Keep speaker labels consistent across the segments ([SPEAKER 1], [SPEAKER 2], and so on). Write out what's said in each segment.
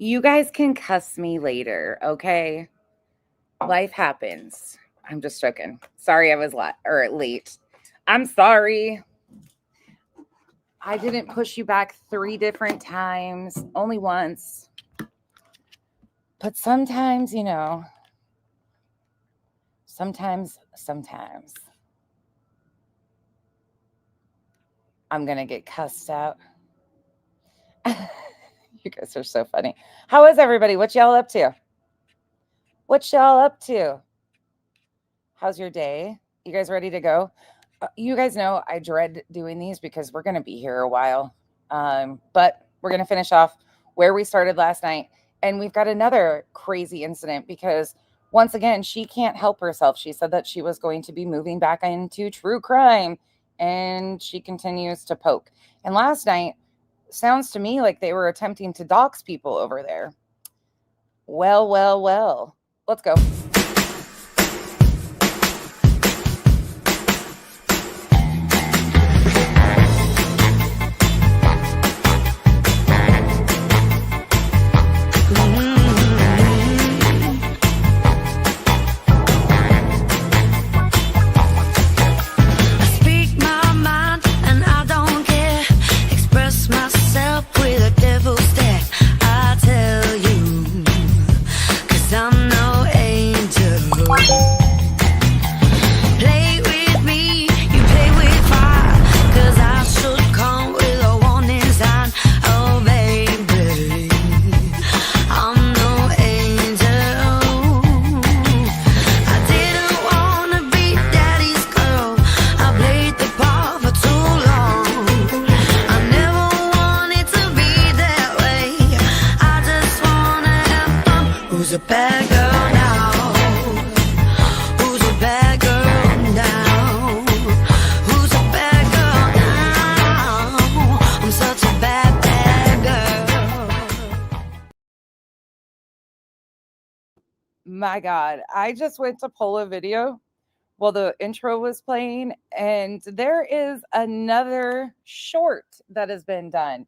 [SPEAKER 1] You guys can cuss me later, okay? Life happens. I'm just joking. Sorry I was late. I'm sorry. I didn't push you back 3 different times, only once. But sometimes, sometimes I'm going to get cussed out. You guys are so funny. How is everybody? What y'all up to? What y'all up to? How's your day? You guys ready to go? You guys know I dread doing these because we're going to be here a while. But we're going to finish off where we started last night. And we've got another crazy incident because once again, she can't help herself. She said that she was going to be moving back into true crime and she continues to poke. And last night, sounds to me like they were attempting to dox people over there. Well. Let's go. My God, I just went to pull a video while the intro was playing, and there is another short that has been done.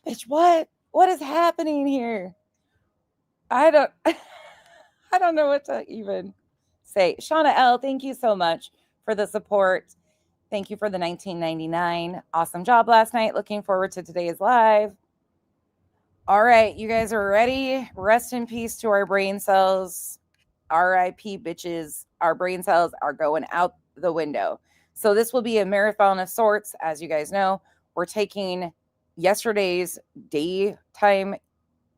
[SPEAKER 1] Bitch, what is happening here? I don't I don't know what to even say. Shauna L, thank you so much for the support. Thank you for the 1999. Awesome job last night. Looking forward to today's live. All right, you guys are ready? Rest in peace to our brain cells. RIP, bitches. Our brain cells are going out the window. So this will be a marathon of sorts. As you guys know, we're taking yesterday's daytime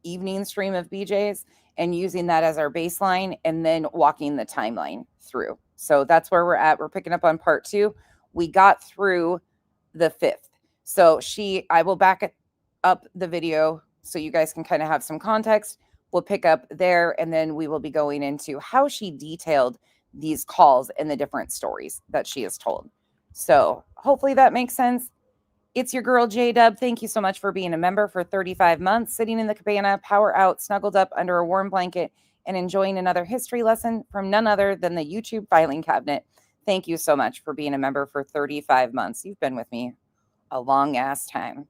[SPEAKER 1] evening stream of BJ's and using that as our baseline and then walking the timeline through. So that's where we're at. We're picking up on part 2. We got through the 5th. So I will back up the video so you guys can kind of have some context. We'll pick up there, and then we will be going into how she detailed these calls and the different stories that she has told. So hopefully that makes sense. It's your girl, J-Dub. Thank you so much for being a member for 35 months, sitting in the cabana, power out, snuggled up under a warm blanket, and enjoying another history lesson from none other than the YouTube filing cabinet. Thank you so much for being a member for 35 months. You've been with me a long-ass time.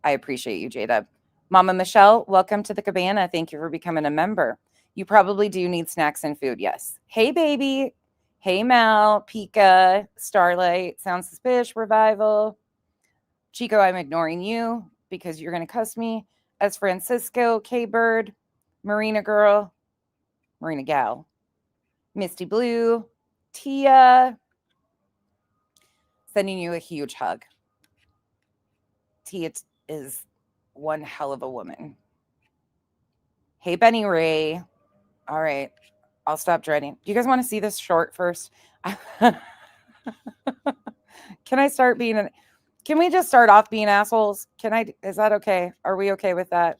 [SPEAKER 1] I appreciate you, J-Dub. Mama Michelle, welcome to the cabana. Thank you for becoming a member. You probably do need snacks and food, yes. Hey, baby. Hey, Mal, Pika, Starlight, Sound Suspicious, Revival. Chico, I'm ignoring you because you're going to cuss me. As Francisco, K-Bird, Marina Girl, Marina Gal, Misty Blue, Tia. Sending you a huge hug. Tia is one hell of a woman. Hey, Benny Ray. All right. I'll stop dreading. Do you guys want to see this short first? Can I start being can we just start off being assholes? Is that okay? Are we okay with that?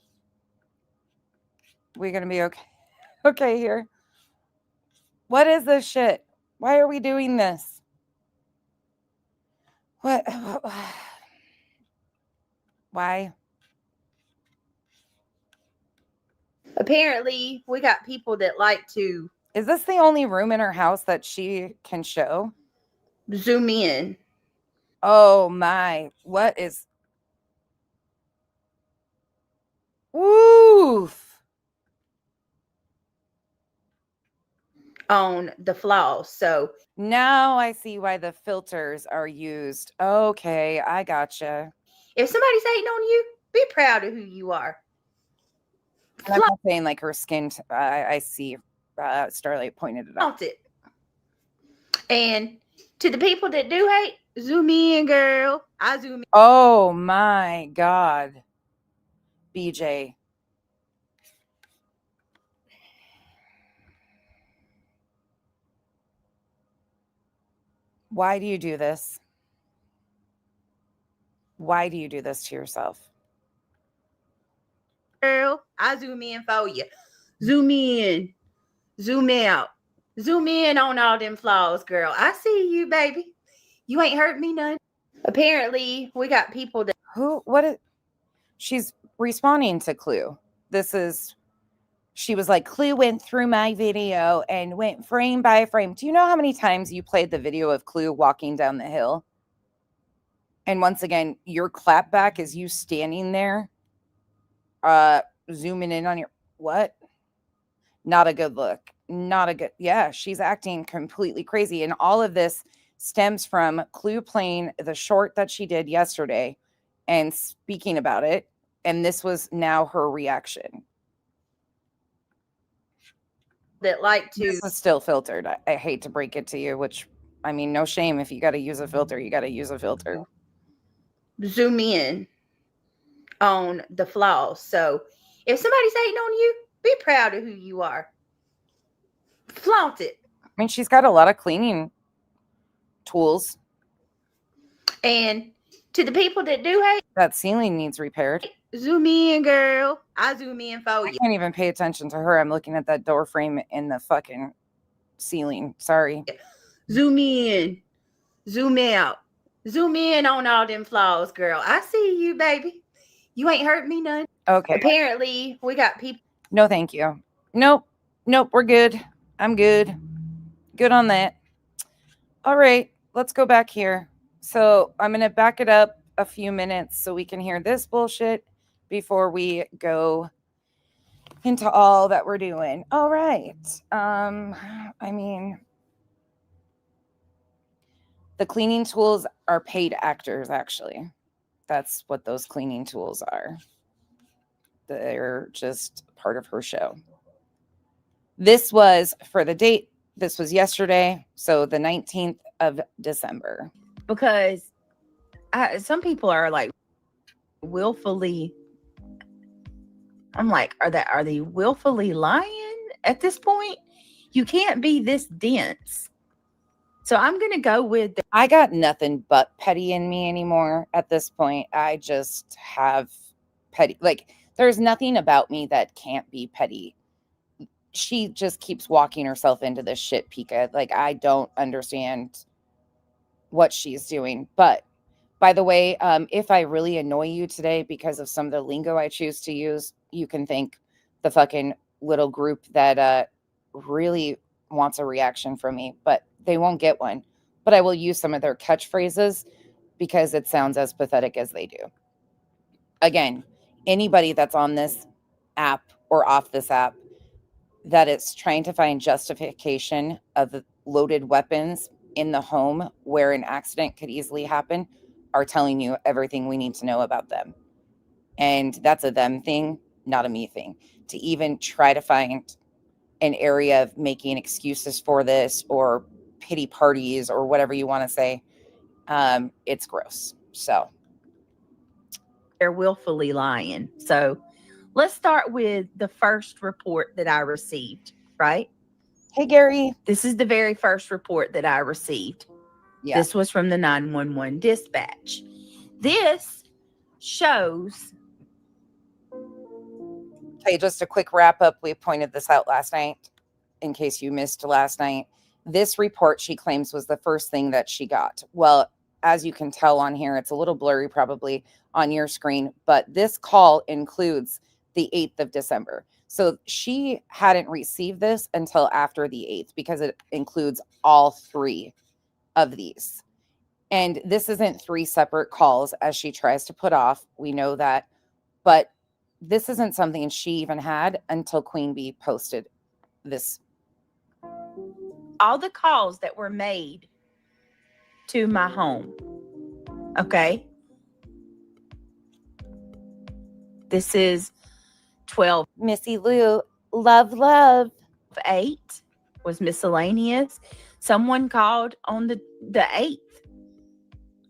[SPEAKER 1] We gonna be okay? Okay here. What is this shit? Why are we doing this? What? Why?
[SPEAKER 2] Apparently, we got people that like to...
[SPEAKER 1] Is this the only room in her house that she can show?
[SPEAKER 2] Zoom in.
[SPEAKER 1] Oh my. What is... Woof.
[SPEAKER 2] on the flaws. So
[SPEAKER 1] Now I see why the filters are used. Okay, I gotcha.
[SPEAKER 2] if somebody's hating on you, be proud of who you are.
[SPEAKER 1] And I'm not saying like her skin. I see. Starlight pointed it out.
[SPEAKER 2] Flaunt it. And to the people that do hate, zoom in, girl. I zoom in.
[SPEAKER 1] Oh my God, BJ. Why do you do this? Why do you do this to yourself?
[SPEAKER 2] Girl, I zoom in for you. Zoom in. Zoom out. Zoom in on all them flaws, girl. I see you, baby. You ain't hurt me none. Apparently, we got people that
[SPEAKER 1] She's responding to Clue. She was like, Clue went through my video and went frame by frame. Do you know how many times you played the video of Clue walking down the hill? And once again, your clapback is you standing there, zooming in on your, what? Not a good look. Yeah, she's acting completely crazy. And all of this stems from Clue playing the short that she did yesterday and speaking about it. And this was now her reaction.
[SPEAKER 2] that like to.
[SPEAKER 1] This is still filtered. I hate to break it to you, which, I mean, no shame. If you got to use a filter, you got to use a filter.
[SPEAKER 2] Zoom in on the flaws. So if somebody's hating on you, be proud of who you are. Flaunt it.
[SPEAKER 1] I mean, she's got a lot of cleaning tools.
[SPEAKER 2] And to the people that do hate,
[SPEAKER 1] that ceiling needs repaired.
[SPEAKER 2] Zoom in, girl. I zoom in for you.
[SPEAKER 1] I can't even pay attention to her. I'm looking at that door frame in the fucking ceiling. Sorry.
[SPEAKER 2] Zoom in. Zoom out. Zoom in on all them flaws, girl. I see you, baby. You ain't hurt me none.
[SPEAKER 1] Okay.
[SPEAKER 2] Apparently, we got people.
[SPEAKER 1] No, thank you. Nope. We're good. I'm good. Good on that. All right. Let's go back here. So I'm going to back it up a few minutes so we can hear this bullshit before we go into all that we're doing. All right. I mean, the cleaning tools are paid actors, actually. That's what those cleaning tools are. They're just part of her show. This was for the date. This was yesterday. So the 19th of December.
[SPEAKER 3] Because some people are like willfully. I'm like, are they willfully lying at this point? You can't be this dense. So I'm going to go with
[SPEAKER 1] I got nothing but petty in me anymore at this point. I just have petty. Like, there's nothing about me that can't be petty. She just keeps walking herself into this shit, Pika. Like, I don't understand what she's doing. But, by the way, if I really annoy you today because of some of the lingo I choose to use, you can thank the fucking little group that really wants a reaction from me, but they won't get one. But I will use some of their catchphrases because it sounds as pathetic as they do. Again, anybody that's on this app or off this app that is trying to find justification of the loaded weapons in the home where an accident could easily happen are telling you everything we need to know about them. And that's a them thing, not a me thing. To even try to find an area of making excuses for this or pity parties or whatever you want to say, it's gross. So
[SPEAKER 3] they're willfully lying. So let's start with the first report that I received, right?
[SPEAKER 1] Hey, Gary.
[SPEAKER 3] This is the very first report that I received.
[SPEAKER 1] Yeah.
[SPEAKER 3] This was from the 911 dispatch. This shows.
[SPEAKER 1] Okay, just a quick wrap up. We pointed this out last night in case you missed last night. This report, she claims, was the first thing that she got. Well, as you can tell on here, it's a little blurry probably on your screen, but this call includes the 8th of December. So she hadn't received this until after the 8th because it includes all three of these. And this isn't three separate calls as she tries to put off. We know that. But this isn't something she even had until Queen Bee posted this
[SPEAKER 3] all the calls that were made to my home. Okay. This is 12.
[SPEAKER 1] Missy Lou, love.
[SPEAKER 3] 8 was miscellaneous. Someone called on the 8th.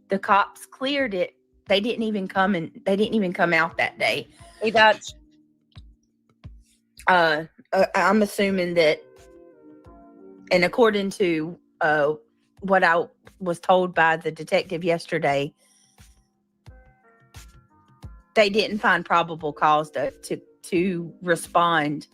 [SPEAKER 3] The cops cleared it. They didn't even come out that day.
[SPEAKER 1] Hey, Dutch.
[SPEAKER 3] I'm assuming that, and according to what I was told by the detective yesterday, they didn't find probable cause to respond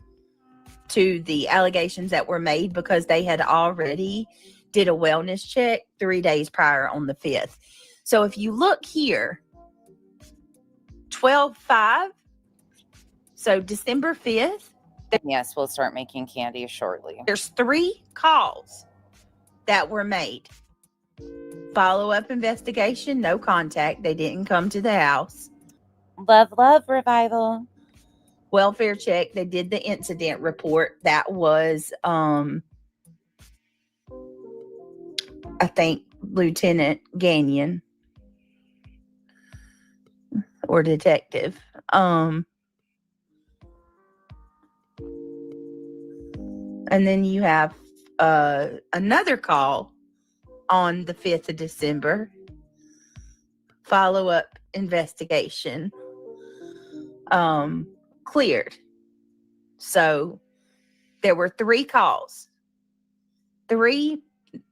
[SPEAKER 3] to the allegations that were made because they had already did a wellness check 3 days prior on the 5th. So if you look here, 12/5, so December 5th.
[SPEAKER 1] Yes, we'll start making candy shortly.
[SPEAKER 3] There's 3 calls that were made. Follow-up investigation, no contact. They didn't come to the house.
[SPEAKER 1] Love revival.
[SPEAKER 3] Welfare check. They did the incident report. That was, I think, Lieutenant Gagnon or detective. And then you have another call on the 5th of December. Follow-up investigation. Cleared. So there were 3 calls. Three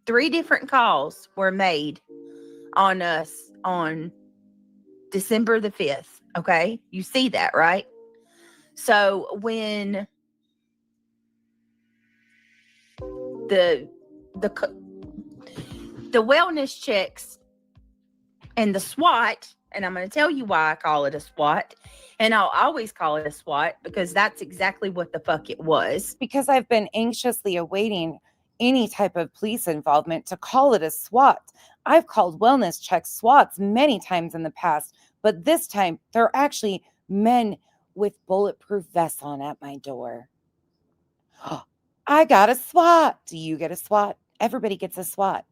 [SPEAKER 3] different calls were made on us on December the 5th. Okay. You see that, right? So when the wellness checks and the SWAT, and I'm going to tell you why I call it a SWAT, and I'll always call it a SWAT because that's exactly what the fuck it was.
[SPEAKER 1] Because I've been anxiously awaiting any type of police involvement to call it a SWAT. I've called wellness checks SWATs many times in the past, but this time they're actually men with bulletproof vests on at my door. I got a SWAT. Do you get a SWAT? Everybody gets a SWAT.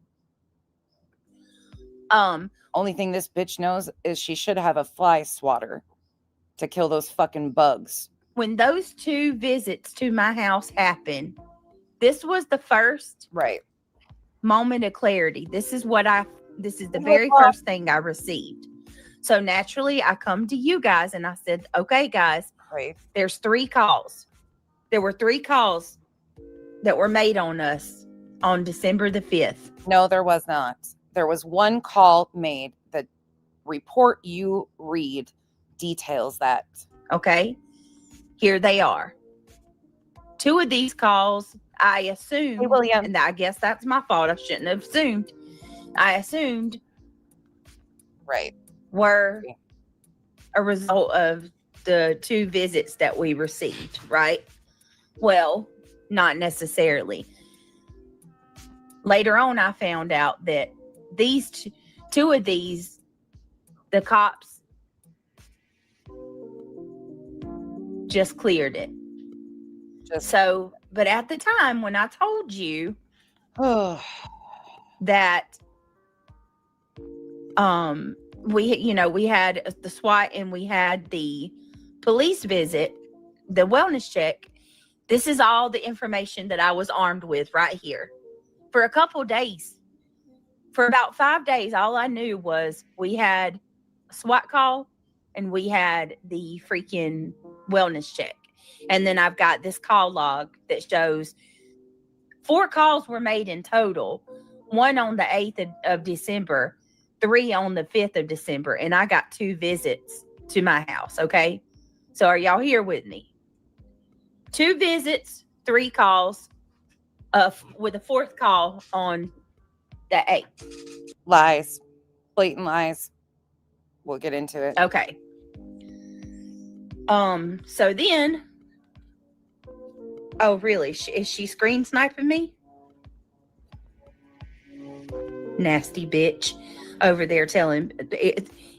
[SPEAKER 3] Only
[SPEAKER 1] thing this bitch knows is she should have a fly swatter to kill those fucking bugs.
[SPEAKER 3] When those 2 visits to my house happened, this was the first moment of clarity. This is the very first thing I received. So naturally I come to you guys and I said, okay, guys, there's 3 calls. There were 3 calls that were made on us on December the 5th.
[SPEAKER 1] No, there was not. There was 1 call made. The report you read details that.
[SPEAKER 3] Okay. Here they are. 2 of these calls, I assumed,
[SPEAKER 1] hey, William.
[SPEAKER 3] And I guess that's my fault. I shouldn't have assumed. I assumed were a result of the 2 visits that we received, right? Well, not necessarily. Later on, I found out that these 2 of these, the cops just cleared it. But at the time when I told you that we had the SWAT and we had the police visit, the wellness check, this is all the information that I was armed with right here. For a couple days, for about 5 days, all I knew was we had a SWAT call and we had the freaking wellness check. And then I've got this call log that shows 4 calls were made in total. 1 on the 8th of December, 3 on the 5th of December. And I got 2 visits to my house. Okay. So are y'all here with me? 2 visits, 3 calls, with a 4th call on the 8th.
[SPEAKER 1] Lies. Blatant lies. We'll get into it.
[SPEAKER 3] Okay. So then, oh, really? Is she screen sniping me? Nasty bitch over there telling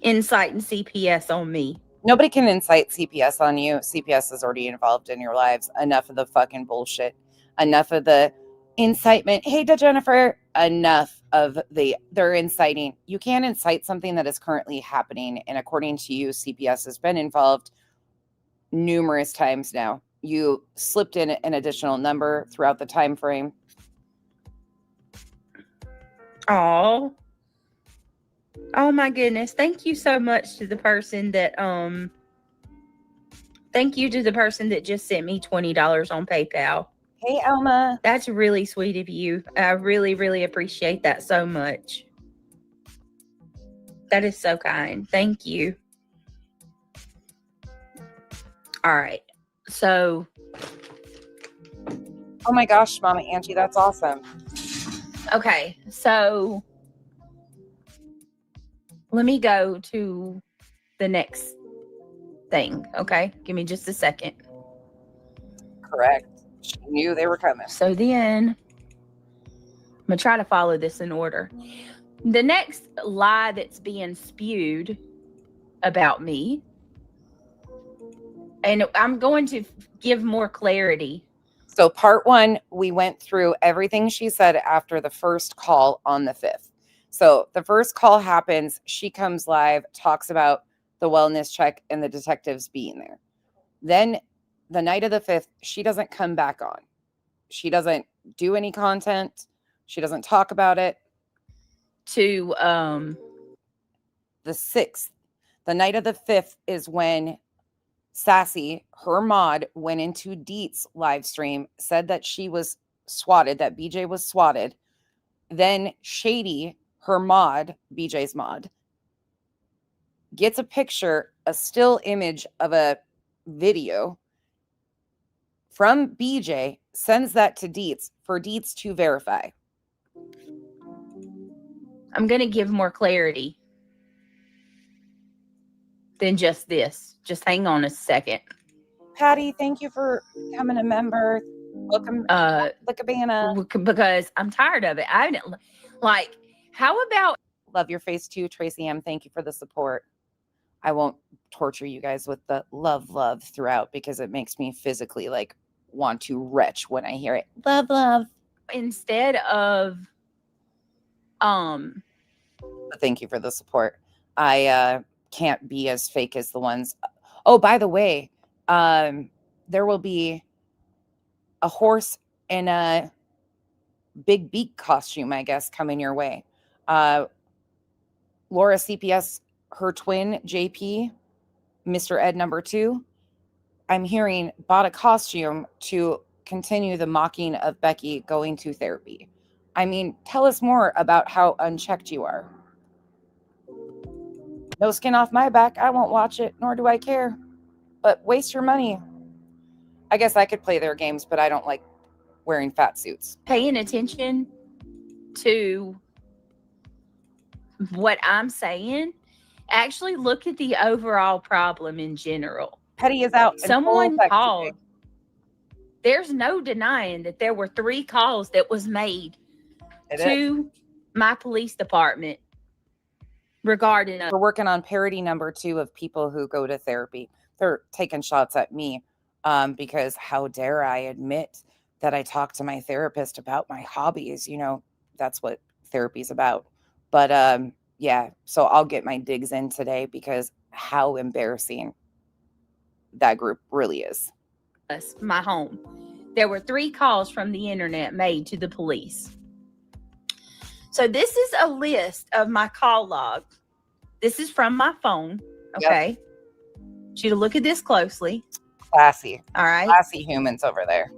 [SPEAKER 3] inciting CPS on me.
[SPEAKER 1] Nobody can incite CPS on you. CPS is already involved in your lives. Enough of the fucking bullshit. Enough of the Incitement. Hey, to Jennifer, enough of they're inciting. You can't incite something that is currently happening. And according to you, CPS has been involved numerous times now. You slipped in an additional number throughout the time frame.
[SPEAKER 3] Oh my goodness. Thank you so much to the person that thank you to the person that just sent me $20 on PayPal.
[SPEAKER 1] Hey, Elma.
[SPEAKER 3] That's really sweet of you. I really, really appreciate that so much. That is so kind. Thank you. All right. So.
[SPEAKER 1] Oh my gosh, Mama Angie, that's awesome.
[SPEAKER 3] Okay. So let me go to the next thing. Okay. Give me just a second.
[SPEAKER 1] Correct. She knew they were coming.
[SPEAKER 3] So then I'm going to try to follow this in order. The next lie that's being spewed about me, and I'm going to give more clarity.
[SPEAKER 1] So part 1, we went through everything she said after the first call on the 5th. So the first call happens. She comes live, talks about the wellness check and the detectives being there. Then the night of the 5th, she doesn't come back on. She doesn't do any content. She doesn't talk about it.
[SPEAKER 3] To
[SPEAKER 1] the 6th, the night of the 5th is when Sassy, her mod, went into Deet's live stream, said that she was swatted, that BJ was swatted. Then Shady, her mod, BJ's mod, gets a picture, a still image of a video from BJ, sends that to Deet's for Deet's to verify.
[SPEAKER 3] I'm going to give more clarity than just this. Just hang on a second.
[SPEAKER 1] Patty, thank you for becoming a member. Welcome, the cabana.
[SPEAKER 3] Because I'm tired of it. I didn't like. How about
[SPEAKER 1] love your face too, Tracy M. Thank you for the support. I won't torture you guys with the love throughout because it makes me physically like want to retch when I hear it. Love.
[SPEAKER 3] Instead of
[SPEAKER 1] But thank you for the support. I can't be as fake as the ones. Oh, by the way, there will be a horse in a big beak costume, I guess, coming your way. Laura CPS, her twin, JP, Mr. Ed number 2, I'm hearing bought a costume to continue the mocking of Becky going to therapy. I mean, tell us more about how unchecked you are. No skin off my back. I won't watch it, nor do I care. But waste your money. I guess I could play their games, but I don't like wearing fat suits.
[SPEAKER 3] Paying attention to what I'm saying, actually look at the overall problem in general.
[SPEAKER 1] Petty is out.
[SPEAKER 3] Someone called. There's no denying that there were 3 calls that was made to my police department regarding.
[SPEAKER 1] We're working on parity number 2 of people who go to therapy. They're taking shots at me because how dare I admit that I talk to my therapist about my hobbies? You know, that's what therapy's about. But yeah, so I'll get my digs in today because how embarrassing that group really is.
[SPEAKER 3] My home. There were 3 calls from the internet made to the police. So this is a list of my call log. This is from my phone. Okay. Yep. You to look at this closely.
[SPEAKER 1] Classy.
[SPEAKER 3] All right.
[SPEAKER 1] Classy humans over there.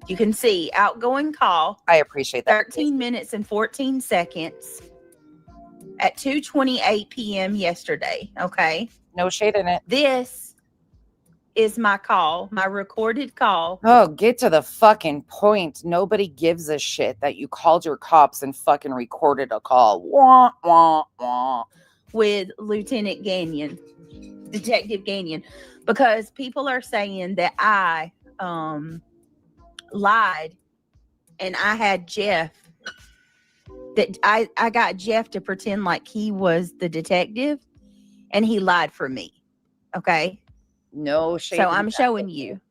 [SPEAKER 3] You can see outgoing call.
[SPEAKER 1] I appreciate that.
[SPEAKER 3] 13 minutes and 14 seconds at 2:28 p.m. yesterday. Okay.
[SPEAKER 1] No shade in it.
[SPEAKER 3] This is my call, my recorded call.
[SPEAKER 1] Oh, get to the fucking point. Nobody gives a shit that you called your cops and fucking recorded a call. Wah, wah, wah.
[SPEAKER 3] With Lieutenant Gagnon, Detective Gagnon, because people are saying that I lied and I had Jeff, that I got Jeff to pretend like he was the detective and he lied for me. Okay.
[SPEAKER 1] No shade.
[SPEAKER 3] So I'm showing you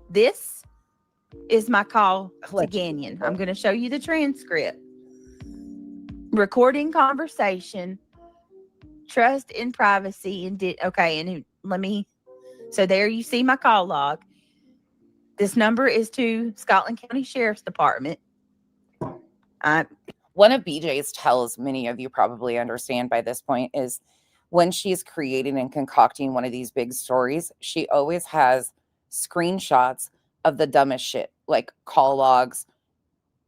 [SPEAKER 3] this is my call to
[SPEAKER 1] Let's-
[SPEAKER 3] Ganyan. I'm going to show you the transcript. Recording conversation, trust and privacy, and so there you see my call log. This number is to Scotland County Sheriff's Department.
[SPEAKER 1] One of BJ's tells, many of you probably understand by this point, is when she's creating and concocting one of these big stories, she always has screenshots of the dumbest shit, like call logs,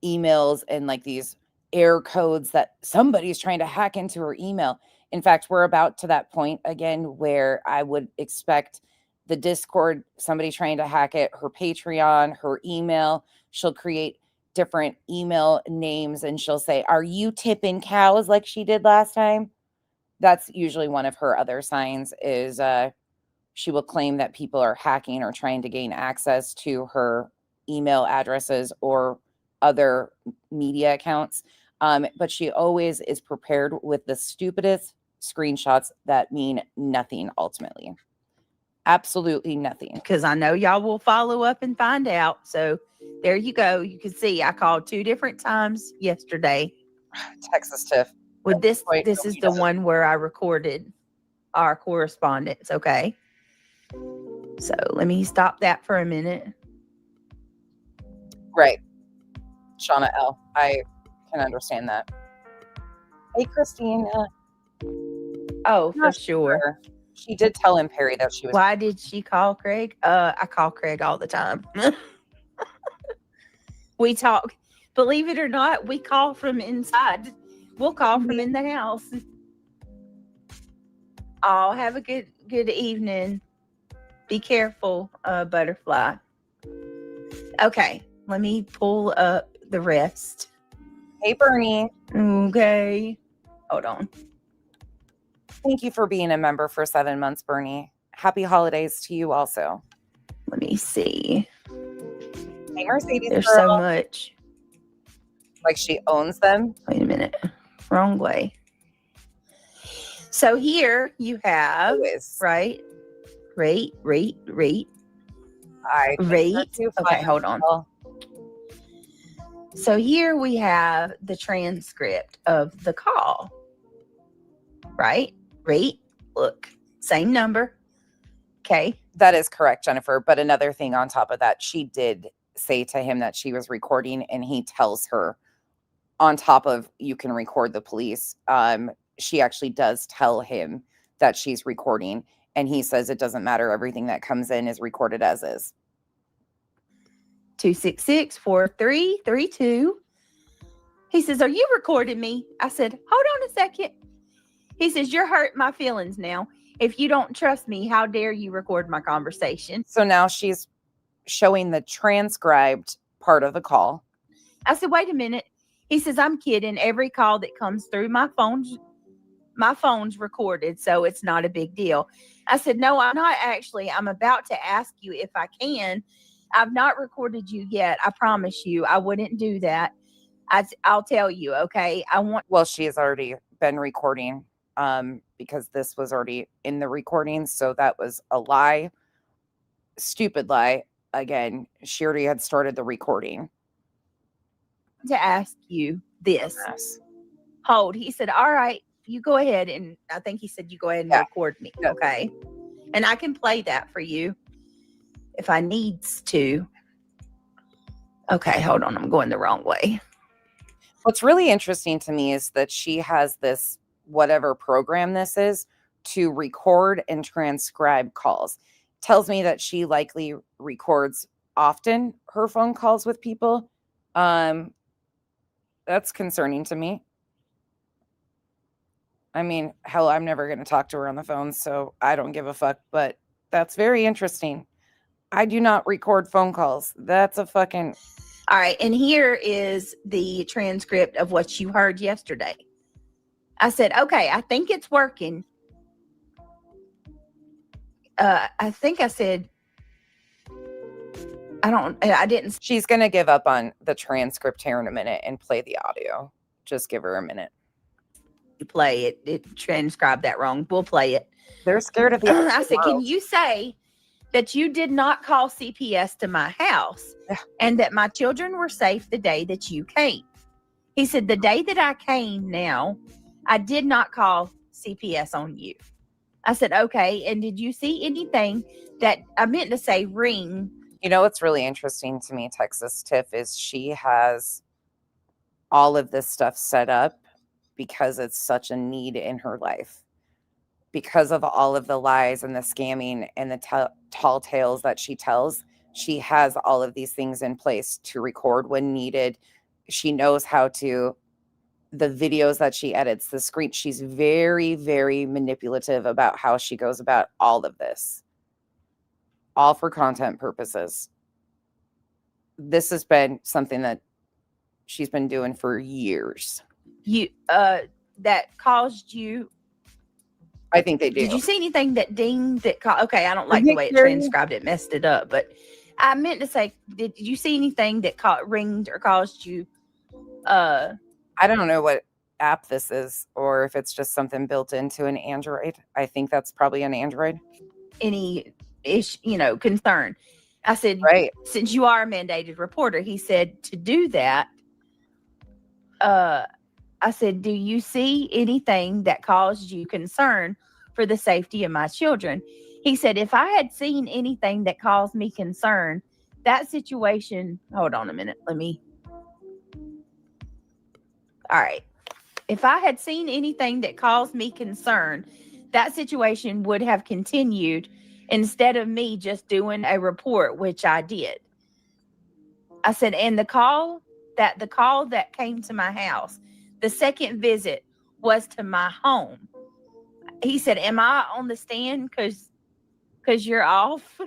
[SPEAKER 1] emails, and like these error codes that somebody's trying to hack into her email. In fact, we're about to that point again where I would expect the Discord, somebody trying to hack it, her Patreon, her email. She'll create different email names and she'll say, "Are you tipping cows?" like she did last time. That's usually one of her other signs, is she will claim that people are hacking or trying to gain access to her email addresses or other media accounts. But she always is prepared with the stupidest screenshots that mean nothing ultimately. Absolutely nothing.
[SPEAKER 3] Because I know y'all will follow up and find out. So there you go. You can see I called 2 different times yesterday.
[SPEAKER 1] Texas Tiff.
[SPEAKER 3] With this is the one where I recorded our correspondence. Okay. So let me stop that for a minute.
[SPEAKER 1] Right. Shauna L. I can understand that. Hey, Christina.
[SPEAKER 3] Oh, for sure.
[SPEAKER 1] She did tell him, Perry, that she was.
[SPEAKER 3] Why did she call Craig? I call Craig all the time. We talk. Believe it or not, we call from inside. We'll call from in the house. Oh, have a good evening. Be careful, butterfly. Okay, let me pull up the rest.
[SPEAKER 1] Hey, Bernie.
[SPEAKER 3] Okay. Hold on.
[SPEAKER 1] Thank you for being a member for 7 months, Bernie. Happy holidays to you also.
[SPEAKER 3] Let me see.
[SPEAKER 1] Hey, Mercedes
[SPEAKER 3] There's
[SPEAKER 1] girl.
[SPEAKER 3] so much.
[SPEAKER 1] Like she owns them.
[SPEAKER 3] Wait a minute. Wrong way. So here you have,
[SPEAKER 1] Always.
[SPEAKER 3] right? Rate.
[SPEAKER 1] I
[SPEAKER 3] Rate. Okay, hold on. So here we have the transcript of the call. Right? Rate. Look. Same number. Okay.
[SPEAKER 1] That is correct, Jennifer. But another thing on top of that, she did say to him that she was recording, and he tells her, on top of you can record the police, she actually does tell him that she's recording, and he says it doesn't matter. Everything that comes in is recorded as is.
[SPEAKER 3] 266-4332. He says, "Are you recording me?" I said, "Hold on a second." He says, "You're hurting my feelings now. If you don't trust me, how dare you record my conversation?"
[SPEAKER 1] So now she's showing the transcribed part of the call.
[SPEAKER 3] I said, "Wait a minute." He says, "I'm kidding. Every call that comes through my phone's recorded, so it's not a big deal." I said, "No, I'm not actually. I'm about to ask you if I can. I've not recorded you yet. I promise you I wouldn't do that. I'll tell you, okay?
[SPEAKER 1] Well, she has already been recording because this was already in the recording. So that was a lie. Stupid lie. Again, she already had started the recording.
[SPEAKER 3] To ask you this."
[SPEAKER 1] Yes.
[SPEAKER 3] Hold. He said, "All right, you go ahead." And I think he said, "You go ahead and record me."
[SPEAKER 1] Yeah.
[SPEAKER 3] Okay. And I can play that for you if I needs to. Okay, hold on. I'm going the wrong way.
[SPEAKER 1] What's really interesting to me is that she has this, whatever program this is, to record and transcribe calls. Tells me that she likely records often her phone calls with people. That's concerning to me. I mean, hell, I'm never going to talk to her on the phone, so I don't give a fuck, but that's very interesting. I do not record phone calls. That's a fucking...
[SPEAKER 3] All right, and here is the transcript of what you heard yesterday. I said, "Okay, I think it's working." I think I said, I didn't.
[SPEAKER 1] She's going to give up on the transcript here in a minute and play the audio. Just give her a minute.
[SPEAKER 3] Play it. It transcribed that wrong. We'll play it.
[SPEAKER 1] They're scared of the...
[SPEAKER 3] I said, "Can you say that you did not call CPS to my house
[SPEAKER 1] Yeah.
[SPEAKER 3] and that my children were safe the day that you came. He said, the day that I came now, I did not call CPS on you. I said, okay. And did you see anything that I meant to say ring?
[SPEAKER 1] You know what's really interesting to me, Texas Tiff, is she has all of this stuff set up because it's such a need in her life. Because of all of the lies and the scamming and the tall tales that she tells, she has all of these things in place to record when needed. She knows how to, the videos that she edits, the screen. She's very, very manipulative about how she goes about all of this, all for content purposes. This has been something that she's been doing for years.
[SPEAKER 3] That caused you.
[SPEAKER 1] I think they do.
[SPEAKER 3] Did you see anything that dinged that? Okay, I don't like the way it transcribed it, messed it up. But I meant to say, did you see anything that ringed or caused you?
[SPEAKER 1] I don't know what app this is, or if it's just something built into an Android. I think that's probably an Android.
[SPEAKER 3] Any concern? I said,
[SPEAKER 1] right.
[SPEAKER 3] Since you are a mandated reporter, he said to do that. I said, do you see anything that caused you concern for the safety of my children? He said, if I had seen anything that caused me concern, that situation, hold on a minute. All right. If I had seen anything that caused me concern, that situation would have continued instead of me just doing a report, which I did. I said, and the call that came to my house, the second visit was to my home. He said, am I on the stand because you're off?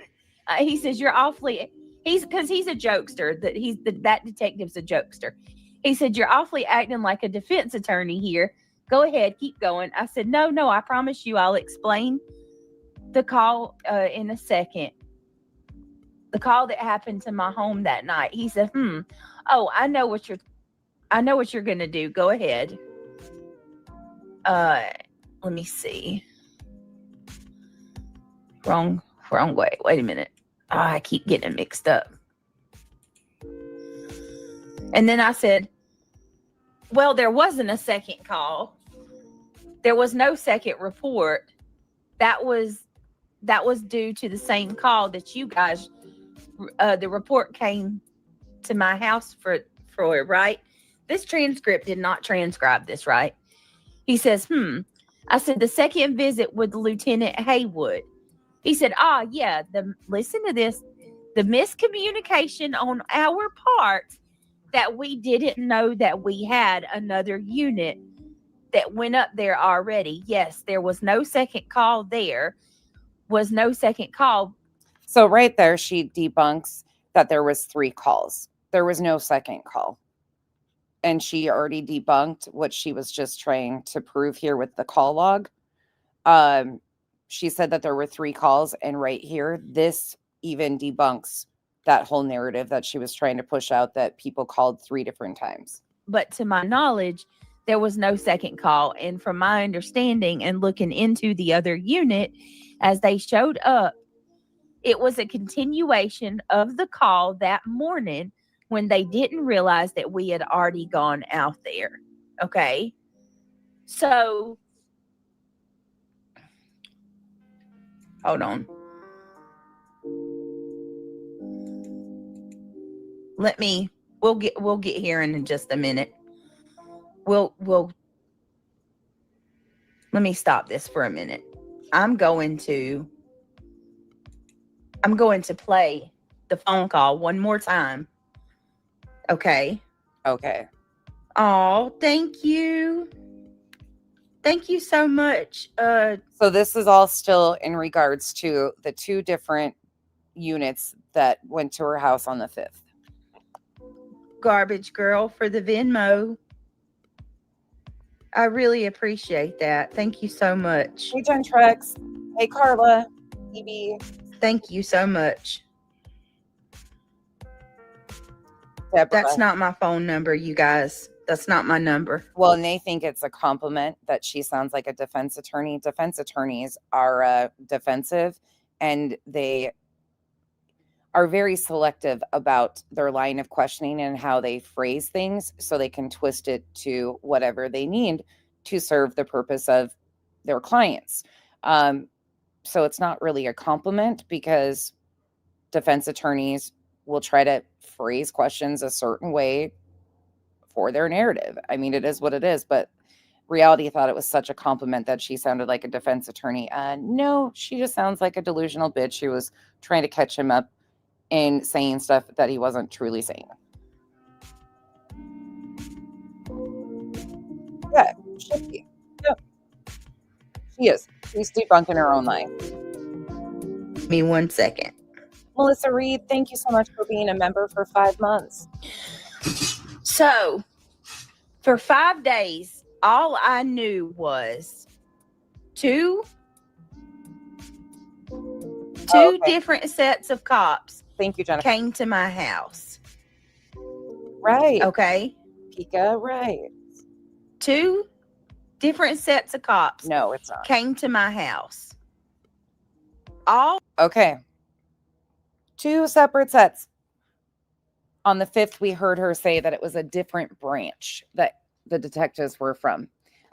[SPEAKER 3] He says, you're awfully, because he's a jokester, that detective's a jokester. He said, you're awfully acting like a defense attorney here. Go ahead, keep going. I said, no, I promise you I'll explain the call in a second. The call that happened to my home that night. He said, oh, I know what you're going to do. Go ahead. Let me see. Wrong way. Wait a minute. Oh, I keep getting it mixed up. And then I said, well, there wasn't a second call. There was no second report. That was due to the same call that you guys, the report came to my house for, right? This transcript did not transcribe this, right? He says, I said, the second visit with Lieutenant Haywood. He said, yeah, listen to this. The miscommunication on our part that we didn't know that we had another unit that went up there already. Yes, there was no second call there. Was no second call.
[SPEAKER 1] So right there, she debunks that there was 3 calls. There was no second call. And she already debunked what she was just trying to prove here with the call log. She said that there were 3 calls, and right here, this even debunks that whole narrative that she was trying to push out, that people called 3 different times.
[SPEAKER 3] But to my knowledge, there was no second call. And from my understanding and looking into the other unit, as they showed up, it was a continuation of the call that morning when they didn't realize that we had already gone out there. Okay. So, hold on. We'll get here in just a minute. Let me stop this for a minute. I'm going to play the phone call one more time. Okay.
[SPEAKER 1] Okay.
[SPEAKER 3] Oh, thank you. Thank you so much.
[SPEAKER 1] So this is all still in regards to the 2 different units that went to her house on the 5th.
[SPEAKER 3] Garbage girl for the Venmo. I really appreciate that. Thank you so much.
[SPEAKER 1] Hey, Gentrex. Hey, Carla. Evie.
[SPEAKER 3] Thank you so much.
[SPEAKER 1] Deborah.
[SPEAKER 3] That's not my phone number, you guys. That's not my number.
[SPEAKER 1] Well, and they think it's a compliment that she sounds like a defense attorney. Defense attorneys are defensive, and they are very selective about their line of questioning and how they phrase things so they can twist it to whatever they need to serve the purpose of their clients. So it's not really a compliment because defense attorneys will try to phrase questions a certain way for their narrative. I mean, it is what it is, but reality thought it was such a compliment that she sounded like a defense attorney. No, she just sounds like a delusional bitch who was trying to catch him up in saying stuff that he wasn't truly saying. Yeah, should be. Yeah. She is. She's debunking her own lie.
[SPEAKER 3] Give me 1 second.
[SPEAKER 1] Melissa Reed, thank you so much for being a member for 5 months.
[SPEAKER 3] So, for 5 days, all I knew was two
[SPEAKER 1] okay.
[SPEAKER 3] different sets of cops
[SPEAKER 1] Thank you, Jennifer.
[SPEAKER 3] came to my house.
[SPEAKER 1] Right.
[SPEAKER 3] Okay.
[SPEAKER 1] Pika, right.
[SPEAKER 3] 2 different sets of cops
[SPEAKER 1] No, it's not.
[SPEAKER 3] came to my house. All
[SPEAKER 1] Okay. 2 separate sets. On the 5th, we heard her say that it was a different branch that the detectives were from.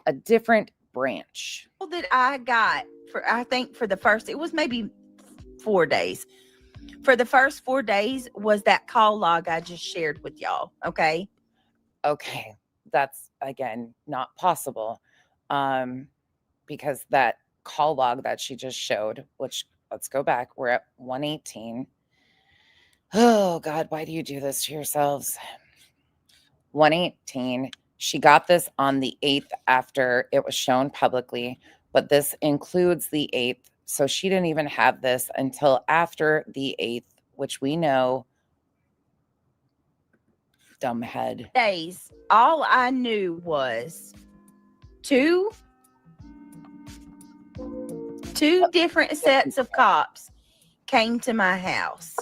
[SPEAKER 1] A different branch.
[SPEAKER 3] that I got for, I think for the first, it was maybe 4 days. For the first 4 days was that call log I just shared with y'all. Okay.
[SPEAKER 1] Okay. That's, again, not possible. Because that call log that she just showed, which, let's go back. We're at 118. Oh, God, why do you do this to yourselves? 118. She got this on the 8th after it was shown publicly, but this includes the 8th. So she didn't even have this until after the 8th, which we know, dumbhead.
[SPEAKER 3] Days, all I knew was two different sets of cops came to my house.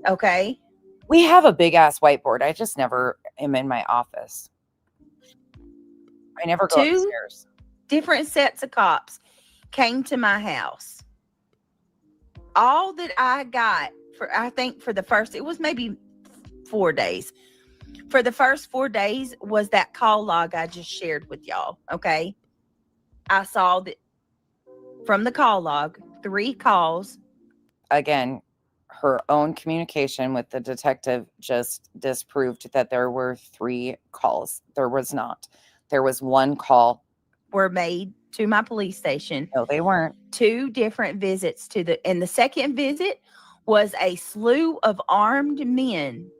[SPEAKER 3] Okay.
[SPEAKER 1] We have a big ass whiteboard. I just never am in my office. I never go
[SPEAKER 3] 2
[SPEAKER 1] upstairs.
[SPEAKER 3] different sets of cops came to my house. All that I got for, I think for the first, it was maybe 4 days. For the first 4 days was that call log I just shared with y'all. Okay. I saw that from the call log, 3 calls.
[SPEAKER 1] Again, her own communication with the detective just disproved that there were 3 calls. There was not. There was 1 call.
[SPEAKER 3] Were made to my police station.
[SPEAKER 1] No, they weren't.
[SPEAKER 3] 2 different visits to and the second visit was a slew of armed men.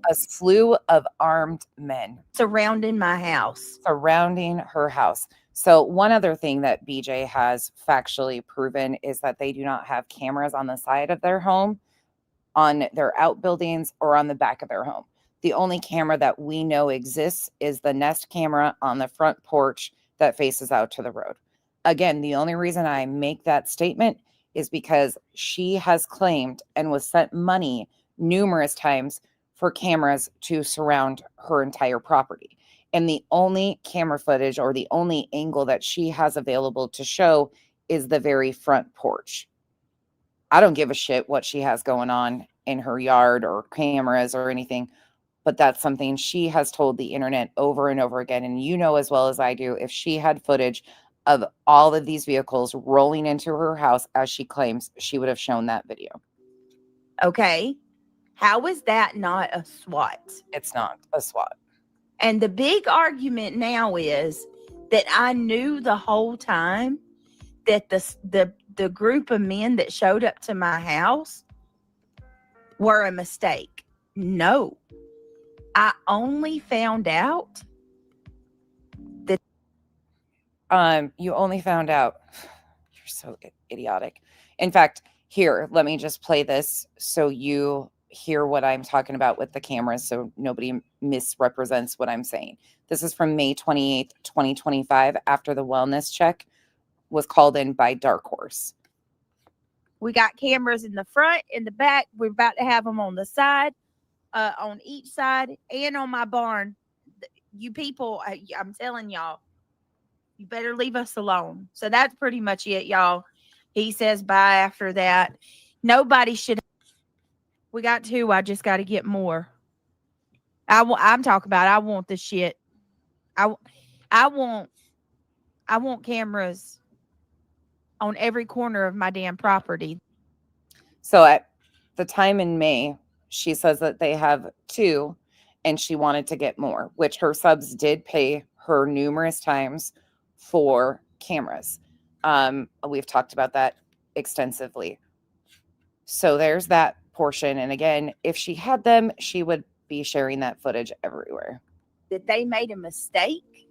[SPEAKER 1] A slew of armed men
[SPEAKER 3] Surrounding my house.
[SPEAKER 1] Surrounding her house. So one other thing that BJ has factually proven is that they do not have cameras on the side of their home, on their outbuildings, or on the back of their home. The only camera that we know exists is the Nest camera on the front porch that faces out to the road. Again, the only reason I make that statement is because she has claimed and was sent money numerous times for cameras to surround her entire property. And the only camera footage or the only angle that she has available to show is the very front porch. I don't give a shit what she has going on in her yard or cameras or anything, but that's something she has told the internet over and over again. And you know as well as I do, if she had footage of all of these vehicles rolling into her house, as she claims, she would have shown that video.
[SPEAKER 3] Okay. How is that not a SWAT?
[SPEAKER 1] It's not a SWAT.
[SPEAKER 3] And the big argument now is that I knew the whole time that the group of men that showed up to my house were a mistake. No. I only found out that
[SPEAKER 1] you only found out. You're so idiotic. In fact, here, let me just play this so you hear what I'm talking about with the cameras so nobody misrepresents what I'm saying. This is from May 28th, 2025, after the wellness check was called in by Dark Horse.
[SPEAKER 3] we got cameras in the front, in the back. We're about to have them on the side, on each side, and on my barn. You people, I'm telling y'all, you better leave us alone. So that's pretty much it, y'all. He says bye after that. Nobody should We got 2. I just got to get more. I'm talking about. I want the shit. I I want cameras on every corner of my damn property.
[SPEAKER 1] So at the time in May, she says that they have 2 and she wanted to get more, which her subs did pay her numerous times for cameras. We've talked about that extensively. So there's that portion. And again, if she had them, she would be sharing that footage everywhere.
[SPEAKER 3] That they made a mistake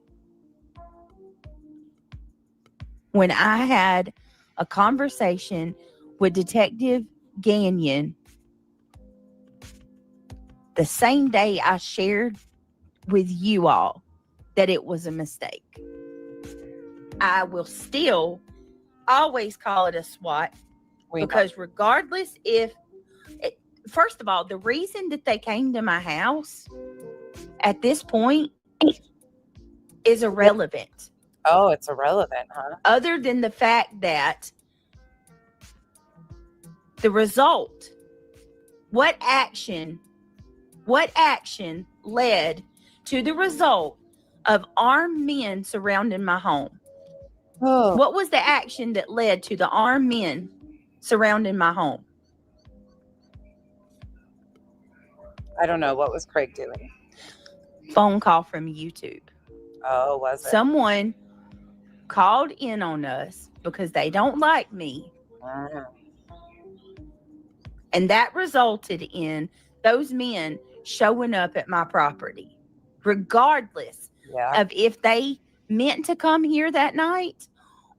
[SPEAKER 3] when I had a conversation with Detective Gagnon the same day I shared with you all that it was a mistake. I will still always call it a SWAT because regardless first of all, the reason that they came to my house at this point is irrelevant.
[SPEAKER 1] Oh, it's irrelevant, huh?
[SPEAKER 3] Other than the fact that the result, what action led to the result of armed men surrounding my home?
[SPEAKER 1] Oh,
[SPEAKER 3] What was the action that led to the armed men surrounding my home?
[SPEAKER 1] I don't know. What was Craig doing?
[SPEAKER 3] Phone call from YouTube.
[SPEAKER 1] Oh, was it?
[SPEAKER 3] Someone called in on us because they don't like me.
[SPEAKER 1] Mhm.
[SPEAKER 3] And that resulted in those men showing up at my property, regardless of if they meant to come here that night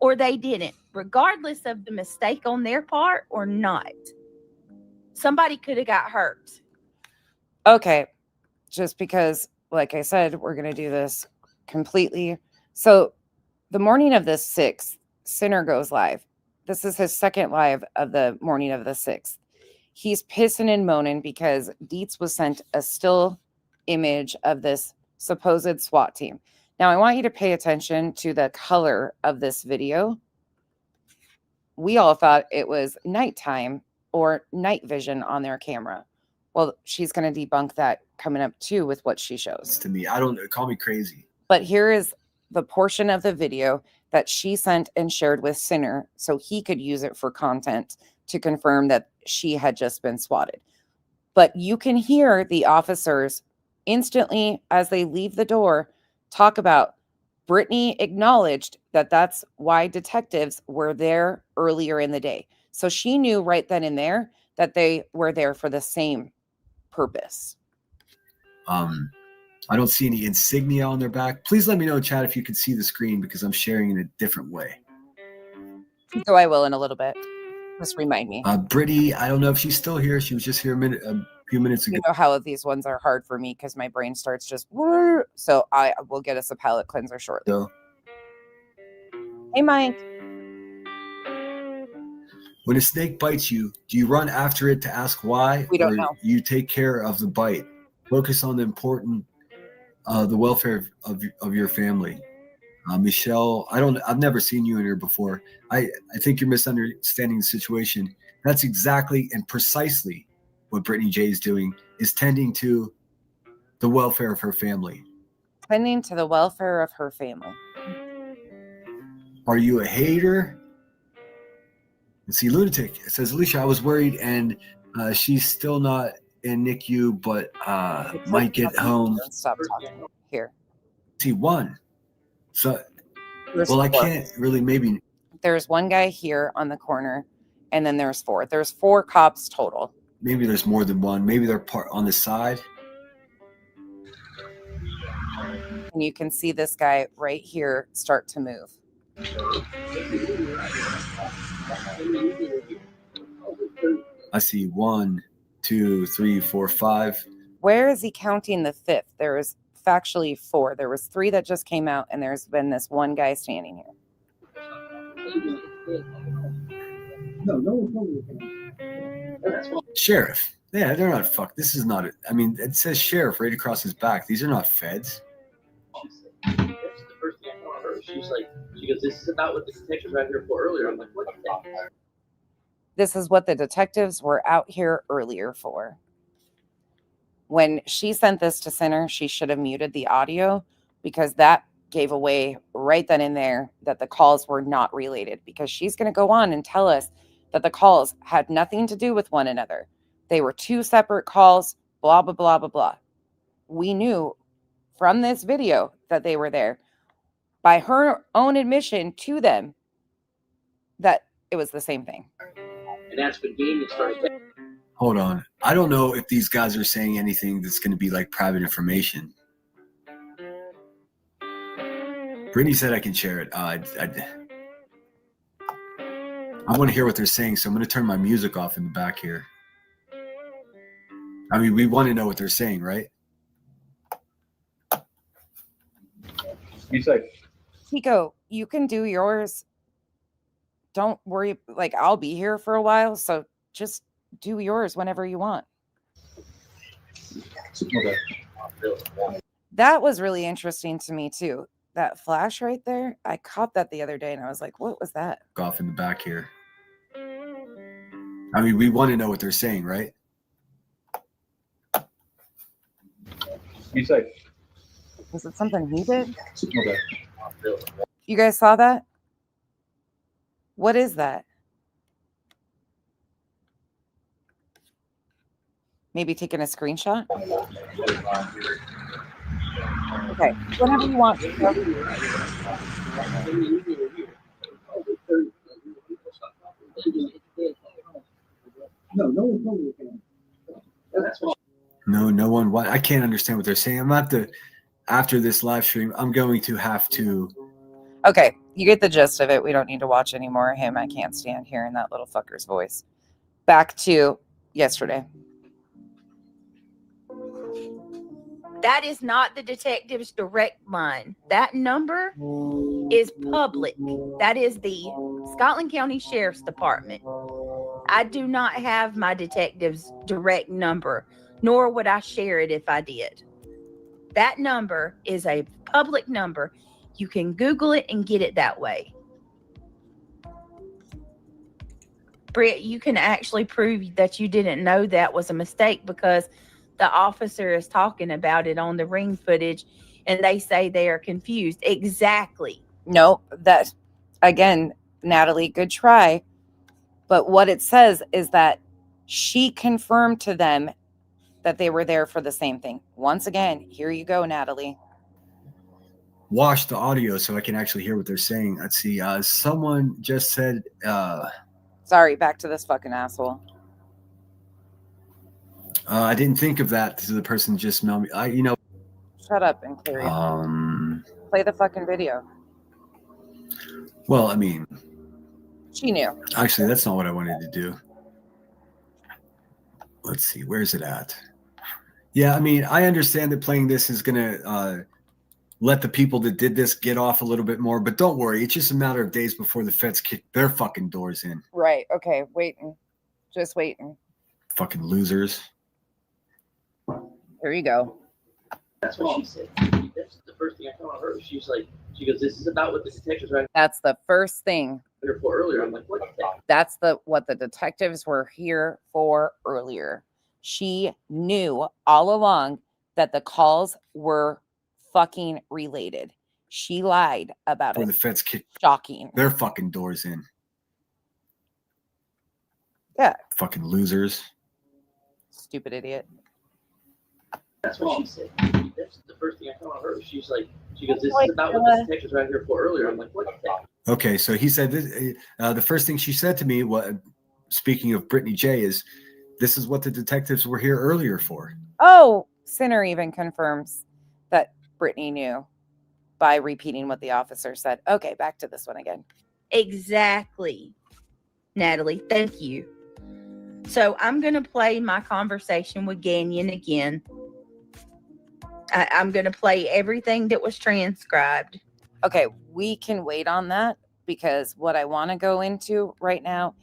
[SPEAKER 3] or they didn't, regardless of the mistake on their part or not. Somebody could have got hurt.
[SPEAKER 1] Okay. Just because, like I said, we're going to do this completely. So the morning of the 6th, Sinner goes live. This is his second live of the morning of the 6th. He's pissing and moaning because Dietz was sent a still image of this supposed SWAT team. Now, I want you to pay attention to the color of this video. We all thought it was nighttime or night vision on their camera. Well, she's going to debunk that coming up too with what she shows.
[SPEAKER 4] To me, I don't call me crazy.
[SPEAKER 1] But here is the portion of the video that she sent and shared with Sinner so he could use it for content to confirm that she had just been swatted. But you can hear the officers instantly as they leave the door talk about Brittany acknowledged that that's why detectives were there earlier in the day. So she knew right then and there that they were there for the same purpose.
[SPEAKER 4] I don't see any insignia on their back. Please let me know, Chad, if you can see the screen because I'm sharing in a different way.
[SPEAKER 1] So I will in a little bit. Just remind me.
[SPEAKER 4] Brittany, I don't know if she's still here. She was just here a few minutes ago.
[SPEAKER 1] You know how these ones are hard for me because my brain starts just. So I will get us a palate cleanser shortly.
[SPEAKER 4] So,
[SPEAKER 1] hey, Mike.
[SPEAKER 4] When a snake bites you, do you run after it to ask why?
[SPEAKER 1] We don't
[SPEAKER 4] or
[SPEAKER 1] know.
[SPEAKER 4] You take care of the bite. Focus on the important, the welfare of your family. Michelle, I've never seen you in here before. I think you're misunderstanding the situation. That's exactly and precisely what Brittany J is doing, is tending to the welfare of her family.
[SPEAKER 1] Tending to the welfare of her family.
[SPEAKER 4] Are you a hater? Let's see, Lunatic. It says, Alicia, I was worried and she's still not in NICU, but might get home.
[SPEAKER 1] Stop talking. Here.
[SPEAKER 4] See, one. So,
[SPEAKER 1] There's
[SPEAKER 4] well, I
[SPEAKER 1] 4.
[SPEAKER 4] can't really maybe.
[SPEAKER 1] There's one guy here on the corner, and then there's 4. There's 4 cops total.
[SPEAKER 4] Maybe there's more than one. Maybe they're on the side.
[SPEAKER 1] And you can see this guy right here start to move.
[SPEAKER 4] I see 1, 2, 3, 4, 5.
[SPEAKER 1] Where is he counting the 5th? There is factually 4. There was 3 that just came out, and there's been this one guy standing here.
[SPEAKER 4] Sheriff. Yeah, they're not fuck. This is not. I mean, it says sheriff right across his back. These are not feds.
[SPEAKER 5] That's the first thing I told her. She goes, this is about what the detectives were out here for earlier. I'm like, what the heck?
[SPEAKER 1] This is what the detectives were out here earlier for. When she sent this to Center, she should have muted the audio because that gave away right then and there that the calls were not related, because she's going to go on and tell us that the calls had nothing to do with one another. They were two separate calls, blah, blah, blah, blah, blah. We knew from this video that they were there by her own admission to them that it was the same thing.
[SPEAKER 5] And that's when gaming started.
[SPEAKER 4] Hold on. I don't know if these guys are saying anything that's going to be like private information. Brittany said I can share it. I want to hear what they're saying, so I'm going to turn my music off in the back here. I mean, we want to know what they're saying, right?
[SPEAKER 5] Be safe.
[SPEAKER 1] Tico, you can do yours. Don't worry. Like, I'll be here for a while, so just do yours whenever you want.
[SPEAKER 5] Okay.
[SPEAKER 1] That was really interesting to me, too. That flash right there, I caught that the other day, and I was like, what was that?
[SPEAKER 4] Off in the back here. I mean, we want to know what they're saying, right?
[SPEAKER 5] Be safe.
[SPEAKER 1] Was it something he did?
[SPEAKER 5] Okay.
[SPEAKER 1] You guys saw that? What is that? Maybe taking a screenshot? Okay, whenever you want.
[SPEAKER 4] No one. What? I can't understand what they're saying. I'm not the. After this live stream, I'm going to have to.
[SPEAKER 1] Okay, you get the gist of it. We don't need to watch any more of him. I can't stand hearing that little fucker's voice. Back to yesterday.
[SPEAKER 3] That is not the detective's direct line. That number is public. That is the Scotland County Sheriff's Department. I do not have my detective's direct number, nor would I share it if I did. That number is a public number. You can Google it and get it that way. Britt, you can actually prove that you didn't know that was a mistake because the officer is talking about it on the ring footage and they say they are confused. Exactly.
[SPEAKER 1] No, that, again, Natalie, good try. But what it says is that she confirmed to them that they were there for the same thing. Once again, here you go, Natalie.
[SPEAKER 4] Wash the audio so I can actually hear what they're saying. Let's see. Someone just said.
[SPEAKER 1] Sorry, back to this fucking asshole.
[SPEAKER 4] I didn't think of that to the person just mailed me.
[SPEAKER 1] Shut up and clear it. Play the fucking video.
[SPEAKER 4] Well, I mean,
[SPEAKER 1] she knew.
[SPEAKER 4] Actually, that's not what I wanted to do. Let's see. Where's it at? Yeah, I mean, I understand that playing this is going to let the people that did this get off a little bit more, but don't worry. It's just a matter of days before the feds kick their fucking doors in.
[SPEAKER 1] Right. Okay. Waiting. Just waiting.
[SPEAKER 4] Fucking losers.
[SPEAKER 1] Here you go.
[SPEAKER 5] That's what she said. That's the first thing I told her. She goes, this is about what the detectives were
[SPEAKER 1] That's the first thing.
[SPEAKER 5] here for earlier. I'm like, what the heck?
[SPEAKER 1] That's what the detectives were here for earlier. She knew all along that the calls were fucking related. She lied about
[SPEAKER 4] Before
[SPEAKER 1] it.
[SPEAKER 4] the feds kick
[SPEAKER 1] Shocking.
[SPEAKER 4] their fucking doors in.
[SPEAKER 1] Yeah.
[SPEAKER 4] Fucking losers.
[SPEAKER 1] Stupid idiot.
[SPEAKER 5] That's what she said. That's the first thing I told her. She goes, this is about what the detectives were here for earlier. I'm like, what the heck?
[SPEAKER 4] Okay, so he said this. The first thing she said to me, speaking of Brittany J, is this is what the detectives were here earlier for.
[SPEAKER 1] Oh, Sinner even confirms that Brittany knew by repeating what the officer said. Okay, back to this one again.
[SPEAKER 3] Exactly. Natalie, thank you. So I'm going to play my conversation with Ganyan again. I'm going to play everything that was transcribed.
[SPEAKER 1] Okay, we can wait on that because what I want to go into right now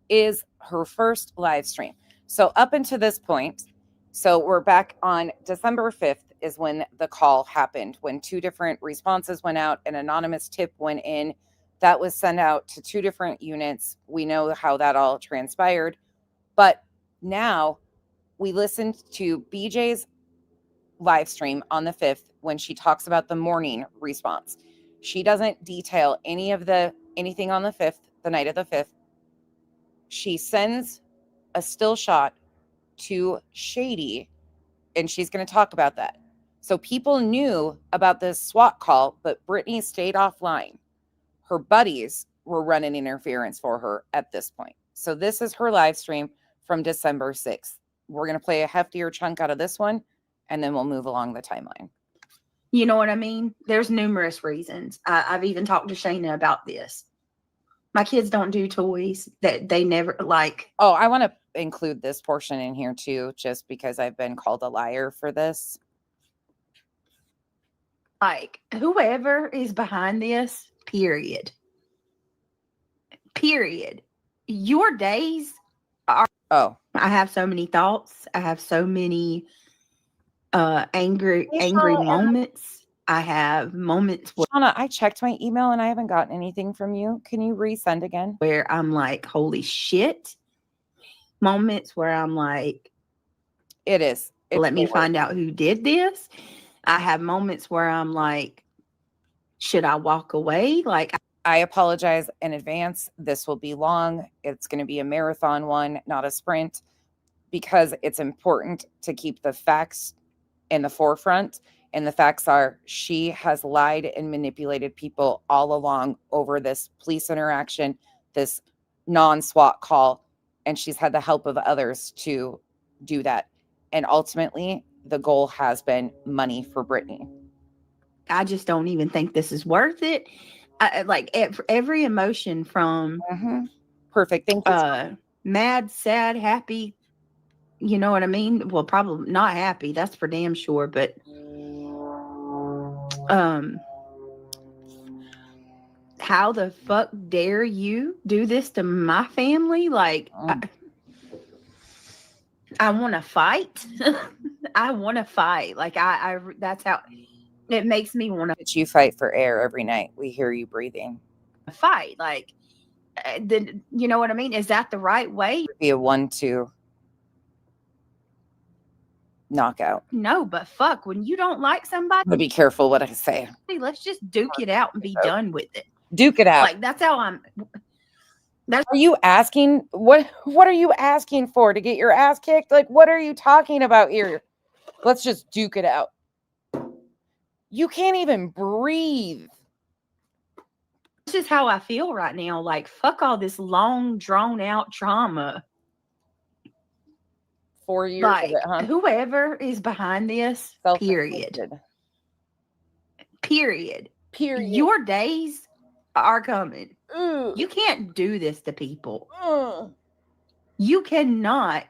[SPEAKER 1] is her first live stream. So up until this point, so we're back on December 5th is when the call happened, when two different responses went out, an anonymous tip went in That was sent out to 2 different units. We know how that all transpired. But now we listened to BJ's live stream on the 5th when she talks about the morning response. She doesn't detail anything on the 5th, the night of the 5th. She sends a still shot to Shady, and she's going to talk about that. So people knew about this SWAT call, but Brittany stayed offline. Her buddies were running interference for her at this point. So this is her live stream from December 6th. We're going to play a heftier chunk out of this one, and then we'll move along the timeline.
[SPEAKER 3] You know what I mean? There's numerous reasons. I've even talked to Shayna about this. My kids don't do toys that they never like.
[SPEAKER 1] Oh, I want to include this portion in here too, just because I've been called a liar for this.
[SPEAKER 3] Like, whoever is behind this, period. Your days are.
[SPEAKER 1] Oh,
[SPEAKER 3] I have so many thoughts. I have so many angry moments. I have moments
[SPEAKER 1] Shauna, I checked my email and I haven't gotten anything from you. Can you resend again?
[SPEAKER 3] where I'm like, holy shit. Moments where I'm like,
[SPEAKER 1] It is.
[SPEAKER 3] let me find out who did this. I have moments where I'm like, should I walk away? Like,
[SPEAKER 1] I apologize in advance. This will be long. It's going to be a marathon one, not a sprint, because it's important to keep the facts in the forefront. And the facts are she has lied and manipulated people all along over this police interaction, this non-SWAT call, and she's had the help of others to do that. And ultimately, the goal has been money for Brittany.
[SPEAKER 3] I just don't even think this is worth it. Like every emotion from
[SPEAKER 1] Perfect. Thank you.
[SPEAKER 3] Mad, sad, happy. You know what I mean? Well, probably not happy. That's for damn sure. But how the fuck dare you do this to my family? Like, I want to fight. I want to fight. Like, I that's how it makes me want
[SPEAKER 1] That you fight for air every night. We hear you breathing.
[SPEAKER 3] to fight. Like, you know what I mean? Is that the right way?
[SPEAKER 1] Be a 1-2 knockout.
[SPEAKER 3] No, but fuck, when you don't like somebody,
[SPEAKER 1] But be careful what I say.
[SPEAKER 3] let's just duke it out and be done with it.
[SPEAKER 1] Duke it out.
[SPEAKER 3] Like, that's how I'm.
[SPEAKER 1] Are you asking what are you asking for, to get your ass kicked? Like, what are you talking about here? Let's just duke it out. You can't even breathe.
[SPEAKER 3] This is how I feel right now. Like, fuck all this long, drawn out trauma.
[SPEAKER 1] 4 years
[SPEAKER 3] Like,
[SPEAKER 1] of it, huh?
[SPEAKER 3] whoever is behind this, period.
[SPEAKER 1] Period.
[SPEAKER 3] Your days are coming.
[SPEAKER 1] Ooh.
[SPEAKER 3] You can't do this to people. You cannot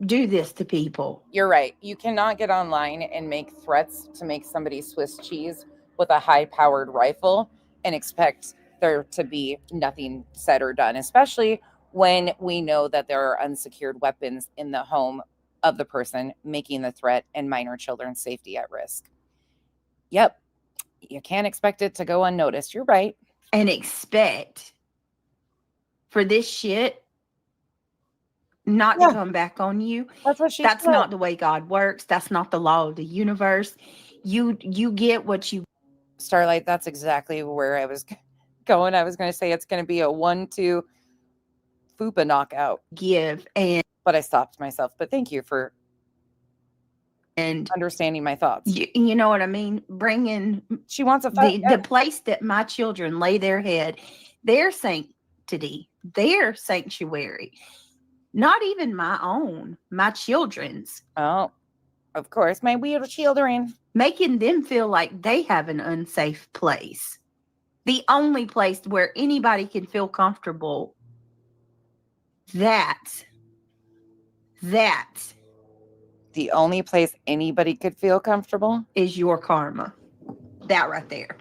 [SPEAKER 3] do this to people.
[SPEAKER 1] You're right. You cannot get online and make threats to make somebody Swiss cheese with a high-powered rifle and expect there to be nothing said or done, especially when we know that there are unsecured weapons in the home of the person making the threat and minor children's safety at risk. Yep. You can't expect it to go unnoticed. You're right.
[SPEAKER 3] And expect for this shit not to come back on you.
[SPEAKER 1] That's what she
[SPEAKER 3] That's
[SPEAKER 1] said.
[SPEAKER 3] not the way God works. That's not the law of the universe. You get what you.
[SPEAKER 1] Starlight, that's exactly where I was going. I was going to say it's going to be a 1-2 FUPA knockout.
[SPEAKER 3] Give
[SPEAKER 1] But I stopped myself. But thank you for
[SPEAKER 3] and
[SPEAKER 1] understanding my thoughts.
[SPEAKER 3] you know what I mean? Bringing
[SPEAKER 1] She wants a fight.
[SPEAKER 3] the place that my children lay their head, their sanctity, their sanctuary. Not even my own, my children's.
[SPEAKER 1] Oh, of course, my weird children.
[SPEAKER 3] Making them feel like they have an unsafe place. The only place where anybody can feel comfortable. That.
[SPEAKER 1] The only place anybody could feel comfortable
[SPEAKER 3] is your karma. That right there.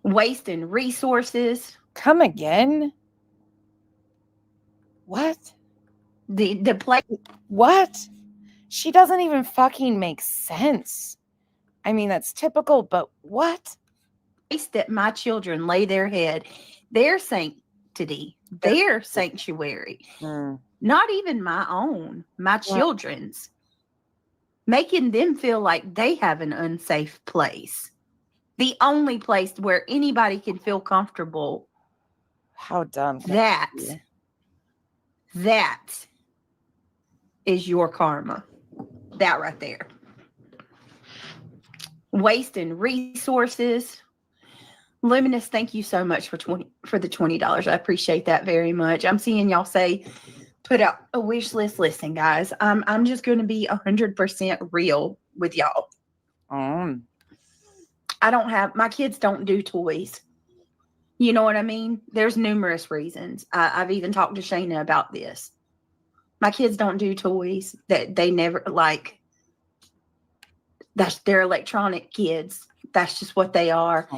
[SPEAKER 3] Wasting resources.
[SPEAKER 1] Come again? What?
[SPEAKER 3] The place.
[SPEAKER 1] What? She doesn't even fucking make sense. I mean, that's typical, but what?
[SPEAKER 3] that my children lay their head, their sanctity, their sanctuary, not even my own, my children's, making them feel like they have an unsafe place. The only place where anybody can feel comfortable.
[SPEAKER 1] How dumb.
[SPEAKER 3] That is your karma. That right there. Wasting resources. Luminous, thank you so much for the $20. I appreciate that very much. I'm seeing y'all say put out a wish list. Listen, guys, I'm just going to be 100% real with y'all. My kids don't do toys. You know what I mean? There's numerous reasons. I've even talked to Shayna about this. My kids don't do toys. That they never like. They're electronic kids. That's just what they are.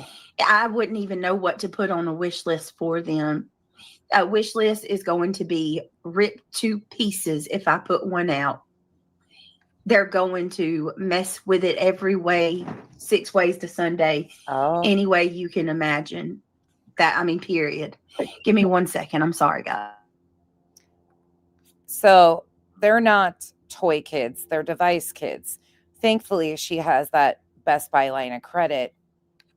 [SPEAKER 3] I wouldn't even know what to put on a wish list for them. A wish list is going to be ripped to pieces if I put one out. They're going to mess with it every way, 6 ways to Sunday, any way you can imagine. Period. Give me 1 second. I'm sorry, guys.
[SPEAKER 1] So they're not toy kids. They're device kids. Thankfully, she has that Best Buy line of credit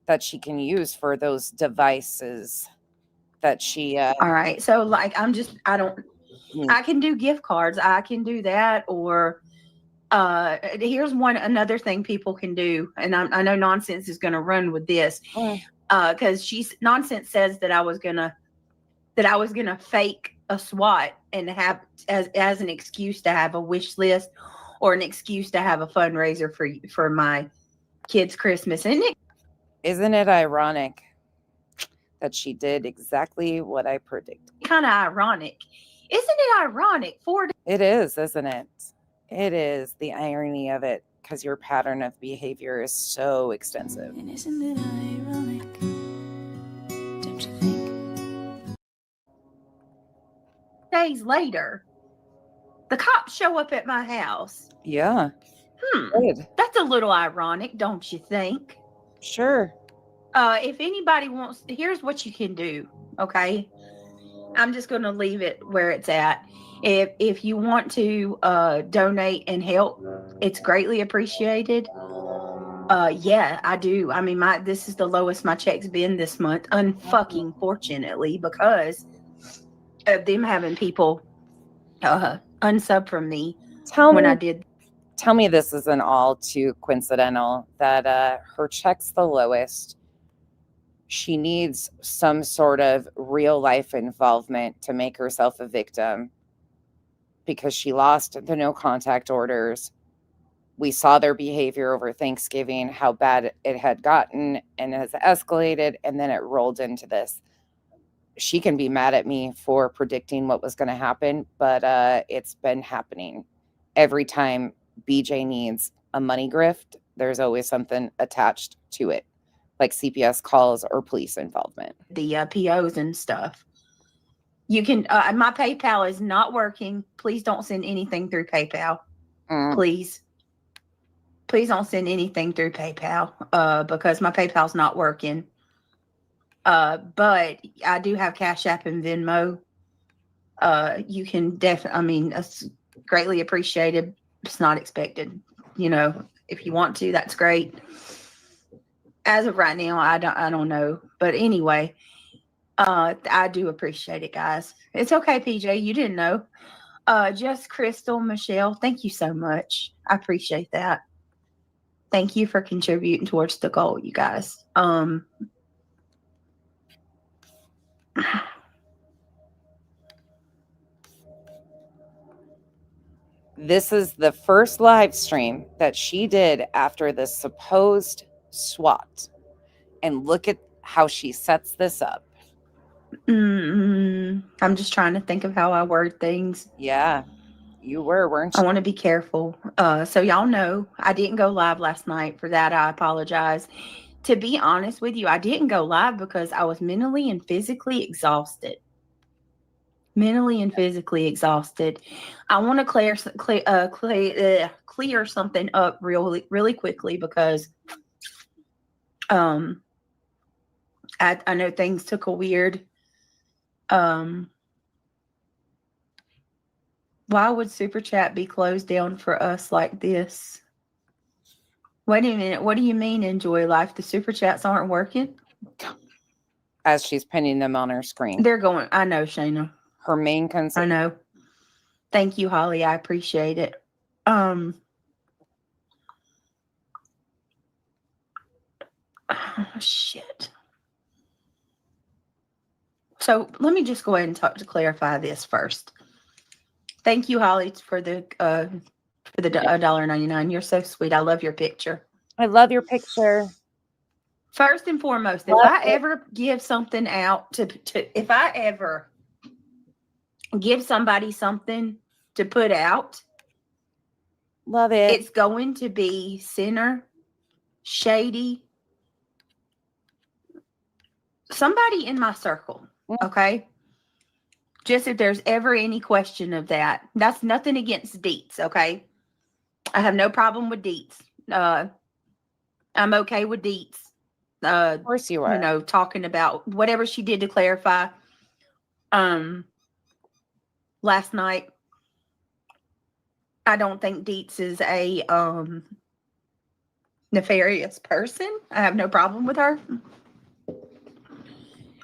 [SPEAKER 1] that she can use for those devices that she
[SPEAKER 3] all right, so like I can do gift cards. I can do that. Or here's another thing people can do, and I know Nonsense is going to run with this because Nonsense says that I was gonna fake a SWAT and have as an excuse to have a wish list or an excuse to have a fundraiser for my kids' Christmas.
[SPEAKER 1] Isn't it ironic that she did exactly what I predicted?
[SPEAKER 3] Kind of ironic. Isn't it ironic?
[SPEAKER 1] It is, isn't it? It is the irony of it, because your pattern of behavior is so extensive.
[SPEAKER 6] And isn't it ironic? Don't you think?
[SPEAKER 3] Days later, the cops show up at my house.
[SPEAKER 1] Yeah. Good.
[SPEAKER 3] That's a little ironic, don't you think?
[SPEAKER 1] Sure.
[SPEAKER 3] If anybody wants, here's what you can do. Okay. I'm just going to leave it where it's at. If you want to donate and help, it's greatly appreciated. Yeah, I do. I mean, this is the lowest my check's been this month, unfucking fortunately, because of them having people unsub from me I did.
[SPEAKER 1] Tell me this isn't all too coincidental that her check's the lowest. She needs some sort of real life involvement to make herself a victim because she lost the no contact orders. We saw their behavior over Thanksgiving, how bad it had gotten and has escalated, and then it rolled into this. She can be mad at me for predicting what was going to happen, but it's been happening. Every time BJ needs a money grift, there's always something attached to it, like CPS calls or police involvement.
[SPEAKER 3] The POs and stuff. You can, my PayPal is not working. Please don't send anything through PayPal. Please don't send anything through PayPal because my PayPal's not working. But I do have Cash App and Venmo. You can definitely, it's greatly appreciated. It's not expected. If you want to, that's great. As of right now, I don't know. But anyway, I do appreciate it, guys. It's okay, PJ. You didn't know. Just Crystal, Michelle, thank you so much. I appreciate that. Thank you for contributing towards the goal, you guys.
[SPEAKER 1] This is the first live stream that she did after the supposed SWAT. And look at how she sets this up.
[SPEAKER 3] I'm just trying to think of how I word things.
[SPEAKER 1] Yeah, you were, weren't you?
[SPEAKER 3] I want to be careful. So y'all know I didn't go live last night. For that, I apologize. To be honest with you, I didn't go live because I was mentally and physically exhausted. I want to clear something up really, really quickly because I know things took a weird. Why would Super Chat be closed down for us like this? Wait a minute. What do you mean, enjoy life? The Super Chats aren't working?
[SPEAKER 1] As she's pinning them on her screen.
[SPEAKER 3] They're going. I know, Shayna.
[SPEAKER 1] Her main
[SPEAKER 3] I
[SPEAKER 1] concern.
[SPEAKER 3] know. Thank you, Holly. I appreciate it. Oh, shit. So let me just go ahead and to clarify this first. Thank you, Holly, for the $1.99. You're so sweet. I love your picture.
[SPEAKER 1] I love your picture.
[SPEAKER 3] First and foremost, if
[SPEAKER 1] Love
[SPEAKER 3] I
[SPEAKER 1] it.
[SPEAKER 3] ever give something out if I ever give somebody something to put out,
[SPEAKER 1] Love it.
[SPEAKER 3] it's going to be Sinner, Shady, somebody in my circle. Okay. Just if there's ever any question of that. That's nothing against Deets. Okay. I have no problem with Deets. I'm okay with Deets.
[SPEAKER 1] Of course you are.
[SPEAKER 3] You know, talking about whatever she did to clarify. Last night, I don't think Deets is a nefarious person. I have no problem with her.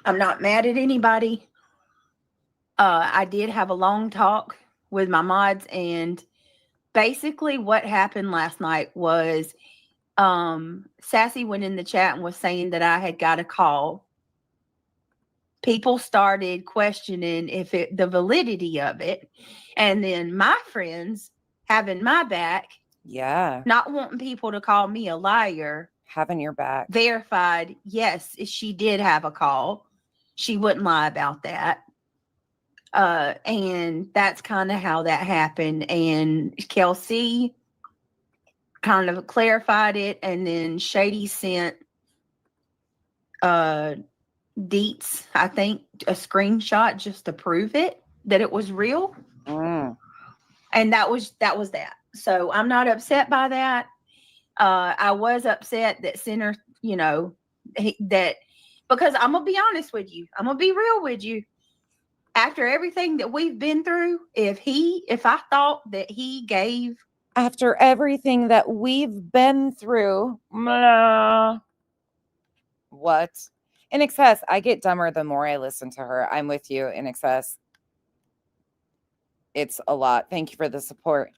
[SPEAKER 3] I'm not mad at anybody. I did have a long talk with my mods, and basically what happened last night was Sassy went in the chat and was saying that I had got a call. People started questioning the validity of it. And then my friends having my back,
[SPEAKER 1] Yeah.
[SPEAKER 3] not wanting people to call me a liar,
[SPEAKER 1] Having your back.
[SPEAKER 3] verified, yes, she did have a call. She wouldn't lie about that. And that's kind of how that happened. And Kelsey kind of clarified it, and then Shady sent Deets, I think, a screenshot just to prove it that it was real. And that was that. So I'm not upset by that. I was upset that Sinner, you know, that, because I'm gonna be honest with you, I'm gonna be real with you. After everything that we've been through, if I thought that he gave,
[SPEAKER 1] after everything that we've been through, what? In excess, I get dumber the more I listen to her. I'm with you, in excess. It's a lot. Thank you for the support.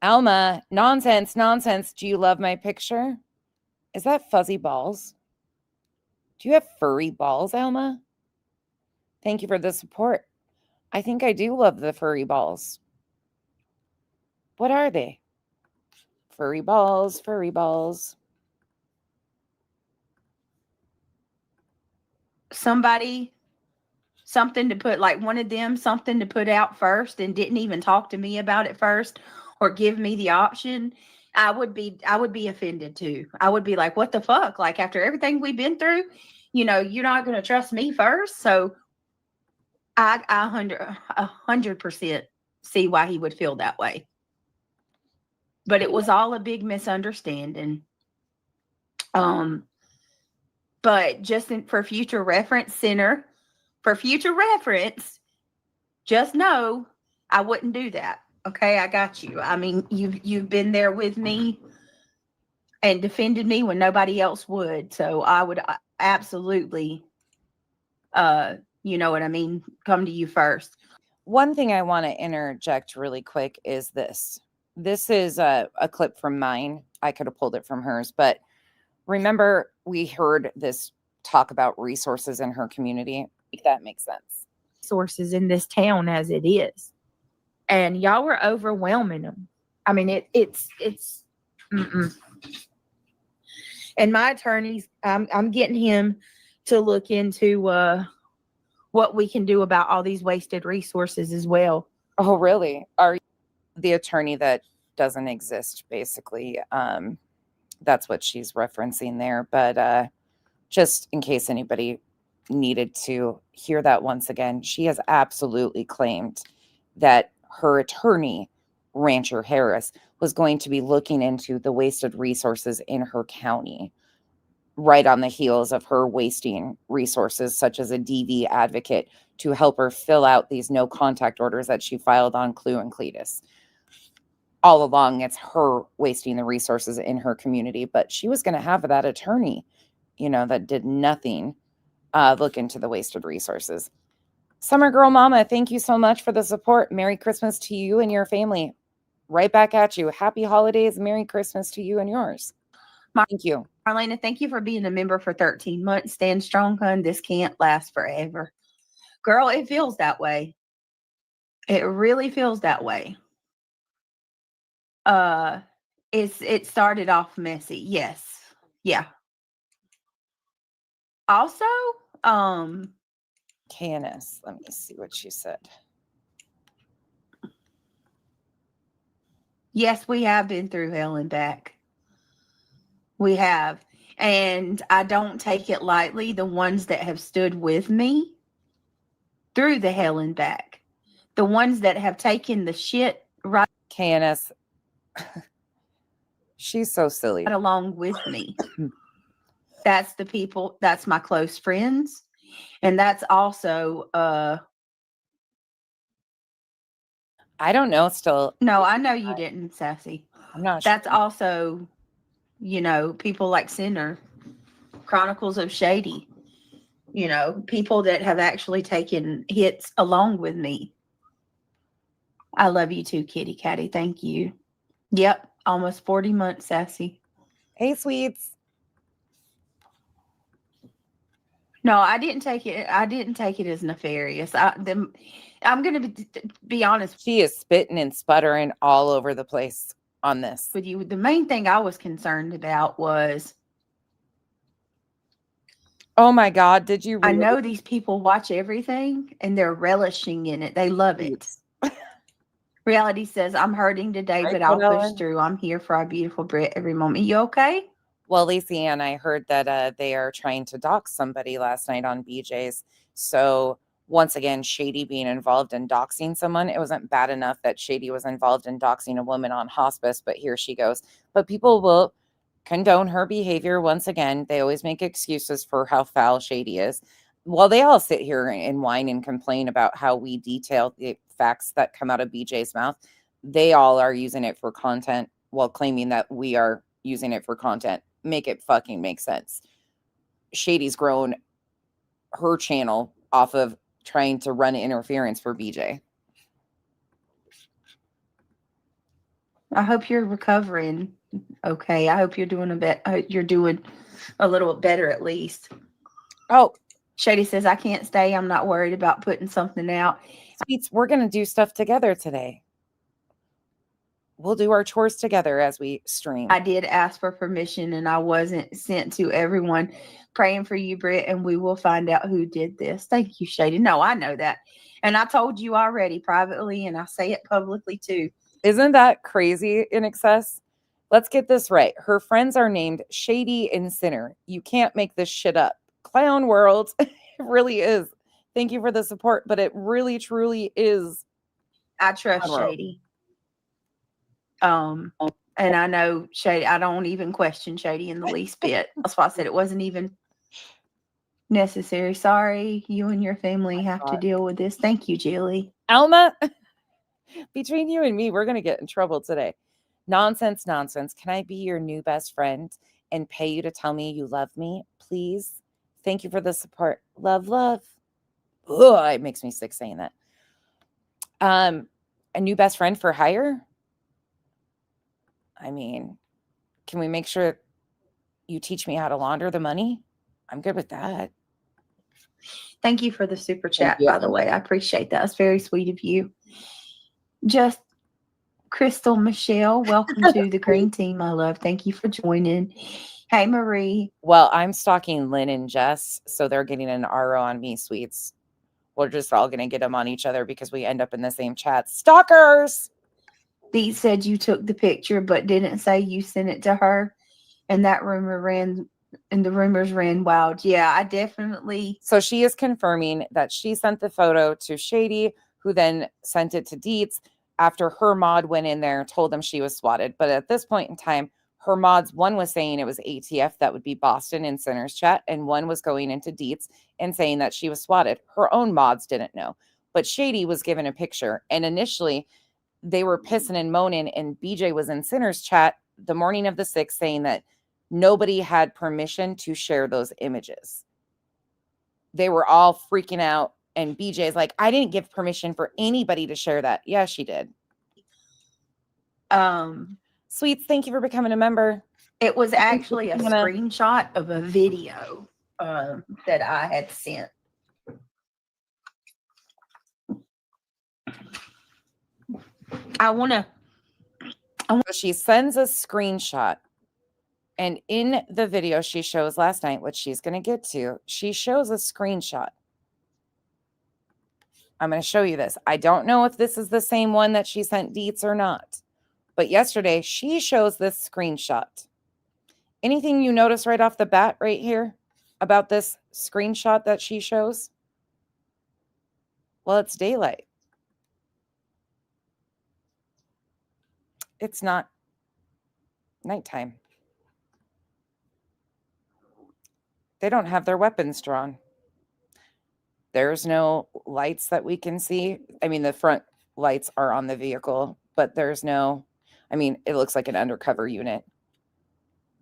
[SPEAKER 1] Alma, nonsense. Do you love my picture? Is that fuzzy balls? Do you have furry balls, Alma? Thank you for the support. I think I do love the furry balls. What are they? Furry balls.
[SPEAKER 3] somebody something to put, like one of them something to put out first and didn't even talk to me about it first or give me the option, I would be offended too. I would be like, what the fuck? Like, after everything we've been through, you know, you're not going to trust me first. So I 100% see why he would feel that way. But it was all a big misunderstanding. But just for future reference, Sinner, for future reference, just know I wouldn't do that. Okay, I got you. I mean, you've been there with me and defended me when nobody else would. So I would absolutely, you know what I mean, come to you first.
[SPEAKER 1] One thing I want to interject really quick is this. This is a clip from mine. I could have pulled it from hers, but remember we heard this talk about resources in her community. If that makes sense.
[SPEAKER 3] Resources in this town as it is. And y'all were overwhelming them. I mean, it's And my attorneys, I'm getting him to look into what we can do about all these wasted resources as well.
[SPEAKER 1] Oh, really? Are you the attorney that doesn't exist, basically? That's what she's referencing there. But just in case anybody needed to hear that once again, she has absolutely claimed that her attorney, Rancher Harris, was going to be looking into the wasted resources in her county. right on the heels of her wasting resources, such as a DV advocate, to help her fill out these no contact orders that she filed on Clue and Cletus. All along, it's her wasting the resources in her community, but she was going to have that attorney, that did nothing, look into the wasted resources. Summer Girl Mama, thank you so much for the support. Merry Christmas to you and your family. Right back at you. Happy holidays. Merry Christmas to you and yours. Thank you.
[SPEAKER 3] Marlena, thank you for being a member for 13 months. Stand strong, hun. This can't last forever. Girl, it feels that way. It really feels that way. It started off messy. Yes. Yeah. Also,
[SPEAKER 1] Candace, let me see what she said.
[SPEAKER 3] yes, we have been through hell and back. We have. And I don't take it lightly, the ones that have stood with me through the hell and back. The ones that have taken the shit right
[SPEAKER 1] Candace, she's so silly.
[SPEAKER 3] along with me. That's the people, that's my close friends. And that's also
[SPEAKER 1] I don't know still.
[SPEAKER 3] no, I know you didn't, Sassy.
[SPEAKER 1] I'm not
[SPEAKER 3] That's
[SPEAKER 1] sure.
[SPEAKER 3] also, people like Sinner, Chronicles of Shady, people that have actually taken hits along with me. I love you too, Kitty Catty. Thank you. Yep. Almost 40 months, Sassy.
[SPEAKER 1] Hey, sweets.
[SPEAKER 3] No, I didn't take it. I didn't take it as nefarious. I'm going to be honest
[SPEAKER 1] She is spitting and sputtering all over the place on this.
[SPEAKER 3] with you. The main thing I was concerned about was
[SPEAKER 1] Oh my God, did you
[SPEAKER 3] I
[SPEAKER 1] really?
[SPEAKER 3] know these people watch everything and they're relishing in it. They love it. Reality says, I'm hurting today,
[SPEAKER 1] Right,
[SPEAKER 3] but I'll push
[SPEAKER 1] Ellen?
[SPEAKER 3] through. I'm here for our beautiful Brit every moment. You okay?
[SPEAKER 1] Well, Lacey Ann, I heard that they are trying to dox somebody last night on BJ's. So once again, Shady being involved in doxing someone. It wasn't bad enough that Shady was involved in doxing a woman on hospice, but here she goes. But people will condone her behavior once again. They always make excuses for how foul Shady is. Well, they all sit here and whine and complain about how we detail the facts that come out of BJ's mouth. They all are using it for content while claiming that we are using it for content. Make it fucking make sense. Shady's grown her channel off of trying to run interference for BJ.
[SPEAKER 3] I hope you're recovering. Okay. I hope you're doing you're doing a little bit better at least.
[SPEAKER 1] Oh,
[SPEAKER 3] Shady says, I can't stay. I'm not worried about putting something out.
[SPEAKER 1] Sweets, we're going to do stuff together today. We'll do our chores together as we stream.
[SPEAKER 3] I did ask for permission and I wasn't sent to everyone. Praying for you, Britt, and we will find out who did this. Thank you, Shady. No, I know that. And I told you already privately, and I say it publicly too.
[SPEAKER 1] Isn't that crazy in excess? Let's get this right. Her friends are named Shady and Sinner. You can't make this shit up. Clown world. It really is. Thank you for the support, but it really, truly is.
[SPEAKER 3] I trust Shady. And I know Shady, I don't even question Shady in the least bit. That's why I said it wasn't even necessary. Sorry, you and your family have to deal with this. Thank you, Jilly.
[SPEAKER 1] Alma, between you and me, we're going to get in trouble today. Nonsense. Can I be your new best friend and pay you to tell me you love me, please? Thank you for the support. Love. Ugh, it makes me sick saying that. A new best friend for hire? I mean, can we make sure you teach me how to launder the money? I'm good with that.
[SPEAKER 3] Thank you for the super chat, by the way. I appreciate that. It's very sweet of you. Just Crystal Michelle, welcome to the green team, my love. Thank you for joining. Hey, Marie.
[SPEAKER 1] Well, I'm stalking Lynn and Jess, so they're getting an RO on me, sweets. We're just all going to get them on each other because we end up in the same chat. Stalkers!
[SPEAKER 3] Dee said you took the picture, but didn't say you sent it to her. And that rumor ran, and the rumors ran wild. Yeah, I definitely.
[SPEAKER 1] So she is confirming that she sent the photo to Shady, who then sent it to Dietz after her mod went in there and told them she was swatted. But at this point in time, her mods, one was saying it was ATF, that would be Boston in Center's chat, and one was going into Deets and saying that she was swatted. Her own mods didn't know, but Shady was given a picture, and initially they were pissing and moaning, and BJ was in Center's chat the morning of the 6th saying that nobody had permission to share those images. They were all freaking out, and BJ's like, I didn't give permission for anybody to share that. Yeah, she did. Sweets, thank you for becoming a member.
[SPEAKER 3] It was actually a screenshot of a video that I had sent.
[SPEAKER 1] She sends a screenshot, and in the video she shows last night, which she's going to get to, she shows a screenshot. I'm going to show you this. I don't know if this is the same one that she sent Deets or not, but yesterday she shows this screenshot. Anything you notice right off the bat right here about this screenshot that she shows? Well, it's daylight. It's not nighttime. They don't have their weapons drawn. There's no lights that we can see. I mean, the front lights are on the vehicle, but there's no, I mean, it looks like an undercover unit.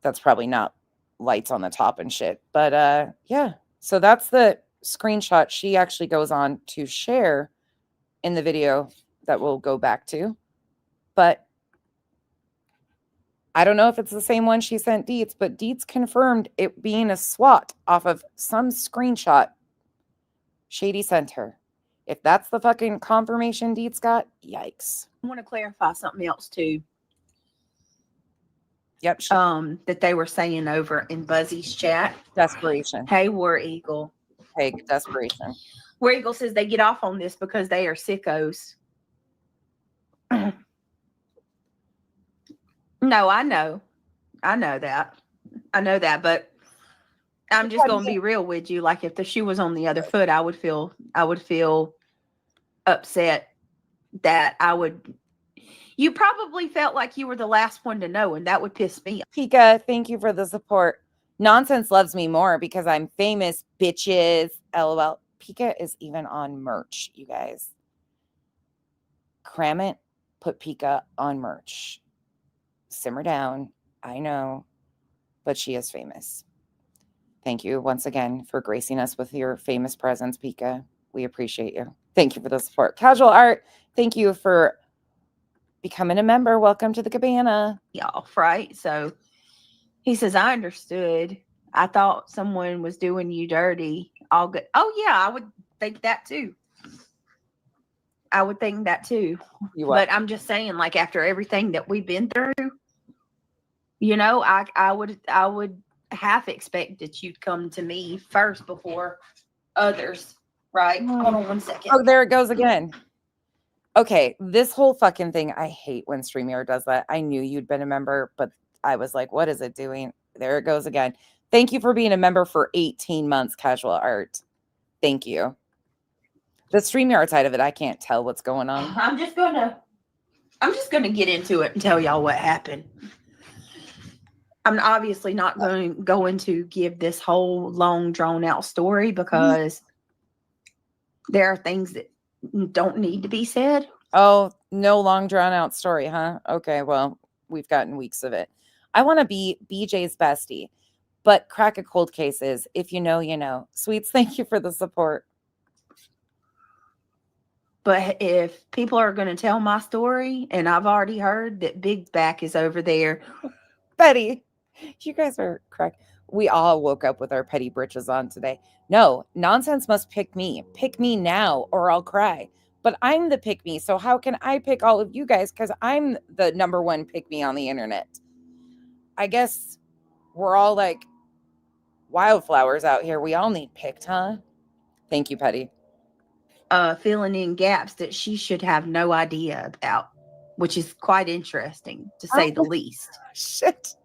[SPEAKER 1] That's probably not lights on the top and shit. But yeah, so that's the screenshot she actually goes on to share in the video that we'll go back to. But I don't know if it's the same one she sent Deets, but Deets confirmed it being a SWAT off of some screenshot Shady sent her. If that's the fucking confirmation Deets got, yikes.
[SPEAKER 3] I want to clarify something else too.
[SPEAKER 1] Yep.
[SPEAKER 3] That they were saying over in Buzzy's chat.
[SPEAKER 1] Desperation.
[SPEAKER 3] Hey, War Eagle.
[SPEAKER 1] Hey, desperation.
[SPEAKER 3] War Eagle says they get off on this because they are sickos. No, I know that, but I'm just gonna be real with you. Like if the shoe was on the other foot, I would feel upset that you probably felt like you were the last one to know, and that would piss me off.
[SPEAKER 1] Pika, thank you for the support. Nonsense loves me more because I'm famous, bitches. LOL. Pika is even on merch, you guys. Cram it, put Pika on merch. Simmer down. I know, but she is famous. Thank you once again for gracing us with your famous presence, Pika. We appreciate you. Thank you for the support. Casual Art, thank you for becoming a member. Welcome to the cabana.
[SPEAKER 3] Y'all, right? So he says, I understood. I thought someone was doing you dirty. All good. Oh, yeah, I would think that too. But I'm just saying, like, after everything that we've been through, you know, I would half expect that you'd come to me first before others, right? Hold on 1 second.
[SPEAKER 1] Oh, there it goes again. Okay, this whole fucking thing, I hate when StreamYard does that. I knew you'd been a member, but I was like, what is it doing? There it goes again. Thank you for being a member for 18 months, Casual Art. Thank you. The StreamYard side of it, I can't tell what's going on.
[SPEAKER 3] I'm just gonna get into it and tell y'all what happened. I'm obviously not going to give this whole long drawn out story because there are things that don't need to be said.
[SPEAKER 1] Oh, no long drawn out story, huh? Okay, well, we've gotten weeks of it. I want to be BJ's bestie, but crack a cold case is, if you know, you know. Sweets, thank you for the support.
[SPEAKER 3] But if people are going to tell my story, and I've already heard that Big Back is over there.
[SPEAKER 1] Betty, you guys are correct. We all woke up with our petty britches on today. No, nonsense must pick me. Pick me now or I'll cry. But I'm the pick me. So how can I pick all of you guys? Because I'm the number one pick me on the internet. I guess we're all like wildflowers out here. We all need picked, huh? Thank you, Petty.
[SPEAKER 3] Filling in gaps that she should have no idea about, which is quite interesting to say the least.
[SPEAKER 1] Shit.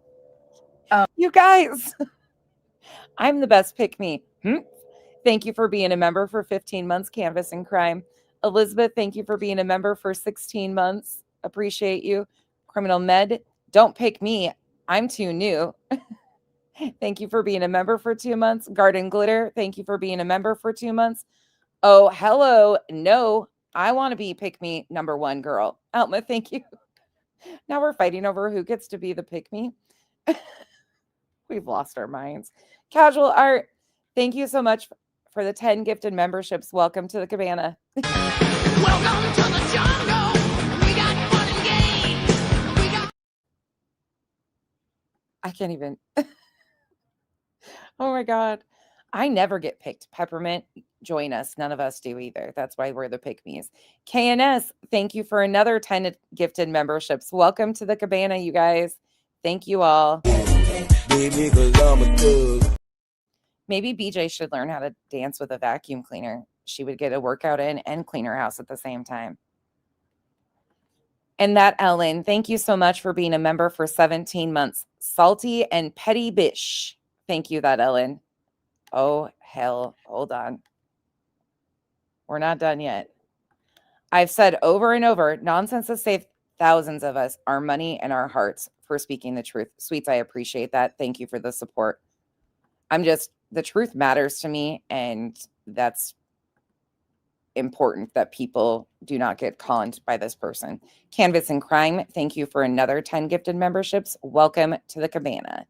[SPEAKER 1] You guys, I'm the best pick me. Thank you for being a member for 15 months, Canvas and Crime. Elizabeth, thank you for being a member for 16 months. Appreciate you. Criminal Med, don't pick me. I'm too new. Thank you for being a member for 2 months. Garden Glitter, thank you for being a member for 2 months. Oh, hello. No, I want to be pick me number one girl. Alma, thank you. Now we're fighting over who gets to be the pick me. We've lost our minds. Casual Art, thank you so much for the 10 gifted memberships. Welcome to the cabana.
[SPEAKER 6] Welcome to the jungle. We got fun and games. We got
[SPEAKER 1] I can't even. Oh my God. I never get picked. Peppermint, join us. None of us do either. That's why we're the pick-me's. KNS, thank you for another 10 gifted memberships. Welcome to the cabana, you guys. Thank you all. Maybe BJ should learn how to dance with a vacuum cleaner. She would get a workout in and clean her house at the same time. And that Ellen, thank you so much for being a member for 17 months. Salty and Petty Bish. Thank you, that Ellen. Oh, hell. Hold on. We're not done yet. I've said over and over, nonsense has saved thousands of us, our money and our hearts, for speaking the truth. Sweets, I appreciate that. Thank you for the support. The truth matters to me, and that's important that people do not get conned by this person. Canvas and Crime, thank you for another 10 gifted memberships. Welcome to the cabana.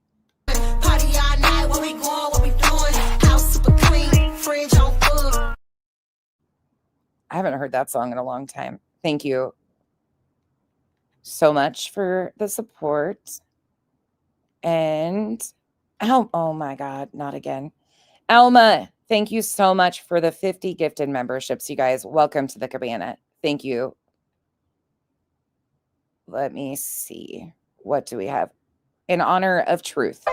[SPEAKER 6] party all night. Where we going? What we doing? House super clean. Fridge on full.
[SPEAKER 1] I haven't heard that song in a long time. Thank you so much for the support. And oh my God, not again. Alma, thank you so much for the 50 gifted memberships, you guys. Welcome to the cabana. Thank you. Let me see. What do we have? In honor of truth.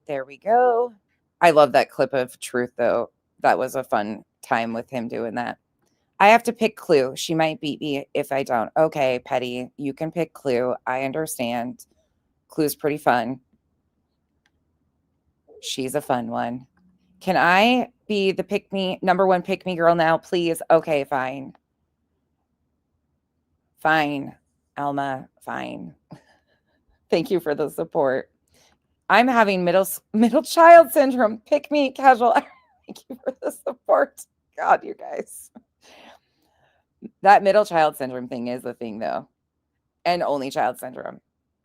[SPEAKER 1] There we go. I love that clip of Truth, though. That was a fun time with him doing that. I have to pick Clue. She might beat me if I don't. Okay, Petty, you can pick Clue. I understand. Clue's pretty fun. She's a fun one. Can I be the number one pick me girl now, please? Okay, fine. Fine, Alma, fine. Thank you for the support. I'm having middle child syndrome. Pick me, Casual. Thank you for the support. God, you guys. That middle child syndrome thing is the thing, though. And only child syndrome.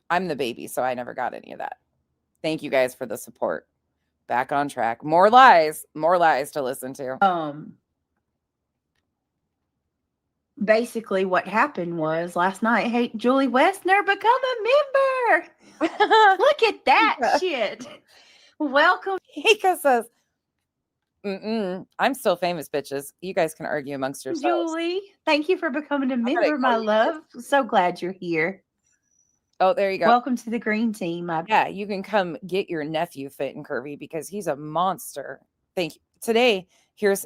[SPEAKER 1] I'm the baby, so I never got any of that. Thank you guys for the support. Back on track. More lies to listen to.
[SPEAKER 3] Basically what happened was last night, hey, Julie Westner become a member. Look at that shit. Welcome.
[SPEAKER 1] Hika says, I'm still famous, bitches. You guys can argue amongst yourselves.
[SPEAKER 3] Julie, thank you for becoming a member, my love. So glad you're here.
[SPEAKER 1] Oh, there you go.
[SPEAKER 3] Welcome to the green team.
[SPEAKER 1] Yeah, you can come get your nephew fit and curvy because he's a monster. Thank you. Today, here's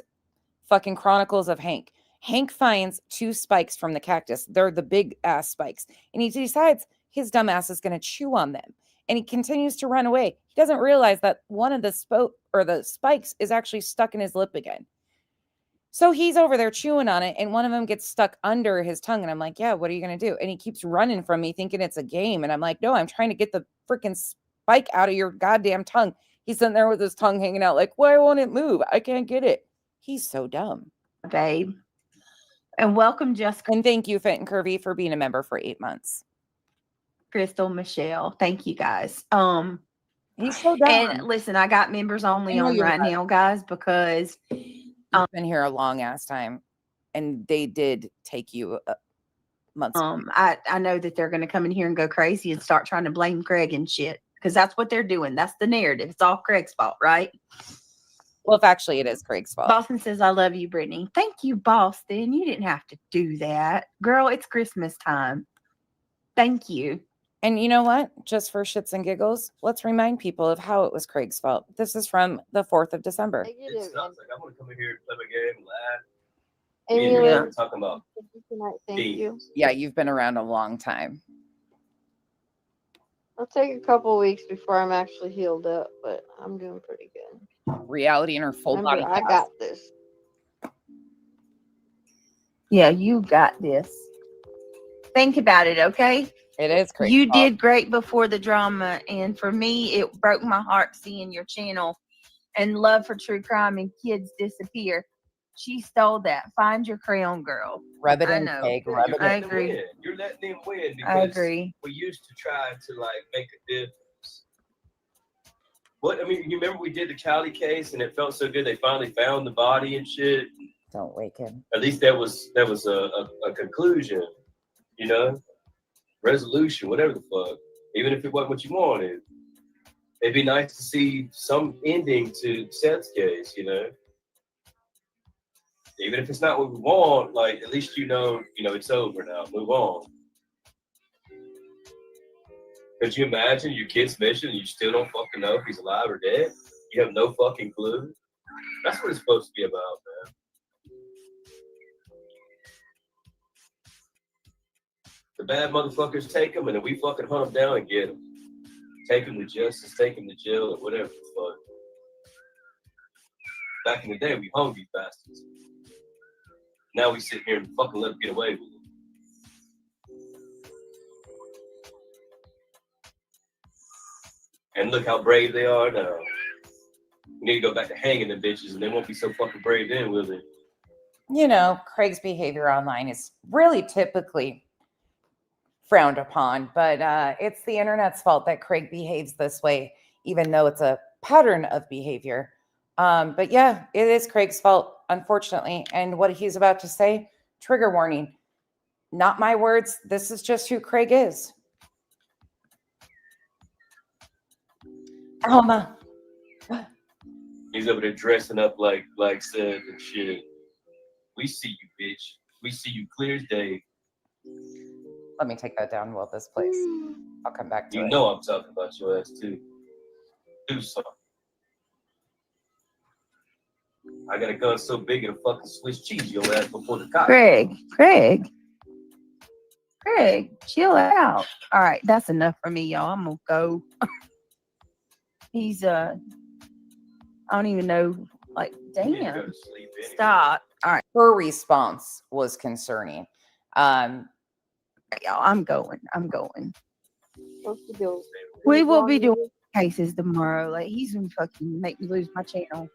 [SPEAKER 1] fucking Chronicles of Hank. Hank finds 2 spikes from the cactus. They're the big ass spikes. And he decides his dumb ass is going to chew on them. And he continues to run away. He doesn't realize that one of the spikes is actually stuck in his lip again. So he's over there chewing on it, and one of them gets stuck under his tongue. And I'm like, yeah, what are you going to do? And he keeps running from me thinking it's a game. And I'm like, no, I'm trying to get the freaking spike out of your goddamn tongue. He's sitting there with his tongue hanging out like, why won't it move? I can't get it. He's so dumb.
[SPEAKER 3] Babe. And welcome, Jessica.
[SPEAKER 1] And thank you, Fit and Curvy, for being a member for 8 months.
[SPEAKER 3] Crystal, Michelle. Thank you, guys.
[SPEAKER 1] He's so dumb.
[SPEAKER 3] And listen, I got members only on right now, guys, because
[SPEAKER 1] you've been here a long ass time, and they did take you months.
[SPEAKER 3] I know that they're going to come in here and go crazy and start trying to blame Craig and shit, because that's what they're doing. That's the narrative. It's all Craig's fault, right?
[SPEAKER 1] Well, if actually it is Craig's fault.
[SPEAKER 3] Boston says, I love you, Brittany. Thank you, Boston. You didn't have to do that. Girl, it's Christmas time. Thank you.
[SPEAKER 1] And you know what? Just for shits and giggles, let's remind people of how it was Craig's fault. This is from the 4th of December.
[SPEAKER 5] It sucks. Like, I want to come in here and play my game, laugh.
[SPEAKER 7] And
[SPEAKER 5] Me and
[SPEAKER 3] Yeah.
[SPEAKER 5] Ray were talking about
[SPEAKER 7] tonight, thank you.
[SPEAKER 5] things.
[SPEAKER 1] Yeah, you've been around a long time.
[SPEAKER 7] I'll take a couple weeks before I'm actually healed up, but I'm doing pretty good.
[SPEAKER 1] Reality in her full
[SPEAKER 7] Remember,
[SPEAKER 1] body.
[SPEAKER 7] I got this.
[SPEAKER 3] Yeah, you got this. Think about it, okay?
[SPEAKER 1] It is Craig's
[SPEAKER 3] You
[SPEAKER 1] fault.
[SPEAKER 3] did great before the drama, and for me, it broke my heart seeing your channel and love for true crime and kids disappear. She stole that. Find your crayon, girl.
[SPEAKER 1] Rub it
[SPEAKER 3] I
[SPEAKER 1] in,
[SPEAKER 3] know.
[SPEAKER 1] Peg.
[SPEAKER 5] Yeah,
[SPEAKER 1] Rub
[SPEAKER 5] you're
[SPEAKER 1] it
[SPEAKER 3] I
[SPEAKER 1] in.
[SPEAKER 5] letting
[SPEAKER 3] agree.
[SPEAKER 5] them win. You're letting them win because
[SPEAKER 3] I agree.
[SPEAKER 5] we used to try to like make a difference. What I mean, you remember we did the Cali case and it felt so good. They finally found the body and shit.
[SPEAKER 1] Don't wake him.
[SPEAKER 5] At least that was a conclusion, you know, resolution, whatever the fuck. Even if it wasn't what you wanted, it'd be nice to see some ending to Seth's case, you know. Even if it's not what we want, like at least you know it's over now. Move on. Could you imagine your kid's mission and you still don't fucking know if he's alive or dead? You have no fucking clue. That's what it's supposed to be about, man. The bad motherfuckers take them and then we fucking hunt them down and get them. Take them to justice, take them to jail, or whatever the fuck. Back in the day, we hung these bastards. Now we sit here and fucking let them get away with it. And look how brave they are now. We need to go back to hanging the bitches and they won't be so fucking brave then, will they?
[SPEAKER 1] You know, Craig's behavior online is really typically frowned upon, but it's the internet's fault that Craig behaves this way, even though it's a pattern of behavior. But yeah, it is Craig's fault, unfortunately. And what he's about to say, trigger warning. Not my words. This is just who Craig is. Alma.
[SPEAKER 5] He's over there dressing up like Seth and shit. We see you, bitch. We see you clear as day.
[SPEAKER 1] Let me take that down while this plays. I'll come back to
[SPEAKER 5] You
[SPEAKER 1] it.
[SPEAKER 5] know I'm talking about your ass too. Do something. I got a gun so big it'll fucking Swiss cheese your ass before the cops.
[SPEAKER 3] Craig, chill out. All right, that's enough for me, y'all. I'm gonna go. He's I don't even know. Like,
[SPEAKER 5] You need to go
[SPEAKER 3] damn.
[SPEAKER 5] to sleep anyway.
[SPEAKER 3] Stop. All right,
[SPEAKER 1] Her response was concerning.
[SPEAKER 3] y'all. I'm going.
[SPEAKER 7] Supposed to do.
[SPEAKER 3] We will be doing cases tomorrow. Like, he's gonna fucking make me lose my channel.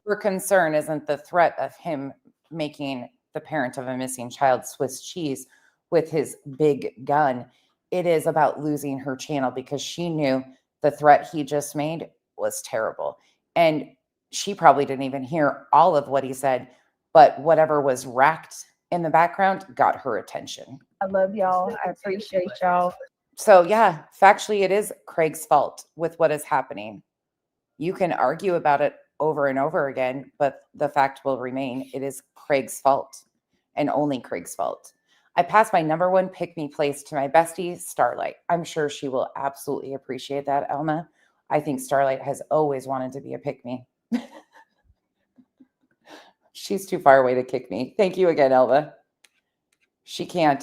[SPEAKER 1] Her concern isn't the threat of him making the parent of a missing child Swiss cheese with his big gun. It is about losing her channel because she knew the threat he just made was terrible. And she probably didn't even hear all of what he said, but whatever was racked in the background got her attention.
[SPEAKER 3] I love y'all. I appreciate y'all.
[SPEAKER 1] So yeah, factually, it is Craig's fault with what is happening. You can argue about it over and over again, but the fact will remain, it is Craig's fault and only Craig's fault. I passed my number one pick-me place to my bestie, Starlight. I'm sure she will absolutely appreciate that, Elma. I think Starlight has always wanted to be a pick-me. She's too far away to kick me. Thank you again, Elva. She can't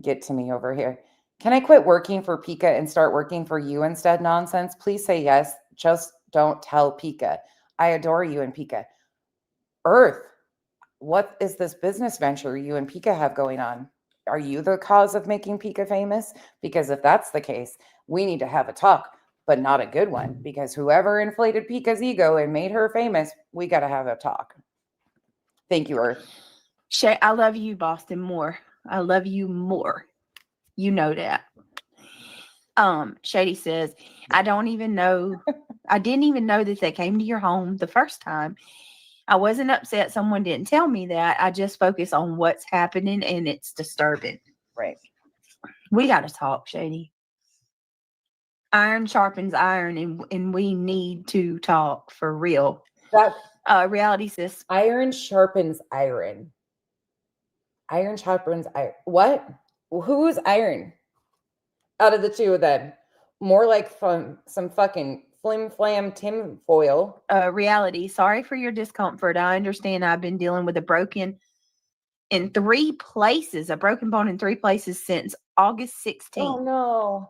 [SPEAKER 1] get to me over here. Can I quit working for Pika and start working for you instead? Nonsense. Please say yes. Just don't tell Pika. I adore you and Pika. Earth, what is this business venture you and Pika have going on? Are you the cause of making Pika famous? Because if that's the case, we need to have a talk, but not a good one. Because whoever inflated Pika's ego and made her famous, we got to have a talk. Thank you, Earth.
[SPEAKER 3] Shay, I love you, Boston, more. I love you more. You know that. Shady says, I didn't even know that they came to your home the first time. I wasn't upset someone didn't tell me that. I just focus on what's happening and it's disturbing.
[SPEAKER 1] Right.
[SPEAKER 3] We got to talk, Shady. Iron sharpens iron and we need to talk for real.
[SPEAKER 1] That
[SPEAKER 3] Reality says,
[SPEAKER 1] iron sharpens iron. Iron sharpens iron. What? Who's iron? out of the two of them. More like some fucking flim flam tin foil.
[SPEAKER 3] Reality, sorry for your discomfort. I understand I've been dealing with a broken bone in 3 places since August 16th.
[SPEAKER 1] Oh no.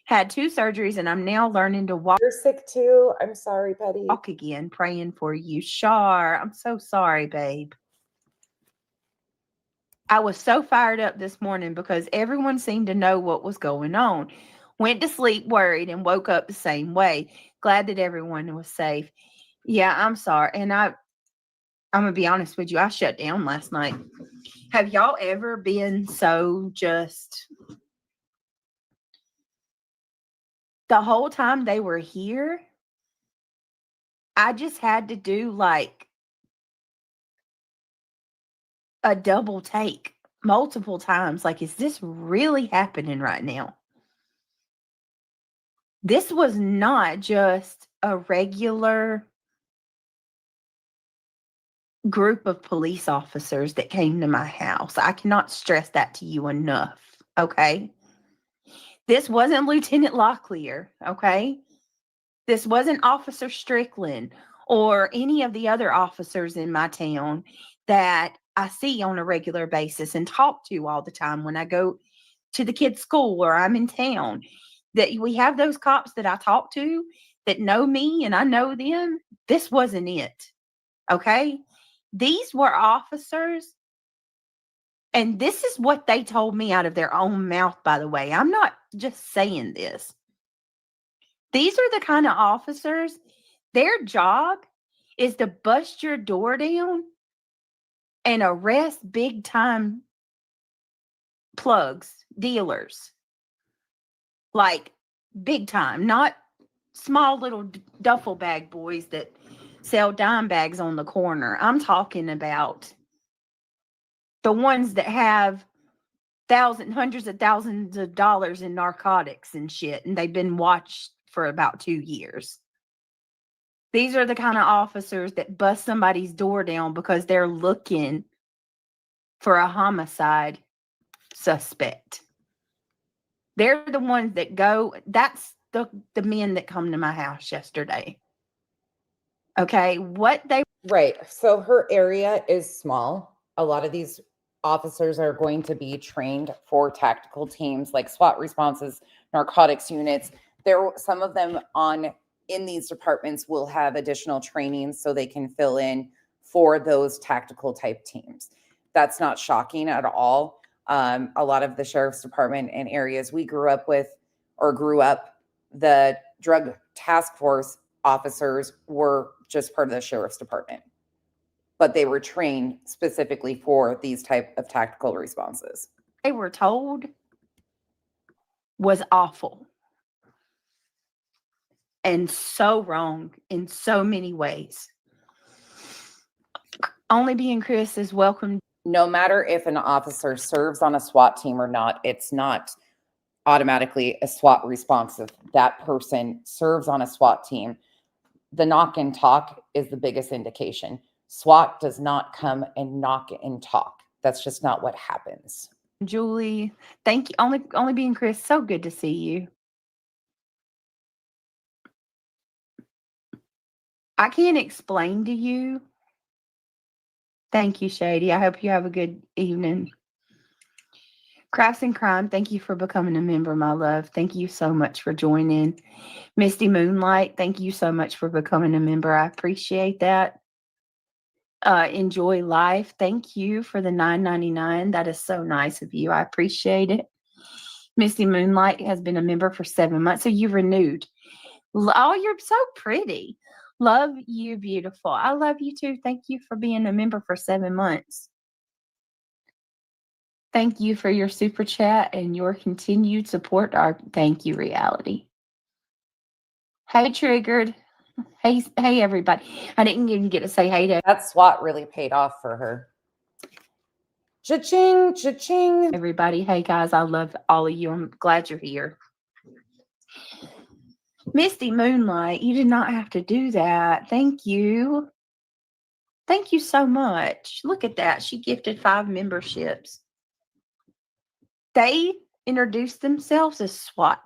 [SPEAKER 3] Had 2 surgeries and I'm now learning to walk
[SPEAKER 1] You're sick too. I'm sorry, Petty.
[SPEAKER 3] again. Praying for you. Shar, I'm so sorry, babe. I was so fired up this morning because everyone seemed to know what was going on. Went to sleep worried and woke up the same way. Glad that everyone was safe. Yeah, I'm sorry. And I'm going to be honest with you. I shut down last night. Have y'all ever been so just... The whole time they were here, I just had to do like a double take multiple times. Like, is this really happening right now? This was not just a regular group of police officers that came to my house. I cannot stress that to you enough. Okay. This wasn't Lieutenant Locklear. Okay. This wasn't Officer Strickland or any of the other officers in my town that I see on a regular basis and talk to all the time when I go to the kids' school or I'm in town. That we have those cops that I talk to that know me and I know them. This wasn't it. Okay. These were officers. And this is what they told me out of their own mouth, by the way. I'm not just saying this. These are the kind of officers, their job is to bust your door down and arrest big time plugs, dealers. Like big time, not small little duffel bag boys that sell dime bags on the corner. I'm talking about the ones that have hundreds of thousands of dollars in narcotics and shit, and they've been watched for about 2 years. These are the kind of officers that bust somebody's door down because they're looking for a homicide suspect. They're the ones that go, that's the men that come to my house yesterday. Okay,
[SPEAKER 1] Right. So her area is small. A lot of these officers are going to be trained for tactical teams like SWAT responses, narcotics units. Some of them in these departments will have additional training so they can fill in for those tactical type teams. That's not shocking at all. A lot of the sheriff's department and areas we grew up, the drug task force officers were just part of the sheriff's department, but they were trained specifically for these type of tactical responses.
[SPEAKER 3] They were told was awful and so wrong in so many ways. Only being Chris is welcome.
[SPEAKER 1] No matter if an officer serves on a SWAT team or not, it's not automatically a SWAT response. If that person serves on a SWAT team, the knock and talk is the biggest indication. SWAT does not come and knock and talk. That's just not what happens.
[SPEAKER 3] Julie, thank you. Only being Chris, so good to see you. I can't explain to you. Thank you, Shady. I hope you have a good evening. Crafts and Crime, thank you for becoming a member, my love. Thank you so much for joining. Misty Moonlight, thank you so much for becoming a member. I appreciate that. Enjoy Life, thank you for the $9.99. That is so nice of you. I appreciate it. Misty Moonlight has been a member for 7 months, so you renewed. Oh, you're so pretty. Love you, beautiful. I love you too. Thank you for being a member for 7 months. Thank you for your super chat and your continued support. Thank you, Reality. Hey, Triggered. Hey, everybody. I didn't even get to say hey to
[SPEAKER 1] that SWAT really paid off for her. Cha-ching, cha-ching.
[SPEAKER 3] Everybody. Hey, guys. I love all of you. I'm glad you're here. Misty Moonlight, you did not have to do that. Thank you. Thank you so much. Look at that. She gifted 5 memberships. They introduced themselves as SWAT.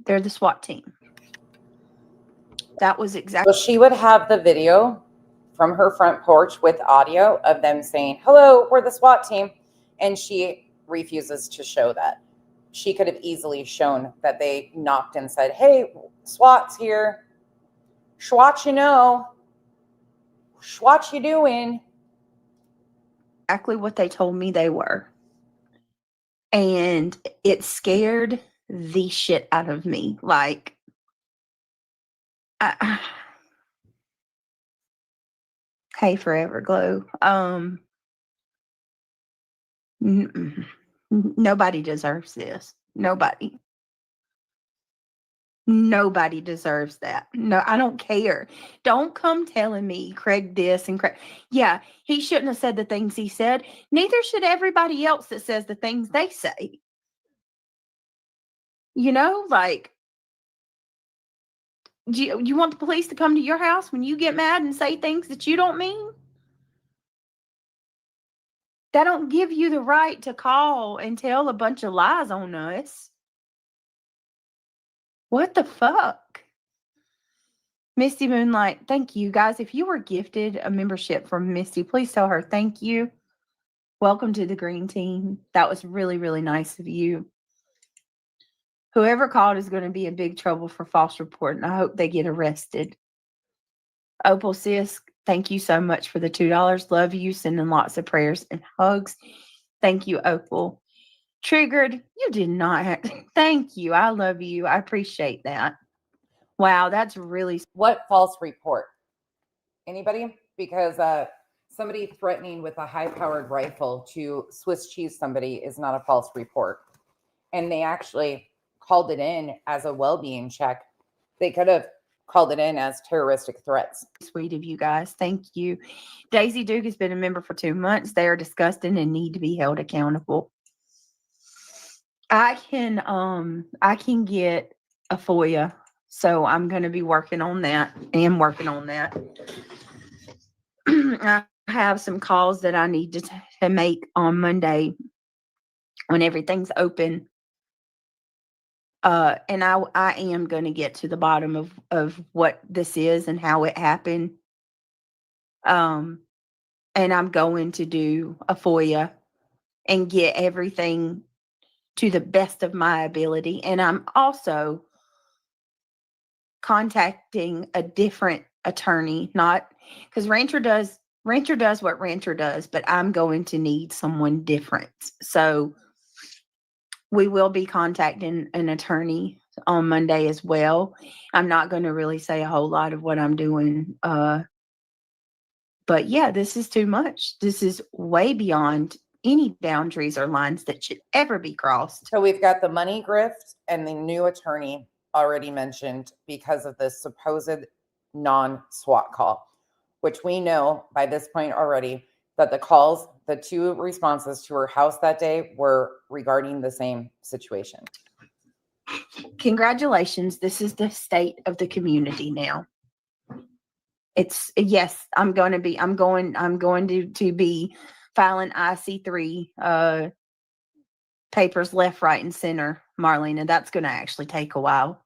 [SPEAKER 3] They're the SWAT team. That was exactly.
[SPEAKER 1] So she would have the video from her front porch with audio of them saying, "Hello, we're the SWAT team." And she refuses to show that. She could have easily shown that they knocked and said, "Hey, SWAT's here. SWAT, you know. SWAT, you doing?"
[SPEAKER 3] Exactly what they told me they were. And it scared the shit out of me. Like, hey, Forever Glow. Nobody deserves this. Nobody deserves that. No, I don't care. Don't come telling me Craig this and Craig. Yeah, he shouldn't have said the things he said. Neither should everybody else that says the things they say. You know, like, you want the police to come to your house when you get mad and say things that you don't mean? That don't give you the right to call and tell a bunch of lies on us. What the fuck? Misty Moonlight, thank you. Guys, if you were gifted a membership from Misty, please tell her thank you. Welcome to the green team. That was really, really nice of you. Whoever called is going to be in big trouble for false report, and I hope they get arrested. Opal Sis, thank you so much for the $2. Love you. Sending lots of prayers and hugs. Thank you, Opal. Triggered, you did not have to. Thank you. I love you. I appreciate that. Wow, that's really.
[SPEAKER 1] What false report? Anybody? Because somebody threatening with a high-powered rifle to Swiss cheese somebody is not a false report. And they actually called it in as a well-being check. They could have called it in as terroristic threats.
[SPEAKER 3] Sweet of you guys. Thank you. Daisy Duke has been a member for 2 months. They are disgusting and need to be held accountable. I can get a FOIA. So I'm going to be working on that. I have some calls that I need to make on Monday when everything's open. And I am going to get to the bottom of what this is and how it happened. And I'm going to do a FOIA and get everything to the best of my ability. And I'm also contacting a different attorney, not because Rancher does what Rancher does, but I'm going to need someone different. So we will be contacting an attorney on Monday as well. I'm not going to really say a whole lot of what I'm doing. But yeah, this is too much. This is way beyond any boundaries or lines that should ever be crossed.
[SPEAKER 1] So we've got the money grift and the new attorney already mentioned because of this supposed non-SWAT call, which we know by this point already that the 2 responses to her house that day were regarding the same situation.
[SPEAKER 3] Congratulations. This is the state of the community now. It's yes, I'm going to be filing IC3 papers left, right, and center, Marlene, and that's going to actually take a while.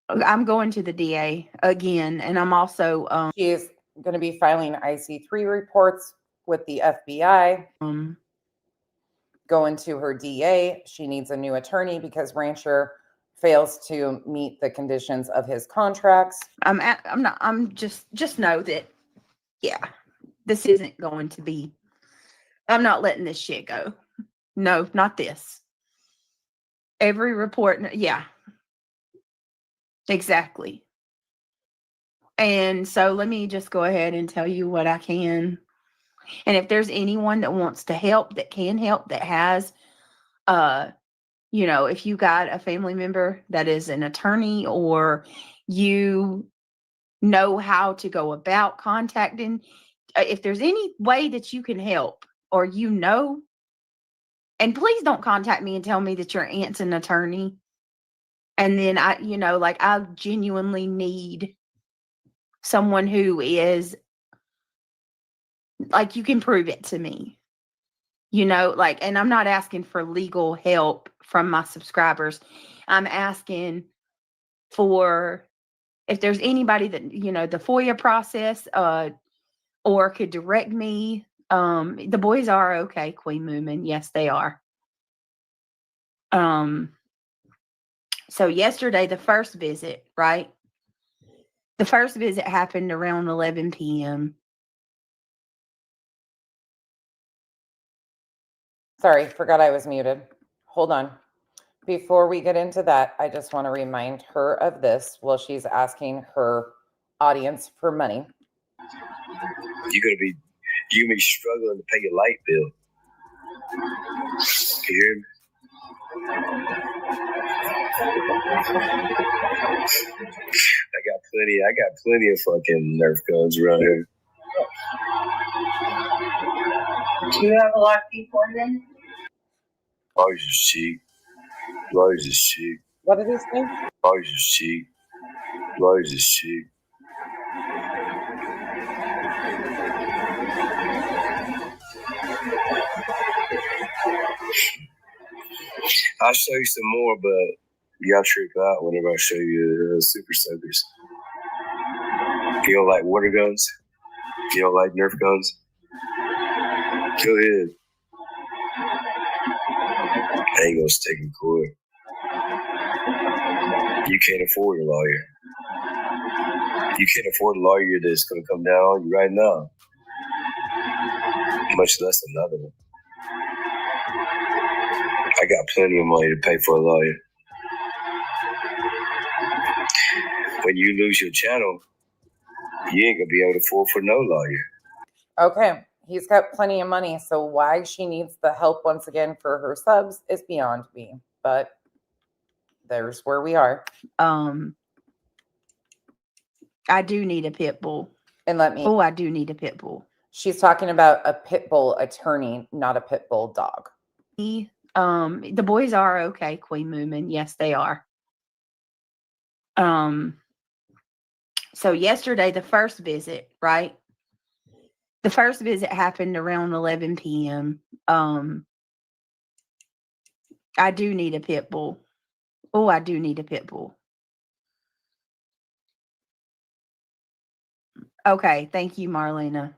[SPEAKER 3] I'm going to the DA again, and I'm also
[SPEAKER 1] she is going to be filing IC3 reports with the FBI. Going to her DA. She needs a new attorney because Rancher fails to meet the conditions of his contracts.
[SPEAKER 3] Just know that, yeah, this isn't going to be. I'm not letting this shit go. No, not this. Every report, yeah. Exactly. And so let me just go ahead and tell you what I can. And if there's anyone that wants to help, that can help, that has, if you got a family member that is an attorney or you know how to go about contacting, if there's any way that you can help or and please don't contact me and tell me that your aunt's an attorney. And then I genuinely need someone who is like, you can prove it to me. You know, like, and I'm not asking for legal help from my subscribers. I'm asking for if there's anybody that, you know, the FOIA process, or could direct me. The boys are okay, Queen Moomin. Yes, they are. So yesterday, the first visit, right? The first visit happened around 11 p.m.
[SPEAKER 1] Sorry, forgot I was muted. Hold on. Before we get into that, I just want to remind her of this while she's asking her audience for money.
[SPEAKER 8] You're gonna be struggling to pay your light bill. You hear me? I got plenty of fucking Nerf guns around here.
[SPEAKER 2] Do you have a lot of people in there?
[SPEAKER 8] Ours is cheap. Ours is cheap.
[SPEAKER 1] What did he say?
[SPEAKER 8] Ours is cheap. Ours is cheap. I'll show you some more, but you gotta trip out whenever I show you super soakers. If you don't like water guns, if you don't like Nerf guns, go ahead. I ain't gonna stick in court. You can't afford a lawyer. You can't afford a lawyer that's gonna come down on you right now, much less another one. I got plenty of money to pay for a lawyer. When you lose your channel, you ain't gonna be able to afford for no lawyer.
[SPEAKER 1] Okay, he's got plenty of money, so why she needs the help once again for her subs is beyond me. But there's where we are.
[SPEAKER 3] I do need a pit bull.
[SPEAKER 1] And let me.
[SPEAKER 3] Oh, I do need a pit bull.
[SPEAKER 1] She's talking about a pit bull attorney, not a pit bull dog.
[SPEAKER 3] The boys are okay, Queen Moomin. Yes, they are. So yesterday, the first visit, right? The first visit happened around 11 p.m. I do need a pit bull. Oh, I do need a pit bull. Okay, thank you, Marlena. Of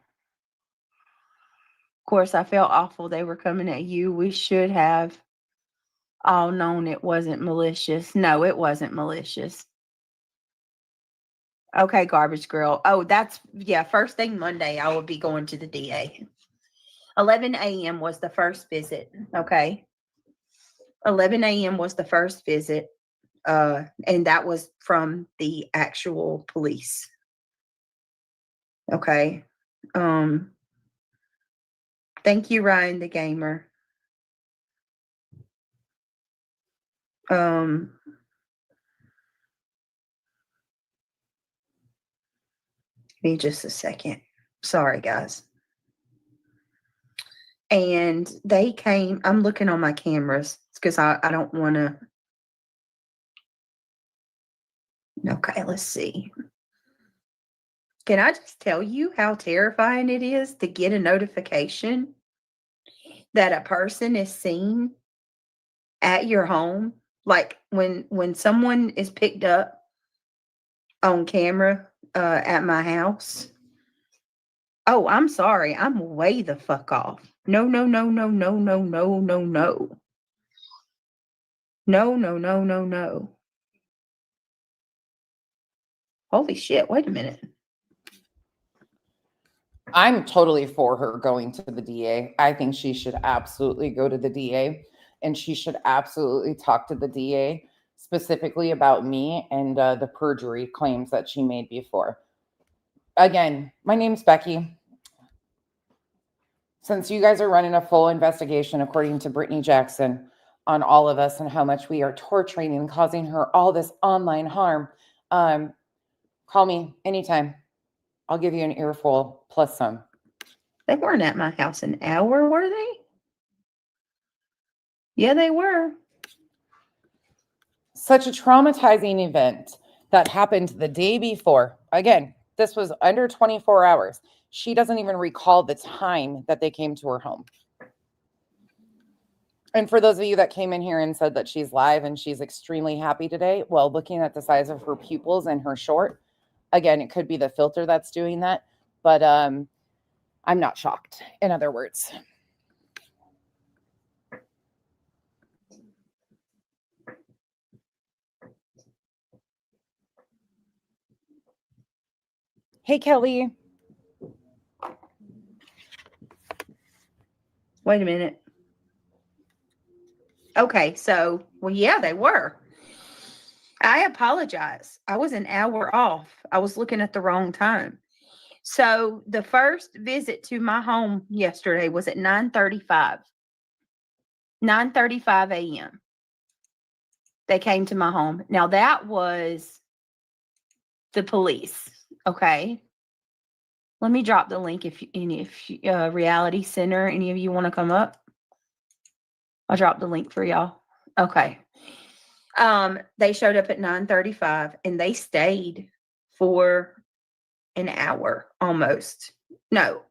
[SPEAKER 3] course, I felt awful they were coming at you. We should have all known it wasn't malicious. No, it wasn't malicious. Okay, garbage girl. Oh, first thing Monday, I will be going to the DA. 11 a.m. was the first visit. Okay. 11 a.m. was the first visit. And that was from the actual police. Okay. Thank you, Ryan the gamer. Give me just a second. Sorry, guys. And they came, I'm looking on my cameras because I don't want to. Okay, let's see. Can I just tell you how terrifying it is to get a notification that a person is seen at your home? Like when someone is picked up on camera at my house. Oh, I'm sorry. I'm way the fuck off. No. No. Holy shit, wait a minute.
[SPEAKER 1] I'm totally for her going to the DA. I think she should absolutely go to the DA, and she should absolutely talk to the DA specifically about me and the perjury claims that she made before. Again, my name's Becky. Since you guys are running a full investigation, according to Brittany Jackson, on all of us and how much we are torturing and causing her all this online harm, call me anytime. I'll give you an earful plus some.
[SPEAKER 3] They weren't at my house an hour, were they? Yeah, they were.
[SPEAKER 1] Such a traumatizing event that happened the day before. Again, this was under 24 hours. She doesn't even recall the time that they came to her home. And for those of you that came in here and said that she's live and she's extremely happy today, well, looking at the size of her pupils and her short, again, it could be the filter that's doing that, but I'm not shocked, in other words. Hey, Kelly.
[SPEAKER 3] Wait a minute. Okay, so, well, yeah, they were. I apologize. I was an hour off. I was looking at the wrong time. So the first visit to my home yesterday was at 9:35. 9:35 a.m. They came to my home. Now that was the police. Okay. Let me drop the link if Reality Center, any of you want to come up. I'll drop the link for y'all. Okay. They showed up at 9:35 and they stayed for an hour almost. No.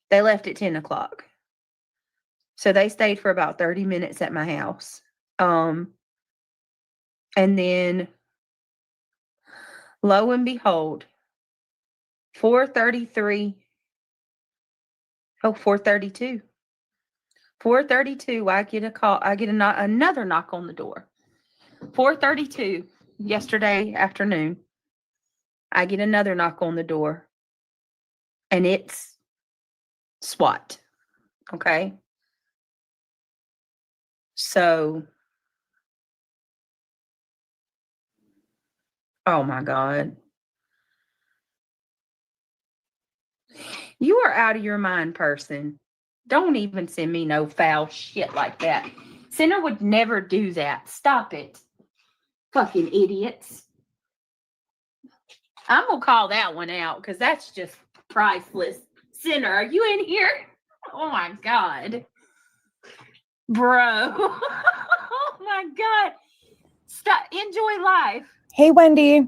[SPEAKER 3] They left at 10 o'clock. So they stayed for about 30 minutes at my house. And then lo and behold, 4:33. Oh, 4:32. 4:32, I get a call. I get another knock on the door. 4:32 yesterday afternoon, I get another knock on the door. And it's SWAT. Okay. So, oh my God. You are out of your mind, person. Don't even send me no foul shit like that. Sinner would never do that. Stop it. Fucking idiots. I'm going to call that one out because that's just priceless. Sinner, are you in here? Oh my God. Bro. Oh my God. Stop. Enjoy life.
[SPEAKER 1] Hey, Wendy.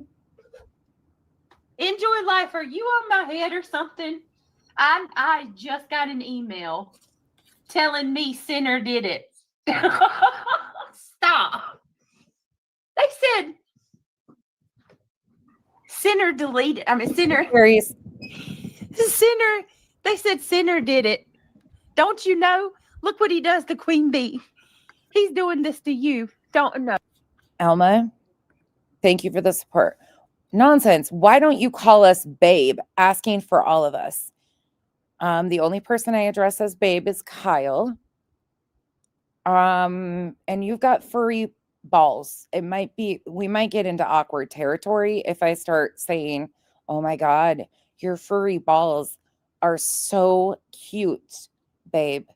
[SPEAKER 3] Enjoy life. Are you on my head or something? I just got an email telling me Sinner did it. Stop. They said Sinner deleted. I mean, Sinner. Sinner. They said Sinner did it. Don't you know? Look what he does to Queen Bee. He's doing this to you. Don't know.
[SPEAKER 1] Alma, thank you for the support. Nonsense. Why don't you call us babe, asking for all of us? The only person I address as babe is Kyle. And you've got furry balls. We might get into awkward territory if I start saying, oh my God, your furry balls are so cute, babe.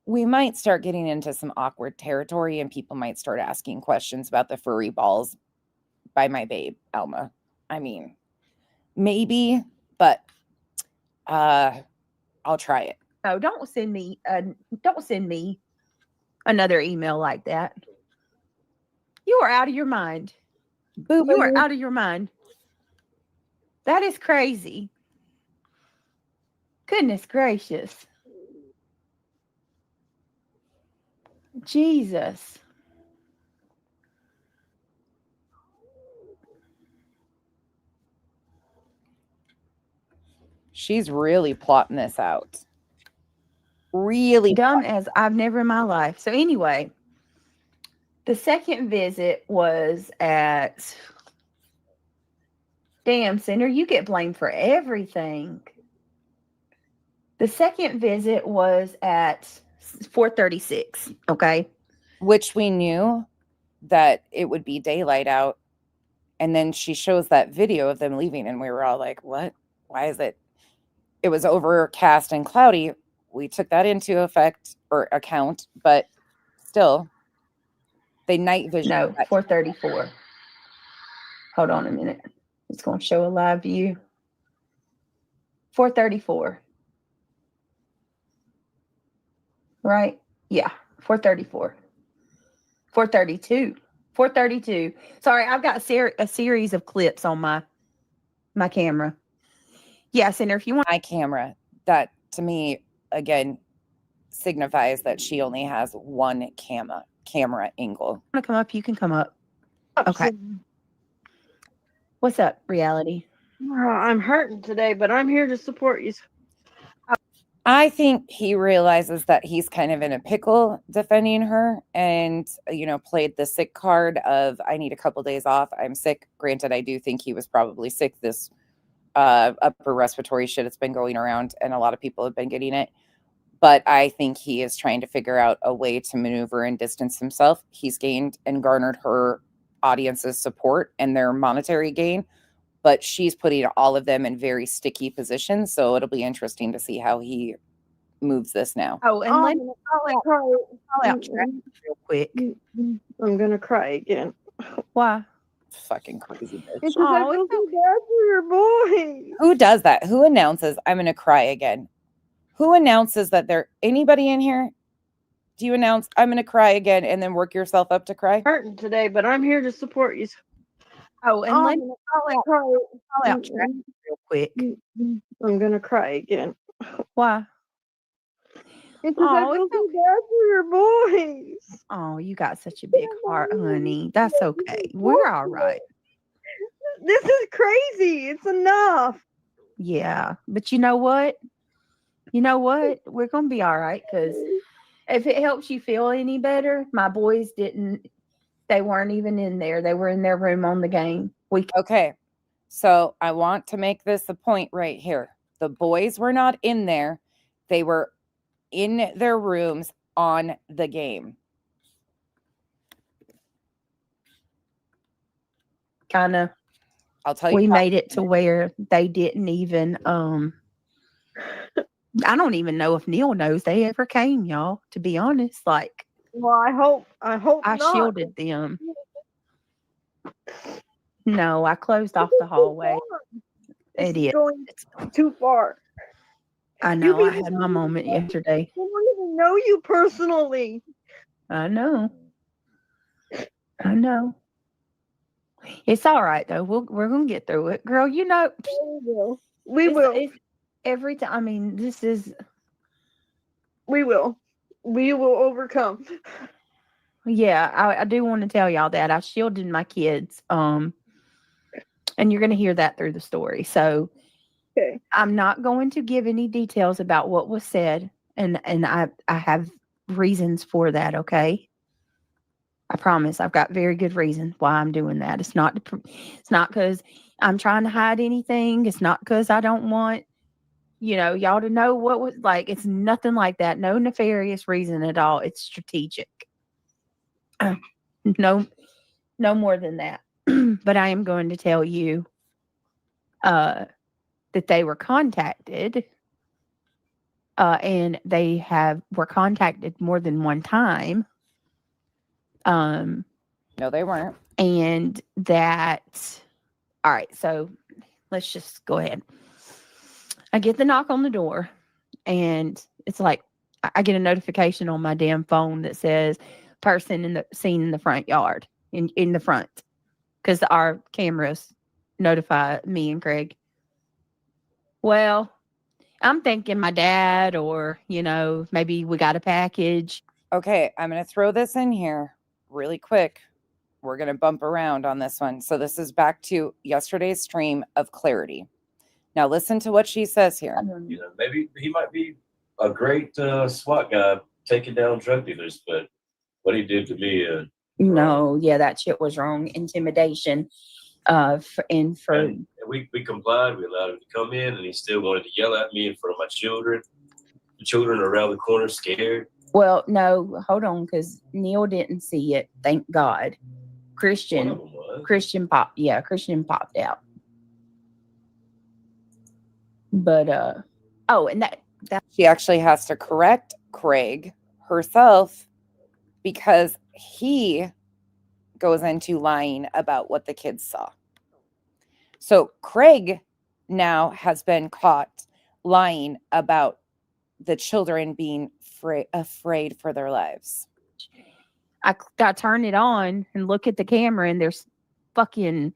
[SPEAKER 1] We might start getting into some awkward territory and people might start asking questions about the furry balls by my babe, Alma. I mean, maybe, but I'll try it.
[SPEAKER 3] No, don't send me another email like that. You are out of your mind.
[SPEAKER 1] Boo-boo.
[SPEAKER 3] You are out of your mind. That is crazy. Goodness gracious. Jesus.
[SPEAKER 1] She's really plotting this out. Really
[SPEAKER 3] dumb as I've never in my life. So anyway, the second visit was at damn Sinner, you get blamed for everything. The second visit was at 4:36. Okay.
[SPEAKER 1] Which we knew that it would be daylight out. And then she shows that video of them leaving, and we were all like, what? Why is it? It was overcast and cloudy. We took that into account, but still, they night vision.
[SPEAKER 3] No, 4:34. Hold on a minute. It's going to show a live view. 4:34. Right? Yeah, 4:34. 4:32. 4:32. Sorry, I've got a series of clips on my camera. Yes, and if you want
[SPEAKER 1] my camera, that to me, again, signifies that she only has one camera angle.
[SPEAKER 3] Want to come up? You can come up. Okay. What's up, reality?
[SPEAKER 7] I'm hurting today, but I'm here to support you.
[SPEAKER 1] I think he realizes that he's kind of in a pickle defending her and, played the sick card of, I need a couple days off. I'm sick. Granted, I do think he was probably sick. This upper respiratory shit has been going around and a lot of people have been getting it. But I think he is trying to figure out a way to maneuver and distance himself. He's gained and garnered her audience's support and their monetary gain, but she's putting all of them in very sticky positions. So it'll be interesting to see how he moves this now.
[SPEAKER 3] Oh, and let me
[SPEAKER 7] call
[SPEAKER 3] out Travis real quick.
[SPEAKER 7] I'm gonna cry again.
[SPEAKER 3] Why?
[SPEAKER 1] Fucking crazy bitch.
[SPEAKER 7] It's because I feel so bad for your boy.
[SPEAKER 1] Who does that? Who announces I'm gonna cry again? Who announces that anybody in here? Do you announce I'm gonna cry again and then work yourself up to cry?
[SPEAKER 7] Hurting today, but I'm here to support you.
[SPEAKER 3] Oh, and let me call out Travis real quick.
[SPEAKER 7] I'm gonna cry again.
[SPEAKER 3] Why?
[SPEAKER 7] It's because I feel so bad for your boys.
[SPEAKER 3] Oh, you got such a big heart, honey. That's okay. We're all right.
[SPEAKER 7] This is crazy. It's enough.
[SPEAKER 3] Yeah, but you know what? We're going to be all right, because if it helps you feel any better, my boys they weren't even in there. They were in their room on the game.
[SPEAKER 1] Okay, so I want to make this a point right here. The boys were not in there. They were in their rooms on the game.
[SPEAKER 3] Kind of.
[SPEAKER 1] I'll tell you.
[SPEAKER 3] We made it to where they didn't even, I don't even know if Neil knows they ever came, y'all, to be honest. Like,
[SPEAKER 7] well, I hope
[SPEAKER 3] I
[SPEAKER 7] not.
[SPEAKER 3] shielded them. No, I closed off the hallway. It is
[SPEAKER 7] going too far.
[SPEAKER 3] I know. I had my moment yesterday.
[SPEAKER 7] I don't even know you personally.
[SPEAKER 3] I know. It's all right though. We're gonna get through it, girl.
[SPEAKER 7] We will.
[SPEAKER 3] It's every time. I mean,
[SPEAKER 7] we will overcome.
[SPEAKER 3] Yeah, I do want to tell y'all that I shielded my kids. And you're gonna hear that through the story. So
[SPEAKER 7] okay.
[SPEAKER 3] I'm not going to give any details about what was said, and I have reasons for that. Okay. I promise I've got very good reasons why I'm doing that. It's not because I'm trying to hide anything. It's not because I don't want, y'all to know what was like. It's nothing like that. No nefarious reason at all. It's strategic. No more than that. But I am going to tell you that they were contacted, and they were contacted more than one time.
[SPEAKER 1] No, they weren't.
[SPEAKER 3] And that, all right, so let's just go ahead. I get the knock on the door, and it's like I get a notification on my damn phone that says person seen in the front yard, in the front, because our cameras notify me and Craig. Well, I'm thinking my dad, or maybe we got a package.
[SPEAKER 1] Okay, I'm going to throw this in here really quick. We're going to bump around on this one. So this is back to yesterday's stream of clarity. Now listen to what she says here.
[SPEAKER 5] Maybe he might be a great SWAT guy taking down drug dealers, but what he did to me,
[SPEAKER 3] that shit was wrong. Intimidation. And
[SPEAKER 5] we complied. We allowed him to come in, and he still wanted to yell at me in front of my children. The children are around the corner scared.
[SPEAKER 3] Well, no, hold on, because Neil didn't see it. Thank God. Christian popped out. But and that
[SPEAKER 1] she actually has to correct Craig herself, because he goes into lying about what the kids saw. So Craig now has been caught lying about the children being afraid for their lives.
[SPEAKER 3] I turn it on and look at the camera, and there's fucking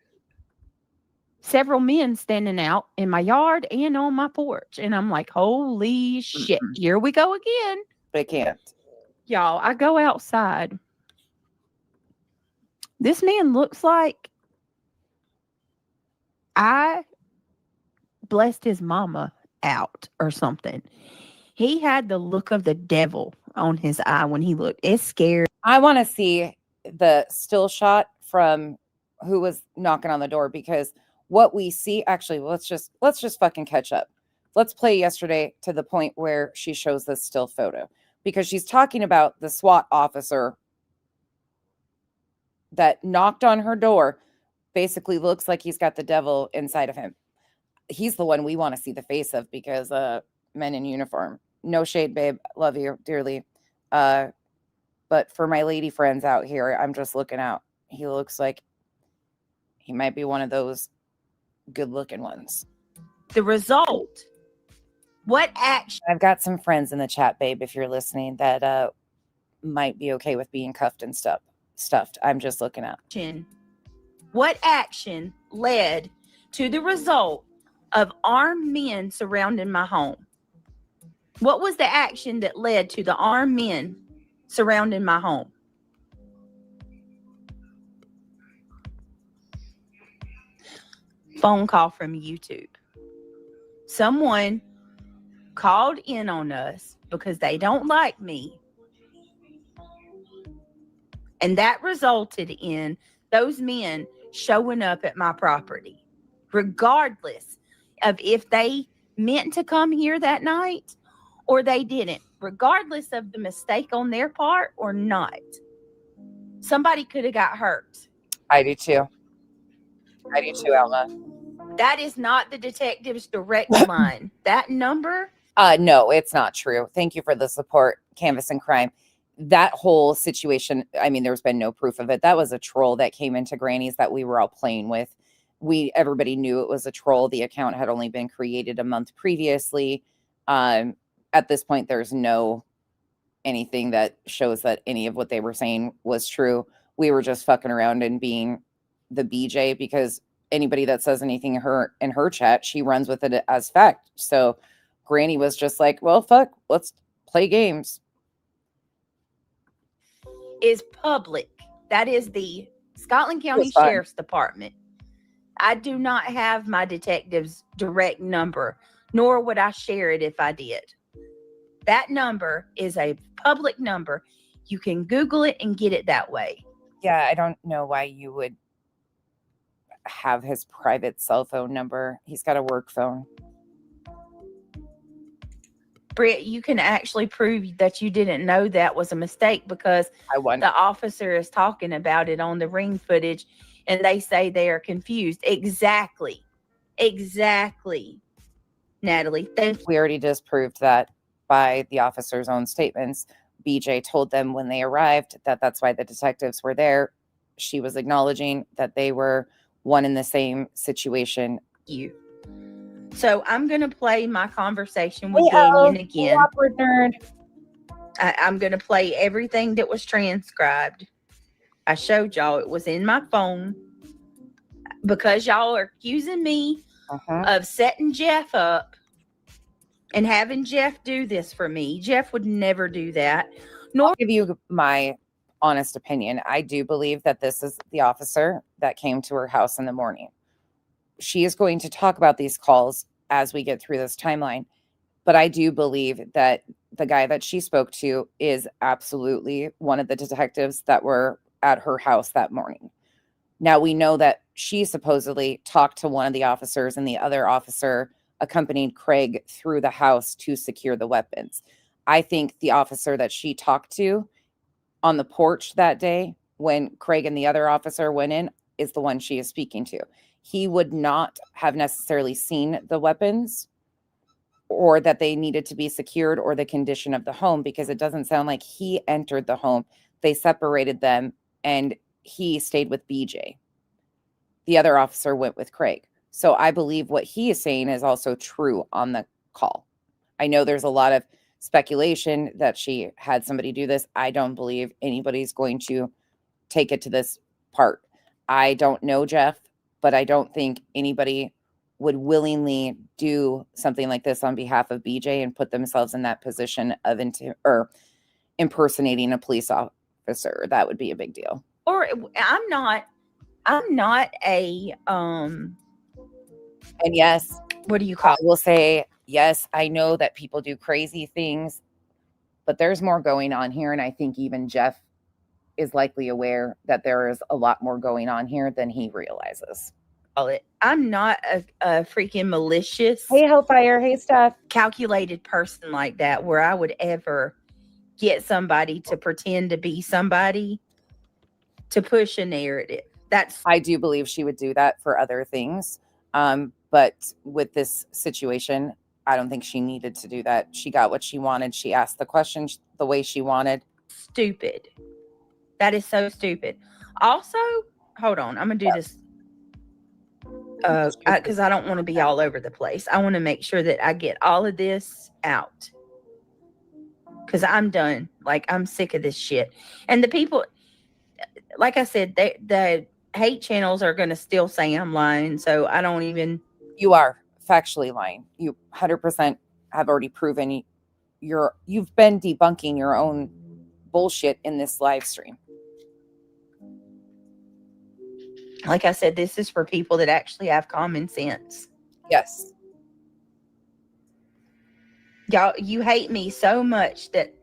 [SPEAKER 3] several men standing out in my yard and on my porch. And I'm like, holy shit, here we go again.
[SPEAKER 1] but I can't.
[SPEAKER 3] Y'all, I go outside. This man looks like I blessed his mama out or something. He had the look of the devil on his eye when he looked. It's scary.
[SPEAKER 1] I want to see the still shot from who was knocking on the door, because what we see, actually, let's just fucking catch up. Let's play yesterday to the point where she shows this still photo, because she's talking about the SWAT officer that knocked on her door. Basically looks like he's got the devil inside of him. He's the one we want to see the face of, because men in uniform. No shade, babe. Love you dearly. But for my lady friends out here, I'm just looking out. He looks like he might be one of those good looking ones.
[SPEAKER 3] The result. What action?
[SPEAKER 1] I've got some friends in the chat, babe, if you're listening, that might be okay with being cuffed and stuffed. I'm just looking out.
[SPEAKER 3] What action led to the result of armed men surrounding my home? What was the action that led to the armed men surrounding my home? Phone call from YouTube. Someone called in on us because they don't like me. And that resulted in those men showing up at my property, regardless of if they meant to come here that night or they didn't, regardless of the mistake on their part or not. Somebody could have got hurt.
[SPEAKER 1] I do too, Alma.
[SPEAKER 3] That is not the detective's direct line. That number.
[SPEAKER 1] No, it's not true. Thank you for the support, Canvas and Crime. That whole situation, I mean, there's been no proof of it. That was a troll that came into Granny's that we were all playing with. Everybody knew it was a troll. The account had only been created a month previously. At this point, there's no anything that shows that any of what they were saying was true. We were just fucking around and being the BJ, because anybody that says anything in her chat, she runs with it as fact. So Granny was just like, well, fuck, let's play games.
[SPEAKER 3] Is public. That is the Scotland County Sheriff's Department. I do not have my detective's direct number, nor would I share it if I did. That number is a public number. You can Google it and get it that way.
[SPEAKER 1] Yeah, I don't know why you would have his private cell phone number. He's got a work phone.
[SPEAKER 3] Britt, you can actually prove that you didn't know that was a mistake, because the officer is talking about it on the ring footage and they say they are confused. Exactly. Natalie, thank you.
[SPEAKER 1] We already disproved that by the officer's own statements. BJ told them when they arrived that that's why the detectives were there. She was acknowledging that they were one in the same situation.
[SPEAKER 3] So I'm going to play my conversation with Ganyan again. I'm going to play everything that was transcribed. I showed y'all it was in my phone, because y'all are accusing me of setting Jeff up and having Jeff do this for me. Jeff would never do that.
[SPEAKER 1] I'll give you my honest opinion. I do believe that this is the officer that came to her house in the morning. She is going to talk about these calls as we get through this timeline. But I do believe that the guy that she spoke to is absolutely one of the detectives that were at her house that morning. Now, we know that she supposedly talked to one of the officers, and the other officer accompanied Craig through the house to secure the weapons. I think the officer that she talked to on the porch that day when Craig and the other officer went in is the one she is speaking to. He would not have necessarily seen the weapons, or that they needed to be secured, or the condition of the home, because it doesn't sound like he entered the home. They separated them and he stayed with BJ. The other officer went with Craig. So I believe what he is saying is also true on the call. I know there's a lot of speculation that she had somebody do this. I don't believe anybody's going to take it to this part. I don't know Jeff, but I don't think anybody would willingly do something like this on behalf of BJ and put themselves in that position of impersonating a police officer. That would be a big deal.
[SPEAKER 3] Or I'm not a
[SPEAKER 1] And yes,
[SPEAKER 3] what do you
[SPEAKER 1] I
[SPEAKER 3] call
[SPEAKER 1] will say, yes, I know that people do crazy things, but there's more going on here. And I think even Jeff is likely aware that there is a lot more going on here than he realizes.
[SPEAKER 3] it? I'm not a freaking malicious,
[SPEAKER 1] Hey, Hellfire. Hey, Steph.
[SPEAKER 3] calculated person like that where I would ever get somebody to pretend to be somebody to push a narrative.
[SPEAKER 1] I do believe she would do that for other things. But with this situation, I don't think she needed to do that. She got what she wanted. She asked the questions the way she wanted.
[SPEAKER 3] Stupid. That is so stupid. Also, hold on. I'm going to do this because I don't want to be all over the place. I want to make sure that I get all of this out because I'm done. Like, I'm sick of this shit. And the people, like I said, the hate channels are going to still say I'm lying. So I don't even.
[SPEAKER 1] You are factually lying. You 100% have already proven you've been debunking your own bullshit in this live stream.
[SPEAKER 3] Like I said, this is for people that actually have common sense.
[SPEAKER 1] Yes.
[SPEAKER 3] Y'all, you hate me so much that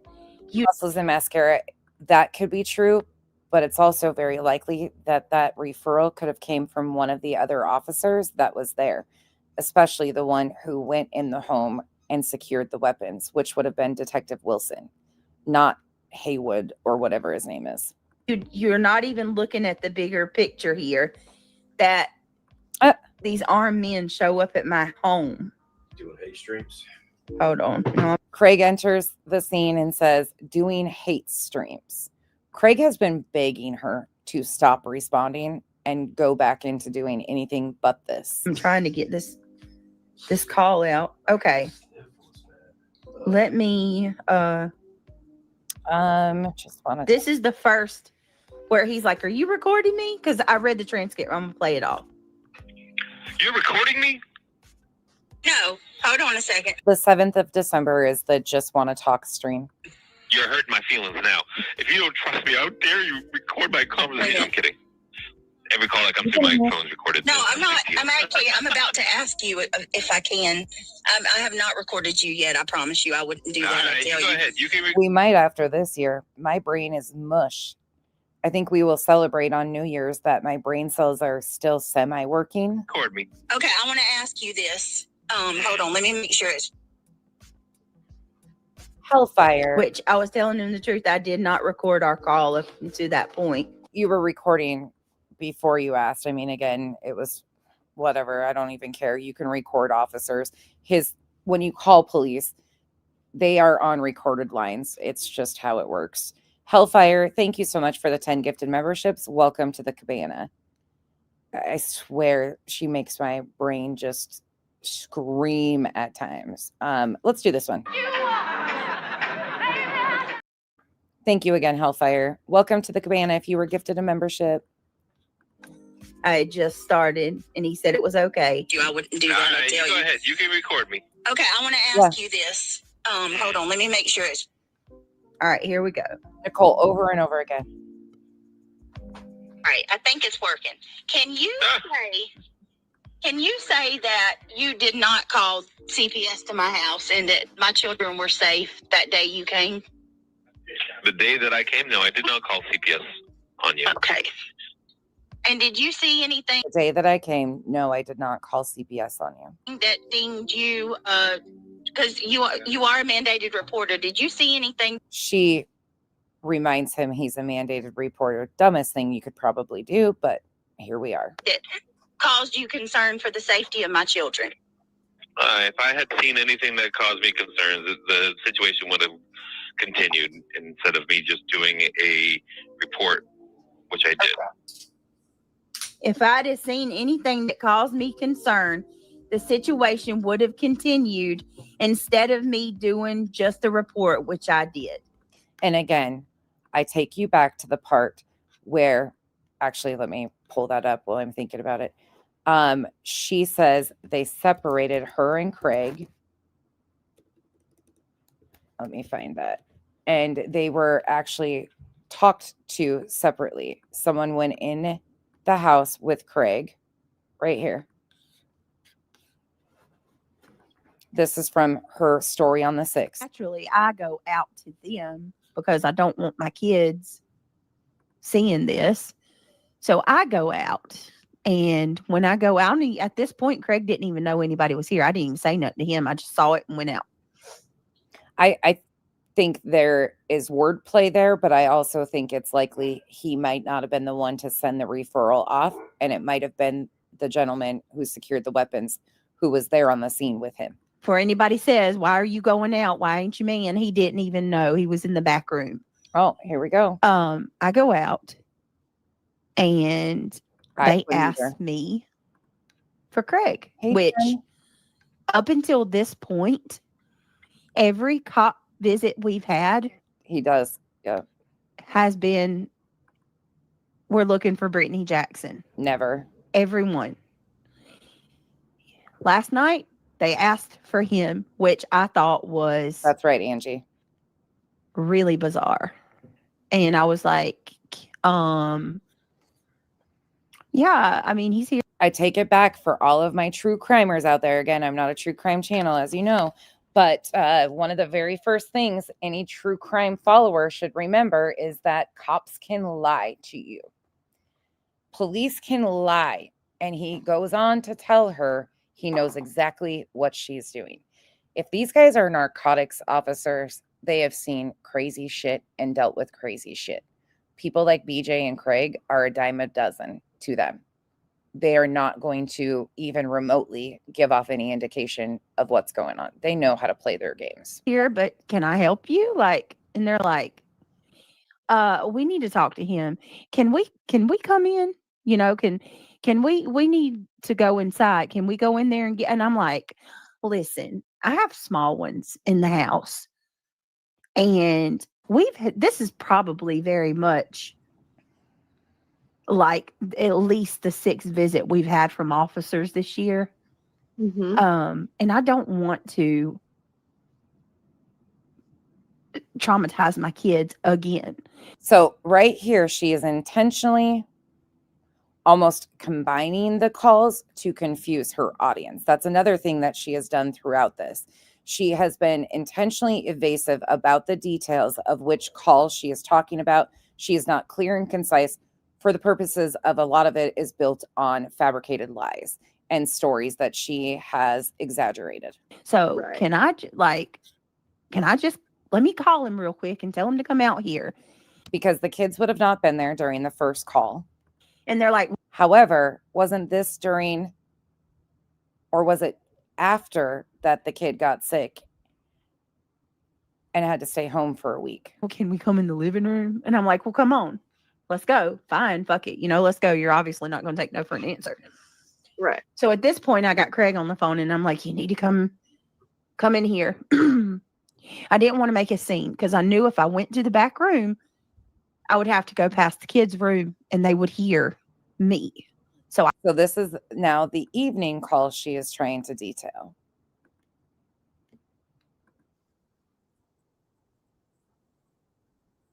[SPEAKER 3] you
[SPEAKER 1] Muscles and mascara, that could be true, but it's also very likely that that referral could have came from one of the other officers that was there, especially the one who went in the home and secured the weapons, which would have been Detective Wilson, not Haywood or whatever his name is.
[SPEAKER 3] you're not even looking at the bigger picture here that these armed men show up at my home.
[SPEAKER 5] Doing hate streams.
[SPEAKER 3] Hold on. No.
[SPEAKER 1] Craig enters the scene and says, doing hate streams. Craig has been begging her to stop responding and go back into doing anything but this.
[SPEAKER 3] I'm trying to get this call out. Okay. Let me
[SPEAKER 1] just want to.
[SPEAKER 3] This is the first where he's like, "Are you recording me?" Because I read the transcript. I'm gonna play it off.
[SPEAKER 9] You're recording me?
[SPEAKER 2] No, hold on a second.
[SPEAKER 1] The 7th of December is the Just Want to Talk stream.
[SPEAKER 9] You're hurting my feelings now. If you don't trust me, how dare you record my conversation? I'm kidding. Every call that comes through my phone is recorded.
[SPEAKER 2] No, I'm not. I'm about to ask you if I can. I have not recorded you yet. I promise you I wouldn't do that.
[SPEAKER 9] All right,
[SPEAKER 2] I'll tell
[SPEAKER 9] go
[SPEAKER 2] you.
[SPEAKER 9] ahead. You can
[SPEAKER 1] We might after this year. My brain is mush. I think we will celebrate on New Year's that my brain cells are still semi-working.
[SPEAKER 9] record me.
[SPEAKER 2] Okay, I want to ask you this. Hold on. Let me make sure it's.
[SPEAKER 1] Hellfire.
[SPEAKER 3] Which I was telling him the truth. I did not record our call up to that point.
[SPEAKER 1] You were recording before you asked. I mean, again, it was whatever. I don't even care. You can record officers. When you call police, they are on recorded lines. It's just how it works. Hellfire, thank you so much for the 10 gifted memberships. Welcome to the cabana. I swear she makes my brain just scream at times. Let's do this one. Thank you again, Hellfire. Welcome to the cabana if you were gifted a membership.
[SPEAKER 3] I just started and he said it was okay.
[SPEAKER 2] I wouldn't do
[SPEAKER 9] All
[SPEAKER 2] that. I'll
[SPEAKER 9] right,
[SPEAKER 2] tell
[SPEAKER 9] go
[SPEAKER 2] you.
[SPEAKER 9] ahead. You can record me.
[SPEAKER 2] Okay, I want to ask you this. Hold on. Let me make sure it's.
[SPEAKER 3] All right, here we go.
[SPEAKER 1] Nicole, over and over again.
[SPEAKER 2] All right, I think it's working. Can you say that you did not call CPS to my house and that my children were safe that day you came?
[SPEAKER 9] The day that I came, no, I did not call CPS on you.
[SPEAKER 2] Okay. And did you see anything
[SPEAKER 1] The day that I came, no, I did not call CPS on you.
[SPEAKER 2] that deemed you, because you are a mandated reporter, did you see anything?
[SPEAKER 1] She reminds him he's a mandated reporter. Dumbest thing you could probably do, but here we are.
[SPEAKER 2] That caused you concern for the safety of my children?
[SPEAKER 9] If I had seen anything that caused me concerns, the situation would have continued instead of me just doing a report, which I did.
[SPEAKER 3] If I'd have seen anything that caused me concern, the situation would have continued instead of me doing just a report, which I did.
[SPEAKER 1] And again, I take you back to the part where, actually, let me pull that up while I'm thinking about it. She says they separated her and Craig. Let me find that. And they were actually talked to separately. Someone went in the house with Craig right here. This is from her story on the 6th.
[SPEAKER 3] Naturally, I go out to them because I don't want my kids seeing this. So I go out. And when I go out, at this point, Craig didn't even know anybody was here. I didn't even say nothing to him. I just saw it and went out.
[SPEAKER 1] I think there is wordplay there, but I also think it's likely he might not have been the one to send the referral off. And it might have been the gentleman who secured the weapons who was there on the scene with him.
[SPEAKER 3] For anybody says, why are you going out? Why ain't you man? He didn't even know. He was in the back room.
[SPEAKER 1] Oh, here we go.
[SPEAKER 3] I go out and
[SPEAKER 1] I
[SPEAKER 3] they
[SPEAKER 1] wouldn't either.
[SPEAKER 3] asked me for Craig,
[SPEAKER 1] Hey,
[SPEAKER 3] which
[SPEAKER 1] Jen.
[SPEAKER 3] up until this point, every cop visit we've had
[SPEAKER 1] He does. Yeah.
[SPEAKER 3] has been, we're looking for Brittany Jackson.
[SPEAKER 1] Never.
[SPEAKER 3] Everyone. Last night, they asked for him, which I thought was
[SPEAKER 1] That's right, Angie.
[SPEAKER 3] really bizarre. And I was like, yeah, I mean, he's here.
[SPEAKER 1] I take it back for all of my true crimers out there. Again, I'm not a true crime channel, as you know. But one of the very first things any true crime follower should remember is that cops can lie to you. Police can lie. And he goes on to tell her he knows exactly what she's doing. If these guys are narcotics officers, they have seen crazy shit and dealt with crazy shit. People like BJ and Craig are a dime a dozen to them. They are not going to even remotely give off any indication of what's going on. They know how to play their games.
[SPEAKER 3] Here, but can I help you? Like, and they're like, we need to talk to him. Can we come in? You know, can we need to go inside. Can we go in there and get, and I'm like, listen, I have small ones in the house. And this is probably very much like at least the 6th visit we've had from officers this year.
[SPEAKER 7] Mm-hmm.
[SPEAKER 3] And I don't want to traumatize my kids again.
[SPEAKER 1] So right here, she is intentionally almost combining the calls to confuse her audience. That's another thing that she has done throughout this. She has been intentionally evasive about the details of which call she is talking about. She is not clear and concise for the purposes of a lot of it is built on fabricated lies and stories that she has exaggerated.
[SPEAKER 3] So
[SPEAKER 7] Right.
[SPEAKER 3] can I just let me call him real quick and tell him to come out here?
[SPEAKER 1] Because the kids would have not been there during the first call.
[SPEAKER 3] And they're like,
[SPEAKER 1] However, wasn't this during, or was it after that the kid got sick and had to stay home for a week?
[SPEAKER 3] well, can we come in the living room? And I'm like, well, come on, let's go. Fine, fuck it. Let's go. You're obviously not going to take no for an answer.
[SPEAKER 7] Right.
[SPEAKER 3] So at this point, I got Craig on the phone and I'm like, you need to come in here. I didn't want to make a scene because I knew if I went to the back room, I would have to go past the kids' room and they would hear me. So
[SPEAKER 1] this is now the evening call she is trying to detail.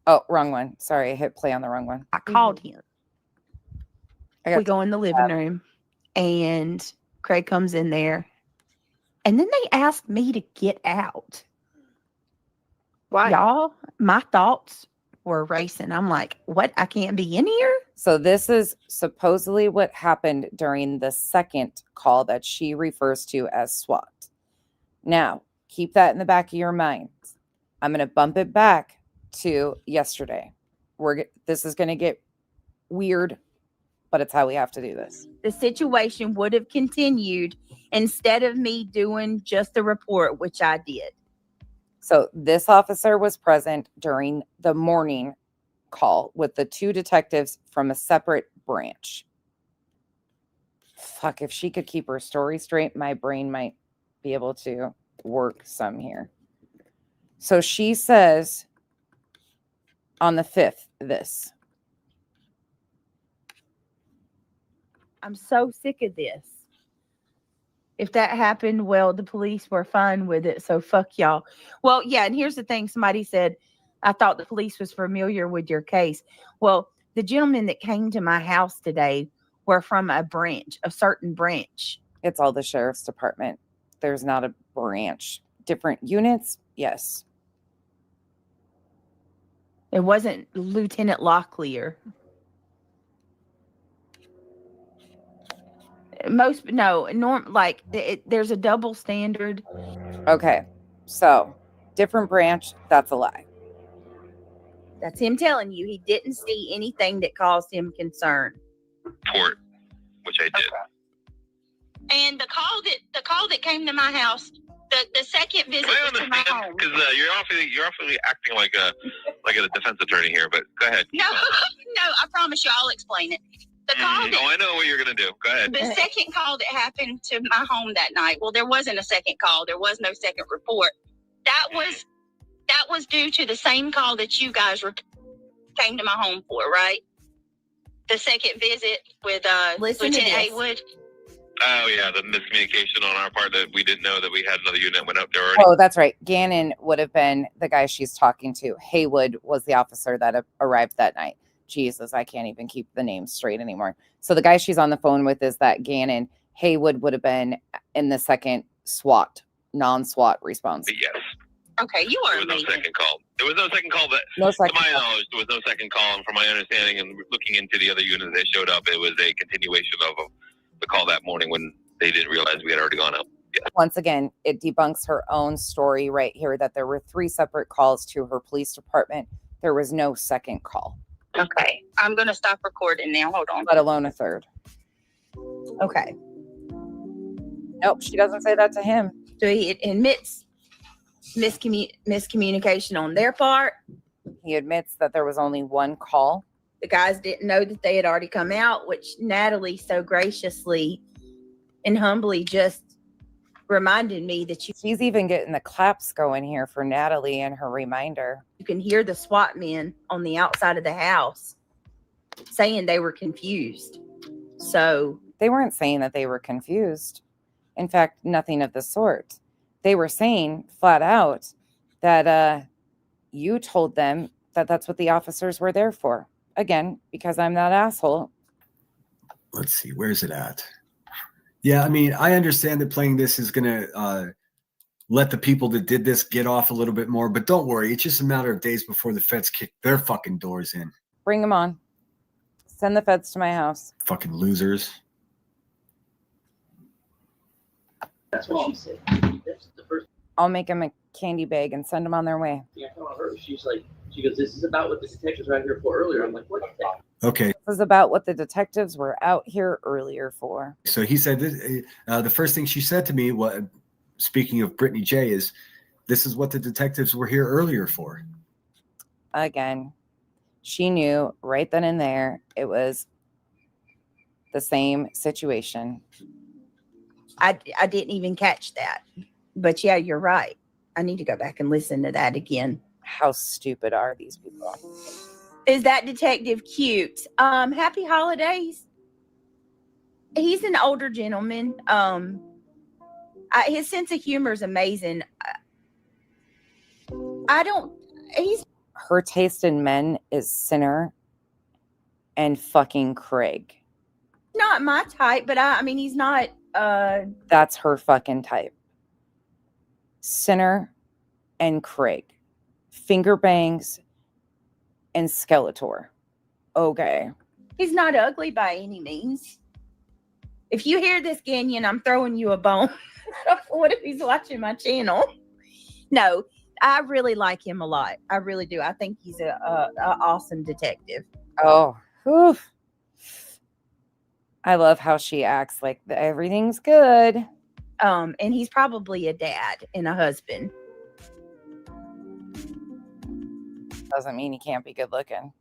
[SPEAKER 1] Oh, wrong one. Sorry, I hit play on the wrong one.
[SPEAKER 3] I called him.
[SPEAKER 1] I
[SPEAKER 3] We
[SPEAKER 1] got
[SPEAKER 3] go in the living room and Craig comes in there. And then they asked me to get out.
[SPEAKER 7] Why?
[SPEAKER 3] Y'all, my thoughts were racing. I'm like, what? I can't be in here?
[SPEAKER 1] So this is supposedly what happened during the second call that she refers to as SWAT. Now, keep that in the back of your mind. I'm going to bump it back to yesterday. This is going to get weird, but it's how we have to do this.
[SPEAKER 3] The situation would have continued instead of me doing just the report, which I did.
[SPEAKER 1] So this officer was present during the morning call with the 2 detectives from a separate branch. Fuck, if she could keep her story straight, my brain might be able to work some here. So she says on the 5th, this.
[SPEAKER 3] I'm so sick of this. If that happened, well, the police were fine with it, so fuck y'all. Well, yeah, and here's the thing. Somebody said, I thought the police was familiar with your case. Well, the gentlemen that came to my house today were from a certain branch.
[SPEAKER 1] It's all the sheriff's department. There's not a branch. Different units, yes.
[SPEAKER 3] It wasn't Lieutenant Locklear. There's a double standard.
[SPEAKER 1] Okay, so different branch, that's a lie.
[SPEAKER 3] That's him telling you he didn't see anything that caused him concern.
[SPEAKER 9] Report, which I did.
[SPEAKER 3] Okay. And the call that came to my house, the second visit to my home.
[SPEAKER 9] Because you're awfully acting like a defense attorney here. But go ahead.
[SPEAKER 3] No, I promise you, I'll explain it. The call
[SPEAKER 9] I know what you're gonna do. Go ahead.
[SPEAKER 3] The second call that happened to my home that night. Well, there wasn't a second call. There was no second report. That was due to the same call that you guys came to my home for, right? The second visit with Lieutenant Haywood.
[SPEAKER 9] Oh yeah, the miscommunication on our part that we didn't know that we had another unit went up there already.
[SPEAKER 1] Oh, that's right. Gannon would have been the guy she's talking to. Haywood was the officer that arrived that night. Jesus, I can't even keep the names straight anymore. So the guy she's on the phone with is that Gannon. Haywood would have been in the second non-SWAT response.
[SPEAKER 9] Yes.
[SPEAKER 3] Okay, you are
[SPEAKER 9] amazing. No second call. There was no second call. To my knowledge, there was no second call. And from my understanding and looking into the other units that showed up, it was a continuation of the call that morning when they didn't realize we had already gone up. Yeah.
[SPEAKER 1] Once again, it debunks her own story right here that there were 3 separate calls to her police department. There was no second call.
[SPEAKER 3] Okay, I'm going to stop recording now. Hold on.
[SPEAKER 1] Let alone a third.
[SPEAKER 3] Okay.
[SPEAKER 1] Nope, she doesn't say that to him.
[SPEAKER 3] So he admits miscommunication on their part.
[SPEAKER 1] He admits that there was only 1 call.
[SPEAKER 3] The guys didn't know that they had already come out, which Natalie so graciously and humbly just reminded me that
[SPEAKER 1] She's even getting the claps going here for Natalie and her reminder.
[SPEAKER 3] You can hear the SWAT men on the outside of the house saying they were confused. So
[SPEAKER 1] they weren't saying that they were confused. In fact, nothing of the sort. They were saying flat out that you told them that that's what the officers were there for. Again, because I'm that asshole.
[SPEAKER 4] Let's see, where's it at? Yeah, I mean, I understand that playing this is going to let the people that did this get off a little bit more, but don't worry. It's just a matter of days before the feds kick their fucking doors in.
[SPEAKER 1] Bring them on. Send the feds to my house.
[SPEAKER 4] Fucking losers.
[SPEAKER 10] That's what she said. That's the first.
[SPEAKER 1] I'll make them a candy bag and send them on their way.
[SPEAKER 10] Yeah, I told her. She goes, this is about what the detectives were out here for earlier. I'm like, what the heck?
[SPEAKER 4] Okay.
[SPEAKER 1] This is about what the detectives were out here earlier for.
[SPEAKER 4] So he said, the first thing she said to me, speaking of Brittany J, is this is what the detectives were here earlier for.
[SPEAKER 1] Again, she knew right then and there it was the same situation.
[SPEAKER 3] I didn't even catch that. But yeah, you're right. I need to go back and listen to that again.
[SPEAKER 1] How stupid are these people?
[SPEAKER 3] Is that detective cute? Happy holidays. He's an older gentleman. His sense of humor is amazing.
[SPEAKER 1] Her taste in men is Sinner and fucking Craig.
[SPEAKER 3] Not my type, but I mean, he's not.
[SPEAKER 1] That's her fucking type. Sinner and Craig. Finger bangs and Skeletor. Okay.
[SPEAKER 3] He's not ugly by any means. If you hear this, Gannon, I'm throwing you a bone. What if he's watching my channel? No, I really like him a lot. I really do. I think he's a awesome detective.
[SPEAKER 1] Oh, whew. I love how she acts like everything's good.
[SPEAKER 3] And he's probably a dad and a husband.
[SPEAKER 1] Doesn't mean he can't be good looking.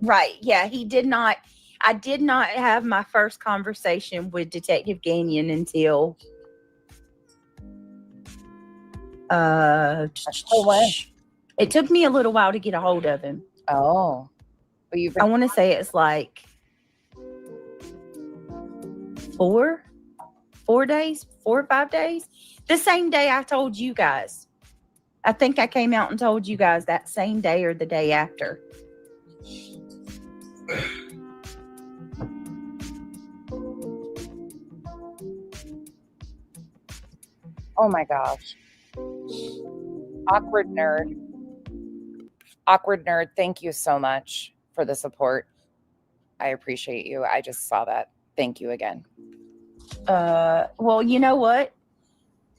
[SPEAKER 3] Right. Yeah, he did not. I did not have my first conversation with Detective Gannon until it took me a little while to get a hold of him.
[SPEAKER 1] Oh.
[SPEAKER 3] I want to say it's like 4 days, 4 or 5 days. The same day I told you guys. I think I came out and told you guys that same day or the day after.
[SPEAKER 1] Oh my gosh. Awkward nerd. Awkward nerd, thank you so much for the support. I appreciate you. I just saw that. Thank you again.
[SPEAKER 3] Well, you know what?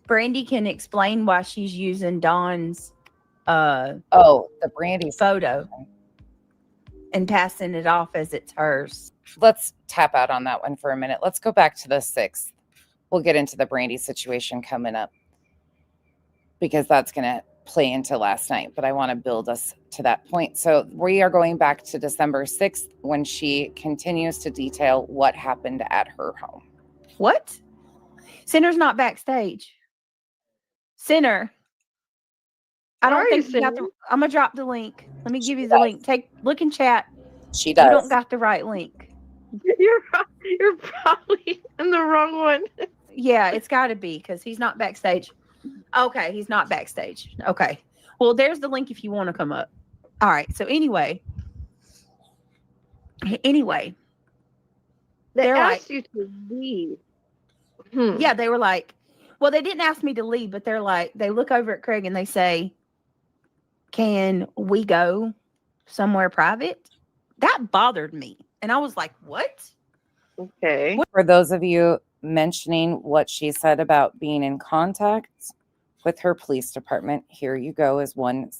[SPEAKER 3] Brandy can explain why she's using Dawn's
[SPEAKER 1] the Brandy
[SPEAKER 3] photo and passing it off as it's hers.
[SPEAKER 1] Let's tap out on that one for a minute. Let's go back to the 6th. We'll get into the Brandy situation coming up because that's going to play into last night, but I want to build us to that point. So we are going back to December 6th when she continues to detail what happened at her home.
[SPEAKER 3] What? Sinner's not backstage. Sinner. I don't think you got the. I'm gonna drop the link. Let me give you the link. Look in chat.
[SPEAKER 1] She does.
[SPEAKER 3] You don't got the right link.
[SPEAKER 7] You're probably in the wrong one.
[SPEAKER 3] Yeah, it's got to be because he's not backstage. Okay, he's not backstage. Okay. Well, there's the link if you want to come up. All right. So anyway,
[SPEAKER 7] They
[SPEAKER 3] they're
[SPEAKER 7] asked
[SPEAKER 3] like,
[SPEAKER 7] you to leave.
[SPEAKER 3] Yeah, they were like, well, they didn't ask me to leave, but they're like, they look over at Craig and they say, can we go somewhere private? That bothered me. And I was like, what?
[SPEAKER 7] Okay.
[SPEAKER 1] For those of you mentioning what she said about being in contact with her police department, here you go as one.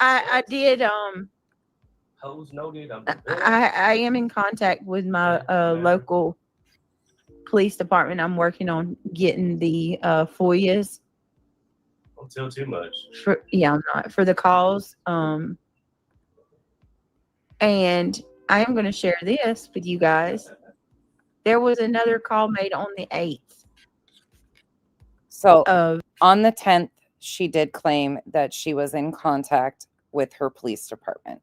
[SPEAKER 3] I did.
[SPEAKER 5] Hoes noted.
[SPEAKER 3] I am in contact with my local police department. I'm working on getting the FOIAs.
[SPEAKER 5] Don't tell too much.
[SPEAKER 3] I'm not for the calls. And I am going to share this with you guys. There was another call made on the 8th.
[SPEAKER 1] So on the 10th, she did claim that she was in contact with her police department.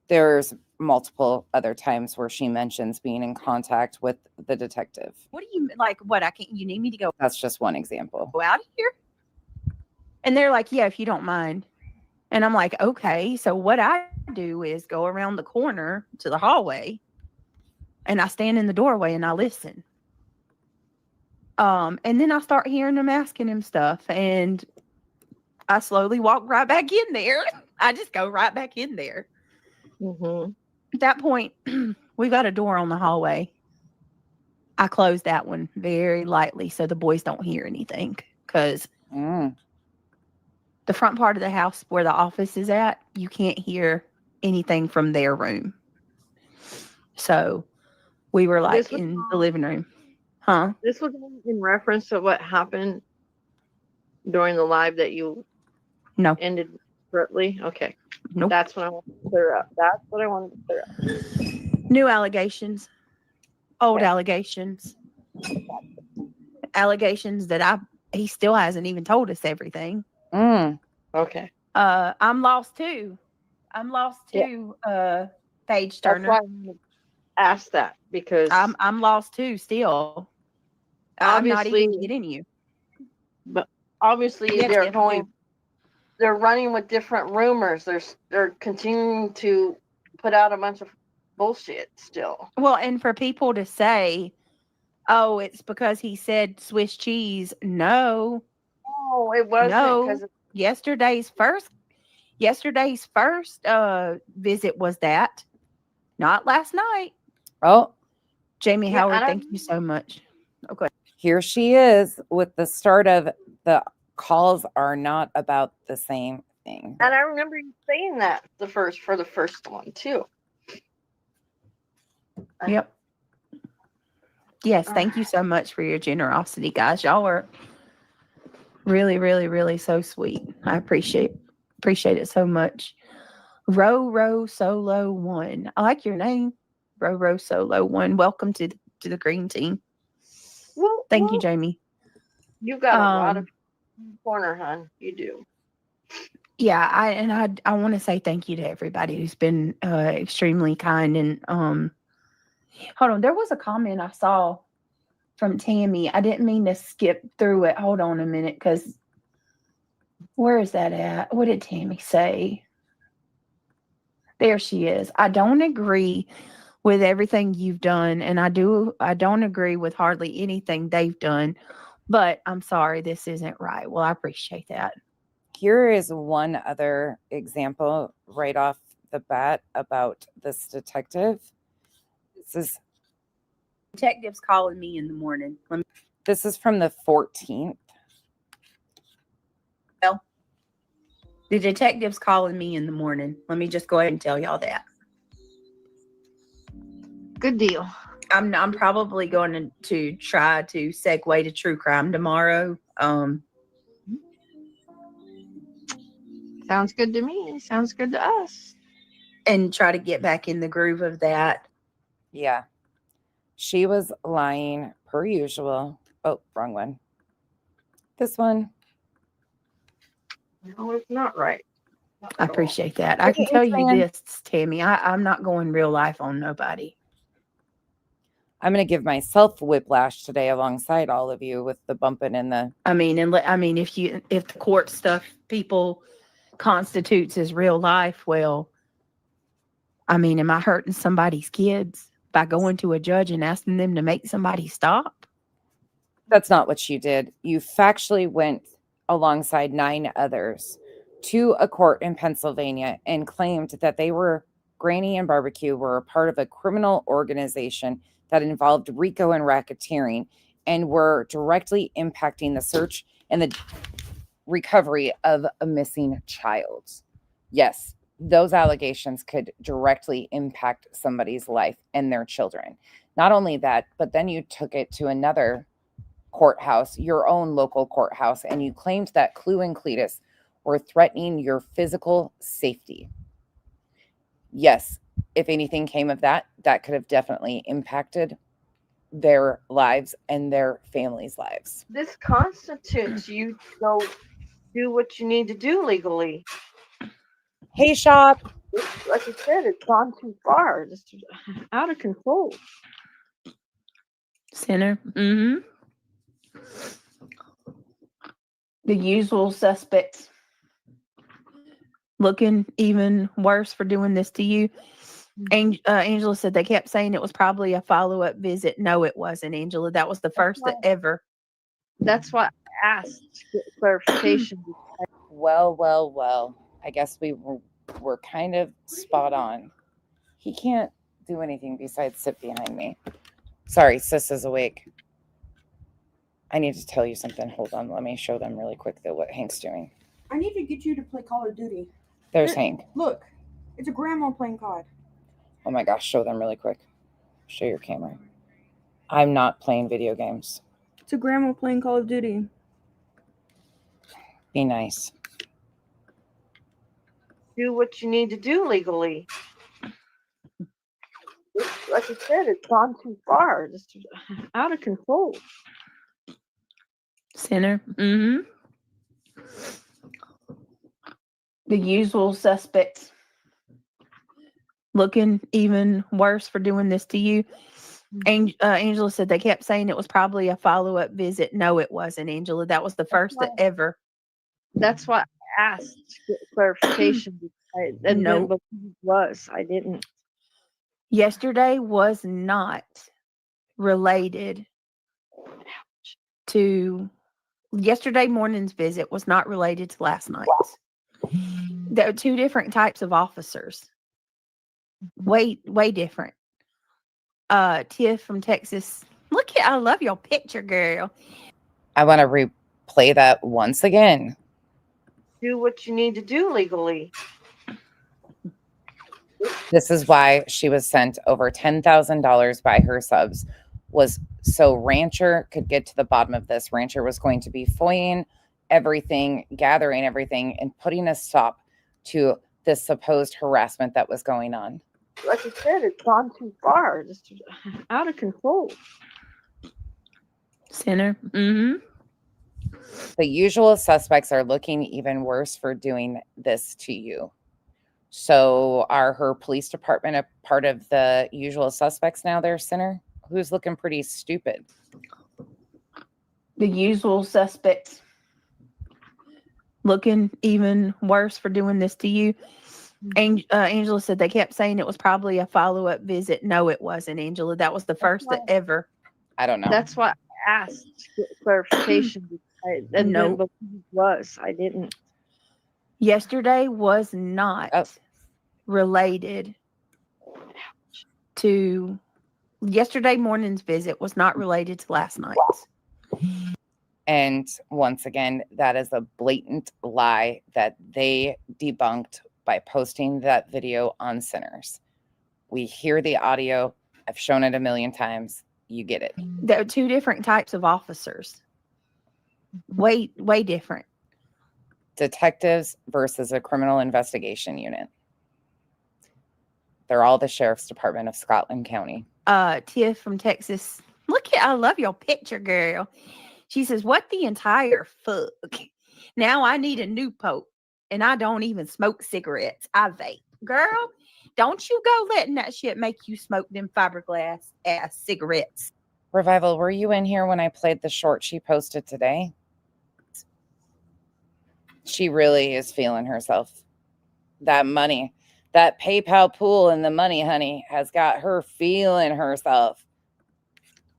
[SPEAKER 1] There's multiple other times where she mentions being in contact with the detective.
[SPEAKER 3] What do you like? What you need me to go?
[SPEAKER 1] That's just one example.
[SPEAKER 3] Go out of here? And they're like, yeah, if you don't mind. And I'm like, okay. So what I do is go around the corner to the hallway and I stand in the doorway and I listen. And then I start hearing them asking him stuff and I slowly walk right back in there. I just go right back in there.
[SPEAKER 7] Mm-hmm.
[SPEAKER 3] At that point, we got a door on the hallway. I closed that one very lightly so the boys don't hear anything because the front part of the house where the office is at, you can't hear anything from their room. So we were like in the living room. Huh?
[SPEAKER 7] This was in reference to what happened during the live that you ended abruptly. Okay.
[SPEAKER 3] Nope.
[SPEAKER 7] That's what I wanted to clear up. That's what I wanted to clear up.
[SPEAKER 3] New allegations. Old allegations. Allegations that he still hasn't even told us everything.
[SPEAKER 7] Okay.
[SPEAKER 3] I'm lost too. Paige Turner.
[SPEAKER 7] That's why I asked that because
[SPEAKER 3] I'm lost too still. I'm not even getting you.
[SPEAKER 7] But obviously they're running with different rumors. They're continuing to put out a bunch of bullshit still.
[SPEAKER 3] Well, and for people to say, oh, it's because he said Swiss cheese. No.
[SPEAKER 7] Oh, it wasn't.
[SPEAKER 3] No. Yesterday's first visit was that. Not last night.
[SPEAKER 1] Oh.
[SPEAKER 3] Jamie Howard, thank you so much. Okay.
[SPEAKER 1] Here she is with the start of the calls are not about the same thing.
[SPEAKER 7] And I remember you saying that for the first one too.
[SPEAKER 3] Yep. Yes, thank you so much for your generosity, guys. Y'all are really, really, really so sweet. I appreciate it so much. Row Solo 1. I like your name. Row Solo 1. Welcome to the green team. Thank you, Jamie.
[SPEAKER 7] You got a lot of corner, hon. You do.
[SPEAKER 3] Yeah, I want to say thank you to everybody who's been extremely kind. And hold on, there was a comment I saw from Tammy. I didn't mean to skip through it. Hold on a minute, because where is that at? What did Tammy say? There she is. I don't agree with everything you've done, and I don't agree with hardly anything they've done, but I'm sorry, this isn't right. Well, I appreciate that.
[SPEAKER 1] Here is one other example right off the bat about this detective.
[SPEAKER 3] Detective's calling me in the morning.
[SPEAKER 1] This is from the 14th.
[SPEAKER 3] Well, the detective's calling me in the morning. Let me just go ahead and tell y'all that.
[SPEAKER 7] Good deal.
[SPEAKER 3] I'm probably going to try to segue to true crime tomorrow.
[SPEAKER 7] Sounds good to me. Sounds good to us.
[SPEAKER 3] And try to get back in the groove of that.
[SPEAKER 1] Yeah. She was lying per usual. Oh, wrong one. This one.
[SPEAKER 7] No, it's not right.
[SPEAKER 3] I appreciate that. I can tell you this, Tammy. I'm not going real life on nobody.
[SPEAKER 1] I'm going to give myself whiplash today alongside all of you with the bumping and the.
[SPEAKER 3] I mean, if the court stuff people constitutes as real life, well, I mean, am I hurting somebody's kids by going to a judge and asking them to make somebody stop?
[SPEAKER 1] That's not what you did. You factually went alongside 9 others to a court in Pennsylvania and claimed that Granny and Barbecue were a part of a criminal organization that involved RICO and racketeering and were directly impacting the search and the recovery of a missing child. Yes, those allegations could directly impact somebody's life and their children. Not only that, but then you took it to another courthouse, your own local courthouse, and you claimed that Clue and Cletus were threatening your physical safety. Yes, if anything came of that, that could have definitely impacted their lives and their families' lives.
[SPEAKER 7] This constitutes you to go do what you need to do legally.
[SPEAKER 1] Hey, Shop.
[SPEAKER 7] Like I said, it's gone too far. Just out of control.
[SPEAKER 3] Sinner. Mm-hmm. The usual suspects. Looking even worse for doing this to you. Angela said they kept saying it was probably a follow-up visit. No, it wasn't, Angela. That was the first ever.
[SPEAKER 7] That's why I asked to get clarification.
[SPEAKER 1] Well. I guess we were kind of spot on. He can't do anything besides sit behind me. Sorry, Sis is awake. I need to tell you something. Hold on. Let me show them really quick, though, what Hank's doing.
[SPEAKER 11] I need to get you to play Call of Duty.
[SPEAKER 1] There's Hank.
[SPEAKER 11] Look, it's a grandma playing COD.
[SPEAKER 1] Oh my gosh, show them really quick. Show your camera. I'm not playing video games.
[SPEAKER 11] It's a grandma playing Call of Duty.
[SPEAKER 1] Be nice.
[SPEAKER 7] Do what you need to do legally. Like I said, it's gone too far. Just out of control.
[SPEAKER 3] Sinner. Mm-hmm. The usual suspects. Looking even worse for doing this to you. Angela said they kept saying it was probably a follow-up visit. No, it wasn't, Angela. That was the first ever.
[SPEAKER 7] That's why I asked to get clarification. I didn't.
[SPEAKER 3] Yesterday was not related to yesterday morning's visit was not related to last night's. There are 2 different types of officers. Way different. Tiff from Texas. I love your picture, girl.
[SPEAKER 1] I want to replay that once again.
[SPEAKER 7] Do what you need to do legally.
[SPEAKER 1] This is why she was sent over $10,000 by her subs, was so Rancher could get to the bottom of this. Rancher was going to be FOIAing everything, gathering everything, and putting a stop to this supposed harassment that was going on.
[SPEAKER 7] Like I said, it's gone too far. Just out of control.
[SPEAKER 3] Sinner. Mm-hmm.
[SPEAKER 1] The usual suspects are looking even worse for doing this to you. So are her police department a part of the usual suspects now there, Sinner? Who's looking pretty stupid?
[SPEAKER 3] The usual suspects looking even worse for doing this to you. Angela said they kept saying it was probably a follow-up visit. No, it wasn't, Angela. That was the first that ever.
[SPEAKER 1] I don't know.
[SPEAKER 7] That's why I asked to get clarification. I didn't believe it was. I didn't.
[SPEAKER 3] Yesterday was not related to yesterday morning's visit was not related to last night's.
[SPEAKER 1] And once again, that is a blatant lie that they debunked by posting that video on Sinners. We hear the audio. I've shown it a million times. You get it.
[SPEAKER 3] There are two different types of officers. Way different.
[SPEAKER 1] Detectives versus a criminal investigation unit. They're all the Sheriff's Department of Scotland County.
[SPEAKER 3] Tiff from Texas. I love your picture, girl. She says, what the entire fuck? Now I need a new pope, and I don't even smoke cigarettes. I vape. Girl, don't you go letting that shit make you smoke them fiberglass ass cigarettes.
[SPEAKER 1] Revival, were you in here when I played the short she posted today? She really is feeling herself. That money, that PayPal pool and the money, honey, has got her feeling herself.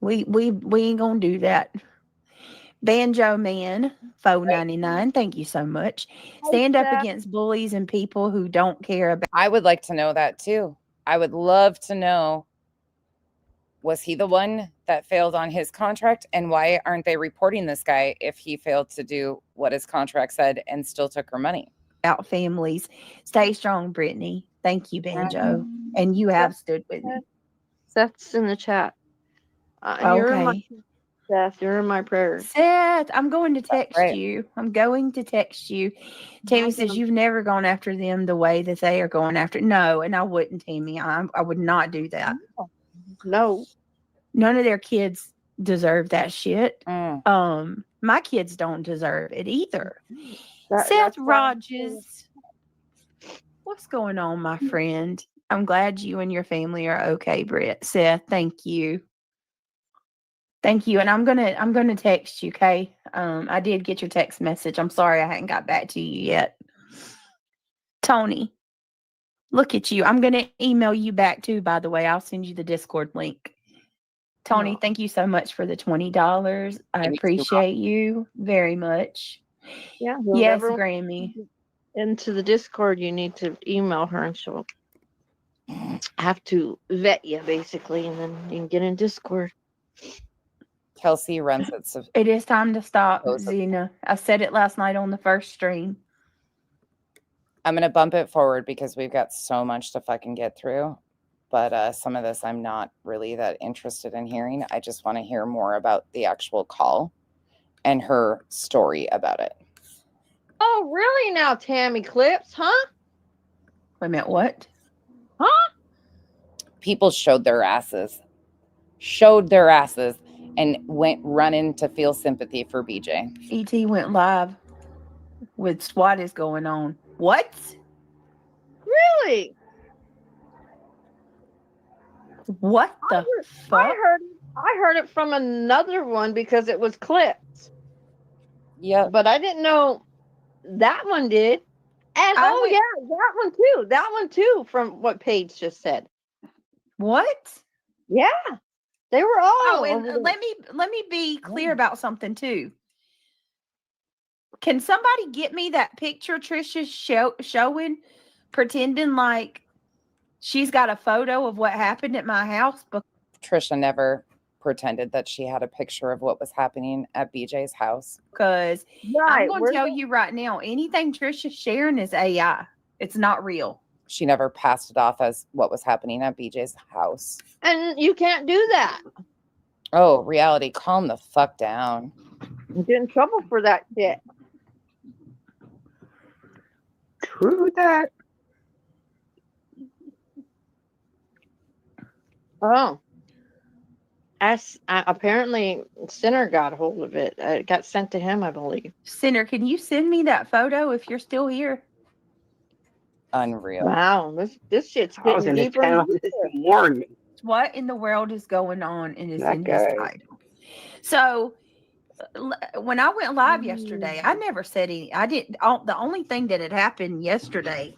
[SPEAKER 3] We ain't gonna do that. Banjo Man, $4.99. Thank you so much. Stand up against bullies and people who don't care about.
[SPEAKER 1] I would like to know that too. I would love to know, was he the one that failed on his contract? And why aren't they reporting this guy if he failed to do what his contract said and still took her money?
[SPEAKER 3] Out families. Stay strong, Brittany. Thank you, Banjo. And you have stood with me.
[SPEAKER 7] Seth's in the chat.
[SPEAKER 3] Okay.
[SPEAKER 7] Seth, you're in my prayers.
[SPEAKER 3] Seth, I'm going to text you. I'm going to text you. Tammy says you've never gone after them the way that they are going after. No, and I wouldn't, Tammy. I would not do that.
[SPEAKER 7] No.
[SPEAKER 3] None of their kids deserve that shit. My kids don't deserve it either. Seth Rogers. What's going on, my friend? I'm glad you and your family are okay, Britt. Seth, thank you. Thank you. And I'm gonna text you, okay? I did get your text message. I'm sorry I hadn't got back to you yet. Tony, look at you. I'm gonna email you back too, by the way. I'll send you the Discord link. Tony, thank you so much for the $20. I appreciate you very much.
[SPEAKER 7] Yeah.
[SPEAKER 3] Yes, Grammy.
[SPEAKER 7] Into the Discord, you need to email her and she'll have to vet you basically, and then you can get in Discord.
[SPEAKER 1] Kelsey runs it. So
[SPEAKER 3] it is time to stop, Zena. I said it last night on the first stream.
[SPEAKER 1] I'm going to bump it forward because we've got so much to fucking get through. But some of this I'm not really that interested in hearing. I just want to hear more about the actual call and her story about it.
[SPEAKER 7] Oh, really now, Tammy Clips, huh?
[SPEAKER 3] Wait a minute, what?
[SPEAKER 7] Huh?
[SPEAKER 1] People showed their asses. And went running to feel sympathy for BJ.
[SPEAKER 3] ET went live with what is going on. What?
[SPEAKER 7] Really?
[SPEAKER 3] What the fuck?
[SPEAKER 7] I heard it from another one because it was clips.
[SPEAKER 1] Yeah.
[SPEAKER 7] But I didn't know that one did. And that one too, from what Paige just said.
[SPEAKER 3] What?
[SPEAKER 7] Yeah. They were all.
[SPEAKER 3] Oh, and let me be clear about something too. Can somebody get me that picture Trisha's showing, pretending like she's got a photo of what happened at my house?
[SPEAKER 1] Trisha never pretended that she had a picture of what was happening at BJ's house.
[SPEAKER 3] Because I'm going to tell you right now, anything Trisha's sharing is AI. It's not real.
[SPEAKER 1] She never passed it off as what was happening at BJ's house.
[SPEAKER 7] And you can't do that.
[SPEAKER 1] Oh, reality, calm the fuck down.
[SPEAKER 7] You get in trouble for that shit.
[SPEAKER 3] True that.
[SPEAKER 7] Oh. Apparently Sinner got a hold of it. It got sent to him, I believe.
[SPEAKER 3] Sinner, can you send me that photo if you're still here?
[SPEAKER 1] Unreal.
[SPEAKER 7] Wow, this shit's
[SPEAKER 12] I was
[SPEAKER 7] hitting
[SPEAKER 12] in the
[SPEAKER 7] deeper
[SPEAKER 12] town
[SPEAKER 7] and
[SPEAKER 12] this
[SPEAKER 7] deeper.
[SPEAKER 12] morning.
[SPEAKER 3] What in the world is going on in his
[SPEAKER 12] That guy.
[SPEAKER 3] title? So when I went live yesterday, I never said any. I didn't. The only thing that had happened yesterday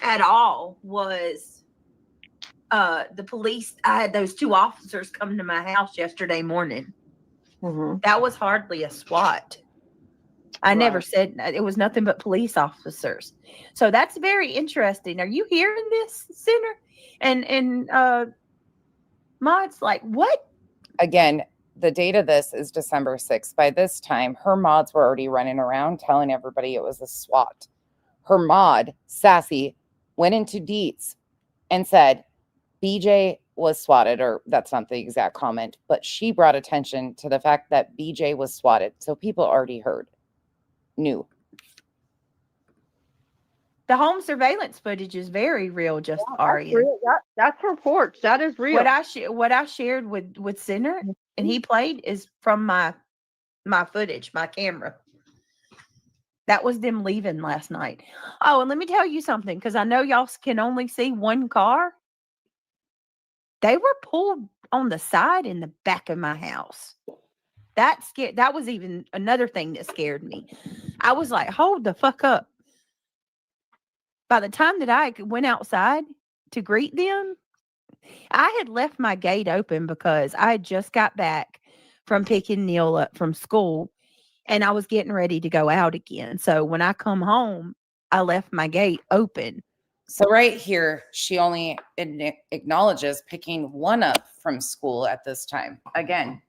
[SPEAKER 3] at all was the police. I had those 2 officers come to my house yesterday morning. That was hardly a SWAT. I never said it was nothing but police officers. So that's very interesting. Are you hearing this, Sinner? And Mod's like, what?
[SPEAKER 1] Again, the date of this is December 6th. By this time, her mods were already running around telling everybody it was a SWAT. Her mod, Sassy, went into Deets and said BJ was swatted, or that's not the exact comment, but she brought attention to the fact that BJ was swatted. So people already knew.
[SPEAKER 3] The home surveillance footage is very real, just
[SPEAKER 7] That's reports. That is real.
[SPEAKER 3] What I shared with Sinner and he played is from my footage, my camera. That was them leaving last night. Oh, and let me tell you something, because I know y'all can only see one car. They were pulled on the side in the back of my house. That was even another thing that scared me. I was like, hold the fuck up. By the time that I went outside to greet them, I had left my gate open because I had just got back from picking Neil up from school and I was getting ready to go out again. So when I come home, I left my gate open.
[SPEAKER 1] So right here, she only acknowledges picking one up from school at this time. Again,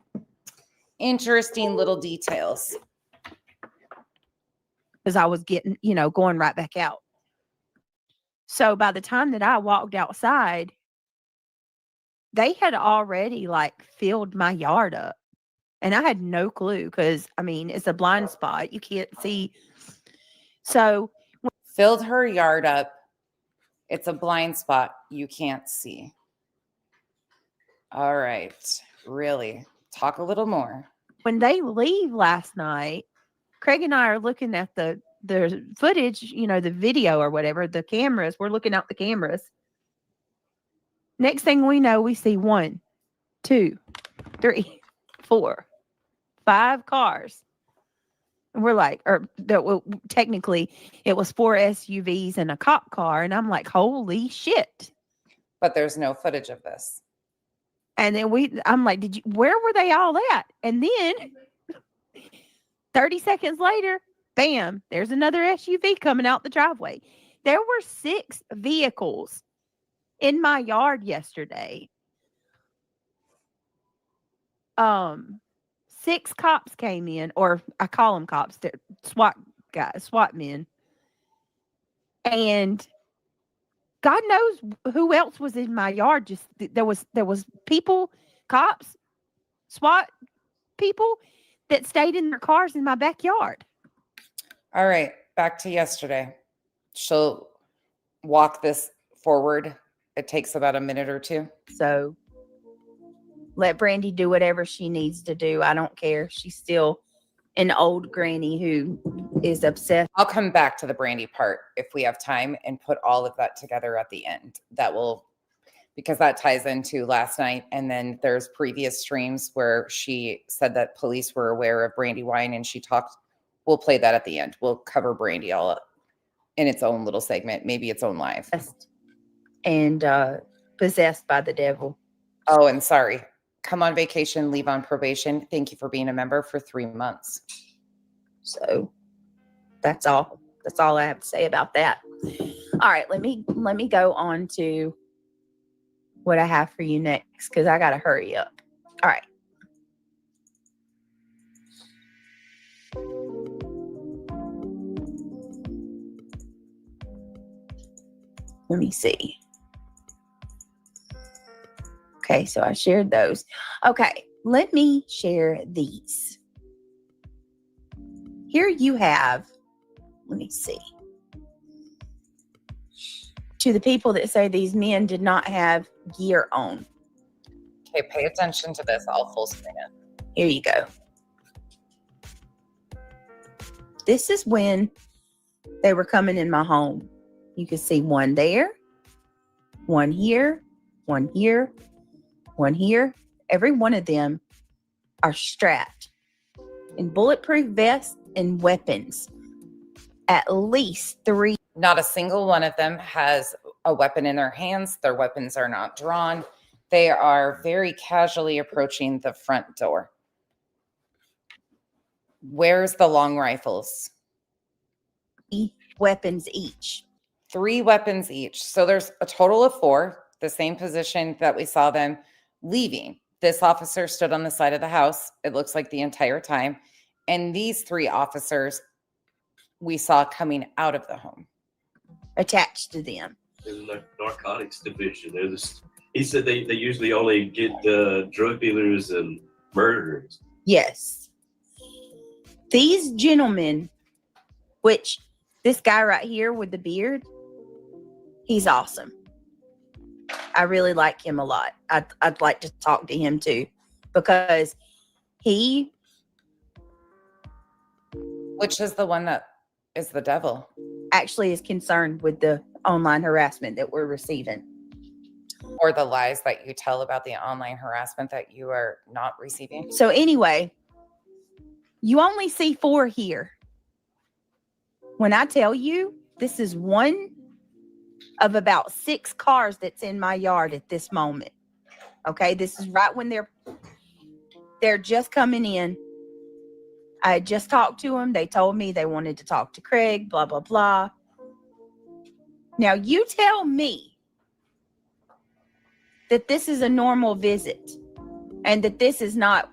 [SPEAKER 1] interesting little details.
[SPEAKER 3] Because I was getting, going right back out. So by the time that I walked outside, they had already filled my yard up. And I had no clue because, it's a blind spot. You can't see. So
[SPEAKER 1] filled her yard up. It's a blind spot. You can't see. All right. Really? Talk a little more.
[SPEAKER 3] When they leave last night, Craig and I are looking at the footage, the video or whatever, the cameras. We're looking out the cameras. Next thing we know, we see 1, 2, 3, 4, 5 cars. And we're like, technically it was 4 SUVs and a cop car. And I'm like, holy shit.
[SPEAKER 1] But there's no footage of this.
[SPEAKER 3] And then I'm like, where were they all at? And then 30 seconds later, bam, there's another SUV coming out the driveway. There were 6 vehicles in my yard yesterday. 6 cops came in, or I call them cops, they're SWAT guys, SWAT men. And God knows who else was in my yard. Just there was people, cops, SWAT people that stayed in their cars in my backyard.
[SPEAKER 1] All right, back to yesterday. She'll walk this forward. It takes about a minute or 2.
[SPEAKER 3] So let Brandy do whatever she needs to do. I don't care. She's still an old granny who is obsessed.
[SPEAKER 1] I'll come back to the Brandy part if we have time and put all of that together at the end. Because that ties into last night. And then there's previous streams where she said that police were aware of Brandywine and she talked. We'll play that at the end. We'll cover Brandy all up in its own little segment, maybe its own live.
[SPEAKER 3] And possessed by the devil.
[SPEAKER 1] Oh, and sorry. Come on vacation, leave on probation. Thank you for being a member for 3 months.
[SPEAKER 3] So that's all. That's all I have to say about that. All right, let me go on to what I have for you next because I gotta hurry up. All right. Let me see. Okay, so I shared those. Okay, let me share these. Here you have, let me see. To the people that say these men did not have gear on.
[SPEAKER 1] Okay, pay attention to this. I'll full screen it.
[SPEAKER 3] Here you go. This is when they were coming in my home. You can see one there, one here, one here, one here. Every one of them are strapped in bulletproof vests and weapons. At least 3.
[SPEAKER 1] Not a single one of them has a weapon in their hands. Their weapons are not drawn. They are very casually approaching the front door. Where's the long rifles?
[SPEAKER 3] Weapons each.
[SPEAKER 1] 3 weapons each. So there's a total of 4, the same position that we saw them leaving. This officer stood on the side of the house, it looks like the entire time. And these 3 officers we saw coming out of the home.
[SPEAKER 3] Attached to them.
[SPEAKER 5] There's a narcotics division. He said they usually only get drug dealers and murderers.
[SPEAKER 3] Yes. These gentlemen, which this guy right here with the beard, he's awesome. I really like him a lot. I'd like to talk to him too, because he...
[SPEAKER 1] Which is the one that is the devil?
[SPEAKER 3] Actually is concerned with the online harassment that we're receiving.
[SPEAKER 1] Or the lies that you tell about the online harassment that you are not receiving.
[SPEAKER 3] So anyway, you only see 4 here. When I tell you, this is one of about 6 cars that's in my yard at this moment. Okay, this is right when they're just coming in. I had just talked to them. They told me they wanted to talk to Craig, blah, blah, blah. Now you tell me that this is a normal visit and that this is not,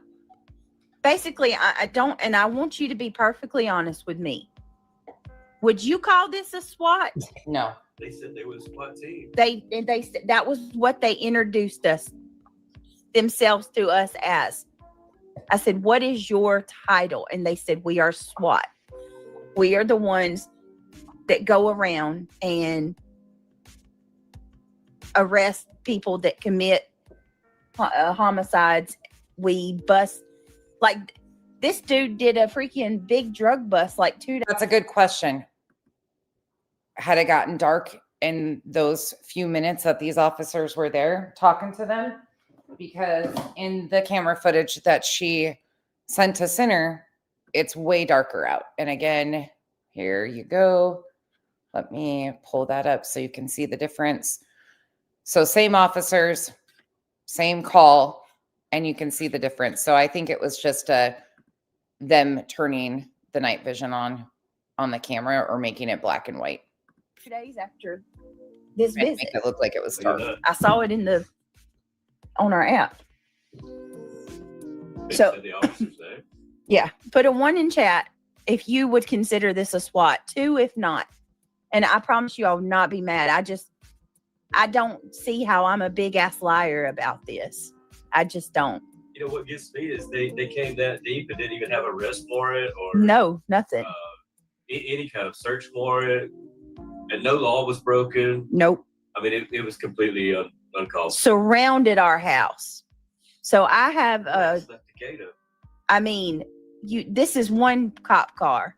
[SPEAKER 3] basically, I don't, and I want you to be perfectly honest with me. Would you call this a SWAT?
[SPEAKER 1] No.
[SPEAKER 5] They said they were a SWAT team.
[SPEAKER 3] They said that was what they introduced themselves to us as. I said, what is your title? And they said, we are SWAT. We are the ones that go around and arrest people that commit homicides. We bust, like this dude did a freaking big drug bust like 2 days.
[SPEAKER 1] That's a good question. Had it gotten dark in those few minutes that these officers were there talking to them? Because in the camera footage that she sent to Center, it's way darker out. And again, here you go. Let me pull that up so you can see the difference. So same officers, same call, and you can see the difference. So I think it was just them turning the night vision on the camera or making it black and white.
[SPEAKER 3] 2 days after this
[SPEAKER 1] Make
[SPEAKER 3] visit,
[SPEAKER 1] it look like it was dark.
[SPEAKER 3] I saw it on our app.
[SPEAKER 5] They
[SPEAKER 3] So
[SPEAKER 5] said the officer's name.
[SPEAKER 3] yeah, put a 1 in chat if you would consider this a SWAT. 2 if not. And I promise you I will not be mad. I don't see how I'm a big ass liar about this. I just don't.
[SPEAKER 5] You know what gets me is they came that deep and didn't even have a arrest warrant or
[SPEAKER 3] No, nothing.
[SPEAKER 5] Any kind of search warrant, and no law was broken.
[SPEAKER 3] Nope.
[SPEAKER 5] I mean, it was completely uncalled for.
[SPEAKER 3] Surrounded our house. So I have
[SPEAKER 5] Left the gate up.
[SPEAKER 3] I mean, this is one cop car.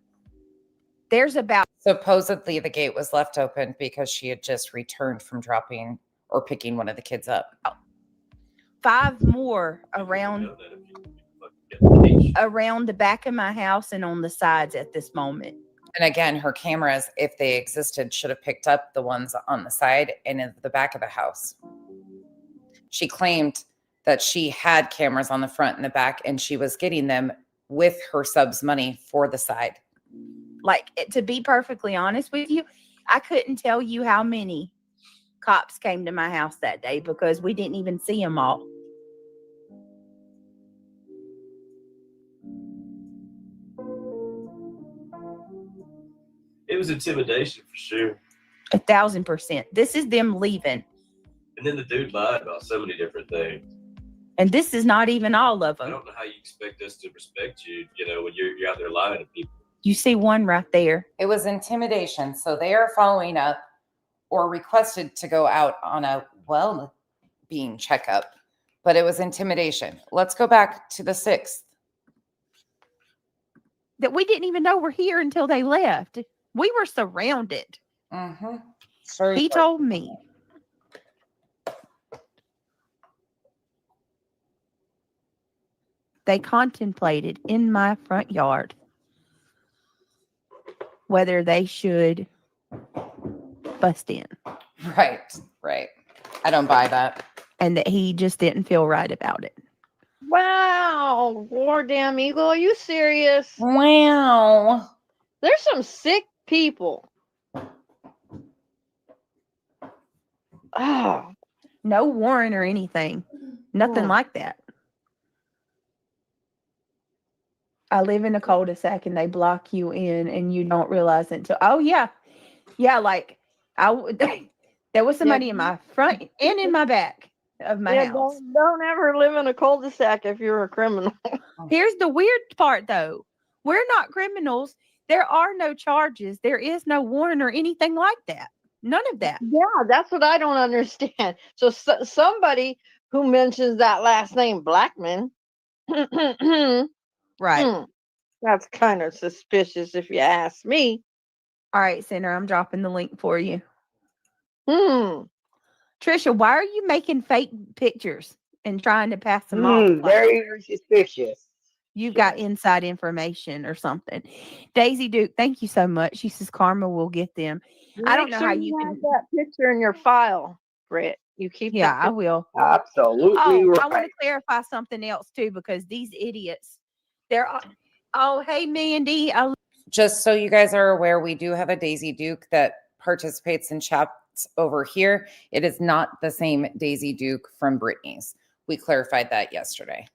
[SPEAKER 3] There's about
[SPEAKER 1] Supposedly the gate was left open because she had just returned from dropping or picking one of the kids up.
[SPEAKER 3] 5 more around
[SPEAKER 5] You know that if you fucking get the
[SPEAKER 3] around the back of my house and on the sides at this moment.
[SPEAKER 1] And again, her cameras, if they existed, should have picked up the ones on the side and in the back of the house. She claimed that she had cameras on the front and the back, and she was getting them with her sub's money for the side.
[SPEAKER 3] Like, to be perfectly honest with you, I couldn't tell you how many cops came to my house that day because we didn't even see them all.
[SPEAKER 5] It was intimidation for sure.
[SPEAKER 3] 1,000%. This is them leaving.
[SPEAKER 5] And then the dude lied about so many different things.
[SPEAKER 3] And this is not even all of
[SPEAKER 5] I
[SPEAKER 3] them.
[SPEAKER 5] don't know how you expect us to respect you, when you're out there lying to people.
[SPEAKER 3] You see one right there.
[SPEAKER 1] It was intimidation. So they are following up or requested to go out on a well-being checkup. but it was intimidation. Let's go back to the 6th.
[SPEAKER 3] That we didn't even know were here until they left. We were surrounded.
[SPEAKER 1] Mm-hmm.
[SPEAKER 3] He told me. They contemplated in my front yard whether they should bust in.
[SPEAKER 1] Right. I don't buy that.
[SPEAKER 3] And that he just didn't feel right about it.
[SPEAKER 7] Wow, War Damn Eagle, are you serious?
[SPEAKER 1] Wow.
[SPEAKER 7] There's some sick people. Oh,
[SPEAKER 3] no warrant or anything. Nothing like that. I live in a cul-de-sac and they block you in and you don't realize it until, oh yeah. Yeah, like there was somebody in my front and in my back of my house.
[SPEAKER 7] Don't ever live in a cul-de-sac if you're a criminal.
[SPEAKER 3] Here's the weird part though. We're not criminals. There are no charges. There is no warrant or anything like that. None of that.
[SPEAKER 7] Yeah, that's what I don't understand. So somebody who mentions that last name Blackman,
[SPEAKER 3] right?
[SPEAKER 7] That's kind of suspicious, if you ask me.
[SPEAKER 3] All right, Senator, I'm dropping the link for you. Trisha, why are you making fake pictures and trying to pass them off?
[SPEAKER 12] Very suspicious.
[SPEAKER 3] You've got inside information or something. Daisy Duke, thank you so much. She says Karma will get them. I don't know how you can
[SPEAKER 7] have that picture in your file, Britt. You keep
[SPEAKER 3] I will.
[SPEAKER 12] Absolutely
[SPEAKER 3] right. I want to
[SPEAKER 12] right.
[SPEAKER 3] clarify something else too, because these idiots, hey Mandy.
[SPEAKER 1] Just so you guys are aware, we do have a Daisy Duke that participates in chats over here. It is not the same Daisy Duke from Brittany's. We clarified that yesterday.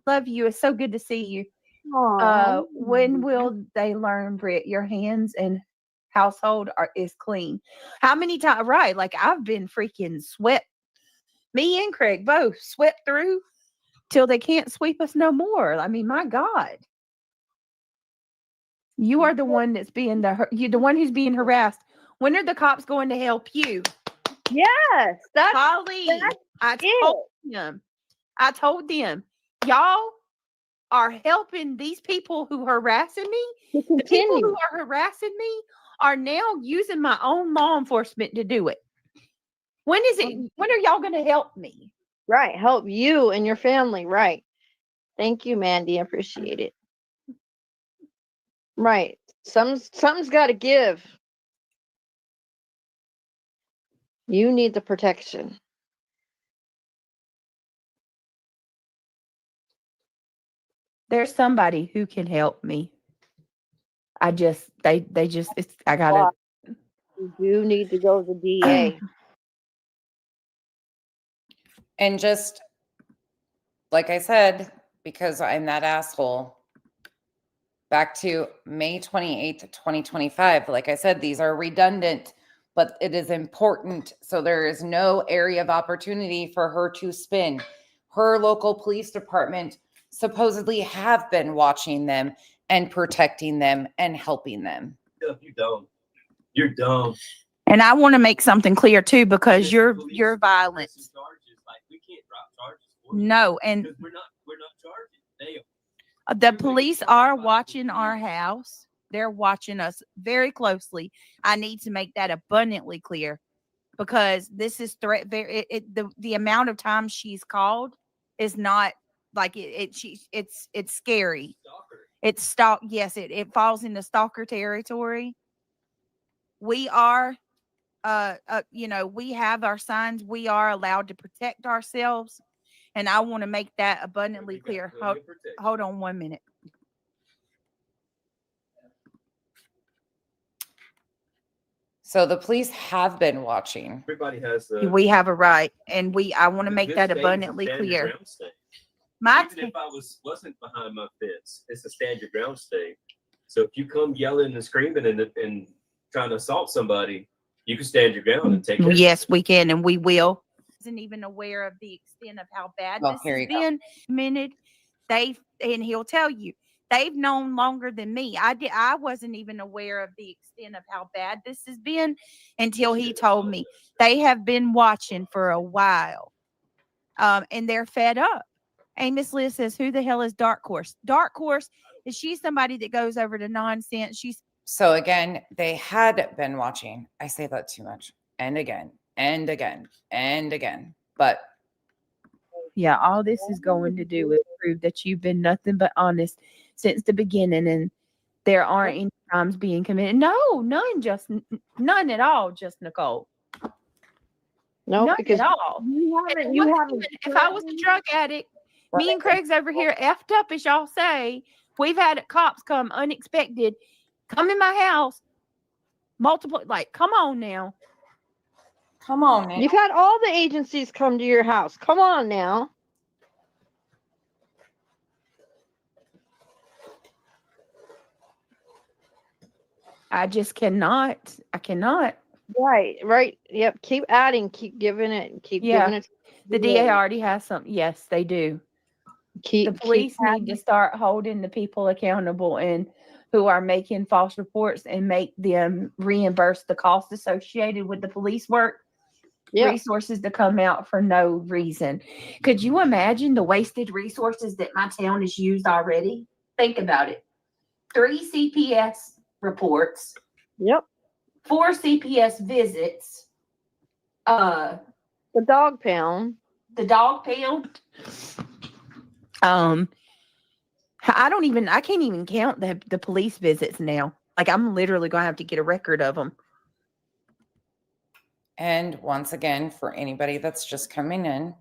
[SPEAKER 3] Love you. It's so good to see you. When will they learn, Britt? Your hands and household is clean. How many times? Right, like I've been freaking swept. Me and Craig both swept through till they can't sweep us no more. I mean, my God. You are the one that's being the one who's being harassed. When are the cops going to help you?
[SPEAKER 7] Yes, that's
[SPEAKER 3] Holly. I told them, y'all are helping these people who are harassing me. The people who are harassing me are now using my own law enforcement to do it. When are y'all going to help me?
[SPEAKER 7] Right, help you and your family. Right. Thank you, Mandy. I appreciate it. Right. Something's got to give. You need the protection.
[SPEAKER 3] There's somebody who can help me. I gotta.
[SPEAKER 7] You need to go to the DA.
[SPEAKER 1] And just like I said, because I'm that asshole, back to May 28th, 2025. Like I said, these are redundant, but it is important. So there is no area of opportunity for her to spin. Her local police department supposedly have been watching them and protecting them and helping them.
[SPEAKER 5] You're dumb.
[SPEAKER 3] And I want to make something clear too, because you're violent.
[SPEAKER 5] We can't drop charges.
[SPEAKER 3] No, and
[SPEAKER 5] we're not charging.
[SPEAKER 3] The police are watching our house. They're watching us very closely. I need to make that abundantly clear, because this is the amount of times she's called is not like it's scary. It's stalk. Yes, it falls into stalker territory. We are, we have our signs. We are allowed to protect ourselves. And I want to make that abundantly clear. Hold on 1 minute.
[SPEAKER 1] So the police have been watching.
[SPEAKER 5] Everybody has.
[SPEAKER 3] We have a right, and I want to make that abundantly clear.
[SPEAKER 5] Even if I wasn't behind my fence, it's a stand your ground state. So if you come yelling and screaming and trying to assault somebody, you can stand your ground and take it.
[SPEAKER 3] Yes, we can, and we will. Isn't even aware of the extent of how bad this has been. And he'll tell you, they've known longer than me. I wasn't even aware of the extent of how bad this has been until he told me. They have been watching for a while. and they're fed up. And Miss Liz says, who the hell is Dark Horse? Dark Horse, is she somebody that goes over to nonsense?
[SPEAKER 1] So again, they had been watching. I say that too much. And again, and again, and again. But
[SPEAKER 3] yeah, all this is going to do is prove that you've been nothing but honest since the beginning, and there aren't any crimes being committed. No, none at all, just Nicole.
[SPEAKER 7] No,
[SPEAKER 3] none
[SPEAKER 7] because
[SPEAKER 3] at all. If I was a drug addict, me and Craig's over here effed up, as y'all say. We've had cops come unexpected, come in my house, multiple. Like, come on now.
[SPEAKER 1] Come on now.
[SPEAKER 7] You've had all the agencies come to your house. Come on now.
[SPEAKER 3] I just cannot. I cannot.
[SPEAKER 7] Right. Yep. Keep adding. Keep giving it. Keep giving it.
[SPEAKER 3] The DA already has something. Yes, they do. The police need to start holding the people accountable and who are making false reports and make them reimburse the cost associated with the police work. Yep. Resources to come out for no reason. Could you imagine the wasted resources that my town has used already? Think about it. 3 CPS reports.
[SPEAKER 7] Yep.
[SPEAKER 3] 4 CPS visits.
[SPEAKER 7] The dog pound.
[SPEAKER 3] The dog pound. I can't even count the police visits now. Like, I'm literally going to have to get a record of them.
[SPEAKER 1] And once again, for anybody that's just coming in,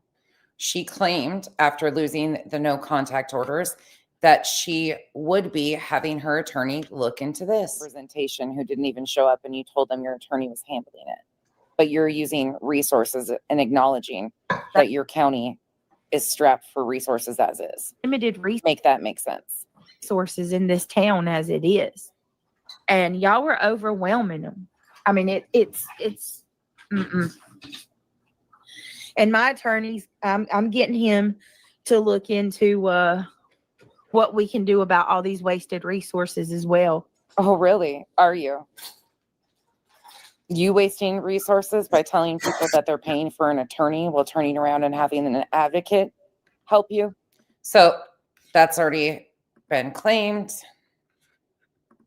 [SPEAKER 1] she claimed after losing the no contact orders that she would be having her attorney look into this. Representation who didn't even show up, and you told them your attorney was handling it. But you're using resources and acknowledging that your county is strapped for resources as is.
[SPEAKER 3] Limited
[SPEAKER 1] make that make sense.
[SPEAKER 3] Resources in this town as it is. And y'all were overwhelming them. I mean, it's And my attorneys, I'm getting him to look into what we can do about all these wasted resources as well.
[SPEAKER 1] Oh, really? Are you? You wasting resources by telling people that they're paying for an attorney while turning around and having an advocate help you? So that's already been claimed.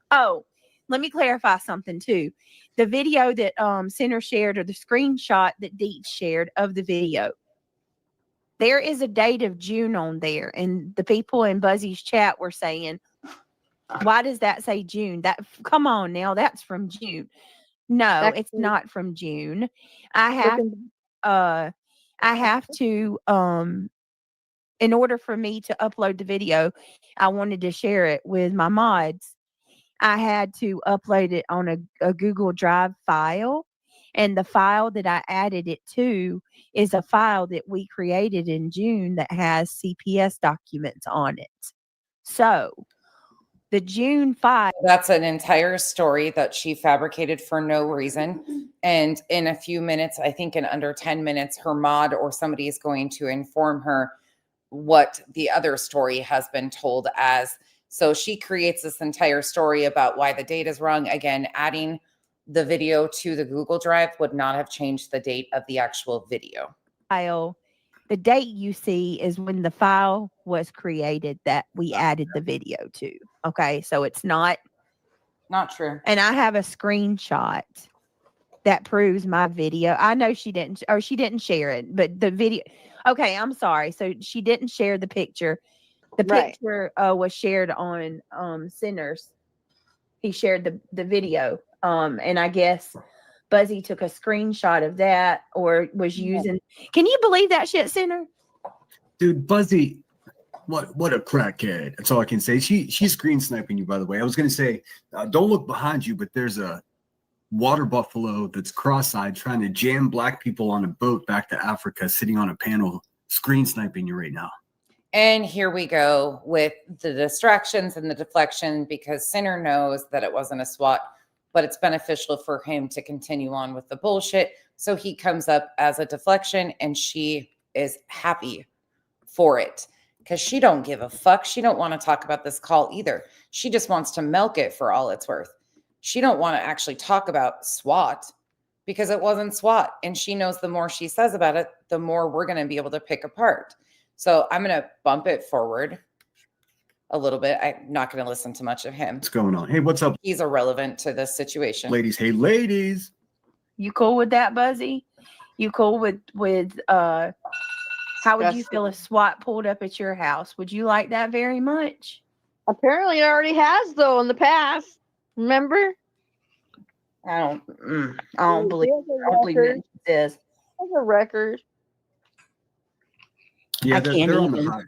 [SPEAKER 3] Oh, let me clarify something too. The video that Center shared, or the screenshot that Deet shared of the video, there is a date of June on there. And the people in Buzzy's chat were saying, why does that say June? Come on now, that's from June. No, it's not from June. I have to, in order for me to upload the video, I wanted to share it with my mods. I had to upload it on a Google Drive file. And the file that I added it to is a file that we created in June that has CPS documents on it. So the June file.
[SPEAKER 1] That's an entire story that she fabricated for no reason. And in a few minutes, I think in under 10 minutes, her mod or somebody is going to inform her what the other story has been told as. So she creates this entire story about why the date is wrong. Again, adding the video to the Google Drive would not have changed the date of the actual video.
[SPEAKER 3] File. The date you see is when the file was created that we added the video to. Okay, so it's not
[SPEAKER 1] true.
[SPEAKER 3] And I have a screenshot that proves my video. I know she didn't share it, but the video. Okay, I'm sorry. So she didn't share the picture. The picture was shared on Sinners. He shared the video. And I guess Buzzy took a screenshot of that or was using. Can you believe that shit, Sinner?
[SPEAKER 4] Dude, Buzzy, what a crackhead. That's all I can say. She's screen sniping you, by the way. I was going to say, don't look behind you, but there's a water buffalo that's cross-eyed trying to jam black people on a boat back to Africa, sitting on a panel, screen sniping you right now.
[SPEAKER 1] And here we go with the distractions and the deflection, because Sinner knows that it wasn't a SWAT, but it's beneficial for him to continue on with the bullshit. So he comes up as a deflection, and she is happy for it because she don't give a fuck. She don't want to talk about this call either. She just wants to milk it for all it's worth. She don't want to actually talk about SWAT because it wasn't SWAT. And she knows the more she says about it, the more we're going to be able to pick apart. So I'm going to bump it forward a little bit. I'm not going to listen to much of him.
[SPEAKER 4] What's going on? Hey, what's up?
[SPEAKER 1] He's irrelevant to this situation.
[SPEAKER 4] Ladies, hey, ladies.
[SPEAKER 3] You cool with that, Buzzy? You cool with how would you feel if SWAT pulled up at your house? Would you like that very much?
[SPEAKER 7] Apparently it already has, though, in the past. Remember?
[SPEAKER 3] I don't believe it says.
[SPEAKER 7] There's a record.
[SPEAKER 4] Yeah,
[SPEAKER 3] I can't
[SPEAKER 4] they're on
[SPEAKER 3] even.
[SPEAKER 4] the high.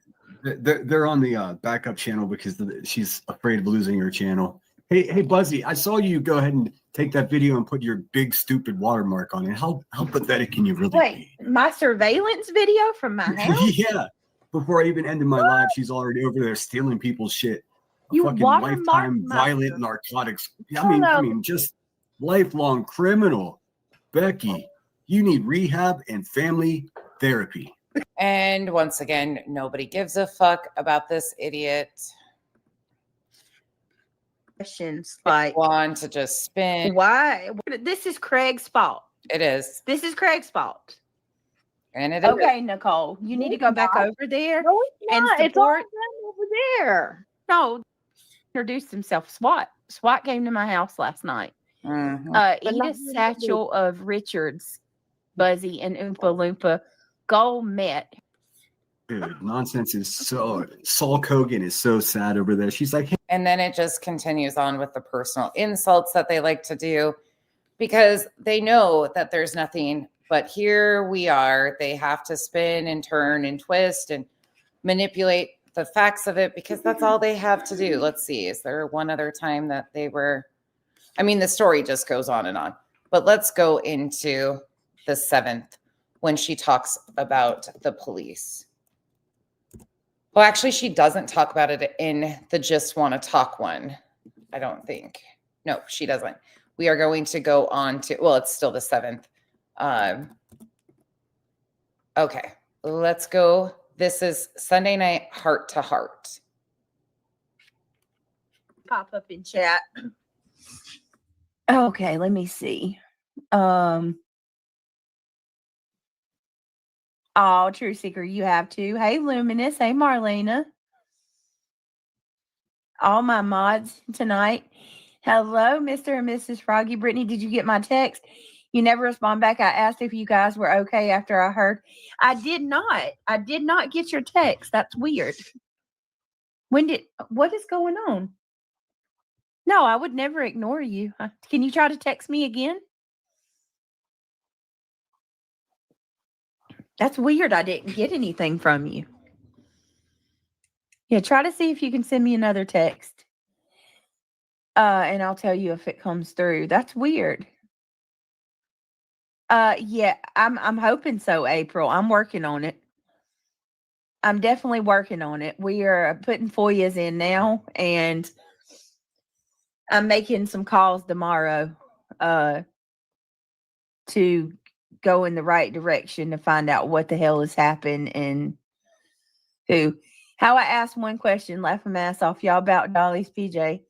[SPEAKER 4] They're on the backup channel because she's afraid of losing her channel. Hey, Buzzy, I saw you go ahead and take that video and put your big stupid watermark on it. How pathetic can you really
[SPEAKER 3] Wait,
[SPEAKER 4] be?
[SPEAKER 3] my surveillance video from my house?
[SPEAKER 4] Yeah. Before I even ended my live, she's already over there stealing people's shit.
[SPEAKER 3] You
[SPEAKER 4] Fucking
[SPEAKER 3] watermarked
[SPEAKER 4] lifetime
[SPEAKER 3] my
[SPEAKER 4] violent narcotics. I mean, just lifelong criminal. Becky, you need rehab and family therapy.
[SPEAKER 1] And once again, nobody gives a fuck about this idiot.
[SPEAKER 3] Questions like
[SPEAKER 1] want to just spin.
[SPEAKER 3] Why? This is Craig's fault.
[SPEAKER 1] It is.
[SPEAKER 3] This is Craig's fault.
[SPEAKER 1] And it is.
[SPEAKER 3] Okay, Nicole, you need to go back over there
[SPEAKER 7] No, it's
[SPEAKER 3] and
[SPEAKER 7] not. It's all
[SPEAKER 3] support.
[SPEAKER 7] done over there.
[SPEAKER 3] No, introduced himself. SWAT came to my house last night.
[SPEAKER 1] Mm-hmm.
[SPEAKER 3] Edith Satchel of Richards, Buzzy, and Oompa Loompa go met.
[SPEAKER 4] Dude, nonsense is so. Saul Kogan is so sad over there. She's like, hey.
[SPEAKER 1] And then it just continues on with the personal insults that they like to do because they know that there's nothing. But here we are. They have to spin and turn and twist and manipulate the facts of it because that's all they have to do. Let's see. Is there one other time that they were? I mean, the story just goes on and on. But let's go into the 7th when she talks about the police. Well, actually, she doesn't talk about it in the Just Want to Talk one. I don't think. No, she doesn't. We are going to go on to, well, it's still the 7th. Okay, let's go. This is Sunday night, Heart to Heart.
[SPEAKER 3] Pop up in chat. Okay, let me see. Oh, True Seeker, you have to. Hey, Luminous. Hey, Marlena. All my mods tonight. Hello, Mr. and Mrs. Froggy. Brittany, did you get my text? You never respond back. I asked if you guys were okay after I heard. I did not. I did not get your text. That's weird. What is going on? No, I would never ignore you. Can you try to text me again? That's weird. I didn't get anything from you. Yeah, try to see if you can send me another text. And I'll tell you if it comes through. That's weird. Yeah, I'm hoping so, April. I'm working on it. I'm definitely working on it. We are putting FOIAs in now, and I'm making some calls tomorrow to go in the right direction to find out what the hell has happened and who. How I asked one question, laughing my ass off, y'all, about Dolly's PJ.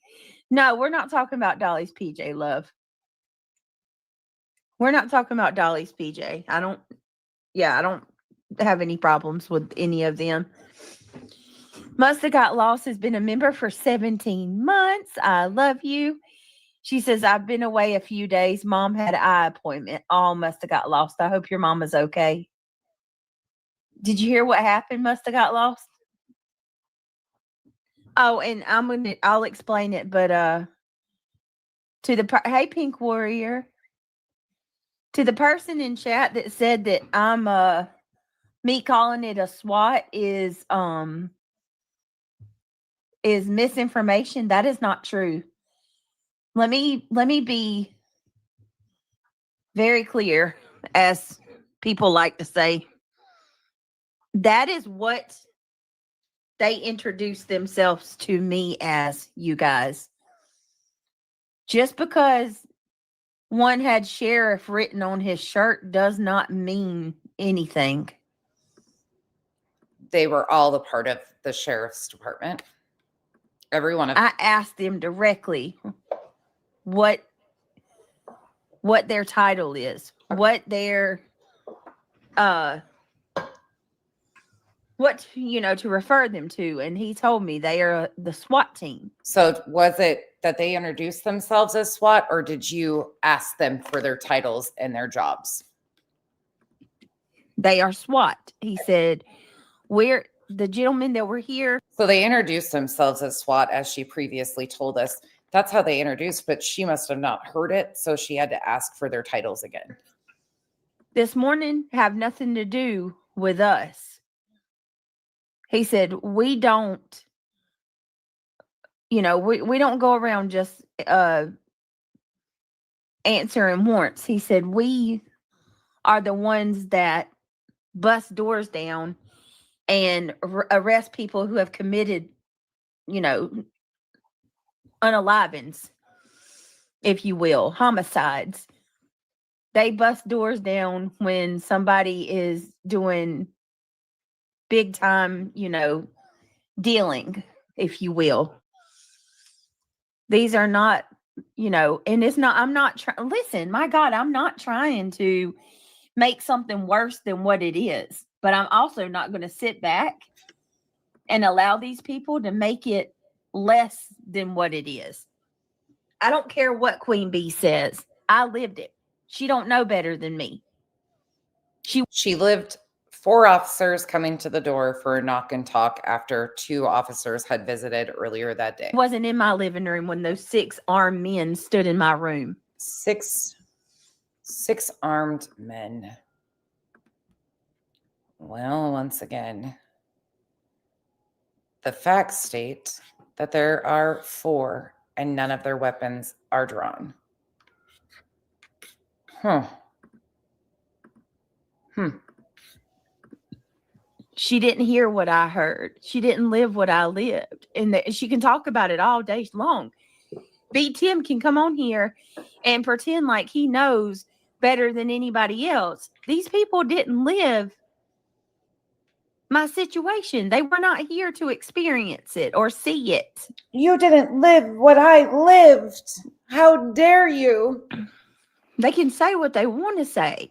[SPEAKER 3] No, we're not talking about Dolly's PJ, love. We're not talking about Dolly's PJ. I don't have any problems with any of them. Must have got lost has been a member for 17 months. I love you. She says, I've been away a few days. Mom had an eye appointment. All must have got lost. I hope your mama's okay. Did you hear what happened? Must have got lost. Oh, and I'll explain it, but hey, Pink Warrior, to the person in chat that said that I'm me calling it a SWAT is misinformation. That is not true. Let me be very clear, as people like to say. That is what they introduced themselves to me as, you guys. Just because one had sheriff written on his shirt does not mean anything.
[SPEAKER 1] They were all a part of the sheriff's department. Every one of them.
[SPEAKER 3] I asked them directly what what their title is, what their what to refer them to, and he told me they are the SWAT team.
[SPEAKER 1] So was it that they introduced themselves as SWAT, or did you ask them for their titles and their jobs?
[SPEAKER 3] They are SWAT. He said, we're the gentlemen that were here.
[SPEAKER 1] So they introduced themselves as SWAT, as she previously told us. That's how they introduced, but she must have not heard it, so she had to ask for their titles again.
[SPEAKER 3] This morning have nothing to do with us. He said, we don't, we don't go around just answering warrants. He said, we are the ones that bust doors down and arrest people who have committed, unalivings, if you will, homicides. They bust doors down when somebody is doing big time, dealing, if you will. These are not, and it's not, I'm not trying, listen, my God, I'm not trying to make something worse than what it is, but I'm also not going to sit back and allow these people to make it less than what it is. I don't care what Queen Bee says. I lived it. She don't know better than me.
[SPEAKER 1] She lived 4 officers coming to the door for a knock and talk after 2 officers had visited earlier that day.
[SPEAKER 3] Wasn't in my living room when those 6 armed men stood in my room.
[SPEAKER 1] 6 armed men. Well, once again, the facts state that there are 4 and none of their weapons are drawn.
[SPEAKER 3] She didn't hear what I heard. She didn't live what I lived. And she can talk about it all day long. Beat Tim can come on here and pretend like he knows better than anybody else. These people didn't live my situation. They were not here to experience it or see it.
[SPEAKER 1] You didn't live what I lived. How dare you?
[SPEAKER 3] They can say what they want to say.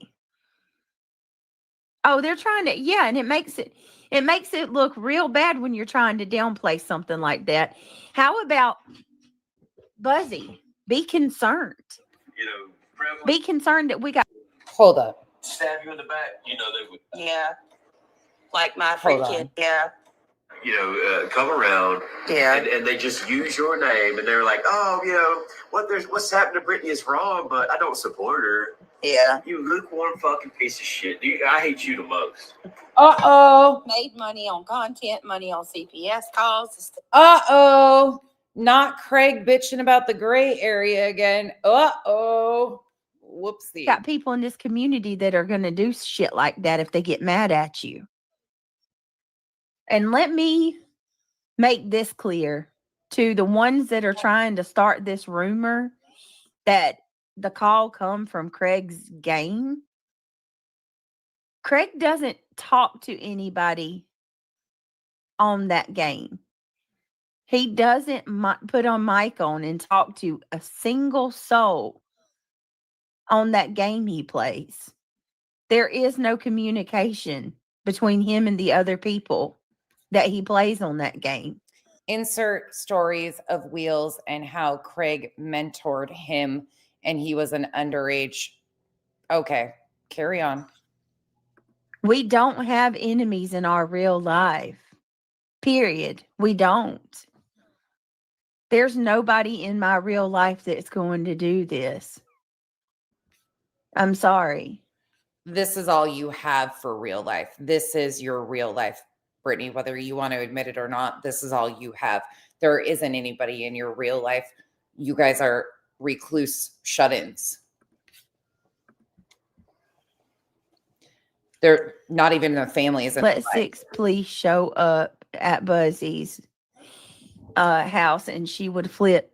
[SPEAKER 3] Oh, they're trying to, yeah, and it makes it look real bad when you're trying to downplay something like that. How about Buzzy? Be concerned. Be concerned that we got.
[SPEAKER 1] Hold up.
[SPEAKER 8] Stab you in the back. They would.
[SPEAKER 3] Yeah. Like my freaking, yeah.
[SPEAKER 8] Come around.
[SPEAKER 3] Yeah.
[SPEAKER 8] And they just use your name, and they're like, oh, what's happened to Brittany is wrong, but I don't support her.
[SPEAKER 3] Yeah.
[SPEAKER 8] You lukewarm fucking piece of shit. I hate you the most.
[SPEAKER 1] Uh-oh.
[SPEAKER 3] Made money on content, money on CPS calls.
[SPEAKER 1] Uh-oh. Not Craig bitching about the gray area again. Uh-oh. Whoopsie.
[SPEAKER 3] Got people in this community that are going to do shit like that if they get mad at you. And let me make this clear to the ones that are trying to start this rumor that the call come from Craig's game. Craig doesn't talk to anybody on that game. He doesn't put on mic on and talk to a single soul on that game he plays. There is no communication between him and the other people that he plays on that game.
[SPEAKER 1] Insert stories of Wheels and how Craig mentored him and he was an underage. Okay, carry on.
[SPEAKER 3] We don't have enemies in our real life. Period. We don't. There's nobody in my real life that's going to do this. I'm sorry.
[SPEAKER 1] This is all you have for real life. This is your real life, Brittany, whether you want to admit it or not. This is all you have. There isn't anybody in your real life. You guys are recluse shut-ins. They're not even their families.
[SPEAKER 3] Let 6 please show up at Buzzy's house and she would flip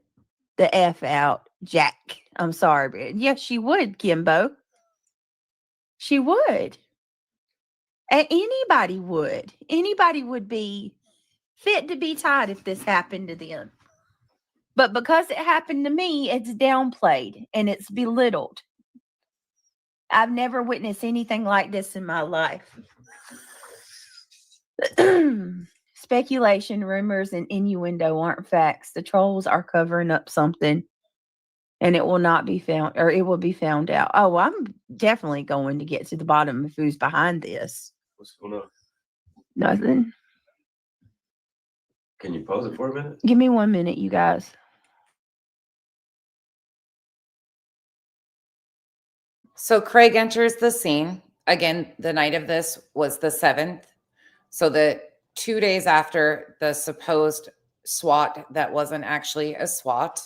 [SPEAKER 3] the F out. Jack. I'm sorry, but yes, she would, Kimbo. She would. And anybody would. Anybody would be fit to be tied if this happened to them. But because it happened to me, it's downplayed and it's belittled. I've never witnessed anything like this in my life. Speculation, rumors, and innuendo aren't facts. The trolls are covering up something, and it will not be found, or it will be found out. Oh, I'm definitely going to get to the bottom of who's behind this.
[SPEAKER 5] What's going on?
[SPEAKER 3] Nothing.
[SPEAKER 5] Can you pause it for a minute?
[SPEAKER 3] Give me 1 minute, you guys.
[SPEAKER 1] So Craig enters the scene. Again, the night of this was the 7th. So the 2 days after the supposed SWAT that wasn't actually a SWAT,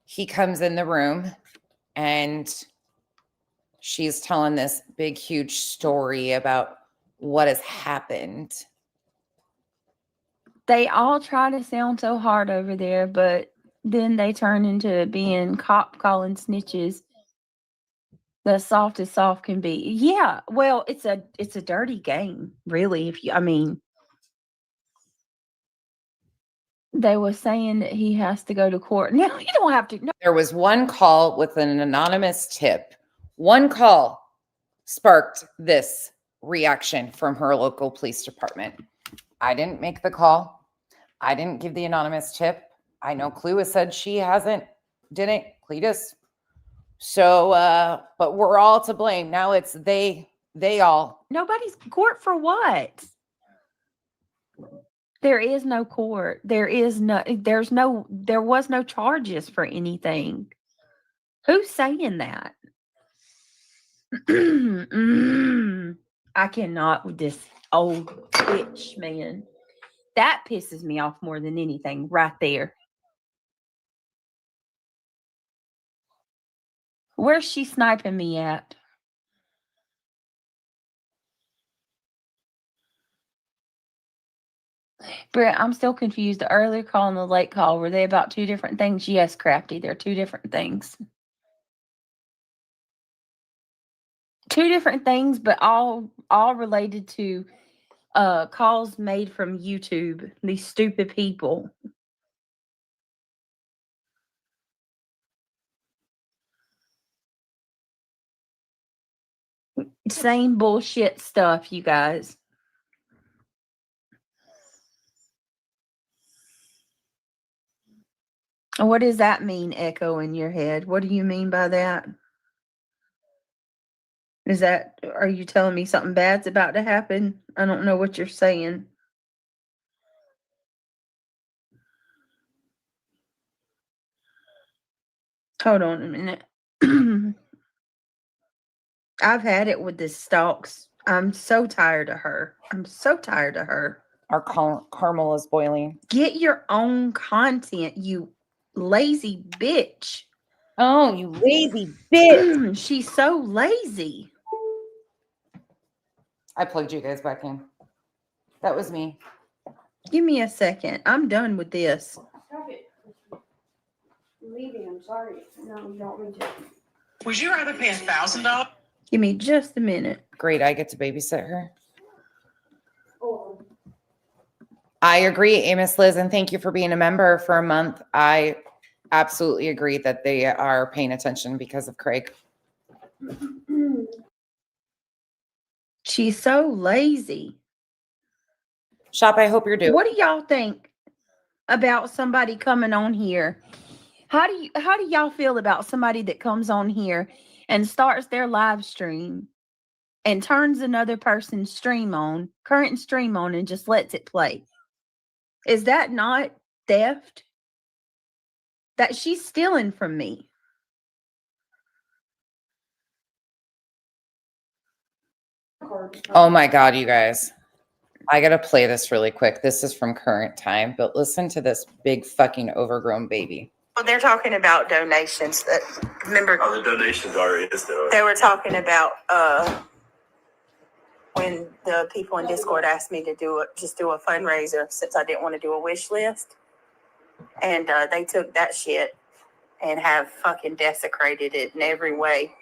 [SPEAKER 1] he comes in the room and she's telling this big, huge story about what has happened.
[SPEAKER 3] They all try to sound so hard over there, but then they turn into being cop calling snitches. The soft as soft can be. Yeah, well, it's a dirty game, really. They were saying that he has to go to court. No, you don't have to. No.
[SPEAKER 1] There was one call with an anonymous tip. One call sparked this reaction from her local police department. I didn't make the call. I didn't give the anonymous tip. I know Clue has said she didn't, Cletus. So, but we're all to blame. Now it's they all.
[SPEAKER 3] Nobody's court for what? There is no court. There was no charges for anything. Who's saying that? I cannot with this old bitch, man. That pisses me off more than anything right there. Where's she sniping me at? Brett, I'm still confused. The earlier call and the late call, were they about two different things? Yes, Crafty, they're two different things. Two different things, but all related to calls made from YouTube. These stupid people. Same bullshit stuff, you guys. What does that mean, Echo, in your head? What do you mean by that? Are you telling me something bad's about to happen? I don't know what you're saying. Hold on a minute. I've had it with the stalks. I'm so tired of her.
[SPEAKER 1] Our caramel is boiling.
[SPEAKER 3] Get your own content, you lazy bitch.
[SPEAKER 1] Oh, you lazy bitch.
[SPEAKER 3] She's so lazy.
[SPEAKER 1] I plugged you guys back in. That was me.
[SPEAKER 3] Give me a second. I'm done with this.
[SPEAKER 11] Stop it. I'm leaving. I'm sorry. No, you don't need to.
[SPEAKER 6] Would you rather pay $1,000?
[SPEAKER 3] Give me just a minute.
[SPEAKER 1] Great. I get to babysit her. Oh. I agree, Amos Liz, and thank you for being a member for a month. I absolutely agree that they are paying attention because of Craig.
[SPEAKER 3] She's so lazy.
[SPEAKER 1] Shop, I hope you're doing.
[SPEAKER 3] What do y'all think about somebody coming on here? How do y'all feel about somebody that comes on here and starts their live stream and turns another person's current stream on, and just lets it play? Is that not theft? That she's stealing from me.
[SPEAKER 1] Oh my God, you guys. I got to play this really quick. This is from current time, but listen to this big fucking overgrown baby.
[SPEAKER 2] Well, they're talking about donations. That remember?
[SPEAKER 5] Oh, the donations are still.
[SPEAKER 2] They were talking about when the people in Discord asked me to do a fundraiser since I didn't want to do a wish list, and they took that shit and have fucking desecrated it in every way.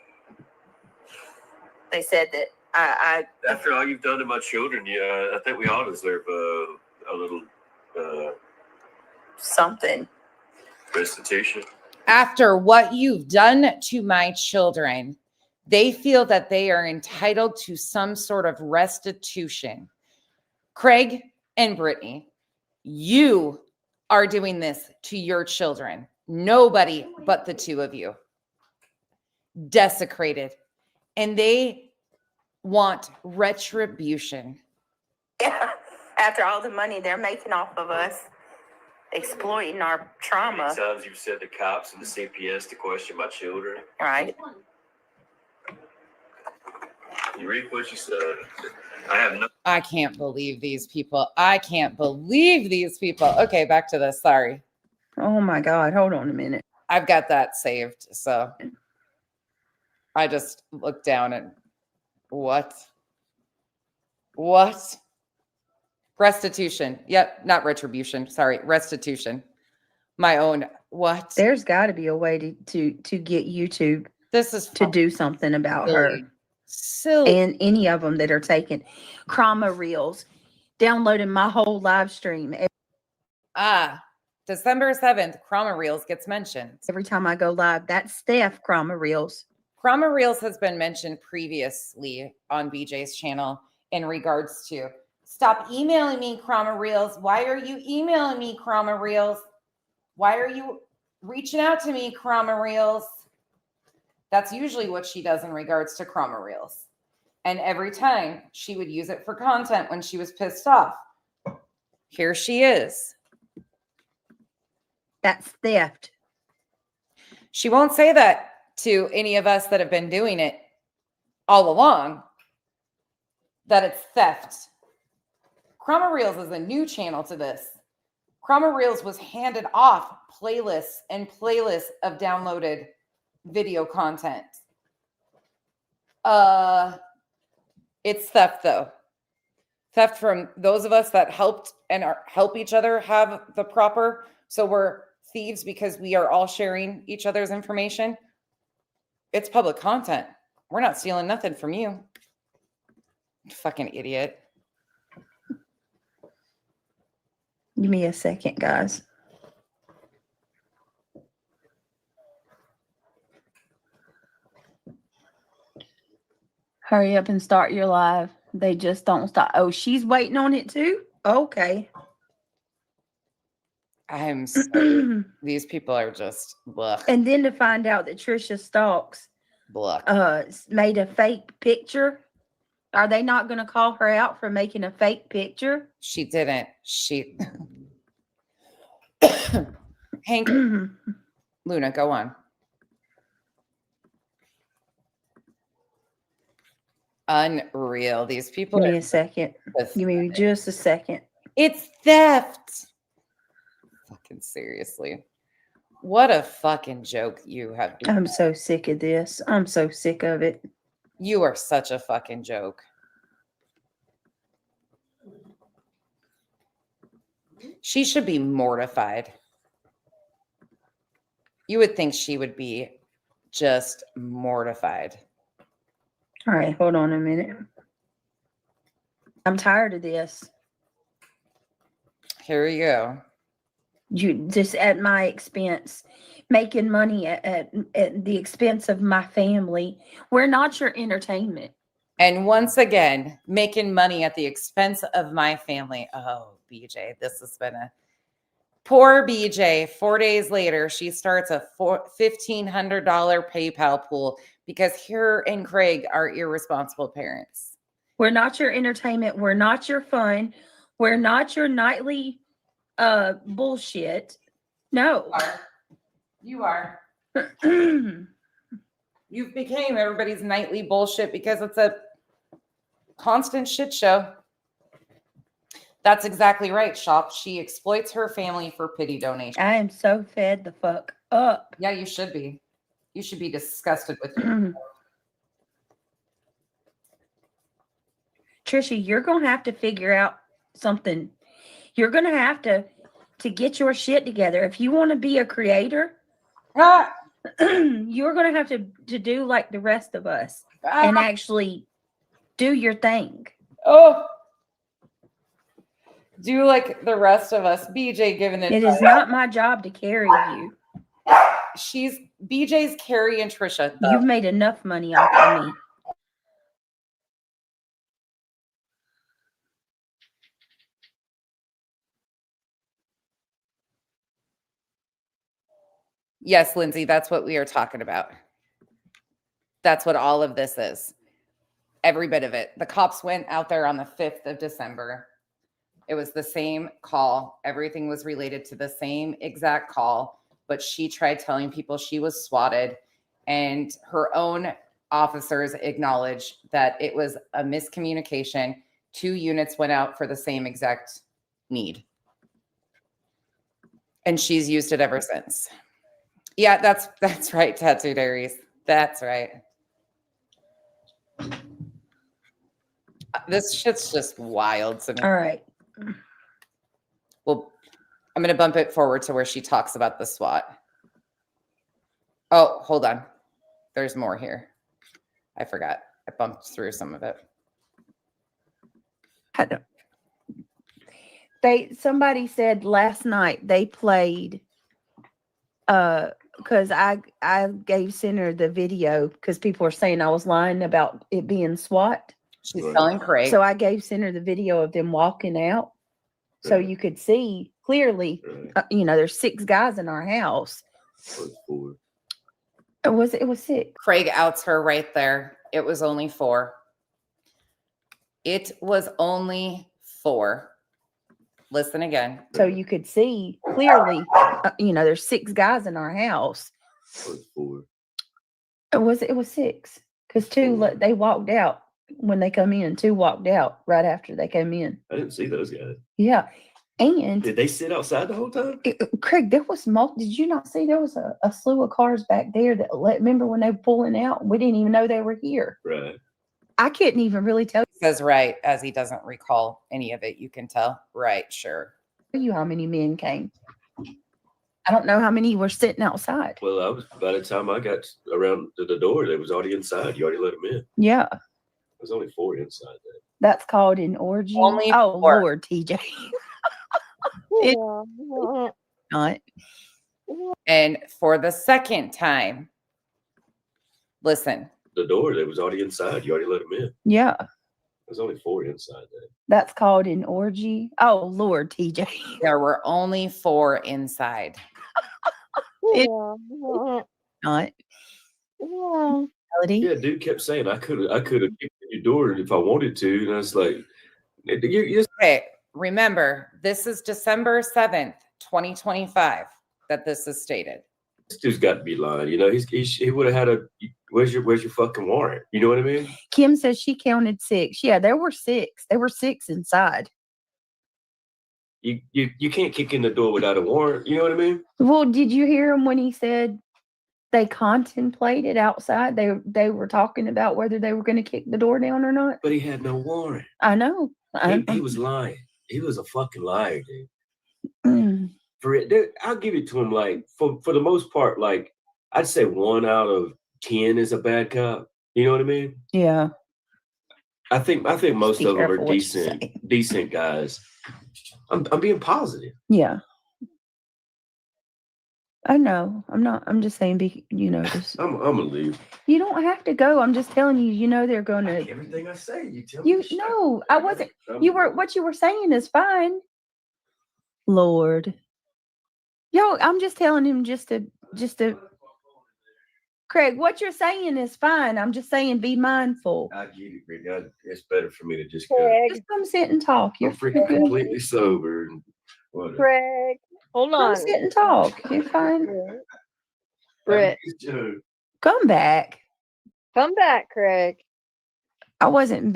[SPEAKER 2] They said that I
[SPEAKER 5] after all you've done to my children, I think we all deserve a little
[SPEAKER 2] something.
[SPEAKER 5] restitution.
[SPEAKER 1] After what you've done to my children, they feel that they are entitled to some sort of restitution. Craig and Brittany, you are doing this to your children. Nobody but the two of you. Desecrated. And they want retribution.
[SPEAKER 3] Yeah. After all the money they're making off of us, exploiting our trauma.
[SPEAKER 8] How many times you've sent the cops and the CPS to question my children?
[SPEAKER 3] Right.
[SPEAKER 8] You read what you said. I have no.
[SPEAKER 1] I can't believe these people. I can't believe these people. Okay, back to this. Sorry.
[SPEAKER 3] Oh my God. Hold on a minute.
[SPEAKER 1] I've got that saved. So I just looked down and what? What? Restitution. Yep, not retribution. Sorry, restitution. My own what?
[SPEAKER 3] There's got to be a way to get YouTube
[SPEAKER 1] This is
[SPEAKER 3] to do something about her.
[SPEAKER 1] Silly.
[SPEAKER 3] And any of them that are taking trauma reels, downloading my whole live stream.
[SPEAKER 1] December 7th, Chroma Reels gets mentioned.
[SPEAKER 3] Every time I go live, that's Steph Chroma Reels.
[SPEAKER 1] Chroma Reels has been mentioned previously on BJ's channel in regards to stop emailing me, Chroma Reels. Why are you emailing me, Chroma Reels? Why are you reaching out to me, Chroma Reels? That's usually what she does in regards to Chroma Reels. And every time she would use it for content when she was pissed off. Here she is.
[SPEAKER 3] That's theft.
[SPEAKER 1] She won't say that to any of us that have been doing it all along, that it's theft. Chroma Reels is a new channel to this. Chroma Reels was handed off playlists and playlists of downloaded video content. It's theft though. Theft from those of us that helped and help each other have the proper. So we're thieves because we are all sharing each other's information. It's public content. We're not stealing nothing from you. Fucking idiot.
[SPEAKER 3] Give me a second, guys. Hurry up and start your live. They just don't stop. Oh, she's waiting on it too? Okay.
[SPEAKER 1] I'm sorry. These people are just blah.
[SPEAKER 3] And then to find out that Trisha Stalks
[SPEAKER 1] blah.
[SPEAKER 3] Made a fake picture. Are they not going to call her out for making a fake picture?
[SPEAKER 1] She didn't. She Hank Luna, go on. Unreal. These people.
[SPEAKER 3] Give me a second. Give me just a second.
[SPEAKER 1] It's theft. Fucking seriously. What a fucking joke you have.
[SPEAKER 3] I'm so sick of this. I'm so sick of it.
[SPEAKER 1] You are such a fucking joke. She should be mortified. You would think she would be just mortified.
[SPEAKER 3] All right, hold on a minute. I'm tired of this.
[SPEAKER 1] Here we go.
[SPEAKER 3] You just at my expense, making money at the expense of my family. We're not your entertainment.
[SPEAKER 1] And once again, making money at the expense of my family. Oh, BJ, this has been a poor BJ. 4 days later, she starts a $1,500 PayPal pool because her and Craig are irresponsible parents.
[SPEAKER 3] We're not your entertainment. We're not your fun. We're not your nightly bullshit. No.
[SPEAKER 1] You are. You've became everybody's nightly bullshit because it's a constant shit show. That's exactly right, Shop. She exploits her family for pity donations.
[SPEAKER 3] I am so fed the fuck up.
[SPEAKER 1] Yeah, you should be. You should be disgusted with her.
[SPEAKER 3] Trisha, you're going to have to figure out something. You're going to have to get your shit together. If you want to be a creator, you're going to have to do like the rest of us and actually do your thing.
[SPEAKER 1] Oh, do like the rest of us. BJ giving it.
[SPEAKER 3] It is not my job to carry you.
[SPEAKER 1] she's BJ's Carrie and Trisha.
[SPEAKER 3] You've made enough money off of me.
[SPEAKER 1] Yes, Lindsay, that's what we are talking about. That's what all of this is. Every bit of it. The cops went out there on the 5th of December. It was the same call. Everything was related to the same exact call, but she tried telling people she was swatted, and her own officers acknowledged that it was a miscommunication. 2 units went out for the same exact need. And she's used it ever since. Yeah, that's right, Tattoo Diaries. That's right. This shit's just wild to me.
[SPEAKER 3] All right.
[SPEAKER 1] Well, I'm going to bump it forward to where she talks about the SWAT. Oh, hold on. There's more here. I forgot. I bumped through some of it.
[SPEAKER 3] Somebody said last night they played because I gave Center the video because people were saying I was lying about it being SWAT.
[SPEAKER 1] She's telling Craig.
[SPEAKER 3] So I gave Center the video of them walking out so you could see clearly, there's 6 guys in our house. It was 6.
[SPEAKER 1] Craig outs her right there. It was only 4. It was only 4. Listen again.
[SPEAKER 3] So you could see clearly, there's 6 guys in our house. It was 6 because 2 they walked out when they come in. 2 walked out right after they came in.
[SPEAKER 5] I didn't see those guys.
[SPEAKER 3] Yeah, and
[SPEAKER 5] Did they sit outside the whole time?
[SPEAKER 3] Craig, there was did you not see there was a slew of cars back there that remember when they were pulling out? We didn't even know they were here.
[SPEAKER 5] Right.
[SPEAKER 3] I couldn't even really tell
[SPEAKER 1] Says right as he doesn't recall any of it. You can tell. Right, sure.
[SPEAKER 3] you how many men came. I don't know how many were sitting outside.
[SPEAKER 5] Well, by the time I got around to the door, they was already inside. You already let them in.
[SPEAKER 3] Yeah.
[SPEAKER 5] There's only 4 inside there.
[SPEAKER 3] That's called an orgy.
[SPEAKER 1] Only 4.
[SPEAKER 3] Lord, TJ. Not.
[SPEAKER 1] And for the second time, listen.
[SPEAKER 5] The door, they was already inside. You already let them in.
[SPEAKER 3] Yeah.
[SPEAKER 5] There's only 4 inside there.
[SPEAKER 3] That's called an orgy. Oh, Lord, TJ.
[SPEAKER 1] There were only 4 inside.
[SPEAKER 3] Not.
[SPEAKER 5] Yeah, dude kept saying I could have kicked your door if I wanted to, and I was like,
[SPEAKER 1] Okay, remember, this is December 7th, 2025, that this is stated.
[SPEAKER 5] This dude's got to be lying. He would have had where's your fucking warrant? You know what I mean?
[SPEAKER 3] Kim says she counted 6. Yeah, there were 6. There were 6 inside.
[SPEAKER 5] You can't kick in the door without a warrant. You know what I mean?
[SPEAKER 3] Well, did you hear him when he said they contemplated outside? They were talking about whether they were going to kick the door down or not.
[SPEAKER 5] But he had no warrant.
[SPEAKER 3] I know.
[SPEAKER 5] He was lying. He was a fucking liar, dude. For it, dude, I'll give it to him. Like for the most part, like I'd say 1 out of 10 is a bad cop. You know what I mean?
[SPEAKER 3] Yeah.
[SPEAKER 5] I think most of them are decent guys. I'm being positive.
[SPEAKER 3] Yeah. I know. I'm just saying, just.
[SPEAKER 5] I'm gonna leave.
[SPEAKER 3] You don't have to go. I'm just telling you. They're going to.
[SPEAKER 5] Everything I say, you tell me.
[SPEAKER 3] No, I wasn't. What you were saying is fine. Lord. Yo, I'm just telling him just to. Craig, what you're saying is fine. I'm just saying be mindful.
[SPEAKER 5] I get it, Rick. It's better for me to just go.
[SPEAKER 3] Just come sit and talk. You're
[SPEAKER 5] freaking completely sober.
[SPEAKER 7] Craig, hold on.
[SPEAKER 3] Come sit and talk. You're fine.
[SPEAKER 7] Britt,
[SPEAKER 3] come back.
[SPEAKER 7] Come back, Craig.
[SPEAKER 3] I wasn't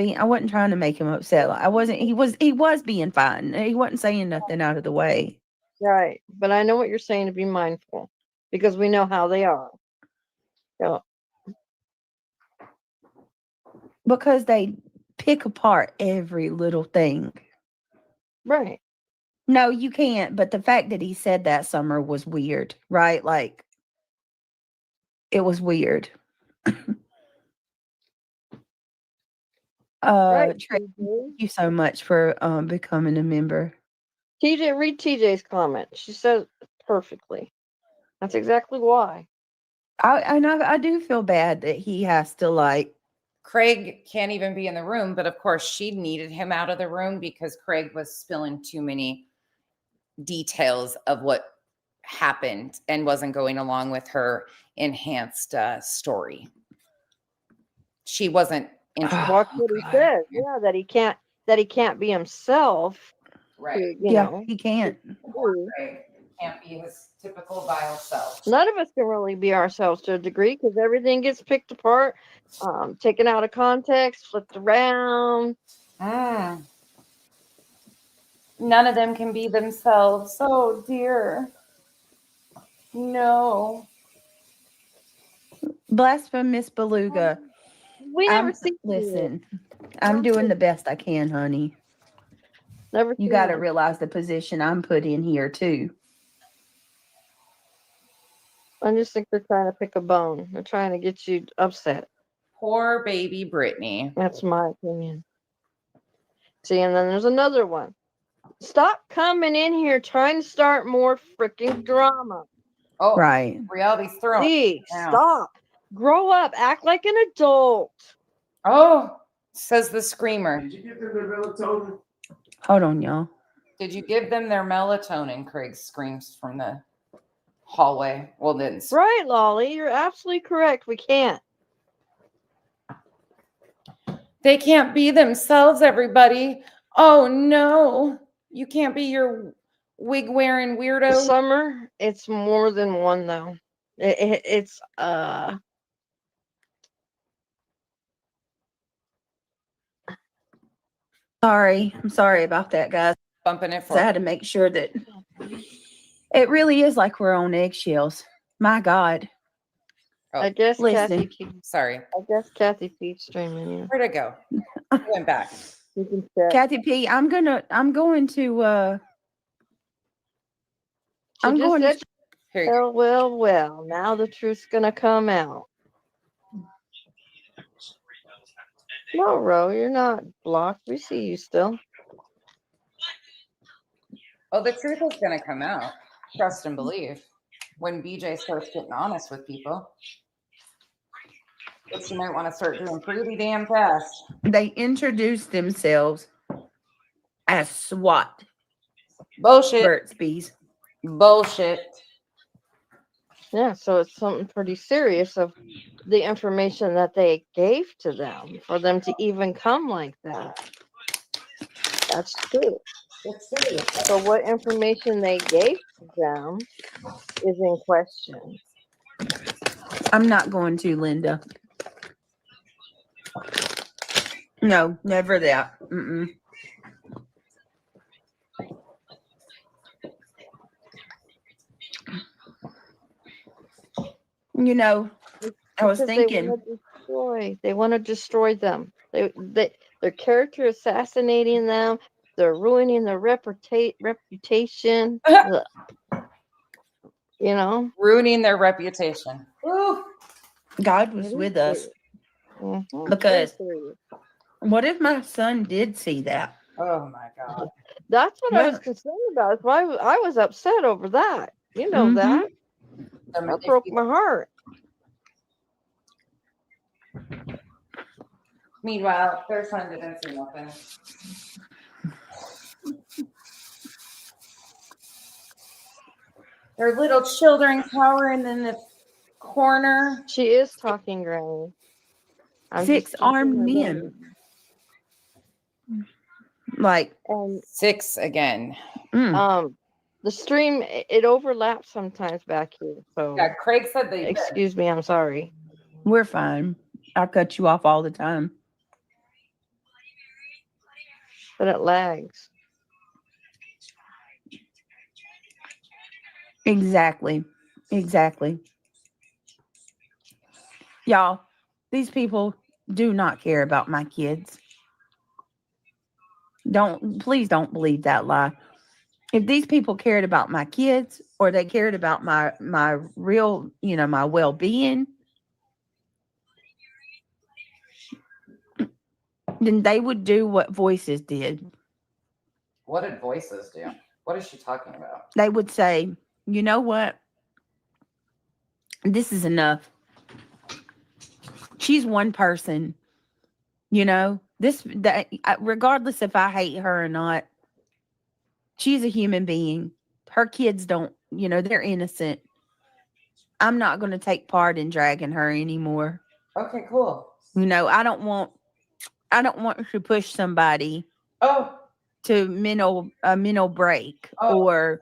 [SPEAKER 3] trying to make him upset. He was being fine. He wasn't saying nothing out of the way.
[SPEAKER 7] Right. But I know what you're saying to be mindful because we know how they are. So.
[SPEAKER 3] Because they pick apart every little thing.
[SPEAKER 7] Right.
[SPEAKER 3] No, you can't. But the fact that he said that Summer was weird, right? Like, it was weird.
[SPEAKER 7] Right,
[SPEAKER 3] Trey, thank you so much for becoming a member.
[SPEAKER 7] TJ, read TJ's comment. She says perfectly. That's exactly why.
[SPEAKER 3] I do feel bad that he has to like.
[SPEAKER 1] Craig can't even be in the room, but of course she needed him out of the room because Craig was spilling too many details of what happened and wasn't going along with her enhanced story. She wasn't interested.
[SPEAKER 7] Watch what he says. Yeah, that he can't be himself.
[SPEAKER 1] Right.
[SPEAKER 7] You know,
[SPEAKER 3] he can't.
[SPEAKER 1] Craig can't be his typical vile self.
[SPEAKER 7] None of us can really be ourselves to a degree because everything gets picked apart, taken out of context, flipped around.
[SPEAKER 1] None of them can be themselves. Oh dear. No.
[SPEAKER 3] Blasphemous Beluga.
[SPEAKER 7] We never see.
[SPEAKER 3] Listen, I'm doing the best I can, honey.
[SPEAKER 7] Never.
[SPEAKER 3] You got to realize the position I'm put in here too.
[SPEAKER 7] I just think they're trying to pick a bone. They're trying to get you upset.
[SPEAKER 1] Poor baby Brittany.
[SPEAKER 7] That's my opinion. See, and then there's another one. Stop coming in here trying to start more freaking drama.
[SPEAKER 1] Oh,
[SPEAKER 3] right.
[SPEAKER 1] Reality's thrown.
[SPEAKER 7] Gee, stop. Grow up. Act like an adult.
[SPEAKER 1] Oh, says the screamer.
[SPEAKER 5] Did you give them their melatonin?
[SPEAKER 3] Hold on, y'all.
[SPEAKER 1] Did you give them their melatonin? Craig screams from the hallway. Well, then.
[SPEAKER 7] Right, Lolly. You're absolutely correct. We can't.
[SPEAKER 1] They can't be themselves, everybody. Oh, no. You can't be your wig-wearing weirdo.
[SPEAKER 7] Summer, it's more than one, though. It's
[SPEAKER 3] Sorry. I'm sorry about that, guys.
[SPEAKER 1] Bumping it for
[SPEAKER 3] I had to make sure that it really is like we're on eggshells. My God.
[SPEAKER 1] Oh,
[SPEAKER 7] I guess
[SPEAKER 3] listen.
[SPEAKER 7] Kathy P.
[SPEAKER 1] Sorry.
[SPEAKER 7] I guess Kathy P's streaming you.
[SPEAKER 1] Where'd it go? Went back.
[SPEAKER 7] You can check.
[SPEAKER 3] Kathy P, I'm going to
[SPEAKER 7] She
[SPEAKER 3] I'm
[SPEAKER 7] just
[SPEAKER 3] going
[SPEAKER 7] said,
[SPEAKER 3] to
[SPEAKER 7] well. Now the truth's gonna come out. No, Ro, you're not blocked. We see you still.
[SPEAKER 1] Oh, the truth is going to come out. Trust and believe. When BJ starts getting honest with people. Which you might want to start doing pretty damn fast.
[SPEAKER 3] They introduced themselves as SWAT.
[SPEAKER 1] Bullshit.
[SPEAKER 3] Burt's Bees.
[SPEAKER 1] Bullshit.
[SPEAKER 7] Yeah, so it's something pretty serious of the information that they gave to them for them to even come like that. That's true. So what information they gave to them is in question.
[SPEAKER 3] I'm not going to, Linda. No, never that. Mm-mm. You know, I was thinking
[SPEAKER 7] They want to destroy them. Their character assassinating them. They're ruining their reputation. You know,
[SPEAKER 1] ruining their reputation. Ooh.
[SPEAKER 3] God was with us. Because what if my son did see that?
[SPEAKER 1] Oh my God.
[SPEAKER 7] That's what I was concerned about. That's why I was upset over that. You know that. That broke my heart.
[SPEAKER 1] Meanwhile, their son didn't see nothing. Their little children cowering in the corner.
[SPEAKER 7] She is talking, Granny.
[SPEAKER 3] 6-armed men. Like
[SPEAKER 1] 6 again.
[SPEAKER 7] The stream it overlaps sometimes back here. So
[SPEAKER 1] yeah, Craig said they
[SPEAKER 7] excuse me, I'm sorry.
[SPEAKER 3] We're fine. I cut you off all the time.
[SPEAKER 7] But it lags.
[SPEAKER 3] Exactly. Y'all, these people do not care about my kids. Please don't believe that lie. If these people cared about my kids or they cared about my real, my well-being, then they would do what Voices did.
[SPEAKER 1] What did Voices do? What is she talking about?
[SPEAKER 3] They would say, you know what? This is enough. She's one person, you know. Regardless if I hate her or not, she's a human being. Her kids don't, you know, they're innocent. I'm not going to take part in dragging her anymore.
[SPEAKER 1] Okay, cool.
[SPEAKER 3] You know, I don't want to push somebody to a mental break or,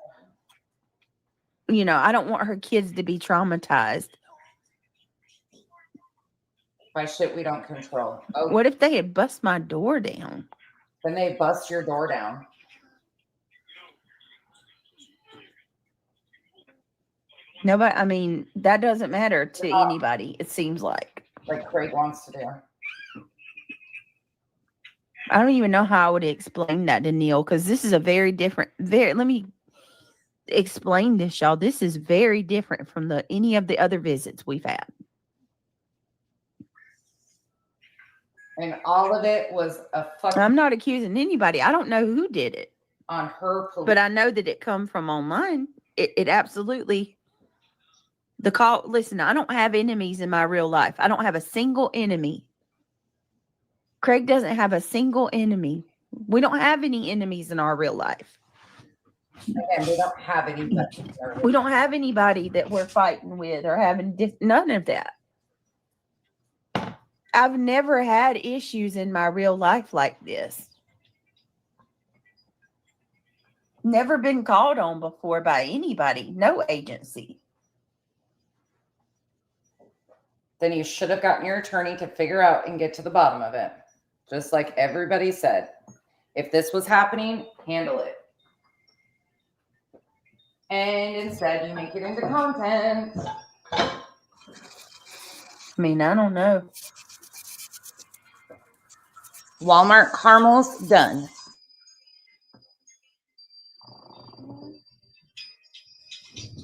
[SPEAKER 3] you know, I don't want her kids to be traumatized.
[SPEAKER 1] By shit we don't control.
[SPEAKER 3] What if they had bust my door down?
[SPEAKER 1] Then they bust your door down.
[SPEAKER 3] Nobody, I mean, that doesn't matter to anybody, it seems like.
[SPEAKER 1] Like Craig wants to do.
[SPEAKER 3] I don't even know how I would explain that to Neil, because this is a very different, let me explain this, y'all. This is very different from any of the other visits we've had.
[SPEAKER 1] And all of it was a fucking...
[SPEAKER 3] I'm not accusing anybody. I don't know who did it.
[SPEAKER 1] On her police.
[SPEAKER 3] But I know that it come from online. It absolutely... The call... Listen, I don't have enemies in my real life. I don't have a single enemy. Craig doesn't have a single enemy. We don't have any enemies in our real life.
[SPEAKER 1] Again, we don't have anybody.
[SPEAKER 3] We don't have anybody that we're fighting with or having... none of that. I've never had issues in my real life like this. Never been called on before by anybody, no agency.
[SPEAKER 1] Then you should have gotten your attorney to figure out and get to the bottom of it. Just like everybody said. If this was happening, handle it. And instead you make it into content.
[SPEAKER 3] I mean, I don't know.
[SPEAKER 1] Walmart caramels done.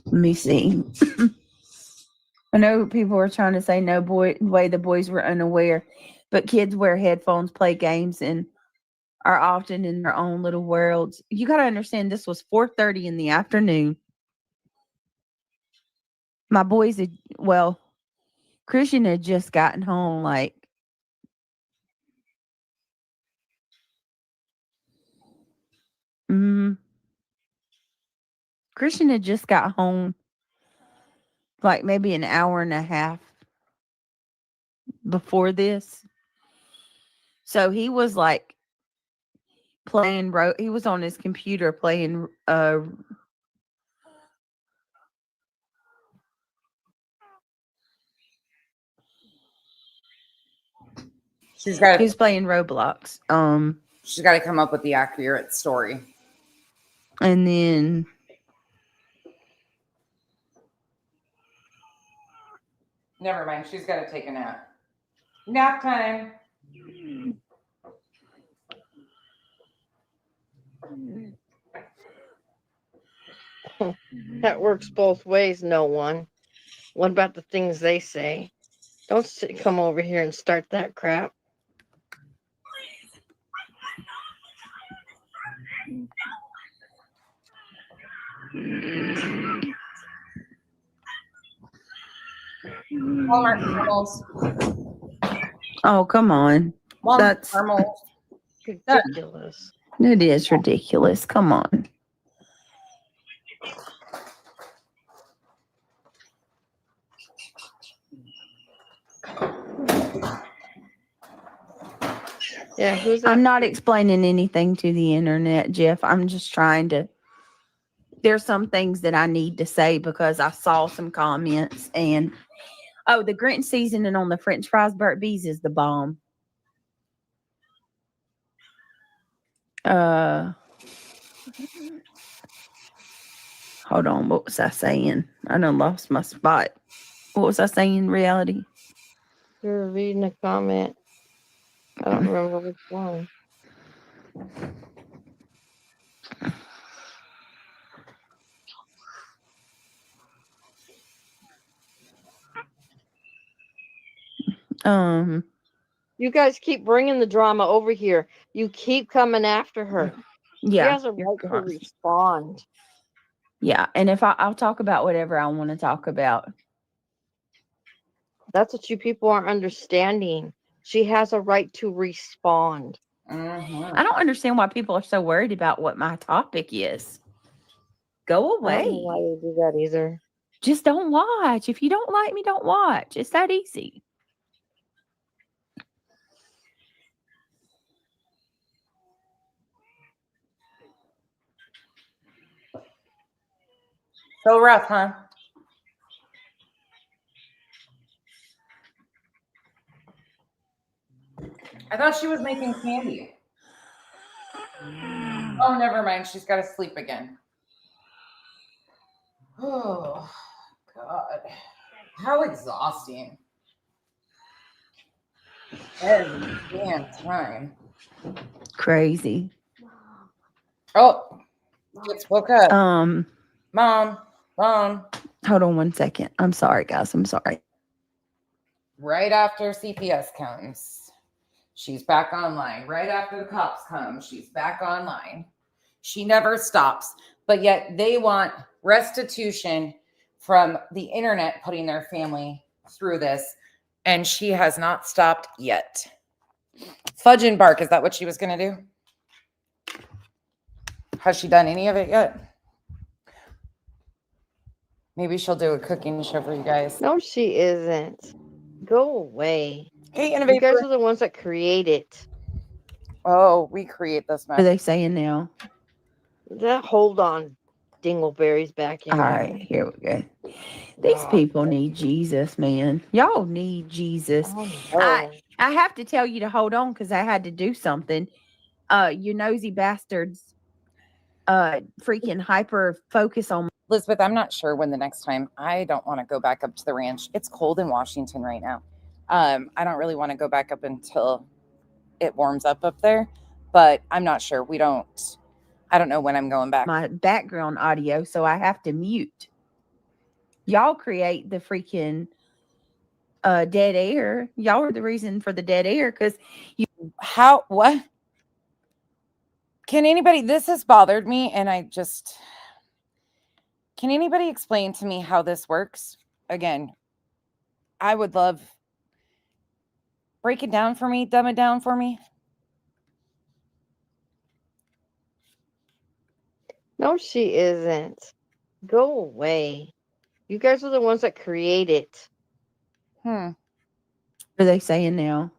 [SPEAKER 3] Let me see. I know people are trying to say way the boys were unaware, but kids wear headphones, play games, and are often in their own little worlds. You got to understand, this was 4:30 in the afternoon. My boys Christian had just gotten home Christian had just got home maybe an hour and a half before this. So he was playing, he was on his computer playing
[SPEAKER 1] He's
[SPEAKER 3] playing Roblox.
[SPEAKER 1] She's got to come up with the accurate story.
[SPEAKER 3] And then
[SPEAKER 1] never mind. She's got to take a nap. Nap time.
[SPEAKER 7] That works both ways, no one. What about the things they say? Don't come over here and start that crap.
[SPEAKER 1] Walmart caramels.
[SPEAKER 3] Oh, come on.
[SPEAKER 1] Walmart caramels.
[SPEAKER 7] Ridiculous.
[SPEAKER 3] It is ridiculous. Come on.
[SPEAKER 7] Yeah,
[SPEAKER 3] I'm not explaining anything to the internet, Jeff. I'm just trying to. There's some things that I need to say because I saw some comments and the Grinch seasoning on the French fries burnt bees is the bomb. Hold on, what was I saying? I done lost my spot. What was I saying in reality?
[SPEAKER 7] You were reading a comment. I don't remember which one. You guys keep bringing the drama over here. You keep coming after her.
[SPEAKER 3] Yeah.
[SPEAKER 7] She has a right to respond.
[SPEAKER 3] Yeah, and if I'll talk about whatever I want to talk about.
[SPEAKER 7] That's what you people aren't understanding. She has a right to respond.
[SPEAKER 3] I don't understand why people are so worried about what my topic is. Go
[SPEAKER 7] I don't know why
[SPEAKER 3] away.
[SPEAKER 7] you do that either.
[SPEAKER 3] Just don't watch. If you don't like me, don't watch. It's that easy.
[SPEAKER 1] So rough, huh? I thought she was making candy. Oh, never mind. She's got to sleep again. Oh, God. How exhausting. Every damn time.
[SPEAKER 3] Crazy.
[SPEAKER 1] Oh, kids woke up.
[SPEAKER 3] Mom.
[SPEAKER 1] Hold
[SPEAKER 3] on 1 second. I'm sorry, guys. I'm sorry.
[SPEAKER 1] Right after CPS comes, she's back online. Right after the cops come, she's back online. She never stops. But yet they want restitution from the internet putting their family through this. And she has not stopped yet. Fudge and bark. Is that what she was going to do? Has she done any of it yet? Maybe she'll do a cooking show for you guys.
[SPEAKER 7] No, she isn't. Go away.
[SPEAKER 1] Hey,
[SPEAKER 7] you guys are the ones that create it.
[SPEAKER 1] Oh, we create this mess.
[SPEAKER 3] What are they saying now?
[SPEAKER 7] Hold on. Dingleberry's back in
[SPEAKER 3] All
[SPEAKER 7] there.
[SPEAKER 3] right, here we go. These people need Jesus, man. Y'all need Jesus. I have to tell you to hold on because I had to do something. You nosy bastards. Freaking hyper focus on
[SPEAKER 1] Elizabeth. I'm not sure when the next time. I don't want to go back up to the ranch. It's cold in Washington right now. I don't really want to go back up until it warms up there, but I'm not sure. I don't know when I'm going back.
[SPEAKER 3] My background audio, so I have to mute. Y'all create the freaking dead air. Y'all are the reason for the dead air because you.
[SPEAKER 1] What? Can anybody? This has bothered me, and can anybody explain to me how this works? Again, I would love. Break it down for me. Dumb it down for me.
[SPEAKER 7] No, she isn't. Go away. You guys are the ones that create it.
[SPEAKER 3] What are they saying now?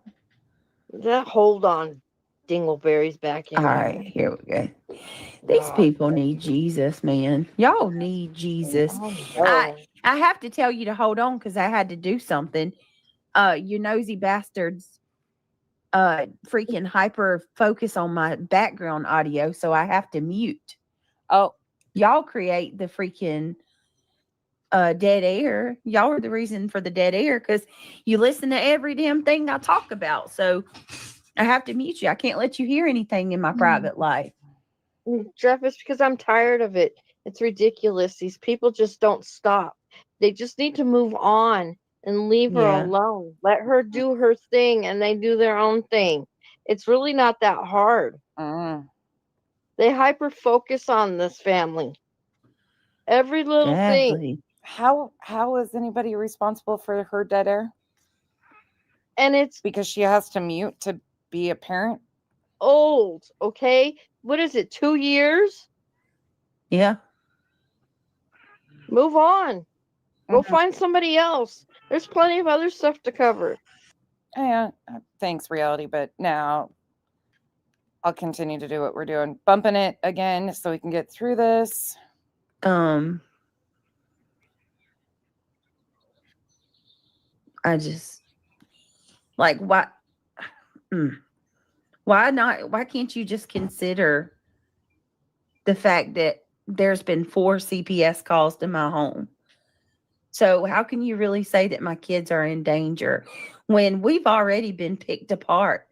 [SPEAKER 7] Hold on. Dingleberry's back in
[SPEAKER 3] All
[SPEAKER 7] there.
[SPEAKER 3] right, here we go. These people need Jesus, man. Y'all need Jesus. I have to tell you to hold on because I had to do something. You nosy bastards. Freaking hyper focus on my background audio, so I have to mute.
[SPEAKER 1] Oh,
[SPEAKER 3] y'all create the freaking dead air. Y'all are the reason for the dead air because you listen to every damn thing I talk about. So I have to mute you. I can't let you hear anything in my private life.
[SPEAKER 7] Jeff, it's because I'm tired of it. It's ridiculous. These people just don't stop. They just need to move on and leave her alone. Let her do her thing and they do their own thing. It's really not that hard. They hyper focus on this family. Every little thing.
[SPEAKER 1] How is anybody responsible for her dead air?
[SPEAKER 7] And it's
[SPEAKER 1] because she has to mute to be a parent.
[SPEAKER 7] Old, okay? What is it? 2 years?
[SPEAKER 3] Yeah.
[SPEAKER 7] Move on. Go find somebody else. There's plenty of other stuff to cover.
[SPEAKER 1] Yeah, thanks, reality. But now I'll continue to do what we're doing. Bumping it again so we can get through this.
[SPEAKER 3] I just like why can't you just consider the fact that there's been 4 CPS calls to my home? So how can you really say that my kids are in danger when we've already been picked apart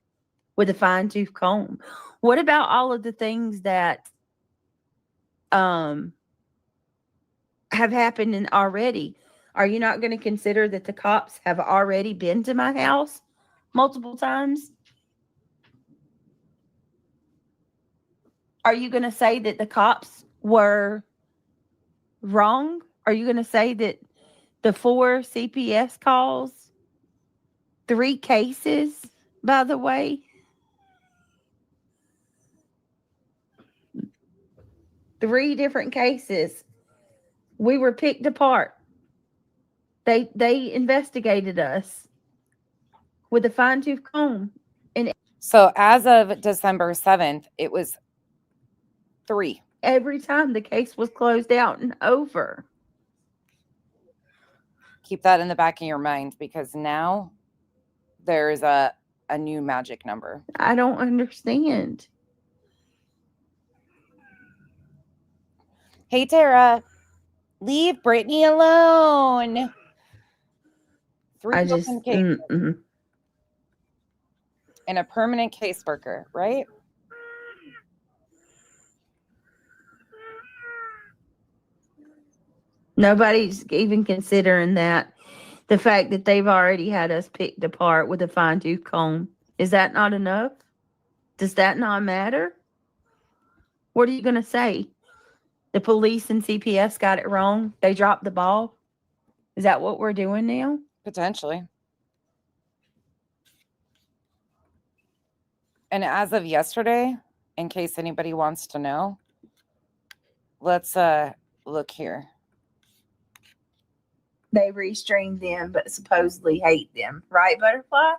[SPEAKER 3] with a fine-tooth comb? What about all of the things that have happened already? Are you not going to consider that the cops have already been to my house multiple times? Are you going to say that the cops were wrong? Are you going to say that the 4 CPS calls 3 cases, by the way. 3 different cases. We were picked apart. They investigated us with a fine-tooth comb. And
[SPEAKER 1] So as of December 7th, it was 3.
[SPEAKER 3] every time the case was closed out and over.
[SPEAKER 1] Keep that in the back of your mind, because now there's a new magic number.
[SPEAKER 3] I don't understand.
[SPEAKER 1] Hey, Tara, leave Brittany alone. 3
[SPEAKER 3] I just
[SPEAKER 1] open cases and a permanent caseworker, right?
[SPEAKER 3] Nobody's even considering that. The fact that they've already had us picked apart with a fine-tooth comb. Is that not enough? Does that not matter? What are you going to say? The police and CPS got it wrong? They dropped the ball? Is that what we're doing now?
[SPEAKER 1] Potentially. And as of yesterday, in case anybody wants to know, let's look here.
[SPEAKER 3] They restreamed them, but supposedly hate them. Right, Butterfly?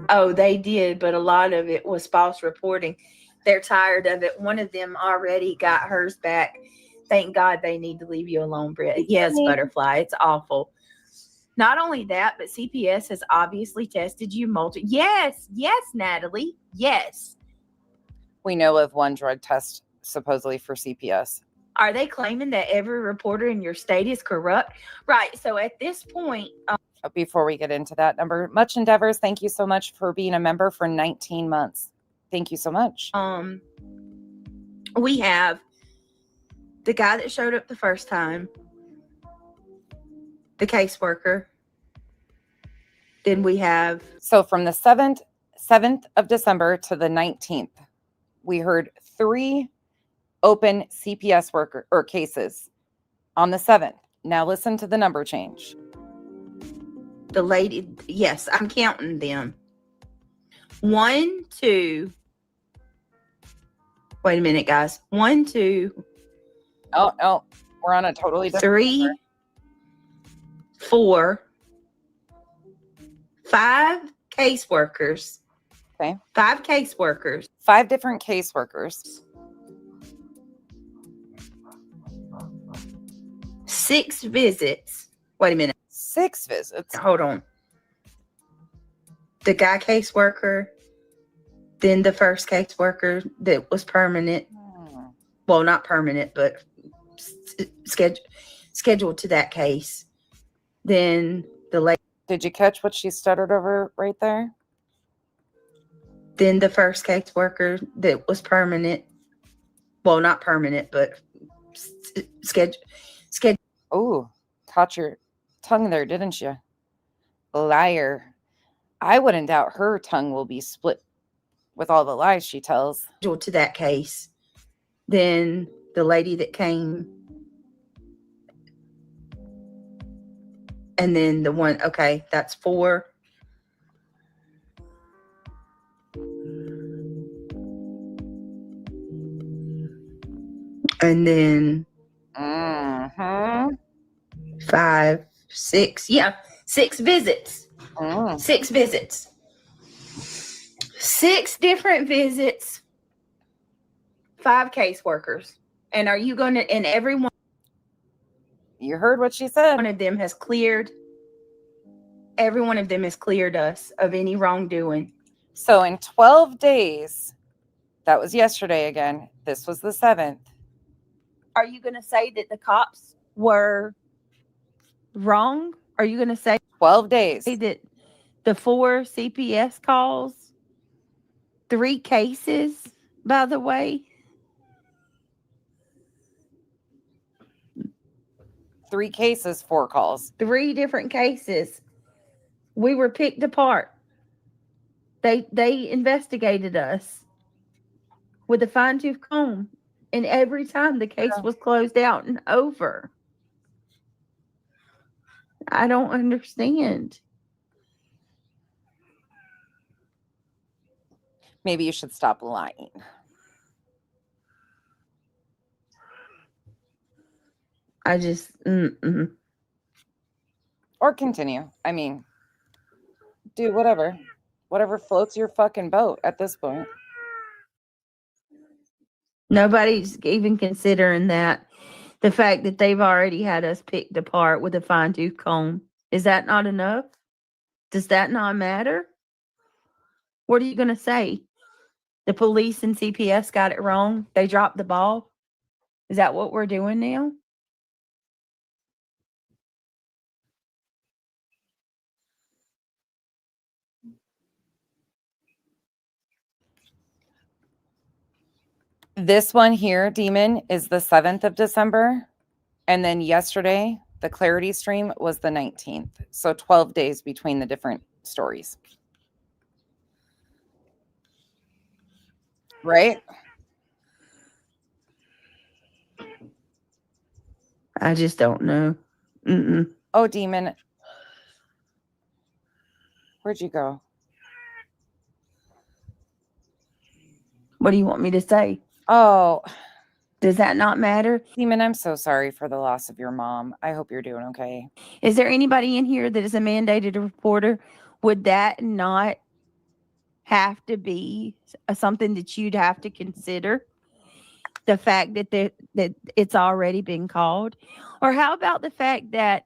[SPEAKER 3] Oh, they did, but a lot of it was false reporting. They're tired of it. One of them already got hers back. Thank God they need to leave you alone, Britt. Yes, Butterfly. It's awful. Not only that, but CPS has obviously tested you multiple. Yes, Natalie. Yes.
[SPEAKER 1] We know of one drug test supposedly for CPS.
[SPEAKER 3] Are they claiming that every reporter in your state is corrupt? Right. So at this point,
[SPEAKER 1] before we get into that number, Much Endeavors, thank you so much for being a member for 19 months. Thank you so much.
[SPEAKER 3] We have the guy that showed up the first time, the caseworker. Then we have...
[SPEAKER 1] So from the 7th of December to the 19th, we heard 3 open CPS worker or cases on the 7th. Now listen to the number change.
[SPEAKER 3] The lady, yes, I'm counting them. 1, 2. Wait a minute, guys. 1, 2.
[SPEAKER 1] Oh, no. We're on a totally different
[SPEAKER 3] 3,
[SPEAKER 1] number.
[SPEAKER 3] 4, 5 caseworkers.
[SPEAKER 1] Okay.
[SPEAKER 3] 5 caseworkers.
[SPEAKER 1] 5 different caseworkers.
[SPEAKER 3] 6 visits. Wait a minute.
[SPEAKER 1] 6 visits.
[SPEAKER 3] Hold on. The guy caseworker, then the first caseworker that was permanent. Well, not permanent, but scheduled to that case. Then the lady.
[SPEAKER 1] Did you catch what she stuttered over right there?
[SPEAKER 3] Then the first caseworker that was permanent. Well, not permanent, but scheduled.
[SPEAKER 1] Oh, caught your tongue there, didn't you? Liar. I wouldn't doubt her tongue will be split with all the lies she tells.
[SPEAKER 3] To that case. Then the lady that came. And then the one, okay, that's 4. And then 5, 6. Yeah, 6 visits. 6 visits. 6 different visits. 5 caseworkers. And are you going to, and everyone.
[SPEAKER 1] You heard what she said.
[SPEAKER 3] One of them has cleared. Every one of them has cleared us of any wrongdoing.
[SPEAKER 1] So in 12 days, that was yesterday again. This was the 7th.
[SPEAKER 3] Are you going to say that the cops were wrong? Are you going to say
[SPEAKER 1] 12 days
[SPEAKER 3] that the 4 CPS calls, 3 cases, by the way?
[SPEAKER 1] 3 cases, 4 calls.
[SPEAKER 3] 3 different cases. We were picked apart. They investigated us with a fine-tooth comb. And every time the case was closed out and over. I don't understand.
[SPEAKER 1] Maybe you should stop lying.
[SPEAKER 3] I just,
[SPEAKER 1] Or continue. I mean, do whatever. Whatever floats your fucking boat at this point.
[SPEAKER 3] Nobody's even considering that. The fact that they've already had us picked apart with a fine tooth comb. Is that not enough? Does that not matter? What are you going to say? The police and CPS got it wrong. They dropped the ball. Is that what we're doing now?
[SPEAKER 1] This one here, Demon, is the 7th of December. And then yesterday, the Clarity stream was the 19th. So 12 days between the different stories. Right?
[SPEAKER 3] I just don't know.
[SPEAKER 1] Oh, Demon. Where'd you go?
[SPEAKER 3] What do you want me to say?
[SPEAKER 1] Oh.
[SPEAKER 3] Does that not matter?
[SPEAKER 1] Demon, I'm so sorry for the loss of your mom. I hope you're doing okay.
[SPEAKER 3] Is there anybody in here that is a mandated reporter? Would that not have to be something that you'd have to consider? The fact that that it's already been called? Or how about the fact that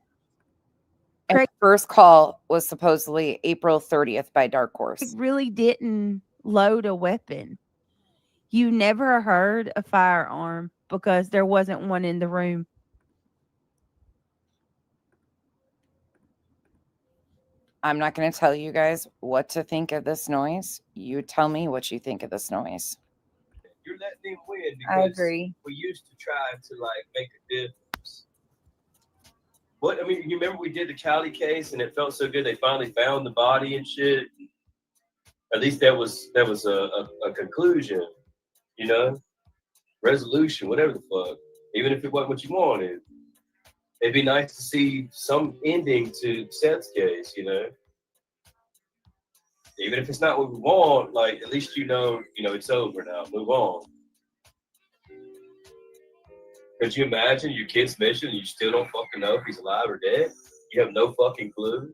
[SPEAKER 1] the first call was supposedly April 30th by Dark Horse.
[SPEAKER 3] Really didn't load a weapon. You never heard a firearm because there wasn't one in the room.
[SPEAKER 1] I'm not going to tell you guys what to think of this noise. You tell me what you think of this noise.
[SPEAKER 5] You're letting them win because
[SPEAKER 3] I agree.
[SPEAKER 5] we used to try to like make a difference. What I mean, you remember we did the Cali case and it felt so good. They finally found the body and shit. At least that was a conclusion, you know, resolution, whatever the fuck. Even if it wasn't what you wanted, it'd be nice to see some ending to Seth's case, you know. Even if it's not what we want, like at least you know it's over now. Move on. Could you imagine your kid's mission and you still don't fucking know if he's alive or dead? You have no fucking clue.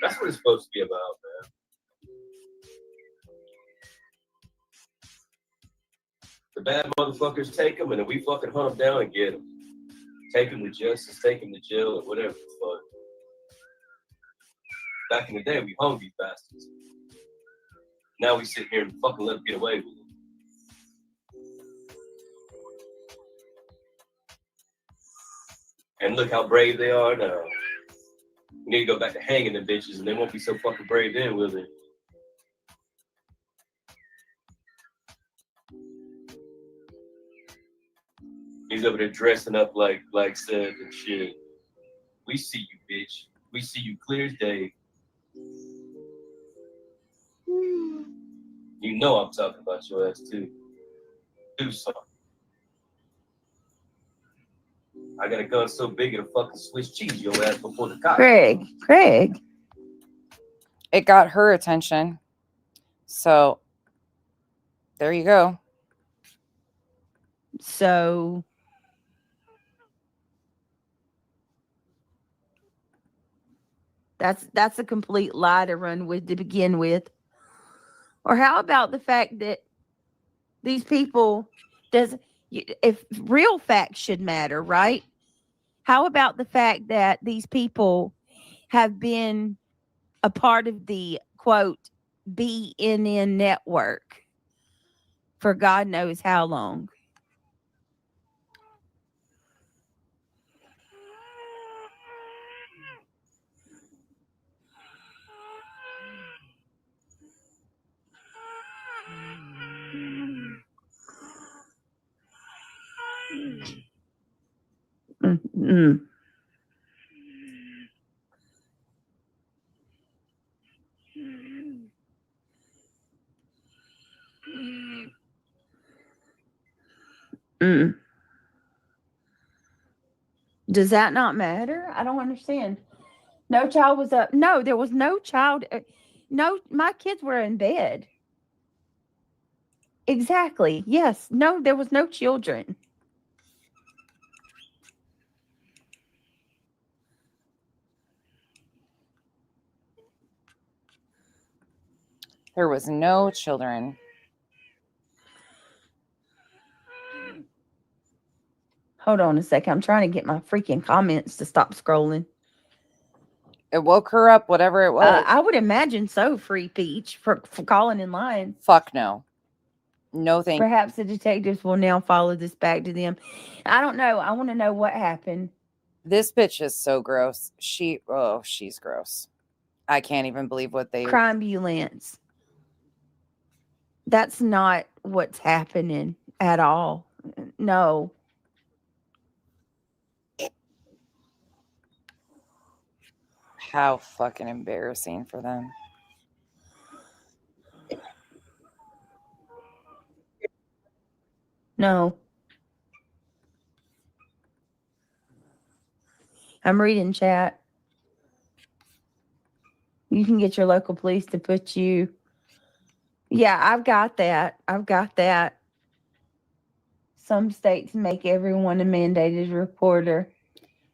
[SPEAKER 5] That's what it's supposed to be about, man. The bad motherfuckers take them and then we fucking hunt them down and get them. Take them to justice, take them to jail, or whatever the fuck. Back in the day, we hung these bastards. Now we sit here and fucking let them get away with it. And look how brave they are now. We need to go back to hanging them bitches and they won't be so fucking brave then, will they? He's over there dressing up like Seth and shit. We see you, bitch. We see you clear as day. You know I'm talking about your ass too. Do something. I got a gun so big it'll fucking Swiss cheese your ass before the cops.
[SPEAKER 3] Craig.
[SPEAKER 1] It got her attention. So there you go.
[SPEAKER 3] So that's a complete lie to run with to begin with. Or how about the fact that these people if real facts should matter, right? How about the fact that these people have been a part of the quote BNN network for God knows how long? Mm-hmm. Does that not matter? I don't understand. No child was up. No, there was no child. No, my kids were in bed. Exactly. Yes. No, there was no children.
[SPEAKER 1] There was no children.
[SPEAKER 3] Hold on a second. I'm trying to get my freaking comments to stop scrolling.
[SPEAKER 1] It woke her up, whatever it was.
[SPEAKER 3] I would imagine so, Free Peach, for calling in line.
[SPEAKER 1] Fuck no. No thank you.
[SPEAKER 3] Perhaps the detectives will now follow this back to them. I don't know. I want to know what happened.
[SPEAKER 1] This bitch is so gross. She's gross. I can't even believe what they...
[SPEAKER 3] Crime ambulance. That's not what's happening at all. No.
[SPEAKER 1] How fucking embarrassing for them.
[SPEAKER 3] No. I'm reading chat. You can get your local police to put you. Yeah, I've got that. Some states make everyone a mandated reporter.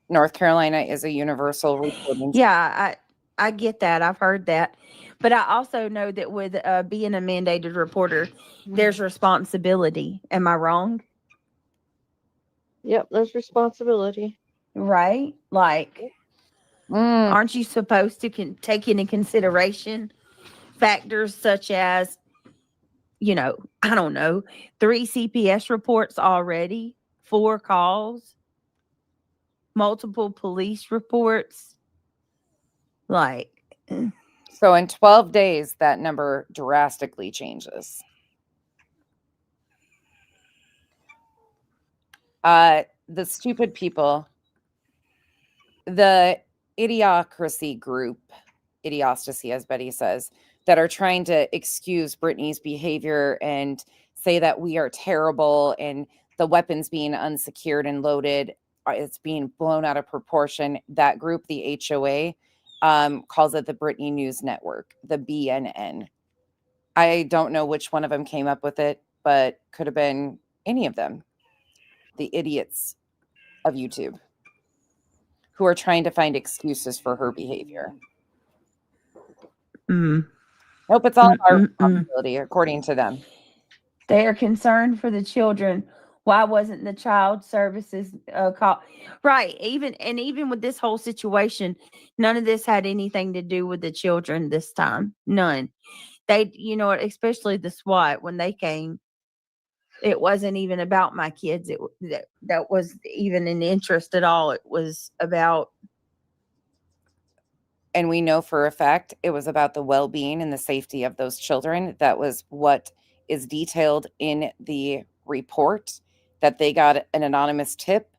[SPEAKER 1] North Carolina is a universal reporting.
[SPEAKER 3] Yeah, I get that. I've heard that. But I also know that with being a mandated reporter, there's responsibility. Am I wrong?
[SPEAKER 7] Yep, there's responsibility.
[SPEAKER 3] Right? Like, aren't you supposed to take into consideration factors such as, I don't know, 3 CPS reports already, 4 calls, multiple police reports? Like,
[SPEAKER 1] so in 12 days, that number drastically changes. The stupid people, the idiocracy group, idiostasy, as Betty says, that are trying to excuse Brittany's behavior and say that we are terrible and the weapons being unsecured and loaded, it's being blown out of proportion. That group, the HOA, calls it the Brittany News Network, the BNN. I don't know which one of them came up with it, but could have been any of them. The idiots of YouTube who are trying to find excuses for her behavior. Nope, it's all our responsibility, according to them.
[SPEAKER 3] They are concerned for the children. Why wasn't the child services called? Right. Even with this whole situation, none of this had anything to do with the children this time. None. They, especially the SWAT, when they came, it wasn't even about my kids. That was even an interest at all. It was about.
[SPEAKER 1] And we know for a fact it was about the well-being and the safety of those children. That was what is detailed in the report, that they got an anonymous tip,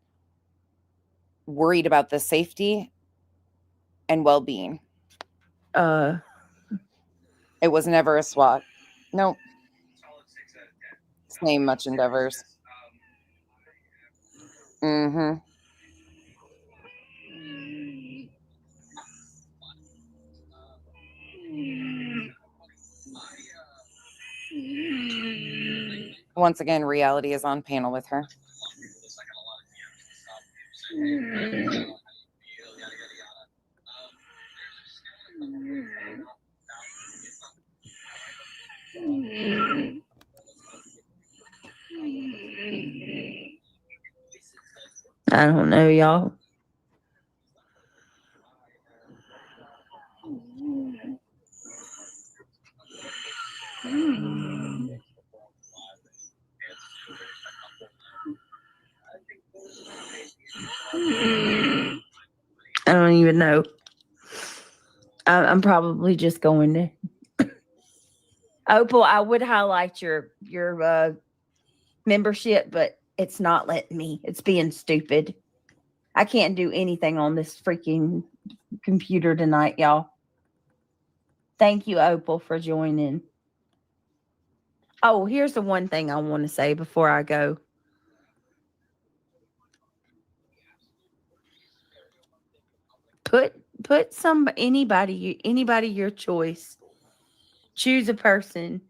[SPEAKER 1] worried about the safety and well-being. It was never a SWAT. Nope. Same much endeavors. Mm-hmm. Once again, reality is on panel with her.
[SPEAKER 3] I don't know, y'all. I don't even know. I'm probably just going to. Opal, I would highlight your membership, but it's not letting me. It's being stupid. I can't do anything on this freaking computer tonight, y'all. Thank you, Opal, for joining. Oh, here's the one thing I want to say before I go. Put put anybody your choice. Choose a person.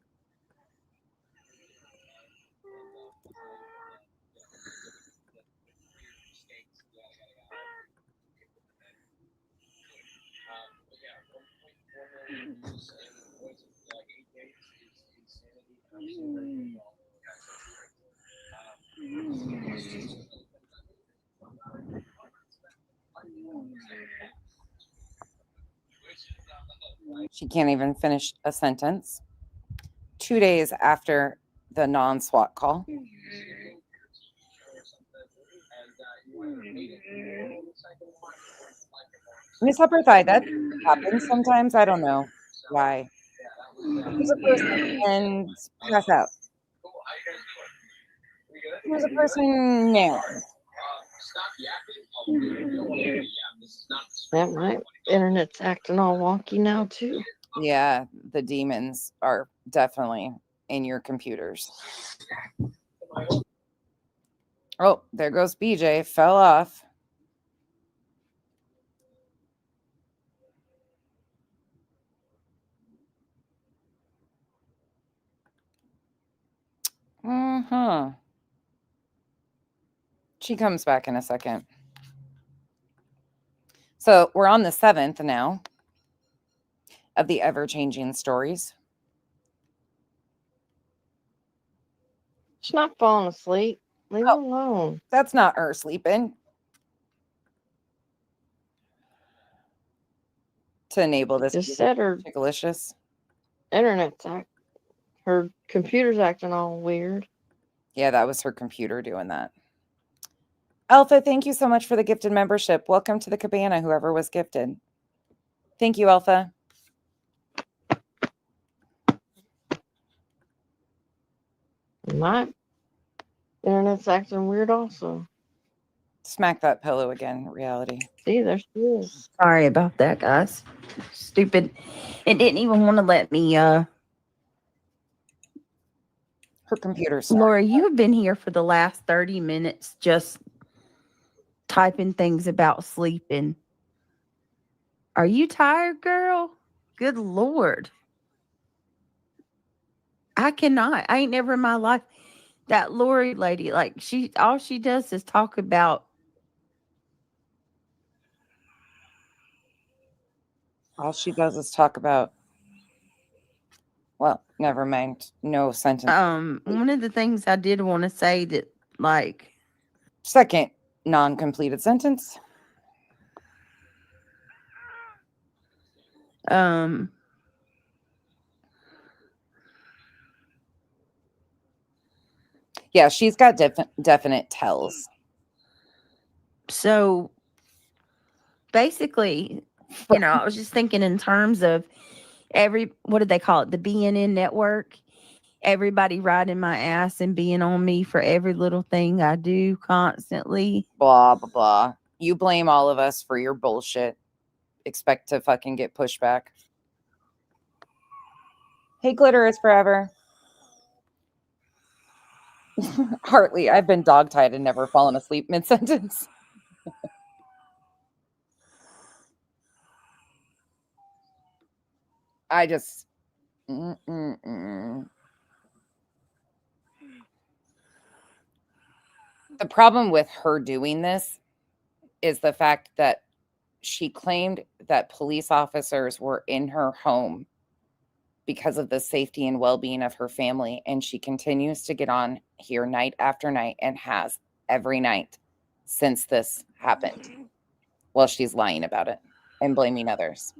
[SPEAKER 1] She can't even finish a sentence. 2 days after the non-SWAT call. Miss Upper Thigh, that happens sometimes. I don't know why. Who's a person and pass out? Who's a person now?
[SPEAKER 7] That my internet's acting all wonky now too.
[SPEAKER 1] Yeah, the demons are definitely in your computers. Oh, there goes BJ. Fell off. She comes back in a second. So we're on the 7th now of the ever-changing stories.
[SPEAKER 7] She's not falling asleep. Leave her alone.
[SPEAKER 1] That's not her sleeping. To enable this.
[SPEAKER 7] Just said her
[SPEAKER 1] delicious.
[SPEAKER 7] Internet's her computer's acting all weird.
[SPEAKER 1] Yeah, that was her computer doing that. Alpha, thank you so much for the gifted membership. Welcome to the cabana, whoever was gifted. Thank you, Alpha.
[SPEAKER 7] My internet's acting weird also.
[SPEAKER 1] Smack that pillow again, reality.
[SPEAKER 7] See, there she is.
[SPEAKER 3] Sorry about that, guys. Stupid. It didn't even want to let me,
[SPEAKER 1] her computer's
[SPEAKER 3] Laura, you have been here for the last 30 minutes just typing things about sleeping. Are you tired, girl? Good Lord. I cannot. I ain't never in my life. That Lori lady, like all she does is talk about.
[SPEAKER 1] All she does is talk about. Well, never mind. No sentence.
[SPEAKER 3] One of the things I did want to say that, like,
[SPEAKER 1] second non-completed sentence. Yeah, she's got definite tells.
[SPEAKER 3] So basically, you know, I was just thinking in terms of what did they call it? The BNN network. Everybody riding my ass and being on me for every little thing I do constantly.
[SPEAKER 1] Blah, blah, blah. You blame all of us for your bullshit. Expect to fucking get pushed back. Hey, glitter is forever. Hartley, I've been dogtied and never fallen asleep mid-sentence. I just... The problem with her doing this is the fact that she claimed that police officers were in her home because of the safety and well-being of her family. And she continues to get on here night after night and has every night since this happened. Well, she's lying about it and blaming others.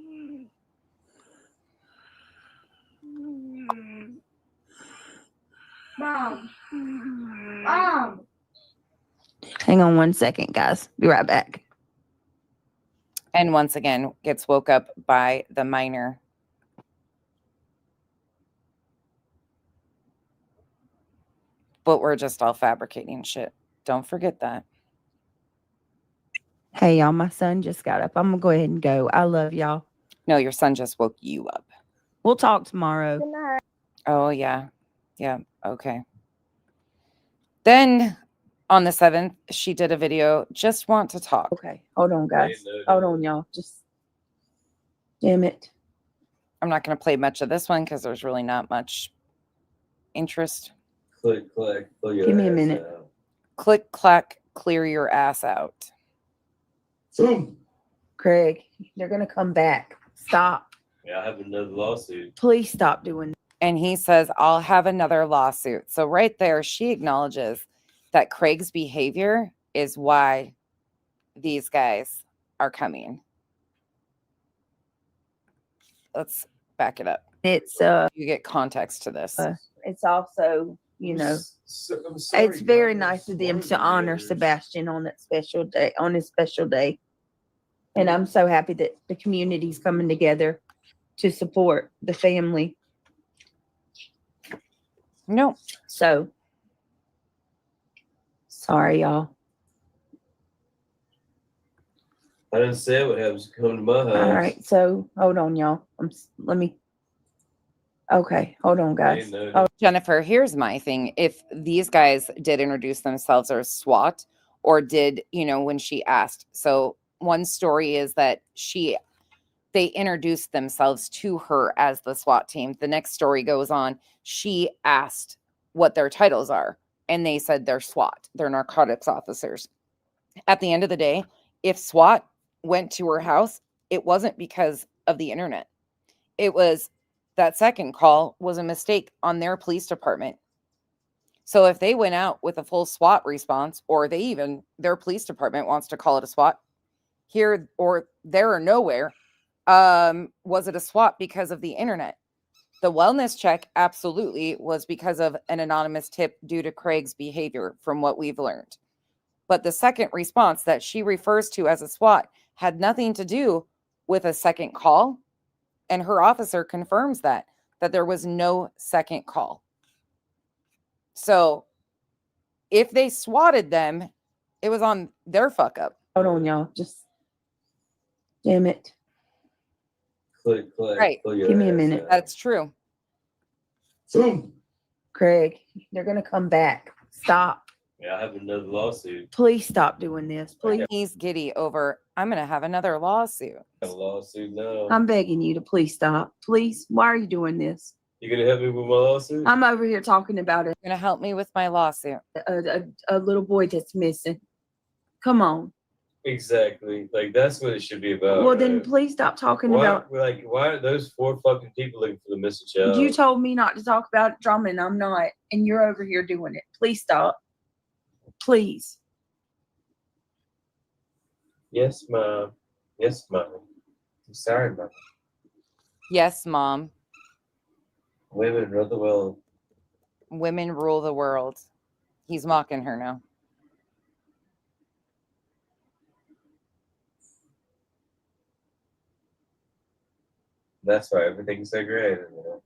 [SPEAKER 11] Mom. Mom.
[SPEAKER 3] Hang on one second, guys. Be right back.
[SPEAKER 1] And once again, gets woke up by the minor. But we're just all fabricating shit. Don't forget that.
[SPEAKER 3] Hey, y'all, my son just got up. I'm going to go ahead and go. I love y'all.
[SPEAKER 1] No, your son just woke you up.
[SPEAKER 3] We'll talk tomorrow.
[SPEAKER 11] Good night.
[SPEAKER 1] Oh, yeah. Yeah, okay. Then on the 7th, she did a video, Just Want to Talk.
[SPEAKER 3] Okay, hold on, guys. Hold on, y'all. Just Damn it.
[SPEAKER 1] I'm not going to play much of this one because there's really not much interest.
[SPEAKER 5] Click, clack, pull your
[SPEAKER 3] Give me a
[SPEAKER 5] ass
[SPEAKER 3] minute.
[SPEAKER 5] out.
[SPEAKER 1] Click, clack, clear your ass out.
[SPEAKER 5] Boom.
[SPEAKER 3] Craig, they're going to come back. Stop.
[SPEAKER 5] Yeah, I have another lawsuit.
[SPEAKER 3] Please stop doing that.
[SPEAKER 1] And he says, I'll have another lawsuit. So right there, she acknowledges that Craig's behavior is why these guys are coming. Let's back it up.
[SPEAKER 3] It's
[SPEAKER 1] you get context to this.
[SPEAKER 3] It's also, you know,
[SPEAKER 5] I'm sorry,
[SPEAKER 3] it's very
[SPEAKER 5] guys.
[SPEAKER 3] nice of them to
[SPEAKER 5] Sorry,
[SPEAKER 3] honor
[SPEAKER 5] brothers.
[SPEAKER 3] Sebastian on that special day, on his special day. And I'm so happy that the community's coming together to support the family.
[SPEAKER 1] No.
[SPEAKER 3] So sorry, y'all.
[SPEAKER 5] I didn't say what happens to come to my house.
[SPEAKER 3] All right, so hold on, y'all. Okay, hold on, guys.
[SPEAKER 1] Oh, Jennifer, here's my thing. If these guys did introduce themselves as SWAT, or did, you know, when she asked. So one story is that they introduced themselves to her as the SWAT team. The next story goes on. She asked what their titles are, and they said they're SWAT. They're narcotics officers. At the end of the day, if SWAT went to her house, it wasn't because of the internet. It was that second call was a mistake on their police department. So if they went out with a full SWAT response, or their police department wants to call it a SWAT here or there or nowhere, was it a SWAT because of the internet? The wellness check absolutely was because of an anonymous tip due to Craig's behavior, from what we've learned. But the second response that she refers to as a SWAT had nothing to do with a second call. And her officer confirms that there was no second call. So if they swatted them, it was on their fuck up.
[SPEAKER 3] Hold on, y'all. Just damn it.
[SPEAKER 5] Click, clack,
[SPEAKER 1] Right.
[SPEAKER 5] pull your
[SPEAKER 3] Give me a
[SPEAKER 5] ass
[SPEAKER 3] minute.
[SPEAKER 5] out.
[SPEAKER 1] That's true.
[SPEAKER 5] Boom.
[SPEAKER 3] Craig, they're going to come back. Stop.
[SPEAKER 5] Yeah, I have another lawsuit.
[SPEAKER 3] Please stop doing this. Please.
[SPEAKER 1] He's giddy over, I'm going to have another lawsuit.
[SPEAKER 5] I have a lawsuit now.
[SPEAKER 3] I'm begging you to please stop. Please. Why are you doing this?
[SPEAKER 5] You gonna help me with my lawsuit?
[SPEAKER 3] I'm over here talking about
[SPEAKER 1] You're going to help me with my lawsuit.
[SPEAKER 3] a little boy that's missing. Come on.
[SPEAKER 5] Exactly. Like that's what it should be about.
[SPEAKER 3] Well, then
[SPEAKER 5] right?
[SPEAKER 3] please stop talking
[SPEAKER 5] Why,
[SPEAKER 3] about.
[SPEAKER 5] why are those 4 fucking people looking for the missing child?
[SPEAKER 3] You told me not to talk about drama, and I'm not. And you're over here doing it. Please stop. Please.
[SPEAKER 5] Yes, Mom. Yes, Mom. I'm sorry, Mom.
[SPEAKER 1] Yes, Mom.
[SPEAKER 5] Women rule the world.
[SPEAKER 1] Women rule the world. He's mocking her now.
[SPEAKER 5] That's why everything's so great. You know?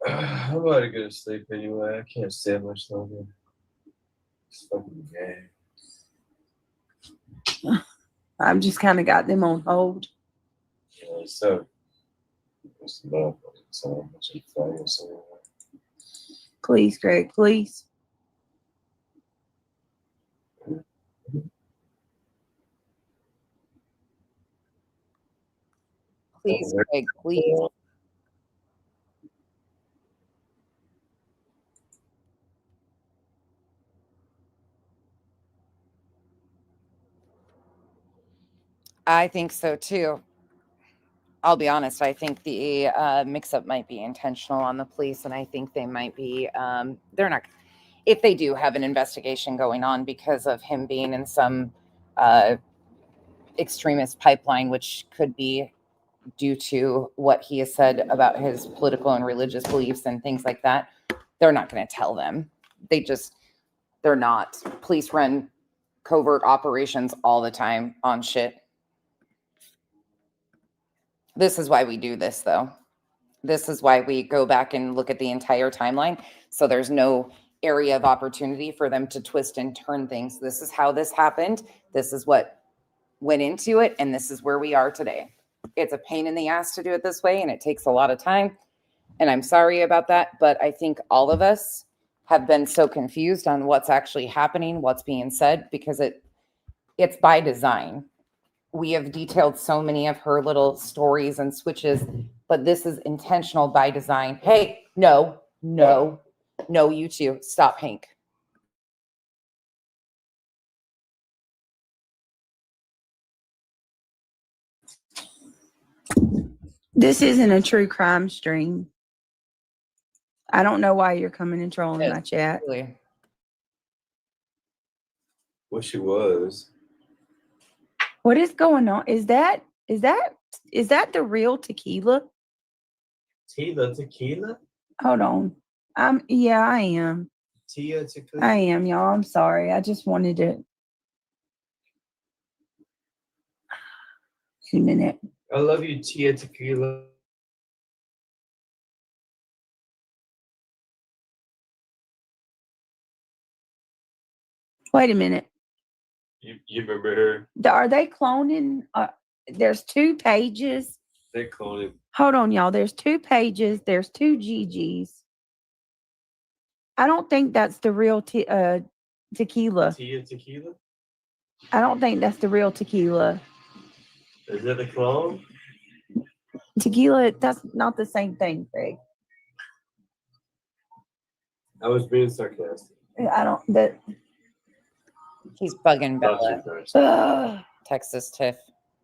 [SPEAKER 5] I'm about to go to sleep anyway. I can't stand much longer. It's fucking gay.
[SPEAKER 3] I've just kind of got them on hold.
[SPEAKER 5] Yeah, so it's about so much fire. So
[SPEAKER 3] Please, Greg, please.
[SPEAKER 1] Please, Greg, please. I think so too. I'll be honest. I think the mix-up might be intentional on the police, and I think they might be. They're not. If they do have an investigation going on because of him being in some extremist pipeline, which could be due to what he has said about his political and religious beliefs and things like that, they're not going to tell them. They're not. Police run covert operations all the time on shit. This is why we do this, though. This is why we go back and look at the entire timeline. So there's no area of opportunity for them to twist and turn things. This is how this happened. This is what went into it. And this is where we are today. It's a pain in the ass to do it this way. And it takes a lot of time. And I'm sorry about that. But I think all of us have been so confused on what's actually happening, what's being said, because it's by design. We have detailed so many of her little stories and switches, but this is intentional by design. Hey, no, you two, stop, Hank.
[SPEAKER 3] This isn't a true crime stream. I don't know why you're coming and trolling my chat.
[SPEAKER 1] Really.
[SPEAKER 5] Wish it was.
[SPEAKER 3] What is going on? Is that the real tequila?
[SPEAKER 5] Tequila?
[SPEAKER 3] Hold on. Yeah, I am.
[SPEAKER 5] Tia tequila?
[SPEAKER 3] I am, y'all. I'm sorry. I just wanted to. 2 minute.
[SPEAKER 5] I love you, Tia tequila.
[SPEAKER 3] Wait a minute.
[SPEAKER 5] You remember her?
[SPEAKER 3] Are they cloning? There's 2 pages.
[SPEAKER 5] They cloning.
[SPEAKER 3] Hold on, y'all. There's 2 pages. There's 2 GGs. I don't think that's the real tequila.
[SPEAKER 5] Tia tequila?
[SPEAKER 3] I don't think that's the real tequila.
[SPEAKER 5] Is that the clone?
[SPEAKER 3] Tequila, that's not the same thing, Craig.
[SPEAKER 5] I was being sarcastic.
[SPEAKER 1] He's bugging Bella. Texas Tiff.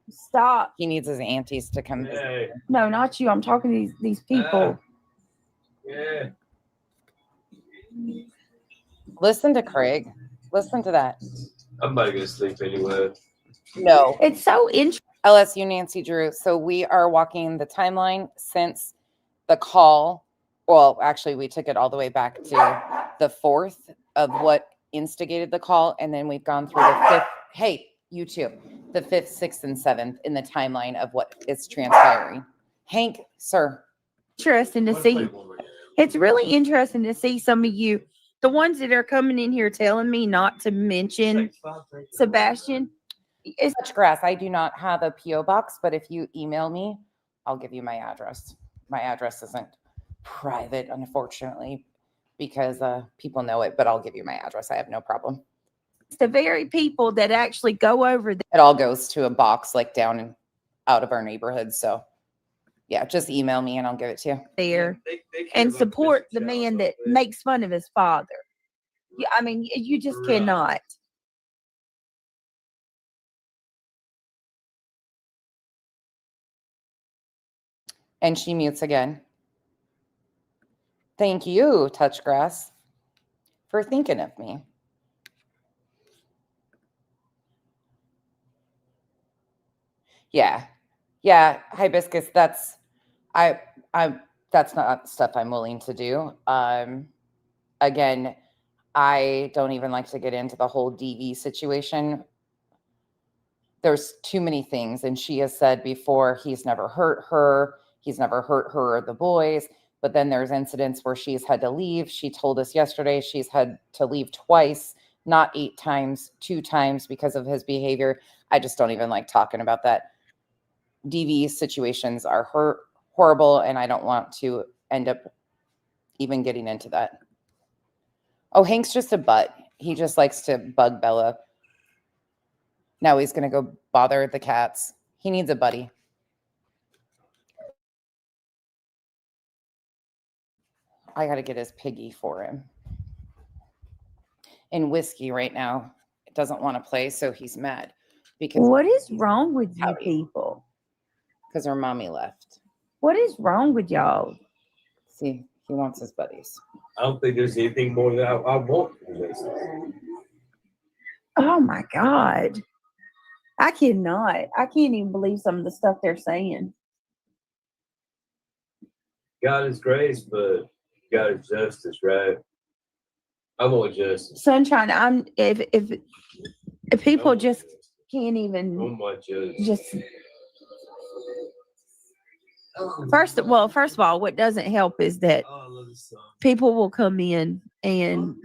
[SPEAKER 3] Stop.
[SPEAKER 1] He needs his aunties to come visit.
[SPEAKER 5] Hey.
[SPEAKER 3] No, not you. I'm talking to these people.
[SPEAKER 5] Yeah.
[SPEAKER 1] Listen to Craig. Listen to that.
[SPEAKER 5] I'm about to go to sleep anyway.
[SPEAKER 1] No.
[SPEAKER 3] It's so interesting.
[SPEAKER 1] LSU Nancy Drew. So we are walking the timeline since the call. Well, actually, we took it all the way back to the 4th of what instigated the call. And then we've gone through the 5th. Hey, you too. The 5th, 6th, and 7th in the timeline of what is transpiring. Hank, sir.
[SPEAKER 3] Interesting to see. It's really interesting to see some of you, the ones that are coming in here telling me not to mention Sebastian.
[SPEAKER 1] It's such grass. I do not have a P.O. box, but if you email me, I'll give you my address. My address isn't private, unfortunately, because people know it, but I'll give you my address. I have no problem.
[SPEAKER 3] It's the very people that actually go over there.
[SPEAKER 1] It all goes to a box like down and out of our neighborhood. So yeah, just email me and I'll give it to you.
[SPEAKER 3] There and support the man that makes fun of his father. Yeah, I mean, you just cannot.
[SPEAKER 1] And she mutes again. Thank you, Touchgrass, for thinking of me. Yeah. Hibiscus, that's not stuff I'm willing to do. Again, I don't even like to get into the whole DV situation. There's too many things. And she has said before, he's never hurt her. He's never hurt her or the boys. But then there's incidents where she's had to leave. She told us yesterday she's had to leave twice, not 8 times, 2 times because of his behavior. I just don't even like talking about that. DV situations are horrible, and I don't want to end up even getting into that. Oh, Hank's just a butt. He just likes to bug Bella. Now he's going to go bother the cats. He needs a buddy. I got to get his piggy for him. And Whiskey right now doesn't want to play, so he's mad. Because
[SPEAKER 3] what is wrong with you people?
[SPEAKER 1] Because her mommy left.
[SPEAKER 3] What is wrong with y'all?
[SPEAKER 1] See, he wants his buddies.
[SPEAKER 5] I don't think there's anything more that I want from this.
[SPEAKER 3] Oh my God. I cannot. I can't even believe some of the stuff they're saying.
[SPEAKER 5] God is grace, but God is justice, right? I want justice.
[SPEAKER 3] Sunshine, if people just can't even just first of all, what doesn't help is that people will come in and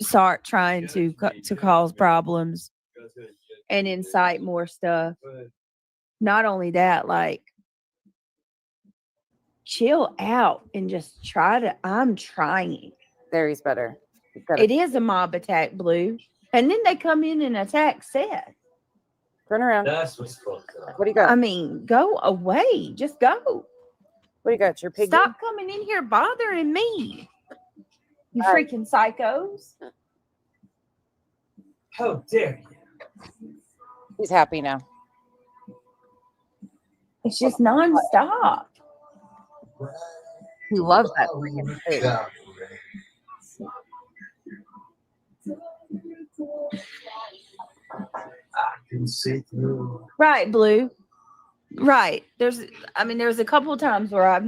[SPEAKER 3] start trying to cause problems and incite more stuff. Not only that, like, chill out and just I'm trying.
[SPEAKER 1] There, he's better.
[SPEAKER 3] It is a mob attack, Blue. And then they come in and attack Seth.
[SPEAKER 1] Turn around.
[SPEAKER 5] That's what's fucked up.
[SPEAKER 1] What do you got?
[SPEAKER 3] I mean, go away. Just go.
[SPEAKER 1] What do you got? Your piggy?
[SPEAKER 3] Stop coming in here bothering me. You
[SPEAKER 1] All right.
[SPEAKER 3] freaking psychos.
[SPEAKER 5] How dare you?
[SPEAKER 1] He's happy now.
[SPEAKER 3] It's just nonstop.
[SPEAKER 1] He loves that freaking pig.
[SPEAKER 5] I can see through.
[SPEAKER 3] Right, Blue. Right. There's a couple of times where I've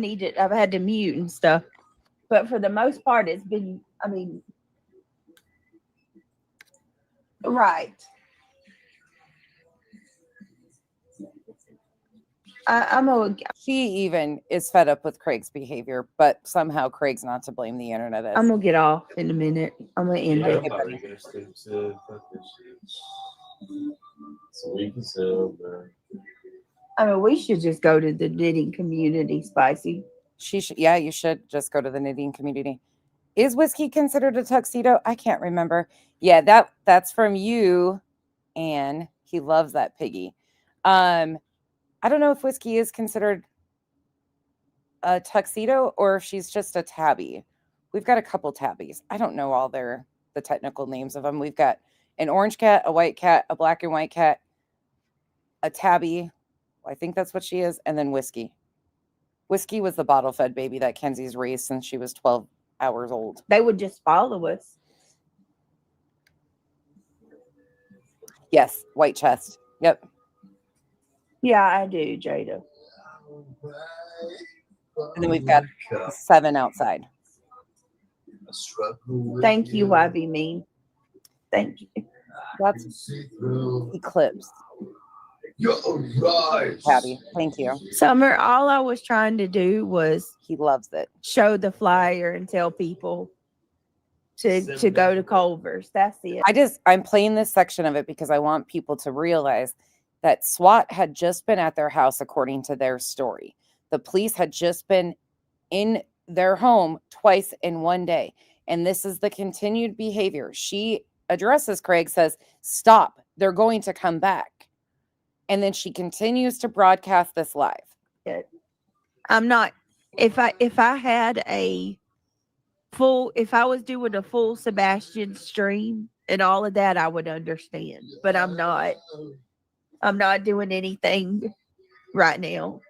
[SPEAKER 3] had to mute and stuff. But for the most part, it's been, right.
[SPEAKER 1] She even is fed up with Craig's behavior, but somehow Craig's not to blame. The internet is.
[SPEAKER 3] I'm going to get off in a minute. I'm going to end it. We should just go to the knitting community, Spicy.
[SPEAKER 1] Yeah, you should just go to the knitting community. Is whiskey considered a tuxedo? I can't remember. Yeah, that's from you, and he loves that piggy. I don't know if whiskey is considered a tuxedo or if she's just a tabby. We've got a couple tabbies. I don't know all the technical names of them. We've got an orange cat, a white cat, a black and white cat, a tabby. I think that's what she is. And then whiskey. Whiskey was the bottle-fed baby that Kenzie's raised since she was 12 hours old.
[SPEAKER 3] They would just follow us.
[SPEAKER 1] Yes, white chest. Yep.
[SPEAKER 3] Yeah, I do, Jada.
[SPEAKER 1] And then we've got 7 outside.
[SPEAKER 3] Thank you, YB Mean. Thank you.
[SPEAKER 1] That's Eclipse.
[SPEAKER 5] You're right.
[SPEAKER 1] Tabby, thank you.
[SPEAKER 3] Summer, all I was trying to do was
[SPEAKER 1] he loves it.
[SPEAKER 3] Show the flyer and tell people to go to Culver's. That's it.
[SPEAKER 1] I'm playing this section of it because I want people to realize that SWAT had just been at their house, according to their story. The police had just been in their home twice in one day. And this is the continued behavior. She addresses Craig, says, stop, they're going to come back. And then she continues to broadcast this live.
[SPEAKER 3] I'm not, if I had a full, if I was doing a full Sebastian stream and all of that, I would understand. But I'm not. I'm not doing anything right now.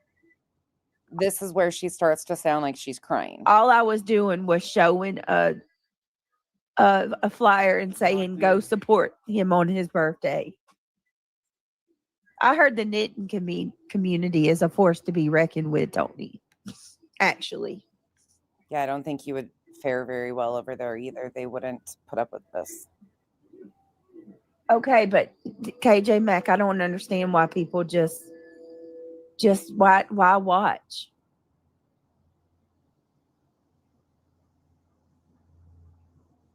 [SPEAKER 1] This is where she starts to sound like she's crying.
[SPEAKER 3] All I was doing was showing a flyer and saying, go support him on his birthday. I heard the knitting community is a force to be reckoned with, Tony. Actually.
[SPEAKER 1] Yeah, I don't think you would fare very well over there either. They wouldn't put up with this.
[SPEAKER 3] Okay, but KJ Mack, I don't understand why people just why watch?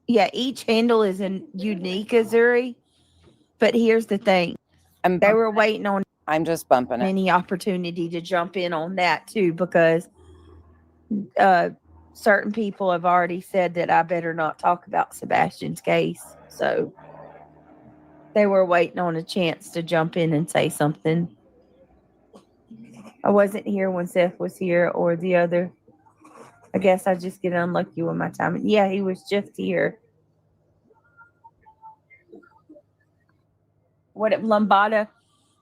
[SPEAKER 3] Yeah, each handle is unique, Azuri. But here's the thing. They were waiting on
[SPEAKER 1] I'm just bumping it.
[SPEAKER 3] Any opportunity to jump in on that too, because certain people have already said that I better not talk about Sebastian's case. So they were waiting on a chance to jump in and say something. I wasn't here when Seth was here or the other. I guess I just get unlucky with my time. Yeah, he was just here. What if Lombada?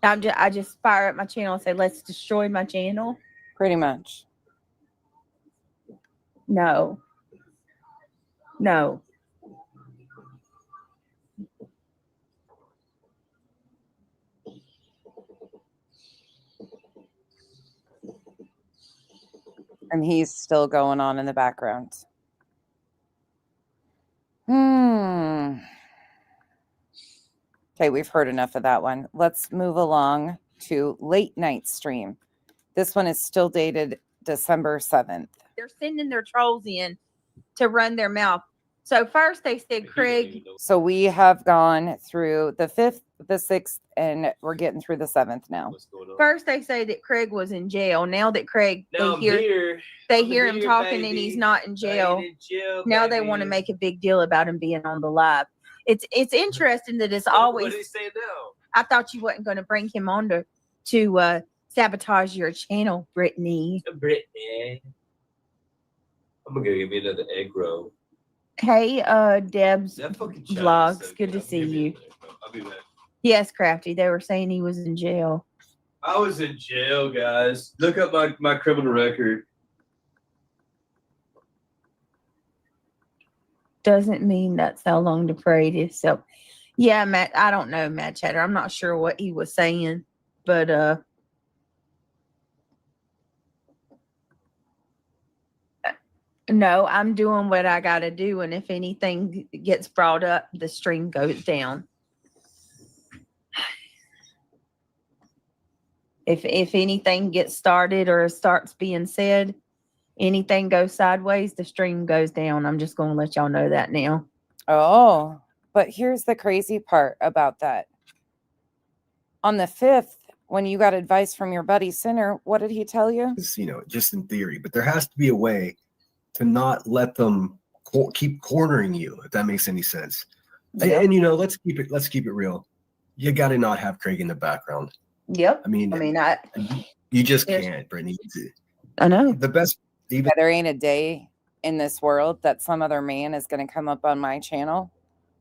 [SPEAKER 3] I just fire up my channel and say, let's destroy my channel.
[SPEAKER 1] Pretty much.
[SPEAKER 3] No.
[SPEAKER 1] And he's still going on in the background. Okay, we've heard enough of that one. Let's move along to late night stream. This one is still dated December 7th.
[SPEAKER 3] They're sending their trolls in to run their mouth. So first they said Craig.
[SPEAKER 1] So we have gone through the 5th, the 6th, and we're getting through the 7th now.
[SPEAKER 3] First they say that Craig was in jail. Now that Craig,
[SPEAKER 5] Now
[SPEAKER 3] they hear him talking and he's not in jail. Now they want to make a big deal about him being on the live. It's interesting that it's always.
[SPEAKER 5] What did he say now?
[SPEAKER 3] I thought you wasn't going to bring him on to sabotage your channel, Brittany.
[SPEAKER 5] Brittany. I'm gonna go give me another egg roll.
[SPEAKER 3] Hey, Deb's
[SPEAKER 5] That fucking child is
[SPEAKER 3] vlogs.
[SPEAKER 5] so
[SPEAKER 3] Good to
[SPEAKER 5] I'll
[SPEAKER 3] see
[SPEAKER 5] give me
[SPEAKER 3] you.
[SPEAKER 5] another egg roll. I'll be back.
[SPEAKER 3] Yes, Crafty. They were saying he was in jail.
[SPEAKER 5] I was in jail, guys. Look up my criminal record.
[SPEAKER 3] Doesn't mean that's how long the parade is. So, yeah, Matt. I don't know, Matt Chatter. I'm not sure what he was saying, but no, I'm doing what I got to do, and if anything gets brought up, the stream goes down. If anything gets started or starts being said, anything goes sideways, the stream goes down. I'm just going to let y'all know that now.
[SPEAKER 1] Oh, but here's the crazy part about that. On the 5th, when you got advice from your buddy Sinner, what did he tell you?
[SPEAKER 4] Just in theory, but there has to be a way to not let them keep cornering you, if that makes any sense.
[SPEAKER 3] Yep.
[SPEAKER 4] And let's keep it real. You got to not have Craig in the background.
[SPEAKER 3] Yep.
[SPEAKER 4] I mean, you just can't, Brittany.
[SPEAKER 3] I know.
[SPEAKER 4] The best.
[SPEAKER 1] Even there ain't a day in this world that some other man is going to come up on my channel,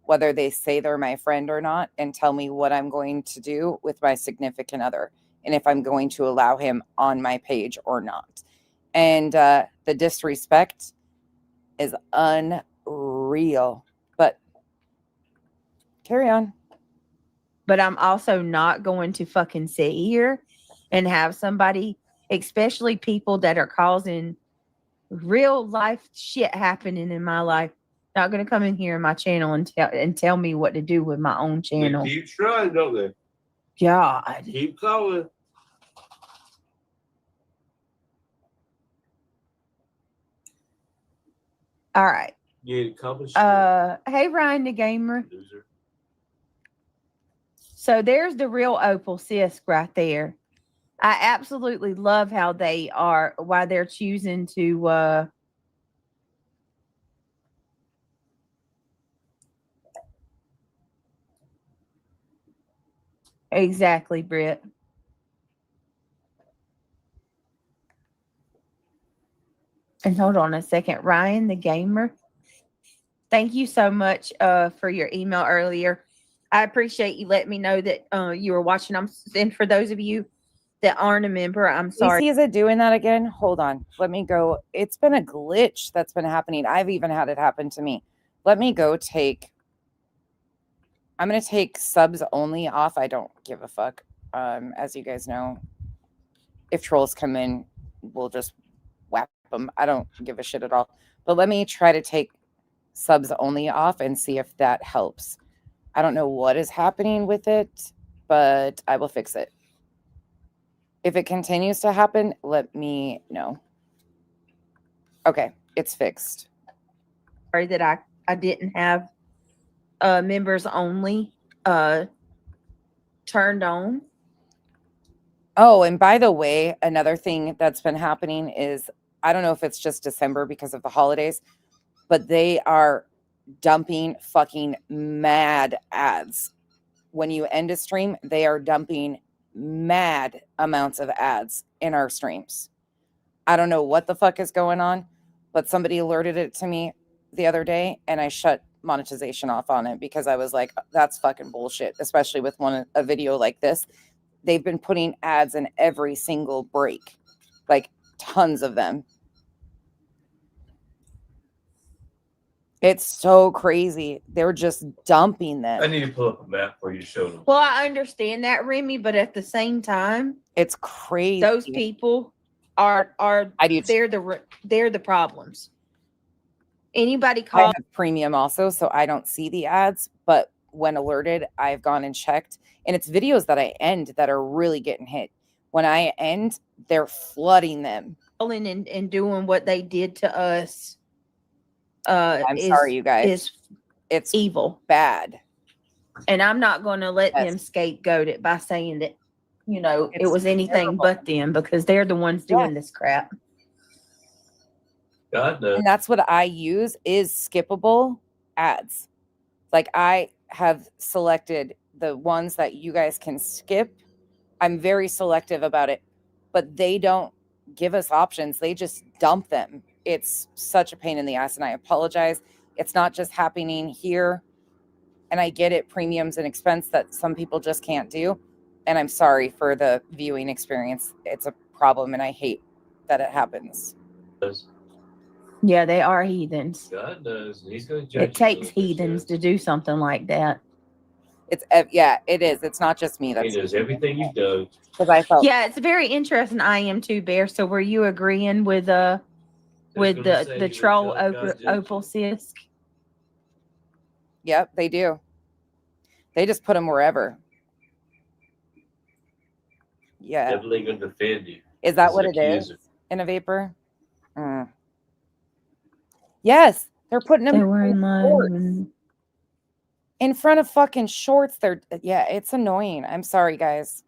[SPEAKER 1] whether they say they're my friend or not, and tell me what I'm going to do with my significant other, and if I'm going to allow him on my page or not. And the disrespect is unreal. But carry on.
[SPEAKER 3] But I'm also not going to fucking sit here and have somebody, especially people that are causing real life shit happening in my life, not going to come in here in my channel and tell me what to do with my own channel.
[SPEAKER 5] They keep trying, don't they?
[SPEAKER 3] God.
[SPEAKER 5] Keep going.
[SPEAKER 3] All right.
[SPEAKER 5] You accomplished.
[SPEAKER 3] Hey, Ryan the Gamer.
[SPEAKER 5] Loser.
[SPEAKER 3] So there's the real Opal Cisc right there. I absolutely love how why they're choosing to exactly, Britt. And hold on a second, Ryan the Gamer. Thank you so much for your email earlier. I appreciate you letting me know that you were watching. And for those of you that aren't a member, I'm sorry.
[SPEAKER 1] Is it doing that again? Hold on. Let me go. It's been a glitch that's been happening. I've even had it happen to me. Let me go I'm going to take subs only off. I don't give a fuck. As you guys know, if trolls come in, we'll just whap them. I don't give a shit at all. But let me try to take subs only off and see if that helps. I don't know what is happening with it, but I will fix it. If it continues to happen, let me know. Okay, it's fixed.
[SPEAKER 3] Sorry that I didn't have members only turned on.
[SPEAKER 1] Oh, and by the way, another thing that's been happening is, I don't know if it's just December because of the holidays, but they are dumping fucking mad ads. When you end a stream, they are dumping mad amounts of ads in our streams. I don't know what the fuck is going on, but somebody alerted it to me the other day and I shut monetization off on it because I was like, that's fucking bullshit, especially with a video like this. They've been putting ads in every single break, like tons of them. It's so crazy. They're just dumping them.
[SPEAKER 5] I need to pull up a map for you to show them.
[SPEAKER 3] Well, I understand that, Remy, but at the same time,
[SPEAKER 1] it's crazy.
[SPEAKER 3] Those people are they're the problems. Anybody call?
[SPEAKER 1] I have premium also, so I don't see the ads, but when alerted, I've gone and checked, and it's videos that I end that are really getting hit. When I end, they're flooding them
[SPEAKER 3] and doing what they did to us
[SPEAKER 1] I'm sorry, you guys.
[SPEAKER 3] It's evil.
[SPEAKER 1] Bad.
[SPEAKER 3] And I'm not going to let them scapegoat it by saying that, it was anything but them, because they're the ones doing this crap.
[SPEAKER 5] God knows.
[SPEAKER 1] And that's what I use is skippable ads. Like I have selected the ones that you guys can skip. I'm very selective about it, but they don't give us options. They just dump them. It's such a pain in the ass, and I apologize. It's not just happening here. And I get it, premiums and expense that some people just can't do. And I'm sorry for the viewing experience. It's a problem, and I hate that it happens.
[SPEAKER 3] Yeah, they are heathens.
[SPEAKER 5] God knows. He's going to judge.
[SPEAKER 3] It takes heathens to do something like that.
[SPEAKER 1] It's it is. It's not just me.
[SPEAKER 5] He knows everything you've done.
[SPEAKER 1] Because I felt
[SPEAKER 3] it's very interesting. I am too, Bear. So were you agreeing with the troll Opal Sisk?
[SPEAKER 1] Yep, they do. They just put them wherever. Yeah.
[SPEAKER 5] Definitely going to defend you.
[SPEAKER 1] Is that what it is in a vapor? Yes, they're putting them in front of fucking shorts. It's annoying. I'm sorry, guys.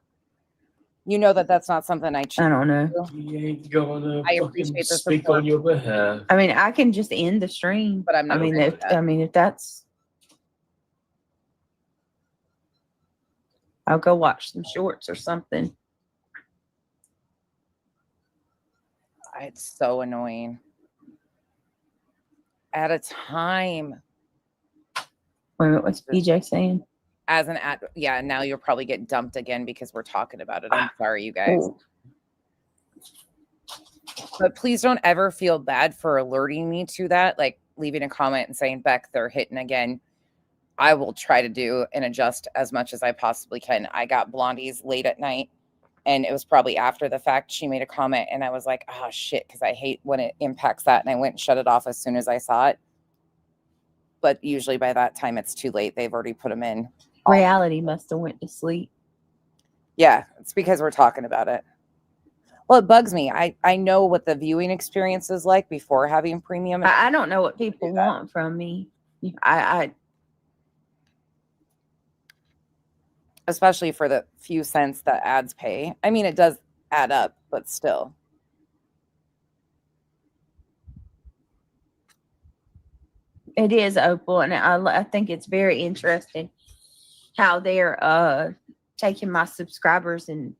[SPEAKER 1] You know that's not something I
[SPEAKER 3] don't know.
[SPEAKER 5] You ain't gonna
[SPEAKER 1] I appreciate the
[SPEAKER 5] speak
[SPEAKER 1] support.
[SPEAKER 5] on your behalf.
[SPEAKER 3] I mean, I can just end the stream,
[SPEAKER 1] but I'm not.
[SPEAKER 3] if that's, I'll go watch some shorts or something.
[SPEAKER 1] It's so annoying. At a time.
[SPEAKER 3] Wait a minute, what's BJ saying?
[SPEAKER 1] As an ad, now you'll probably get dumped again because we're talking about it. I'm sorry, you guys. But please don't ever feel bad for alerting me to that. Like leaving a comment and saying, Beck, they're hitting again. I will try to do and adjust as much as I possibly can. I got Blondie's late at night, and it was probably after the fact she made a comment, and I was like, oh shit, because I hate when it impacts that, and I went and shut it off as soon as I saw it. But usually by that time it's too late. They've already put them in.
[SPEAKER 3] Reality must have went to sleep.
[SPEAKER 1] Yeah, it's because we're talking about it. Well, it bugs me. I know what the viewing experience is like before having premium.
[SPEAKER 3] I don't know what people want from me. I
[SPEAKER 1] especially for the few cents that ads pay. I mean, it does add up, but still.
[SPEAKER 3] It is, Opal, and I think it's very interesting how they're taking my subscribers, and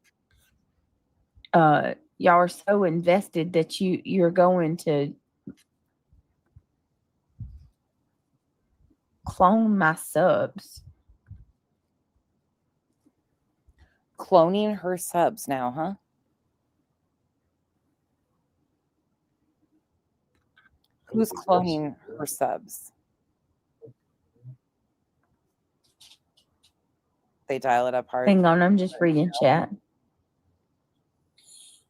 [SPEAKER 3] y'all are so invested that you're going to clone my subs.
[SPEAKER 1] Cloning her subs now, huh? Who's cloning her subs? They dial it up hard.
[SPEAKER 3] Hang on, I'm just reading chat.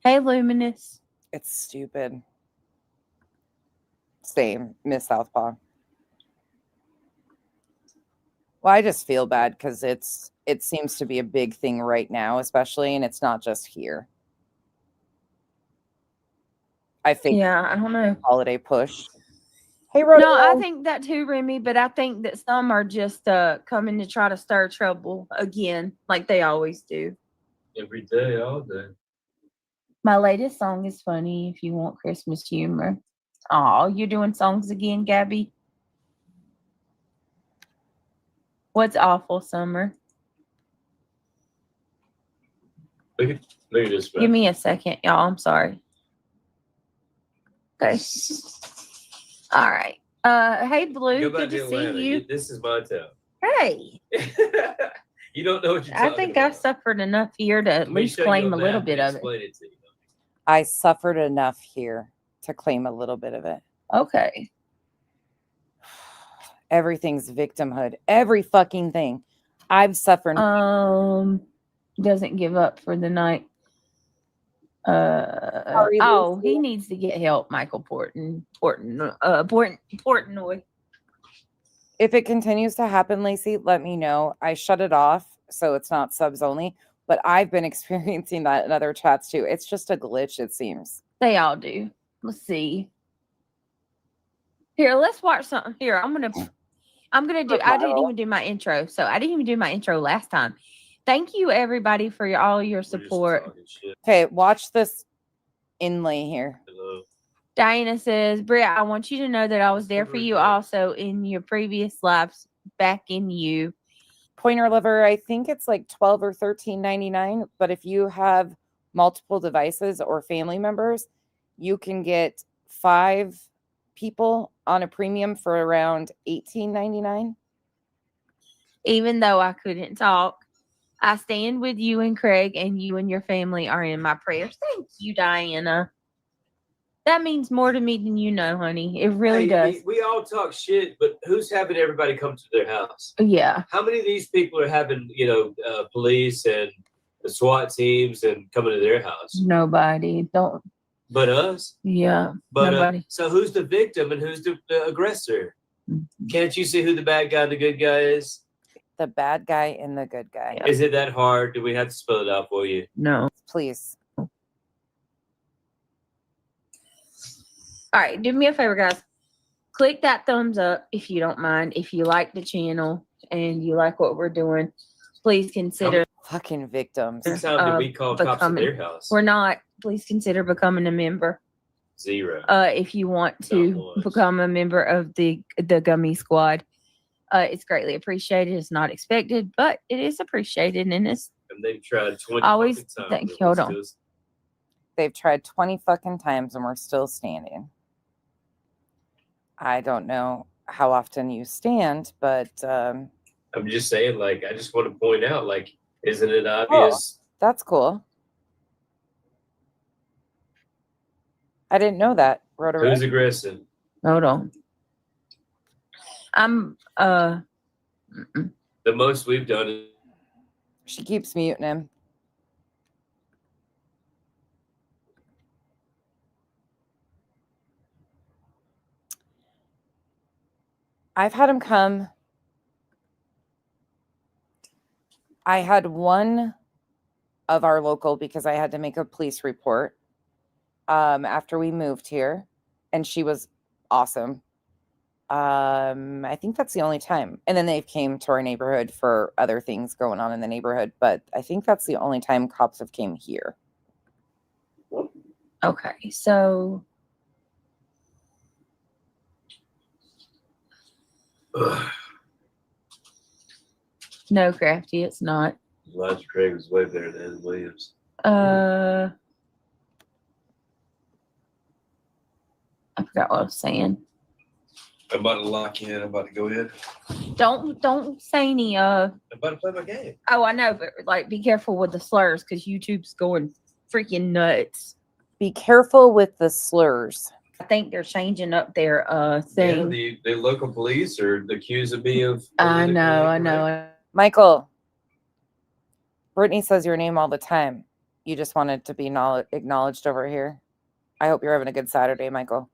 [SPEAKER 3] Hey, Luminous.
[SPEAKER 1] It's stupid. Same, Miss Southpaw. Well, I just feel bad because it seems to be a big thing right now, especially, and it's not just here. I think.
[SPEAKER 3] Yeah, I don't know.
[SPEAKER 1] Holiday push. Hey, Rodeo.
[SPEAKER 3] No, I think that too, Remy, but I think that some are just coming to try to stir trouble again, like they always do.
[SPEAKER 5] Every day, all day.
[SPEAKER 3] My latest song is funny if you want Christmas humor. Oh, you're doing songs again, Gabby? What's awful, Summer?
[SPEAKER 5] Look at this.
[SPEAKER 3] Give me a second, y'all. I'm sorry. Okay. All right. Hey, Blue. Good to see you.
[SPEAKER 5] This is my town.
[SPEAKER 3] Hey.
[SPEAKER 5] You don't know what you're talking about.
[SPEAKER 3] I think I suffered enough here to at least claim a little bit of it.
[SPEAKER 1] I suffered enough here to claim a little bit of it.
[SPEAKER 3] Okay.
[SPEAKER 1] Everything's victimhood. Every fucking thing. I've suffered.
[SPEAKER 3] Doesn't give up for the night. He needs to get help, Michael Portnoy.
[SPEAKER 1] If it continues to happen, Lacey, let me know. I shut it off so it's not subs only, but I've been experiencing that in other chats too. It's just a glitch, it seems.
[SPEAKER 3] They all do. Let's see. Here, let's watch something. Here, I'm gonna do. I didn't even do my intro, so I didn't even do my intro last time. Thank you, everybody, for all your support.
[SPEAKER 1] Okay, watch this inlay here.
[SPEAKER 5] Hello.
[SPEAKER 3] Diana says, Britt, I want you to know that I was there for you also in your previous lives, back in you.
[SPEAKER 1] Pointer liver, I think it's like $12 or $13.99. But if you have multiple devices or family members, you can get 5 people on a premium for around $18.99.
[SPEAKER 3] Even though I couldn't talk, I stand with you and Craig, and you and your family are in my prayers. Thank you, Diana. That means more to me than you know, honey. It really does.
[SPEAKER 5] We all talk shit, but who's having everybody come to their house?
[SPEAKER 3] Yeah.
[SPEAKER 5] How many of these people are having, police and the SWAT teams and coming to their house?
[SPEAKER 3] Nobody. Don't.
[SPEAKER 5] But us?
[SPEAKER 3] Yeah.
[SPEAKER 5] But
[SPEAKER 3] nobody.
[SPEAKER 5] So who's the victim and who's the aggressor?
[SPEAKER 3] Mm-hmm.
[SPEAKER 5] Can't you see who the bad guy and the good guy is?
[SPEAKER 1] The bad guy and the good guy.
[SPEAKER 5] Is it that hard? Do we have to spell it out for you?
[SPEAKER 3] No.
[SPEAKER 1] Please.
[SPEAKER 3] All right, do me a favor, guys. Click that thumbs up if you don't mind. If you like the channel and you like what we're doing, please consider.
[SPEAKER 1] Fucking victims.
[SPEAKER 5] How many times did we call cops at their house?
[SPEAKER 3] We're not. Please consider becoming a member.
[SPEAKER 5] 0.
[SPEAKER 3] If you want to become a member of the Gummy Squad, it's greatly appreciated. It's not expected, but it is appreciated, and it's.
[SPEAKER 5] And they've tried 20
[SPEAKER 3] always.
[SPEAKER 5] times.
[SPEAKER 3] Hold on.
[SPEAKER 1] They've tried 20 fucking times, and we're still standing. I don't know how often you stand, but
[SPEAKER 5] I'm just saying, I just want to point out, isn't it obvious?
[SPEAKER 1] Oh, that's cool. I didn't know that.
[SPEAKER 5] Who's aggressive?
[SPEAKER 3] Hold on. I'm
[SPEAKER 5] The most we've done is
[SPEAKER 1] she keeps muting him. I've had him come. I had one of our local because I had to make a police report after we moved here, and she was awesome. I think that's the only time. And then they came to our neighborhood for other things going on in the neighborhood, but I think that's the only time cops have came here.
[SPEAKER 3] Okay, so no, Crafty, it's not.
[SPEAKER 5] Elijah Craig was way better than Williams.
[SPEAKER 3] I forgot what I was saying.
[SPEAKER 5] I'm about to lock in. I'm about to go in.
[SPEAKER 3] Don't say any.
[SPEAKER 5] I'm about to play my game.
[SPEAKER 3] Oh, I know, but be careful with the slurs because YouTube's going freaking nuts.
[SPEAKER 1] Be careful with the slurs.
[SPEAKER 3] I think they're changing up their thing.
[SPEAKER 5] Yeah, the local police are accusing me of.
[SPEAKER 3] I know.
[SPEAKER 1] Michael, Brittany says your name all the time. You just wanted to be acknowledged over here. I hope you're having a good Saturday, Michael.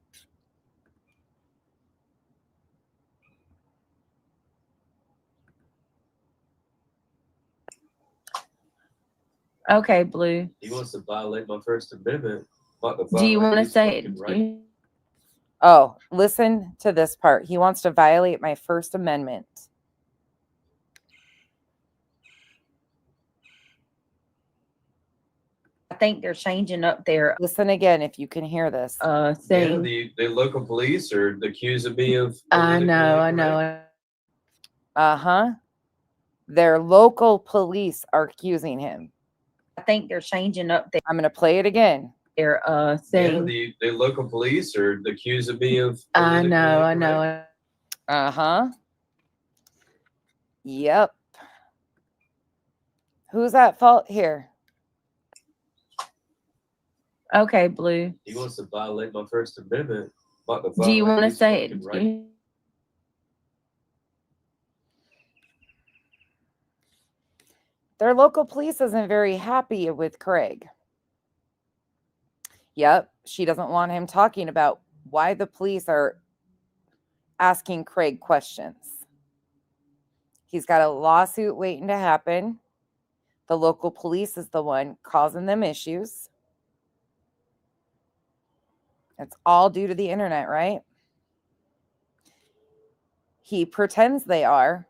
[SPEAKER 3] Okay, Blue.
[SPEAKER 5] He wants to violate my First Amendment.
[SPEAKER 3] Do you want to say it?
[SPEAKER 5] Right.
[SPEAKER 1] Oh, listen to this part. He wants to violate my First Amendment.
[SPEAKER 3] I think they're changing up their.
[SPEAKER 1] Listen again if you can hear this.
[SPEAKER 3] Thing.
[SPEAKER 5] Yeah, the local police are accusing me of.
[SPEAKER 3] I know.
[SPEAKER 1] Uh-huh. Their local police are accusing him.
[SPEAKER 3] I think they're changing up their.
[SPEAKER 1] I'm going to play it again.
[SPEAKER 3] Their thing.
[SPEAKER 5] Yeah, the local police are accusing me of.
[SPEAKER 3] I know.
[SPEAKER 1] Uh-huh. Yep. Who's at fault here?
[SPEAKER 3] Okay, Blue.
[SPEAKER 5] He wants to violate my First Amendment.
[SPEAKER 3] Do you want to say it?
[SPEAKER 5] Right.
[SPEAKER 1] Their local police isn't very happy with Craig. Yep, she doesn't want him talking about why the police are asking Craig questions. He's got a lawsuit waiting to happen. The local police is the one causing them issues. It's all due to the internet, right? He pretends they are.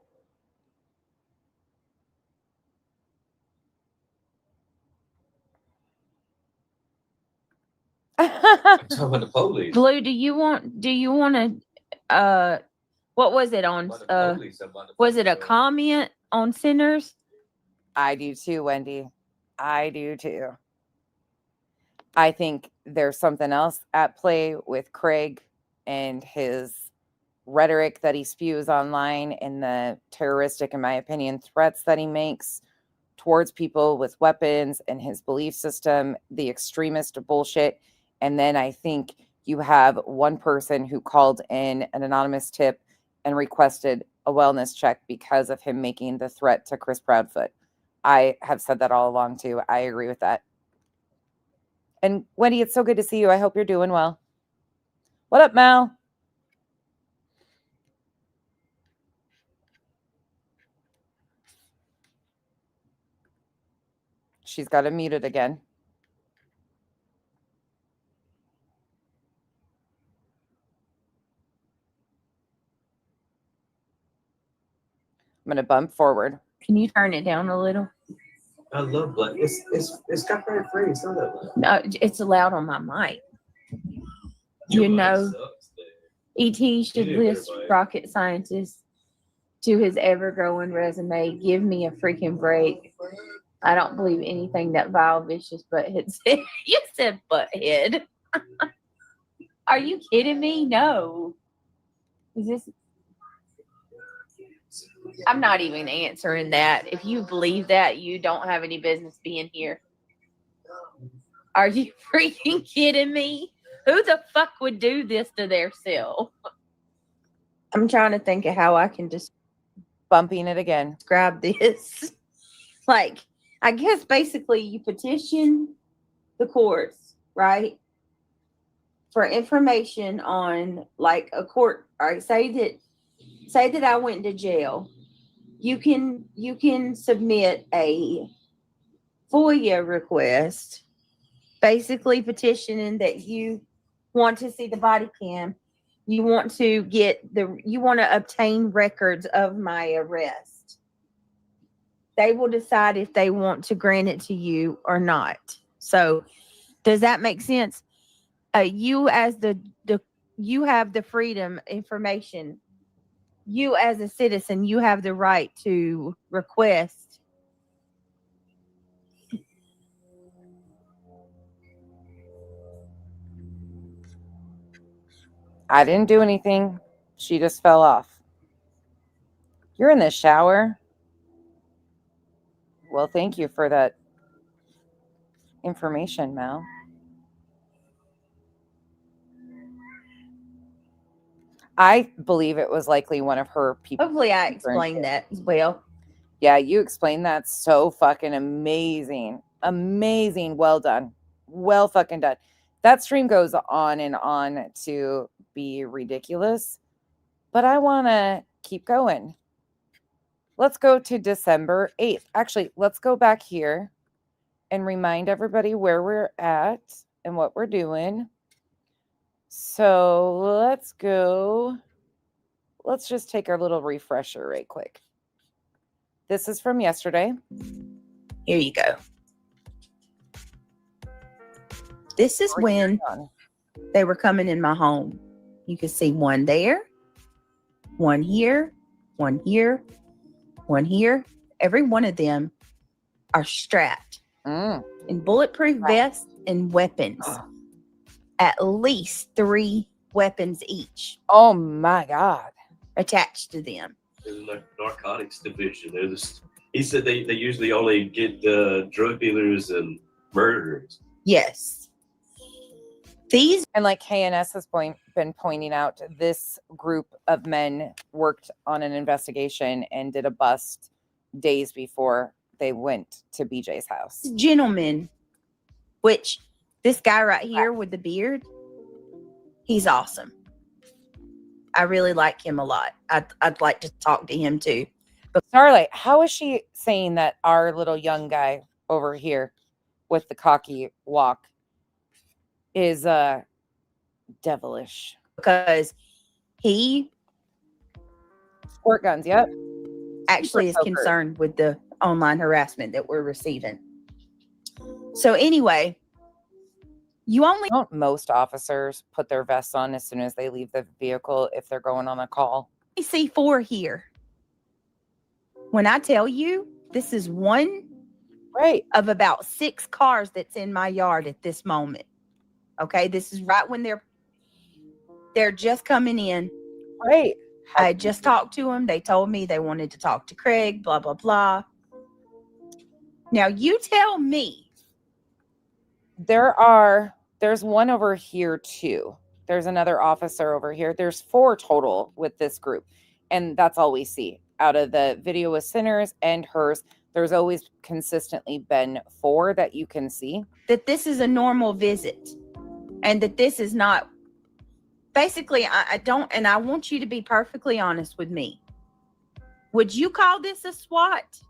[SPEAKER 5] Talking about the police.
[SPEAKER 3] Blue, do you want to what was it on was it a comment on Sinners?
[SPEAKER 1] I do too, Wendy. I do too. I think there's something else at play with Craig and his rhetoric that he spews online and the terroristic, in my opinion, threats that he makes towards people with weapons and his belief system, the extremist bullshit. And then I think you have one person who called in an anonymous tip and requested a wellness check because of him making the threat to Chris Proudfoot. I have said that all along too. I agree with that. And Wendy, it's so good to see you. I hope you're doing well. What up, Mal? She's got it muted again. I'm going to bump forward.
[SPEAKER 3] Can you turn it down a little?
[SPEAKER 5] I love black. It's copyright free. It's not that loud.
[SPEAKER 3] No, it's allowed on my mic.
[SPEAKER 5] Your
[SPEAKER 3] You
[SPEAKER 5] mic
[SPEAKER 3] know,
[SPEAKER 5] sucks, dude.
[SPEAKER 3] E.T. should
[SPEAKER 5] You do
[SPEAKER 3] list
[SPEAKER 5] better, Mike.
[SPEAKER 3] rocket scientist to his ever-growing resume. Give me a freaking break. I don't believe anything that vile, vicious butthead said. You said butthead. Are you kidding me? No. Is this? I'm not even answering that. If you believe that, you don't have any business being here. Are you freaking kidding me? Who the fuck would do this to their self? I'm trying to think of how I can just
[SPEAKER 1] bumping it again.
[SPEAKER 3] Describe this. Like, I guess basically you petition the courts, right? For information on like a court, all right, say that I went to jail. You can submit a FOIA request, basically petitioning that you want to see the body cam. You want to obtain records of my arrest. They will decide if they want to grant it to you or not. So does that make sense? You as you have the freedom information. You as a citizen, you have the right to request.
[SPEAKER 1] I didn't do anything. She just fell off. You're in the shower? Well, thank you for that information, Mel. I believe it was likely one of her people.
[SPEAKER 3] Hopefully I explained that as well.
[SPEAKER 1] Yeah, you explained that so fucking amazing. Amazing. Well done. Well fucking done. That stream goes on and on to be ridiculous, but I want to keep going. Let's go to December 8th. Actually, let's go back here and remind everybody where we're at and what we're doing. So let's go. Let's just take our little refresher right quick. This is from yesterday.
[SPEAKER 3] Here you go. This is when they were coming in my home. You can see one there, one here, one here, one here. Every one of them are strapped in bulletproof vests and weapons. At least 3 weapons each.
[SPEAKER 1] Oh my God.
[SPEAKER 3] Attached to them.
[SPEAKER 5] There's a narcotics division. He said they usually only get drug dealers and murderers.
[SPEAKER 3] Yes. These
[SPEAKER 1] and like KNS has been pointing out, this group of men worked on an investigation and did a bust days before they went to BJ's house.
[SPEAKER 3] Gentlemen, which this guy right here with the beard, he's awesome. I really like him a lot. I'd like to talk to him too.
[SPEAKER 1] But Starlight, how is she saying that our little young guy over here with the cocky walk is Devilish.
[SPEAKER 3] Because he
[SPEAKER 1] squirt guns, yep.
[SPEAKER 3] Actually is concerned with the online harassment that we're receiving. So anyway,
[SPEAKER 1] don't most officers put their vests on as soon as they leave the vehicle if they're going on a call?
[SPEAKER 3] I see 4 here. When I tell you this is one of about 6 cars that's in my yard at this moment. Okay, this is right when they're just coming in.
[SPEAKER 1] Right.
[SPEAKER 3] I just talked to them. They told me they wanted to talk to Craig, blah, blah, blah. Now you tell me.
[SPEAKER 1] There's one over here too. There's another officer over here. There's 4 total with this group. And that's all we see. Out of the video with Sinners and hers, there's always consistently been 4 that you can see.
[SPEAKER 3] That this is a normal visit. And that this is not. Basically, I don't, and I want you to be perfectly honest with me. Would you call this a SWAT?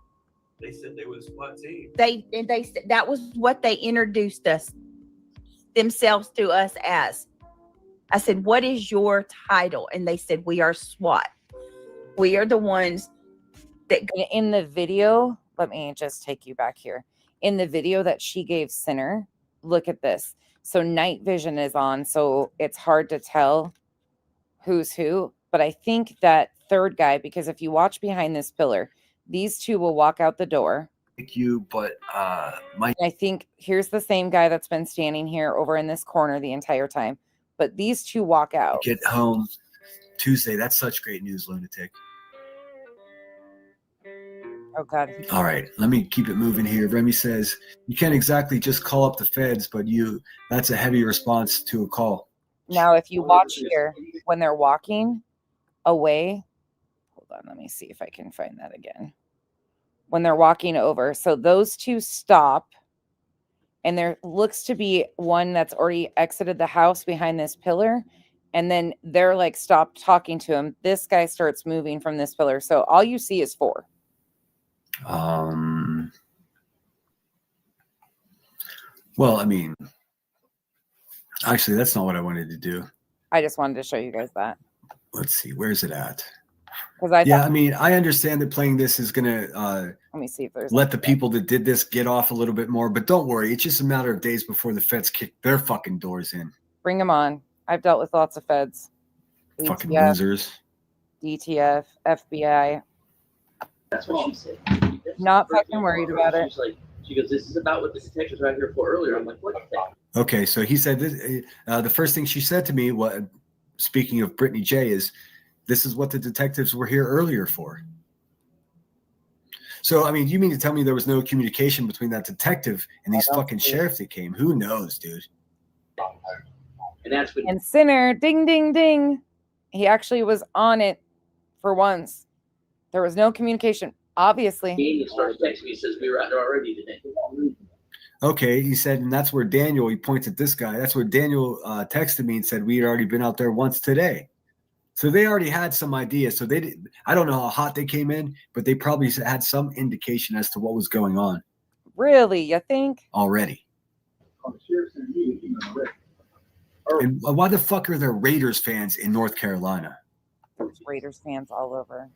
[SPEAKER 5] They said they were a SWAT team.
[SPEAKER 3] They said that was what they introduced themselves to us as. I said, what is your title? And they said, we are SWAT. We are the ones that
[SPEAKER 1] in the video. Let me just take you back here. In the video that she gave Sinner, look at this. So night vision is on, so it's hard to tell who's who. But I think that third guy, because if you watch behind this pillar, these 2 will walk out the door.
[SPEAKER 4] Thank you, but
[SPEAKER 1] I think here's the same guy that's been standing here over in this corner the entire time. But these 2 walk out.
[SPEAKER 4] Get home Tuesday. That's such great news, lunatic.
[SPEAKER 1] Oh, God.
[SPEAKER 4] All right, let me keep it moving here. Remy says, you can't exactly just call up the feds, but that's a heavy response to a call.
[SPEAKER 1] Now, if you watch here, when they're walking away, hold on, let me see if I can find that again. When they're walking over, so those 2 stop, and there looks to be one that's already exited the house behind this pillar, and then they're like, stop talking to him. This guy starts moving from this pillar, so all you see is 4.
[SPEAKER 4] Well, I mean, actually, that's not what I wanted to do.
[SPEAKER 1] I just wanted to show you guys that.
[SPEAKER 4] Let's see, where's it at?
[SPEAKER 1] Because
[SPEAKER 4] I mean, I understand that playing this is gonna
[SPEAKER 1] let me see if there's
[SPEAKER 4] let the people that did this get off a little bit more, but don't worry, it's just a matter of days before the feds kick their fucking doors in.
[SPEAKER 1] Bring them on. I've dealt with lots of feds.
[SPEAKER 4] Fucking
[SPEAKER 1] DTF,
[SPEAKER 4] losers.
[SPEAKER 1] DTF, FBI.
[SPEAKER 10] That's what she said.
[SPEAKER 1] Not fucking worried about it.
[SPEAKER 10] She goes, this is about what the detectives were out here for earlier. I'm like, what the heck?
[SPEAKER 4] Okay, so he said this, the first thing she said to me, speaking of Brittany J, is this is what the detectives were here earlier for. So, I mean, you mean to tell me there was no communication between that detective and these fucking sheriffs that came? Who knows, dude?
[SPEAKER 10] And that's what.
[SPEAKER 1] And Sinner, ding, ding, ding. He actually was on it for once. There was no communication, obviously.
[SPEAKER 10] Daniel starts texting me, says we were out there already today.
[SPEAKER 4] Okay, he said, and that's where Daniel, he points at this guy. That's where Daniel texted me and said we had already been out there once today. So they already had some idea. So they did. I don't know how hot they came in, but they probably had some indication as to what was going on.
[SPEAKER 1] Really, you think?
[SPEAKER 4] Already. And why the fuck are there Raiders fans in North Carolina?
[SPEAKER 1] There's Raiders fans all over.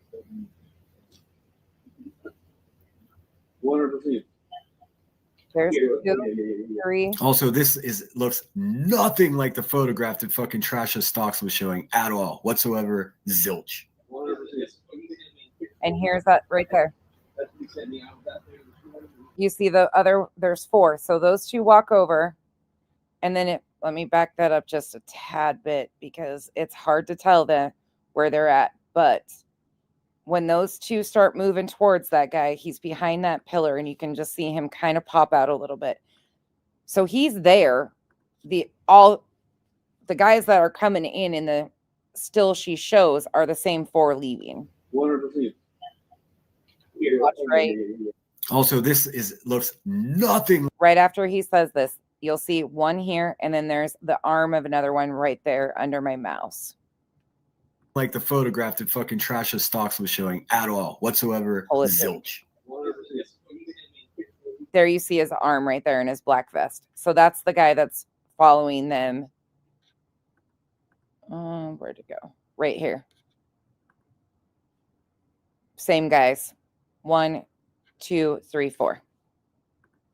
[SPEAKER 10] 100%.
[SPEAKER 1] There's 2, 3.
[SPEAKER 4] Also, this looks nothing like the photograph that fucking Trasha Stocks was showing at all, whatsoever. Zilch.
[SPEAKER 10] 100%.
[SPEAKER 1] And here's that right there. You see the other, there's 4. So those 2 walk over. And then let me back that up just a tad bit because it's hard to tell where they're at. But when those 2 start moving towards that guy, he's behind that pillar and you can just see him kind of pop out a little bit. So he's there. The guys that are coming in the still she shows are the same 4 leaving.
[SPEAKER 10] 100%.
[SPEAKER 1] Watch right.
[SPEAKER 4] Also, this looks nothing.
[SPEAKER 1] Right after he says this, you'll see one here, and then there's the arm of another one right there under my mouse.
[SPEAKER 4] Like the photograph that fucking Trasha Stocks was showing at all, whatsoever. Zilch.
[SPEAKER 1] There you see his arm right there in his black vest. So that's the guy that's following them Where'd it go? Right here. Same guys. 1, 2, 3, 4.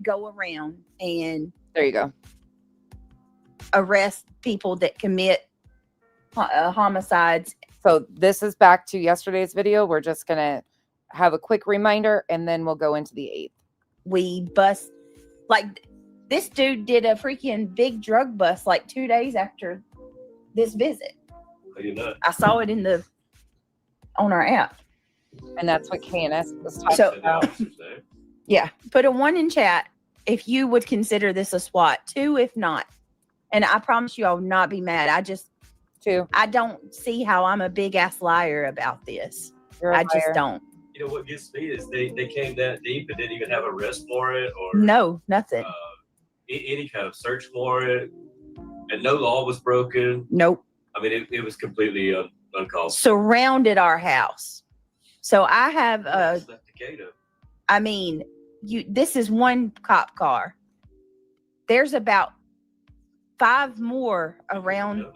[SPEAKER 3] Go around and
[SPEAKER 1] there you go.
[SPEAKER 3] Arrest people that commit homicides.
[SPEAKER 1] So this is back to yesterday's video. We're just going to have a quick reminder and then we'll go into the 8th.
[SPEAKER 3] We bust, like this dude did a freaking big drug bust like 2 days after this visit. I saw it on our app.
[SPEAKER 1] And that's what KNS was talking about.
[SPEAKER 3] Yeah. Put a 1 in chat if you would consider this a SWAT. 2 if not. And I promise you I will not be mad. I just
[SPEAKER 1] 2.
[SPEAKER 3] I don't see how I'm a big ass liar about this. I just don't.
[SPEAKER 5] You know what gets me is they came that deep and didn't even have a arrest warrant or
[SPEAKER 3] no, nothing.
[SPEAKER 5] Any kind of search warrant, and no law was broken.
[SPEAKER 3] Nope.
[SPEAKER 5] I mean, it was completely uncalled for.
[SPEAKER 3] Surrounded our house. So I have I mean, this is one cop car. There's about 5 more around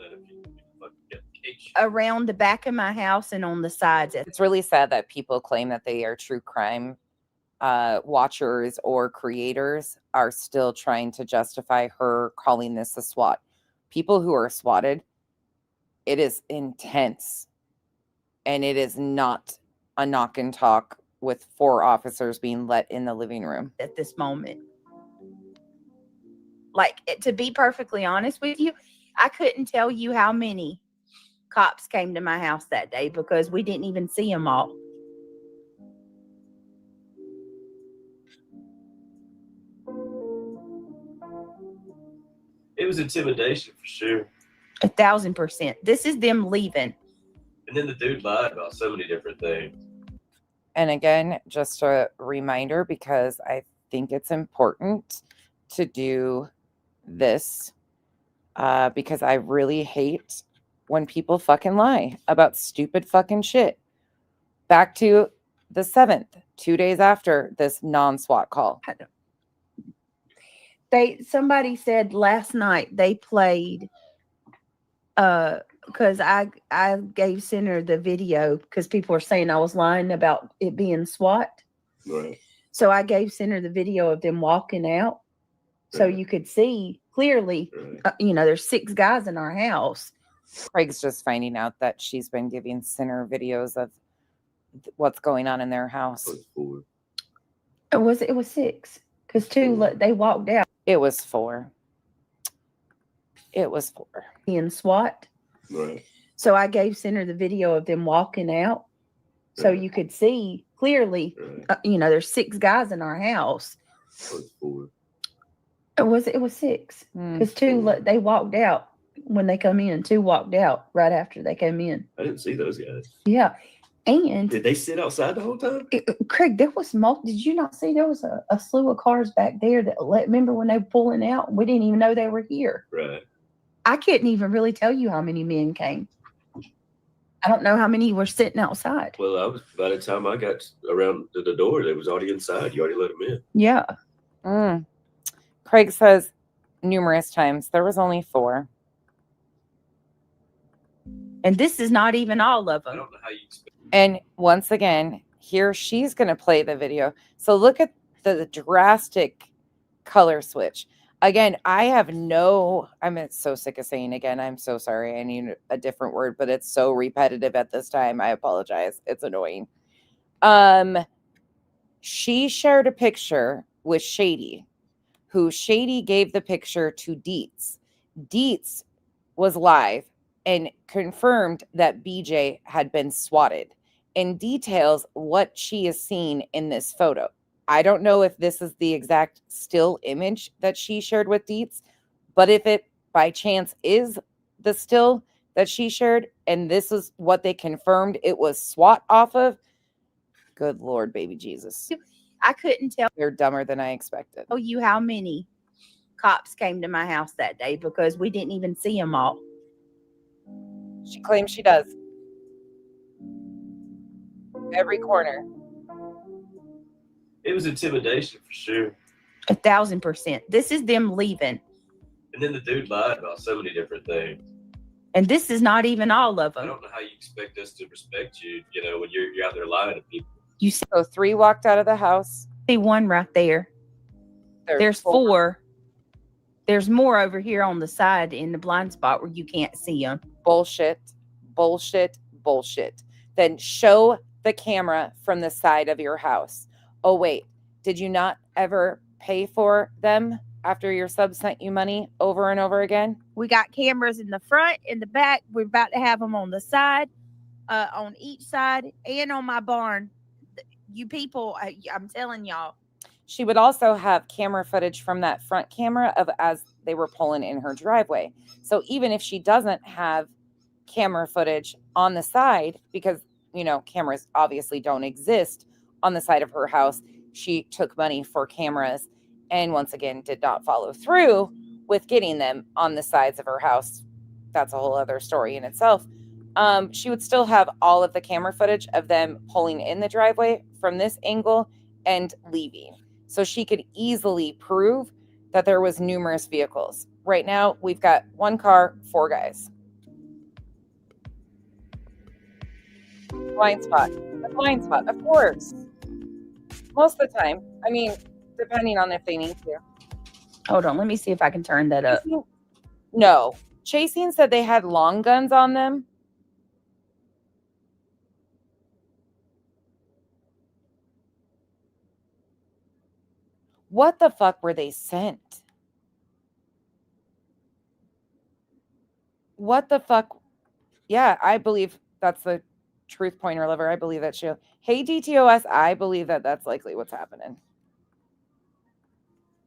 [SPEAKER 3] the back of my house and on the sides.
[SPEAKER 1] It's really sad that people claim that they are true crime watchers or creators are still trying to justify her calling this a SWAT. People who are swatted, it is intense. And it is not a knock and talk with 4 officers being let in the living room
[SPEAKER 3] at this moment. Like, to be perfectly honest with you, I couldn't tell you how many cops came to my house that day because we didn't even see them all.
[SPEAKER 5] It was intimidation for sure.
[SPEAKER 3] 1,000%. This is them leaving.
[SPEAKER 5] And then the dude lied about so many different things.
[SPEAKER 1] And again, just a reminder, because I think it's important to do this, because I really hate when people fucking lie about stupid fucking shit. Back to the 7th, 2 days after this non-SWAT call.
[SPEAKER 3] Somebody said last night they played, because I gave Center the video because people were saying I was lying about it being SWAT.
[SPEAKER 5] Right.
[SPEAKER 3] So I gave Center the video of them walking out, so you could see clearly. There's 6 guys in our house.
[SPEAKER 1] Craig's just finding out that she's been giving Center videos of what's going on in their house.
[SPEAKER 3] It was 6 because 2 they walked out.
[SPEAKER 1] It was 4. It was 4.
[SPEAKER 3] In SWAT.
[SPEAKER 5] Right.
[SPEAKER 3] So I gave Center the video of them walking out, so you could see clearly. There's 6 guys in our house. It was 6 because 2 they walked out when they come in. 2 walked out right after they came in.
[SPEAKER 5] I didn't see those guys.
[SPEAKER 3] Yeah. And
[SPEAKER 5] did they sit outside the whole time?
[SPEAKER 3] Craig, there was did you not see there was a slew of cars back there remember when they were pulling out? We didn't even know they were here.
[SPEAKER 5] Right.
[SPEAKER 3] I couldn't even really tell you how many men came. I don't know how many were sitting outside.
[SPEAKER 5] Well, by the time I got around to the door, they was already inside. You already let them in.
[SPEAKER 3] Yeah.
[SPEAKER 1] Craig says numerous times there was only 4.
[SPEAKER 3] And this is not even all of them.
[SPEAKER 5] I don't know how you expect.
[SPEAKER 1] And once again, here she's going to play the video. So look at the drastic color switch. Again, I'm so sick of saying again. I'm so sorry. I need a different word, but it's so repetitive at this time. I apologize. It's annoying. She shared a picture with Shady, who Shady gave the picture to Dietz. Dietz was live and confirmed that BJ had been swatted and details what she is seeing in this photo. I don't know if this is the exact still image that she shared with Dietz, but if it by chance is the still that she shared and this is what they confirmed it was SWAT off of, good Lord, baby Jesus.
[SPEAKER 3] I couldn't tell.
[SPEAKER 1] They're dumber than I expected.
[SPEAKER 3] Tell you how many cops came to my house that day because we didn't even see them all.
[SPEAKER 1] She claims she does. Every corner.
[SPEAKER 5] It was intimidation for sure.
[SPEAKER 3] 1,000%. This is them leaving.
[SPEAKER 5] And then the dude lied about so many different things.
[SPEAKER 3] And this is not even all of
[SPEAKER 5] I
[SPEAKER 3] them.
[SPEAKER 5] don't know how you expect us to respect you, when you're out there lying to people.
[SPEAKER 3] You see
[SPEAKER 1] So 3 walked out of the house.
[SPEAKER 3] one right there. There's 4. There's more over here on the side in the blind spot where you can't see them.
[SPEAKER 1] Bullshit. Then show the camera from the side of your house. Oh, wait. Did you not ever pay for them after your sub sent you money over and over again?
[SPEAKER 3] We got cameras in the front, in the back. We're about to have them on the side, on each side, and on my barn. You people, I'm telling y'all.
[SPEAKER 1] She would also have camera footage from that front camera of as they were pulling in her driveway. So even if she doesn't have camera footage on the side, because, cameras obviously don't exist on the side of her house, she took money for cameras and once again did not follow through with getting them on the sides of her house. That's a whole other story in itself. She would still have all of the camera footage of them pulling in the driveway from this angle and leaving. So she could easily prove that there was numerous vehicles. Right now, we've got 1 car, 4 guys. Blind spot. The blind spot, of course. Most of the time. I mean, depending on if they need to.
[SPEAKER 3] Hold on, let me see if I can turn that up.
[SPEAKER 1] No. Chasing said they had long guns on them. What the fuck were they sent? What the fuck? Yeah, I believe that's the truth pointer lover. I believe that's you. Hey, DTOS, I believe that that's likely what's happening.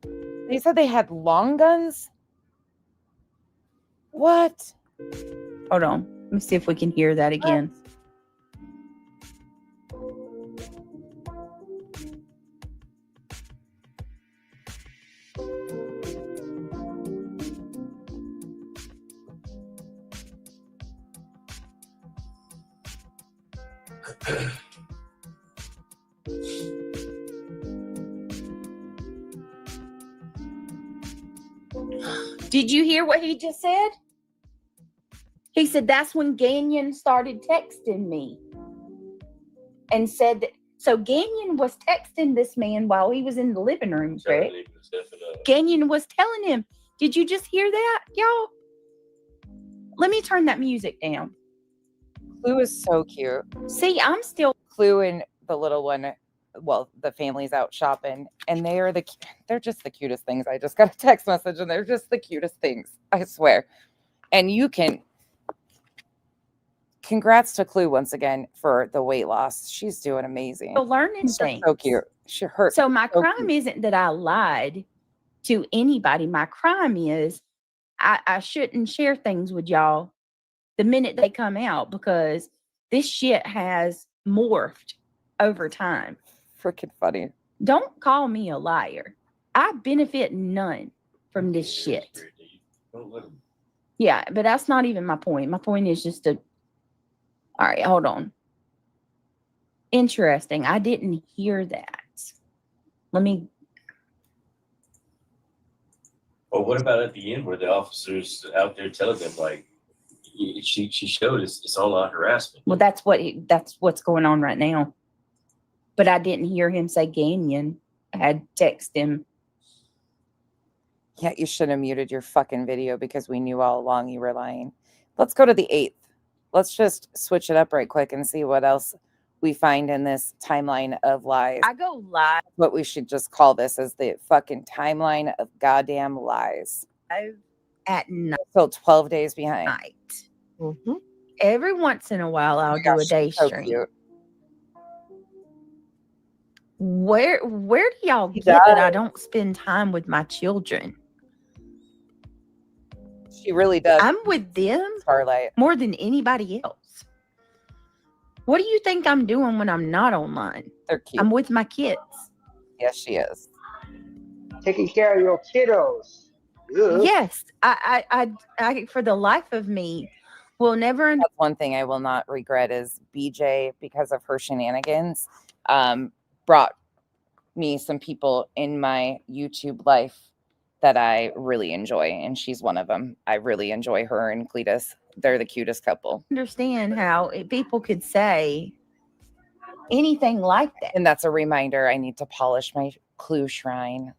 [SPEAKER 1] They said they had long guns? What?
[SPEAKER 3] Hold on. Let me see if we can hear that again. Did you hear what he just said? He said that's when Gagnon started texting me and said that. So Gagnon was texting this man while he was in the living room, correct? Gagnon was telling him, did you just hear that, y'all? Let me turn that music down.
[SPEAKER 1] Clue is so cute.
[SPEAKER 3] See, I'm still
[SPEAKER 1] Clue and the little one. Well, the family's out shopping, and they're just the cutest things. I just got a text message, and they're just the cutest things. I swear. And congrats to Clue once again for the weight loss. She's doing amazing.
[SPEAKER 3] still learning things.
[SPEAKER 1] So cute. She hurt.
[SPEAKER 3] So my
[SPEAKER 1] so
[SPEAKER 3] crime
[SPEAKER 1] cute.
[SPEAKER 3] isn't that I lied to anybody. My crime is I shouldn't share things with y'all the minute they come out, because this shit has morphed over time.
[SPEAKER 1] Freaking funny.
[SPEAKER 3] Don't call me a liar. I benefit none from this shit. Yeah, but that's not even my point. My point is just to. All right, hold on. Interesting. I didn't hear that. Let me.
[SPEAKER 5] Or what about at the end where the officers out there telling them, like, she showed us it's online harassment?
[SPEAKER 3] Well, that's what's going on right now. But I didn't hear him say Gagnon. I had text him.
[SPEAKER 1] Yeah, you should have muted your fucking video because we knew all along you were lying. Let's go to the 8th. Let's just switch it up right quick and see what else we find in this timeline of lies.
[SPEAKER 3] I go live.
[SPEAKER 1] What we should just call this is the fucking timeline of goddamn lies.
[SPEAKER 3] At night.
[SPEAKER 1] So 12 days behind.
[SPEAKER 7] Mm-hmm.
[SPEAKER 3] Every once in a while, I'll do a day stream.
[SPEAKER 1] Cute.
[SPEAKER 3] Where do y'all get that I don't spend time with my children?
[SPEAKER 1] She really does.
[SPEAKER 3] I'm with them
[SPEAKER 1] Starlight.
[SPEAKER 3] more than anybody else. What do you think I'm doing when I'm not online?
[SPEAKER 1] They're cute.
[SPEAKER 3] I'm with my kids.
[SPEAKER 1] Yes, she is.
[SPEAKER 12] Taking care of your kiddos. Ugh.
[SPEAKER 3] Yes, I for the life of me will never.
[SPEAKER 1] That's one thing I will not regret is BJ, because of her shenanigans, brought me some people in my YouTube life that I really enjoy, and she's one of them. I really enjoy her and Cletus they're the cutest couple.
[SPEAKER 3] Understand how people could say anything like that.
[SPEAKER 1] And that's a reminder. I need to polish my clue shrine.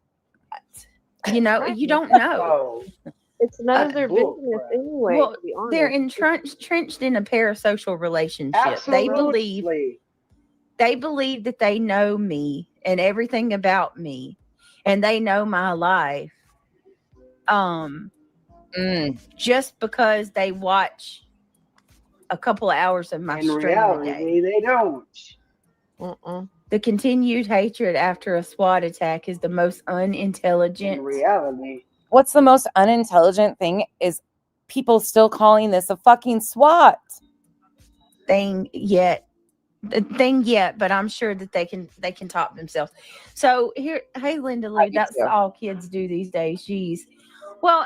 [SPEAKER 3] You know, you don't know.
[SPEAKER 12] Oh,
[SPEAKER 7] It's none of their
[SPEAKER 12] bull
[SPEAKER 7] business
[SPEAKER 12] crap.
[SPEAKER 7] anyway.
[SPEAKER 3] Well,
[SPEAKER 7] to be honest.
[SPEAKER 3] they're entrenched in a parasocial relationship.
[SPEAKER 12] Absolutely.
[SPEAKER 3] They believe that they know me and everything about me, and they know my life. Just because they watch a couple of hours of my
[SPEAKER 12] In
[SPEAKER 3] stream a
[SPEAKER 12] reality,
[SPEAKER 3] day.
[SPEAKER 12] they don't.
[SPEAKER 3] The continued hatred after a SWAT attack is the most unintelligent.
[SPEAKER 12] In reality.
[SPEAKER 1] What's the most unintelligent thing is people still calling this a fucking SWAT
[SPEAKER 3] thing yet. But I'm sure that they can top themselves. So here, hey Linda Lou, that's all kids do these days. Jeez. Well,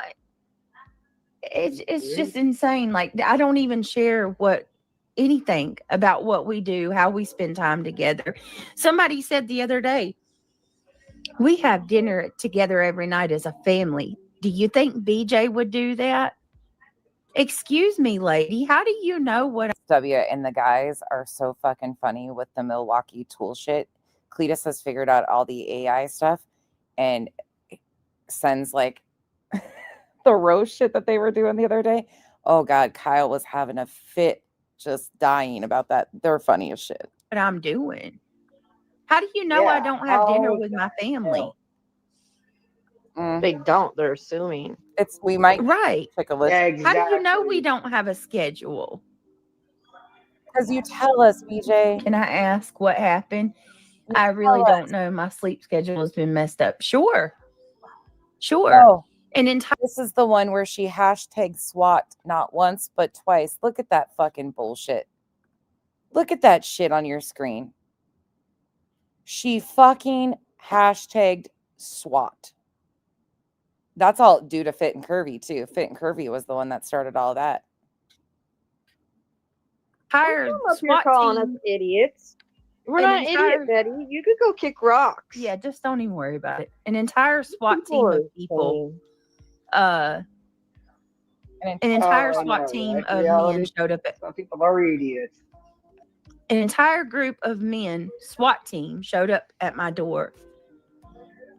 [SPEAKER 3] it's just insane. Like, I don't even share anything about what we do, how we spend time together. Somebody said the other day, we have dinner together every night as a family. Do you think BJ would do that? Excuse me, lady. How do you know what
[SPEAKER 1] W and the guys are so fucking funny with the Milwaukee tool shit? Cletus has figured out all the AI stuff and sends like the rose shit that they were doing the other day. Oh God, Kyle was having a fit, just dying about that. They're funny as shit.
[SPEAKER 3] What I'm doing. How do you know I don't have dinner with my family?
[SPEAKER 7] They don't. They're assuming.
[SPEAKER 1] We might
[SPEAKER 3] take
[SPEAKER 1] a list.
[SPEAKER 12] Yeah,
[SPEAKER 3] How do you know we don't have a schedule?
[SPEAKER 1] Because you tell us, BJ.
[SPEAKER 3] Can I ask what happened? I really don't know. My sleep schedule has been messed up. Sure.
[SPEAKER 1] Oh, and this is the one where she hashtag SWAT not once but twice. Look at that fucking bullshit. Look at that shit on your screen. She fucking hashtagged SWAT. That's all due to Fit and Curvy too. Fit and Curvy was the one that started all that.
[SPEAKER 7] You're calling us idiots. We're not idiots, Betty. You could go kick rocks.
[SPEAKER 3] Yeah, just don't even worry about it. An entire SWAT team of people. An entire SWAT team of men showed up.
[SPEAKER 12] Some people are idiots.
[SPEAKER 3] An entire group of men, SWAT team, showed up at my door.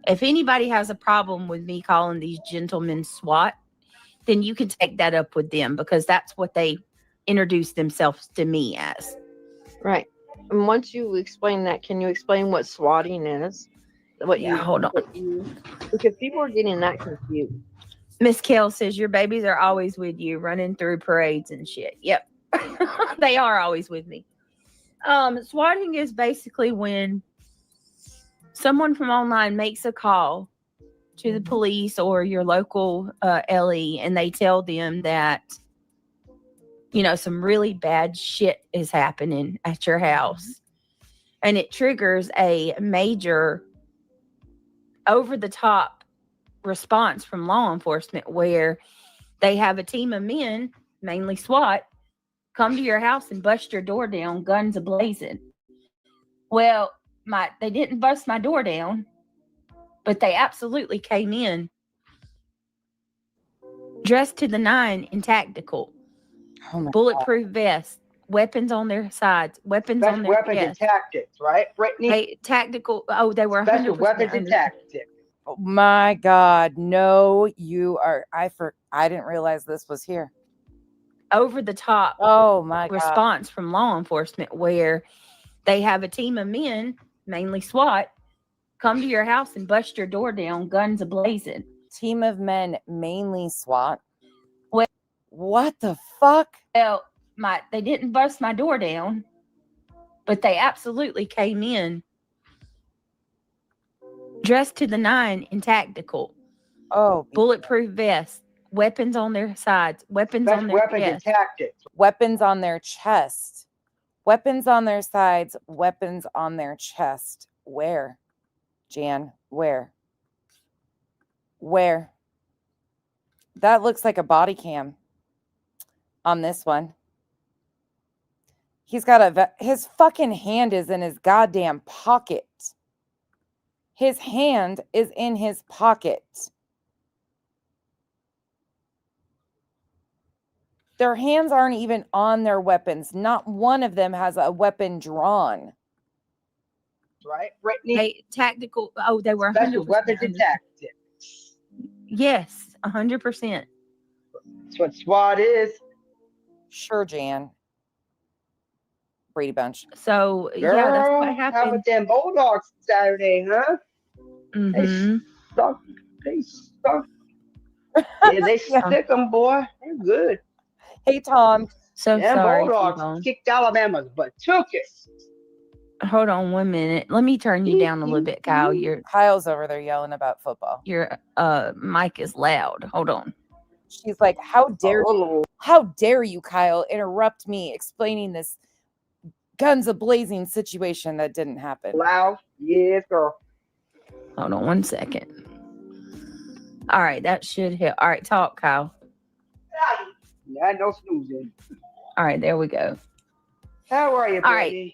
[SPEAKER 3] If anybody has a problem with me calling these gentlemen SWAT, then you can take that up with them because that's what they introduced themselves to me as.
[SPEAKER 7] Right. And once you explain that, can you explain what swatting is?
[SPEAKER 3] Hold on.
[SPEAKER 7] Because people are getting that confused.
[SPEAKER 3] Miss Kell says your babies are always with you, running through parades and shit. Yep. They are always with me. Swatting is basically when someone from online makes a call to the police or your local LE and they tell them that, you know, some really bad shit is happening at your house. And it triggers a major over-the-top response from law enforcement where they have a team of men, mainly SWAT, come to your house and bust your door down, guns a-blazing. Well, they didn't bust my door down, but they absolutely came in dressed to the nine in tactical. Bulletproof vests, weapons on their sides, weapons on their
[SPEAKER 12] weapons
[SPEAKER 3] chest.
[SPEAKER 12] and tactics, right, Brittany?
[SPEAKER 3] Tactical. Oh, they were
[SPEAKER 12] Special
[SPEAKER 3] 100%
[SPEAKER 12] weapons and tactics.
[SPEAKER 1] Oh my God, no, you are. I didn't realize this was here.
[SPEAKER 3] Over the top.
[SPEAKER 1] Oh my
[SPEAKER 3] response from law enforcement where they have a team of men, mainly SWAT, come to your house and bust your door down, guns a-blazing.
[SPEAKER 1] Team of men, mainly SWAT. What the fuck?
[SPEAKER 3] Well, they didn't bust my door down, but they absolutely came in dressed to the nine in tactical.
[SPEAKER 1] Oh,
[SPEAKER 3] bulletproof vests, weapons on their sides, weapons on their
[SPEAKER 12] weapons
[SPEAKER 3] chest.
[SPEAKER 12] and tactics.
[SPEAKER 1] Weapons on their chest. Weapons on their sides, weapons on their chest. Where? Jan, where? Where? That looks like a body cam on this one. He's got his fucking hand is in his goddamn pocket. His hand is in his pocket. Their hands aren't even on their weapons. Not one of them has a weapon drawn.
[SPEAKER 12] Right, Brittany?
[SPEAKER 3] They tactical. Oh, they were
[SPEAKER 12] Special
[SPEAKER 3] 100%
[SPEAKER 12] weapons and tactics.
[SPEAKER 3] Yes, 100%.
[SPEAKER 12] That's what SWAT is.
[SPEAKER 1] Sure, Jan. Brady Bunch.
[SPEAKER 3] So
[SPEAKER 12] Girl,
[SPEAKER 3] yeah, that's what
[SPEAKER 12] how
[SPEAKER 3] happened.
[SPEAKER 12] about them Bulldogs Saturday, huh?
[SPEAKER 3] Mm-hmm.
[SPEAKER 12] They suck. Yeah, they stick them, boy. They're good.
[SPEAKER 1] Hey, Tom.
[SPEAKER 3] So
[SPEAKER 12] Them
[SPEAKER 3] sorry,
[SPEAKER 12] Bulldogs
[SPEAKER 3] T-Bone.
[SPEAKER 12] kicked Alabama's butt. Took it.
[SPEAKER 3] Hold on 1 minute. Let me turn you down a little bit, Kyle.
[SPEAKER 1] Kyle's over there yelling about football.
[SPEAKER 3] Your mic is loud. Hold on.
[SPEAKER 1] She's like, how dare you, Kyle, interrupt me explaining this guns a-blazing situation that didn't happen.
[SPEAKER 12] Loud. Yes, girl.
[SPEAKER 3] Hold on 1 second. All right, that should hit. All right, talk, Kyle.
[SPEAKER 12] Yeah, no snoozing.
[SPEAKER 3] All right, there we go.
[SPEAKER 12] How are you,
[SPEAKER 3] All right.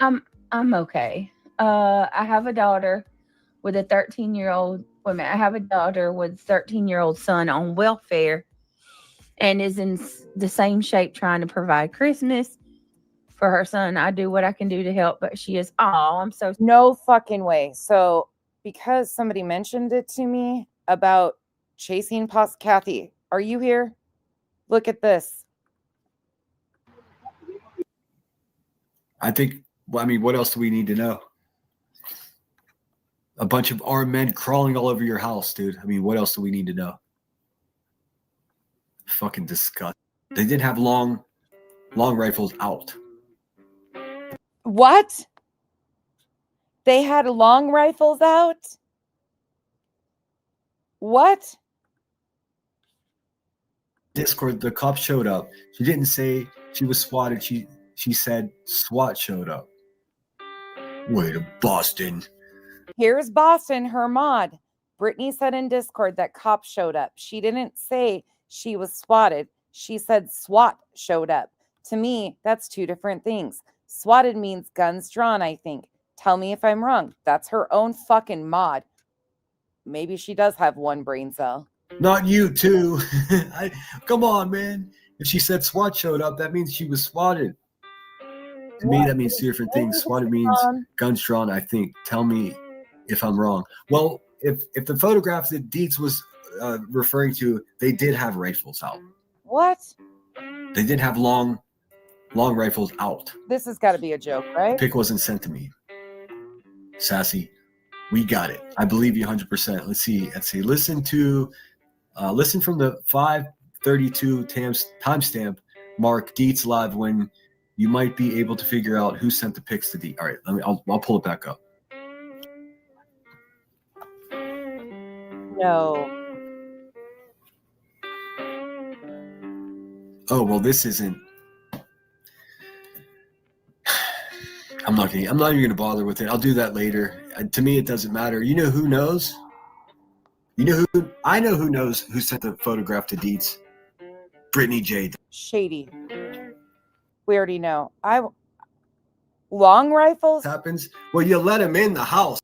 [SPEAKER 3] I'm okay. I have a daughter with a 13-year-old woman. I have a daughter with a 13-year-old son on welfare and is in the same shape trying to provide Christmas for her son. I do what I can do to help, but she is, I'm so.
[SPEAKER 1] No fucking way. So because somebody mentioned it to me about chasing Kathy, are you here? Look at this.
[SPEAKER 4] I think, well, I mean, what else do we need to know? A bunch of armed men crawling all over your house, dude. I mean, what else do we need to know? Fucking disgusting. They didn't have long rifles out.
[SPEAKER 1] What? They had long rifles out? What?
[SPEAKER 4] Discord, the cops showed up. She didn't say she was swatted. She said SWAT showed up. Way to Boston.
[SPEAKER 1] Here's Boston, her mod. Brittany said in Discord that cops showed up. She didn't say she was swatted. She said SWAT showed up. To me, that's two different things. Swatted means guns drawn, I think. Tell me if I'm wrong. That's her own fucking mod. Maybe she does have one brain cell.
[SPEAKER 4] Not you, too. Come on, man. If she said SWAT showed up, that means she was swatted. To me, that means two different things. Swatted means guns drawn, I think. Tell me if I'm wrong. Well, if the photograph that Dietz was referring to, they did have rifles out.
[SPEAKER 1] What?
[SPEAKER 4] They did have long rifles out.
[SPEAKER 1] This has got to be a joke, right?
[SPEAKER 4] Pic wasn't sent to me. Sassy, we got it. I believe you 100%. Let's see. Listen from the 5:32 timestamp. Mark Dietz live when you might be able to figure out who sent the pics to Dietz. All right, I'll pull it back up.
[SPEAKER 1] No.
[SPEAKER 4] Oh well, this isn't. I'm not even gonna bother with it. I'll do that later. To me, it doesn't matter. You know who knows? I know who knows who sent the photograph to Dietz. Brittany J.
[SPEAKER 1] Shady. We already know. Long rifles
[SPEAKER 4] happens. Well, you let him in the house.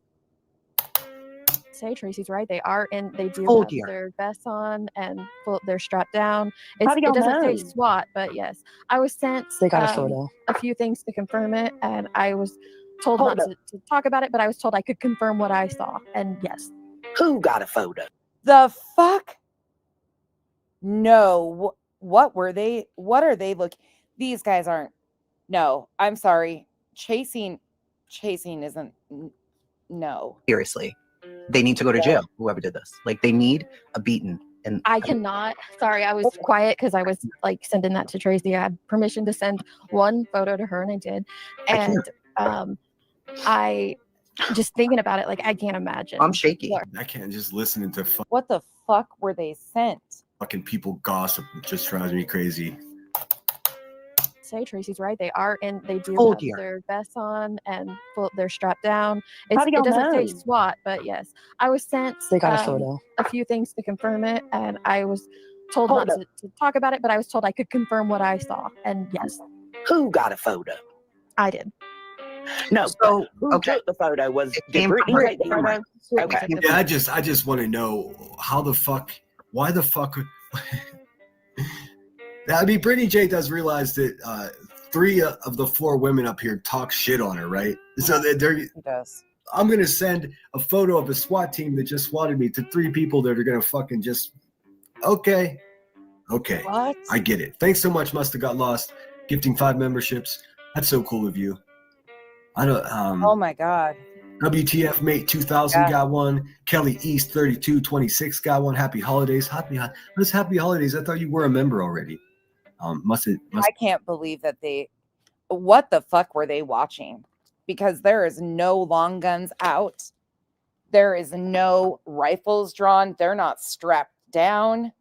[SPEAKER 11] Say Tracy's right. They are, and they do
[SPEAKER 13] Oh,
[SPEAKER 11] have
[SPEAKER 13] dear.
[SPEAKER 11] their vests on and they're strapped down.
[SPEAKER 13] How do y'all
[SPEAKER 11] it doesn't say
[SPEAKER 13] know?
[SPEAKER 11] SWAT, but yes, I was sent
[SPEAKER 13] They got a photo.
[SPEAKER 11] a few things to confirm it, and I was told
[SPEAKER 13] Hold
[SPEAKER 11] not to talk about it, but I was told I could confirm what I saw, and yes.
[SPEAKER 13] Who got a photo?
[SPEAKER 1] The fuck? No. What were they? What are they looking? These guys aren't. No, I'm sorry. Chasing isn't. No.
[SPEAKER 13] Seriously. They need to go to jail, whoever did this. Like, they need a beating. And
[SPEAKER 11] I cannot. Sorry, I was quiet because I was like sending that to Tracy. I had permission to send one photo to her, and I did. And I just thinking about it, like I can't imagine.
[SPEAKER 13] I'm shaky.
[SPEAKER 4] I can't just listening to
[SPEAKER 1] What the fuck were they sent?
[SPEAKER 4] fucking people gossip. It just drives me crazy.
[SPEAKER 11] Say Tracy's right. They are, and they do
[SPEAKER 13] Oh,
[SPEAKER 11] have
[SPEAKER 13] dear.
[SPEAKER 11] their vests on and they're strapped down.
[SPEAKER 13] How do
[SPEAKER 11] It
[SPEAKER 13] y'all
[SPEAKER 11] doesn't say
[SPEAKER 13] know?
[SPEAKER 11] SWAT, but yes, I was sent
[SPEAKER 13] They got a photo.
[SPEAKER 11] a few things to confirm it, and I was told
[SPEAKER 13] Hold
[SPEAKER 11] not to talk about it, but I was told I could confirm what I saw, and yes,
[SPEAKER 13] Who got a photo?
[SPEAKER 11] I did.
[SPEAKER 13] No. So who took the photo? Did Brittany take the photo? Okay.
[SPEAKER 4] Yeah, I just want to know why the fuck I mean, Brittany J does realize that 3 of the 4 women up here talk shit on her, right? So they're.
[SPEAKER 1] He does.
[SPEAKER 4] I'm going to send a photo of a SWAT team that just swatted me to 3 people that are going to fucking just, okay.
[SPEAKER 1] What?
[SPEAKER 4] I get it. Thanks so much, Must Have Got Lost. Gifting 5 memberships. That's so cool of you. I don't,
[SPEAKER 1] Oh my God.
[SPEAKER 4] WTF Mate 2000 got one. Kelly East 3226 got one. Happy holidays. Happy holidays. I thought you were a member already.
[SPEAKER 1] I can't believe that what the fuck were they watching? Because there is no long guns out. There is no rifles drawn. They're not strapped down.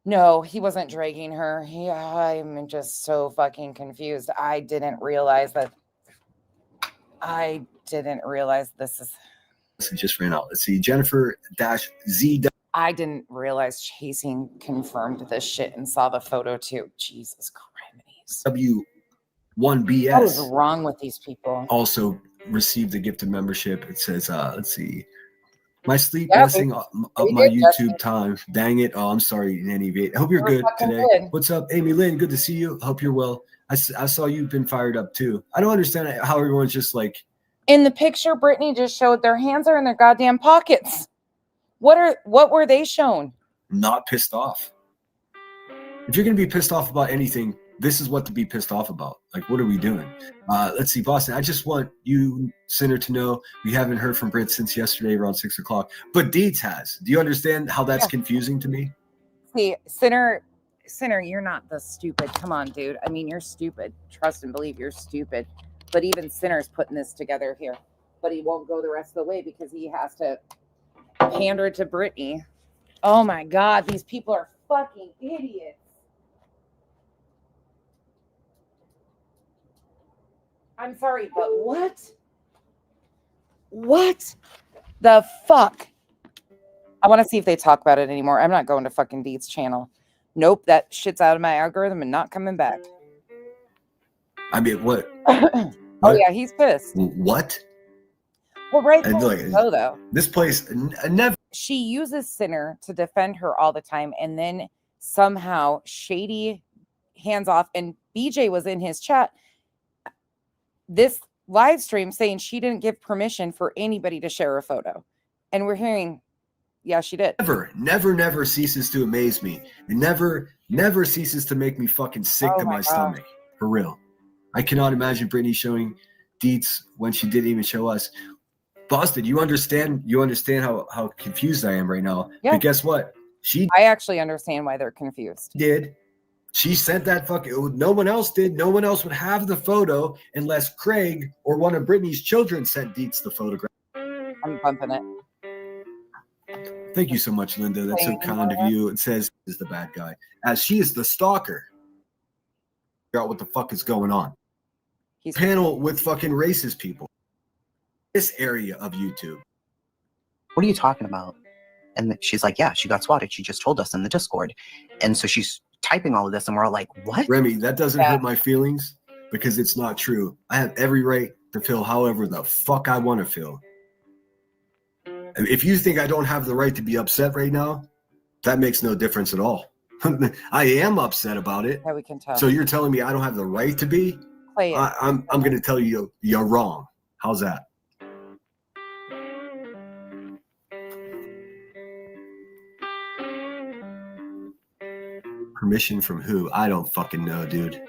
[SPEAKER 1] No, he wasn't dragging her. I'm just so fucking confused. I didn't realize this is.
[SPEAKER 4] It just ran out. Let's see. Jennifer-Z.
[SPEAKER 1] I didn't realize Chasing confirmed this shit and saw the photo too. Jesus Christ.
[SPEAKER 4] W1BS.
[SPEAKER 1] What is wrong with these people?
[SPEAKER 4] Also received a gifted membership. It says, let's see. My sleep messing up my YouTube time. Dang it. Oh, I'm sorry, Nanny V. I hope you're good today. Good. What's up, Amy Lynn? Good to see you. Hope you're well. I saw you've been fired up too. I don't understand how everyone's just like.
[SPEAKER 1] In the picture Brittany just showed, their hands are in their goddamn pockets. What were they shown?
[SPEAKER 4] Not pissed off. If you're going to be pissed off about anything, this is what to be pissed off about. Like, what are we doing? Let's see, Boston. I just want you, Sinner, to know we haven't heard from Britt since yesterday around 6 o'clock. But Deeds has. Do you understand how that's confusing to me?
[SPEAKER 1] See, Sinner, you're not the stupid. Come on, dude. I mean, you're stupid. Trust and believe you're stupid. But even Sinner's putting this together here. But he won't go the rest of the way because he has to pander to Brittany. Oh my God, these people are fucking idiots. I'm sorry, but what? What the fuck? I want to see if they talk about it anymore. I'm not going to fucking Deed's channel. Nope, that shit's out of my algorithm and not coming back.
[SPEAKER 4] I mean, what?
[SPEAKER 1] Oh yeah, he's pissed.
[SPEAKER 4] What?
[SPEAKER 1] Well, right though.
[SPEAKER 4] This place never.
[SPEAKER 1] She uses Sinner to defend her all the time, and then somehow Shady hands off. And BJ was in his chat this live stream saying she didn't give permission for anybody to share a photo, and we're hearing, yeah, she did.
[SPEAKER 4] Never ceases to amaze me. It never ceases to make me fucking sick to my stomach. For real. I cannot imagine Brittany showing Deets when she didn't even show us. Boston, you understand how confused I am right now. Yeah. But guess what?
[SPEAKER 1] I actually understand why they're confused.
[SPEAKER 4] She sent that fucking. No one else did. No one else would have the photo unless Craig or one of Brittany's children sent Deets the photograph.
[SPEAKER 1] I'm bumping it.
[SPEAKER 4] Thank you so much, Linda. That's so kind of you. It says is the bad guy, as she is the stalker. Figure out what the fuck is going on. He's panel with fucking racist people. This area of YouTube.
[SPEAKER 14] What are you talking about? And she's like, yeah, she got swatted. She just told us in the Discord. And so she's typing all of this, and we're all like, what?
[SPEAKER 4] Remy, that doesn't hurt my feelings because it's not true. I have every right to feel however the fuck I want to feel. If you think I don't have the right to be upset right now, that makes no difference at all. I am upset about it.
[SPEAKER 1] Yeah, we can tell.
[SPEAKER 4] So you're telling me I don't have the right to be?
[SPEAKER 1] Play it.
[SPEAKER 4] I'm going to tell you you're wrong. How's that? Permission from who? I don't fucking know, dude.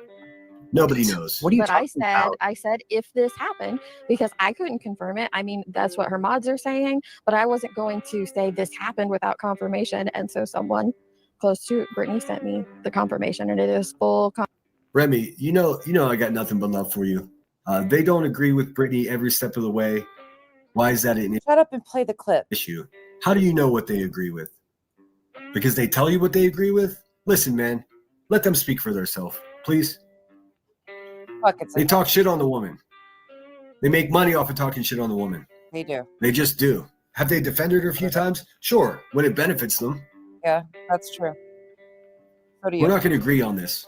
[SPEAKER 4] Nobody knows.
[SPEAKER 14] What are you
[SPEAKER 11] talking about? I said if this happened, because I couldn't confirm it. I mean, that's what her mods are saying, but I wasn't going to say this happened without confirmation. And so someone close to Brittany sent me the confirmation, and it is full.
[SPEAKER 4] Remy, you know, I got nothing but love for you. They don't agree with Brittany every step of the way. Why is that an
[SPEAKER 1] Shut up and play the clip.
[SPEAKER 4] issue? How do you know what they agree with? Because they tell you what they agree with? Listen, man, let them speak for themselves, please. They talk shit on the woman. They make money off of talking shit on the woman.
[SPEAKER 1] They do.
[SPEAKER 4] They just do. Have they defended her a few times? Sure, when it benefits them.
[SPEAKER 1] Yeah, that's true. So do you.
[SPEAKER 4] We're not going to agree on this.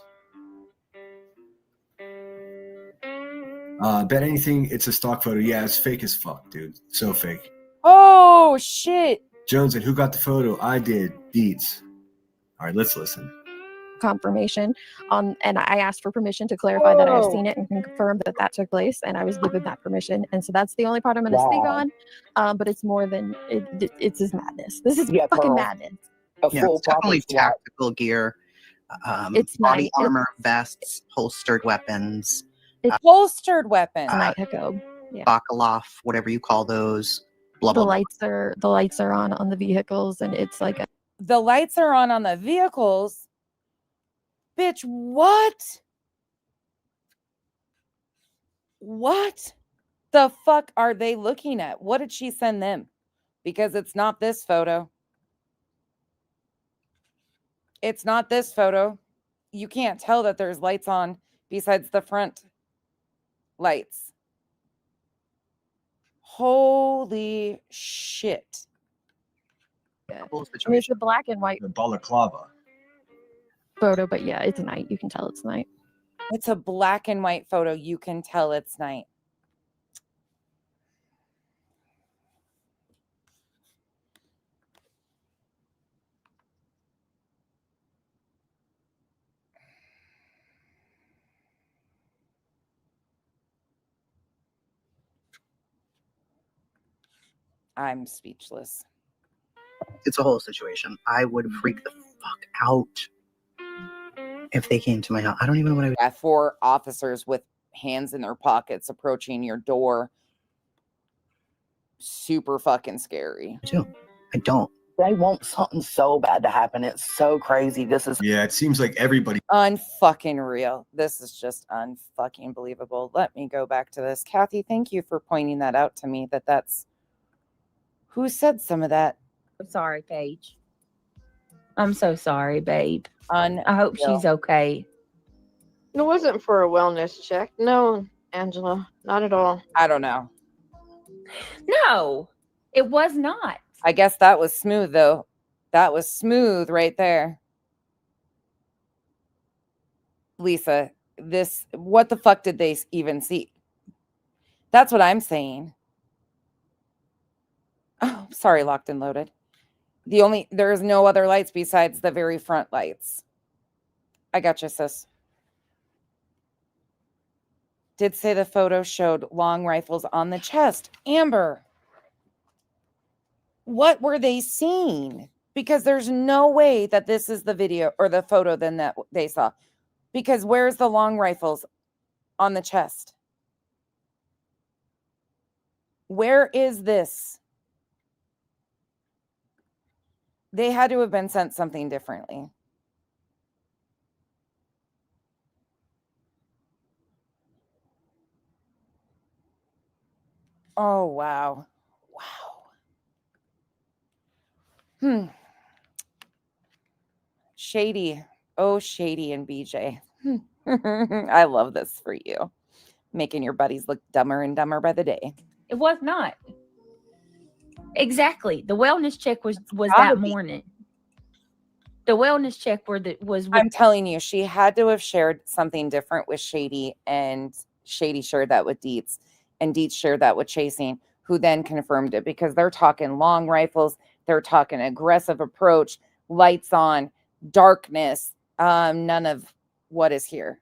[SPEAKER 4] Bet anything it's a stock photo. Yeah, it's fake as fuck, dude. So fake.
[SPEAKER 1] Oh, shit.
[SPEAKER 4] Jones, and who got the photo? I did. Deeds. All right, let's listen.
[SPEAKER 11] confirmation on, and I asked for permission to clarify that I have seen it and confirm that that took place, and I was given that permission. And so that's the only part I'm going to speak on. But it's more than it's just madness. This is fucking madness.
[SPEAKER 14] It's definitely tactical gear.
[SPEAKER 11] It's
[SPEAKER 14] body
[SPEAKER 11] night.
[SPEAKER 14] armor, vests, holstered weapons.
[SPEAKER 1] It's holstered weapons.
[SPEAKER 11] Night Hicko. Yeah.
[SPEAKER 14] Bakalov, whatever you call those. Blah, blah,
[SPEAKER 11] The lights are on the vehicles, and it's like
[SPEAKER 1] the lights are on the vehicles. Bitch, what? What the fuck are they looking at? What did she send them? Because it's not this photo. It's not this photo. You can't tell that there's lights on besides the front lights. Holy shit.
[SPEAKER 11] I mean, it's a black and white
[SPEAKER 4] The balaclava.
[SPEAKER 11] photo, but yeah, it's night. You can tell it's night.
[SPEAKER 1] It's a black and white photo. You can tell it's night. I'm speechless.
[SPEAKER 14] It's a whole situation. I would freak the fuck out if they came to my house. I don't even know what I would.
[SPEAKER 1] Yeah, 4 officers with hands in their pockets approaching your door. Super fucking scary.
[SPEAKER 14] I don't.
[SPEAKER 13] They want something so bad to happen. It's so crazy. This is
[SPEAKER 4] Yeah, it seems like everybody.
[SPEAKER 1] Unfucking real. This is just unfucking believable. Let me go back to this. Kathy, thank you for pointing that out to me. That's who said some of that.
[SPEAKER 3] I'm sorry, Paige. I'm so sorry, babe.
[SPEAKER 1] I
[SPEAKER 3] hope she's okay.
[SPEAKER 7] It wasn't for a wellness check. No, Angela, not at all.
[SPEAKER 1] I don't know.
[SPEAKER 3] No, it was not.
[SPEAKER 1] I guess that was smooth, though. That was smooth right there. Lisa, what the fuck did they even see? That's what I'm saying. Oh, sorry, locked and loaded. There's no other lights besides the very front lights. I got you, sis. Did say the photo showed long rifles on the chest. Amber, what were they seeing? Because there's no way that this is the video or the photo then that they saw. Because where's the long rifles on the chest? Where is this? They had to have been sent something differently. Oh, wow. Wow. Shady. Oh, Shady and BJ. I love this for you. Making your buddies look dumber and dumber by the day.
[SPEAKER 3] It was not. Exactly. The wellness check was that morning. The wellness check was.
[SPEAKER 1] I'm telling you, she had to have shared something different with Shady, and Shady shared that with Dietz, and Dietz shared that with Chasing, who then confirmed it, because they're talking long rifles, they're talking aggressive approach, lights on, darkness, none of what is here.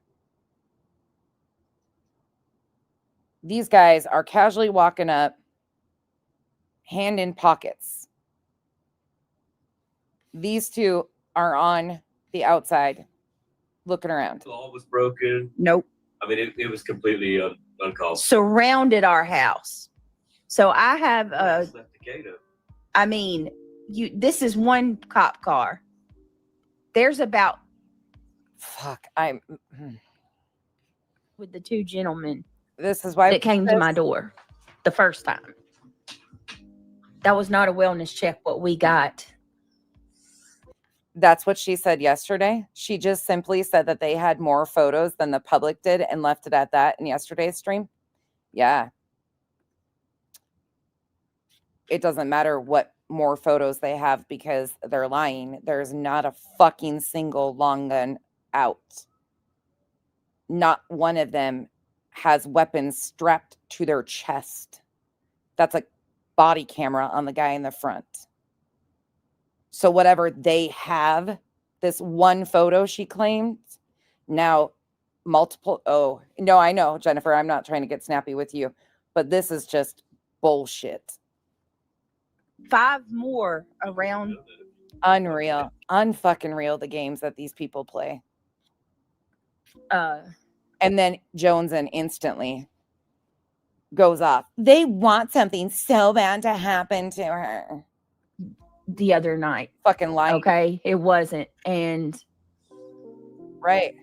[SPEAKER 1] These guys are casually walking up, hand in pockets. These two are on the outside looking around.
[SPEAKER 5] The law was broken.
[SPEAKER 3] Nope.
[SPEAKER 5] I mean, it was completely uncalled.
[SPEAKER 3] Surrounded our house. So I have I mean, this is one cop car. There's about with the 2 gentlemen.
[SPEAKER 1] This is why
[SPEAKER 3] that came to my door the first time. That was not a wellness check what we got.
[SPEAKER 1] That's what she said yesterday. She just simply said that they had more photos than the public did and left it at that in yesterday's stream. Yeah. It doesn't matter what more photos they have because they're lying. There's not a fucking single long gun out. Not one of them has weapons strapped to their chest. That's a body camera on the guy in the front. So whatever they have this one photo she claimed. Now, multiple. Oh, no, I know, Jennifer, I'm not trying to get snappy with you, but this is just bullshit.
[SPEAKER 3] 5 more around.
[SPEAKER 1] Unreal. Unfucking real, the games that these people play. And then Joneson instantly goes off. They want something so bad to happen to her.
[SPEAKER 3] The other night.
[SPEAKER 1] Fucking lying.
[SPEAKER 3] Okay, it wasn't. And
[SPEAKER 1] right.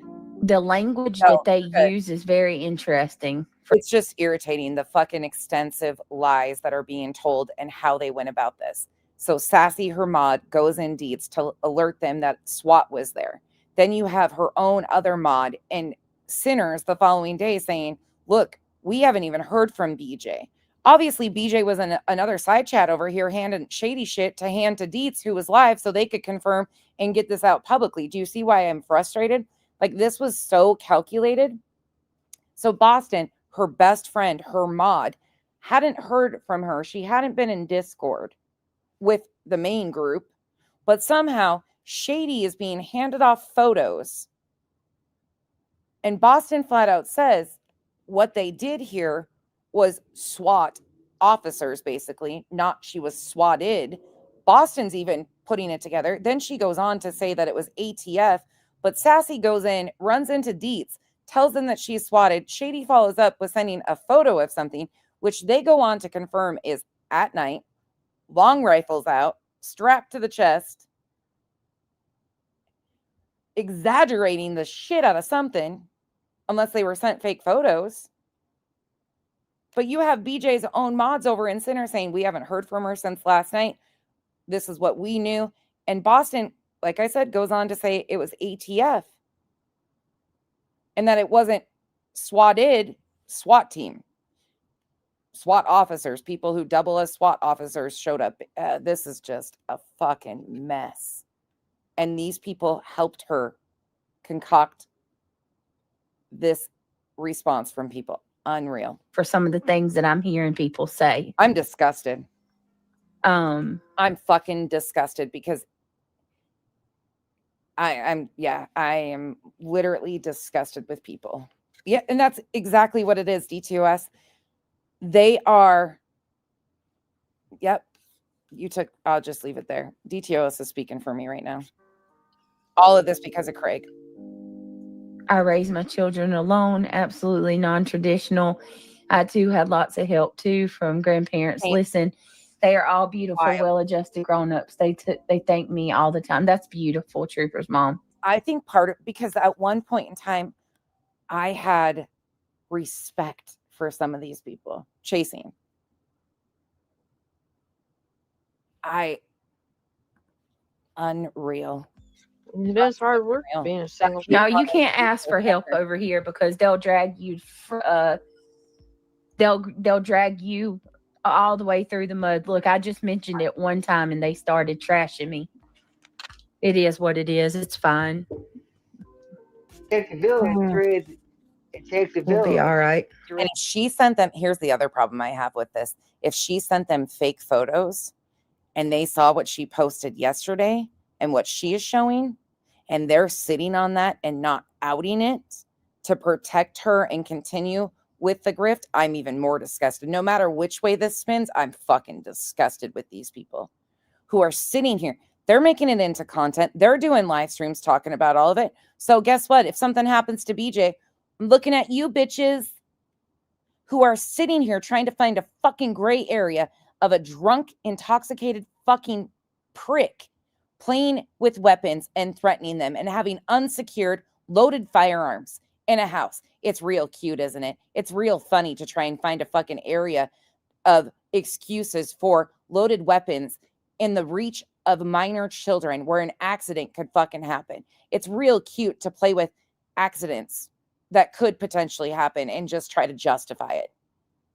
[SPEAKER 3] The language that they use is very interesting.
[SPEAKER 1] It's just irritating, the fucking extensive lies that are being told and how they went about this. So Sassy, her mod, goes in deeds to alert them that SWAT was there. Then you have her own other mod and Sinners the following day saying, look, we haven't even heard from BJ. Obviously, BJ was in another side chat over here handing shady shit to hand to Dietz, who was live, so they could confirm and get this out publicly. Do you see why I'm frustrated? Like, this was so calculated. So Boston, her best friend, her mod, hadn't heard from her. She hadn't been in Discord with the main group, but somehow Shady is being handed off photos. And Boston flat out says what they did here was SWAT officers, basically, not she was swatted. Boston's even putting it together. Then she goes on to say that it was ATF, but Sassy goes in, runs into Dietz, tells them that she's swatted. Shady follows up with sending a photo of something, which they go on to confirm is at night, long rifles out, strapped to the chest, exaggerating the shit out of something, unless they were sent fake photos. But you have BJ's own mods over in Center saying, we haven't heard from her since last night. This is what we knew. And Boston, like I said, goes on to say it was ATF. And that it wasn't swatted, SWAT team. SWAT officers, people who double as SWAT officers showed up. This is just a fucking mess. And these people helped her concoct this response from people. Unreal.
[SPEAKER 3] For some of the things that I'm hearing people say.
[SPEAKER 1] I'm disgusted. I'm fucking disgusted because I am literally disgusted with people. Yeah, and that's exactly what it is, D2S. They are, yep, I'll just leave it there. DTOS is speaking for me right now. All of this because of Craig.
[SPEAKER 3] I raised my children alone, absolutely non-traditional. I too had lots of help too from grandparents. Listen, they are all beautiful, well-adjusted grown-ups. They thank me all the time. That's beautiful, Troopers Mom.
[SPEAKER 1] I think because at one point in time, I had respect for some of these people chasing. Unreal.
[SPEAKER 7] It is hard work being a single.
[SPEAKER 3] No, you can't ask for help over here because they'll drag you. They'll drag you all the way through the mud. Look, I just mentioned it one time and they started trashing me. It is what it is. It's fine.
[SPEAKER 12] It takes a village, Fred. It takes a village.
[SPEAKER 3] We'll be all right.
[SPEAKER 1] And if she sent them, here's the other problem I have with this. If she sent them fake photos and they saw what she posted yesterday and what she is showing, and they're sitting on that and not outing it to protect her and continue with the grift, I'm even more disgusted. No matter which way this spins, I'm fucking disgusted with these people who are sitting here. They're making it into content. They're doing live streams talking about all of it. So guess what? If something happens to BJ, I'm looking at you bitches who are sitting here trying to find a fucking gray area of a drunk, intoxicated fucking prick playing with weapons and threatening them and having unsecured loaded firearms in a house. It's real cute, isn't it? It's real funny to try and find a fucking area of excuses for loaded weapons in the reach of minor children where an accident could fucking happen. It's real cute to play with accidents that could potentially happen and just try to justify it.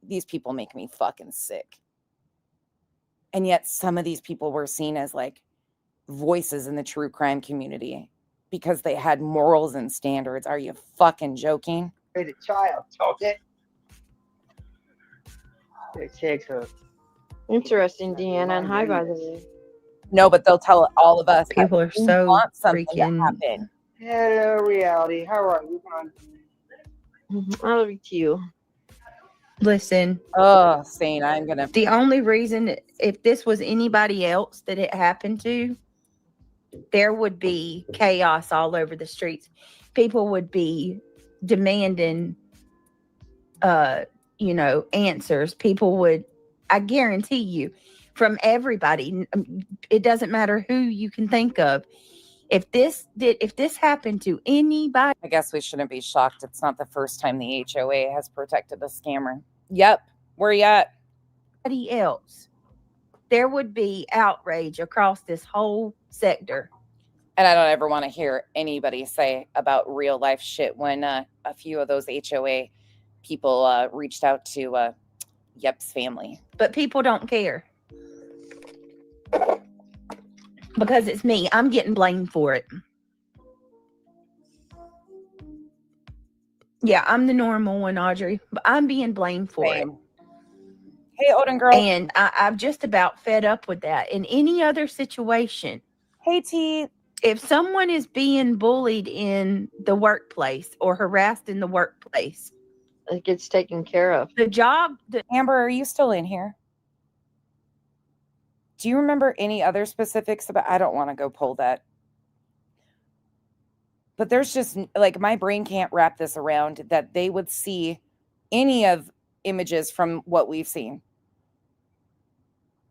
[SPEAKER 1] These people make me fucking sick. And yet some of these people were seen as like voices in the true crime community because they had morals and standards. Are you fucking joking?
[SPEAKER 12] As a child, it takes a.
[SPEAKER 7] Interesting, Deanna, and hi, by the way.
[SPEAKER 1] No, but they'll tell all of us that
[SPEAKER 3] People are
[SPEAKER 1] we
[SPEAKER 3] so
[SPEAKER 1] want something to
[SPEAKER 3] freaking.
[SPEAKER 1] happen.
[SPEAKER 12] Hello, reality. How are you, hon?
[SPEAKER 7] I love you.
[SPEAKER 3] Listen,
[SPEAKER 1] Oh, Saint, I'm gonna.
[SPEAKER 3] the only reason, if this was anybody else that it happened to, there would be chaos all over the streets. People would be demanding, answers. People would, I guarantee you, from everybody. It doesn't matter who you can think of. If this happened to anybody,
[SPEAKER 1] I guess we shouldn't be shocked. It's not the first time the HOA has protected a scammer. Yep, where you at?
[SPEAKER 3] else, there would be outrage across this whole sector.
[SPEAKER 1] And I don't ever want to hear anybody say about real life shit when a few of those HOA people reached out to Yep's family.
[SPEAKER 3] But people don't care. Because it's me. I'm getting blamed for it. Yeah, I'm the normal one, Audrey. But I'm being blamed for it.
[SPEAKER 1] Hey, Odin girl.
[SPEAKER 3] And I'm just about fed up with that. In any other situation.
[SPEAKER 1] Hey, T.
[SPEAKER 3] If someone is being bullied in the workplace or harassed in the workplace,
[SPEAKER 7] it gets taken care of.
[SPEAKER 3] The job.
[SPEAKER 1] Amber, are you still in here? Do you remember any other specifics about? I don't want to go pull that. But there's just like my brain can't wrap this around that they would see any of images from what we've seen.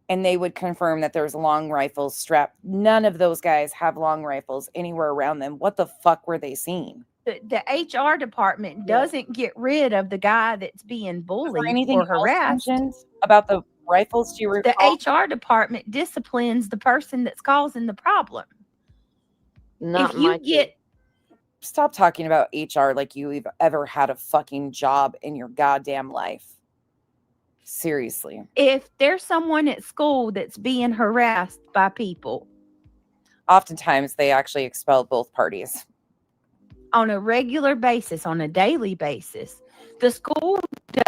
[SPEAKER 1] And they would confirm that there's long rifles strapped. None of those guys have long rifles anywhere around them. What the fuck were they seeing?
[SPEAKER 3] The HR department doesn't get rid of the guy that's being bullied or harassed.
[SPEAKER 1] About the rifles, do you recall?
[SPEAKER 3] The HR department disciplines the person that's causing the problem.
[SPEAKER 7] Not
[SPEAKER 3] if you get
[SPEAKER 1] Stop talking about HR like you've ever had a fucking job in your goddamn life. Seriously.
[SPEAKER 3] If there's someone at school that's being harassed by people,
[SPEAKER 1] oftentimes they actually expel both parties.
[SPEAKER 3] On a regular basis, on a daily basis. The school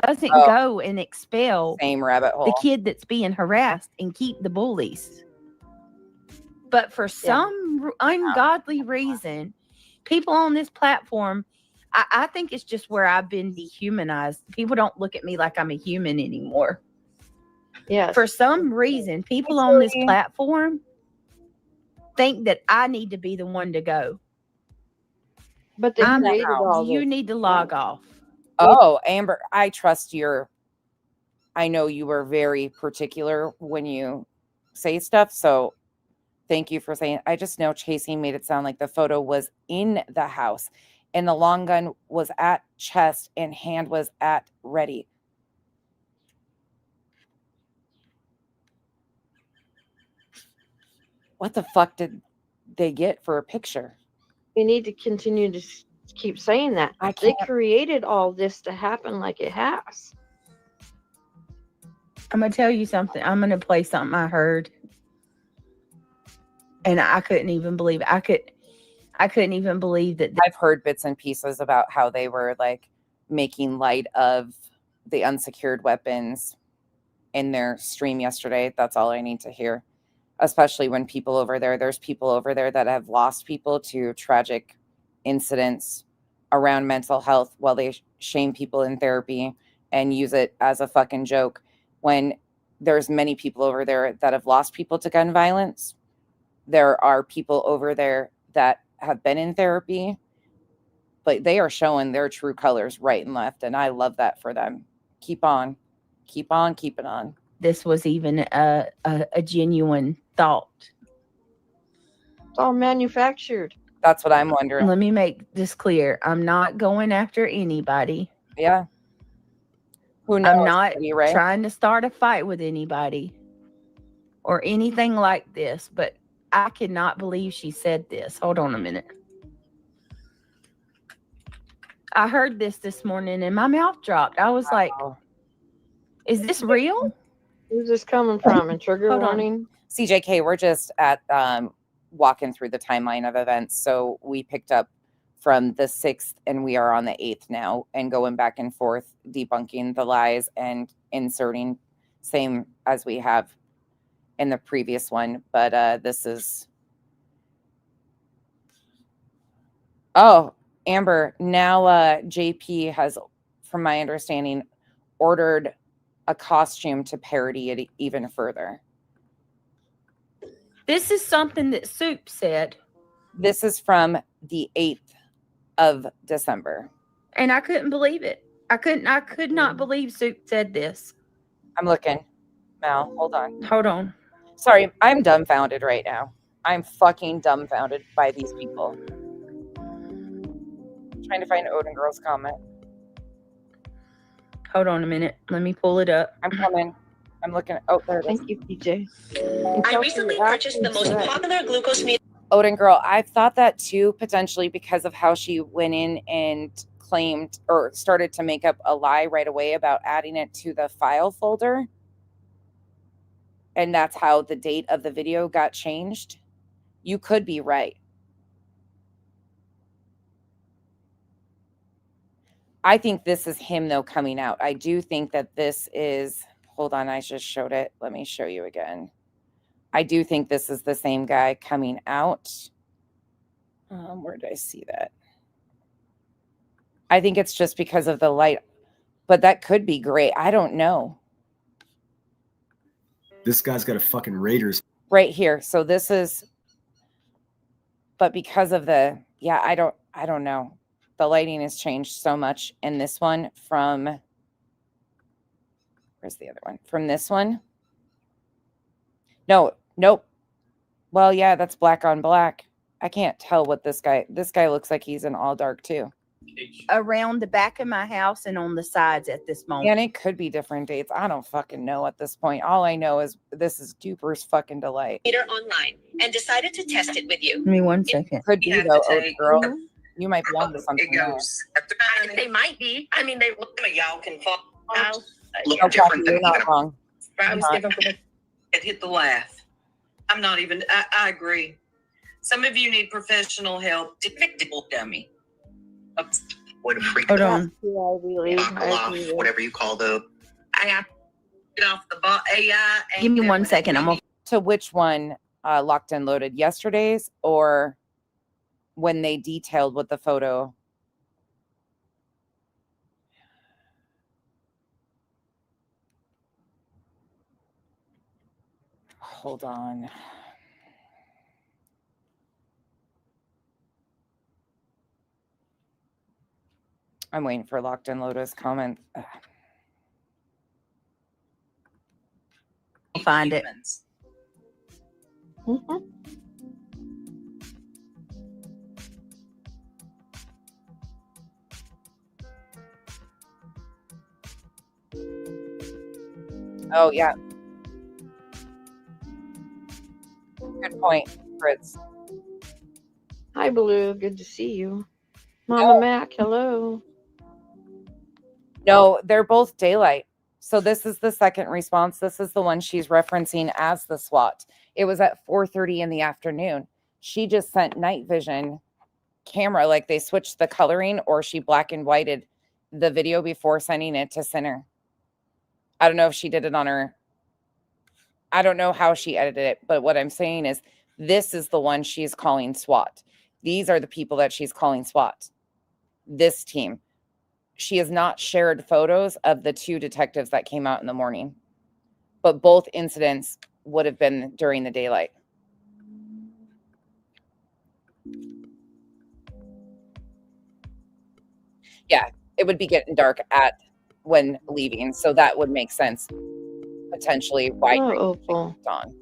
[SPEAKER 3] doesn't go and expel
[SPEAKER 1] same rabbit hole.
[SPEAKER 3] The kid that's being harassed and keep the bullies. But for some ungodly reason, people on this platform, I think it's just where I've been dehumanized. People don't look at me like I'm a human anymore.
[SPEAKER 7] Yeah.
[SPEAKER 3] For some reason, people on this platform think that I need to be the one to go.
[SPEAKER 7] But they created all
[SPEAKER 3] you
[SPEAKER 7] this.
[SPEAKER 3] need to log off.
[SPEAKER 1] Oh, Amber, I trust I know you were very particular when you say stuff. So thank you for saying. I just know Chasing made it sound like the photo was in the house and the long gun was at chest and hand was at ready. What the fuck did they get for a picture?
[SPEAKER 7] We need to continue to keep saying that. They created all this to happen like it has.
[SPEAKER 3] I'm going to tell you something. I'm going to play something I heard. And I couldn't even believe it. I couldn't even believe that.
[SPEAKER 1] I've heard bits and pieces about how they were like making light of the unsecured weapons in their stream yesterday. That's all I need to hear. Especially when there's people over there that have lost people to tragic incidents around mental health while they shame people in therapy and use it as a fucking joke. When there's many people over there that have lost people to gun violence, there are people over there that have been in therapy, but they are showing their true colors right and left. And I love that for them. Keep on keeping on.
[SPEAKER 3] This was even a genuine thought.
[SPEAKER 7] It's all manufactured.
[SPEAKER 1] That's what I'm wondering.
[SPEAKER 3] Let me make this clear. I'm not going after anybody.
[SPEAKER 1] Yeah. Who knows?
[SPEAKER 3] I'm not trying to start a fight with anybody or anything like this, but I cannot believe she said this. Hold on a minute. I heard this morning and my mouth dropped. I was like, is this real?
[SPEAKER 7] Who's this coming from? And trigger warning?
[SPEAKER 1] CJK, we're just at walking through the timeline of events. So we picked up from the 6th and we are on the 8th now and going back and forth, debunking the lies and inserting same as we have in the previous one, but this is. Oh, Amber, now JP has, from my understanding, ordered a costume to parody it even further.
[SPEAKER 3] This is something that Soup said.
[SPEAKER 1] This is from the 8th of December.
[SPEAKER 3] And I couldn't believe it. I could not believe Soup said this.
[SPEAKER 1] I'm looking. Mal, hold on.
[SPEAKER 3] Hold on.
[SPEAKER 1] Sorry, I'm dumbfounded right now. I'm fucking dumbfounded by these people. I'm trying to find Odin Girl's comment.
[SPEAKER 3] Hold on a minute. Let me pull it up.
[SPEAKER 1] I'm coming. I'm looking. Oh, there it is.
[SPEAKER 7] Thank you, PJ.
[SPEAKER 6] I recently purchased the most popular glucose meter.
[SPEAKER 1] Odin Girl, I thought that too, potentially because of how she went in and claimed or started to make up a lie right away about adding it to the file folder. And that's how the date of the video got changed. You could be right. I think this is him, though, coming out. I do think that this is... Hold on, I just showed it. Let me show you again. I do think this is the same guy coming out. Where did I see that? I think it's just because of the light. But that could be great. I don't know.
[SPEAKER 4] This guy's got a fucking Raiders.
[SPEAKER 1] Right here. So this is... But because of the... Yeah, I don't know. The lighting has changed so much in this one from... Where's the other one? From this one? No, nope. Well, yeah, that's black on black. I can't tell what this guy looks like. He's in all dark too.
[SPEAKER 3] Around the back of my house and on the sides at this moment.
[SPEAKER 1] And it could be different dates. I don't fucking know at this point. All I know is this is Duper's fucking delight.
[SPEAKER 6] Online and decided to test it with you.
[SPEAKER 3] Give me 1 second.
[SPEAKER 1] Could be though, Odin Girl. You might be onto something.
[SPEAKER 6] It goes. They might be. I mean, y'all can fall.
[SPEAKER 1] Look different than not wrong.
[SPEAKER 15] It hit the laugh. I'm not even. I agree. Some of you need professional help. Depictable dummy.
[SPEAKER 14] What a freak.
[SPEAKER 3] Hold on.
[SPEAKER 14] Whatever you call the.
[SPEAKER 15] I have to get off the AI.
[SPEAKER 3] Give me 1 second. I'm
[SPEAKER 1] to which one locked and loaded? Yesterday's or when they detailed what the photo. Hold on. I'm waiting for Locked and Lotus comment.
[SPEAKER 3] I'll find it.
[SPEAKER 1] Oh, yeah. Good point, Fritz.
[SPEAKER 7] Hi, Blue. Good to see you. Mama Mac, hello.
[SPEAKER 1] No, they're both daylight. So this is the second response. This is the one she's referencing as the SWAT. It was at 4:30 in the afternoon. She just sent night vision camera, like they switched the coloring, or she black and whited the video before sending it to Center. I don't know if she did it on her. I don't know how she edited it, but what I'm saying is this is the one she's calling SWAT. These are the people that she's calling SWAT. This team. She has not shared photos of the two detectives that came out in the morning, but both incidents would have been during the daylight. Yeah, it would be getting dark at when leaving, so that would make sense. Potentially why
[SPEAKER 7] Opal.
[SPEAKER 1] on.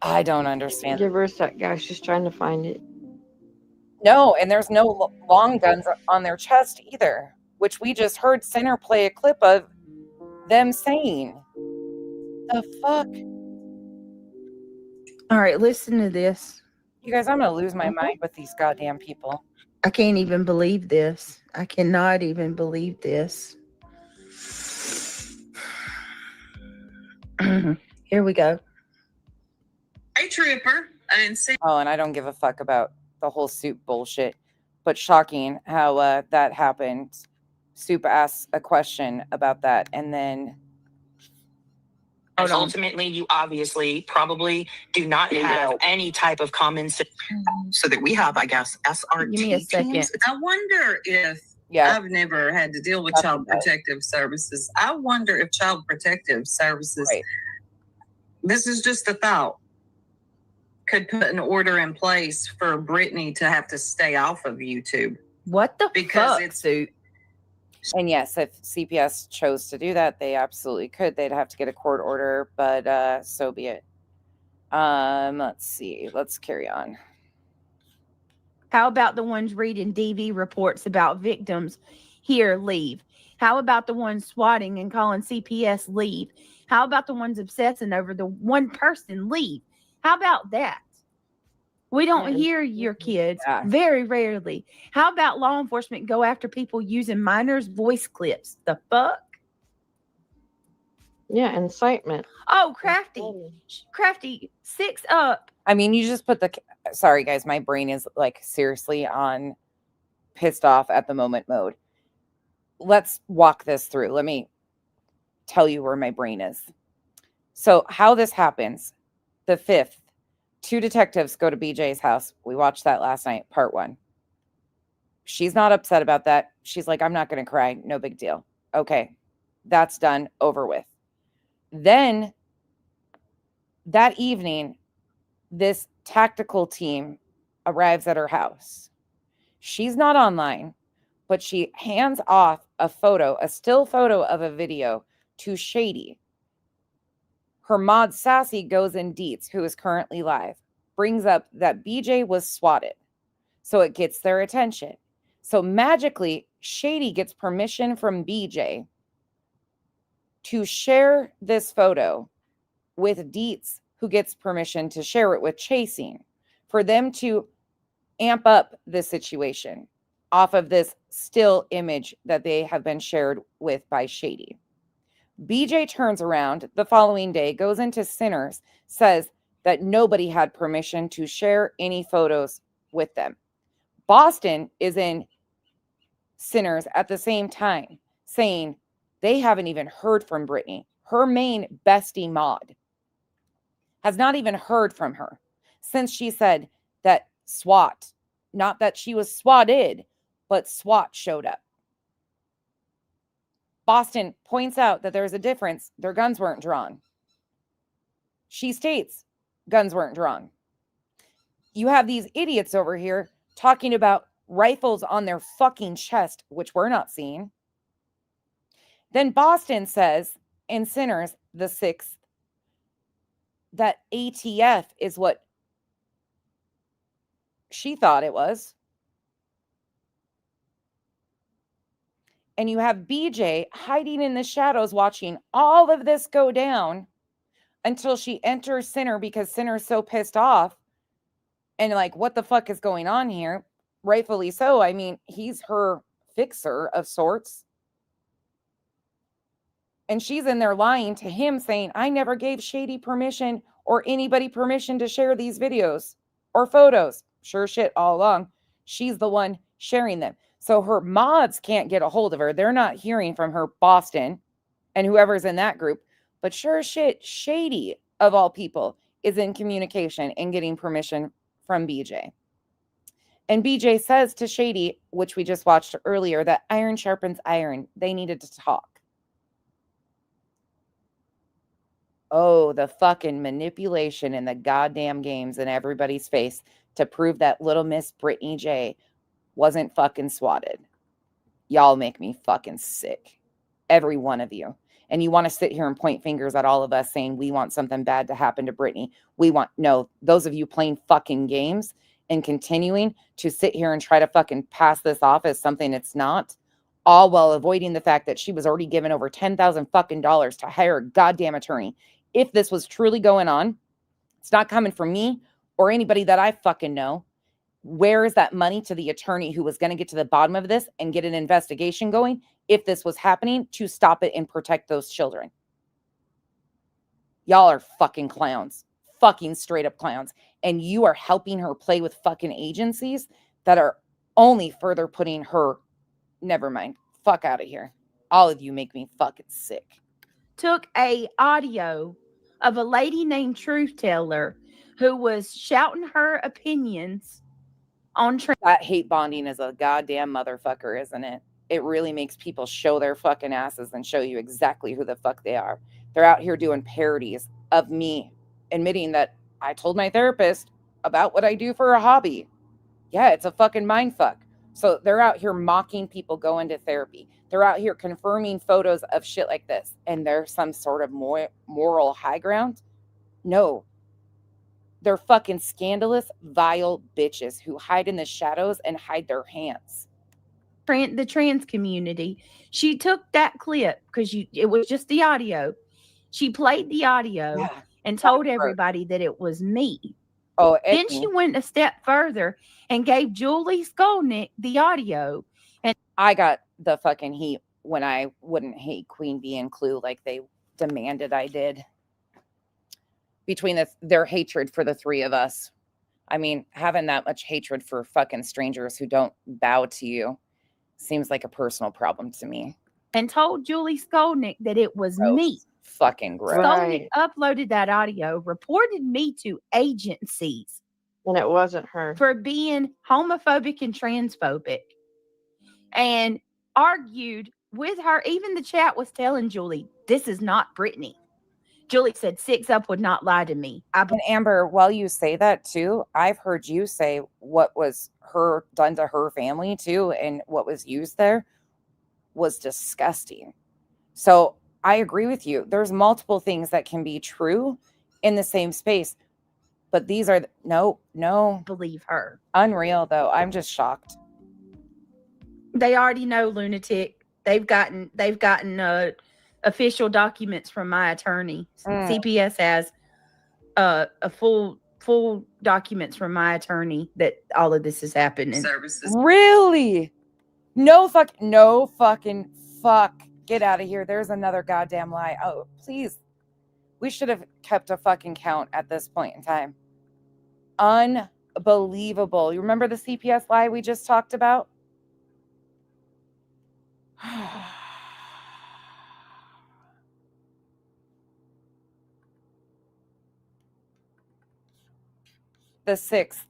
[SPEAKER 1] I don't understand.
[SPEAKER 7] Give her a sec, guys. She's trying to find it.
[SPEAKER 1] No, and there's no long guns on their chest either, which we just heard Center play a clip of them saying. The fuck?
[SPEAKER 3] All right, listen to this.
[SPEAKER 1] You guys, I'm going to lose my mind with these goddamn people.
[SPEAKER 3] I can't even believe this. I cannot even believe this. Here we go.
[SPEAKER 15] Hey, Trooper. I didn't see.
[SPEAKER 1] Oh, and I don't give a fuck about the whole suit bullshit, but shocking how that happened Soup asks a question about that, and then
[SPEAKER 16] ultimately, you obviously probably do not have any type of common sense.
[SPEAKER 14] So that we have, I guess, SRT
[SPEAKER 11] Give me a second.
[SPEAKER 14] teams.
[SPEAKER 15] I wonder if I've never had to deal with Child Protective Services. I wonder if Child Protective Services, this is just a thought, could put an order in place for Brittany to have to stay off of YouTube.
[SPEAKER 3] What the
[SPEAKER 15] Because
[SPEAKER 3] fuck, Soup?
[SPEAKER 1] And yes, if CPS chose to do that, they absolutely could. They'd have to get a court order, but so be it. Let's see. Let's carry on.
[SPEAKER 3] How about the ones reading DV reports about victims? Here, leave. How about the ones swatting and calling CPS? Leave. How about the ones obsessing over the one person? Leave. How about that? We don't hear your kids very rarely. How about law enforcement go after people using minors' voice clips? The fuck?
[SPEAKER 7] Yeah, incitement.
[SPEAKER 3] Oh, Crafty, 6 up.
[SPEAKER 1] I mean, you just put the, sorry guys, my brain is like seriously on pissed off at the moment mode. Let's walk this through. Let me tell you where my brain is. So how this happens, the 5th, 2 detectives go to BJ's house. We watched that last night, part 1. She's not upset about that. She's like, I'm not going to cry. No big deal. Okay, that's done, over with. Then that evening, this tactical team arrives at her house. She's not online, but she hands off a photo, a still photo of a video to Shady. Her mod Sassy goes in deets, who is currently live, brings up that BJ was swatted. So it gets their attention. So magically, Shady gets permission from BJ to share this photo with Deets, who gets permission to share it with Chasing, for them to amp up the situation off of this still image that they have been shared with by Shady. BJ turns around the following day, goes into Sinners, says that nobody had permission to share any photos with them. Boston is in Sinners at the same time, saying they haven't even heard from Brittany. Her main bestie mod has not even heard from her since she said that SWAT, not that she was swatted, but SWAT showed up. Boston points out that there's a difference. Their guns weren't drawn. She states guns weren't drawn. You have these idiots over here talking about rifles on their fucking chest, which we're not seeing. Then Boston says in Sinners, the 6th, that ATF is what she thought it was. And you have BJ hiding in the shadows watching all of this go down until she enters Sinner, because Sinner's so pissed off and like, what the fuck is going on here? Rightfully so. I mean, he's her fixer of sorts. And she's in there lying to him, saying, I never gave Shady permission or anybody permission to share these videos or photos. Sure shit, all along. She's the one sharing them. So her mods can't get a hold of her. They're not hearing from her, Boston, and whoever's in that group. But sure shit, Shady, of all people, is in communication and getting permission from BJ. And BJ says to Shady, which we just watched earlier, that iron sharpens iron. They needed to talk. Oh, the fucking manipulation in the goddamn games in everybody's face to prove that little Miss Brittany J wasn't fucking swatted. Y'all make me fucking sick. Every one of you. And you want to sit here and point fingers at all of us saying we want something bad to happen to Brittany. No, those of you playing fucking games and continuing to sit here and try to fucking pass this off as something it's not, all while avoiding the fact that she was already given over $10,000 fucking dollars to hire a goddamn attorney. If this was truly going on, it's not coming from me or anybody that I fucking know. Where is that money to the attorney who was going to get to the bottom of this and get an investigation going if this was happening to stop it and protect those children? Y'all are fucking clowns, fucking straight up clowns. And you are helping her play with fucking agencies that are only further putting her, never mind, fuck out of here. All of you make me fucking sick.
[SPEAKER 3] Took a audio of a lady named Truth Teller who was shouting her opinions on
[SPEAKER 1] that hate bonding is a goddamn motherfucker, isn't it? It really makes people show their fucking asses and show you exactly who the fuck they are. They're out here doing parodies of me admitting that I told my therapist about what I do for a hobby. Yeah, it's a fucking mind fuck. So they're out here mocking people going to therapy. They're out here confirming photos of shit like this. And there's some sort of moral high ground. No. They're fucking scandalous, vile bitches who hide in the shadows and hide their hands.
[SPEAKER 3] The trans community. She took that clip because it was just the audio. She played the audio and told everybody that it was me.
[SPEAKER 1] Oh,
[SPEAKER 3] then she went a step further and gave Julie Skolnick the audio. And
[SPEAKER 1] I got the fucking heat when I wouldn't hate Queen Bee and Clue like they demanded I did. Between their hatred for the three of us. I mean, having that much hatred for fucking strangers who don't bow to you seems like a personal problem to me.
[SPEAKER 3] And told Julie Skolnick that it was me.
[SPEAKER 1] Fucking gross.
[SPEAKER 3] Skolnick uploaded that audio, reported me to agencies.
[SPEAKER 7] And it wasn't her.
[SPEAKER 3] For being homophobic and transphobic. And argued with her. Even the chat was telling Julie, this is not Brittany. Julie said 6 Up would not lie to me.
[SPEAKER 1] And Amber, while you say that too, I've heard you say what was done to her family too, and what was used there was disgusting. So I agree with you. There's multiple things that can be true in the same space, but these are no.
[SPEAKER 3] Believe her.
[SPEAKER 1] Unreal though. I'm just shocked.
[SPEAKER 3] They already know, lunatic. They've gotten official documents from my attorney. CPS has a full documents from my attorney that all of this is happening.
[SPEAKER 15] Services.
[SPEAKER 1] Really? No fucking fuck. Get out of here. There's another goddamn lie. Oh, please. We should have kept a fucking count at this point in time. Unbelievable. You remember the CPS lie we just talked about? The 6th.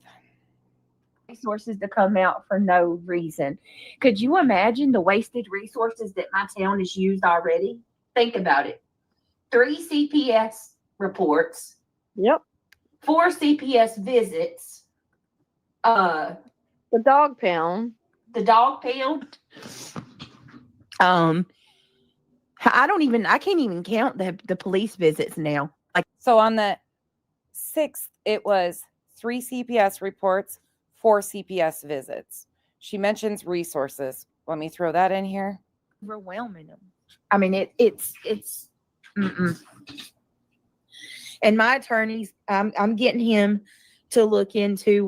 [SPEAKER 3] Resources to come out for no reason. Could you imagine the wasted resources that my town has used already? Think about it. 3 CPS reports.
[SPEAKER 7] Yep.
[SPEAKER 3] 4 CPS visits.
[SPEAKER 7] The dog pound.
[SPEAKER 3] The dog pound. I can't even count the police visits now.
[SPEAKER 1] So on the 6th, it was 3 CPS reports, 4 CPS visits. She mentions resources. Let me throw that in here.
[SPEAKER 3] Overwhelming them. I mean, it's. And my attorneys, I'm getting him to look into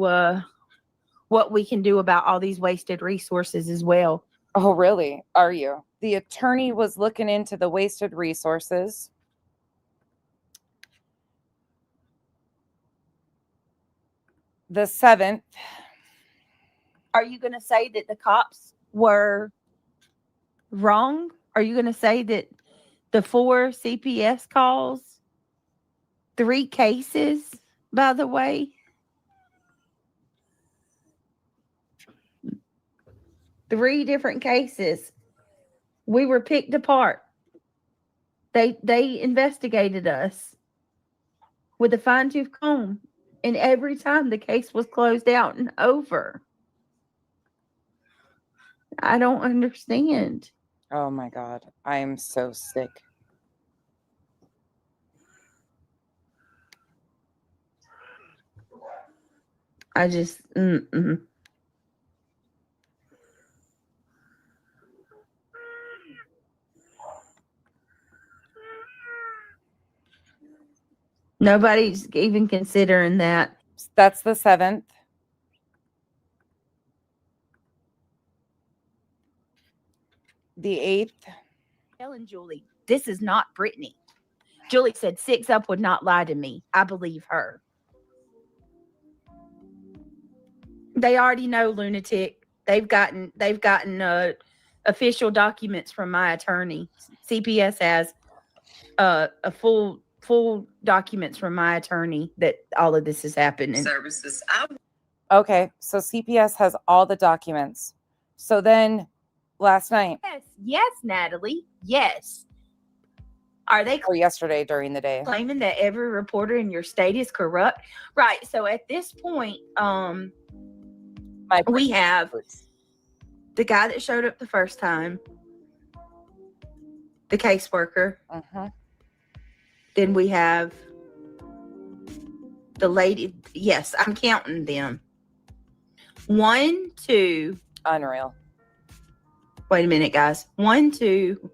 [SPEAKER 3] what we can do about all these wasted resources as well.
[SPEAKER 1] Oh, really? Are you? The attorney was looking into the wasted resources. The 7th.
[SPEAKER 3] Are you going to say that the cops were wrong? Are you going to say that the 4 CPS calls, 3 cases, by the way, 3 different cases, we were picked apart. They investigated us with a fine-tooth comb, and every time the case was closed out and over. I don't understand.
[SPEAKER 1] Oh my God. I am so sick.
[SPEAKER 3] I just, Nobody's even considering that.
[SPEAKER 1] That's the 7th. The 8th.
[SPEAKER 3] Telling Julie, this is not Brittany. Julie said 6 Up would not lie to me. I believe her. They already know, lunatic. They've gotten official documents from my attorney. CPS has a full documents from my attorney that all of this is happening.
[SPEAKER 15] Services.
[SPEAKER 1] Okay, so CPS has all the documents. So then last night.
[SPEAKER 3] Yes, Natalie. Yes. Are they
[SPEAKER 1] or yesterday during the day
[SPEAKER 3] claiming that every reporter in your state is corrupt? Right. So at this point, we have the guy that showed up the first time, the caseworker. Then we have the lady. Yes, I'm counting them. 1, 2.
[SPEAKER 1] Unreal.
[SPEAKER 3] Wait a minute, guys. 1, 2,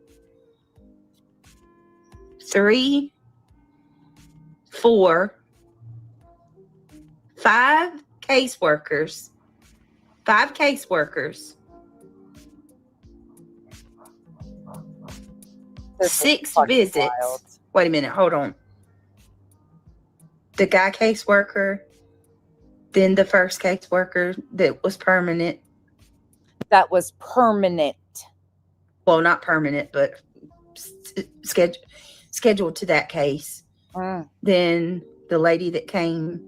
[SPEAKER 3] 3, 4, 5 caseworkers. 5 caseworkers. 6 visits. Wild. Wait a minute. Hold on. The guy caseworker. Then the first caseworker that was permanent.
[SPEAKER 1] That was permanent.
[SPEAKER 3] Well, not permanent, but scheduled to that case. Then the lady that came.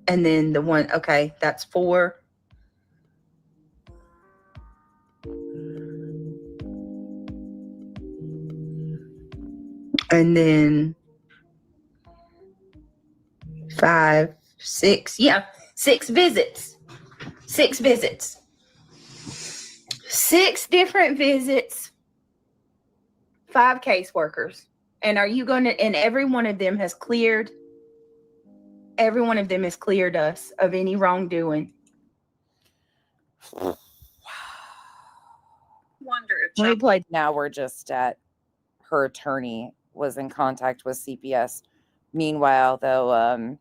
[SPEAKER 3] And then the one, okay, that's 4. And then 5, 6. Yeah, 6 visits. 6 visits. 6 different visits. 5 caseworkers. And are you going to, and every one of them has cleared us of any wrongdoing.
[SPEAKER 15] Wonder if
[SPEAKER 1] now we're just at her attorney was in contact with CPS. Meanwhile, though,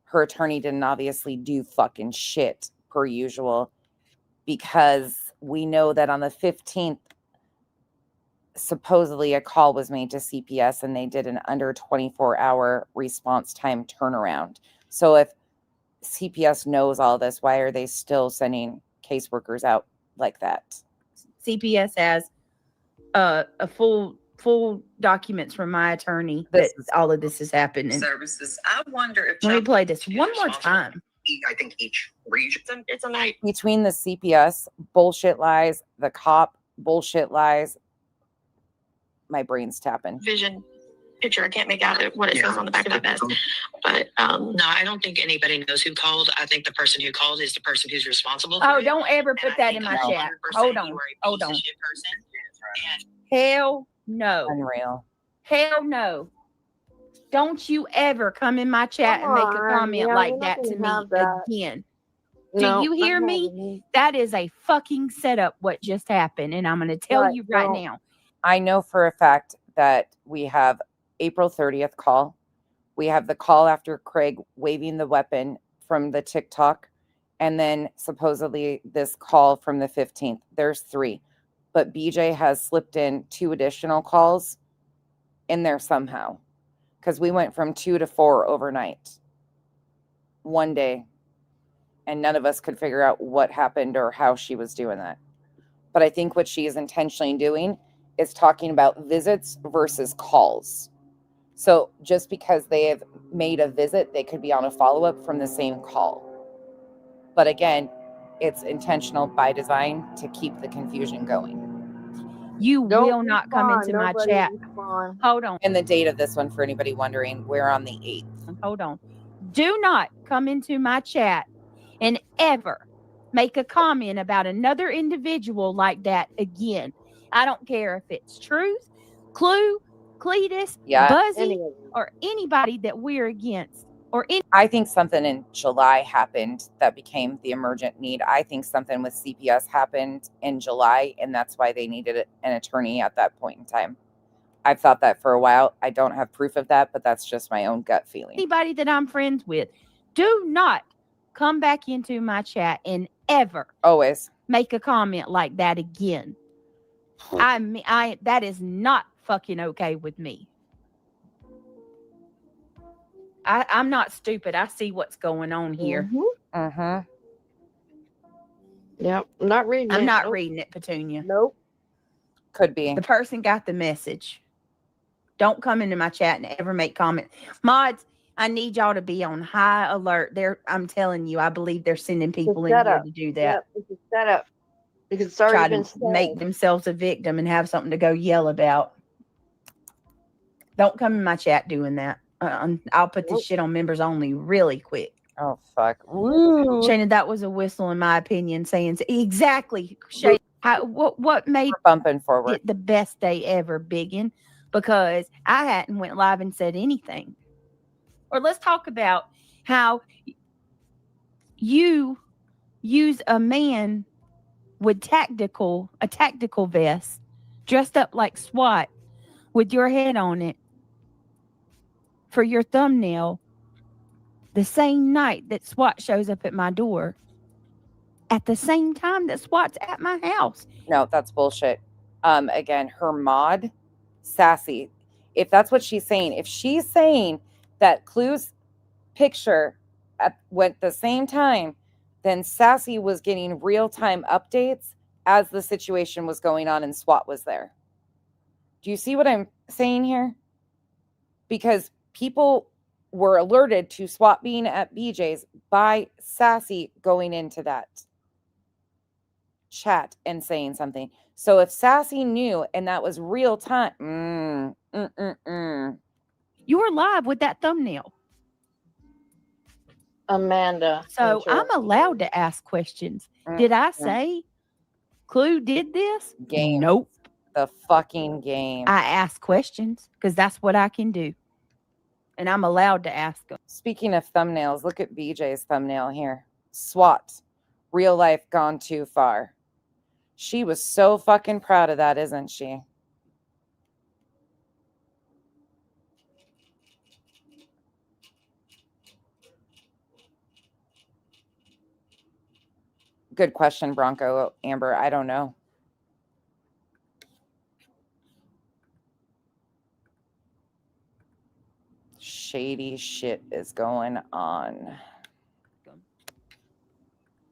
[SPEAKER 1] her attorney didn't obviously do fucking shit per usual, because we know that on the 15th, supposedly a call was made to CPS and they did an under 24-hour response time turnaround. So if CPS knows all this, why are they still sending caseworkers out like that?
[SPEAKER 3] CPS has a full documents from my attorney that all of this is happening.
[SPEAKER 15] Services. I wonder if
[SPEAKER 3] let me play this one more time.
[SPEAKER 14] I think each region.
[SPEAKER 16] It's a night.
[SPEAKER 1] Between the CPS bullshit lies, the cop bullshit lies, my brain's tapping.
[SPEAKER 16] Vision picture. I can't make out what it says on the back of that vest. But no, I don't think anybody knows who called. I think the person who called is the person who's responsible for it.
[SPEAKER 3] Don't ever put that in my chat. Hold on. Hell no.
[SPEAKER 1] Unreal.
[SPEAKER 3] Hell no. Don't you ever come in my chat and make a comment like that to me again. Do you hear me? That is a fucking setup what just happened. And I'm going to tell you right now.
[SPEAKER 1] I know for a fact that we have April 30th call. We have the call after Craig waving the weapon from the TikTok. And then supposedly this call from the 15th. There's 3. But BJ has slipped in 2 additional calls in there somehow. Because we went from 2 to 4 overnight. One day. And none of us could figure out what happened or how she was doing that. But I think what she is intentionally doing is talking about visits versus calls. So just because they have made a visit, they could be on a follow-up from the same call. But again, it's intentional by design to keep the confusion going.
[SPEAKER 3] You will not come into my chat. Hold on.
[SPEAKER 1] And the date of this one, for anybody wondering, we're on the 8th.
[SPEAKER 3] Hold on. Do not come into my chat and ever make a comment about another individual like that again. I don't care if it's Truth, Clue, Cletus, Buzzy, or anybody that we're against.
[SPEAKER 1] I think something in July happened that became the emergent need. I think something with CPS happened in July, and that's why they needed an attorney at that point in time. I've thought that for a while. I don't have proof of that, but that's just my own gut feeling.
[SPEAKER 3] Anybody that I'm friends with, do not come back into my chat and ever
[SPEAKER 1] always
[SPEAKER 3] make a comment like that again. That is not fucking okay with me. I'm not stupid. I see what's going on here.
[SPEAKER 7] Yep. I'm not reading it.
[SPEAKER 3] I'm not
[SPEAKER 7] Nope.
[SPEAKER 3] reading it, Petunia.
[SPEAKER 7] Nope.
[SPEAKER 1] Could be.
[SPEAKER 3] The person got the message. Don't come into my chat and ever make comments. Mods, I need y'all to be on high alert. I'm telling you, I believe they're sending people in here to do that.
[SPEAKER 7] Yep, it's a setup. Because it's already
[SPEAKER 3] Try
[SPEAKER 7] been
[SPEAKER 3] to
[SPEAKER 7] said.
[SPEAKER 3] make themselves a victim and have something to go yell about. Don't come in my chat doing that. I'll put this shit on members only really quick.
[SPEAKER 1] Oh, fuck. Woo.
[SPEAKER 3] Shayna, that was a whistle in my opinion, saying exactly. Shayna, what made
[SPEAKER 1] bumping forward
[SPEAKER 3] it the best day ever, Biggin? Because I hadn't went live and said anything. Or let's talk about how you use a man with a tactical vest, dressed up like SWAT, with your head on it for your thumbnail, the same night that SWAT shows up at my door, at the same time that SWAT's at my house.
[SPEAKER 1] No, that's bullshit. Again, her mod, Sassy, if that's what she's saying, if she's saying that Clue's picture went the same time, then Sassy was getting real-time updates as the situation was going on and SWAT was there. Do you see what I'm saying here? Because people were alerted to SWAT being at BJ's by Sassy going into that chat and saying something. So if Sassy knew and that was real time,
[SPEAKER 3] you were live with that thumbnail,
[SPEAKER 7] Amanda.
[SPEAKER 3] So I'm allowed to ask questions. Did I say Clue did this?
[SPEAKER 1] Game.
[SPEAKER 3] Nope.
[SPEAKER 1] The fucking game.
[SPEAKER 3] I ask questions because that's what I can do. And I'm allowed to ask them.
[SPEAKER 1] Speaking of thumbnails, look at BJ's thumbnail here. SWAT. Real life gone too far. She was so fucking proud of that, isn't she? Good question, Bronco Amber. I don't know. Shady shit is going on.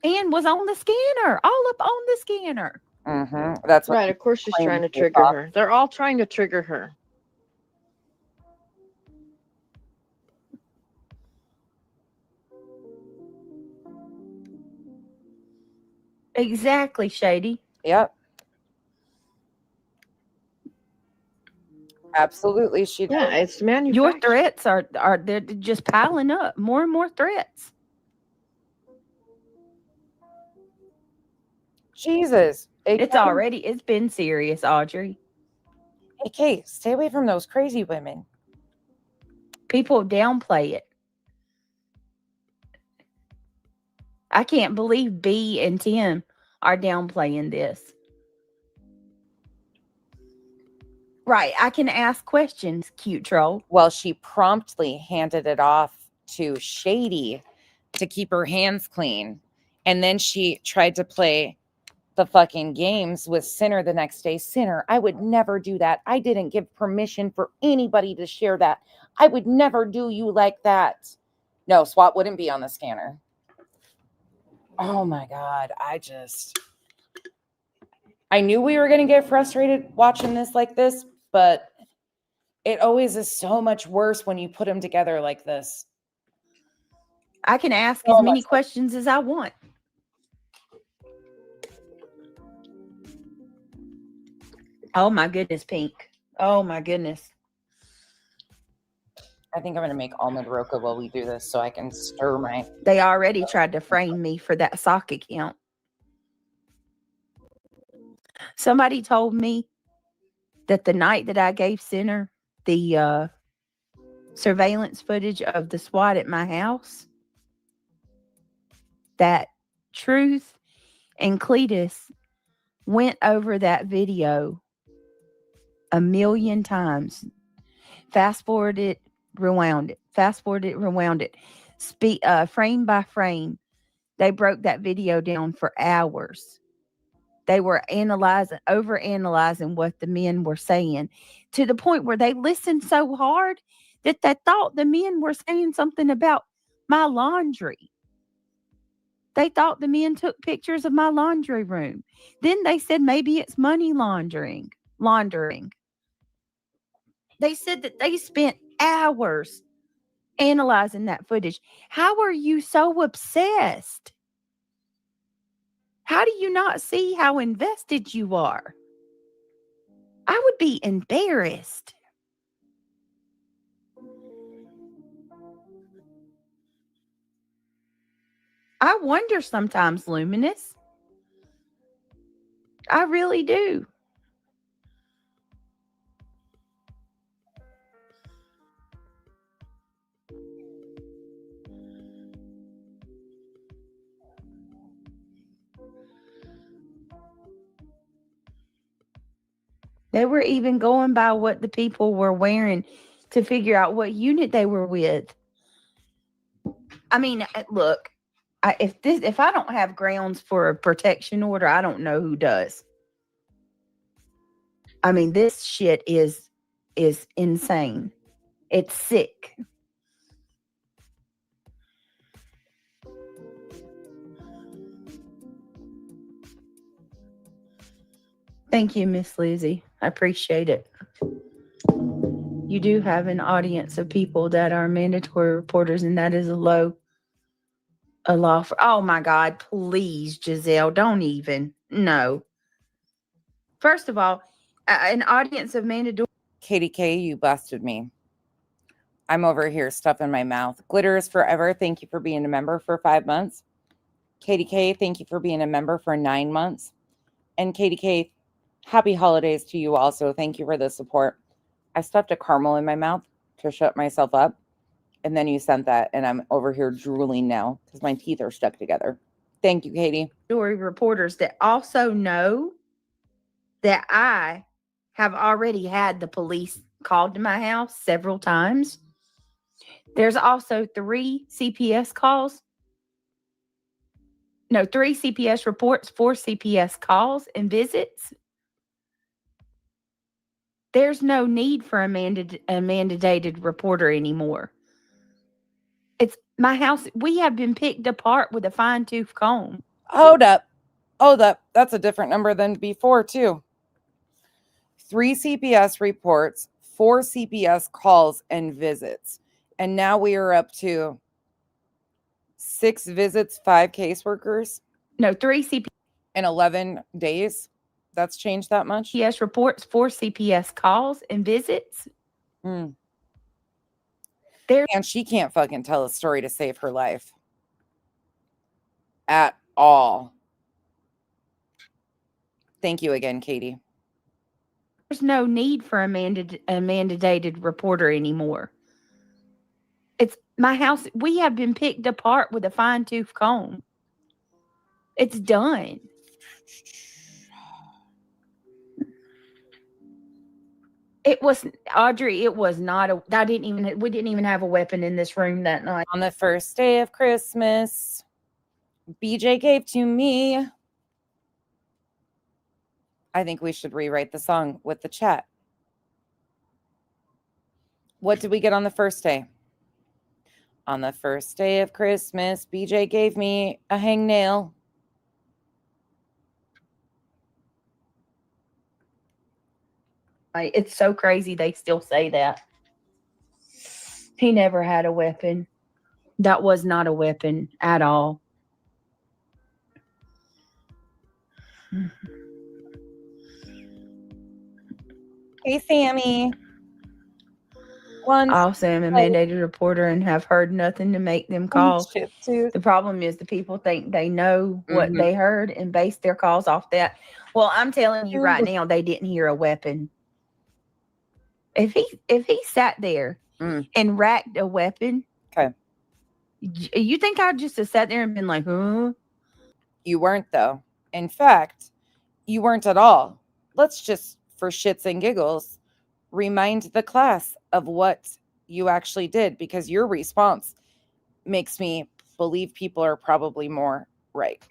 [SPEAKER 3] And was on the scanner, all up on the scanner.
[SPEAKER 1] Mm-hmm. That's
[SPEAKER 7] right. Of course, she's trying to trigger her. They're all trying to trigger her.
[SPEAKER 3] Exactly, Shady.
[SPEAKER 1] Yep. Absolutely, she
[SPEAKER 7] does. Yeah, it's manufactured.
[SPEAKER 3] Your threats are they're just piling up. More and more threats.
[SPEAKER 1] Jesus.
[SPEAKER 3] It's been serious, Audrey.
[SPEAKER 1] Hey, Kate, stay away from those crazy women.
[SPEAKER 3] People downplay it. I can't believe B and Tim are downplaying this. Right, I can ask questions, cute troll.
[SPEAKER 1] Well, she promptly handed it off to Shady to keep her hands clean. And then she tried to play the fucking games with Sinner the next day. Sinner, I would never do that. I didn't give permission for anybody to share that. I would never do you like that. No, SWAT wouldn't be on the scanner. Oh my God. I knew we were going to get frustrated watching this like this, but it always is so much worse when you put them together like this.
[SPEAKER 3] I can ask as many questions as I want. Oh my goodness, Pink. Oh my goodness.
[SPEAKER 1] I think I'm going to make almond roca while we do this so I can stir my...
[SPEAKER 3] They already tried to frame me for that sock account. Somebody told me that the night that I gave Sinner the surveillance footage of the SWAT at my house, that Truth and Cletus went over that video 1,000,000 times. Fast forward it, rewound it. Fast forward it, rewound it. Frame by frame. They broke that video down for hours. They were overanalyzing what the men were saying to the point where they listened so hard that they thought the men were saying something about my laundry. They thought the men took pictures of my laundry room. Then they said maybe it's money laundering. They said that they spent hours analyzing that footage. How are you so obsessed? How do you not see how invested you are? I would be embarrassed. I wonder sometimes, Luminous. I really do. They were even going by what the people were wearing to figure out what unit they were with. I mean, look, if I don't have grounds for a protection order, I don't know who does. I mean, this shit is insane. It's sick. Thank you, Miss Lizzie. I appreciate it. You do have an audience of people that are mandatory reporters, and that is a law for. Oh my God, please, Giselle, don't even. No. First of all, an audience of mandatory.
[SPEAKER 1] Katie K, you busted me. I'm over here stuffing my mouth. Glitter is forever. Thank you for being a member for 5 months. Katie K, thank you for being a member for 9 months. And Katie K, happy holidays to you also. Thank you for the support. I stuffed a caramel in my mouth to shut myself up. And then you sent that, and I'm over here drooling now because my teeth are stuck together. Thank you, Katie.
[SPEAKER 3] Story reporters that also know that I have already had the police called to my house several times. There's also 3 CPS calls. No, 3 CPS reports, 4 CPS calls and visits. There's no need for a mandated reporter anymore. It's my house. We have been picked apart with a fine-tooth comb.
[SPEAKER 1] Hold up. That's a different number than before, too. 3 CPS reports, 4 CPS calls and visits. And now we are up to 6 visits, 5 caseworkers.
[SPEAKER 3] No, 3 CPS.
[SPEAKER 1] In 11 days. That's changed that much?
[SPEAKER 3] CPS reports, 4 CPS calls and visits.
[SPEAKER 1] And she can't fucking tell a story to save her life. At all. Thank you again, Katie.
[SPEAKER 3] There's no need for a mandated reporter anymore. It's my house. We have been picked apart with a fine-tooth comb. It's done. It was Audrey. It was not a. We didn't even have a weapon in this room that night.
[SPEAKER 1] On the first day of Christmas, BJ gave to me. I think we should rewrite the song with the chat. What did we get on the first day? On the first day of Christmas, BJ gave me a hangnail.
[SPEAKER 3] It's so crazy they still say that. He never had a weapon. That was not a weapon at all.
[SPEAKER 1] Hey, Sammy.
[SPEAKER 3] Also, I'm a mandated reporter and have heard nothing to make them call. The problem is the people think they know what they heard and base their calls off that. Well, I'm telling you right now, they didn't hear a weapon. If he sat there and racked a weapon,
[SPEAKER 1] okay,
[SPEAKER 3] you think I'd just have sat there and been like, huh?
[SPEAKER 1] You weren't, though. In fact, you weren't at all. Let's just, for shits and giggles, remind the class of what you actually did, because your response makes me believe people are probably more right.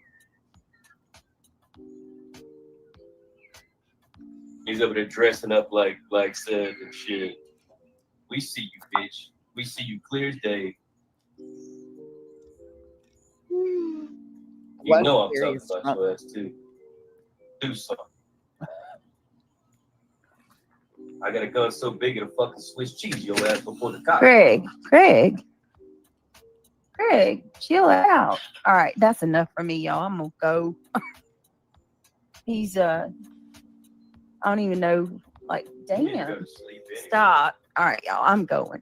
[SPEAKER 5] He's over there dressing up like Seth and shit. We see you, bitch. We see you clear as day. You know I'm talking about your ass too. Do something. I got a gun so big it'll fucking Swiss cheese your ass before the cops.
[SPEAKER 3] Craig, chill out. All right, that's enough for me, y'all. I'm gonna go. He's I don't even know. Like, damn. Stop. All right, y'all. I'm going.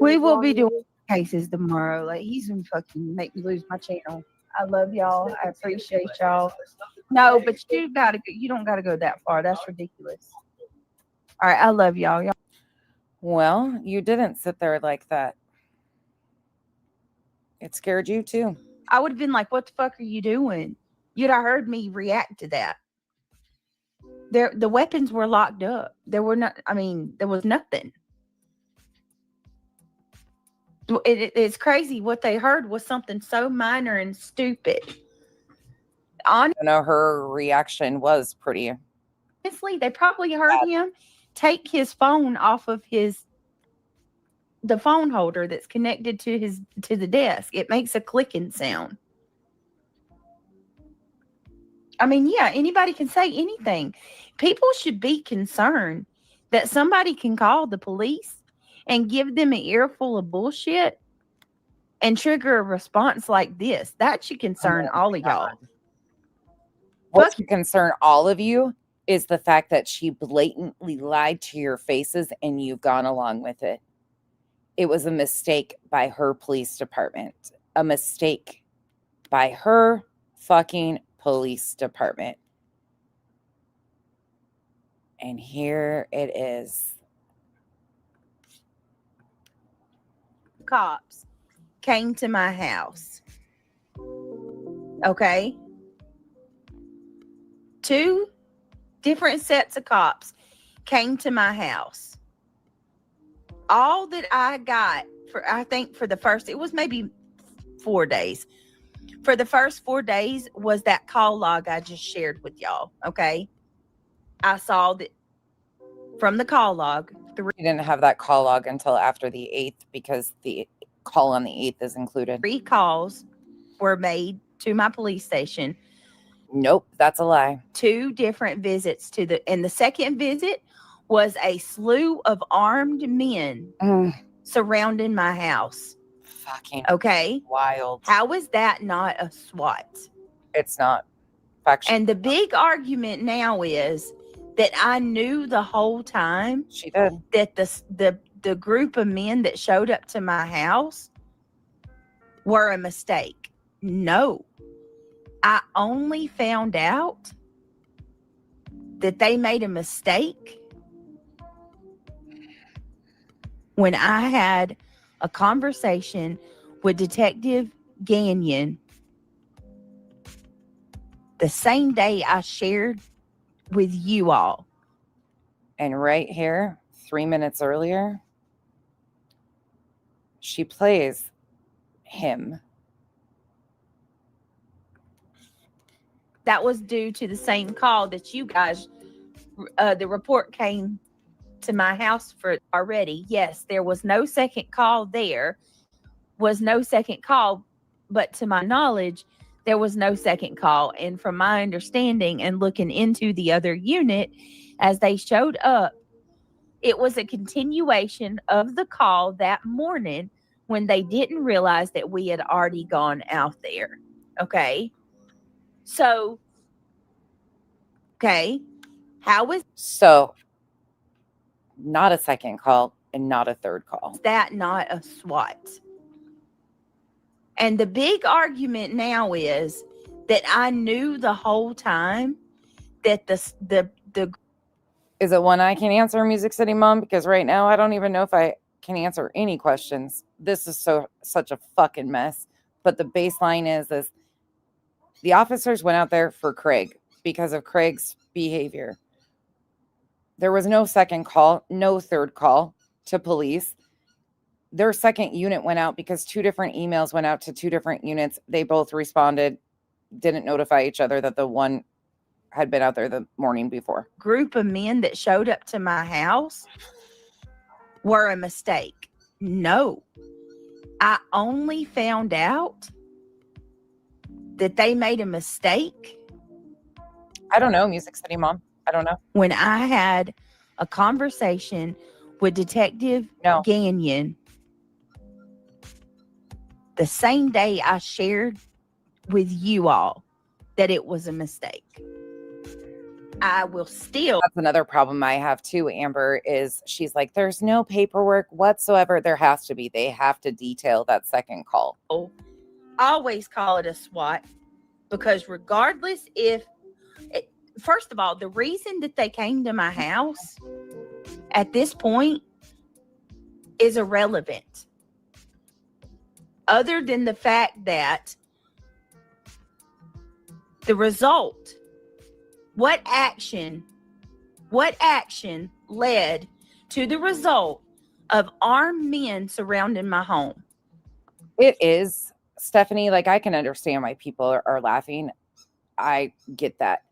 [SPEAKER 3] We will be doing cases tomorrow. Like, he's gonna fucking make me lose my channel. I love y'all. I appreciate y'all. No, but you gotta go. You don't gotta go that far. That's ridiculous. All right, I love y'all.
[SPEAKER 1] Well, you didn't sit there like that. It scared you too.
[SPEAKER 3] I would have been like, "What the fuck are you doing?" You'd have heard me react to that. The weapons were locked up. There were not. I mean, there was nothing. It's crazy. What they heard was something so minor and stupid.
[SPEAKER 1] Her reaction was pretty.
[SPEAKER 3] Honestly, they probably heard him take his phone off of the phone holder that's connected to the desk. It makes a clicking sound. I mean, yeah, anybody can say anything. People should be concerned that somebody can call the police and give them an earful of bullshit and trigger a response like this. That should concern all of y'all.
[SPEAKER 1] What should concern all of you is the fact that she blatantly lied to your faces and you've gone along with it. It was a mistake by her police department. A mistake by her fucking police department. And here it is.
[SPEAKER 3] Cops came to my house. Okay? 2 different sets of cops came to my house. All that I got I think for the first, it was maybe 4 days. For the first 4 days was that call log I just shared with y'all. Okay. I saw that from the call log.
[SPEAKER 1] You didn't have that call log until after the 8th because the call on the 8th is included.
[SPEAKER 3] 3 calls were made to my police station.
[SPEAKER 1] Nope, that's a lie.
[SPEAKER 3] 2 different visits and the second visit was a slew of armed men surrounding my house.
[SPEAKER 1] Fucking
[SPEAKER 3] okay.
[SPEAKER 1] Wild.
[SPEAKER 3] How is that not a SWAT?
[SPEAKER 1] It's not. Factually.
[SPEAKER 3] And the big argument now is that I knew the whole time
[SPEAKER 1] she did
[SPEAKER 3] that the group of men that showed up to my house were a mistake. No. I only found out that they made a mistake when I had a conversation with Detective Gagnon the same day I shared with you all.
[SPEAKER 1] And right here, 3 minutes earlier, she plays him.
[SPEAKER 3] That was due to the same call that you guys, the report came to my house for already. Yes, there was no second call there. Was no second call, but to my knowledge, there was no second call. And from my understanding and looking into the other unit, as they showed up, it was a continuation of the call that morning when they didn't realize that we had already gone out there. Okay. So, okay. How is
[SPEAKER 1] so not a second call and not a third call?
[SPEAKER 3] That not a SWAT? And the big argument now is that I knew the whole time that the
[SPEAKER 1] is it one I can answer, Music City Mom? Because right now I don't even know if I can answer any questions. This is such a fucking mess. But the baseline is the officers went out there for Craig because of Craig's behavior. There was no second call, no third call to police. Their second unit went out because 2 different emails went out to 2 different units. They both responded, didn't notify each other that the one had been out there the morning before.
[SPEAKER 3] Group of men that showed up to my house were a mistake. No. I only found out that they made a mistake?
[SPEAKER 1] I don't know, Music City Mom. I don't know.
[SPEAKER 3] When I had a conversation with Detective Gagnon the same day I shared with you all that it was a mistake. I will still.
[SPEAKER 1] That's another problem I have too, Amber, is she's like, there's no paperwork whatsoever. There has to be. They have to detail that second call.
[SPEAKER 3] Always call it a SWAT, because regardless first of all, the reason that they came to my house at this point is irrelevant. Other than the fact that the result, what action led to the result of armed men surrounding my home?
[SPEAKER 1] It is, Stephanie, like I can understand why people are laughing. I get that.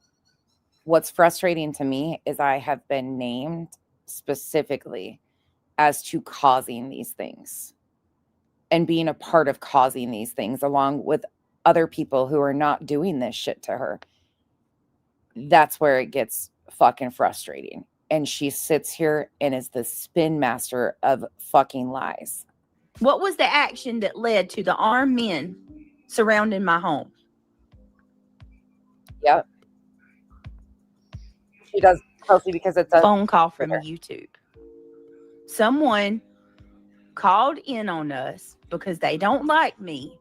[SPEAKER 1] What's frustrating to me is I have been named specifically as to causing these things and being a part of causing these things along with other people who are not doing this shit to her. That's where it gets fucking frustrating. And she sits here and is the spin master of fucking lies.
[SPEAKER 3] What was the action that led to the armed men surrounding my home?
[SPEAKER 1] Yep. She does, Kelsey, because it's a
[SPEAKER 3] phone call from YouTube. Someone called in on us because they don't like me.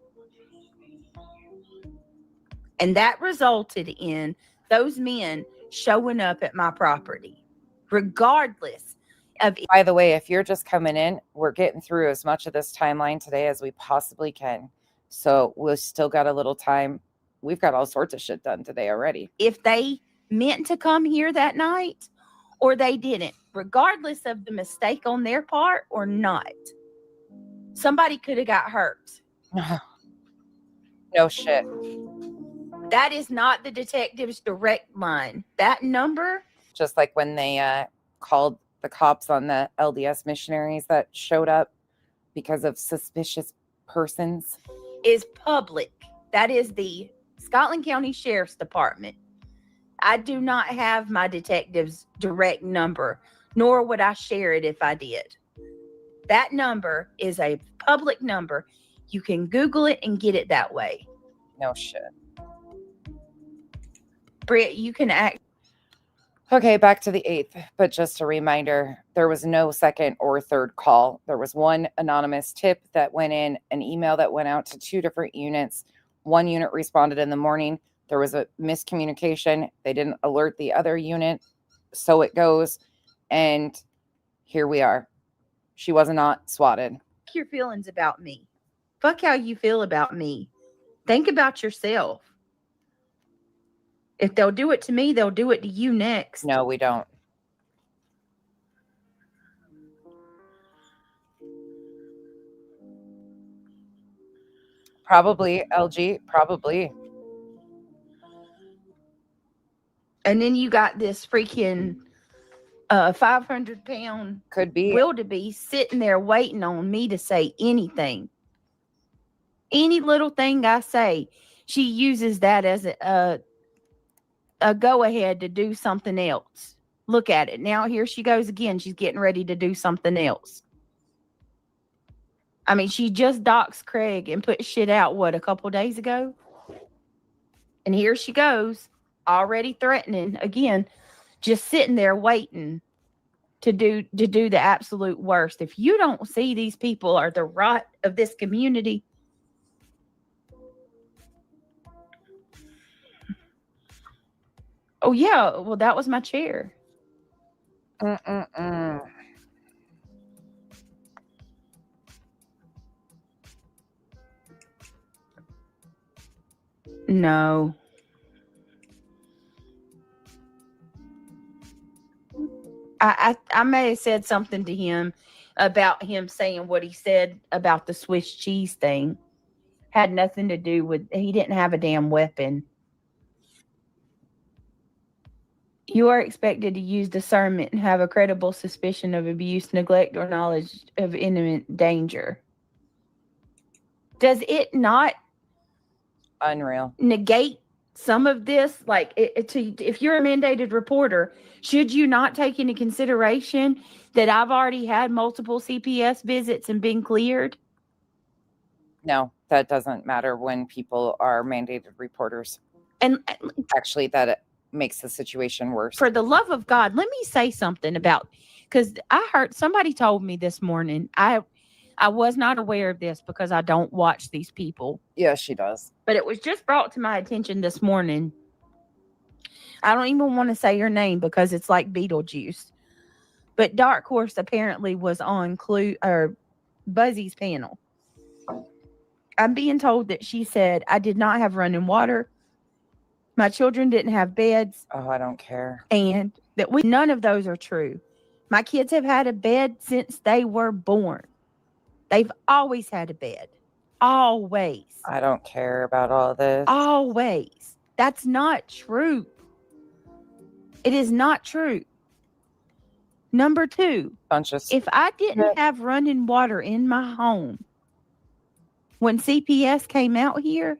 [SPEAKER 3] And that resulted in those men showing up at my property, regardless of.
[SPEAKER 1] By the way, if you're just coming in, we're getting through as much of this timeline today as we possibly can. So we've still got a little time. We've got all sorts of shit done today already.
[SPEAKER 3] If they meant to come here that night or they didn't, regardless of the mistake on their part or not, somebody could have got hurt.
[SPEAKER 1] No shit.
[SPEAKER 3] That is not the detective's direct line. That number,
[SPEAKER 1] just like when they called the cops on the LDS missionaries that showed up because of suspicious persons,
[SPEAKER 3] is public. That is the Scotland County Sheriff's Department. I do not have my detective's direct number, nor would I share it if I did. That number is a public number. You can Google it and get it that way.
[SPEAKER 1] No shit.
[SPEAKER 3] Britt, you can act.
[SPEAKER 1] Okay, back to the 8th. But just a reminder, there was no second or third call. There was one anonymous tip that went in, an email that went out to 2 different units. One unit responded in the morning. There was a miscommunication. They didn't alert the other unit. So it goes. And here we are. She was not swatted.
[SPEAKER 3] Fuck your feelings about me. Fuck how you feel about me. Think about yourself. If they'll do it to me, they'll do it to you next.
[SPEAKER 1] No, we don't. Probably, LG, probably.
[SPEAKER 3] And then you got this freaking 500-pound
[SPEAKER 1] could be
[SPEAKER 3] wildebeest sitting there waiting on me to say anything. Any little thing I say, she uses that as a go-ahead to do something else. Look at it. Now here she goes again. She's getting ready to do something else. I mean, she just doxed Craig and put shit out, a couple days ago? And here she goes, already threatening again, just sitting there waiting to do the absolute worst. If you don't see these people are the rot of this community, oh yeah, well that was my chair. No. I may have said something to him about him saying what he said about the Swiss cheese thing. Had nothing to do with, he didn't have a damn weapon. You are expected to use discernment and have a credible suspicion of abuse, neglect, or knowledge of imminent danger. Does it not?
[SPEAKER 1] Unreal.
[SPEAKER 3] negate some of this? Like, if you're a mandated reporter, should you not take into consideration that I've already had multiple CPS visits and been cleared?
[SPEAKER 1] No, that doesn't matter when people are mandated reporters.
[SPEAKER 3] And
[SPEAKER 1] actually, that makes the situation worse.
[SPEAKER 3] For the love of God, let me say something about, because I heard somebody told me this morning. I was not aware of this because I don't watch these people.
[SPEAKER 1] Yeah, she does.
[SPEAKER 3] But it was just brought to my attention this morning. I don't even want to say her name because it's like Beetlejuice. But Dark Horse apparently was on Buzzy's panel. I'm being told that she said, I did not have running water. My children didn't have beds.
[SPEAKER 1] Oh, I don't care.
[SPEAKER 3] And that none of those are true. My kids have had a bed since they were born. They've always had a bed. Always.
[SPEAKER 1] I don't care about all this.
[SPEAKER 3] Always. That's not true. It is not true. Number 2, if I didn't have running water in my home when CPS came out here,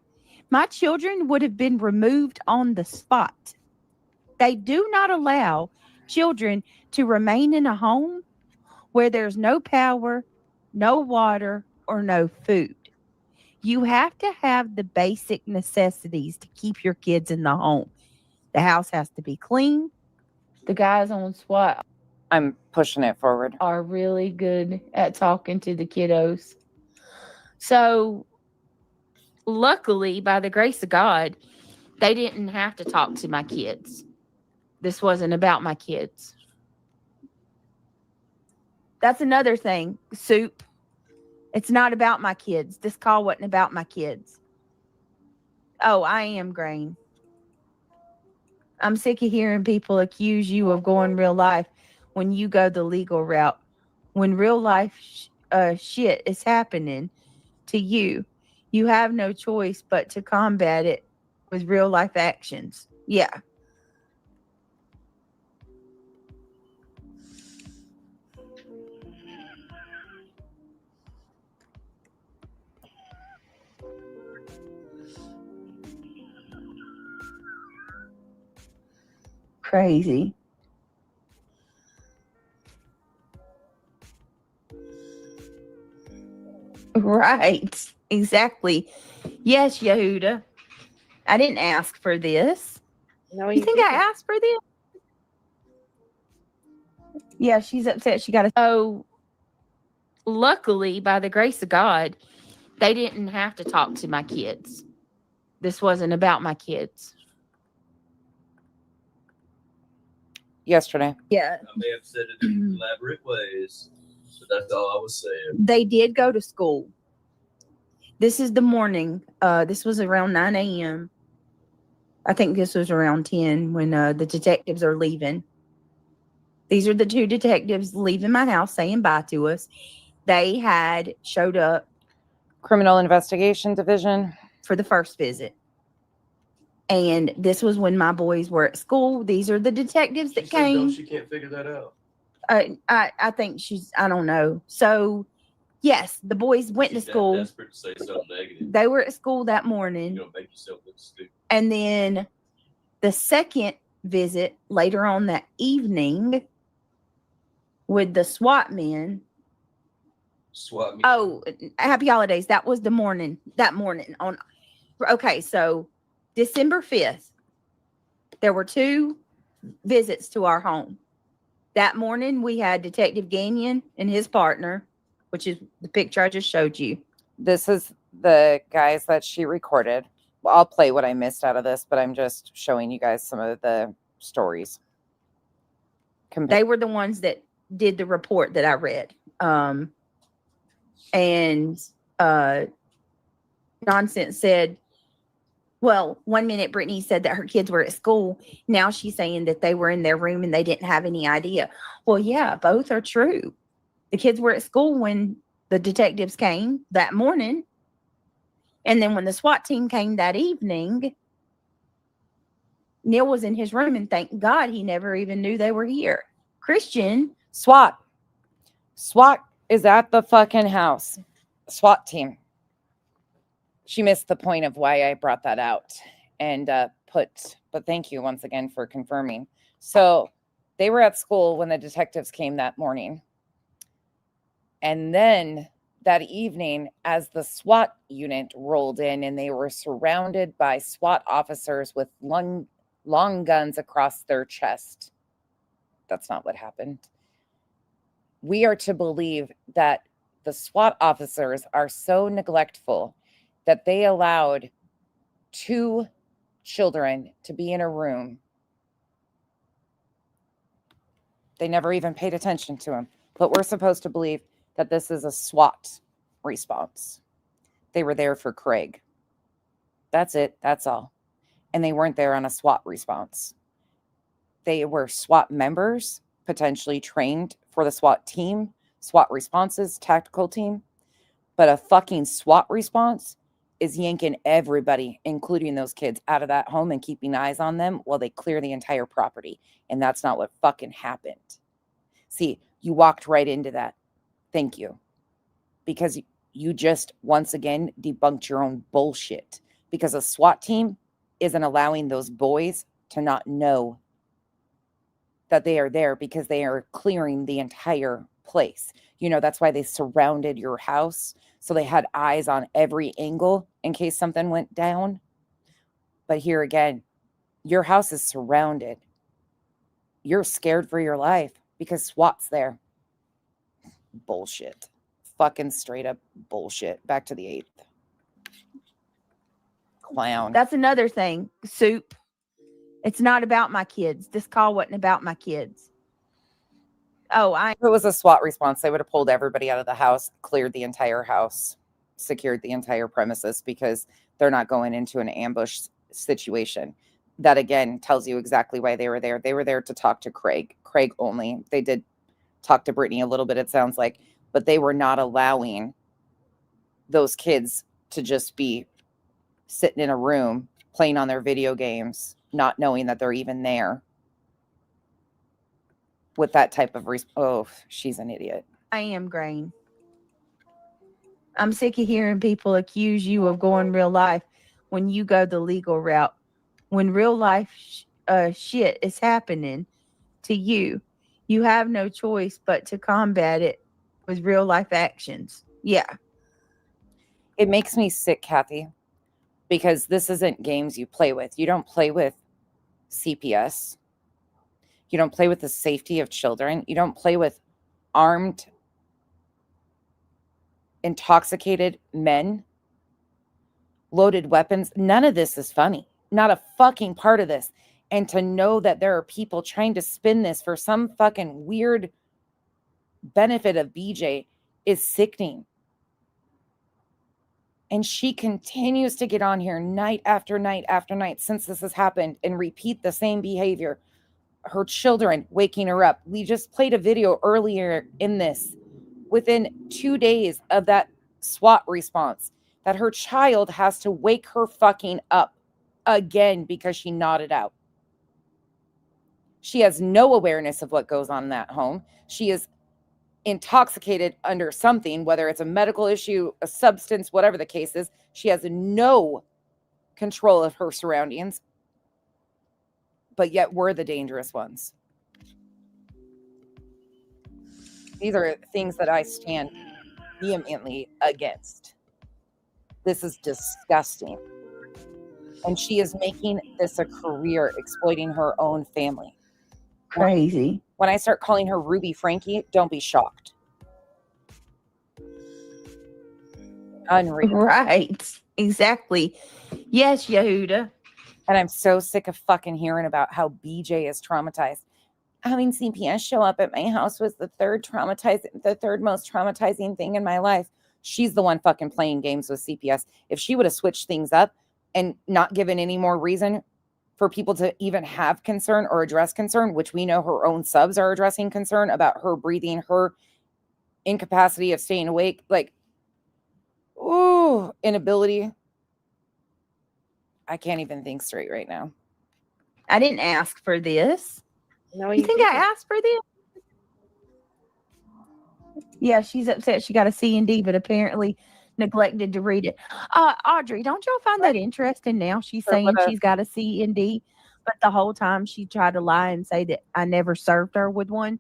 [SPEAKER 3] my children would have been removed on the spot. They do not allow children to remain in a home where there's no power, no water, or no food. You have to have the basic necessities to keep your kids in the home. The house has to be clean. The guys on SWAT,
[SPEAKER 1] I'm pushing it forward,
[SPEAKER 3] are really good at talking to the kiddos. So, luckily, by the grace of God, they didn't have to talk to my kids. This wasn't about my kids. That's another thing, Soup. It's not about my kids. This call wasn't about my kids. Oh, I am Grain. I'm sick of hearing people accuse you of going real life when you go the legal route. When real life shit is happening to you, you have no choice but to combat it with real life actions. Yeah. Crazy. Right. Exactly. Yes, Yehuda. I didn't ask for this.
[SPEAKER 7] No,
[SPEAKER 3] you think I asked for this? Yeah, she's upset. She got a. So, luckily, by the grace of God, they didn't have to talk to my kids. This wasn't about my kids.
[SPEAKER 1] Yesterday.
[SPEAKER 3] Yeah.
[SPEAKER 5] I may have said it in elaborate ways, but that's all I was saying.
[SPEAKER 3] They did go to school. This is the morning. This was around 9 a.m. I think this was around 10 when the detectives are leaving. These are the 2 detectives leaving my house saying bye to us. They had showed up.
[SPEAKER 1] Criminal Investigation Division.
[SPEAKER 3] For the first visit. And this was when my boys were at school. These are the detectives that came.
[SPEAKER 5] She can't figure that out.
[SPEAKER 3] I think I don't know. So, yes, the boys went to school.
[SPEAKER 5] Desperate to say something negative.
[SPEAKER 3] They were at school that morning.
[SPEAKER 5] You don't make yourself look stupid.
[SPEAKER 3] And then the second visit later on that evening with the SWAT men.
[SPEAKER 5] SWAT men.
[SPEAKER 3] Oh, happy holidays. That was the morning. That morning on. Okay, so December 5th, there were 2 visits to our home. That morning, we had Detective Gagnon and his partner, which is the picture I just showed you.
[SPEAKER 1] This is the guys that she recorded. Well, I'll play what I missed out of this, but I'm just showing you guys some of the stories.
[SPEAKER 3] They were the ones that did the report that I read. Nonsense said, well, 1 minute Brittany said that her kids were at school. Now she's saying that they were in their room and they didn't have any idea. Well, yeah, both are true. The kids were at school when the detectives came that morning. And then when the SWAT team came that evening, Neil was in his room, and thank God he never even knew they were here. Christian.
[SPEAKER 1] SWAT is at the fucking house. SWAT team. she missed the point of why I brought that out and but thank you once again for confirming. So they were at school when the detectives came that morning. And then that evening, as the SWAT unit rolled in and they were surrounded by SWAT officers with long guns across their chest. That's not what happened. We are to believe that the SWAT officers are so neglectful that they allowed 2 children to be in a room. They never even paid attention to them. But we're supposed to believe that this is a SWAT response. They were there for Craig. That's it. That's all. And they weren't there on a SWAT response. They were SWAT members, potentially trained for the SWAT team, SWAT responses, tactical team. But a fucking SWAT response is yanking everybody, including those kids, out of that home and keeping eyes on them while they clear the entire property. And that's not what fucking happened. See, you walked right into that. Thank you. Because you just, once again, debunked your own bullshit. Because a SWAT team isn't allowing those boys to not know that they are there because they are clearing the entire place. You know, that's why they surrounded your house. So they had eyes on every angle in case something went down. But here again, your house is surrounded. You're scared for your life because SWAT's there. Bullshit. Fucking straight up bullshit. Back to the 8th. Clown.
[SPEAKER 3] That's another thing. Soup. It's not about my kids. This call wasn't about my kids. Oh,
[SPEAKER 1] If it was a SWAT response, they would have pulled everybody out of the house, cleared the entire house, secured the entire premises because they're not going into an ambush situation. That again tells you exactly why they were there. They were there to talk to Craig. Craig only. They did talk to Brittany a little bit, it sounds like, but they were not allowing those kids to just be sitting in a room playing on their video games, not knowing that they're even there with that type of oh, she's an idiot.
[SPEAKER 3] I am, Grain. I'm sick of hearing people accuse you of going real life when you go the legal route. When real life shit is happening to you, you have no choice but to combat it with real life actions. Yeah.
[SPEAKER 1] It makes me sick, Kathy, because this isn't games you play with. You don't play with CPS. You don't play with the safety of children. You don't play with armed, intoxicated men, loaded weapons. None of this is funny. Not a fucking part of this. And to know that there are people trying to spin this for some fucking weird benefit of BJ is sickening. And she continues to get on here night after night after night since this has happened and repeat the same behavior. Her children waking her up. We just played a video earlier in this within 2 days of that SWAT response that her child has to wake her fucking up again because she nodded out. She has no awareness of what goes on in that home. She is intoxicated under something, whether it's a medical issue, a substance, whatever the case is. She has no control of her surroundings, but yet we're the dangerous ones. These are things that I stand vehemently against. This is disgusting. And she is making this a career, exploiting her own family.
[SPEAKER 3] Crazy.
[SPEAKER 1] When I start calling her Ruby Frankie, don't be shocked. Unreal.
[SPEAKER 3] Right. Exactly. Yes, Yehuda.
[SPEAKER 1] And I'm so sick of fucking hearing about how BJ is traumatized. Having CPS show up at my house was the third most traumatizing thing in my life. She's the one fucking playing games with CPS. If she would have switched things up and not given any more reason for people to even have concern or address concern, which we know her own subs are addressing concern about her breathing, her incapacity of staying awake, like, ooh, inability. I can't even think straight right now.
[SPEAKER 3] I didn't ask for this.
[SPEAKER 7] No,
[SPEAKER 3] you think I asked for this? Yeah, she's upset she got a C and D, but apparently neglected to read it. Audrey, don't y'all find that interesting now? She's
[SPEAKER 1] For
[SPEAKER 3] saying
[SPEAKER 1] what
[SPEAKER 3] she's got a C&D, but the whole time she tried to lie and say that I never served her with one.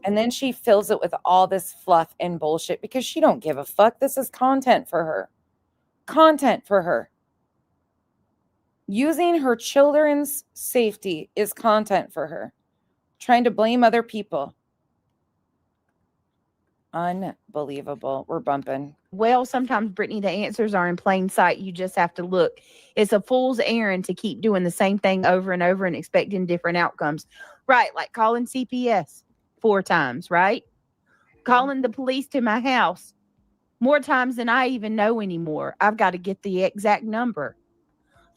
[SPEAKER 1] And then she fills it with all this fluff and bullshit because she don't give a fuck. This is content for her. Content for her. Using her children's safety is content for her. Trying to blame other people. Unbelievable. We're bumping.
[SPEAKER 3] Well, sometimes, Brittany, the answers are in plain sight. You just have to look. It's a fool's errand to keep doing the same thing over and over and expecting different outcomes. Right, like calling CPS 4 times, right? Calling the police to my house more times than I even know anymore. I've got to get the exact number.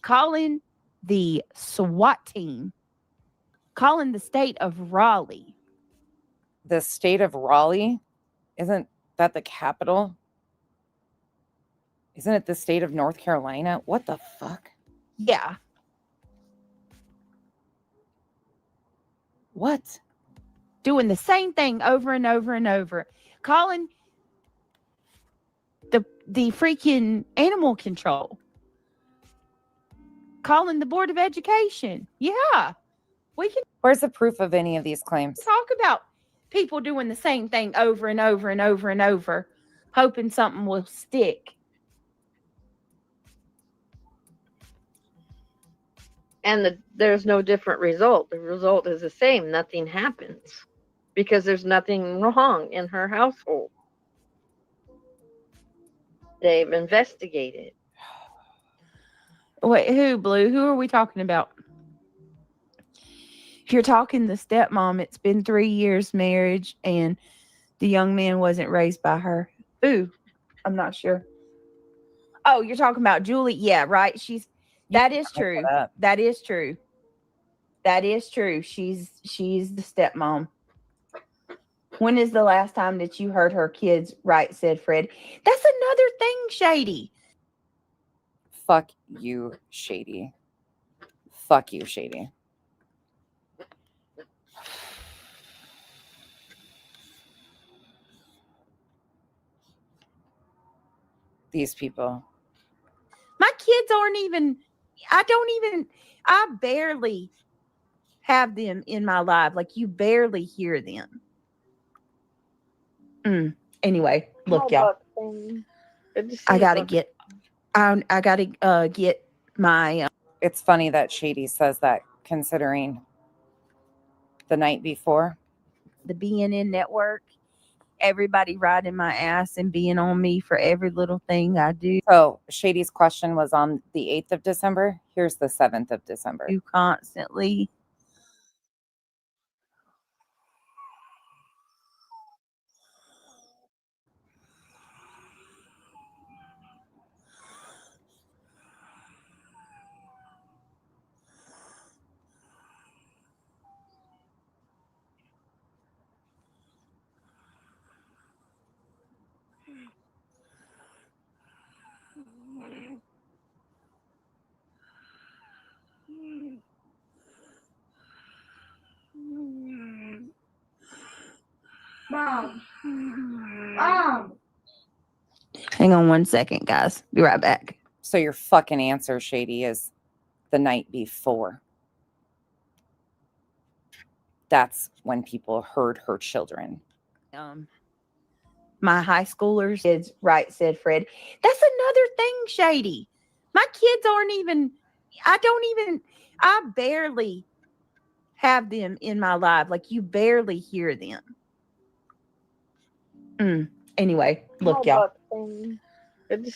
[SPEAKER 3] Calling the SWAT team. Calling the state of Raleigh.
[SPEAKER 1] The state of Raleigh? Isn't that the capital? Isn't it the state of North Carolina? What the fuck?
[SPEAKER 3] Yeah.
[SPEAKER 1] What?
[SPEAKER 3] Doing the same thing over and over and over. Calling the freaking animal control. Calling the Board of Education. Yeah. We can.
[SPEAKER 1] Where's the proof of any of these claims?
[SPEAKER 3] Talk about people doing the same thing over and over and over and over, hoping something will stick.
[SPEAKER 7] And there's no different result. The result is the same. Nothing happens because there's nothing wrong in her household. They've investigated.
[SPEAKER 3] Wait, who, Blue? Who are we talking about? If you're talking the stepmom, it's been 3 years marriage and the young man wasn't raised by her. Ooh, I'm not sure. Oh, you're talking about Julie? Yeah, right. That is true. That is true. That is true. She's the stepmom. When is the last time that you heard her kids right, said Fred? That's another thing, Shady.
[SPEAKER 1] Fuck you, Shady. Fuck you, Shady. These people.
[SPEAKER 3] My kids aren't even, I barely have them in my life. Like, you barely hear them. Anyway, look, y'all. I gotta get my.
[SPEAKER 1] It's funny that Shady says that, considering the night before.
[SPEAKER 3] The BNN network, everybody riding my ass and being on me for every little thing I do.
[SPEAKER 1] So Shady's question was on the 8th of December. Here's the 7th of December.
[SPEAKER 3] You constantly.
[SPEAKER 6] Mom. Mom.
[SPEAKER 3] Hang on 1 second, guys. Be right back.
[SPEAKER 1] So your fucking answer, Shady, is the night before. That's when people heard her children.
[SPEAKER 3] My high schoolers kids, right, said Fred. That's another thing, Shady. My kids aren't even, I barely have them in my life. Like, you barely hear them. Anyway, look, y'all.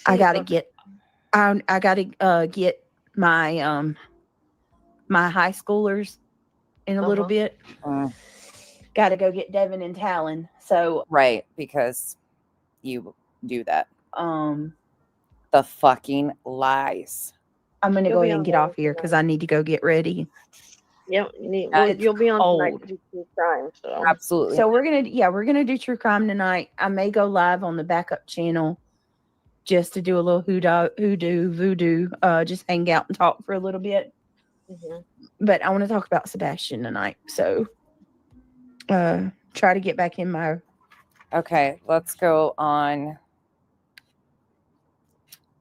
[SPEAKER 3] I gotta get my my high schoolers in a little bit. Got to go get Devin and Talon. So
[SPEAKER 1] right, because you do that. The fucking lies.
[SPEAKER 3] I'm gonna go ahead and get off here because I need to go get ready.
[SPEAKER 7] Yep, you'll be on tonight to do true crime. So
[SPEAKER 1] absolutely.
[SPEAKER 3] So we're gonna do true crime tonight. I may go live on the backup channel just to do a little voodoo, just hang out and talk for a little bit. But I want to talk about Sebastian tonight. So try to get back in my
[SPEAKER 1] Okay, let's go on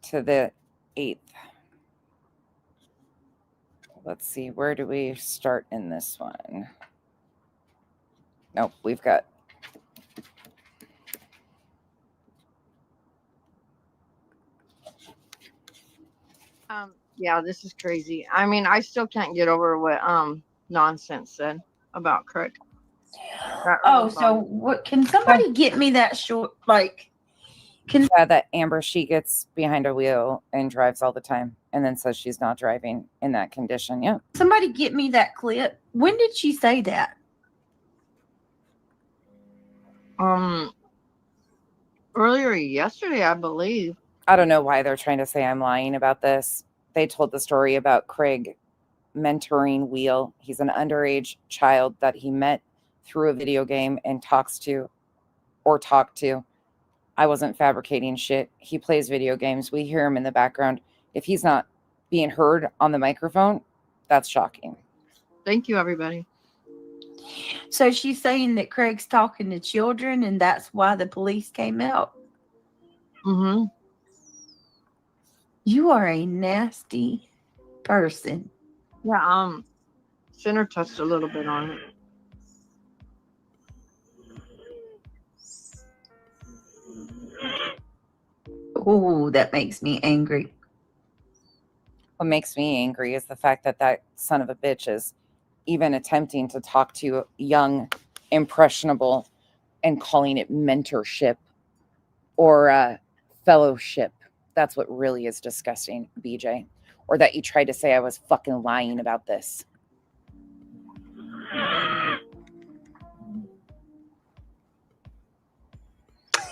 [SPEAKER 1] to the 8th. Let's see, where do we start in this one? Nope, we've got...
[SPEAKER 7] Yeah, this is crazy. I mean, I still can't get over what Nonsense said about Craig.
[SPEAKER 3] Oh, so what? Can somebody get me that short? Like,
[SPEAKER 1] that Amber, she gets behind a wheel and drives all the time, and then says she's not driving in that condition. Yeah.
[SPEAKER 3] Somebody get me that clip. When did she say that?
[SPEAKER 7] Earlier yesterday, I believe.
[SPEAKER 1] I don't know why they're trying to say I'm lying about this. They told the story about Craig mentoring Wheel. He's an underage child that he met through a video game and talked to. I wasn't fabricating shit. He plays video games. We hear him in the background. If he's not being heard on the microphone, that's shocking.
[SPEAKER 7] Thank you, everybody.
[SPEAKER 3] So she's saying that Craig's talking to children, and that's why the police came out.
[SPEAKER 7] Mm-hmm.
[SPEAKER 3] You are a nasty person.
[SPEAKER 7] Yeah, Sinner touched a little bit on it.
[SPEAKER 3] Oh, that makes me angry.
[SPEAKER 1] What makes me angry is the fact that that son of a bitch is even attempting to talk to young, impressionable, and calling it mentorship or fellowship. That's what really is disgusting, BJ. Or that you tried to say I was fucking lying about this.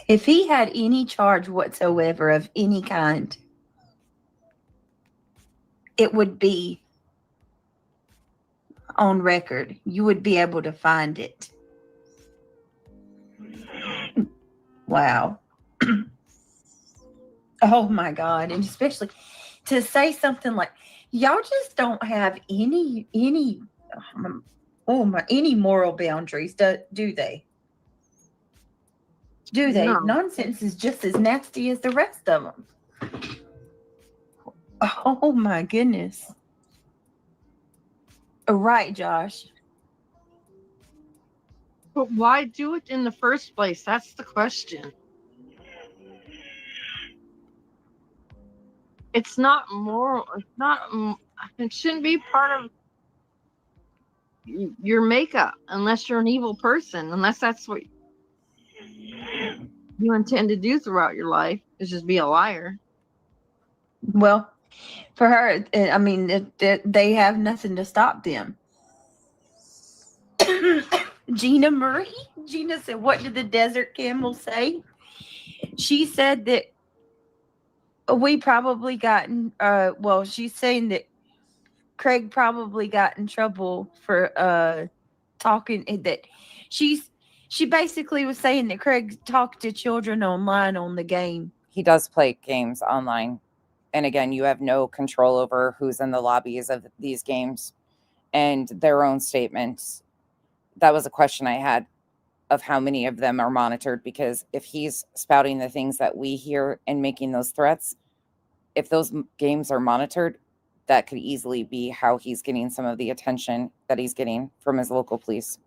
[SPEAKER 3] If he had any charge whatsoever of any kind, it would be on record. You would be able to find it. Wow. Oh my God. And especially to say something like, y'all just don't have any moral boundaries, do they? Do they?
[SPEAKER 7] No.
[SPEAKER 3] Nonsense is just as nasty as the rest of them. Oh my goodness. Right, Josh.
[SPEAKER 7] But why do it in the first place? That's the question. It's not moral. It's not. It shouldn't be part of your makeup unless you're an evil person. Unless that's what you intend to do throughout your life, is just be a liar.
[SPEAKER 3] Well, for her, I mean, they have nothing to stop them. Gina Murray. Gina said, what did the desert camel say? She said that we probably got she's saying that Craig probably got in trouble for talking, that she basically was saying that Craig talked to children online on the game.
[SPEAKER 1] He does play games online. And again, you have no control over who's in the lobbies of these games and their own statements. That was a question I had of how many of them are monitored, because if he's spouting the things that we hear and making those threats, if those games are monitored, that could easily be how he's getting some of the attention that he's getting from his local police.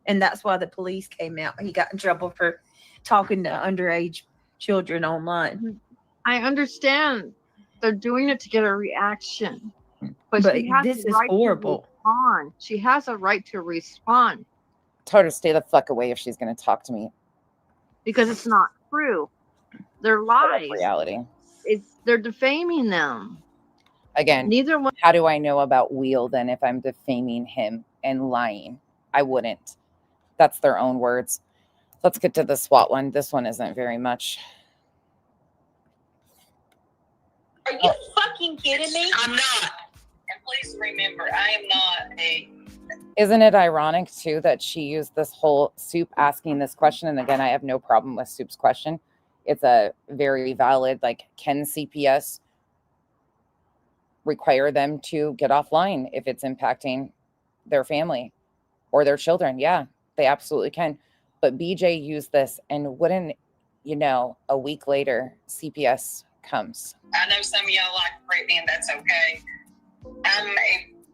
[SPEAKER 3] And that's why the police came out. He got in trouble for talking to underage children online.
[SPEAKER 7] I understand they're doing it to get a reaction, but she has
[SPEAKER 3] this
[SPEAKER 7] the
[SPEAKER 3] is
[SPEAKER 7] right
[SPEAKER 3] horrible.
[SPEAKER 7] to respond. She has a right to respond.
[SPEAKER 1] Tell her to stay the fuck away if she's going to talk to me.
[SPEAKER 7] Because it's not true. They're lies.
[SPEAKER 1] Reality.
[SPEAKER 7] They're defaming them.
[SPEAKER 1] Again,
[SPEAKER 7] neither one.
[SPEAKER 1] How do I know about Wheel then if I'm defaming him and lying? I wouldn't. That's their own words. Let's get to the SWAT one. This one isn't very much.
[SPEAKER 16] Are you fucking kidding me? I'm not. And please remember, I am not a.
[SPEAKER 1] Isn't it ironic, too, that she used this whole Soup asking this question? And again, I have no problem with Soup's question. It's a very valid, can CPS require them to get offline if it's impacting their family or their children? Yeah, they absolutely can. But BJ used this, and wouldn't you know, a week later, CPS comes.
[SPEAKER 15] I know some of y'all like Brittany, and that's okay.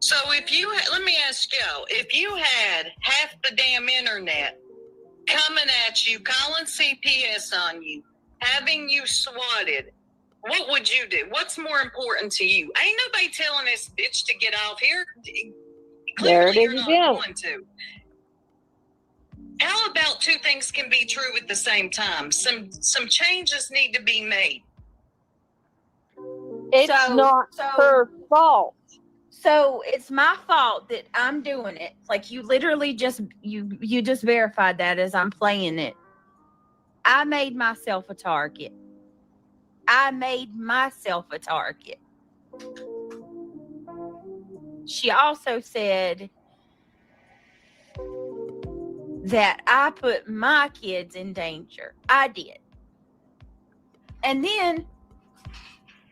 [SPEAKER 15] So let me ask y'all, if you had half the damn internet coming at you, calling CPS on you, having you swatted, what would you do? What's more important to you? Ain't nobody telling this bitch to get off here.
[SPEAKER 7] There it
[SPEAKER 15] Clearly,
[SPEAKER 7] is
[SPEAKER 15] you're not
[SPEAKER 7] again.
[SPEAKER 15] going to. How about two things can be true at the same time? Some changes need to be made.
[SPEAKER 7] It's not her fault.
[SPEAKER 3] So it's my fault that I'm doing it. Like you literally just you just verified that as I'm playing it. I made myself a target. She also said that I put my kids in danger. I did. And then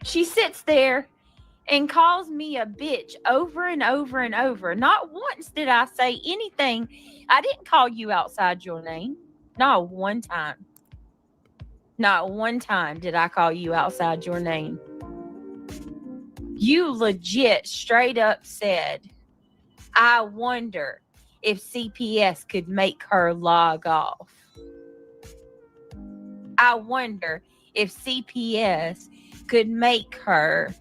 [SPEAKER 3] she sits there and calls me a bitch over and over and over. Not once did I say anything. I didn't call you outside your name. Not one time. Not one time did I call you outside your name. You legit straight up said, I wonder if CPS could make her log off. I wonder if CPS could make her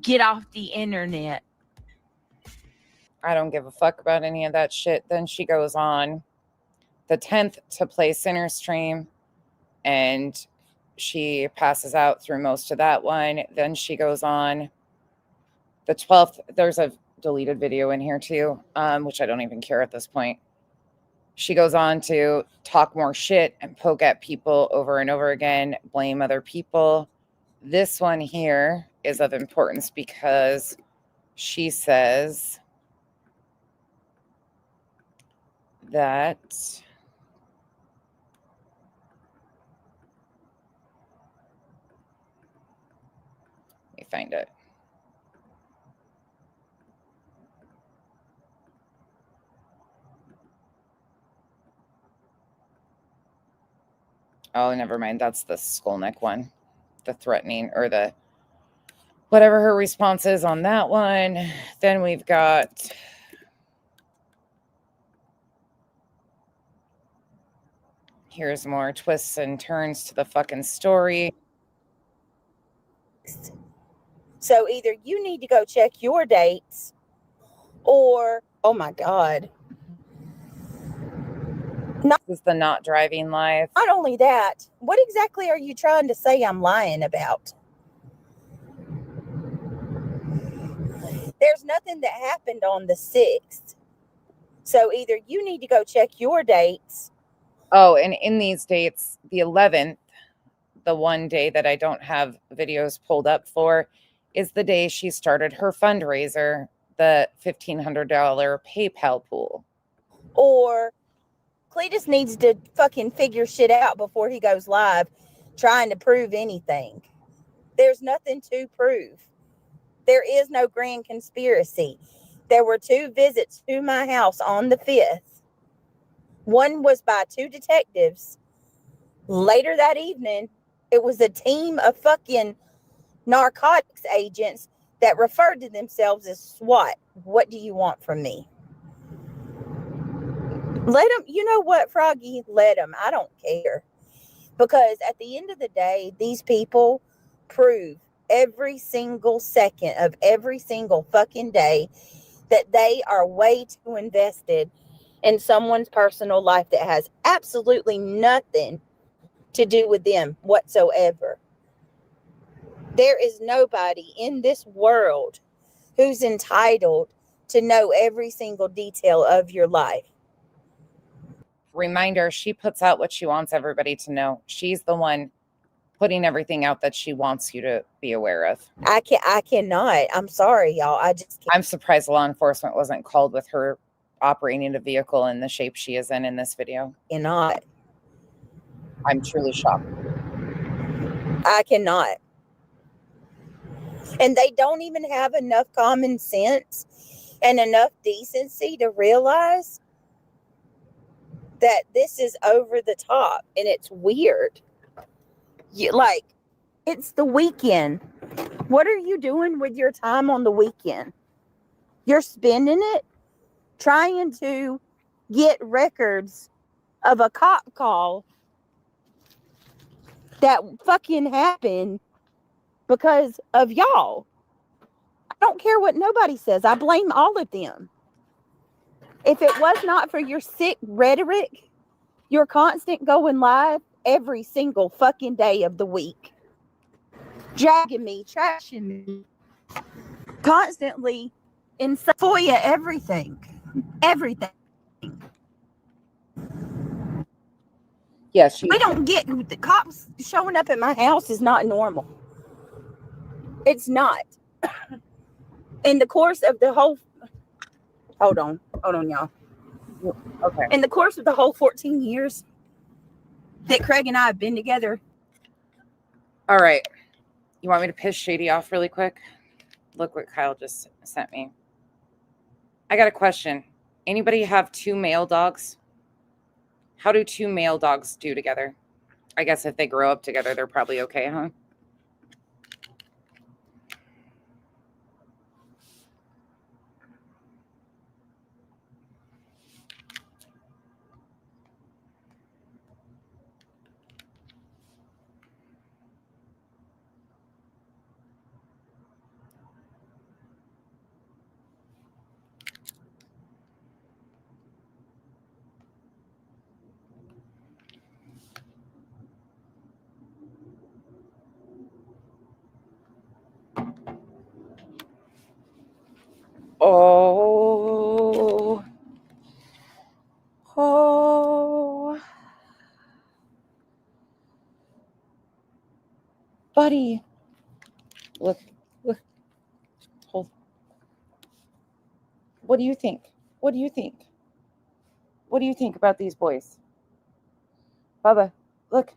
[SPEAKER 3] get off the internet.
[SPEAKER 1] I don't give a fuck about any of that shit. Then she goes on the 10th to play Center Stream, and she passes out through most of that one. Then she goes on the 12th. There's a deleted video in here too, which I don't even care at this point. She goes on to talk more shit and poke at people over and over again, blame other people. This one here is of importance because she says that let me find it. Oh, never mind. That's the Skolnick one. The threatening or the whatever her response is on that one. Then we've got here's more twists and turns to the fucking story.
[SPEAKER 2] So either you need to go check your dates or, oh my God.
[SPEAKER 1] This is the not driving life.
[SPEAKER 2] Not only that, what exactly are you trying to say I'm lying about? There's nothing that happened on the 6th. So either you need to go check your dates.
[SPEAKER 1] Oh, and in these dates, the 11th, the one day that I don't have videos pulled up for, is the day she started her fundraiser, the $1,500 PayPal pool.
[SPEAKER 2] Or Cletus needs to fucking figure shit out before he goes live trying to prove anything. There's nothing to prove. There is no grand conspiracy. There were 2 visits to my house on the 5th. One was by 2 detectives. Later that evening, it was a team of fucking narcotics agents that referred to themselves as SWAT. What do you want from me? Let them, you know what, Froggy? Let them. I don't care. Because at the end of the day, these people prove every single second of every single fucking day that they are way too invested in someone's personal life that has absolutely nothing to do with them whatsoever. There is nobody in this world who's entitled to know every single detail of your life.
[SPEAKER 1] Reminder, she puts out what she wants everybody to know. She's the one putting everything out that she wants you to be aware of.
[SPEAKER 2] I cannot. I'm sorry, y'all. I just can't.
[SPEAKER 1] I'm surprised law enforcement wasn't called with her operating a vehicle in the shape she is in this video.
[SPEAKER 2] Cannot.
[SPEAKER 1] I'm truly shocked.
[SPEAKER 2] I cannot. And they don't even have enough common sense and enough decency to realize that this is over the top and it's weird. Like, it's the weekend. What are you doing with your time on the weekend? You're spending it trying to get records of a cop call that fucking happened because of y'all. I don't care what nobody says. I blame all of them. If it was not for your sick rhetoric, your constant going live every single fucking day of the week, dragging me, trashing me, constantly in FOIA everything.
[SPEAKER 1] Yes,
[SPEAKER 2] we don't get the cops showing up at my house is not normal. It's not. In the course of the whole, hold on, y'all.
[SPEAKER 1] Okay.
[SPEAKER 2] In the course of the whole 14 years that Craig and I have been together.
[SPEAKER 1] All right. You want me to piss Shady off really quick? Look what Kyle just sent me. I got a question. Anybody have 2 male dogs? How do 2 male dogs do together? I guess if they grow up together, they're probably okay, huh? Oh, buddy. Look. Hold. What do you think? What do you think? What do you think about these boys? Bubba, look.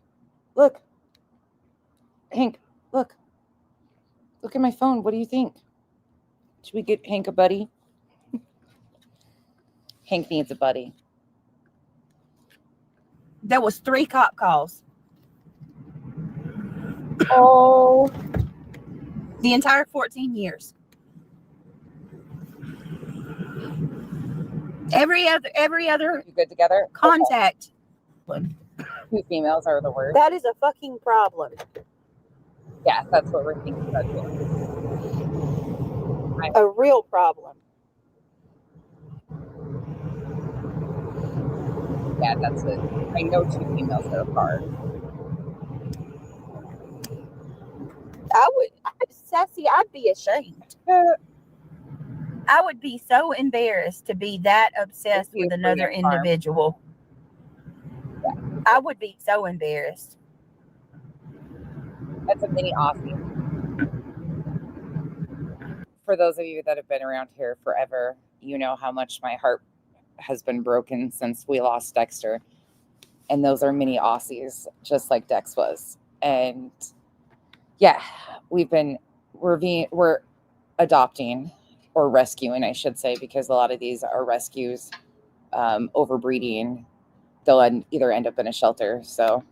[SPEAKER 1] Hank, look. Look at my phone. What do you think? Should we get Hank a buddy? Hank needs a buddy.
[SPEAKER 2] There was 3 cop calls.
[SPEAKER 1] Oh.
[SPEAKER 2] The entire 14 years. Every other
[SPEAKER 1] you good together?
[SPEAKER 2] Contact.
[SPEAKER 1] Okay. 2 females are the worst.
[SPEAKER 2] That is a fucking problem.
[SPEAKER 1] Yeah, that's what we're thinking about doing.
[SPEAKER 2] A real problem.
[SPEAKER 1] Yeah, that's it. I know 2 females so far.
[SPEAKER 2] Sassy, I'd be ashamed. I would be so embarrassed to be that obsessed with another individual.
[SPEAKER 1] Yeah.
[SPEAKER 2] I would be so embarrassed.
[SPEAKER 1] That's a mini Aussie. For those of you that have been around here forever, you know how much my heart has been broken since we lost Dexter. And those are mini Aussies, just like Dex was. And yeah, we're adopting, or rescuing, I should say, because a lot of these are rescues, overbreeding. They'll either end up in a shelter. So,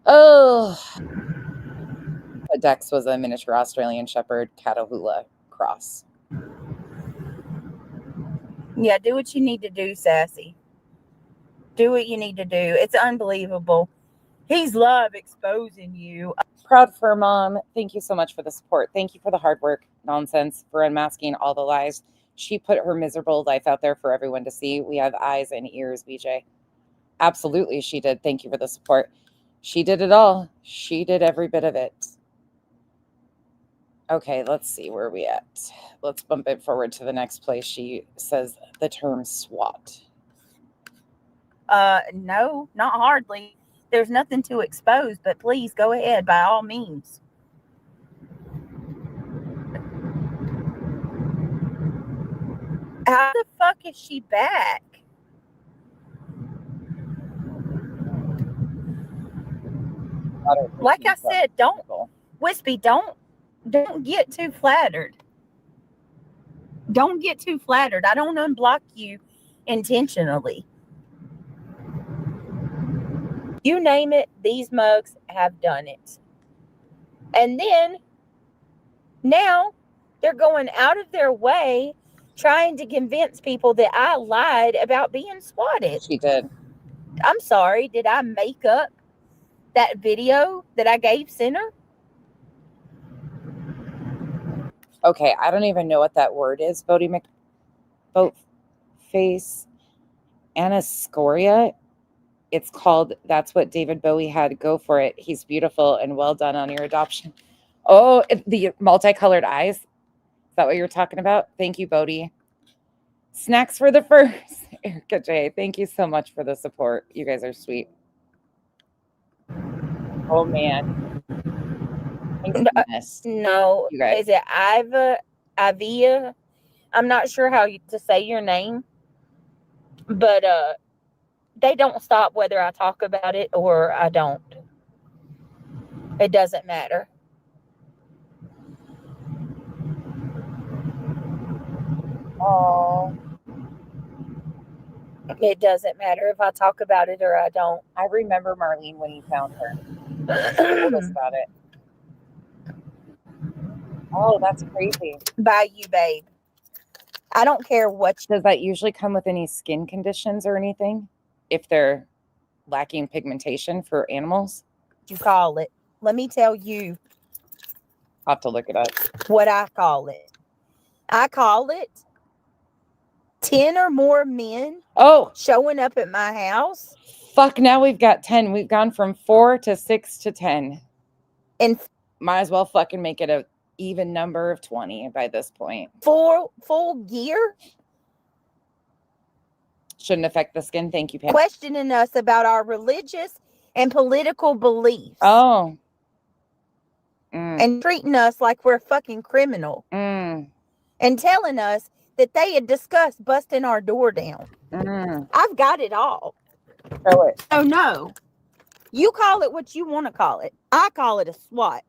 [SPEAKER 1] but Dex was a miniature Australian Shepherd Catahoula cross.
[SPEAKER 2] Yeah, do what you need to do, Sassy. Do what you need to do. It's unbelievable. He's love exposing you.
[SPEAKER 1] Proud for Mom. Thank you so much for the support. Thank you for the hard work, nonsense, for unmasking all the lies. She put her miserable life out there for everyone to see. We have eyes and ears, BJ. Absolutely, she did. Thank you for the support. She did it all. She did every bit of it. Okay, let's see where we at. Let's bump it forward to the next place. She says the term SWAT.
[SPEAKER 2] No, not hardly. There's nothing to expose, but please go ahead by all means. How the fuck is she back? Like I said, don't, Wispy, don't get too flattered. Don't get too flattered. I don't unblock you intentionally. You name it, these mugs have done it. And then now they're going out of their way trying to convince people that I lied about being swatted.
[SPEAKER 1] She did.
[SPEAKER 2] I'm sorry. Did I make up that video that I gave Center?
[SPEAKER 1] Okay, I don't even know what that word is. Boatface Anascoria. It's called, that's what David Bowie had. Go for it. He's beautiful and well done on your adoption. Oh, the multicolored eyes. Is that what you're talking about? Thank you, Bodie. Snacks for the first. Erica J, thank you so much for the support. You guys are sweet. Oh, man.
[SPEAKER 2] No.
[SPEAKER 1] You guys.
[SPEAKER 2] Is it Ivia? I'm not sure how to say your name. But they don't stop whether I talk about it or I don't. It doesn't matter.
[SPEAKER 1] Oh.
[SPEAKER 2] It doesn't matter if I talk about it or I don't.
[SPEAKER 1] I remember Marlene when you found her. Told us about it. Oh, that's crazy.
[SPEAKER 2] By you, babe. I don't care what.
[SPEAKER 1] Does that usually come with any skin conditions or anything? If they're lacking pigmentation for animals?
[SPEAKER 2] You call it. Let me tell you.
[SPEAKER 1] I'll have to look it up.
[SPEAKER 2] What I call it. I call it 10 or more men showing up at my house.
[SPEAKER 1] Fuck, now we've got 10. We've gone from 4 to 6 to 10.
[SPEAKER 2] And
[SPEAKER 1] might as well fucking make it a even number of 20 by this point.
[SPEAKER 2] Full gear?
[SPEAKER 1] Shouldn't affect the skin. Thank you, Pam.
[SPEAKER 2] Questioning us about our religious and political beliefs.
[SPEAKER 1] Oh.
[SPEAKER 2] And treating us like we're a fucking criminal. And telling us that they had discussed busting our door down. I've got it all.
[SPEAKER 1] Show it.
[SPEAKER 2] Oh, no. You call it what you want to call it. I call it a SWAT.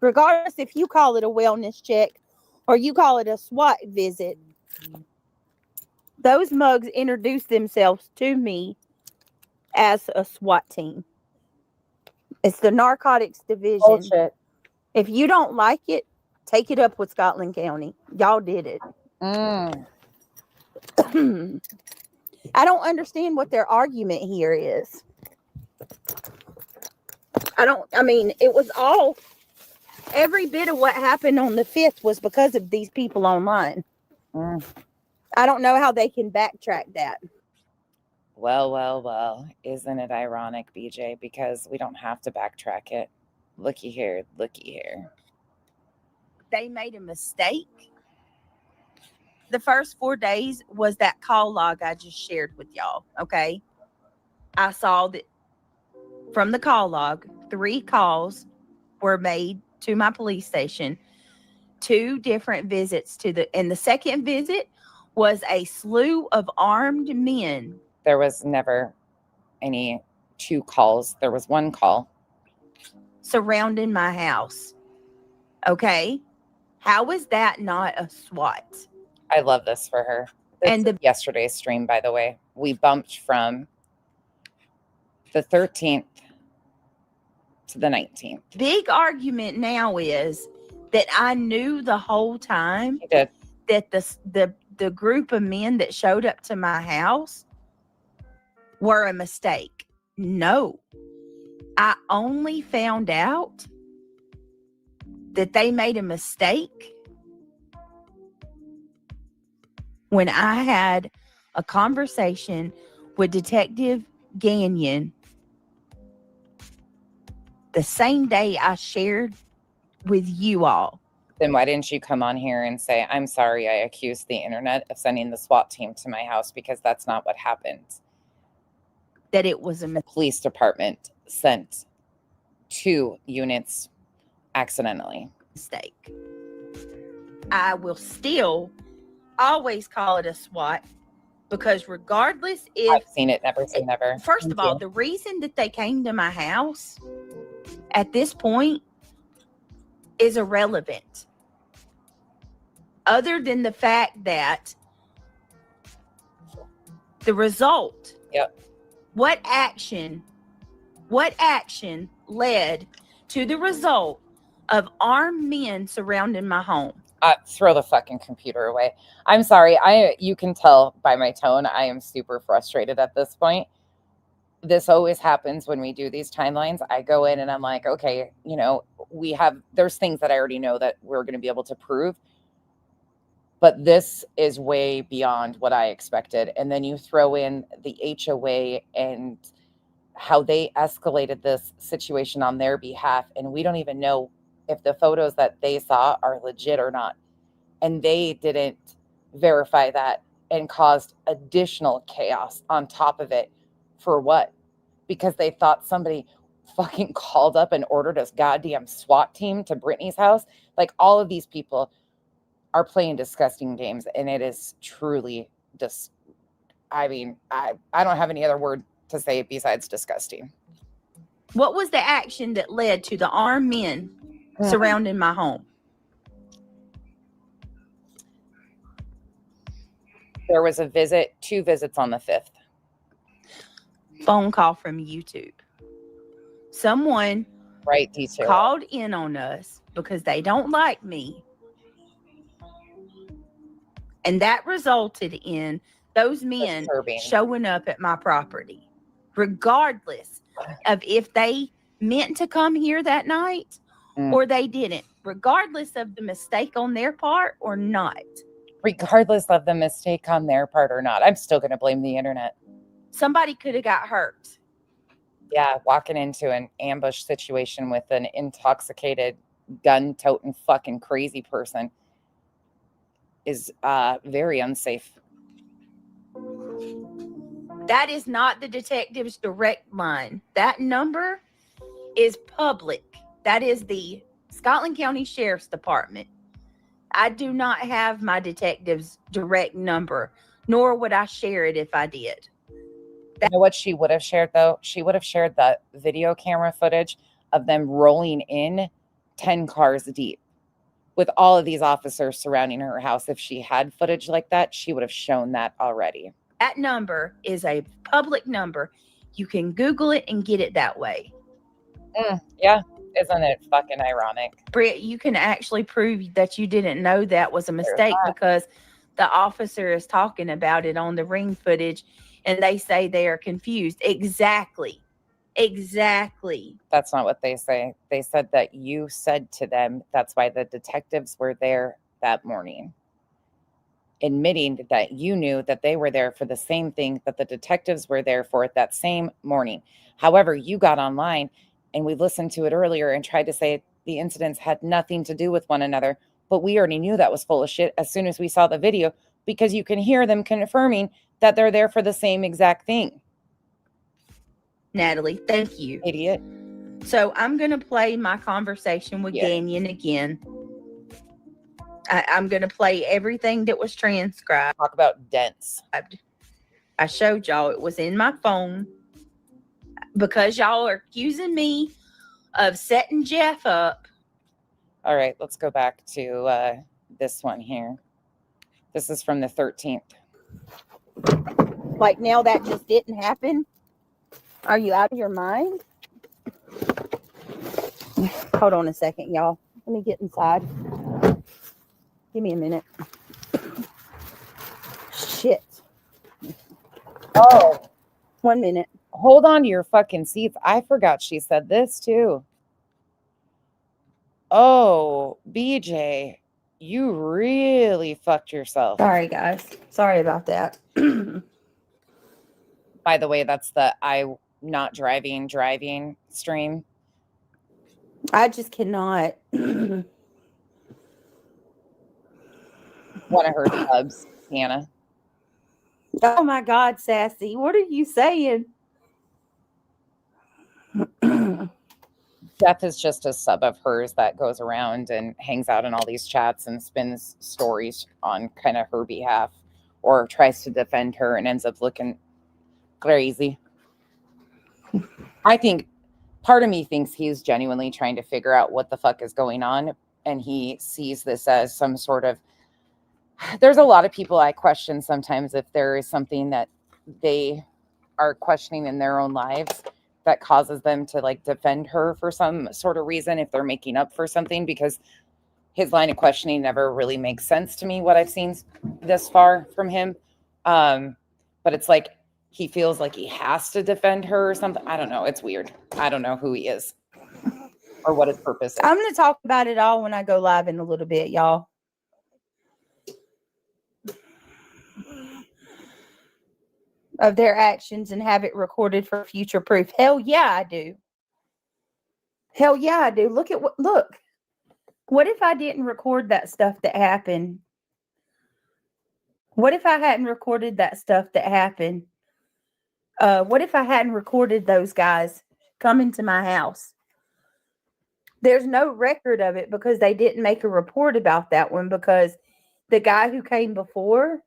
[SPEAKER 2] Regardless if you call it a wellness check or you call it a SWAT visit, those mugs introduce themselves to me as a SWAT team. It's the Narcotics Division.
[SPEAKER 1] Bullshit.
[SPEAKER 2] If you don't like it, take it up with Scotland County. Y'all did it. I don't understand what their argument here is. It was all, every bit of what happened on the 5th was because of these people online. I don't know how they can backtrack that.
[SPEAKER 1] Well, isn't it ironic, BJ? Because we don't have to backtrack it. Looky here.
[SPEAKER 2] They made a mistake. The first 4 days was that call log I just shared with y'all, okay? I saw that from the call log, 3 calls were made to my police station, 2 different visits and the second visit was a slew of armed men.
[SPEAKER 1] There was never any 2 calls. There was 1 call.
[SPEAKER 2] Surrounding my house. Okay? How is that not a SWAT?
[SPEAKER 1] I love this for her. Yesterday's stream, by the way, we bumped from the 13th to the 19th.
[SPEAKER 2] Big argument now is that I knew the whole time that the group of men that showed up to my house were a mistake. No. I only found out that they made a mistake when I had a conversation with Detective Gagnon the same day I shared with you all.
[SPEAKER 1] Then why didn't you come on here and say, I'm sorry, I accused the internet of sending the SWAT team to my house, because that's not what happened.
[SPEAKER 2] That it was a
[SPEAKER 1] police department sent 2 units accidentally.
[SPEAKER 2] Mistake. I will still always call it a SWAT, because regardless if
[SPEAKER 1] I've seen it, never say never.
[SPEAKER 2] First of all, the reason that they came to my house at this point is irrelevant. Other than the fact that
[SPEAKER 3] the result?
[SPEAKER 1] Yep.
[SPEAKER 3] What action led to the result of armed men surrounding my home?
[SPEAKER 1] Throw the fucking computer away. I'm sorry. You can tell by my tone, I am super frustrated at this point. This always happens when we do these timelines. I go in and I'm like, okay, there's things that I already know that we're going to be able to prove, but this is way beyond what I expected. And then you throw in the HOA and how they escalated this situation on their behalf. And we don't even know if the photos that they saw are legit or not. And they didn't verify that and caused additional chaos on top of it. For what? Because they thought somebody fucking called up and ordered a goddamn SWAT team to Brittany's house. Like, all of these people are playing disgusting games, and it is truly I don't have any other word to say besides disgusting.
[SPEAKER 3] What was the action that led to the armed men surrounding my home?
[SPEAKER 1] There was two visits on the 5th.
[SPEAKER 3] Phone call from YouTube. Someone called in on us because they don't like me. And that resulted in those men showing up at my property, regardless of if they meant to come here that night or they didn't, regardless of the mistake on their part or not.
[SPEAKER 1] Regardless of the mistake on their part or not, I'm still going to blame the internet.
[SPEAKER 3] Somebody could have got hurt.
[SPEAKER 1] Yeah, walking into an ambush situation with an intoxicated, gun-toting, fucking crazy person is very unsafe.
[SPEAKER 3] That is not the detective's direct line. That number is public. That is the Scotland County Sheriff's Department. I do not have my detective's direct number, nor would I share it if I did.
[SPEAKER 1] You know what she would have shared, though? She would have shared the video camera footage of them rolling in 10 cars deep with all of these officers surrounding her house. If she had footage like that, she would have shown that already.
[SPEAKER 3] That number is a public number. You can Google it and get it that way.
[SPEAKER 1] Yeah. Isn't it fucking ironic?
[SPEAKER 3] Britt, you can actually prove that you didn't know that was a mistake because the officer is talking about it on the ring footage and they say they are confused. Exactly.
[SPEAKER 1] That's not what they say. They said that you said to them, that's why the detectives were there that morning, admitting that you knew that they were there for the same thing that the detectives were there for that same morning. However, you got online and we listened to it earlier and tried to say the incidents had nothing to do with one another, but we already knew that was full of shit as soon as we saw the video, because you can hear them confirming that they're there for the same exact thing.
[SPEAKER 3] Natalie, thank you.
[SPEAKER 1] Idiot.
[SPEAKER 3] So I'm going to play my conversation with Ganyan again. I'm going to play everything that was transcribed.
[SPEAKER 1] Talk about dents.
[SPEAKER 3] I showed y'all it was in my phone because y'all are accusing me of setting Jeff up.
[SPEAKER 1] All right, let's go back to this one here. This is from the 13th.
[SPEAKER 2] Like, now that just didn't happen? Are you out of your mind? Hold on a second, y'all. Let me get inside. Give me a minute. Shit.
[SPEAKER 1] Oh.
[SPEAKER 2] 1 minute.
[SPEAKER 1] Hold on to your fucking seats. I forgot she said this too. Oh, BJ, you really fucked yourself.
[SPEAKER 2] Sorry, guys. Sorry about that.
[SPEAKER 1] By the way, that's the I not driving stream.
[SPEAKER 2] I just cannot.
[SPEAKER 1] One of her subs, Hannah.
[SPEAKER 2] Oh my God, Sassy. What are you saying?
[SPEAKER 1] Jeff is just a sub of hers that goes around and hangs out in all these chats and spins stories on kind of her behalf, or tries to defend her and ends up looking crazy. I think part of me thinks he's genuinely trying to figure out what the fuck is going on, and he sees this as some sort of... There's a lot of people I question sometimes if there is something that they are questioning in their own lives that causes them to like defend her for some sort of reason if they're making up for something, because his line of questioning never really makes sense to me, what I've seen this far from him. But it's like he feels like he has to defend her or something. I don't know. It's weird. I don't know who he is or what his purpose is.
[SPEAKER 2] I'm going to talk about it all when I go live in a little bit, y'all. Of their actions and have it recorded for future proof. Hell yeah, I do. Hell yeah, I do. Look. What if I didn't record that stuff that happened? What if I hadn't recorded that stuff that happened? What if I hadn't recorded those guys coming to my house? There's no record of it because they didn't make a report about that one, because the guy who came before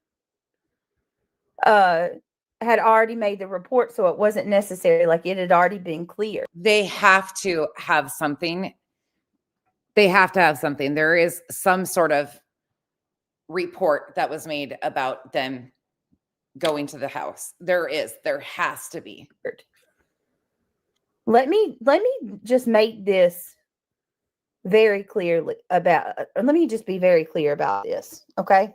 [SPEAKER 2] had already made the report, so it wasn't necessary. Like, it had already been cleared.
[SPEAKER 1] They have to have something. They have to have something. There is some sort of report that was made about them going to the house. There has to be.
[SPEAKER 2] Let me just make this very clearly about, let me just be very clear about this, okay?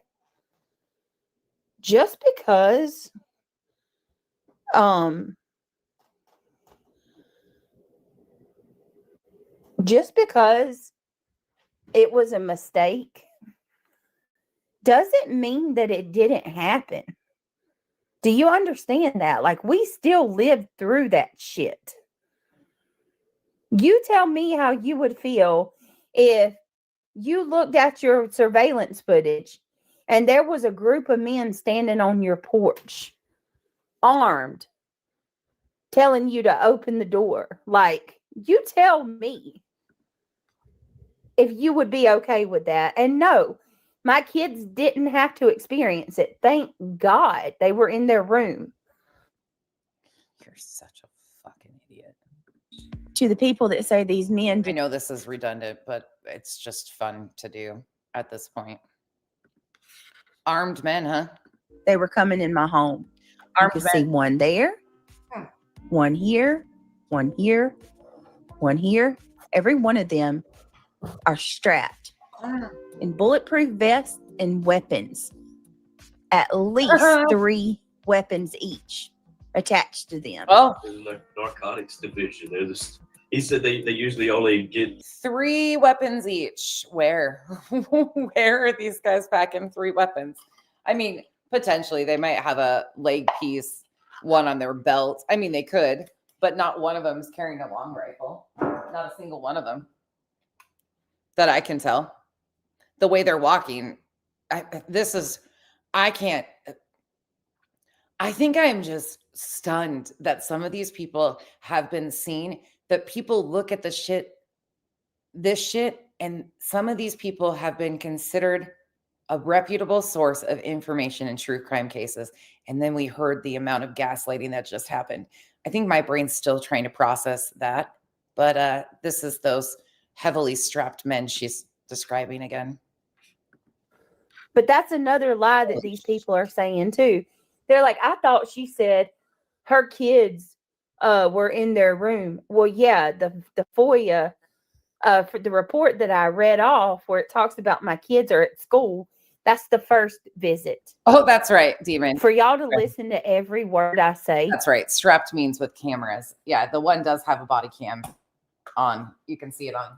[SPEAKER 2] Just because it was a mistake doesn't mean that it didn't happen. Do you understand that? Like, we still lived through that shit. You tell me how you would feel if you looked at your surveillance footage and there was a group of men standing on your porch, armed, telling you to open the door. Like, you tell me if you would be okay with that. And no, my kids didn't have to experience it. Thank God they were in their room.
[SPEAKER 1] You're such a fucking idiot.
[SPEAKER 3] To the people that say these men...
[SPEAKER 1] I know this is redundant, but it's just fun to do at this point. Armed men, huh?
[SPEAKER 3] They were coming in my home. You can see one there, one here, one here, one here. Every one of them are strapped in bulletproof vests and weapons. At least 3 weapons each attached to them.
[SPEAKER 1] Oh,
[SPEAKER 5] the narcotics division. He said they usually only get
[SPEAKER 1] 3 weapons each. Where are these guys packing 3 weapons? I mean, potentially they might have a leg piece, one on their belt. I mean, they could, but not one of them is carrying a long rifle. Not a single one of them that I can tell. The way they're walking, I think I am just stunned that some of these people have been seen, that people look at this shit, and some of these people have been considered a reputable source of information in true crime cases. And then we heard the amount of gaslighting that just happened. I think my brain's still trying to process that, but this is those heavily strapped men she's describing again.
[SPEAKER 2] But that's another lie that these people are saying too. They're like, I thought she said her kids were in their room. Well, yeah, the FOIA for the report that I read off where it talks about my kids are at school, that's the first visit.
[SPEAKER 1] Oh, that's right, Demon.
[SPEAKER 2] For y'all to listen to every word I say.
[SPEAKER 1] That's right. Strapped means with cameras. Yeah, the one does have a body cam on. You can see it on.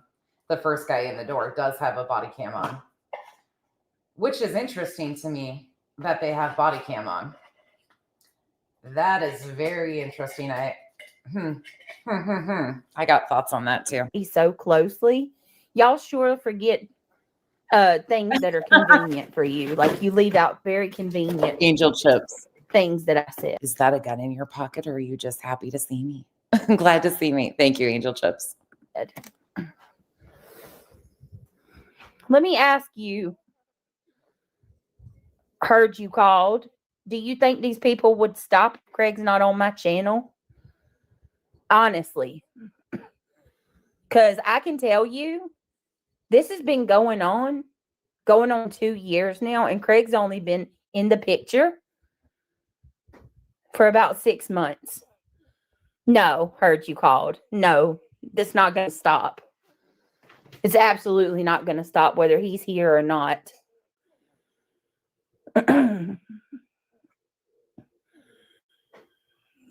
[SPEAKER 1] The first guy in the door does have a body cam on. Which is interesting to me that they have body cam on. That is very interesting. I got thoughts on that too.
[SPEAKER 2] So closely, y'all sure forget things that are convenient for you. Like, you leave out very convenient
[SPEAKER 1] Angel Chips
[SPEAKER 2] things that I said.
[SPEAKER 1] Is that a gun in your pocket, or are you just happy to see me? Glad to see me. Thank you, Angel Chips.
[SPEAKER 2] Let me ask you. Heard you called. Do you think these people would stop if Craig's not on my channel? Honestly. Because I can tell you, this has been going on 2 years now, and Craig's only been in the picture for about 6 months. No, heard you called. No, that's not going to stop. It's absolutely not going to stop whether he's here or not.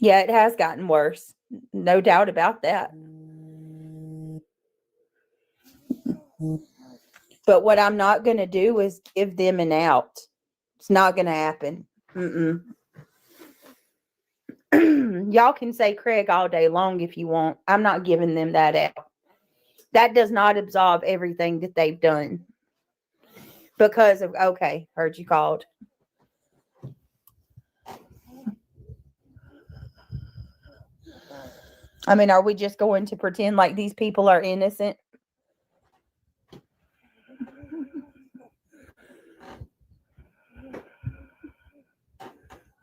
[SPEAKER 2] Yeah, it has gotten worse. No doubt about that. But what I'm not going to do is give them an out. It's not going to happen. Y'all can say Craig all day long if you want. I'm not giving them that out. That does not absolve everything that they've done. Because of, okay, heard you called. I mean, are we just going to pretend like these people are innocent?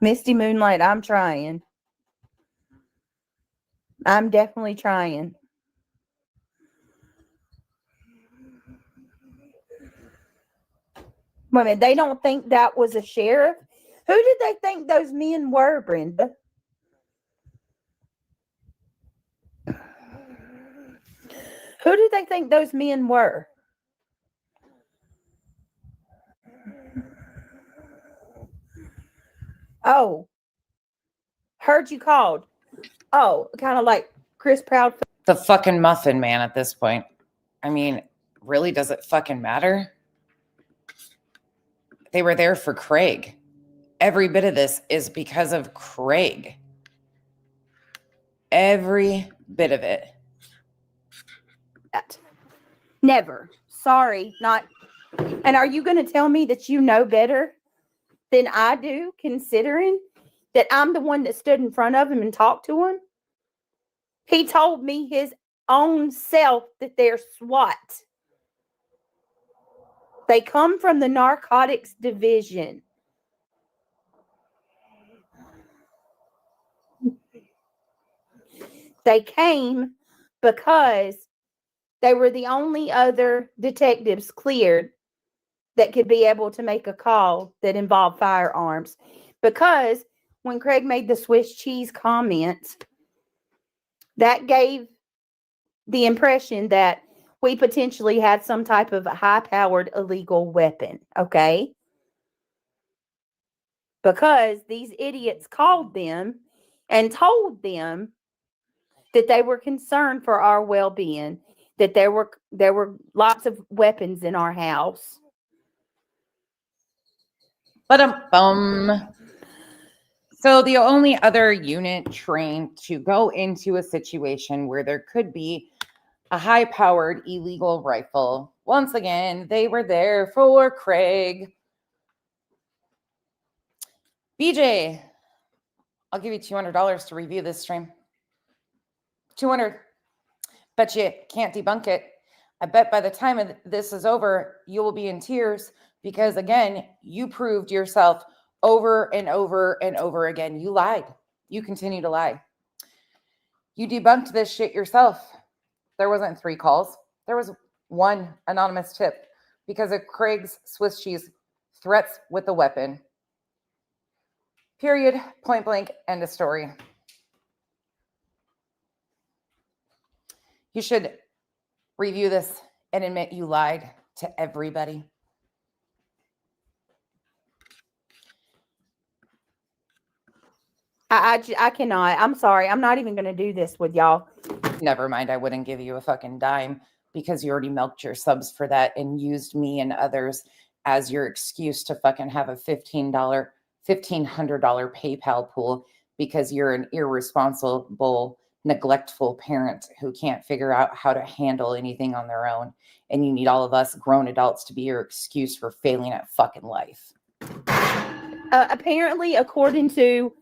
[SPEAKER 2] Misty Moonlight, I'm trying. I'm definitely trying. Wait a minute, they don't think that was a sheriff? Who did they think those men were, Brenda? Who did they think those men were? Oh, heard you called. Oh, kind of like Chris Proud.
[SPEAKER 1] The fucking Muffin Man at this point. I mean, really, does it fucking matter? They were there for Craig. Every bit of this is because of Craig. Every bit of it.
[SPEAKER 2] Never. Sorry, not. And are you going to tell me that you know better than I do, considering that I'm the one that stood in front of him and talked to him? He told me his own self that they're SWAT. They come from the narcotics division. They came because they were the only other detectives cleared that could be able to make a call that involved firearms. Because when Craig made the Swiss cheese comment, that gave the impression that we potentially had some type of high-powered illegal weapon, okay? Because these idiots called them and told them that they were concerned for our well-being, that there were lots of weapons in our house.
[SPEAKER 1] So the only other unit trained to go into a situation where there could be a high-powered illegal rifle, once again, they were there for Craig. BJ, I'll give you $200 to review this stream. $200. Bet you can't debunk it. I bet by the time this is over, you will be in tears because, again, you proved yourself over and over and over again. You lied. You continue to lie. You debunked this shit yourself. There wasn't 3 calls. There was 1 anonymous tip because of Craig's Swiss cheese threats with a weapon. Period. Point blank. End of story. You should review this and admit you lied to everybody.
[SPEAKER 2] I cannot. I'm sorry. I'm not even going to do this with y'all.
[SPEAKER 1] Never mind. I wouldn't give you a fucking dime because you already milked your subs for that and used me and others as your excuse to fucking have a $1,500 PayPal pool because you're an irresponsible, neglectful parent who can't figure out how to handle anything on their own. And you need all of us grown adults to be your excuse for failing at fucking life.
[SPEAKER 2] Apparently, according to,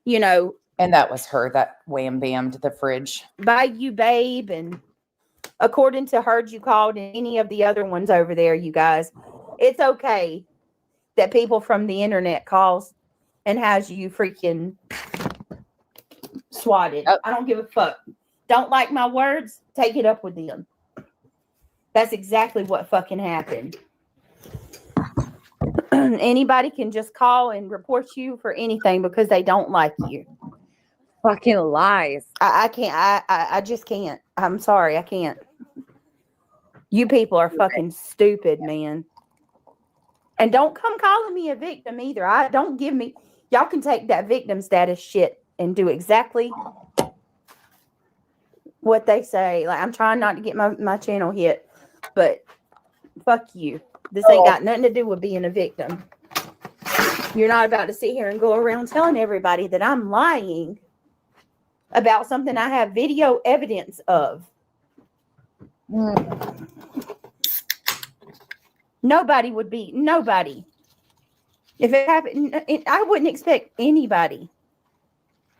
[SPEAKER 1] and that was her that wham-bammed the fridge.
[SPEAKER 2] By you, babe, and according to Heard You Called and any of the other ones over there, you guys, it's okay that people from the internet calls and has you freaking swatted. I don't give a fuck. Don't like my words? Take it up with them. That's exactly what fucking happened. Anybody can just call and report you for anything because they don't like you.
[SPEAKER 1] Fucking lies.
[SPEAKER 2] I can't. I just can't. I'm sorry. I can't. You people are fucking stupid, man. And don't come calling me a victim either. Y'all can take that victim status shit and do exactly what they say. Like, I'm trying not to get my channel hit, but fuck you. This ain't got nothing to do with being a victim. You're not about to sit here and go around telling everybody that I'm lying about something I have video evidence of. Nobody. If it happened, I wouldn't expect anybody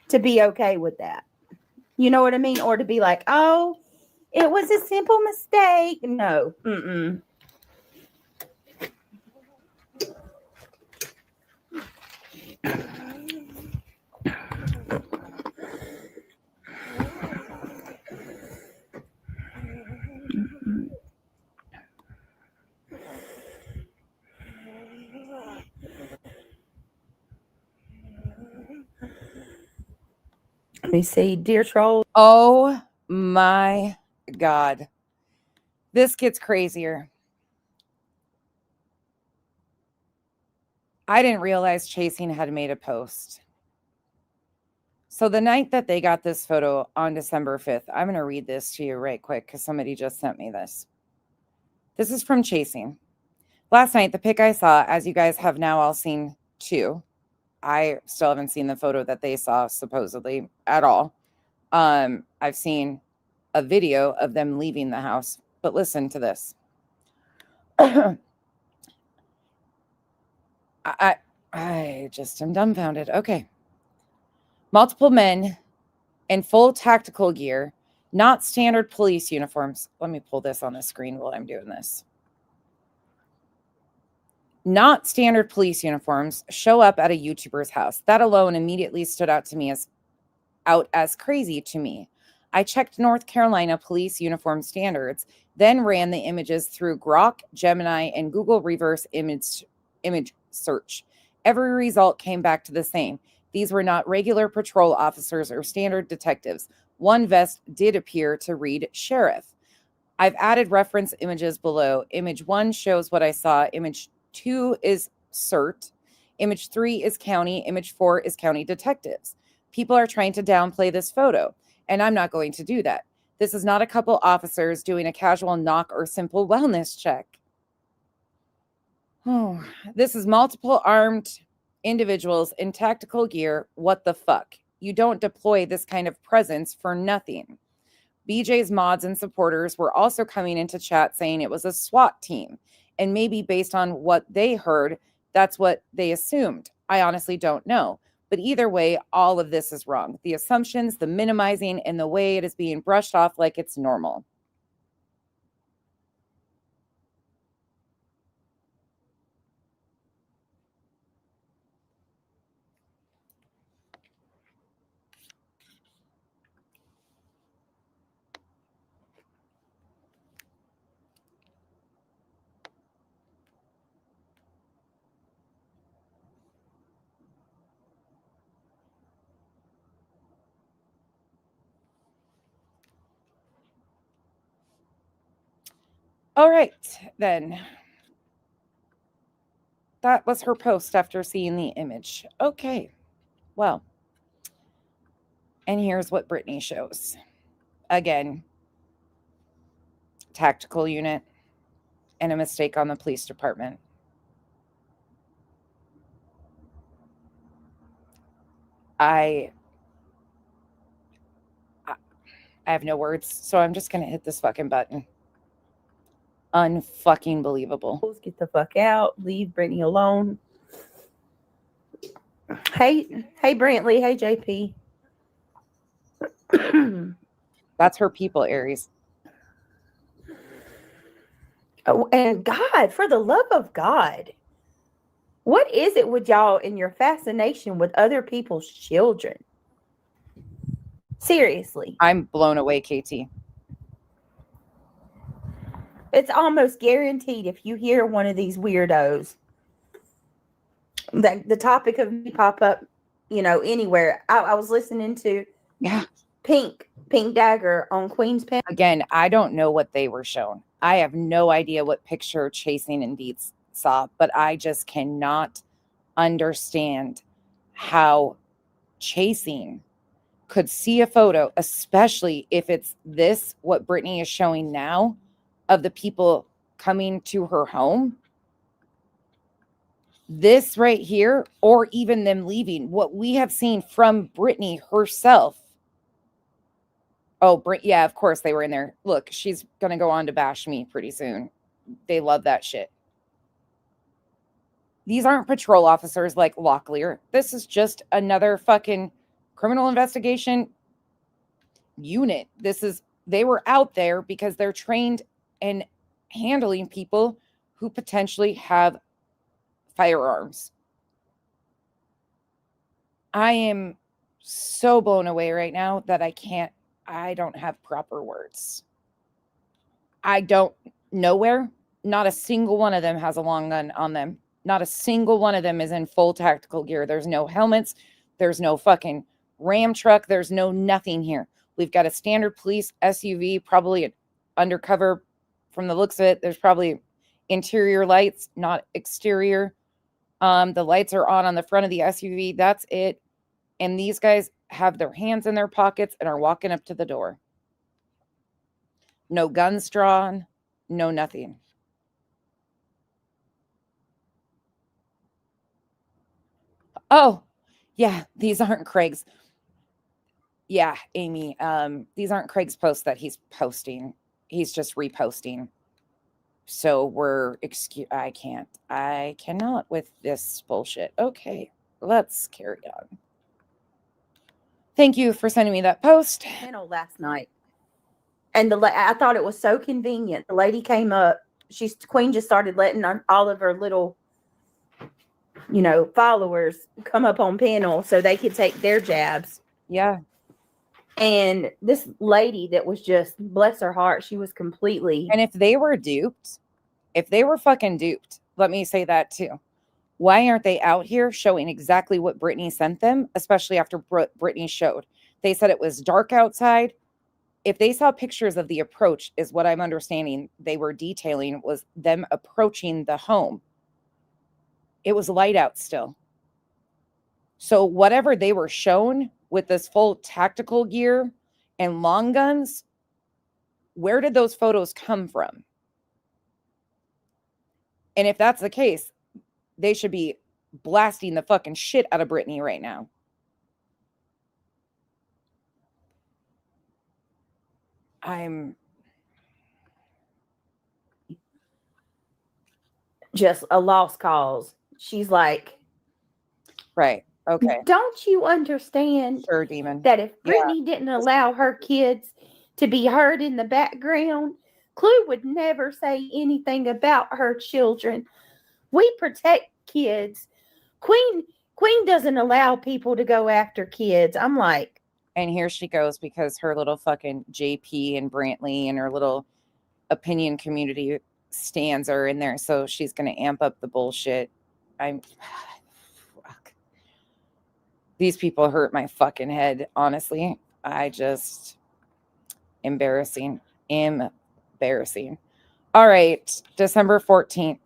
[SPEAKER 2] to be okay with that. You know what I mean? Or to be like, oh, it was a simple mistake. No. Mm-mm. Let me see, dear troll.
[SPEAKER 1] Oh my God. This gets crazier. I didn't realize Chasing had made a post. So the night that they got this photo on December 5th, I'm going to read this to you right quick because somebody just sent me this. This is from Chasing. Last night, the pic I saw, as you guys have now all seen too, I still haven't seen the photo that they saw supposedly at all. I've seen a video of them leaving the house, but listen to this. I just am dumbfounded. Okay. Multiple men in full tactical gear, not standard police uniforms. Let me pull this on the screen while I'm doing this. Not standard police uniforms show up at a YouTuber's house. That alone immediately stood out to me as crazy to me. I checked North Carolina police uniform standards, then ran the images through Grok, Gemini, and Google reverse image search. Every result came back to the same. These were not regular patrol officers or standard detectives. One vest did appear to read sheriff. I've added reference images below. Image 1 shows what I saw. Image 2 is CERT. Image 3 is county. Image 4 is county detectives. People are trying to downplay this photo, and I'm not going to do that. This is not a couple officers doing a casual knock or simple wellness check. Oh, this is multiple armed individuals in tactical gear. What the fuck? You don't deploy this kind of presence for nothing. BJ's mods and supporters were also coming into chat saying it was a SWAT team. And maybe based on what they heard, that's what they assumed. I honestly don't know. But either way, all of this is wrong. The assumptions, the minimizing, and the way it is being brushed off like it's normal. All right, then. That was her post after seeing the image. Okay, well. And here's what Brittany shows. Again, tactical unit and a mistake on the police department. I have no words, so I'm just going to hit this fucking button. Unfucking believable.
[SPEAKER 2] Get the fuck out. Leave Brittany alone. Hey, Brantley. Hey, JP.
[SPEAKER 1] That's her people, Aries.
[SPEAKER 2] Oh, and God, for the love of God, what is it with y'all and your fascination with other people's children? Seriously.
[SPEAKER 1] I'm blown away, KT.
[SPEAKER 2] It's almost guaranteed if you hear one of these weirdos that the topic of me pop up, anywhere. I was listening to Pink Dagger on Queen's Pen.
[SPEAKER 1] Again, I don't know what they were shown. I have no idea what picture Chasing and Deeds saw, but I just cannot understand how Chasing could see a photo, especially if it's this, what Brittany is showing now, of the people coming to her home. This right here, or even them leaving, what we have seen from Brittany herself. Oh, yeah, of course they were in there. Look, she's going to go on to bash me pretty soon. They love that shit. These aren't patrol officers like Locklear. This is just another fucking criminal investigation unit. They were out there because they're trained in handling people who potentially have firearms. I am so blown away right now that I don't have proper words. I don't, nowhere, not a single one of them has a long gun on them. Not a single one of them is in full tactical gear. There's no helmets. There's no fucking Ram truck. There's no nothing here. We've got a standard police SUV, probably an undercover from the looks of it. There's probably interior lights, not exterior. The lights are on the front of the SUV. That's it. And these guys have their hands in their pockets and are walking up to the door. No guns drawn, no nothing. Oh, yeah, these aren't Craig's. Yeah, Amy, these aren't Craig's posts that he's posting. He's just reposting. So I cannot with this bullshit. Okay, let's carry on. Thank you for sending me that post.
[SPEAKER 2] Last night. And I thought it was so convenient. The lady came up. Queen just started letting all of her little, followers come up on panel so they could take their jabs.
[SPEAKER 1] Yeah.
[SPEAKER 2] And this lady that was just, bless her heart, she was completely.
[SPEAKER 1] And if they were fucking duped, let me say that too. Why aren't they out here showing exactly what Brittany sent them, especially after Brittany showed? They said it was dark outside. If they saw pictures of the approach, is what I'm understanding they were detailing, was them approaching the home. It was light out still. So whatever they were shown with this full tactical gear and long guns, where did those photos come from? And if that's the case, they should be blasting the fucking shit out of Brittany right now. I'm
[SPEAKER 2] just a lost cause. She's like,
[SPEAKER 1] right. Okay.
[SPEAKER 2] Don't you understand
[SPEAKER 1] Demon.
[SPEAKER 2] that if Brittany didn't allow her kids to be heard in the background, Clue would never say anything about her children. We protect kids. Queen doesn't allow people to go after kids. I'm like,
[SPEAKER 1] and here she goes because her little fucking JP and Brantley and her little opinion community stands are in there. So she's going to amp up the bullshit. Fuck. These people hurt my fucking head. Honestly, embarrassing. All right. December 14th.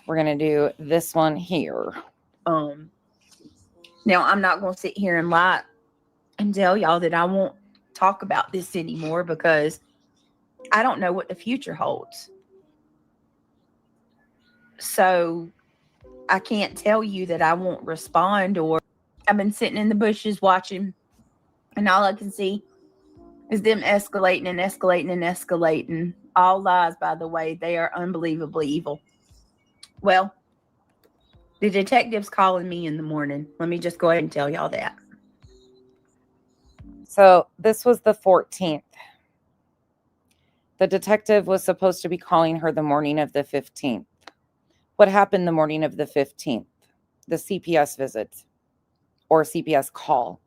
[SPEAKER 1] We're going to do this one here.
[SPEAKER 3] Now, I'm not going to sit here and lie and tell y'all that I won't talk about this anymore because I don't know what the future holds. So I can't tell you that I won't respond, or I've been sitting in the bushes watching, and all I can see is them escalating and escalating and escalating. All lies, by the way. They are unbelievably evil. Well, the detective's calling me in the morning. Let me just go ahead and tell y'all that.
[SPEAKER 1] So this was the 14th. The detective was supposed to be calling her the morning of the 15th. What happened the morning of the 15th? The CPS visit or CPS call.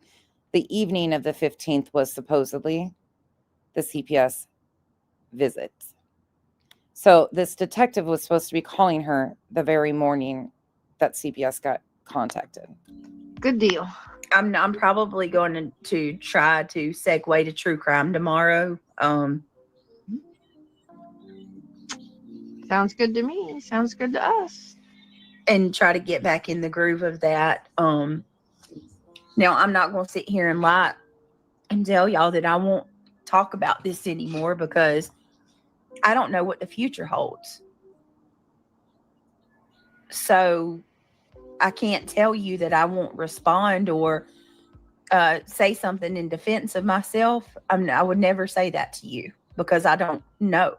[SPEAKER 1] The evening of the 15th was supposedly the CPS visit. So this detective was supposed to be calling her the very morning that CPS got contacted.
[SPEAKER 7] Good deal.
[SPEAKER 3] I'm probably going to try to segue to true crime tomorrow.
[SPEAKER 7] Sounds good to me. Sounds good to us.
[SPEAKER 3] And try to get back in the groove of that. Now I'm not going to sit here and lie and tell y'all that I won't talk about this anymore because I don't know what the future holds. So I can't tell you that I won't respond or say something in defense of myself. I would never say that to you because I don't know.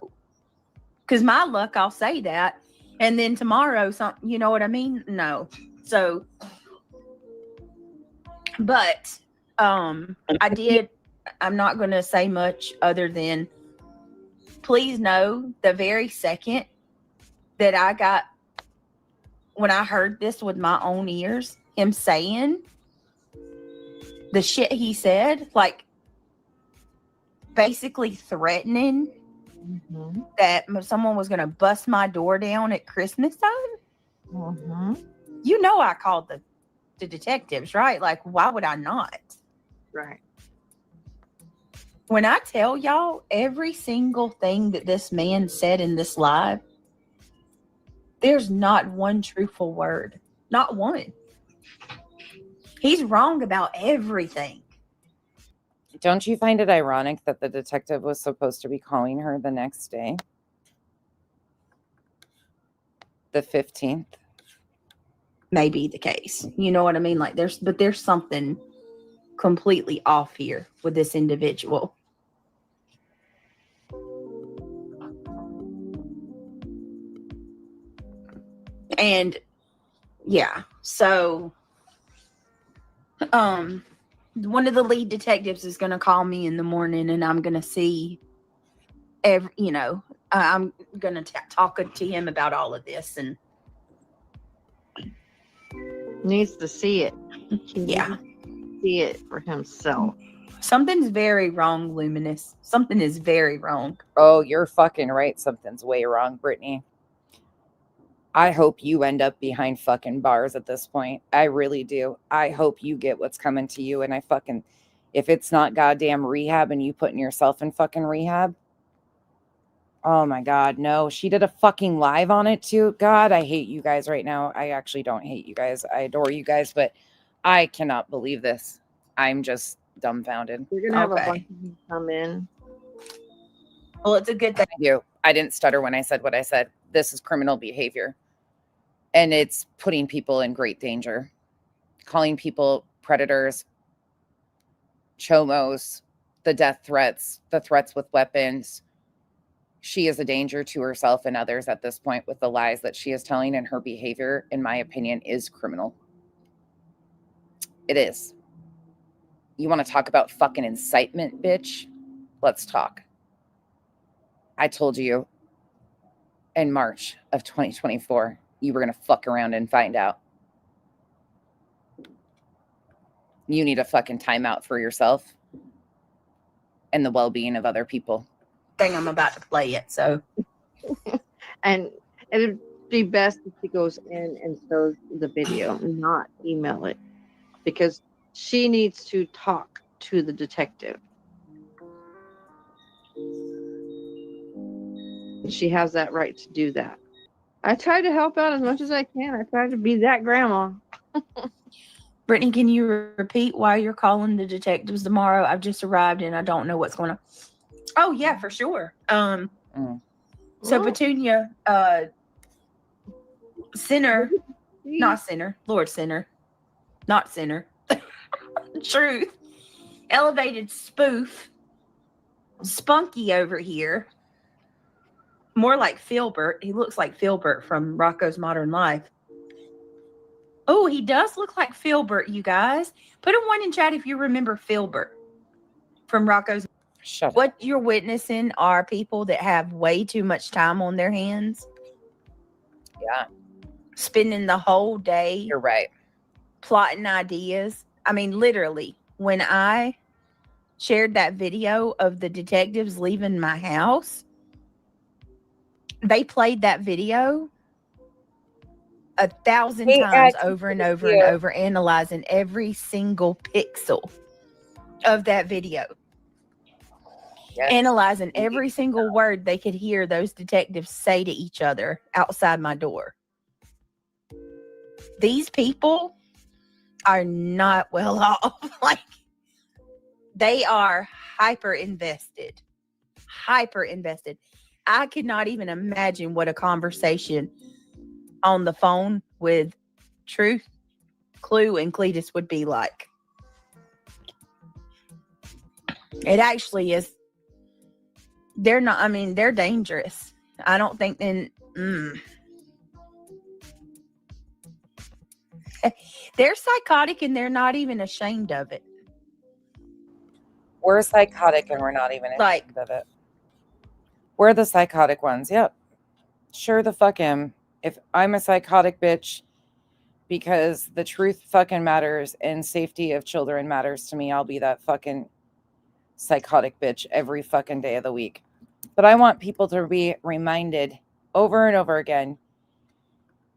[SPEAKER 3] Because my luck, I'll say that. And then tomorrow, something, you know what I mean? No. So, but I'm not going to say much other than please know the very second that when I heard this with my own ears, him saying the shit he said, like basically threatening that someone was going to bust my door down at Christmas time. You know, I called the detectives, right? Like, why would I not?
[SPEAKER 7] Right.
[SPEAKER 3] When I tell y'all every single thing that this man said in this live, there's not one truthful word. Not one. He's wrong about everything.
[SPEAKER 1] Don't you find it ironic that the detective was supposed to be calling her the next day? The 15th?
[SPEAKER 3] May be the case. You know what I mean? Like there's something completely off here with this individual. And yeah, so one of the lead detectives is going to call me in the morning and I'm going to see I'm going to talk to him about all of this and
[SPEAKER 7] needs to see it.
[SPEAKER 3] Yeah.
[SPEAKER 7] See it for himself.
[SPEAKER 3] Something's very wrong, Luminous. Something is very wrong.
[SPEAKER 1] Oh, you're fucking right. Something's way wrong, Brittany. I hope you end up behind fucking bars at this point. I really do. I hope you get what's coming to you. And if it's not goddamn rehab and you putting yourself in fucking rehab. Oh my God, no. She did a fucking live on it too. God, I hate you guys right now. I actually don't hate you guys. I adore you guys, but I cannot believe this. I'm just dumbfounded.
[SPEAKER 7] You're going to have a bunch of them come in.
[SPEAKER 3] Well, it's a good thing.
[SPEAKER 1] I didn't stutter when I said what I said. This is criminal behavior. And it's putting people in great danger. Calling people predators, chomos, the death threats, the threats with weapons. She is a danger to herself and others at this point with the lies that she is telling, and her behavior, in my opinion, is criminal. It is. You want to talk about fucking incitement, bitch? Let's talk. I told you in March of 2024, you were going to fuck around and find out. You need a fucking timeout for yourself and the well-being of other people.
[SPEAKER 3] I'm about to play it, so.
[SPEAKER 7] And it'd be best if she goes in and shows the video, not email it, because she needs to talk to the detective. She has that right to do that. I try to help out as much as I can. I try to be that grandma.
[SPEAKER 3] Brittany, can you repeat why you're calling the detectives tomorrow? I've just arrived and I don't know what's going on. Oh yeah, for sure. So Petunia, Lord Sinner, not Sinner, Truth, elevated spoof, Spunky over here. More like Filbert. He looks like Filbert from Rocco's Modern Life. Oh, he does look like Filbert, you guys. Put a 1 in chat if you remember Filbert from Rocco's.
[SPEAKER 1] Shut up.
[SPEAKER 3] What you're witnessing are people that have way too much time on their hands.
[SPEAKER 1] Yeah.
[SPEAKER 3] Spending the whole day.
[SPEAKER 1] You're right.
[SPEAKER 3] Plotting ideas. I mean, literally, when I shared that video of the detectives leaving my house, they played that video 1,000
[SPEAKER 1] Hey,
[SPEAKER 3] times
[SPEAKER 1] Ed,
[SPEAKER 3] over and
[SPEAKER 1] thank
[SPEAKER 3] over and
[SPEAKER 1] you.
[SPEAKER 3] over, analyzing every single pixel of that video.
[SPEAKER 1] Yes.
[SPEAKER 3] Analyzing every single word they could hear those detectives say to each other outside my door. These people are not well off. Like, they are hyper invested. I could not even imagine what a conversation on the phone with Truth, Clue, and Cletus would be like. It actually is. They're not, I mean, they're dangerous. I don't think they're psychotic, and they're not even ashamed of it.
[SPEAKER 1] We're psychotic and we're not even ashamed of it. We're the psychotic ones. Yep. Sure the fuck am. If I'm a psychotic bitch because the truth fucking matters and safety of children matters to me, I'll be that fucking psychotic bitch every fucking day of the week. But I want people to be reminded over and over again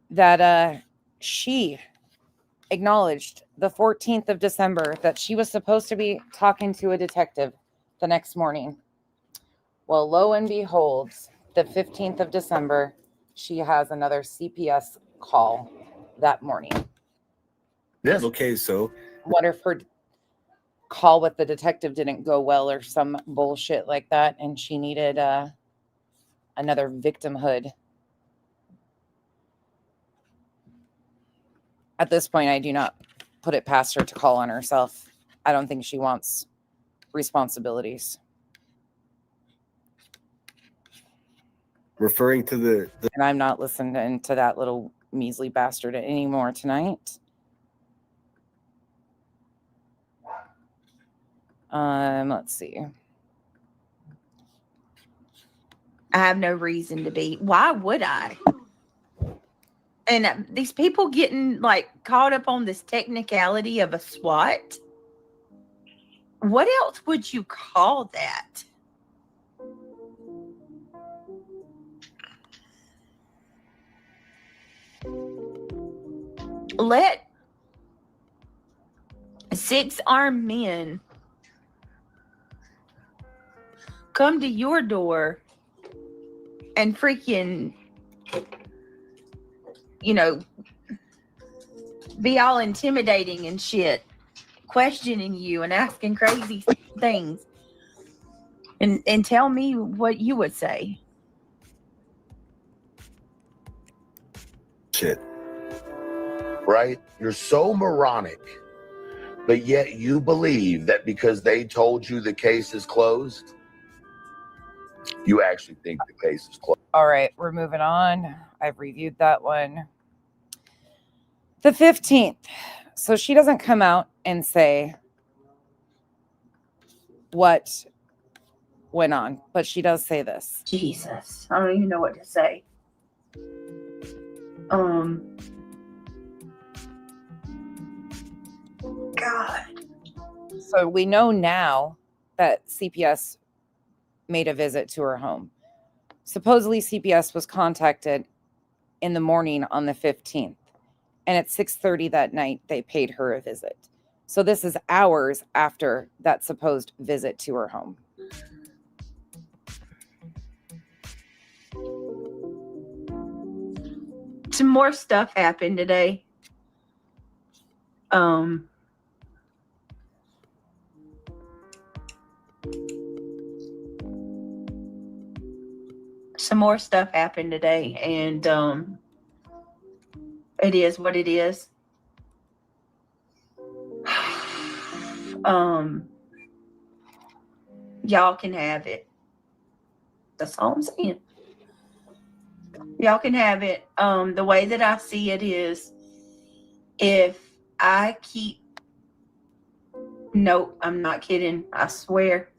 [SPEAKER 1] that she acknowledged the 14th of December that she was supposed to be talking to a detective the next morning. Well, lo and behold, the 15th of December, she has another CPS call that morning.
[SPEAKER 4] Yes. Okay, so
[SPEAKER 1] I wonder if her call with the detective didn't go well or some bullshit like that, and she needed another victimhood. At this point, I do not put it past her to call on herself. I don't think she wants responsibilities.
[SPEAKER 4] referring to the
[SPEAKER 1] And I'm not listening to that little measly bastard anymore tonight. Let's see.
[SPEAKER 3] I have no reason to be. Why would I? And these people getting like caught up on this technicality of a SWAT. What else would you call that? Let 6 armed men come to your door and freaking, be all intimidating and shit, questioning you and asking crazy things, and tell me what you would say.
[SPEAKER 4] shit.
[SPEAKER 17] Right? You're so moronic, but yet you believe that because they told you the case is closed, you actually think the case is closed.
[SPEAKER 1] All right, we're moving on. I've reviewed that one. The 15th. So she doesn't come out and say what went on, but she does say this.
[SPEAKER 3] Jesus, I don't even know what to say. God.
[SPEAKER 1] So we know now that CPS made a visit to her home. Supposedly CPS was contacted in the morning on the 15th. And at 6:30 that night, they paid her a visit. So this is hours after that supposed visit to her home.
[SPEAKER 3] Some more stuff happened today. Some more stuff happened today, and it is what it is. Y'all can have it. That's all I'm saying. Y'all can have it. The way that I see it is, if I keep, nope, I'm not kidding. I swear.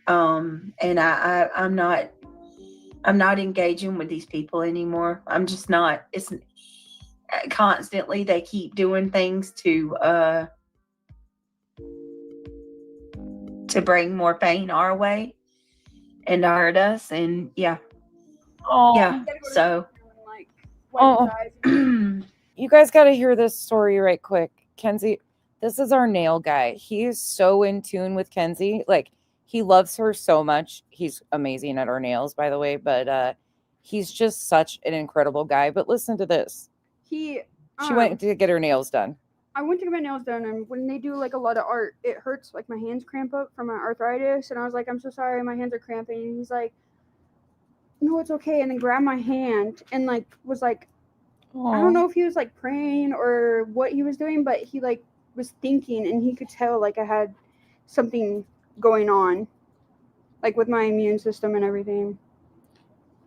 [SPEAKER 3] And I'm not engaging with these people anymore. I'm just not. It's constantly they keep doing things to bring more pain our way and to hurt us, and yeah.
[SPEAKER 1] Oh,
[SPEAKER 3] yeah. So
[SPEAKER 1] Oh, you guys got to hear this story right quick. Kenzie, this is our nail guy. He is so in tune with Kenzie. Like, he loves her so much. He's amazing at our nails, by the way, but he's just such an incredible guy. But listen to this.
[SPEAKER 18] She
[SPEAKER 1] went to get her nails done.
[SPEAKER 18] I went to get my nails done, and when they do like a lot of art, it hurts. Like my hands cramp up from my arthritis, and I was like, I'm so sorry, my hands are cramping. And he's like, no, it's okay. And then grabbed my hand and like was like, I don't know if he was like praying or what he was doing, but he like was thinking, and he could tell like I had something going on, like with my immune system and everything.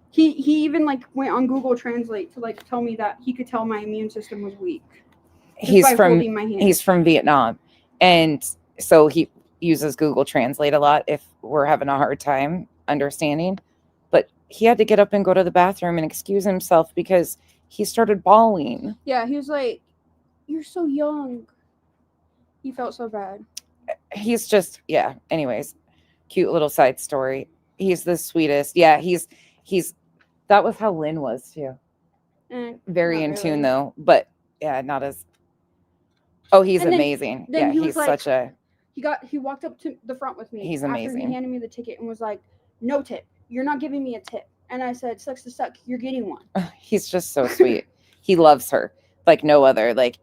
[SPEAKER 18] He even like went on Google Translate to like tell me that he could tell my immune system was weak.
[SPEAKER 1] He's from Vietnam, and so he uses Google Translate a lot if we're having a hard time understanding. But he had to get up and go to the bathroom and excuse himself because he started bawling.
[SPEAKER 18] Yeah, he was like, "You're so young." He felt so bad.
[SPEAKER 1] He's just, yeah. Anyways, cute little side story. He's the sweetest. Yeah, he's. That was how Lynn was too. Very in tune though, but yeah, not as. Oh, he's amazing.
[SPEAKER 18] Then
[SPEAKER 1] Yeah,
[SPEAKER 18] he
[SPEAKER 1] he's
[SPEAKER 18] was like,
[SPEAKER 1] such a.
[SPEAKER 18] He walked up to the front with me.
[SPEAKER 1] He's
[SPEAKER 18] After
[SPEAKER 1] amazing.
[SPEAKER 18] he handed me the ticket and was like, "No tip. You're not giving me a tip." And I said, "Sucks to suck. You're getting one."
[SPEAKER 1] He's just so sweet. He loves her like no other. Like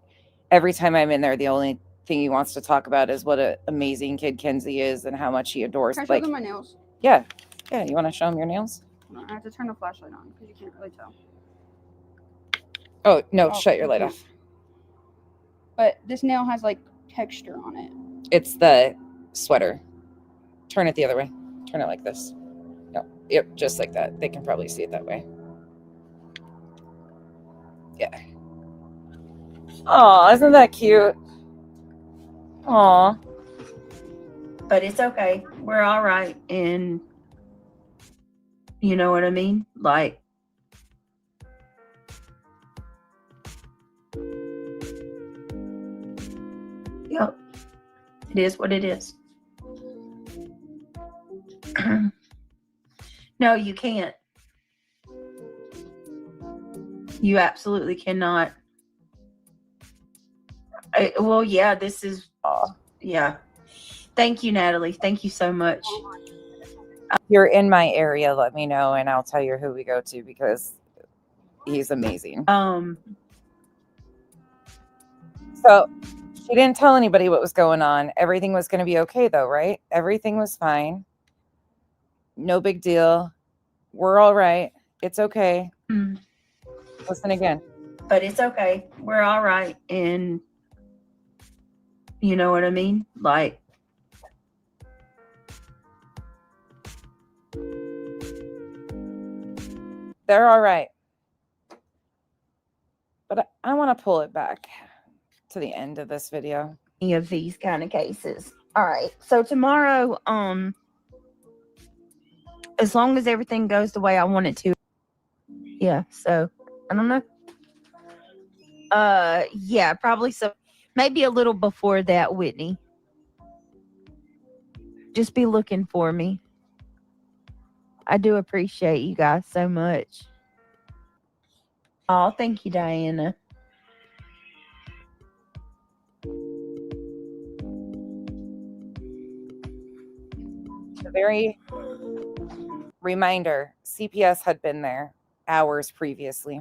[SPEAKER 1] every time I'm in there, the only thing he wants to talk about is what an amazing kid Kenzie is and how much he adores.
[SPEAKER 18] Can I show
[SPEAKER 1] Like,
[SPEAKER 18] them my nails?
[SPEAKER 1] yeah. You want to show him your nails?
[SPEAKER 18] I have to turn the flashlight on because you can't really tell.
[SPEAKER 1] Oh no! Shut your light
[SPEAKER 18] okay.
[SPEAKER 1] off.
[SPEAKER 18] But this nail has like texture on it.
[SPEAKER 1] It's the sweater. Turn it the other way. Turn it like this. No. Yep, just like that. They can probably see it that way. Yeah. Oh, isn't that cute? Aw.
[SPEAKER 3] But it's okay. We're all right. And you know what I mean? Like, yep. It is what it is. No, you can't. You absolutely cannot. Well, yeah, this is, yeah. Thank you, Natalie. Thank you so much.
[SPEAKER 1] If you're in my area, let me know and I'll tell you who we go to because he's amazing. So she didn't tell anybody what was going on. Everything was going to be okay though, right? Everything was fine. No big deal. We're all right. It's okay. Listen again.
[SPEAKER 3] But it's okay. We're all right. And you know what I mean? Like,
[SPEAKER 1] they're all right. But I want to pull it back to the end of this video.
[SPEAKER 3] Any of these kind of cases. All right. So tomorrow, as long as everything goes the way I want it to. Yeah. So I don't know. Yeah, probably so. Maybe a little before that, Whitney. Just be looking for me. I do appreciate you guys so much. Oh, thank you, Diana.
[SPEAKER 1] A very reminder, CPS had been there hours previously.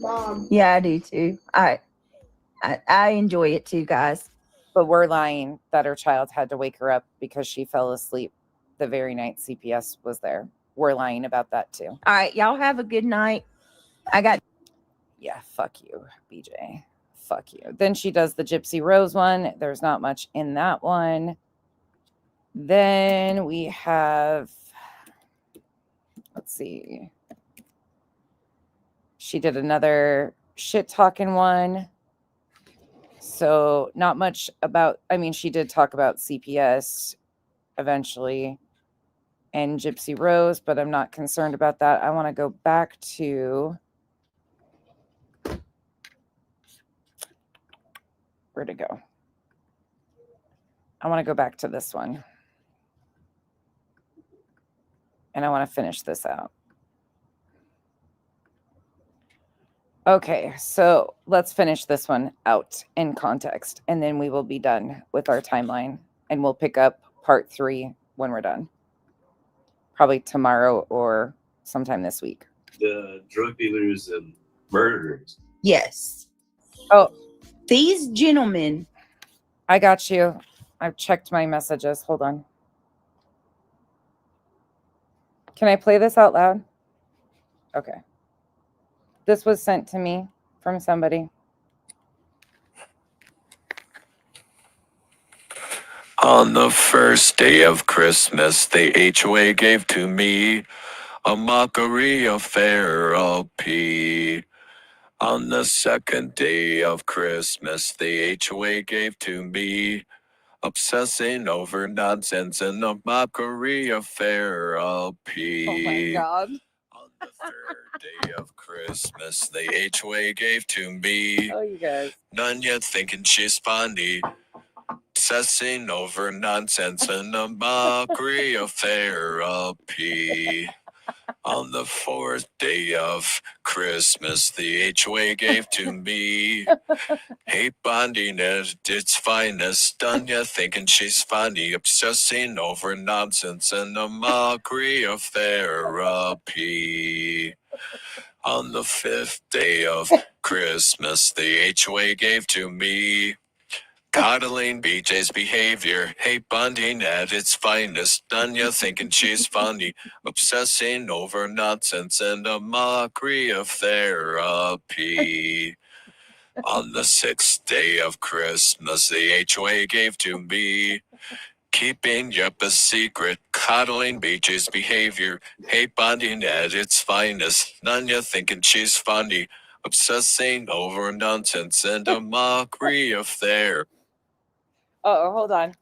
[SPEAKER 3] Mom. Yeah, I do too. I enjoy it too, guys.
[SPEAKER 1] But we're lying that her child had to wake her up because she fell asleep the very night CPS was there. We're lying about that too.
[SPEAKER 3] All right, y'all have a good night.
[SPEAKER 1] Yeah, fuck you, BJ. Fuck you. Then she does the Gypsy Rose one. There's not much in that one. Then we have, let's see. She did another shit talking one. So not much about, I mean, she did talk about CPS eventually and Gypsy Rose, but I'm not concerned about that. I want to go back to, where'd it go? I want to go back to this one. And I want to finish this out. Okay, so let's finish this one out in context, and then we will be done with our timeline, and we'll pick up part 3 when we're done. Probably tomorrow or sometime this week.
[SPEAKER 5] The drug dealers and murderers.
[SPEAKER 2] Yes.
[SPEAKER 1] Oh,
[SPEAKER 2] these gentlemen.
[SPEAKER 1] I got you. I've checked my messages. Hold on. Can I play this out loud? Okay. This was sent to me from somebody.
[SPEAKER 19] On the first day of Christmas, the HOA gave to me a mockery of therapy. On the second day of Christmas, the HOA gave to me obsessing over nonsense and a mockery of therapy.
[SPEAKER 1] Oh my God.
[SPEAKER 19] On the third day of Christmas, the HOA gave to me
[SPEAKER 1] Oh, you guys.
[SPEAKER 19] none yet thinking she's funny. Obsessing over nonsense and a mockery of therapy. On the fourth day of Christmas, the HOA gave to me hate bonding at its finest. Done ya thinking she's funny, obsessing over nonsense and a mockery of therapy. On the fifth day of Christmas, the HOA gave to me coddling BJ's behavior, hate bonding at its finest. Done ya thinking she's funny, obsessing over nonsense and a mockery of therapy. On the sixth day of Christmas, the HOA gave to me keeping up a secret, coddling BJ's behavior, hate bonding at its finest. None ya thinking she's funny, obsessing over nonsense and a mockery of therapy.
[SPEAKER 1] Oh, hold on.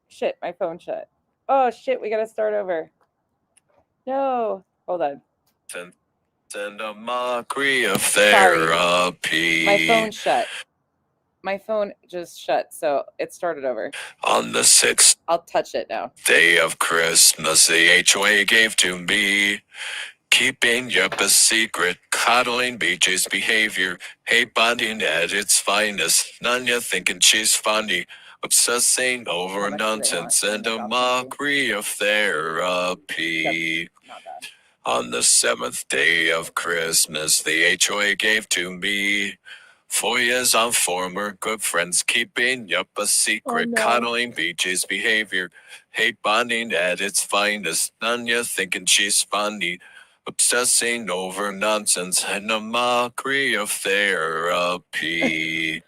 [SPEAKER 1] Shit, my phone shut. Oh, shit, we got to start over. No. Hold on.
[SPEAKER 19] And a mockery of
[SPEAKER 1] Sorry.
[SPEAKER 19] therapy.
[SPEAKER 1] My phone shut. My phone just shut, so it started over.
[SPEAKER 19] On the sixth
[SPEAKER 1] I'll touch it now.
[SPEAKER 19] day of Christmas, the HOA gave to me keeping up a secret, coddling BJ's behavior, hate bonding at its finest. None ya thinking she's funny, obsessing over nonsense and a mockery of therapy. On the seventh day of Christmas, the HOA gave to me 4 years on former good friends, keeping up a secret, coddling BJ's behavior, hate bonding at its finest. None ya thinking she's funny, obsessing over nonsense and a mockery of therapy.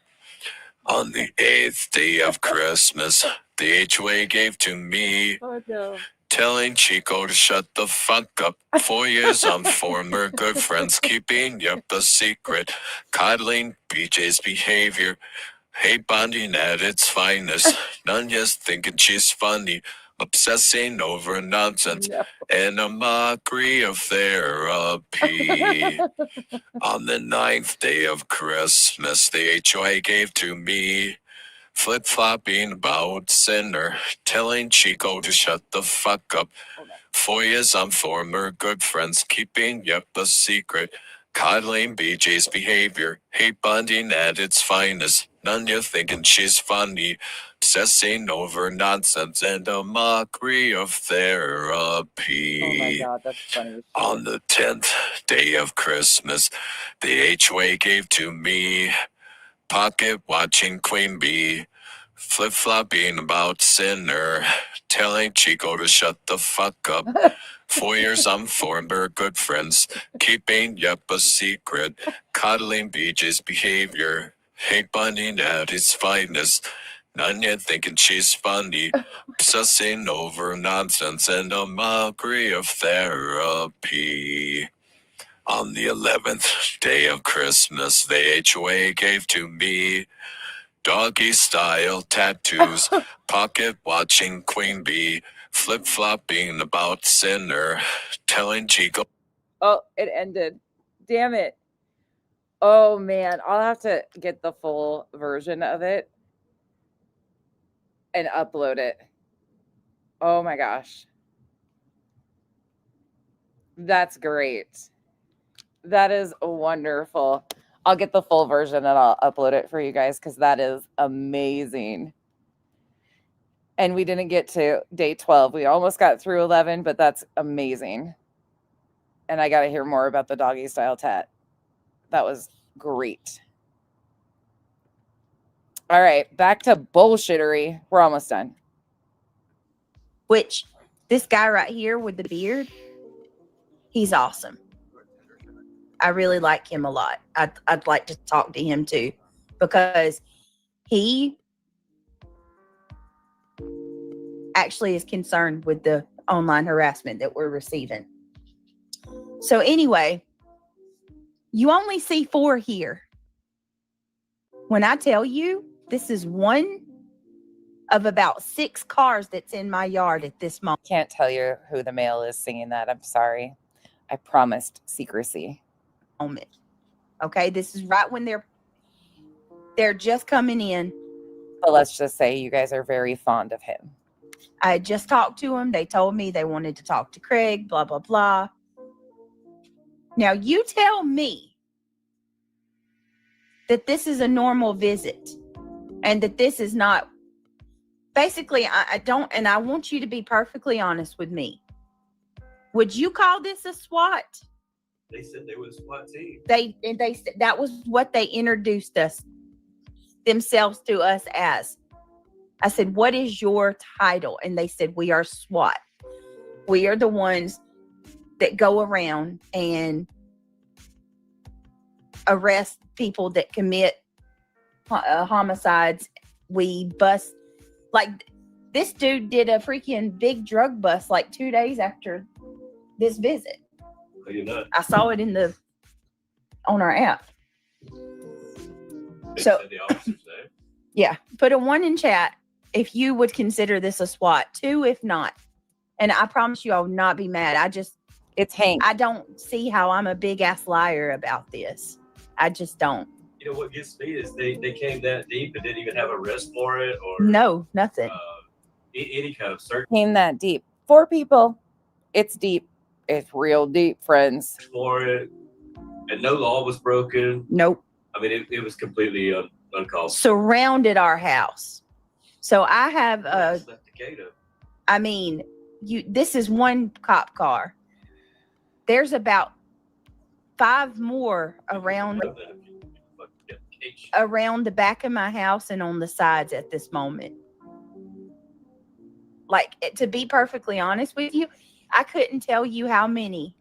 [SPEAKER 19] On the eighth day of Christmas, the HOA gave to me
[SPEAKER 1] Oh, no.
[SPEAKER 19] telling Chico to shut the fuck up. 4 years on former good friends, keeping up a secret, coddling BJ's behavior, hate bonding at its finest. None just thinking she's funny, obsessing over nonsense and a mockery of therapy. On the ninth day of Christmas, the HOA gave to me flip-flopping about sinner, telling Chico to shut the fuck up. 4 years on former good friends, keeping up a secret, coddling BJ's behavior, hate bonding at its finest. None ya thinking she's funny, obsessing over nonsense and a mockery of therapy.
[SPEAKER 1] Oh my God, that's funny.
[SPEAKER 19] On the 10th day of Christmas, the HOA gave to me pocket watching Queen Bee, flip-flopping about sinner, telling Chico to shut the fuck up. 4 years on former good friends, keeping up a secret, coddling BJ's behavior, hate bonding at its finest. None yet thinking she's funny, obsessing over nonsense and a mockery of therapy. On the 11th day of Christmas, the HOA gave to me doggy style tattoos, pocket watching Queen Bee, flip-flopping about sinner, telling Chico.
[SPEAKER 1] Oh, it ended. Damn it. Oh, man. I'll have to get the full version of it and upload it. Oh, my gosh. That's great. That is wonderful. I'll get the full version and I'll upload it for you guys because that is amazing. And we didn't get to day 12. We almost got through 11, but that's amazing. And I got to hear more about the doggy style tat. That was great. All right, back to bullshittery. We're almost done.
[SPEAKER 3] Which this guy right here with the beard, he's awesome. I really like him a lot. I'd like to talk to him too, because he actually is concerned with the online harassment that we're receiving. So anyway, you only see 4 here. When I tell you, this is one of about 6 cars that's in my yard at this moment.
[SPEAKER 1] Can't tell you who the male is singing that. I'm sorry. I promised secrecy.
[SPEAKER 3] Okay, this is right when they're just coming in.
[SPEAKER 1] But let's just say you guys are very fond of him.
[SPEAKER 3] I just talked to him. They told me they wanted to talk to Craig, blah, blah, blah. Now you tell me that this is a normal visit and that this is not. Basically, I don't, and I want you to be perfectly honest with me. Would you call this a SWAT?
[SPEAKER 5] They said they were a SWAT team.
[SPEAKER 3] They said that was what they introduced themselves to us as. I said, what is your title? And they said, we are SWAT. We are the ones that go around and arrest people that commit homicides. We bust, like this dude did a freaking big drug bust like 2 days after this visit.
[SPEAKER 5] Oh, you're not.
[SPEAKER 3] I saw it on our app.
[SPEAKER 5] They
[SPEAKER 3] So
[SPEAKER 5] said the officers there.
[SPEAKER 3] yeah, put a 1 in chat if you would consider this a SWAT. 2 if not. And I promise you I will not be mad.
[SPEAKER 1] It's Hank.
[SPEAKER 3] I don't see how I'm a big ass liar about this. I just don't.
[SPEAKER 5] You know what gets me is they came that deep and didn't even have a arrest warrant or
[SPEAKER 3] No, nothing.
[SPEAKER 5] Any kind of search
[SPEAKER 1] Came that deep. 4 people. It's deep. It's real deep, friends.
[SPEAKER 5] warrant, and no law was broken.
[SPEAKER 3] Nope.
[SPEAKER 5] I mean, it was completely uncalled for.
[SPEAKER 3] Surrounded our house. So I have
[SPEAKER 5] Just left the gate up.
[SPEAKER 3] I mean, this is one cop car. There's about 5 more around the back of my house and on the sides at this moment. Like, to be perfectly honest with you, I couldn't tell you how many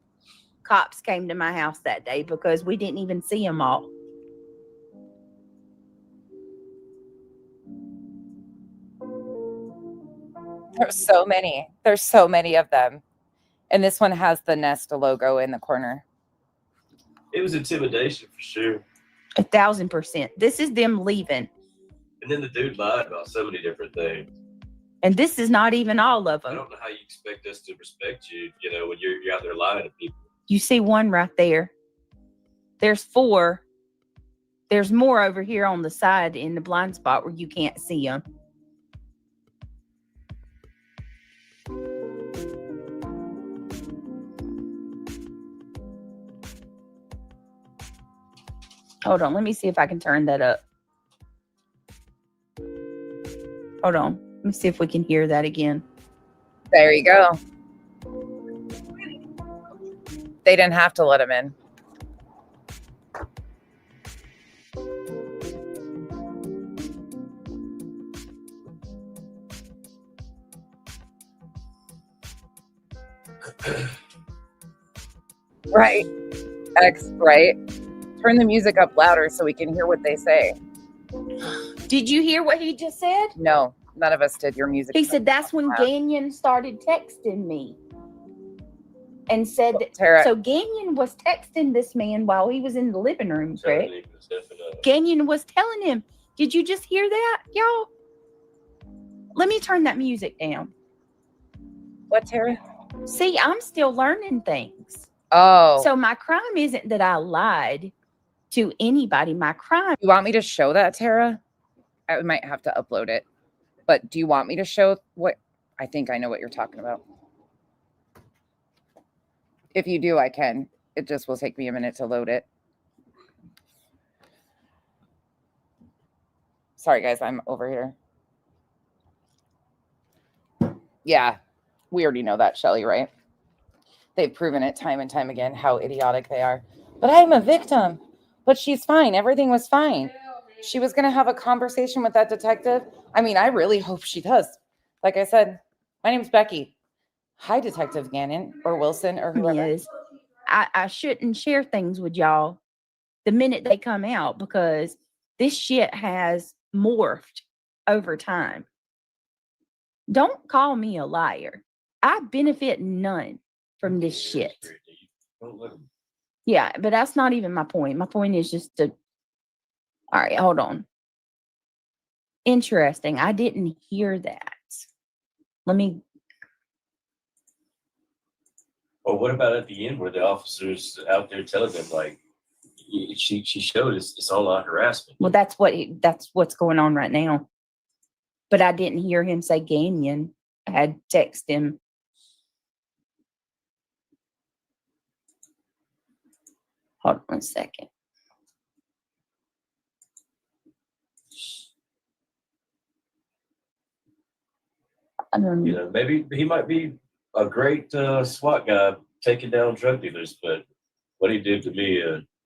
[SPEAKER 3] cops came to my house that day because we didn't even see them all.
[SPEAKER 1] There's so many. There's so many of them. And this one has the Nest logo in the corner.
[SPEAKER 5] It was intimidation for sure.
[SPEAKER 3] 1,000%. This is them leaving.
[SPEAKER 5] And then the dude lied about so many different things.
[SPEAKER 3] And this is not even all of
[SPEAKER 5] I
[SPEAKER 3] them.
[SPEAKER 5] don't know how you expect us to respect you, you know, when you're out there lying to people.
[SPEAKER 3] You see one right there. There's 4. There's more over here on the side in the blind spot where you can't see them. Hold on. Let me see if I can turn that up. Hold on. Let me see if we can hear that again.
[SPEAKER 1] There you go. They didn't have to let him in. Right. Right. Turn the music up louder so we can hear what they say.
[SPEAKER 3] Did you hear what he just said?
[SPEAKER 1] No, none of us did. Your music.
[SPEAKER 3] He said that's when Gagnon started texting me and said that.
[SPEAKER 1] Tara.
[SPEAKER 3] So Gagnon was texting this man while he was in the living room, correct? Gagnon was telling him, did you just hear that, y'all? Let me turn that music down.
[SPEAKER 1] What, Tara?
[SPEAKER 3] See, I'm still learning things.
[SPEAKER 1] Oh.
[SPEAKER 3] So my crime isn't that I lied to anybody. My crime.
[SPEAKER 1] You want me to show that, Tara? I might have to upload it. But do you want me to show what? I think I know what you're talking about. If you do, I can. It just will take me a minute to load it. Sorry, guys, I'm over here. Yeah, we already know that, Shelly, right? They've proven it time and time again how idiotic they are. But I'm a victim. But she's fine. Everything was fine. She was going to have a conversation with that detective. I mean, I really hope she does. Like I said, my name's Becky. Hi, Detective Gannon or Wilson or whoever.
[SPEAKER 3] Is I shouldn't share things with y'all the minute they come out because this shit has morphed over time. Don't call me a liar. I benefit none from this shit. Yeah, but that's not even my point. My point is just to. All right, hold on. Interesting. I didn't hear that. Let me.
[SPEAKER 5] Or what about at the end where the officers out there telling them like she showed us it's online harassment?
[SPEAKER 3] Well, that's what's going on right now. But I didn't hear him say Ganyan. I had text him. Hold on 1 second. I don't know.
[SPEAKER 5] You know, maybe he might be a great SWAT guy taking down drug dealers, but what he did to me,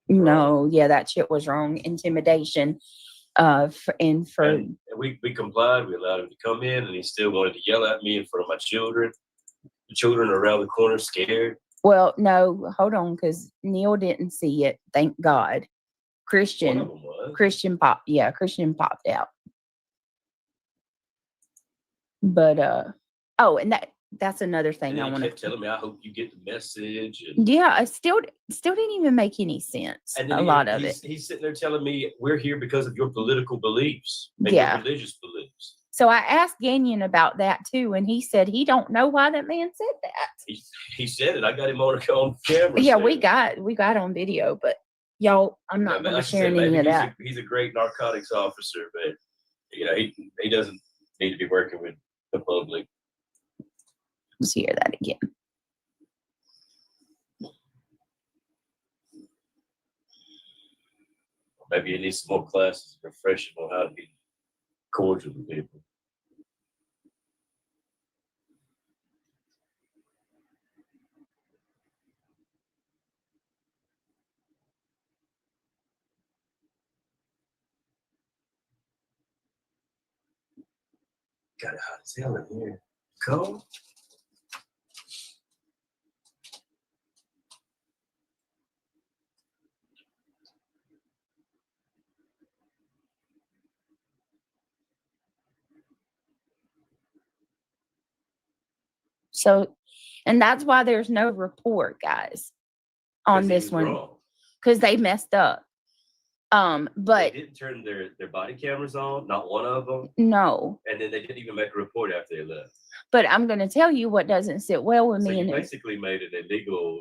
[SPEAKER 3] No, yeah, that shit was wrong. Intimidation. And
[SPEAKER 5] we complied. We allowed him to come in, and he still wanted to yell at me in front of my children. The children are around the corner, scared.
[SPEAKER 3] Well, no, hold on, because Neil didn't see it. Thank God. Christian popped out. But and that's another thing
[SPEAKER 5] And
[SPEAKER 3] I
[SPEAKER 5] he
[SPEAKER 3] want to.
[SPEAKER 5] kept telling me, "I hope you get the message." And,
[SPEAKER 3] Yeah, I still didn't even make any sense.
[SPEAKER 5] and
[SPEAKER 3] A
[SPEAKER 5] then
[SPEAKER 3] lot of it.
[SPEAKER 5] He's sitting there telling me, "We're here because of your political beliefs and
[SPEAKER 3] Yeah.
[SPEAKER 5] your religious beliefs."
[SPEAKER 3] So I asked Ganyan about that too, and he said he don't know why that man said that.
[SPEAKER 5] He said it. I got him on camera.
[SPEAKER 3] Yeah,
[SPEAKER 5] saying,
[SPEAKER 3] we got on video, but y'all, I'm not going to share any of that.
[SPEAKER 5] He's a great narcotics officer, but you know he doesn't need to be working with the public.
[SPEAKER 3] Let's hear that again.
[SPEAKER 5] Maybe he needs some more classes to refresh him on how to be cordial with people. Got it hot as hell in here. Cold?
[SPEAKER 3] So, and that's why there's no report, guys, on this one, because they messed up. But
[SPEAKER 5] they didn't turn their body cameras on, not one of them.
[SPEAKER 3] No.
[SPEAKER 5] And then they didn't even make a report after they left.
[SPEAKER 3] But I'm going to tell you what doesn't sit well with
[SPEAKER 5] So
[SPEAKER 3] me.
[SPEAKER 5] you basically made an illegal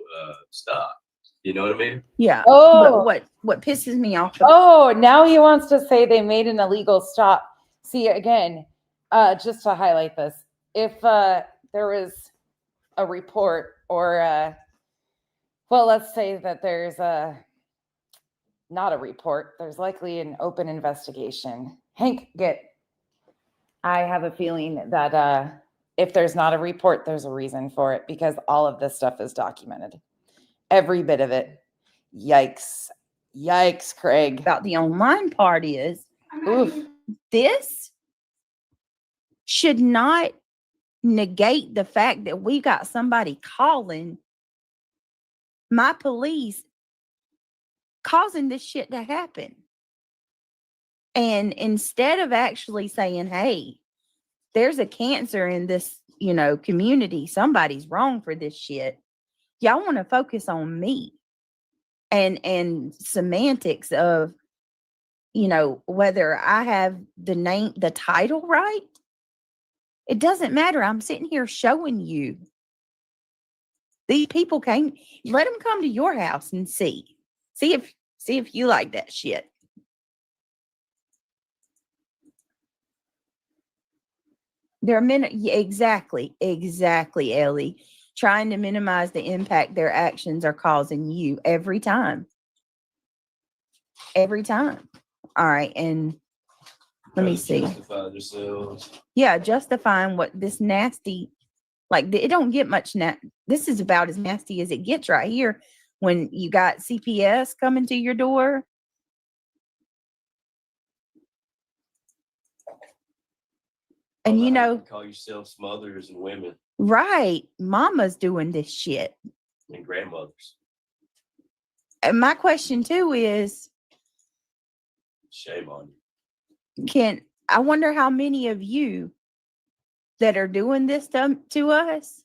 [SPEAKER 5] stop. You know what I mean?
[SPEAKER 3] Yeah.
[SPEAKER 1] Oh.
[SPEAKER 3] But what pisses me off?
[SPEAKER 1] Oh, now he wants to say they made an illegal stop. See, again, just to highlight this, if there was a report or, well, let's say that there's not a report, there's likely an open investigation. Hank, I have a feeling that if there's not a report, there's a reason for it because all of this stuff is documented. Every bit of it. Yikes. Yikes, Craig.
[SPEAKER 3] About the online part is, this should not negate the fact that we got somebody calling my police causing this shit to happen. And instead of actually saying, hey, there's a cancer in this, community, somebody's wrong for this shit, y'all want to focus on me and semantics of, whether I have the title right. It doesn't matter. I'm sitting here showing you. These people can't let them come to your house and see if you like that shit. There are exactly, Ellie. trying to minimize the impact their actions are causing you every time. Every time. All right. And let me see.
[SPEAKER 5] Justify themselves.
[SPEAKER 3] Yeah, justifying what this nasty, like it don't get much. This is about as nasty as it gets right here. When you got CPS coming to your door. And you know,
[SPEAKER 5] call yourself mothers and women.
[SPEAKER 3] Right. Mama's doing this shit.
[SPEAKER 5] And grandmothers.
[SPEAKER 3] And my question too is,
[SPEAKER 5] shame on you.
[SPEAKER 3] I wonder how many of you that are doing this to us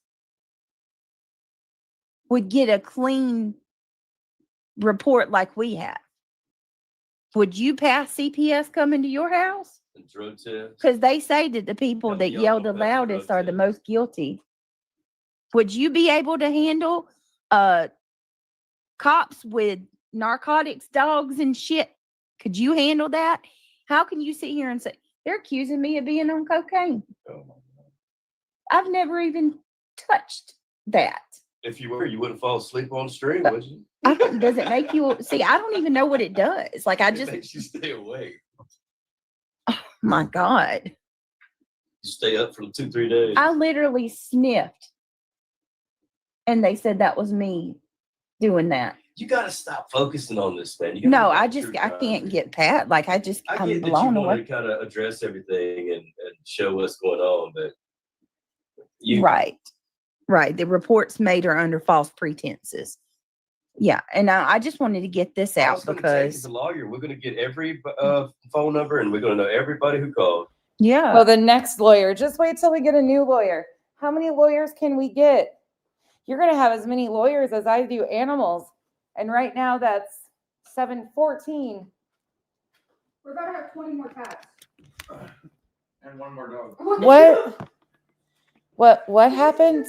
[SPEAKER 3] would get a clean report like we have. Would you pass CPS coming to your house?
[SPEAKER 5] Drug test.
[SPEAKER 3] Because they say that the people that yell the loudest are the most guilty. Would you be able to handle cops with narcotics, dogs, and shit? Could you handle that? How can you sit here and say they're accusing me of being on cocaine? I've never even touched that.
[SPEAKER 5] If you were, you wouldn't fall asleep on the stream, would you?
[SPEAKER 3] Does it make you see? I don't even know what it does. Like
[SPEAKER 5] It makes you stay awake.
[SPEAKER 3] My God.
[SPEAKER 5] You stay up for 2-3 days.
[SPEAKER 3] I literally sniffed. And they said that was me doing that.
[SPEAKER 5] You got to stop focusing on this, man.
[SPEAKER 3] No, I can't get pat. Like, I'm
[SPEAKER 5] get
[SPEAKER 3] blown
[SPEAKER 5] that you
[SPEAKER 3] away.
[SPEAKER 5] want to kind of address everything and show what's going on, but
[SPEAKER 3] Right. The reports made are under false pretenses. Yeah, and I just wanted to get this out because
[SPEAKER 5] as a lawyer, we're going to get every phone number and we're going to know everybody who called.
[SPEAKER 3] Yeah.
[SPEAKER 1] Well, the next lawyer, just wait till we get a new lawyer. How many lawyers can we get? You're going to have as many lawyers as I do animals. And right now that's 714.
[SPEAKER 18] We're about to have 20 more cats.
[SPEAKER 12] And one more dog.
[SPEAKER 1] What happened?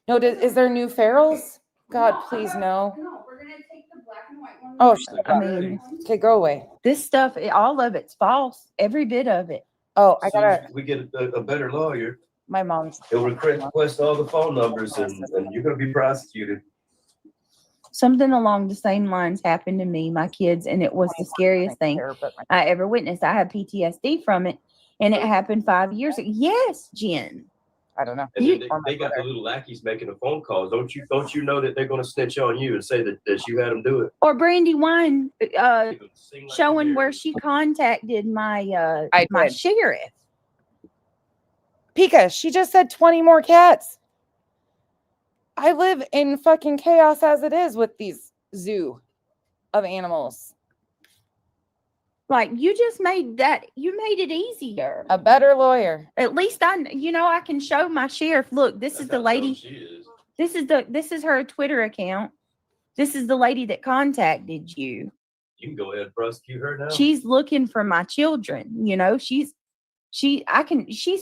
[SPEAKER 1] No, is there new ferals? God, please no.
[SPEAKER 18] No, we're going to take the black and white one.
[SPEAKER 1] Oh, okay, go away.
[SPEAKER 3] This stuff, all of it's false. Every bit of it.
[SPEAKER 1] Oh,
[SPEAKER 5] We get a better lawyer.
[SPEAKER 1] My mom's.
[SPEAKER 5] He'll request all the phone numbers and you're going to be prosecuted.
[SPEAKER 3] Something along the same lines happened to me, my kids, and it was the scariest thing I ever witnessed. I had PTSD from it, and it happened 5 years ago. Yes, Jen.
[SPEAKER 1] I don't know.
[SPEAKER 5] And then they got the little lackeys making the phone calls. Don't you know that they're going to snitch on you and say that you had them do it?
[SPEAKER 3] Or Brandy Wine showing where she contacted my my sheriff.
[SPEAKER 1] Pika, she just said 20 more cats. I live in fucking chaos as it is with these zoo of animals.
[SPEAKER 3] Like, you just made it easier.
[SPEAKER 1] A better lawyer.
[SPEAKER 3] At least I can show my sheriff, look, this is the lady. This is her Twitter account. This is the lady that contacted you.
[SPEAKER 5] You can go ahead and prosecute her now.
[SPEAKER 3] She's looking for my children. She's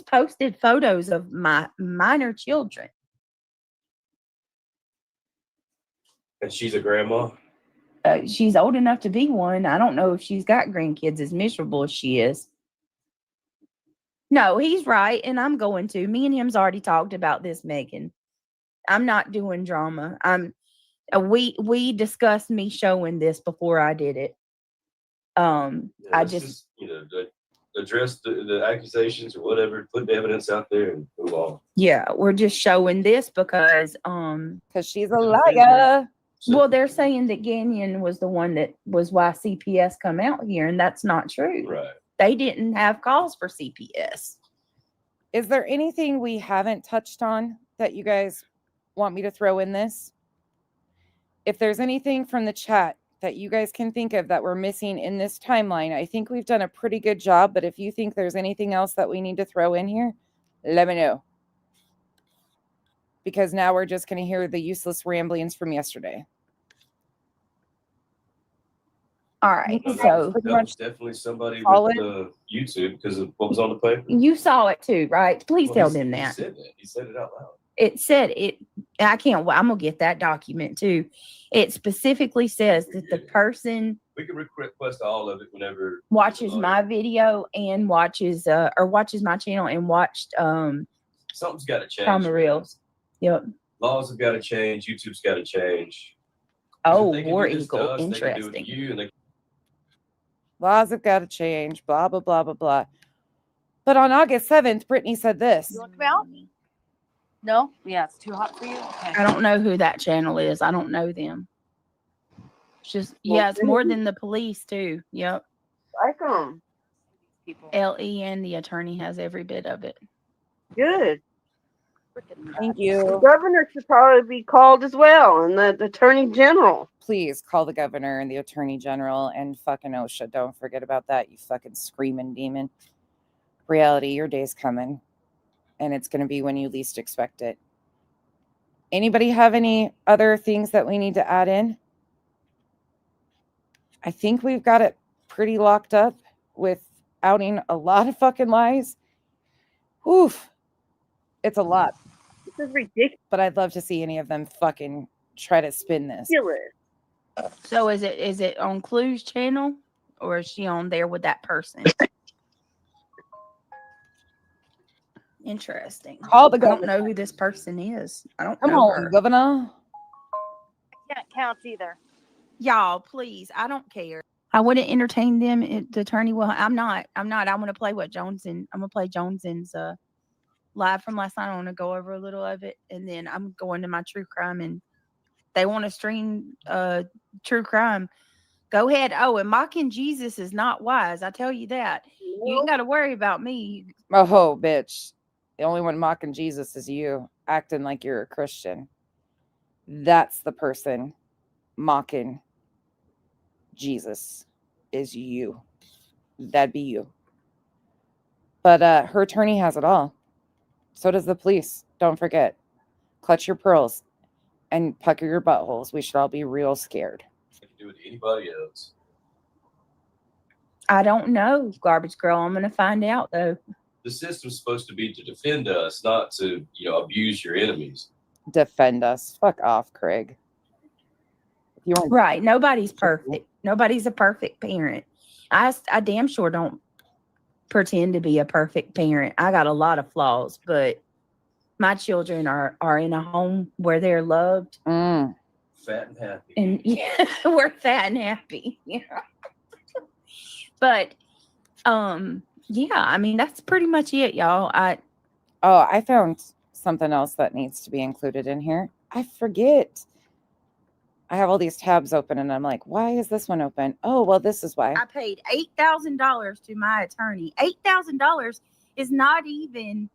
[SPEAKER 3] posted photos of my minor children.
[SPEAKER 5] And she's a grandma?
[SPEAKER 3] She's old enough to be one. I don't know if she's got grandkids as miserable as she is. No, he's right. And I'm going to. Me and him's already talked about this, Megan. I'm not doing drama. We discussed me showing this before I did it. I just
[SPEAKER 5] address the accusations or whatever, put the evidence out there and move on.
[SPEAKER 3] Yeah, we're just showing this because
[SPEAKER 1] she's a liar.
[SPEAKER 3] Well, they're saying that Gagnon was the one that was why CPS come out here, and that's not true.
[SPEAKER 5] Right.
[SPEAKER 3] They didn't have calls for CPS.
[SPEAKER 1] Is there anything we haven't touched on that you guys want me to throw in this? If there's anything from the chat that you guys can think of that we're missing in this timeline, I think we've done a pretty good job. But if you think there's anything else that we need to throw in here, let me know. Because now we're just going to hear the useless ramblings from yesterday.
[SPEAKER 3] All right.
[SPEAKER 5] So that was definitely somebody with YouTube because of what was on the paper.
[SPEAKER 3] You saw it too, right? Please tell them that.
[SPEAKER 5] He said it out loud.
[SPEAKER 3] It said it. I can't. I'm gonna get that document too. It specifically says that the person.
[SPEAKER 5] We can request all of it whenever
[SPEAKER 3] watches my video and watches my channel and watched
[SPEAKER 5] something's got to change.
[SPEAKER 3] Trauma Reels. Yep.
[SPEAKER 5] Laws have got to change. YouTube's got to change.
[SPEAKER 3] Oh,
[SPEAKER 5] If they can
[SPEAKER 3] War
[SPEAKER 5] do this to
[SPEAKER 3] Eagle.
[SPEAKER 5] us, they can do it to
[SPEAKER 3] Interesting.
[SPEAKER 5] you, and they
[SPEAKER 1] Laws have got to change, blah, blah, blah, blah, blah. But on August 7th, Brittany said this.
[SPEAKER 20] You want to come out? No? Yeah, it's too hot for you? Okay.
[SPEAKER 3] I don't know who that channel is. I don't know them. It's just,
[SPEAKER 7] Well,
[SPEAKER 3] yeah, it's more than the police, too. Yep.
[SPEAKER 7] Like them.
[SPEAKER 3] LE and the attorney has every bit of it.
[SPEAKER 7] Good.
[SPEAKER 1] Thank
[SPEAKER 7] The
[SPEAKER 1] you.
[SPEAKER 7] governor should probably be called as well, and the attorney general.
[SPEAKER 1] Please call the governor and the attorney general and fucking OSHA. Don't forget about that, you fucking screaming demon. Reality, your day's coming, and it's going to be when you least expect it. Anybody have any other things that we need to add in? I think we've got it pretty locked up with outing a lot of fucking lies. Oof. It's a lot.
[SPEAKER 7] This is ridiculous.
[SPEAKER 1] But I'd love to see any of them fucking try to spin this.
[SPEAKER 3] So is it on Clue's channel, or is she on there with that person? Interesting.
[SPEAKER 1] Call the
[SPEAKER 3] I don't
[SPEAKER 1] governor.
[SPEAKER 3] know who this person is. I don't
[SPEAKER 1] Come
[SPEAKER 3] know
[SPEAKER 1] on,
[SPEAKER 3] her.
[SPEAKER 1] governor.
[SPEAKER 20] Can't count either.
[SPEAKER 3] Y'all, please. I don't care. I wouldn't entertain them. The attorney. Well, I'm not. I'm going to play what Joneson. I'm going to play Joneson's live from last night. I want to go over a little of it, and then I'm going to my true crime. And they want to stream true crime. Go ahead. Oh, and mocking Jesus is not wise. I tell you that. You ain't got to worry about me.
[SPEAKER 1] Oh, bitch. The only one mocking Jesus is you, acting like you're a Christian. That's the person mocking Jesus is you. That'd be you. But her attorney has it all. So does the police. Don't forget. Clutch your pearls and pucker your buttholes. We should all be real scared.
[SPEAKER 5] can do it to anybody else.
[SPEAKER 3] I don't know, Garbage Girl. I'm going to find out, though.
[SPEAKER 5] The system's supposed to be to defend us, not to, abuse your enemies.
[SPEAKER 1] Defend us. Fuck off, Craig.
[SPEAKER 3] Right. Nobody's perfect. Nobody's a perfect parent. I damn sure don't pretend to be a perfect parent. I got a lot of flaws, but my children are in a home where they're loved.
[SPEAKER 1] Mm.
[SPEAKER 5] Fat and happy.
[SPEAKER 3] And yeah, we're fat and happy. Yeah. But yeah, I mean that's pretty much it, y'all. I
[SPEAKER 1] found something else that needs to be included in here. I forget. I have all these tabs open and I'm like, why is this one open? Oh, well, this is why.
[SPEAKER 3] I paid $8,000 to my attorney. $8,000 is not even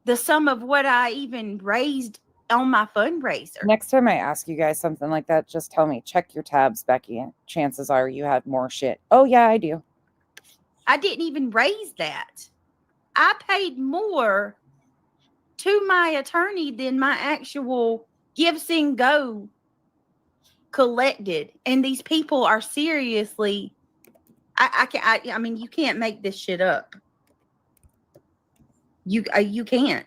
[SPEAKER 3] the sum of what I even raised on my fundraiser.
[SPEAKER 1] Next time I ask you guys something like that, just tell me, check your tabs, Becky. Chances are you have more shit. Oh, yeah, I do.
[SPEAKER 3] I didn't even raise that. I paid more to my attorney than my actual Give, Sing, Go collected. And these people are seriously, I mean, you can't make this shit up. You can't.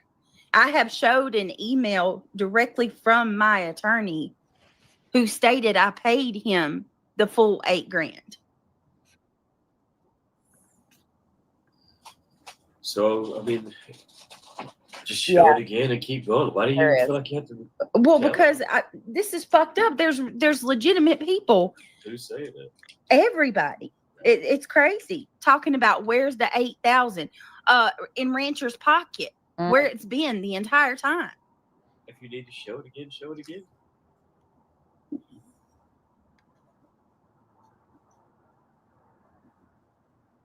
[SPEAKER 3] I have showed an email directly from my attorney who stated I paid him the full $8,000.
[SPEAKER 5] So, I mean, just show it again and keep going. Why do you feel like you have to?
[SPEAKER 3] Well, because this is fucked up. There's legitimate people.
[SPEAKER 5] Who's saying that?
[SPEAKER 3] Everybody. It's crazy. Talking about where's the 8,000 in Rancher's pocket, where it's been the entire time.
[SPEAKER 5] If you need to show it again, show it again.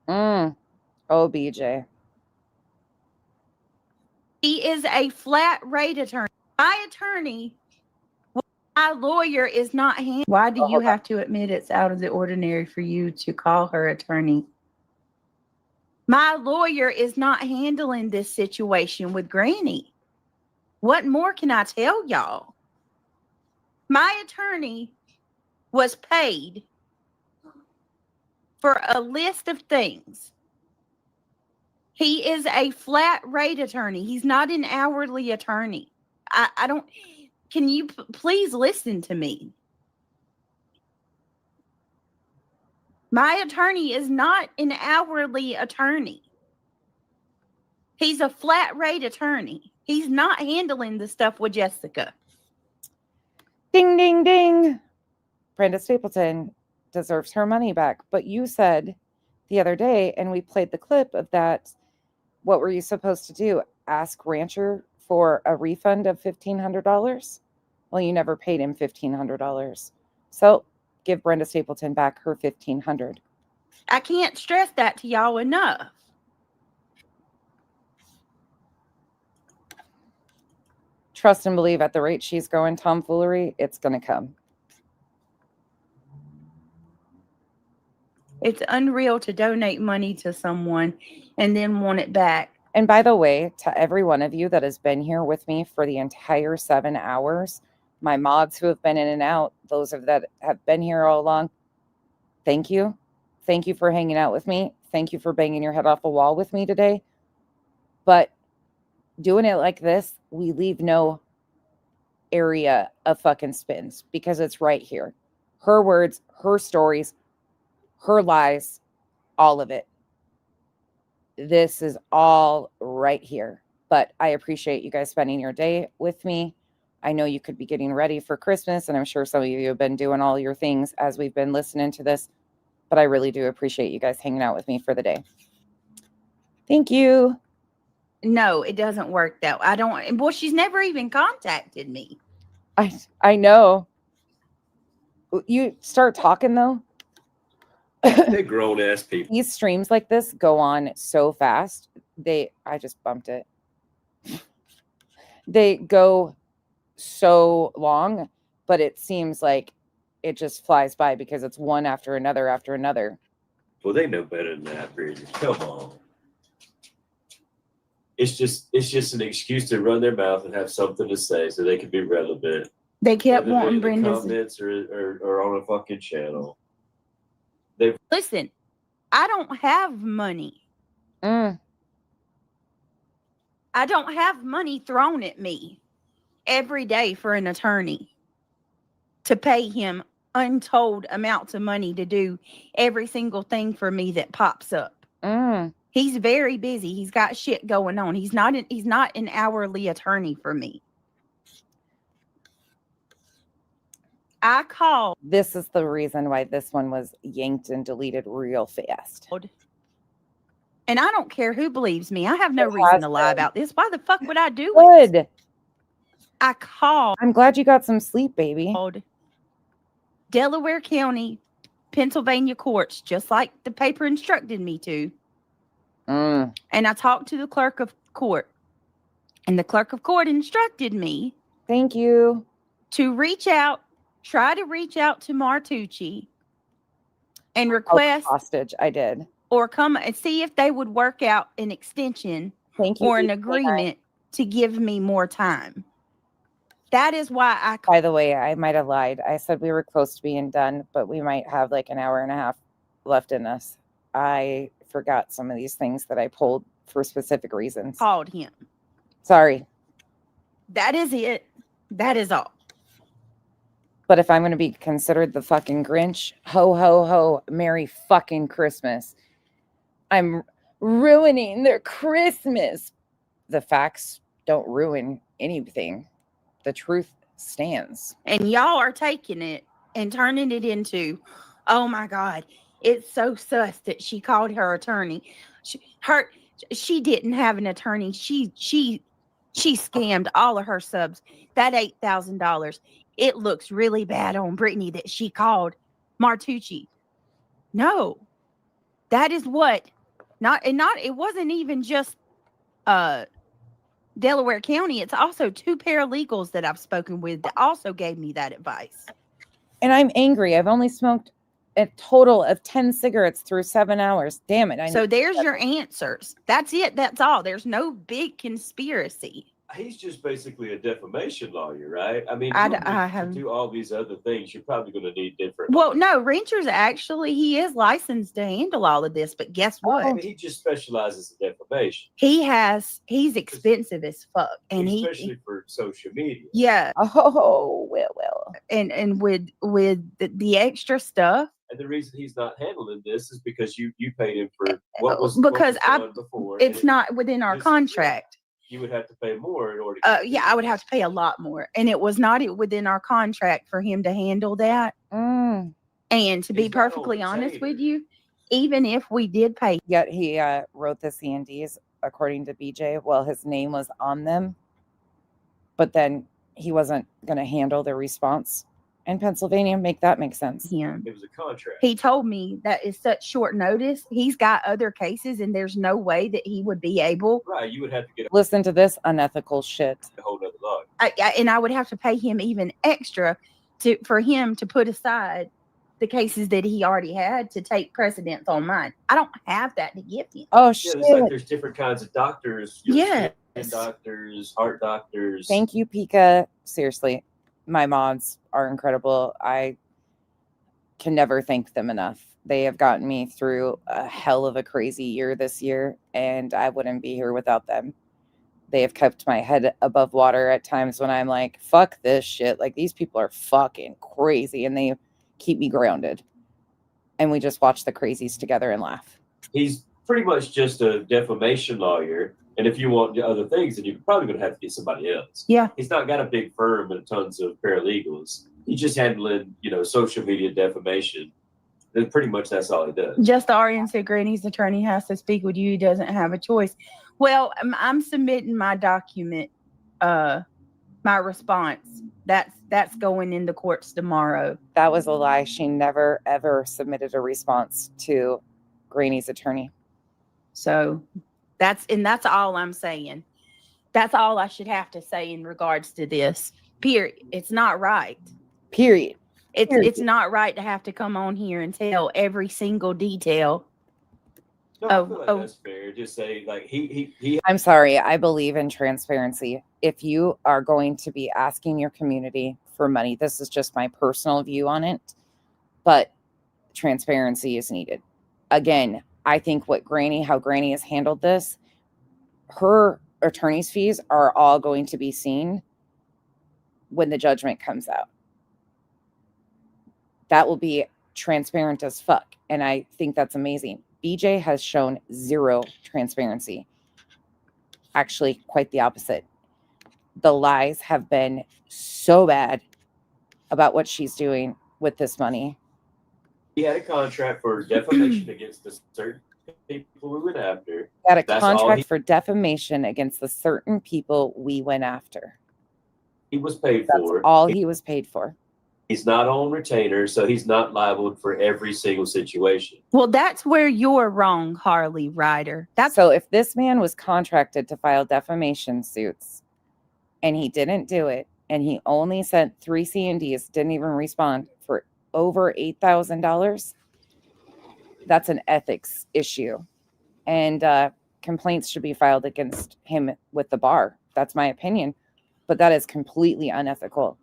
[SPEAKER 1] Oh, BJ.
[SPEAKER 3] He is a flat rate attorney. My attorney, my lawyer is not handling. Why do you have to admit it's out of the ordinary for you to call her attorney? My lawyer is not handling this situation with Granny. What more can I tell y'all? My attorney was paid for a list of things. He is a flat rate attorney. He's not an hourly attorney. I don't, can you please listen to me? My attorney is not an hourly attorney. He's a flat rate attorney. He's not handling the stuff with Jessica.
[SPEAKER 1] Ding, ding, ding. Brenda Stapleton deserves her money back. But you said the other day, and we played the clip of that, what were you supposed to do? Ask Rancher for a refund of $1,500? Well, you never paid him $1,500. So give Brenda Stapleton back her $1,500.
[SPEAKER 3] I can't stress that to y'all enough.
[SPEAKER 1] Trust and believe at the rate she's going tomfoolery, it's going to come.
[SPEAKER 3] It's unreal to donate money to someone and then want it back.
[SPEAKER 1] And by the way, to every one of you that has been here with me for the entire 7 hours, my mods who have been in and out, those of that have been here all along, thank you. Thank you for hanging out with me. Thank you for banging your head off a wall with me today. But doing it like this, we leave no area of fucking spins because it's right here. Her words, her stories, her lies, all of it. This is all right here. But I appreciate you guys spending your day with me. I know you could be getting ready for Christmas, and I'm sure some of you have been doing all your things as we've been listening to this. But I really do appreciate you guys hanging out with me for the day. Thank you.
[SPEAKER 3] No, it doesn't work that way. I don't. Well, she's never even contacted me.
[SPEAKER 1] I know. You start talking though.
[SPEAKER 5] They're grown ass people.
[SPEAKER 1] These streams like this go on so fast. I just bumped it. They go so long, but it seems like it just flies by because it's one after another after another.
[SPEAKER 5] Well, they know better than that, Bridget. Come on. It's just an excuse to run their mouth and have something to say so they can be relevant.
[SPEAKER 3] They kept
[SPEAKER 5] Whether
[SPEAKER 3] wanting
[SPEAKER 5] in the
[SPEAKER 3] Brenda's
[SPEAKER 5] comments or on a fucking channel.
[SPEAKER 3] Listen, I don't have money. I don't have money thrown at me every day for an attorney to pay him untold amounts of money to do every single thing for me that pops up. He's very busy. He's got shit going on. He's not an hourly attorney for me. I called.
[SPEAKER 1] This is the reason why this one was yanked and deleted real fast.
[SPEAKER 3] And I don't care who believes me. I have no reason to lie about this. Why the fuck would I do
[SPEAKER 1] it? Good.
[SPEAKER 3] I called.
[SPEAKER 1] I'm glad you got some sleep, baby.
[SPEAKER 3] Delaware County, Pennsylvania courts, just like the paper instructed me to. And I talked to the clerk of court. And the clerk of court instructed me.
[SPEAKER 1] Thank you.
[SPEAKER 3] To try to reach out to Martucci and request
[SPEAKER 1] hostage. I did.
[SPEAKER 3] Or come and see if they would work out an extension or an agreement to give me more time. That is why
[SPEAKER 1] By the way, I might have lied. I said we were close to being done, but we might have like an hour and a half left in us. I forgot some of these things that I pulled for specific reasons.
[SPEAKER 3] Called him.
[SPEAKER 1] Sorry.
[SPEAKER 3] That is it. That is all.
[SPEAKER 1] But if I'm going to be considered the fucking Grinch, ho, ho, ho, Merry fucking Christmas. I'm ruining their Christmas. The facts don't ruin anything. The truth stands.
[SPEAKER 3] And y'all are taking it and turning it into, oh my God, it's so sus that she called her attorney. She didn't have an attorney. She scammed all of her subs. That $8,000. It looks really bad on Brittany that she called Martucci. No, that is what it wasn't even just Delaware County. It's also 2 paralegals that I've spoken with that also gave me that advice.
[SPEAKER 1] And I'm angry. I've only smoked a total of 10 cigarettes through 7 hours. Damn it.
[SPEAKER 3] So there's your answers. That's it. That's all. There's no big conspiracy.
[SPEAKER 5] He's just basically a defamation lawyer, right? I mean,
[SPEAKER 3] to
[SPEAKER 5] do all these other things, you're probably going to need different.
[SPEAKER 3] Well, no, Rancher's he is licensed to handle all of this, but guess what?
[SPEAKER 5] I mean, he just specializes in defamation.
[SPEAKER 3] He's expensive as fuck, and
[SPEAKER 5] especially for social media.
[SPEAKER 3] Yeah.
[SPEAKER 1] Oh, well.
[SPEAKER 3] And with the extra stuff.
[SPEAKER 5] And the reason he's not handling this is because you paid him for
[SPEAKER 3] what was done before. It's not within our contract.
[SPEAKER 5] You would have to pay more in order.
[SPEAKER 3] Yeah, I would have to pay a lot more, and it was not within our contract for him to handle that. And to be perfectly honest with you, even if we did pay,
[SPEAKER 1] yet he wrote the C&Ds according to BJ. Well, his name was on them, but then he wasn't going to handle the response in Pennsylvania. Make that make sense.
[SPEAKER 3] Him.
[SPEAKER 5] It was a contract.
[SPEAKER 3] He told me that is such short notice. He's got other cases, and there's no way that he would be able.
[SPEAKER 5] Right, you would have to get.
[SPEAKER 1] Listen to this unethical shit.
[SPEAKER 5] A whole other log.
[SPEAKER 3] And I would have to pay him even extra for him to put aside the cases that he already had to take precedence on mine. I don't have that to give him.
[SPEAKER 1] Oh shit!
[SPEAKER 5] Yeah, it's like there's different kinds of doctors.
[SPEAKER 3] Yes.
[SPEAKER 5] Skin doctors, heart doctors.
[SPEAKER 1] Thank you, Pika. Seriously, my moms are incredible. I can never thank them enough. They have gotten me through a hell of a crazy year this year, and I wouldn't be here without them. They have kept my head above water at times when I'm like, fuck this shit. Like, these people are fucking crazy, and they keep me grounded. And we just watch the crazies together and laugh.
[SPEAKER 5] He's pretty much just a defamation lawyer. And if you want other things, then you're probably going to have to get somebody else.
[SPEAKER 3] Yeah.
[SPEAKER 5] He's not got a big firm and tons of paralegals. He's just handling, social media defamation. And pretty much that's all he does.
[SPEAKER 3] Just the RN said Granny's attorney has to speak with you. He doesn't have a choice. Well, I'm submitting my document, my response. That's going into courts tomorrow.
[SPEAKER 1] That was a lie. She never, ever submitted a response to Granny's attorney.
[SPEAKER 3] So that's all I'm saying. That's all I should have to say in regards to this. Period. It's not right.
[SPEAKER 1] Period.
[SPEAKER 3] It's not right to have to come on here and tell every single detail.
[SPEAKER 5] No, I feel like that's fair. Just say like he.
[SPEAKER 1] I'm sorry. I believe in transparency. If you are going to be asking your community for money, this is just my personal view on it, but transparency is needed. Again, I think how Granny has handled this, her attorney's fees are all going to be seen when the judgment comes out. That will be transparent as fuck. And I think that's amazing. BJ has shown zero transparency. Actually, quite the opposite. The lies have been so bad about what she's doing with this money.
[SPEAKER 5] He had a contract for defamation against the certain people we went after.
[SPEAKER 1] He had a contract for defamation against the certain people we went after.
[SPEAKER 5] He was paid for.
[SPEAKER 1] That's all he was paid for.
[SPEAKER 5] He's not on retainer, so he's not liable for every single situation.
[SPEAKER 3] Well, that's where you're wrong, Harley Ryder.
[SPEAKER 1] So if this man was contracted to file defamation suits and he didn't do it, and he only sent 3 C&Ds, didn't even respond for over $8,000, that's an ethics issue. And complaints should be filed against him with the bar. That's my opinion. But that is completely unethical.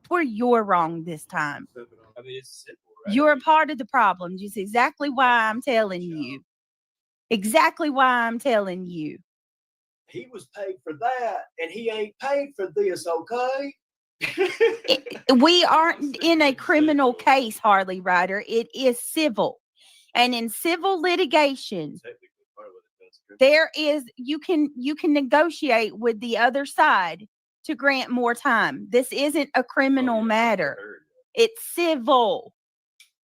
[SPEAKER 3] Where you're wrong this time.
[SPEAKER 5] I mean, it's simple, right?
[SPEAKER 3] You're a part of the problem. Just exactly why I'm telling you. Exactly why I'm telling you.
[SPEAKER 5] He was paid for that, and he ain't paid for this, okay?
[SPEAKER 3] We aren't in a criminal case, Harley Ryder. It is civil. And in civil litigation, there is you can negotiate with the other side to grant more time. This isn't a criminal matter. It's civil.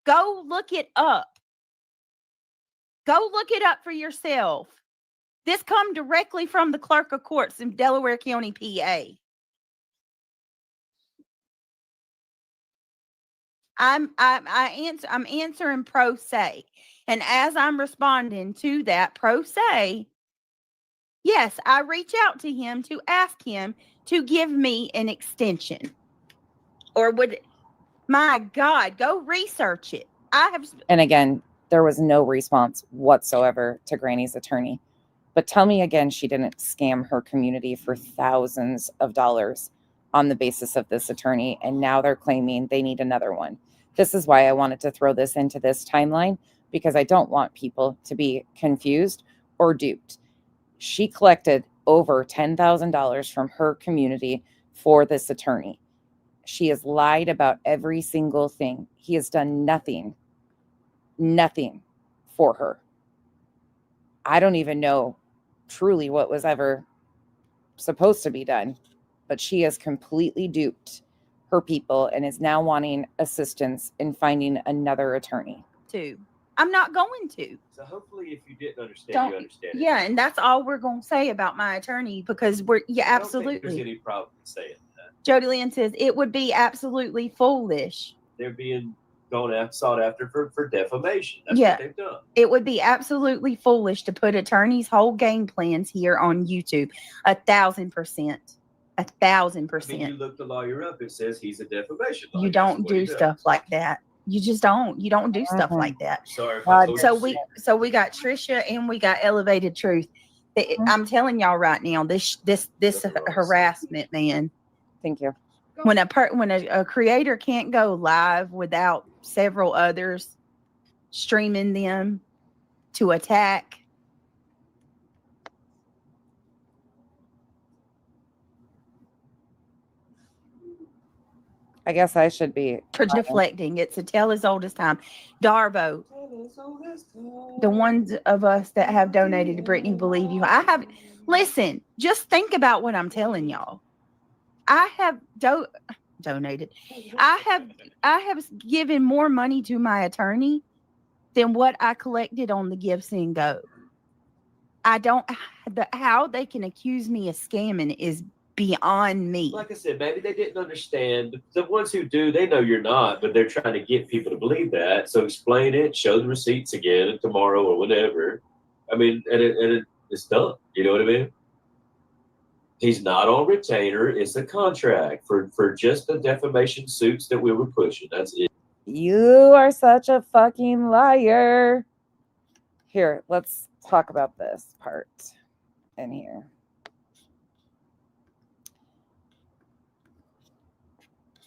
[SPEAKER 3] Go look it up. Go look it up for yourself. This come directly from the clerk of courts in Delaware County, PA. I'm answering pro se. And as I'm responding to that pro se, yes, I reach out to him to ask him to give me an extension. Or my God, go research it.
[SPEAKER 1] And again, there was no response whatsoever to Granny's attorney. But tell me again, she didn't scam her community for thousands of dollars on the basis of this attorney. And now they're claiming they need another one. This is why I wanted to throw this into this timeline, because I don't want people to be confused or duped. She collected over $10,000 from her community for this attorney. She has lied about every single thing. He has done nothing for her. I don't even know truly what was ever supposed to be done. But she has completely duped her people and is now wanting assistance in finding another attorney.
[SPEAKER 3] I'm not going to.
[SPEAKER 5] So hopefully, if you didn't understand, you understand.
[SPEAKER 3] Yeah, and that's all we're going to say about my attorney, because
[SPEAKER 5] I don't think there's any problem in saying that.
[SPEAKER 3] Jody Lynn says it would be absolutely foolish.
[SPEAKER 5] They're being sought after for defamation. That's
[SPEAKER 3] Yeah.
[SPEAKER 5] what they've done.
[SPEAKER 3] It would be absolutely foolish to put attorneys' whole game plans here on YouTube. 1,000%. 1,000%.
[SPEAKER 5] I mean, you look the lawyer up, it says he's a defamation lawyer.
[SPEAKER 3] You don't do stuff like that. You just don't. You don't do stuff like that.
[SPEAKER 5] Sorry if I told you.
[SPEAKER 3] So we got Trisha and we got Elevated Truth. I'm telling y'all right now, this harassment, man.
[SPEAKER 1] Thank you.
[SPEAKER 3] When a creator can't go live without several others streaming them to attack.
[SPEAKER 1] I guess I should be
[SPEAKER 3] For deflecting. It's a tale as old as time. Darvo, the ones of us that have donated to Brittany believe you. Listen, just think about what I'm telling y'all. I have donated. I have given more money to my attorney than what I collected on the Give Send Go. How they can accuse me of scamming is beyond me.
[SPEAKER 5] Like I said, maybe they didn't understand. The ones who do, they know you're not, but they're trying to get people to believe that. So explain it, show the receipts again tomorrow or whatever. I mean, and it's done. You know what I mean? He's not on retainer. It's a contract for just the defamation suits that we were pushing. That's it.
[SPEAKER 1] You are such a fucking liar. Here, let's talk about this part in here.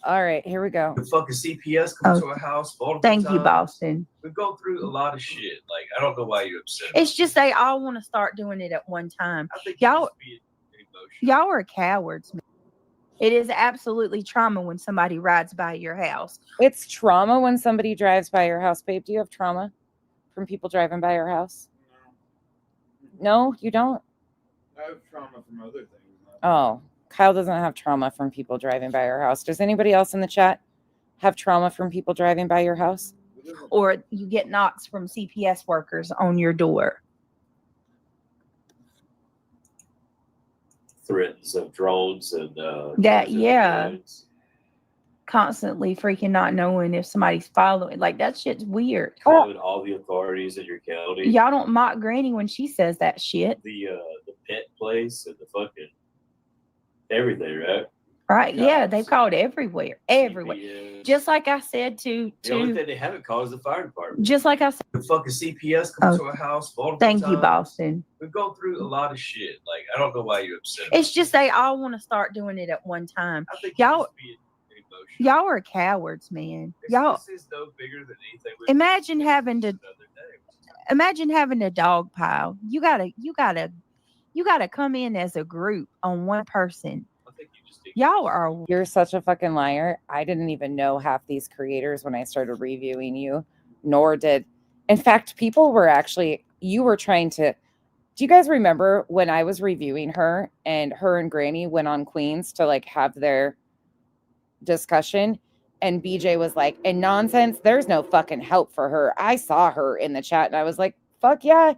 [SPEAKER 1] All right, here we go.
[SPEAKER 5] The fucking CPS comes to a house.
[SPEAKER 3] Thank you, Boston.
[SPEAKER 5] We've gone through a lot of shit. Like, I don't know why you're upset.
[SPEAKER 3] It's just they all want to start doing it at one time.
[SPEAKER 5] I think
[SPEAKER 3] Y'all are cowards, man. It is absolutely trauma when somebody rides by your house.
[SPEAKER 1] It's trauma when somebody drives by your house, babe. Do you have trauma from people driving by your house? No, you don't?
[SPEAKER 21] I have trauma from other things.
[SPEAKER 1] Oh, Kyle doesn't have trauma from people driving by your house. Does anybody else in the chat have trauma from people driving by your house?
[SPEAKER 3] Or you get knocks from CPS workers on your door.
[SPEAKER 5] Threats of drones and
[SPEAKER 3] constantly freaking not knowing if somebody's following. Like, that shit's weird.
[SPEAKER 5] Calling all the authorities in your county.
[SPEAKER 3] Y'all don't mock Granny when she says that shit.
[SPEAKER 5] The pet place and the fucking everything, right?
[SPEAKER 3] Right? Yeah, they've called everywhere. Just like I said
[SPEAKER 5] The only thing they haven't called is the fire department.
[SPEAKER 3] Just like I said.
[SPEAKER 5] The fucking CPS comes to a house.
[SPEAKER 3] Thank you, Boston.
[SPEAKER 5] We've gone through a lot of shit. Like, I don't know why you're upset.
[SPEAKER 3] It's just they all want to start doing it at one time.
[SPEAKER 5] I think
[SPEAKER 3] Y'all are cowards, man.
[SPEAKER 5] This is no bigger than anything.
[SPEAKER 3] Imagine having a dog pile. You gotta come in as a group on one person.
[SPEAKER 1] You're such a fucking liar. I didn't even know half these creators when I started reviewing you, nor did. In fact, people were you were trying to. Do you guys remember when I was reviewing her and Granny went on Queens to like have their discussion? And BJ was like, and nonsense, there's no fucking help for her. I saw her in the chat and I was like, fuck yeah.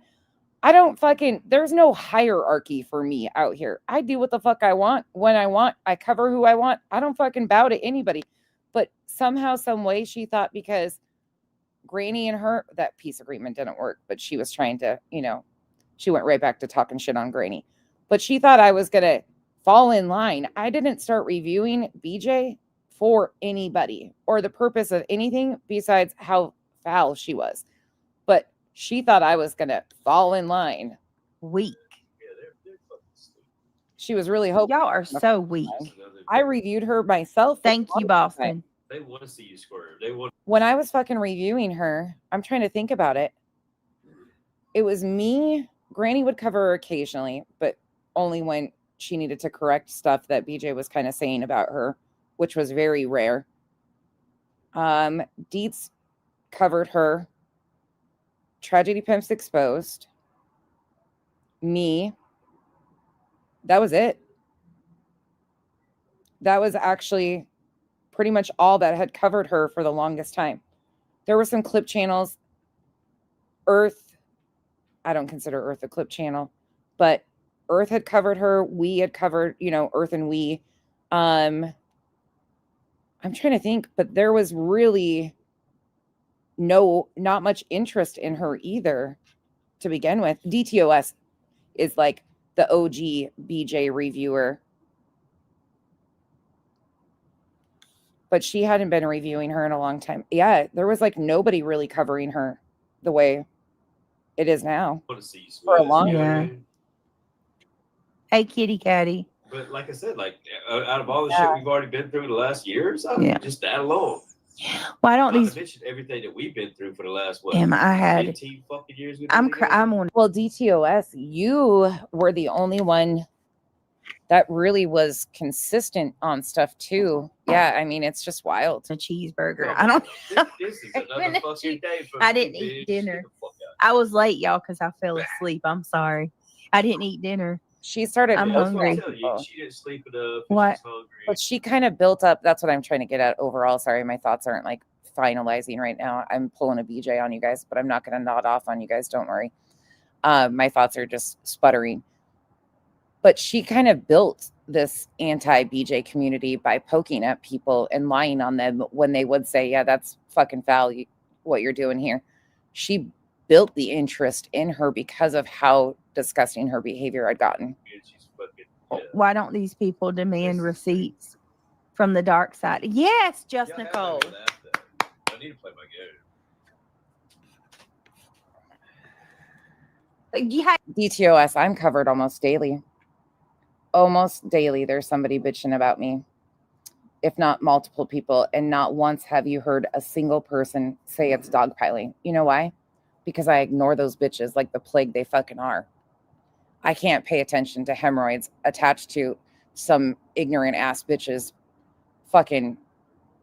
[SPEAKER 1] There's no hierarchy for me out here. I do what the fuck I want when I want. I cover who I want. I don't fucking bow to anybody. But somehow, some way, she thought because Granny and her, that peace agreement didn't work, but she was trying to, she went right back to talking shit on Granny. But she thought I was going to fall in line. I didn't start reviewing BJ for anybody or the purpose of anything besides how foul she was. But she thought I was going to fall in line.
[SPEAKER 3] Weak.
[SPEAKER 1] She was really hoping.
[SPEAKER 3] Y'all are so weak.
[SPEAKER 1] I reviewed her myself.
[SPEAKER 3] Thank you, Boston.
[SPEAKER 5] They want to see you squirm.
[SPEAKER 1] When I was fucking reviewing her, I'm trying to think about it. It was me. Granny would cover her occasionally, but only when she needed to correct stuff that BJ was kind of saying about her, which was very rare. Deets covered her. Tragedy Pimps Exposed, me, That was it. That was actually pretty much all that had covered her for the longest time. There were some clip channels. Earth, I don't consider Earth a clip channel, but Earth had covered her. We had covered, Earth and we. I'm trying to think, but there was really not much interest in her either to begin with. DTOS is like the OG BJ reviewer. But she hadn't been reviewing her in a long time. Yeah, there was like nobody really covering her the way it is now. For a long time.
[SPEAKER 3] Hey, kitty catty.
[SPEAKER 5] But like I said, like out of all the shit we've already been through the last year or so, just that alone.
[SPEAKER 3] Why don't
[SPEAKER 5] Not
[SPEAKER 3] these?
[SPEAKER 5] to mention everything that we've been through for the last
[SPEAKER 3] I had
[SPEAKER 5] 15 fucking years.
[SPEAKER 3] I'm on.
[SPEAKER 1] Well, DTOS, you were the only one that really was consistent on stuff too. Yeah, I mean, it's just wild.
[SPEAKER 3] A cheeseburger. I don't.
[SPEAKER 5] This is another fucking day for
[SPEAKER 3] I
[SPEAKER 5] me,
[SPEAKER 3] didn't eat
[SPEAKER 5] bitch.
[SPEAKER 3] dinner.
[SPEAKER 5] Get the fuck out.
[SPEAKER 3] I was late, y'all, because I fell asleep. I'm sorry. I didn't eat dinner.
[SPEAKER 1] She started.
[SPEAKER 3] I'm
[SPEAKER 5] That's what I'm
[SPEAKER 3] hungry.
[SPEAKER 5] telling you. She didn't sleep enough.
[SPEAKER 3] What?
[SPEAKER 5] She's hungry.
[SPEAKER 1] But she kind of built up. That's what I'm trying to get at overall. Sorry, my thoughts aren't like finalizing right now. I'm pulling a BJ on you guys, but I'm not going to nod off on you guys. Don't worry. My thoughts are just sputtering. But she kind of built this anti-BJ community by poking at people and lying on them when they would say, yeah, that's fucking foul, what you're doing here. She built the interest in her because of how disgusting her behavior had gotten.
[SPEAKER 3] Why don't these people demand receipts from the dark side? Yes, just Nicole.
[SPEAKER 5] I need to play my game.
[SPEAKER 3] Yeah.
[SPEAKER 1] DTOS, I'm covered almost daily. Almost daily, there's somebody bitching about me, if not multiple people, and not once have you heard a single person say it's dogpiling. You know why? Because I ignore those bitches like the plague they fucking are. I can't pay attention to hemorrhoids attached to some ignorant ass bitches fucking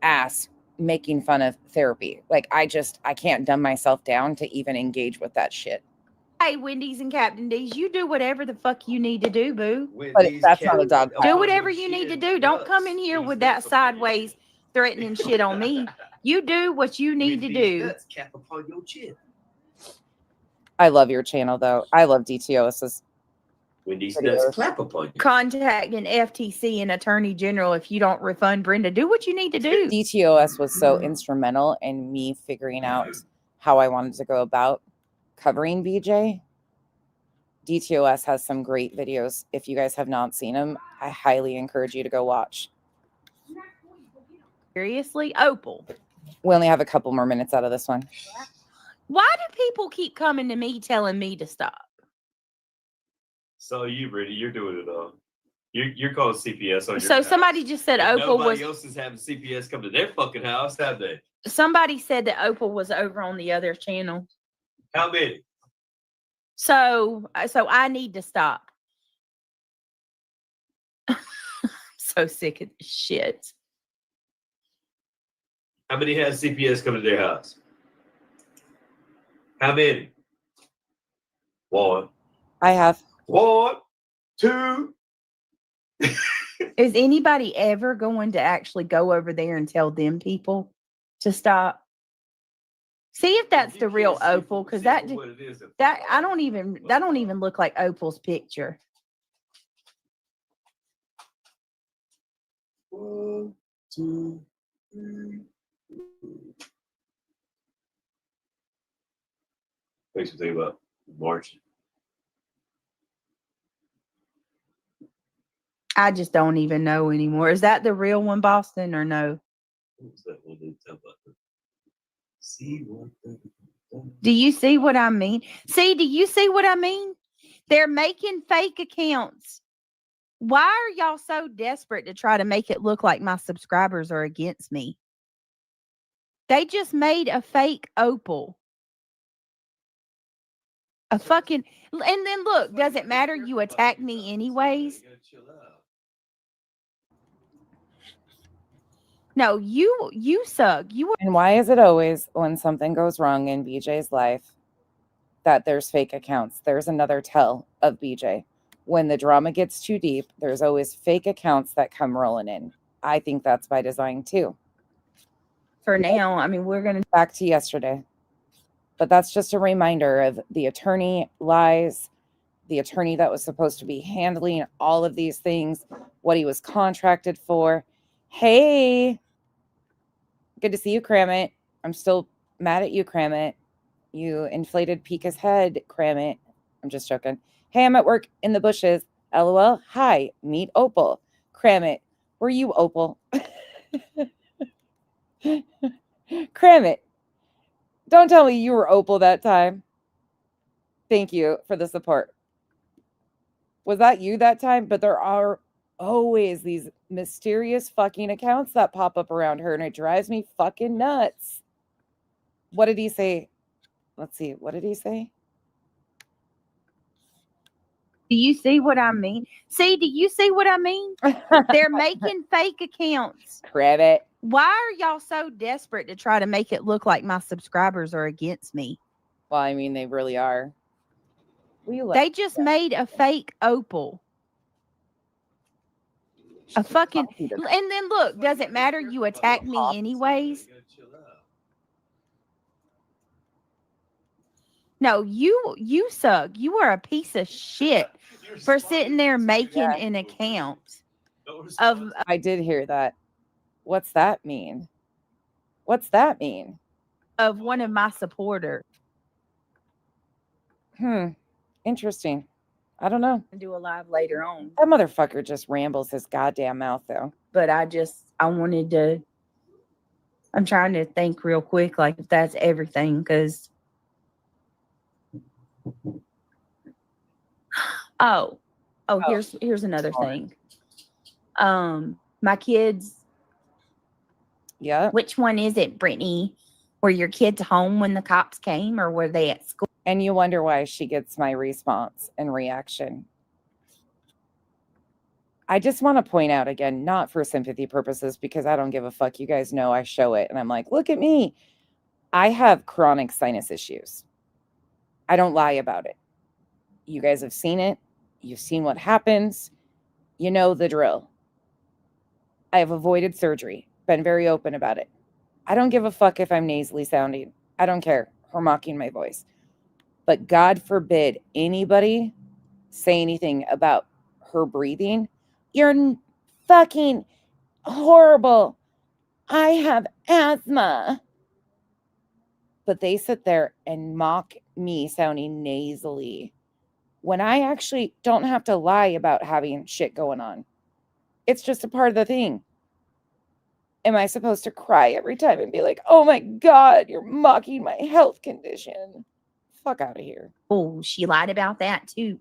[SPEAKER 1] ass making fun of therapy. Like, I can't dumb myself down to even engage with that shit.
[SPEAKER 3] Hey, Wendy's and Captain D's, you do whatever the fuck you need to do, boo.
[SPEAKER 1] But that's not a dog pile.
[SPEAKER 3] Do whatever you need to do. Don't come in here with that sideways threatening shit on me. You do what you need to do.
[SPEAKER 5] Cap upon your chin.
[SPEAKER 1] I love your channel, though. I love DTOS's.
[SPEAKER 5] Wendy's nuts clap upon you.
[SPEAKER 3] Contact an FTC and Attorney General if you don't refund Brenda. Do what you need to do.
[SPEAKER 1] DTOS was so instrumental in me figuring out how I wanted to go about covering BJ. DTOS has some great videos. If you guys have not seen them, I highly encourage you to go watch.
[SPEAKER 3] Seriously, Opal.
[SPEAKER 1] We only have a couple more minutes out of this one.
[SPEAKER 3] Why do people keep coming to me telling me to stop?
[SPEAKER 5] So you, Brittany, you're doing it all. You're calling CPS on your
[SPEAKER 3] So
[SPEAKER 5] house.
[SPEAKER 3] somebody just said
[SPEAKER 5] And
[SPEAKER 3] Opal was.
[SPEAKER 5] nobody else is having CPS come to their fucking house, have they?
[SPEAKER 3] Somebody said that Opal was over on the other channel.
[SPEAKER 5] How many?
[SPEAKER 3] So I need to stop. So sick of this shit.
[SPEAKER 5] How many has CPS come to their house? How many? One.
[SPEAKER 1] I have.
[SPEAKER 5] 1, 2.
[SPEAKER 3] Is anybody ever going to actually go over there and tell them people to stop? See if that's the real Opal, because that don't even look like Opal's picture.
[SPEAKER 5] 1, 2, 3. Makes me think about March.
[SPEAKER 3] I just don't even know anymore. Is that the real one, Boston, or no?
[SPEAKER 5] What was that one they tell about? See what?
[SPEAKER 3] Do you see what I mean? Do you see what I mean? They're making fake accounts. Why are y'all so desperate to try to make it look like my subscribers are against me? They just made a fake Opal. A fucking, and then look, does it matter? You attack me anyways. No, you suck.
[SPEAKER 1] And why is it always when something goes wrong in BJ's life that there's fake accounts? There's another tell of BJ. When the drama gets too deep, there's always fake accounts that come rolling in. I think that's by design too.
[SPEAKER 3] For now, I mean, we're going to
[SPEAKER 1] back to yesterday. But that's just a reminder of the attorney lies, the attorney that was supposed to be handling all of these things, what he was contracted for. Hey, good to see you, Cramit. I'm still mad at you, Cramit. You inflated Pika's head, Cramit. I'm just joking. Hey, I'm at work in the bushes. LOL. Hi, meet Opal. Cramit. Were you Opal? Cramit. Don't tell me you were Opal that time. Thank you for the support. Was that you that time? But there are always these mysterious fucking accounts that pop up around her, and it drives me fucking nuts. What did he say? Let's see. What did he say?
[SPEAKER 3] Do you see what I mean? See, do you see what I mean? They're making fake accounts.
[SPEAKER 1] Credit.
[SPEAKER 3] Why are y'all so desperate to try to make it look like my subscribers are against me?
[SPEAKER 1] Well, I mean, they really are.
[SPEAKER 3] They just made a fake Opal. A fucking... And then look, does it matter? You attack me anyways? No, you suck. You are a piece of shit for sitting there making an account of...
[SPEAKER 1] I did hear that. What's that mean? What's that mean?
[SPEAKER 3] Of one of my supporters.
[SPEAKER 1] Interesting. I don't know.
[SPEAKER 3] I'll do a live later on.
[SPEAKER 1] That motherfucker just rambles his goddamn mouth, though.
[SPEAKER 3] But I wanted to... I'm trying to think real quick, like, if that's everything, because... Oh, here's another thing. My kids.
[SPEAKER 1] Yeah.
[SPEAKER 3] Which one is it, Brittany? Were your kids home when the cops came, or were they at school?
[SPEAKER 1] And you wonder why she gets my response and reaction. I just want to point out again, not for sympathy purposes, because I don't give a fuck. You guys know I show it, and I'm like, look at me. I have chronic sinus issues. I don't lie about it. You guys have seen it. You've seen what happens. You know the drill. I have avoided surgery. Been very open about it. I don't give a fuck if I'm nasally sounding. I don't care. Or mocking my voice. But God forbid anybody say anything about her breathing. You're fucking horrible. I have asthma. But they sit there and mock me sounding nasally when I actually don't have to lie about having shit going on. It's just a part of the thing. Am I supposed to cry every time and be like, oh my God, you're mocking my health condition? Fuck out of here.
[SPEAKER 3] Oh, she lied about that too.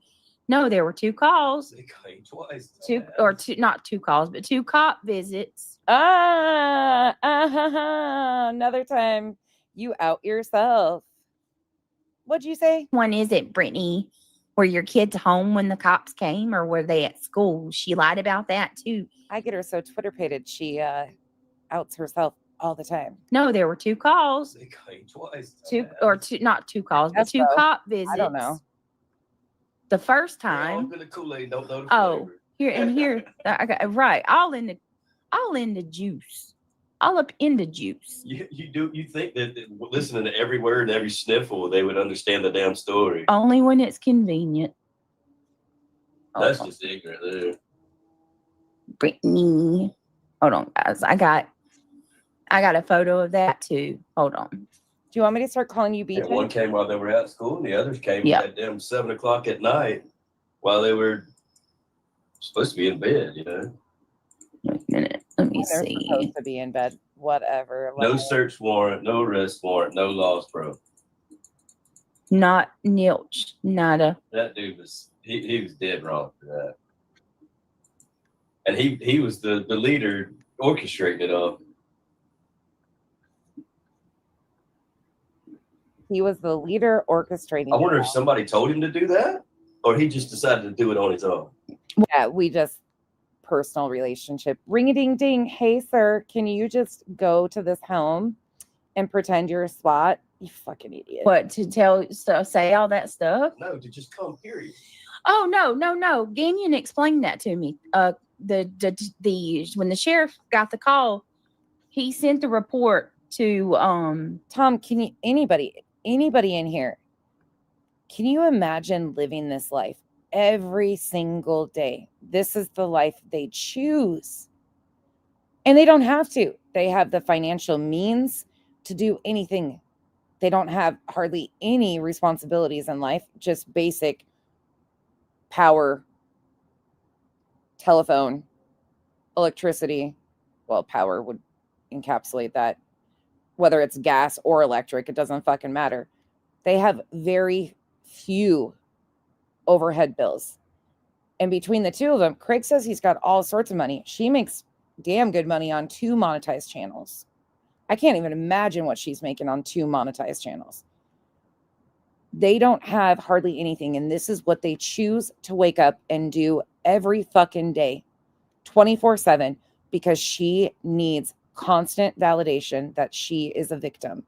[SPEAKER 3] No, there were 2 calls.
[SPEAKER 5] They claimed twice.
[SPEAKER 3] Not 2 calls, but 2 cop visits.
[SPEAKER 1] Another time you out yourself. What'd you say?
[SPEAKER 3] One is it, Brittany? Were your kids home when the cops came, or were they at school? She lied about that too.
[SPEAKER 1] I get her so Twitter-pated, she outs herself all the time.
[SPEAKER 3] No, there were 2 calls.
[SPEAKER 5] They claimed twice.
[SPEAKER 3] Not 2 calls, but 2 cop visits.
[SPEAKER 1] I don't know.
[SPEAKER 3] The first time.
[SPEAKER 5] The Kool-Aid, don't know the
[SPEAKER 3] flavor. Here. I got right. All in the juice. All up in the juice.
[SPEAKER 5] You think that listening to every word and every sniffle, they would understand the damn story.
[SPEAKER 3] Only when it's convenient.
[SPEAKER 5] That's just ignorant there.
[SPEAKER 3] Brittany. Hold on, guys. I got a photo of that too. Hold on.
[SPEAKER 1] Do you want me to start calling you BJ?
[SPEAKER 5] Yeah, one came while they were at school, and the others came at damn 7 o'clock at night while they were supposed to be in bed, you know.
[SPEAKER 3] Wait a minute. Let me
[SPEAKER 1] They're
[SPEAKER 3] see.
[SPEAKER 1] supposed to be in bed. Whatever.
[SPEAKER 5] No search warrant, no arrest warrant, no laws, bro.
[SPEAKER 3] Not nilch. Nada.
[SPEAKER 5] That dude was he was dead wrong for that. And he was the leader orchestrating it all.
[SPEAKER 1] He was the leader orchestrating.
[SPEAKER 5] I wonder if somebody told him to do that, or he just decided to do it on his own.
[SPEAKER 1] Yeah, we just personal relationship. Ring a ding ding. Hey sir, can you just go to this home and pretend you're a SWAT? You fucking idiot.
[SPEAKER 3] What, to say all that stuff?
[SPEAKER 5] No, to just come, period.
[SPEAKER 3] Oh no. Ganyan explained that to me. The when the sheriff got the call, he sent the report to
[SPEAKER 1] Tom. Can you anybody in here? Can you imagine living this life every single day? This is the life they choose. And they don't have to. They have the financial means to do anything. They don't have hardly any responsibilities in life, just basic power, telephone, electricity. Well, power would encapsulate that. Whether it's gas or electric, it doesn't fucking matter. They have very few overhead bills. And between the two of them, Craig says he's got all sorts of money. She makes damn good money on 2 monetized channels. I can't even imagine what she's making on 2 monetized channels. They don't have hardly anything. And this is what they choose to wake up and do every fucking day, 24/7, because she needs constant validation that she is a victim.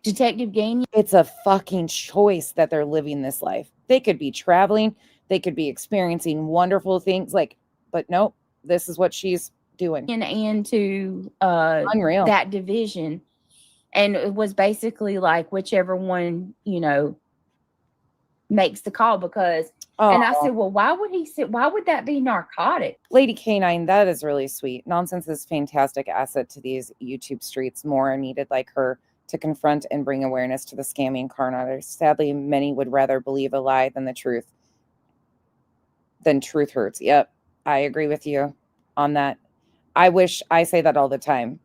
[SPEAKER 3] Detective Ganyan.
[SPEAKER 1] It's a fucking choice that they're living this life. They could be traveling. They could be experiencing wonderful things. But nope, this is what she's doing.
[SPEAKER 3] And to
[SPEAKER 1] Unreal.
[SPEAKER 3] That division. And it was basically like whichever one, makes the call because and I said, well, why would that be narcotic?
[SPEAKER 1] Lady Canine, that is really sweet. Nonsense is a fantastic asset to these YouTube streets. More are needed like her to confront and bring awareness to the scamming carnivores. Sadly, many would rather believe a lie than the truth. Then truth hurts. Yep, I agree with you on that. I say that all the time.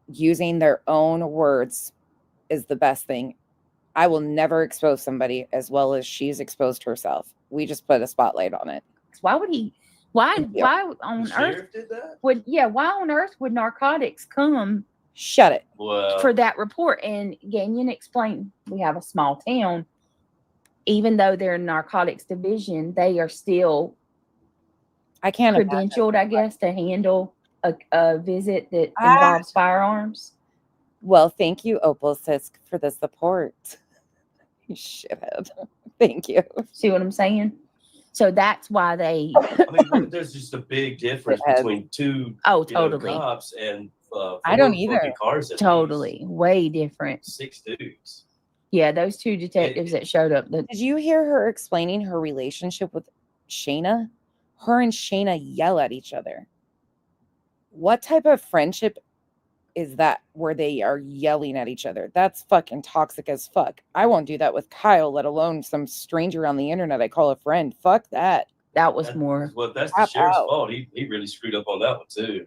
[SPEAKER 1] Using their own words is the best thing. I will never expose somebody as well as she's exposed herself. We just put a spotlight on it.
[SPEAKER 3] Why would he? Why on earth why on earth would narcotics come?
[SPEAKER 1] Shut it.
[SPEAKER 3] For that report. And Ganyan explained we have a small town. Even though they're in narcotics division, they are still credentialed, I guess, to handle a visit that involves firearms.
[SPEAKER 1] Well, thank you, Opal Sisk, for the support. You shithead. Thank you.
[SPEAKER 3] See what I'm saying? So that's why they.
[SPEAKER 5] There's just a big difference between two
[SPEAKER 3] totally
[SPEAKER 5] cops and
[SPEAKER 1] I don't either.
[SPEAKER 5] Cars
[SPEAKER 3] totally way different.
[SPEAKER 5] 6 dudes.
[SPEAKER 3] Yeah, those 2 detectives that showed up.
[SPEAKER 1] Did you hear her explaining her relationship with Shayna? Her and Shayna yell at each other. What type of friendship is that where they are yelling at each other? That's fucking toxic as fuck. I won't do that with Kyle, let alone some stranger on the internet I call a friend. Fuck that.
[SPEAKER 3] That was more.
[SPEAKER 5] Well, that's the sheriff's fault. He really screwed up on that one too.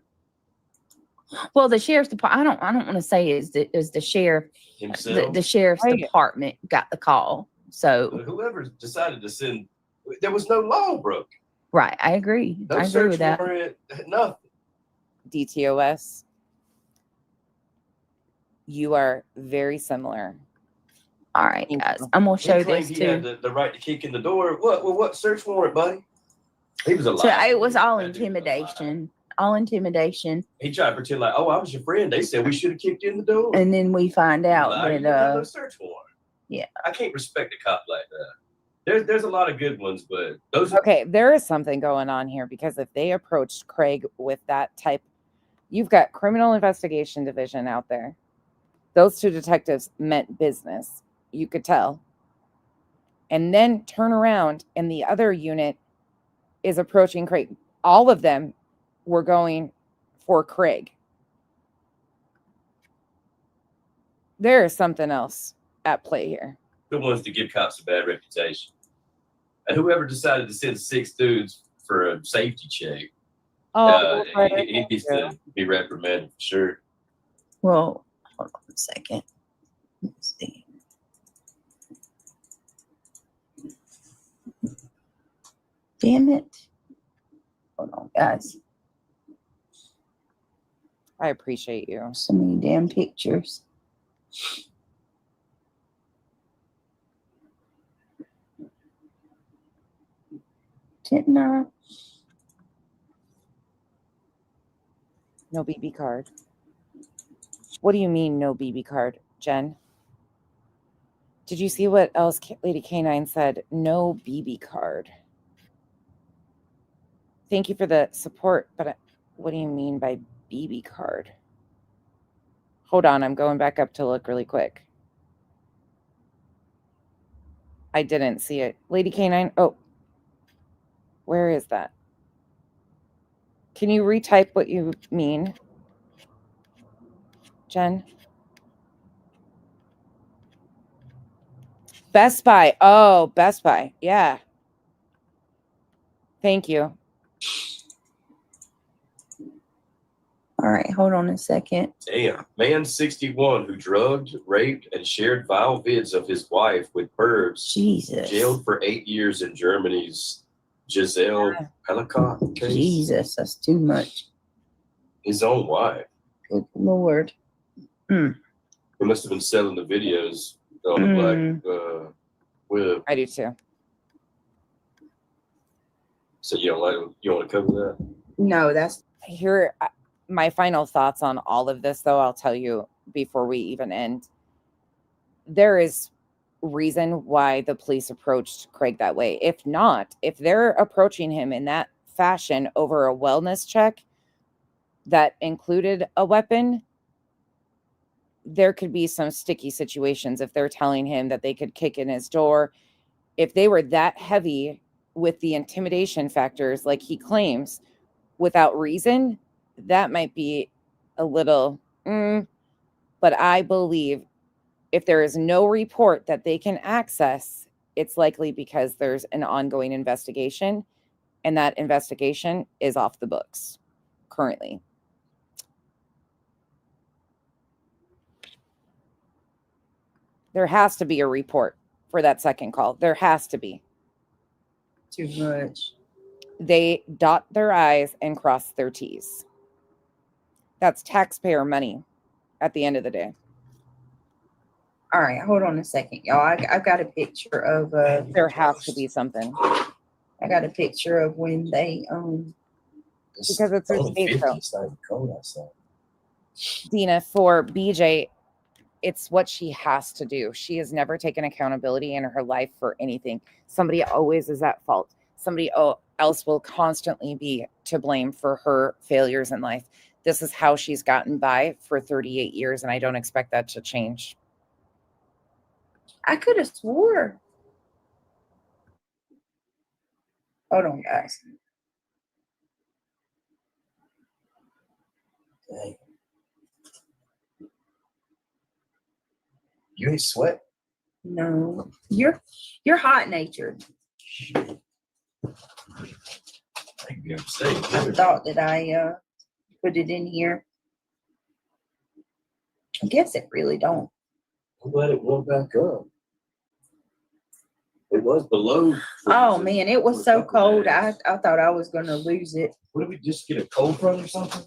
[SPEAKER 3] Well, the sheriff's department. I don't want to say is the sheriff
[SPEAKER 5] himself.
[SPEAKER 3] The sheriff's department got the call. So
[SPEAKER 5] whoever decided to send, there was no law broke.
[SPEAKER 3] Right, I agree.
[SPEAKER 5] No
[SPEAKER 3] I agree with that.
[SPEAKER 5] Warrant, nothing.
[SPEAKER 1] DTOS. You are very similar.
[SPEAKER 3] All right, guys. I'm gonna show this
[SPEAKER 5] he
[SPEAKER 3] too.
[SPEAKER 5] had the right to kick in the door. What search warrant, buddy? He was a
[SPEAKER 3] So
[SPEAKER 5] liar.
[SPEAKER 3] it was all intimidation. All intimidation.
[SPEAKER 5] He tried to pretend like, oh, I was your friend. They said we should have kicked in the door.
[SPEAKER 3] And then we find out
[SPEAKER 5] You
[SPEAKER 3] that
[SPEAKER 5] have no search warrant.
[SPEAKER 3] Yeah.
[SPEAKER 5] I can't respect a cop like that. There's a lot of good ones, but those
[SPEAKER 1] okay, there is something going on here because if they approached Craig with that type, you've got criminal investigation division out there. Those 2 detectives meant business. You could tell. And then turn around and the other unit is approaching Craig. All of them were going for Craig. There is something else at play here.
[SPEAKER 5] the ones that give cops a bad reputation. And whoever decided to send 6 dudes for a safety check, he needs to be reprimanded for sure.
[SPEAKER 3] Well, hold on a second. Let's see. Damn it. Hold on, guys.
[SPEAKER 1] I appreciate you.
[SPEAKER 3] So many damn pictures. Didn't I?
[SPEAKER 1] No BB card. What do you mean no BB card, Jen? Did you see what else Lady K9 said? No BB card. Thank you for the support, but what do you mean by BB card? Hold on, I'm going back up to look really quick. I didn't see it. Lady K9, oh, where is that? Can you retype what you mean, Jen? Best Buy. Oh, Best Buy. Yeah. Thank you.
[SPEAKER 3] All right, hold on a second.
[SPEAKER 5] Damn. Man 61 who drugged, raped, and shared vile vids of his wife with birds.
[SPEAKER 3] Jesus.
[SPEAKER 5] Jailed for 8 years in Germany's Giselle Pelicot case.
[SPEAKER 3] Jesus, that's too much.
[SPEAKER 5] His own wife.
[SPEAKER 3] Good Lord. Mm.
[SPEAKER 5] He must have been selling the videos on the black web.
[SPEAKER 1] I do too.
[SPEAKER 5] So you want to cover that?
[SPEAKER 3] No, that's
[SPEAKER 1] here. My final thoughts on all of this, though, I'll tell you before we even end. There is reason why the police approached Craig that way. If not, if they're approaching him in that fashion over a wellness check that included a weapon, there could be some sticky situations if they're telling him that they could kick in his door. If they were that heavy with the intimidation factors, like he claims, without reason, that might be a little, but I believe if there is no report that they can access, it's likely because there's an ongoing investigation, and that investigation is off the books currently. There has to be a report for that second call. There has to be.
[SPEAKER 3] too much.
[SPEAKER 1] They dot their I's and cross their T's. That's taxpayer money at the end of the day.
[SPEAKER 3] All right, hold on a second, y'all. I've got a picture of
[SPEAKER 1] there has to be something.
[SPEAKER 3] I got a picture of when they
[SPEAKER 1] because it's her state though.
[SPEAKER 5] It's not even cold outside.
[SPEAKER 1] Dina, for BJ, it's what she has to do. She has never taken accountability in her life for anything. Somebody always is at fault. Somebody else will constantly be to blame for her failures in life. This is how she's gotten by for 38 years, and I don't expect that to change.
[SPEAKER 3] I could have swore. Hold on, guys.
[SPEAKER 5] Dang. You ain't sweat?
[SPEAKER 3] No, you're hot natured. I thought that I put it in here. I guess it really don't.
[SPEAKER 5] I'm glad it went back up. It was below.
[SPEAKER 3] Oh man, it was so cold. I thought I was gonna lose it.
[SPEAKER 5] What did we just get a cold front or something?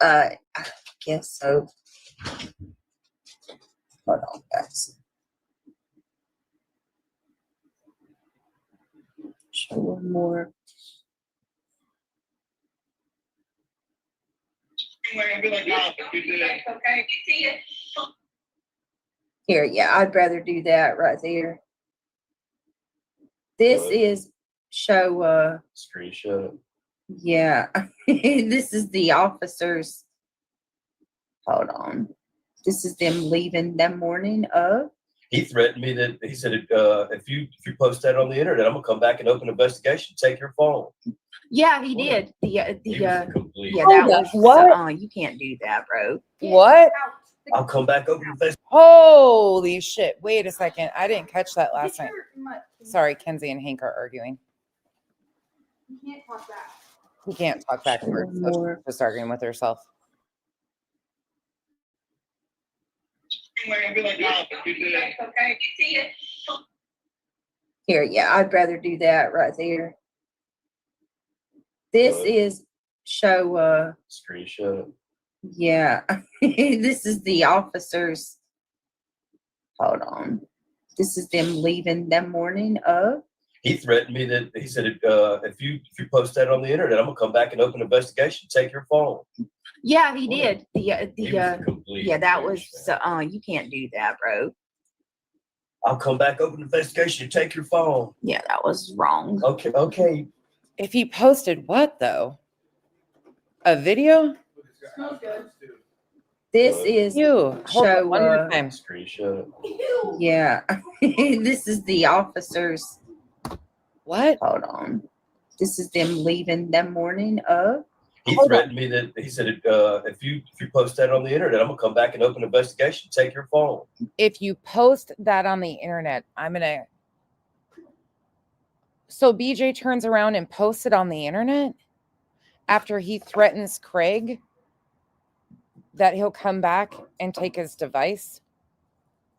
[SPEAKER 3] I guess so. Hold on, guys. Show one more. Here, yeah, I'd rather do that right there. This is show
[SPEAKER 5] screenshot.
[SPEAKER 3] Yeah. This is the officers. Hold on. This is them leaving that morning of.
[SPEAKER 5] He threatened me that he said if you post that on the internet, I'm gonna come back and open an investigation, take your phone.
[SPEAKER 3] Yeah, he did. Yeah, that was
[SPEAKER 1] what?
[SPEAKER 3] You can't do that, bro.
[SPEAKER 1] What?
[SPEAKER 5] I'll come back open an investigation.
[SPEAKER 1] Holy shit. Wait a second. I didn't catch that last night. Sorry, Kenzie and Hank are arguing.
[SPEAKER 18] You can't talk back.
[SPEAKER 1] He can't talk backwards. So she's just arguing with herself.
[SPEAKER 3] Here, yeah, I'd rather do that right there. This is show
[SPEAKER 5] screenshot.
[SPEAKER 3] Yeah. This is the officers. Hold on. This is them leaving that morning of.
[SPEAKER 5] He threatened me that he said if you post that on the internet, I'm gonna come back and open an investigation, take your phone.
[SPEAKER 3] Yeah, he did. Yeah, that was you can't do that, bro.
[SPEAKER 5] I'll come back, open the investigation, and take your phone.
[SPEAKER 3] Yeah, that was wrong.
[SPEAKER 5] Okay.
[SPEAKER 1] If he posted what though? A video?
[SPEAKER 18] Smells good.
[SPEAKER 3] This is
[SPEAKER 1] You
[SPEAKER 3] show
[SPEAKER 1] one more time.
[SPEAKER 5] Screenshot.
[SPEAKER 3] Yeah. This is the officers.
[SPEAKER 1] What?
[SPEAKER 3] Hold on. This is them leaving that morning of.
[SPEAKER 5] He threatened me that he said, if you post that on the internet, I'm gonna come back and open an investigation, take your phone.
[SPEAKER 1] If you post that on the internet, I'm gonna. So BJ turns around and posts it on the internet after he threatens Craig that he'll come back and take his device.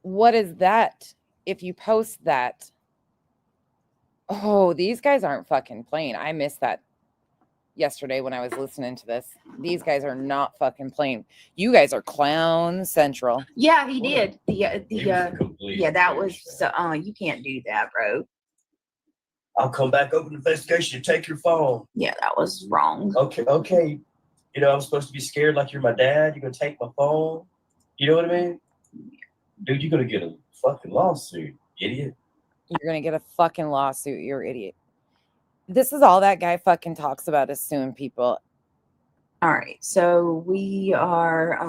[SPEAKER 1] What is that? If you post that. Oh, these guys aren't fucking playing. I missed that yesterday when I was listening to this. These guys are not fucking playing. You guys are clown central.
[SPEAKER 3] Yeah, he did. Yeah, that was you can't do that, bro.
[SPEAKER 5] I'll come back, open an investigation, take your phone.
[SPEAKER 3] Yeah, that was wrong.
[SPEAKER 5] Okay. You know, I'm supposed to be scared like you're my dad. You're gonna take my phone. You know what I mean? Dude, you're gonna get a fucking lawsuit, idiot.
[SPEAKER 1] You're gonna get a fucking lawsuit, you're an idiot. This is all that guy fucking talks about is suing people.
[SPEAKER 3] All right, so we are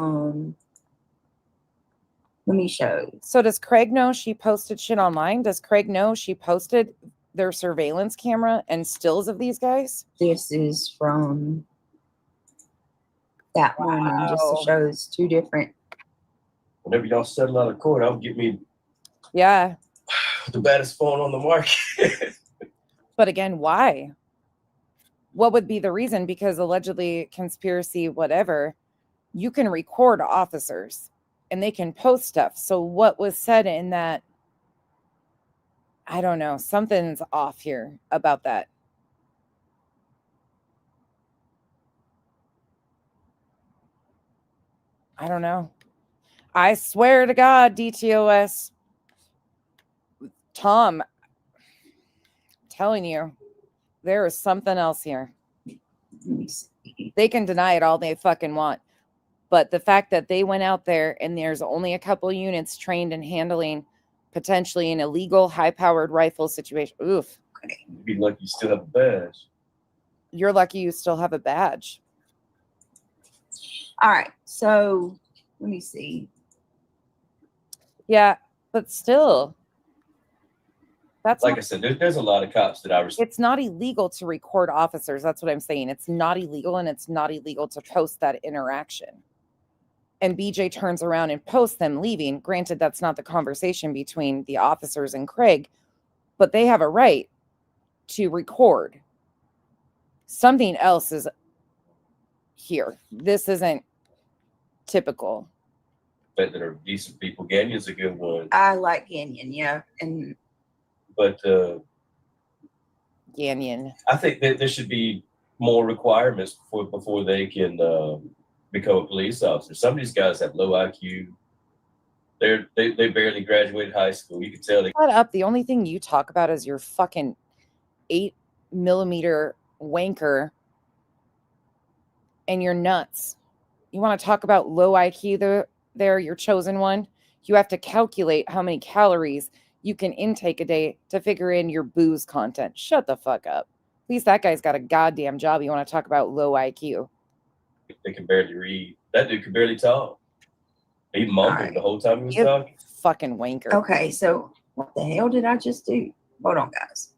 [SPEAKER 3] let me show.
[SPEAKER 1] So does Craig know she posted shit online? Does Craig know she posted their surveillance camera and stills of these guys?
[SPEAKER 3] This is from that morning, just to show it's two different.
[SPEAKER 5] Whenever y'all settle out of court, I'll get me
[SPEAKER 1] Yeah.
[SPEAKER 5] the baddest phone on the market.
[SPEAKER 1] But again, why? What would be the reason? Because allegedly conspiracy, whatever, you can record officers and they can post stuff. So what was said in that? I don't know. Something's off here about that. I don't know. I swear to God, DTOS, Tom, I'm telling you, there is something else here. They can deny it all they fucking want. But the fact that they went out there and there's only a couple units trained in handling potentially an illegal high-powered rifle situation. Oof.
[SPEAKER 5] You'd be lucky you still have a badge.
[SPEAKER 1] You're lucky you still have a badge.
[SPEAKER 3] All right, so let me see.
[SPEAKER 1] Yeah, but still, that's
[SPEAKER 5] like I said, there's a lot of cops that I respect.
[SPEAKER 1] It's not illegal to record officers. That's what I'm saying. It's not illegal, and it's not illegal to post that interaction. And BJ turns around and posts them leaving. Granted, that's not the conversation between the officers and Craig, but they have a right to record. Something else is here. This isn't typical.
[SPEAKER 5] That are decent people. Ganyon's a good one.
[SPEAKER 3] I like Ganyon, yeah.
[SPEAKER 5] But
[SPEAKER 1] Ganyon.
[SPEAKER 5] I think that there should be more requirements before they can become a police officer. Some of these guys have low IQ. They barely graduated high school. You can tell they
[SPEAKER 1] Shut up. The only thing you talk about is your fucking 8mm wanker and your nuts. You want to talk about low IQ there, your chosen one? You have to calculate how many calories you can intake a day to figure in your booze content. Shut the fuck up. At least that guy's got a goddamn job. You want to talk about low IQ?
[SPEAKER 5] They can barely read. That dude could barely talk. He mumbled the whole time he was talking.
[SPEAKER 1] Fucking wanker.
[SPEAKER 3] Okay, so what the hell did I just do? Hold on, guys.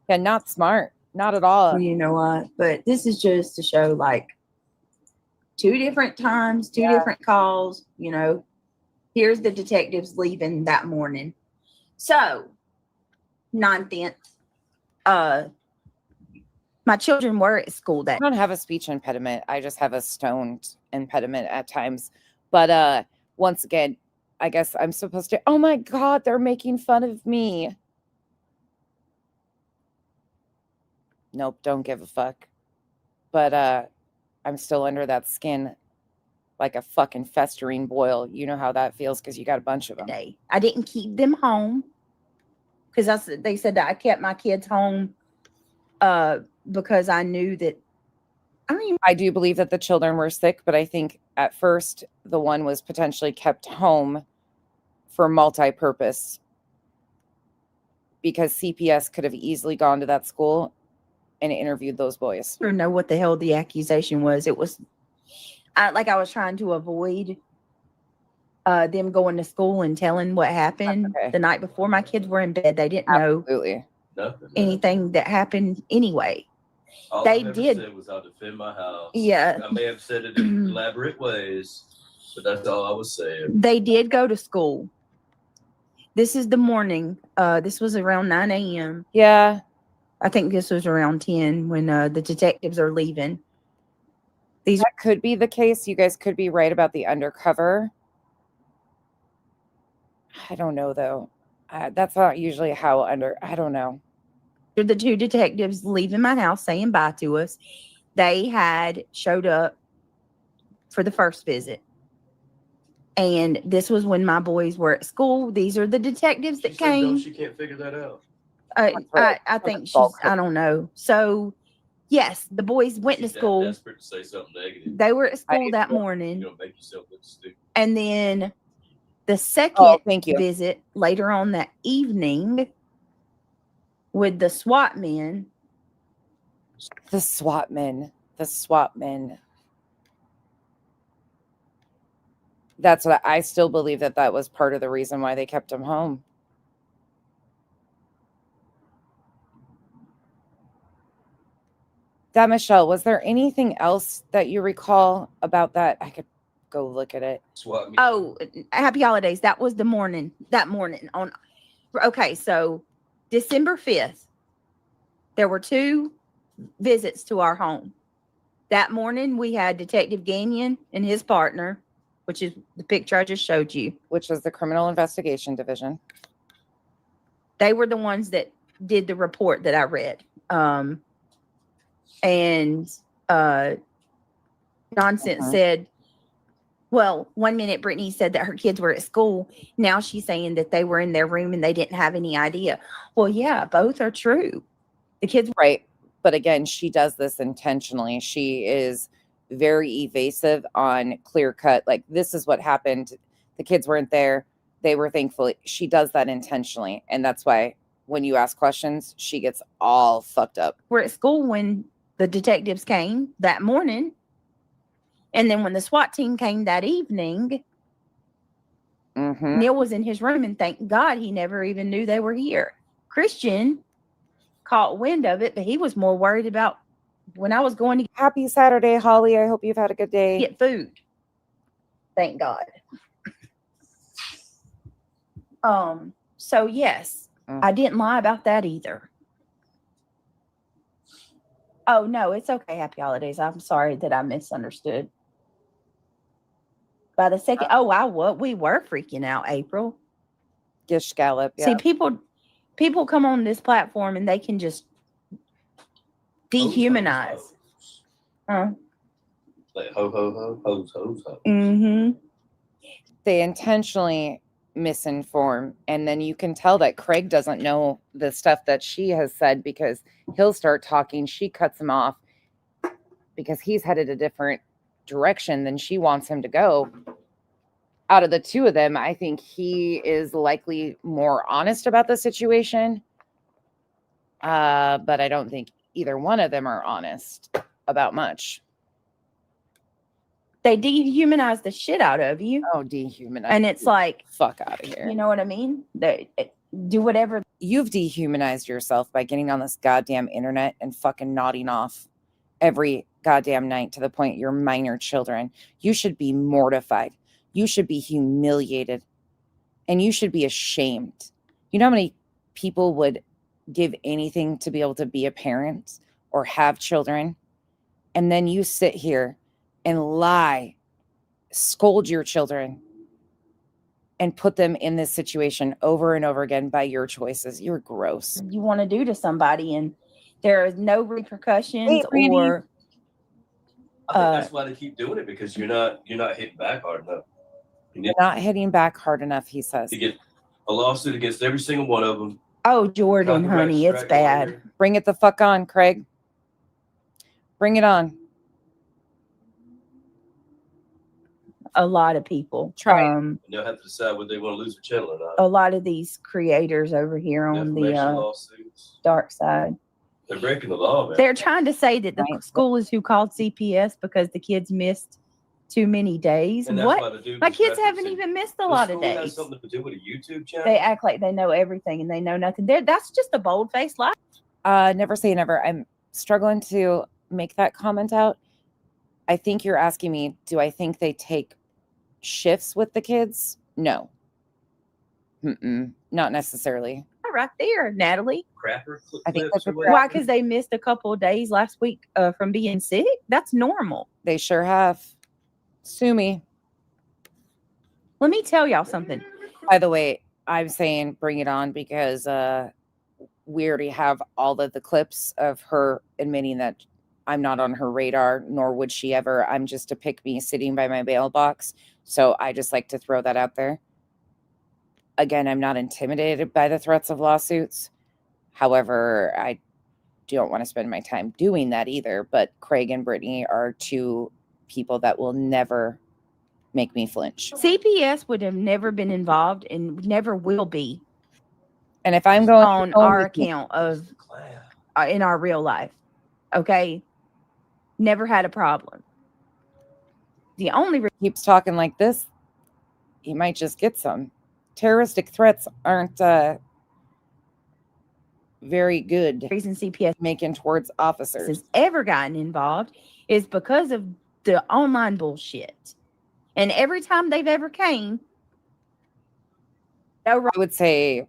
[SPEAKER 1] Yeah, not smart. Not at all.
[SPEAKER 3] You know what? But this is just to show like two different times, two different calls. You know, here's the detectives leaving that morning. So 9th. My children were at school that.
[SPEAKER 1] I don't have a speech impediment. I just have a stoned impediment at times. But once again, I guess I'm supposed to. Oh my God, they're making fun of me. Nope, don't give a fuck. But I'm still under that skin like a fucking festering boil. You know how that feels because you got a bunch of them.
[SPEAKER 3] I didn't keep them home because they said that I kept my kids home because I knew that.
[SPEAKER 1] I do believe that the children were sick, but I think at first the one was potentially kept home for multi-purpose because CPS could have easily gone to that school and interviewed those boys.
[SPEAKER 3] Or know what the hell the accusation was. It was I was trying to avoid them going to school and telling what happened the night before. My kids were in bed. They didn't know anything that happened anyway.
[SPEAKER 5] All
[SPEAKER 3] They
[SPEAKER 5] I've ever
[SPEAKER 3] did.
[SPEAKER 5] said was I'll defend my house.
[SPEAKER 3] Yeah.
[SPEAKER 5] I may have said it in elaborate ways, but that's all I was saying.
[SPEAKER 3] They did go to school. This is the morning. This was around 9 a.m.
[SPEAKER 1] Yeah.
[SPEAKER 3] I think this was around 10 when the detectives are leaving.
[SPEAKER 1] That could be the case. You guys could be right about the undercover. I don't know, though. That's not usually how I don't know.
[SPEAKER 3] The two detectives leaving my house saying bye to us. They had showed up for the first visit. And this was when my boys were at school. These are the detectives that came.
[SPEAKER 5] She can't figure that out.
[SPEAKER 3] I think she's, I don't know. So, yes, the boys went to school.
[SPEAKER 5] Desperate to say something negative.
[SPEAKER 3] They were at school that morning.
[SPEAKER 5] You're gonna make yourself look stupid.
[SPEAKER 3] And then the second visit later on that evening with the SWAT men.
[SPEAKER 1] The SWAT men. The SWAT men. That's what I still believe that was part of the reason why they kept him home. That Michelle, was there anything else that you recall about that? I could go look at it.
[SPEAKER 3] Oh, happy holidays. That was the morning. That morning on. Okay, so December 5th, there were 2 visits to our home. That morning, we had Detective Gagnon and his partner, which is the picture I just showed you.
[SPEAKER 1] Which was the Criminal Investigation Division.
[SPEAKER 3] They were the ones that did the report that I read. Nonsense said, well, 1 minute Brittany said that her kids were at school. Now she's saying that they were in their room and they didn't have any idea. Well, yeah, both are true. The kids.
[SPEAKER 1] Right. But again, she does this intentionally. She is very evasive on clear cut. Like, this is what happened. The kids weren't there. They were thankfully. She does that intentionally. And that's why when you ask questions, she gets all fucked up.
[SPEAKER 3] We're at school when the detectives came that morning. And then when the SWAT team came that evening, Neil was in his room, and thank God he never even knew they were here. Christian caught wind of it, but he was more worried about when I was going to.
[SPEAKER 1] Happy Saturday, Holly. I hope you've had a good day.
[SPEAKER 3] Get food. Thank God. So yes, I didn't lie about that either. Oh no, it's okay. Happy holidays. I'm sorry that I misunderstood. By the second, we were freaking out, April.
[SPEAKER 1] Gish Scallop. Yeah.
[SPEAKER 3] See, people come on this platform and they can just dehumanize.
[SPEAKER 5] Like ho ho ho hos hos hos.
[SPEAKER 1] They intentionally misinform, and then you can tell that Craig doesn't know the stuff that she has said because he'll start talking. She cuts him off because he's headed a different direction than she wants him to go. Out of the 2 of them, I think he is likely more honest about the situation. But I don't think either one of them are honest about much.
[SPEAKER 3] They dehumanize the shit out of you.
[SPEAKER 1] Oh, dehumanize.
[SPEAKER 3] And it's like,
[SPEAKER 1] fuck out of here.
[SPEAKER 3] You know what I mean? They do whatever.
[SPEAKER 1] You've dehumanized yourself by getting on this goddamn internet and fucking nodding off every goddamn night to the point you're minor children. You should be mortified. You should be humiliated. And you should be ashamed. You know how many people would give anything to be able to be a parent or have children? And then you sit here and lie, scold your children, and put them in this situation over and over again by your choices. You're gross.
[SPEAKER 3] You want to do to somebody, and there is no repercussions or.
[SPEAKER 5] I think that's why they keep doing it, because you're not hitting back hard enough.
[SPEAKER 1] You're not hitting back hard enough, he says.
[SPEAKER 5] You get a lawsuit against every single one of them.
[SPEAKER 3] Oh, Jordan, honey, it's bad.
[SPEAKER 1] Bring it the fuck on, Craig. Bring it on.
[SPEAKER 3] a lot of people.
[SPEAKER 5] And they'll have to decide whether they want to lose their channel or not.
[SPEAKER 3] A lot of these creators over here on the
[SPEAKER 5] Lawsuits.
[SPEAKER 3] dark side.
[SPEAKER 5] They're breaking the law, man.
[SPEAKER 3] They're trying to say that the school is who called CPS because the kids missed too many days.
[SPEAKER 5] And that's why the dude
[SPEAKER 3] My
[SPEAKER 5] was
[SPEAKER 3] kids haven't
[SPEAKER 5] referencing-
[SPEAKER 3] even missed a
[SPEAKER 5] The
[SPEAKER 3] lot of
[SPEAKER 5] school has
[SPEAKER 3] days.
[SPEAKER 5] something to do with a YouTube channel.
[SPEAKER 3] They act like they know everything and they know nothing. That's just a bold-faced lie.
[SPEAKER 1] Never say never. I'm struggling to make that comment out. I think you're asking me, do I think they take shifts with the kids? No. Not necessarily.
[SPEAKER 3] Right there, Natalie.
[SPEAKER 5] Crapper
[SPEAKER 1] I think that's
[SPEAKER 3] Why? Because they missed a couple of days last week from being sick. That's normal.
[SPEAKER 1] They sure have. Sue me.
[SPEAKER 3] Let me tell y'all something.
[SPEAKER 1] By the way, I'm saying bring it on because we already have all of the clips of her admitting that I'm not on her radar, nor would she ever. I'm just a pick me sitting by my mailbox. So I just like to throw that out there. Again, I'm not intimidated by the threats of lawsuits. However, I don't want to spend my time doing that either. But Craig and Brittany are two people that will never make me flinch.
[SPEAKER 3] CPS would have never been involved and never will be.
[SPEAKER 1] And if I'm going
[SPEAKER 3] on our account of in our real life, okay, never had a problem. The only
[SPEAKER 1] keeps talking like this, he might just get some. Terroristic threats aren't very good
[SPEAKER 3] reason CPS
[SPEAKER 1] making towards officers
[SPEAKER 3] has ever gotten involved is because of the online bullshit. And every time they've ever came,
[SPEAKER 1] I would say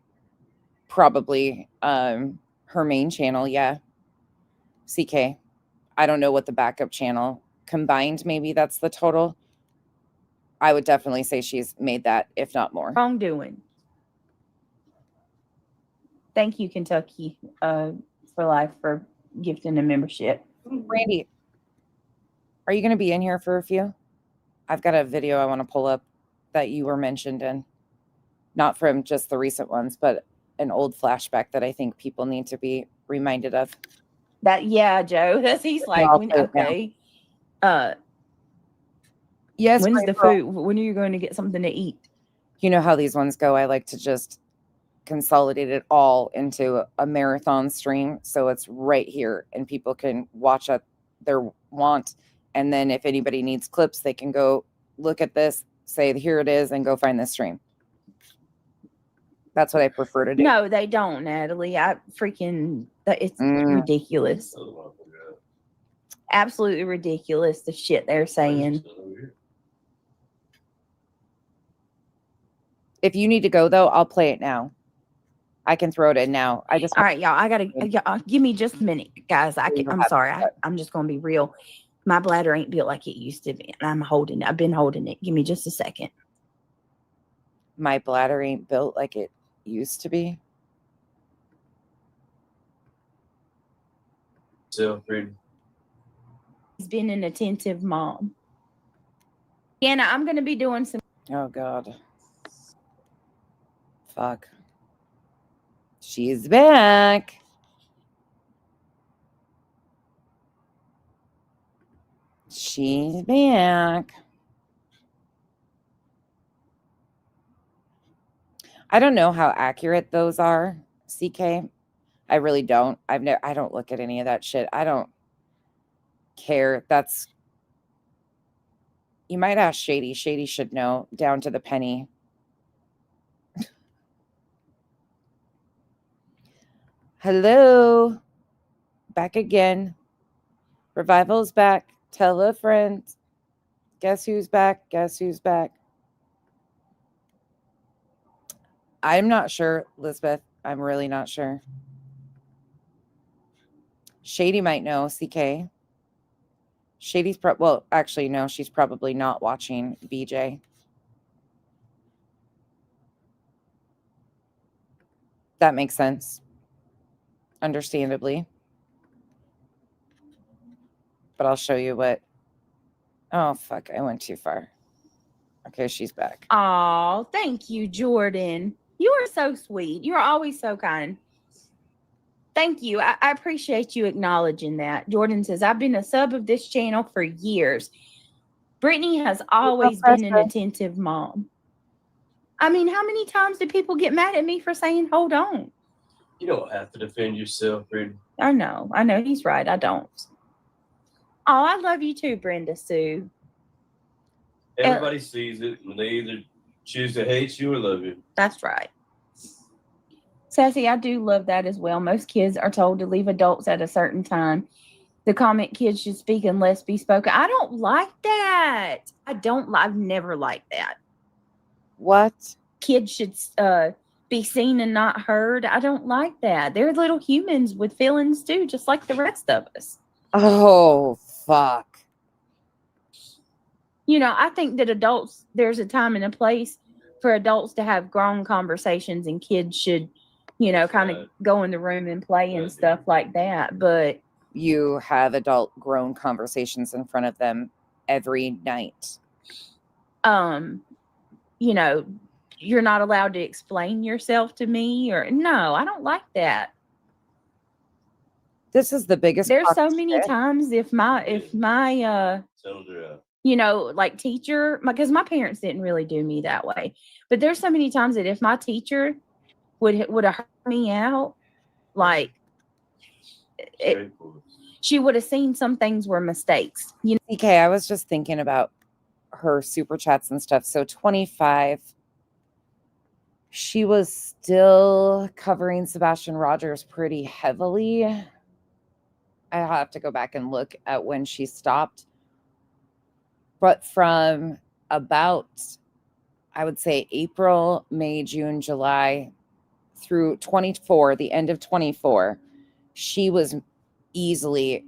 [SPEAKER 1] probably her main channel, yeah. CK. I don't know what the backup channel combined, maybe that's the total. I would definitely say she's made that, if not more.
[SPEAKER 3] Wrongdoing. Thank you, Kentucky for Life, for gifting a membership.
[SPEAKER 1] Randy, are you going to be in here for a few? I've got a video I want to pull up that you were mentioned in. Not from just the recent ones, but an old flashback that I think people need to be reminded of.
[SPEAKER 3] That, yeah, Joe. He's like, okay.
[SPEAKER 1] Yes.
[SPEAKER 3] When's the food? When are you going to get something to eat?
[SPEAKER 1] You know how these ones go. I like to just consolidate it all into a marathon stream. So it's right here and people can watch at their want. And then if anybody needs clips, they can go look at this, say, here it is, and go find this stream. That's what I prefer to do.
[SPEAKER 3] No, they don't, Natalie. It's ridiculous. Absolutely ridiculous, the shit they're saying.
[SPEAKER 1] If you need to go, though, I'll play it now. I can throw it in now. All
[SPEAKER 3] right, y'all. I gotta give me just a minute, guys. I'm sorry. I'm just gonna be real. My bladder ain't built like it used to be, and I'm holding it. I've been holding it. Give me just a second.
[SPEAKER 1] My bladder ain't built like it used to be.
[SPEAKER 5] So,
[SPEAKER 3] He's been an attentive mom. Anna, I'm gonna be doing some.
[SPEAKER 1] Oh God. Fuck. She's back. She's back. I don't know how accurate those are, CK. I really don't. I don't look at any of that shit. I don't care. You might ask Shady. Shady should know down to the penny. Hello. Back again. Revival's back. Tell a friend. Guess who's back? Guess who's back? I'm not sure, Elizabeth. I'm really not sure. Shady might know, CK. Shady's well, actually, no, she's probably not watching BJ. That makes sense. Understandably. But I'll show you what. Oh, fuck. I went too far. Okay, she's back.
[SPEAKER 3] Oh, thank you, Jordan. You are so sweet. You're always so kind. Thank you. I appreciate you acknowledging that. Jordan says, I've been a sub of this channel for years. Brittany has always been an attentive mom. I mean, how many times do people get mad at me for saying, hold on?
[SPEAKER 5] You don't have to defend yourself, Brittany.
[SPEAKER 3] I know he's right. I don't. Oh, I love you too, Brenda Sue.
[SPEAKER 5] Everybody sees it, and they either choose to hate you or love you.
[SPEAKER 3] That's right. Sassy, I do love that as well. Most kids are told to leave adults at a certain time. The comment kids should speak unless be spoken. I don't like that. I've never liked that.
[SPEAKER 1] What?
[SPEAKER 3] Kids should be seen and not heard. I don't like that. They're little humans with feelings too, just like the rest of us.
[SPEAKER 1] Oh, fuck.
[SPEAKER 3] You know, I think that there's a time and a place for adults to have grown conversations, and kids should, you know, kind of go in the room and play and stuff like that. But
[SPEAKER 1] you have adult grown conversations in front of them every night.
[SPEAKER 3] You know, you're not allowed to explain yourself to me, or no, I don't like that.
[SPEAKER 1] This is the biggest.
[SPEAKER 3] There's so many times if my you know, like teacher, because my parents didn't really do me that way, but there's so many times that if my teacher would have heard me out, like she would have seen some things were mistakes. You know,
[SPEAKER 1] CK, I was just thinking about her super chats and stuff. So 25, she was still covering Sebastian Rogers pretty heavily. I have to go back and look at when she stopped. But from about, I would say April, May, June, July through 24, the end of 24, she was easily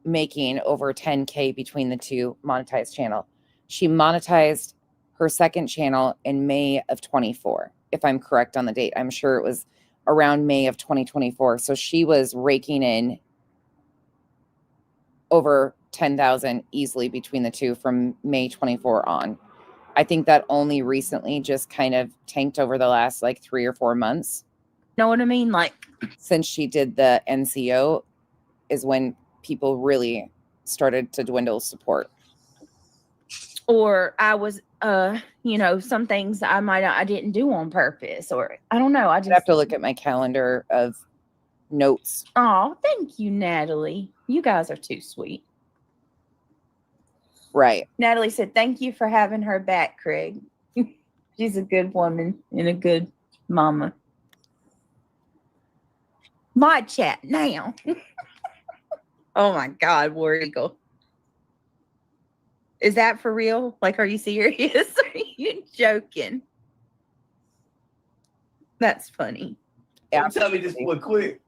[SPEAKER 1] making over 10K between the two monetized channel. She monetized her second channel in May of 24, if I'm correct on the date. I'm sure it was around May of 2024. So she was raking in over 10,000 easily between the two from May 24 on. I think that only recently just kind of tanked over the last like 3 or 4 months.
[SPEAKER 3] Know what I mean? Like
[SPEAKER 1] since she did the NCO is when people really started to dwindle support.
[SPEAKER 3] Or I was, you know, some things I didn't do on purpose, or I don't know. I just
[SPEAKER 1] have to look at my calendar of notes.
[SPEAKER 3] Oh, thank you, Natalie. You guys are too sweet.
[SPEAKER 1] Right.
[SPEAKER 3] Natalie said, thank you for having her back, Craig. She's a good woman and a good mama. My chat now. Oh my God, War Eagle. Is that for real? Like, are you serious? Are you joking? That's funny.
[SPEAKER 5] Yeah, tell me this boy quick.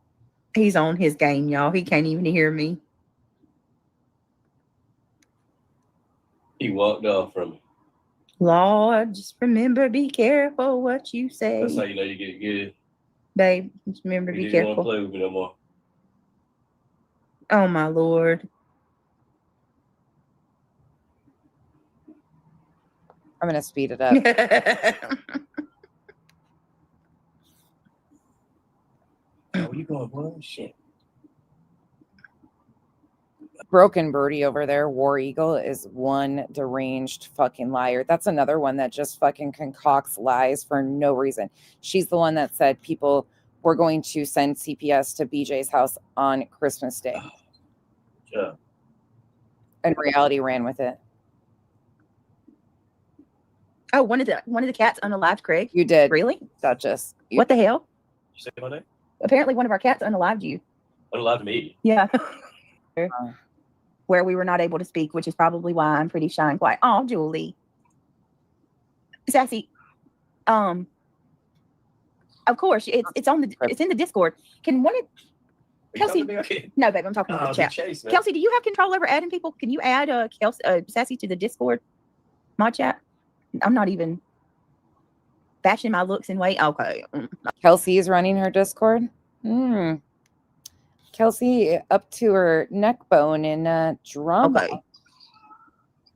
[SPEAKER 3] He's on his game, y'all. He can't even hear me.
[SPEAKER 5] He walked off from me.
[SPEAKER 3] Lord, just remember, be careful what you say.
[SPEAKER 5] That's how you know you get good.
[SPEAKER 3] Babe, just remember, be careful.
[SPEAKER 5] You don't want to play with me no more.
[SPEAKER 3] Oh, my Lord.
[SPEAKER 1] I'm going to speed it up.
[SPEAKER 5] Oh, you going, boy? Shit.
[SPEAKER 1] Broken Birdie over there, War Eagle, is one deranged fucking liar. That's another one that just fucking concocts lies for no reason. She's the one that said people were going to send CPS to BJ's house on Christmas Day.
[SPEAKER 5] Yeah.
[SPEAKER 1] And reality ran with it.
[SPEAKER 3] Oh, one of the cats unalived Craig.
[SPEAKER 1] You did.
[SPEAKER 3] Really?
[SPEAKER 1] Duchess.
[SPEAKER 3] What the hell?
[SPEAKER 5] You say my name?
[SPEAKER 3] Apparently one of our cats unalived you.
[SPEAKER 5] Unalived me?
[SPEAKER 3] Yeah. Where we were not able to speak, which is probably why I'm pretty shy and quiet. Oh, Julie. Sassy. Of course, it's in the Discord. Can one of Kelsey? No, babe, I'm talking about the chat.
[SPEAKER 5] Chase,
[SPEAKER 3] Kelsey, do you have control over adding people? Can you add Sassy to the Discord? My chat. I'm not even bashing my looks and weight. Okay.
[SPEAKER 1] Kelsey is running her Discord. Kelsey up to her neck bone in drama.
[SPEAKER 3] Okay.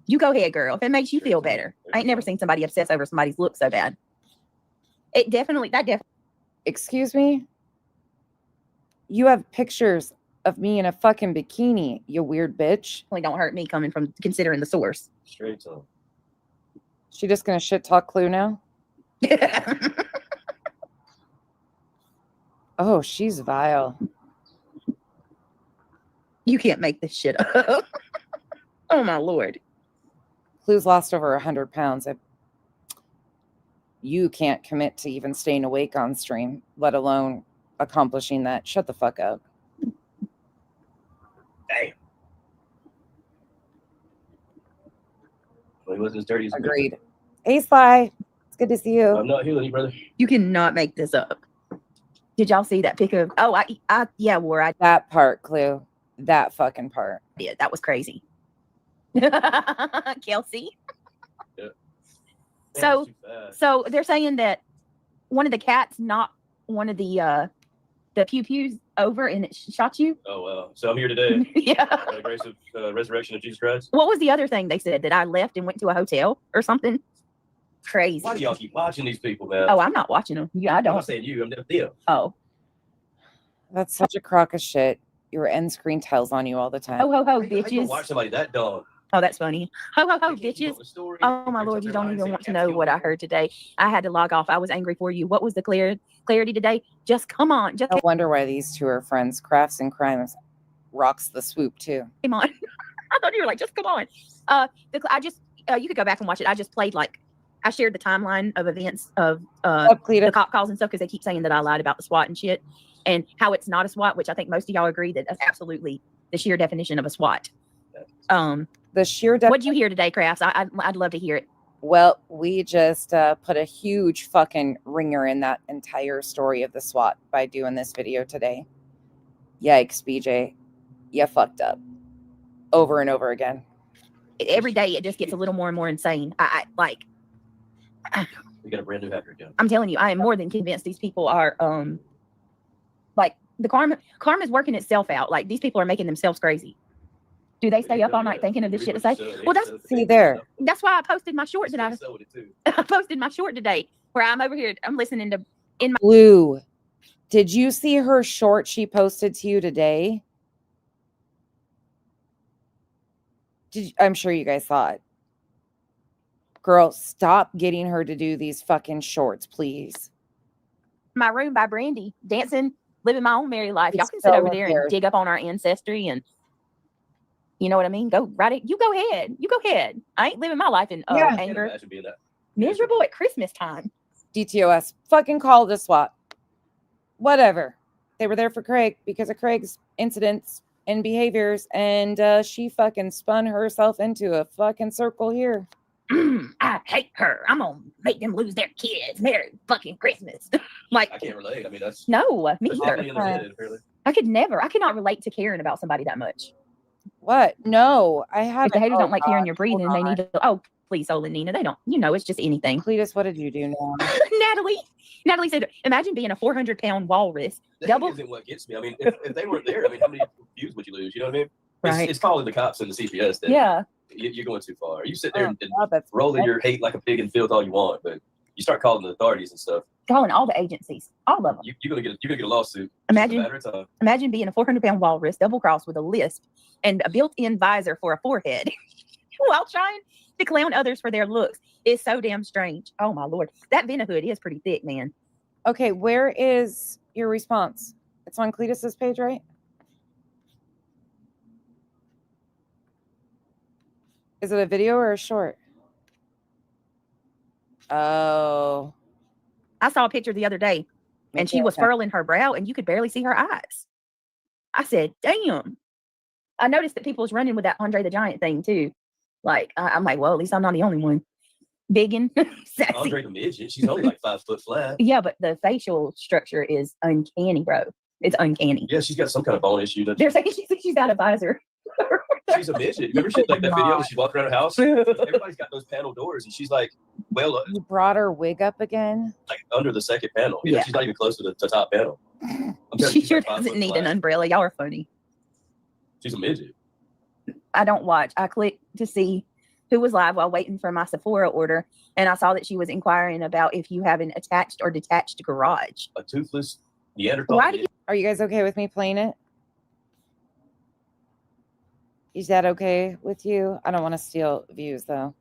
[SPEAKER 3] You go ahead, girl. If it makes you feel better. I ain't never seen somebody obsess over somebody's look so bad. That definitely.
[SPEAKER 1] Excuse me? You have pictures of me in a fucking bikini, you weird bitch.
[SPEAKER 3] Don't hurt me coming from considering the source.
[SPEAKER 5] Straight talk.
[SPEAKER 1] She just gonna shit talk Clue now? Oh, she's vile.
[SPEAKER 3] You can't make this shit up. Oh my Lord.
[SPEAKER 1] Clue's lost over 100 pounds. You can't commit to even staying awake on stream, let alone accomplishing that. Shut the fuck up.
[SPEAKER 5] Damn. Well, he wasn't as dirty as me.
[SPEAKER 1] Agreed. Hey, Sly. It's good to see you.
[SPEAKER 5] I'm not healing you, brother.
[SPEAKER 3] You cannot make this up. Did y'all see that pic of? Oh, yeah, wore
[SPEAKER 1] that part, Clue. That fucking part.
[SPEAKER 3] Yeah, that was crazy. Kelsey.
[SPEAKER 5] Yeah.
[SPEAKER 3] So they're saying that one of the cats knocked one of the pew pews over and it shot you.
[SPEAKER 5] Oh wow! So I'm here today.
[SPEAKER 3] Yeah.
[SPEAKER 5] By the grace of resurrection of Jesus Christ.
[SPEAKER 3] What was the other thing they said, that I left and went to a hotel or something? Crazy.
[SPEAKER 5] Why do y'all keep watching these people, man?
[SPEAKER 3] Oh, I'm not watching them. Yeah, I
[SPEAKER 5] I'm
[SPEAKER 3] don't.
[SPEAKER 5] not saying you. I'm them.
[SPEAKER 3] Oh,
[SPEAKER 1] That's such a crock of shit. Your end screen tells on you all the time.
[SPEAKER 3] ho ho ho,
[SPEAKER 5] How you gonna
[SPEAKER 3] bitches.
[SPEAKER 5] watch somebody that dumb?
[SPEAKER 3] Oh, that's funny. Ho ho ho, bitches. Oh my Lord, you don't even want to know what I heard today. I had to log off. I was angry for you. What was the clarity today? Just come on. Just
[SPEAKER 1] I wonder why these two are friends. Crafts and Crimes rocks the swoop too.
[SPEAKER 3] come on. I thought you were like, just come on. You could go back and watch it. I just played I shared the timeline of events of the cop calls and stuff, because they keep saying that I lied about the SWAT and shit, and how it's not a SWAT, which I think most of y'all agree that that's absolutely the sheer definition of a SWAT.
[SPEAKER 1] The sheer
[SPEAKER 3] What'd you hear today, Crafts? I'd love to hear it.
[SPEAKER 1] Well, we just put a huge fucking ringer in that entire story of the SWAT by doing this video today. Yikes, BJ. You fucked up. Over and over again.
[SPEAKER 3] Every day it just gets a little more and more insane.
[SPEAKER 5] We got a brand new hacker again.
[SPEAKER 3] I'm telling you, I am more than convinced these people are the karma's working itself out. Like, these people are making themselves crazy. Do they stay up all night thinking of this shit to say? Well, that's why I posted my short today. I posted my short today where I'm over here. I'm listening to
[SPEAKER 1] Blue. Did you see her short she posted to you today? I'm sure you guys saw it. Girl, stop getting her to do these fucking shorts, please.
[SPEAKER 3] My Room by Brandy, dancing, living my own merry life. Y'all can sit over there and dig up on our ancestry, and you know what I mean? Go right it. You go ahead. You go ahead. I ain't living my life in anger. Miserable at Christmas time.
[SPEAKER 1] DTOS. Fucking call the SWAT. Whatever. They were there for Craig because of Craig's incidents and behaviors, and she fucking spun herself into a fucking circle here.
[SPEAKER 3] I hate her. I'm gonna make them lose their kids. Merry fucking Christmas.
[SPEAKER 5] I can't relate. I mean, that's
[SPEAKER 3] no, me
[SPEAKER 5] that's
[SPEAKER 3] either.
[SPEAKER 5] in their head, really.
[SPEAKER 3] I could never. I cannot relate to caring about somebody that much.
[SPEAKER 1] What? No, I haven't.
[SPEAKER 3] If the haters don't like hearing your breathing, they need to. Oh, please, Sol and Nina. They don't. It's just anything.
[SPEAKER 1] Cletus, what did you do now?
[SPEAKER 3] Natalie said, imagine being a 400-pound walrus.
[SPEAKER 5] That isn't what gets me. I mean, if they weren't there, I mean, how many views would you lose? You know what I mean?
[SPEAKER 3] Right.
[SPEAKER 5] It's calling the cops and the CPS. That
[SPEAKER 3] Yeah.
[SPEAKER 5] You're going too far. You sit there and roll in your hate like a pig and filth all you want, but you start calling the authorities and stuff.
[SPEAKER 3] Calling all the agencies, all of them.
[SPEAKER 5] You're gonna get a lawsuit.
[SPEAKER 3] Imagine being a 400-pound walrus, double crossed with a lisp and a built-in visor for a forehead, while trying to clown others for their looks. It's so damn strange. Oh my Lord, that Vena hood is pretty thick, man.
[SPEAKER 1] Okay, where is your response? It's on Cletus's page, right? Is it a video or a short? Oh.
[SPEAKER 3] I saw a picture the other day, and she was furling her brow, and you could barely see her eyes. I said, damn. I noticed that people was running with that Andre the Giant thing, too. I'm like, well, at least I'm not the only one. Biggin, sexy.
[SPEAKER 5] Andre the midget. She's only like 5 foot flat.
[SPEAKER 3] Yeah, but the facial structure is uncanny, bro. It's uncanny.
[SPEAKER 5] Yeah, she's got some kind of bone issue.
[SPEAKER 3] They're saying she's got a visor.
[SPEAKER 5] She's a midget. Remember she like that video when she walked around her house? Everybody's got those panel doors, and she's like, well,
[SPEAKER 1] you brought her wig up again?
[SPEAKER 5] Like under the second panel. Yeah. She's not even close to the top panel.
[SPEAKER 3] She sure doesn't need an umbrella. Y'all are funny.
[SPEAKER 5] She's a midget.
[SPEAKER 3] I don't watch. I clicked to see who was live while waiting for my Sephora order, and I saw that she was inquiring about if you have an attached or detached garage.
[SPEAKER 5] A toothless Neanderthal.
[SPEAKER 1] Are you guys okay with me playing it? Is that okay with you? I don't want to steal views though.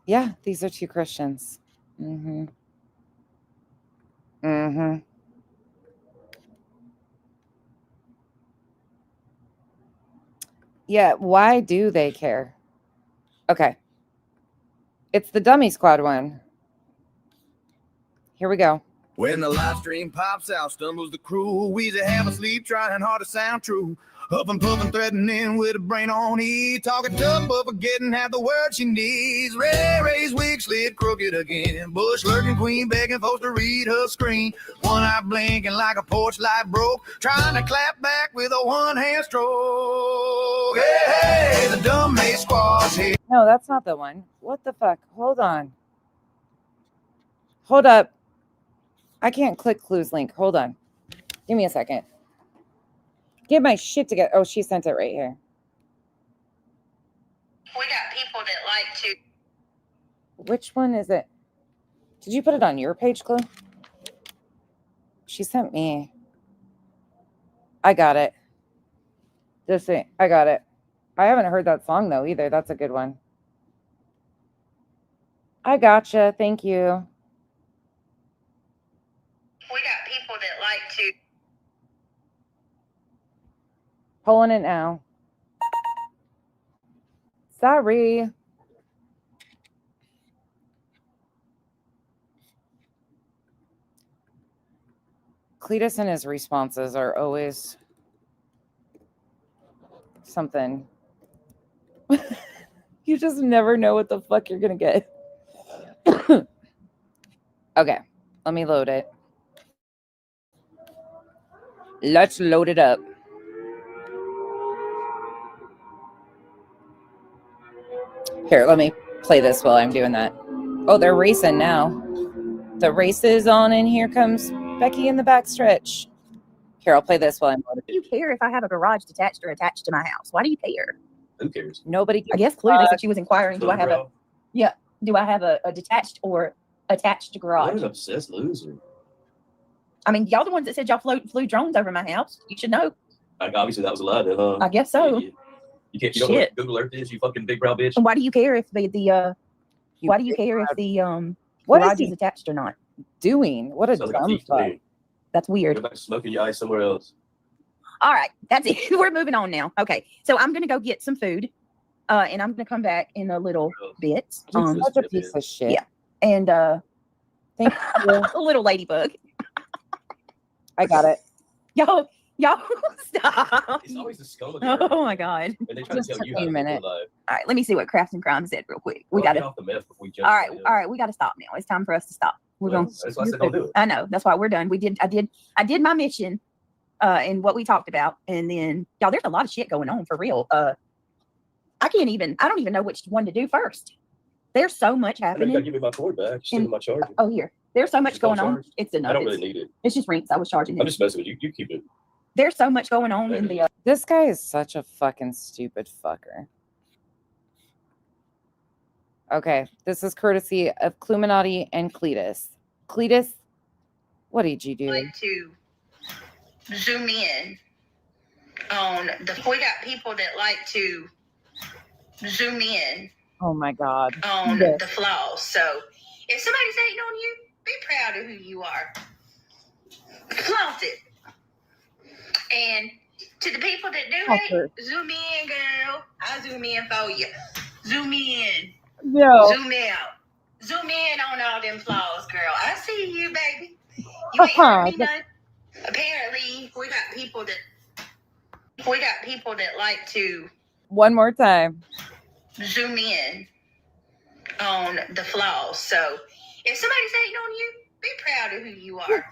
[SPEAKER 1] Yeah, these are two Christians. Mm-hmm. Mm-hmm. Yeah, why do they care? Okay. It's the Dummy Squad one. Here we go.
[SPEAKER 9] When the live stream pops out, stumbles the crew. Wheezy half asleep, trying hard to sound true. Huffing, puffing, threatening with a brain on E. Talking tough, but forgetting half the words she needs. Ray's wig slid crooked again. Bush lurking, queen begging folks to read her screen. One eye blinking like a porch light broke. Trying to clap back with a one-hand stroke. Hey, the Dummy Squad's here.
[SPEAKER 1] No, that's not the one. What the fuck? Hold on. Hold up. I can't click Clues link. Hold on. Give me a second. Get my shit together. Oh, she sent it right here.
[SPEAKER 2] We got people that like to.
[SPEAKER 1] Which one is it? Did you put it on your page, Clue? She sent me. I got it. Just saying. I got it. I haven't heard that song, though, either. That's a good one. I gotcha. Thank you.
[SPEAKER 2] We got people that like to.
[SPEAKER 1] Pulling it now. Sorry. Cletus and his responses are always something. You just never know what the fuck you're going to get. Okay, let me load it. Let's load it up. Here, let me play this while I'm doing that. Oh, they're racing now. The race is on, and here comes Becky in the back stretch. Here, I'll play this while I'm loaded.
[SPEAKER 3] Why do you care if I have a garage detached or attached to my house? Why do you care?
[SPEAKER 5] Who cares?
[SPEAKER 1] Nobody cares.
[SPEAKER 3] I guess clearly that she was inquiring, do I have
[SPEAKER 5] Bro.
[SPEAKER 3] a detached or attached garage?
[SPEAKER 5] What an obsessed loser.
[SPEAKER 3] I mean, y'all the ones that said y'all flew drones over my house. You should know.
[SPEAKER 5] Like, obviously, that was a lie, then, huh?
[SPEAKER 3] I guess so.
[SPEAKER 5] You don't know what Google Earth is, you fucking big brown bitch.
[SPEAKER 3] And why do you care if the
[SPEAKER 1] What
[SPEAKER 3] garage
[SPEAKER 1] is he
[SPEAKER 3] is attached or not?
[SPEAKER 1] doing? What a
[SPEAKER 5] Sounds like a
[SPEAKER 1] dumb
[SPEAKER 5] thief to
[SPEAKER 1] fuck.
[SPEAKER 5] me.
[SPEAKER 3] That's weird.
[SPEAKER 5] Go back to smoking your eyes somewhere else.
[SPEAKER 3] All right, that's it. We're moving on now. Okay, so I'm gonna go get some food, and I'm gonna come back in a little bit.
[SPEAKER 1] You're such a piece of shit.
[SPEAKER 3] Yeah, and
[SPEAKER 1] thank you.
[SPEAKER 3] a little ladybug.
[SPEAKER 1] I got it.
[SPEAKER 3] Y'all stop.
[SPEAKER 5] It's always the skull.
[SPEAKER 3] Oh my god.
[SPEAKER 5] And they try to tell you how to live.
[SPEAKER 3] All right, let me see what Crafts and Crime said real quick. We
[SPEAKER 5] Get
[SPEAKER 3] got to.
[SPEAKER 5] off the meth before we jump.
[SPEAKER 3] All right, we got to stop now. It's time for us to stop. We're
[SPEAKER 5] Well,
[SPEAKER 3] going.
[SPEAKER 5] that's why I said don't do it.
[SPEAKER 3] I know. That's why we're done. I did my mission, and what we talked about, and then y'all, there's a lot of shit going on for real. I don't even know which one to do first. There's so much
[SPEAKER 5] I know you
[SPEAKER 3] happening.
[SPEAKER 5] gotta give me my cord back. Just give me my charger.
[SPEAKER 3] Oh, here. There's so much
[SPEAKER 5] It's not
[SPEAKER 3] going on.
[SPEAKER 5] charged?
[SPEAKER 3] It's enough.
[SPEAKER 5] I don't really need it.
[SPEAKER 3] It's just rings. I was charging
[SPEAKER 5] I'm
[SPEAKER 3] it.
[SPEAKER 5] just messing with you. You keep it.
[SPEAKER 3] There's so much going on in the.
[SPEAKER 1] This guy is such a fucking stupid fucker. Okay, this is courtesy of Cluminati and Cletus. Cletus, what did you do?
[SPEAKER 2] Like to zoom in on we got people that like to zoom in
[SPEAKER 1] Oh my God.
[SPEAKER 2] on
[SPEAKER 1] Yes.
[SPEAKER 2] the flaws. So if somebody's hating on you, be proud of who you are. Flaunt it. And to the people that do
[SPEAKER 1] Flaunt
[SPEAKER 2] hate,
[SPEAKER 1] it.
[SPEAKER 2] zoom in, girl. I zoom in for you. Zoom in.
[SPEAKER 1] No.
[SPEAKER 2] Zoom out. Zoom in on all them flaws, girl. I see you, baby. You ain't hurt me none. Apparently, we got people that like to
[SPEAKER 1] One more time.
[SPEAKER 2] zoom in on the flaws. So if somebody's hating on you, be proud of who you are.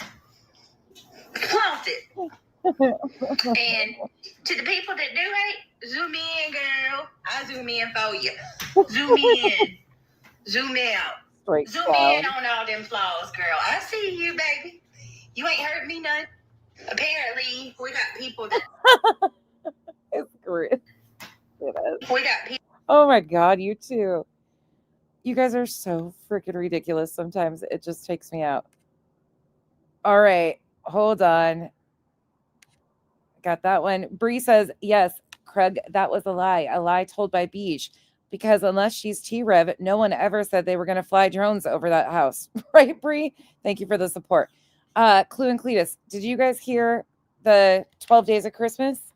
[SPEAKER 2] Flaunt it. And to the people that do hate, zoom in, girl. I zoom in for you. Zoom in. Zoom out.
[SPEAKER 1] Straight
[SPEAKER 2] Zoom
[SPEAKER 1] down.
[SPEAKER 2] in on all them flaws, girl. I see you, baby. You ain't hurt me none. Apparently, we got people that
[SPEAKER 1] It's great. It is.
[SPEAKER 2] we got people.
[SPEAKER 1] Oh my God, you too. You guys are so freaking ridiculous sometimes. It just takes me out. All right, hold on. got that one. Bree says, yes, Craig, that was a lie told by Beach. Because unless she's T-Rev, no one ever said they were going to fly drones over that house. Right, Bree? Thank you for the support. Clue and Cletus, did you guys hear the 12 Days of Christmas?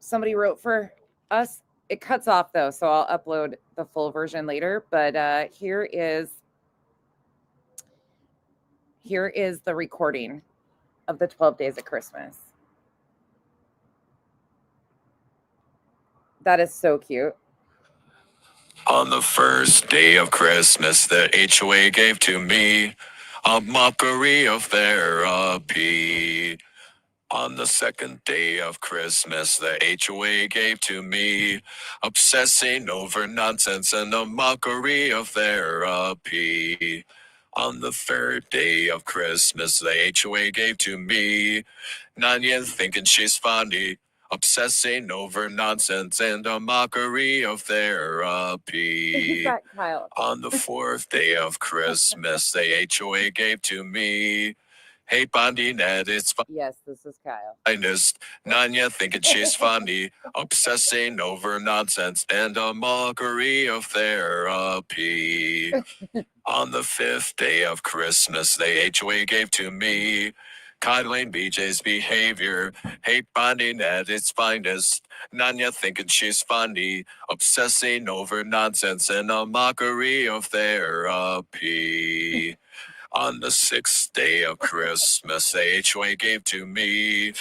[SPEAKER 1] Somebody wrote for us. It cuts off, though, so I'll upload the full version later. But here is the recording of the 12 Days of Christmas. That is so cute.
[SPEAKER 19] On the first day of Christmas, the HOA gave to me a mockery of therapy. On the second day of Christmas, the HOA gave to me obsessing over nonsense and a mockery of therapy. On the third day of Christmas, the HOA gave to me Nanya thinking she's funny, obsessing over nonsense and a mockery of therapy.
[SPEAKER 1] Kyle.
[SPEAKER 19] On the fourth day of Christmas, the HOA gave to me hate bonding at its
[SPEAKER 1] Yes, this is Kyle.
[SPEAKER 19] finest. Nanya thinking she's funny, obsessing over nonsense and a mockery of therapy. On the fifth day of Christmas, the HOA gave to me Kylie BJ's behavior, hate bonding at its finest. Nanya thinking she's funny, obsessing over nonsense and a mockery of therapy. On the sixth day of Christmas, the HOA gave to me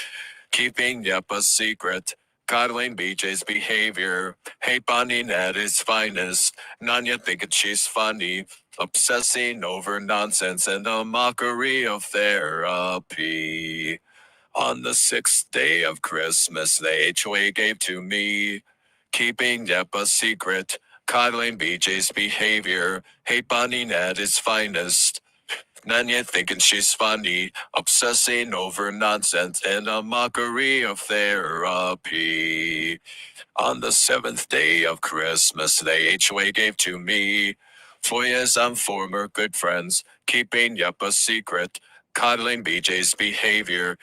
[SPEAKER 19] keeping yep a secret. Coddling BJ's behavior, hate bonding at its finest. Nanya thinking she's funny, obsessing over nonsense and a mockery of therapy. On the sixth day of Christmas, the HOA gave to me keeping yep a secret. Coddling BJ's behavior, hate bonding at its finest. Nanya thinking she's funny, obsessing over nonsense and a mockery of therapy. On the seventh day of Christmas, the HOA gave to me 4 years I'm former good friends, keeping yep a secret, coddling BJ's behavior.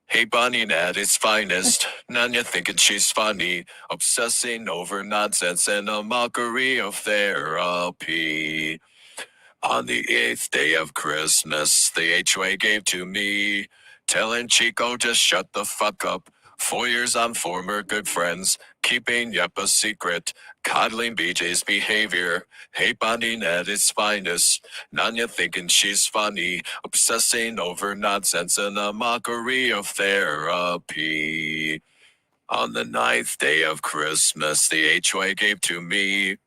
[SPEAKER 19] Hey bonding at its finest, Nanya thinking she's funny, obsessing over nonsense and a mockery of therapy. On the 8th day of Christmas, the HOA gave to me, telling Chico just shut the fuck up. 4 years I'm former good friends, keeping yep a secret, coddling BJ's behavior, hate bonding at its finest. Nanya thinking she's funny, obsessing over nonsense and a mockery of therapy. On the 9th day of Christmas, the HOA gave to me,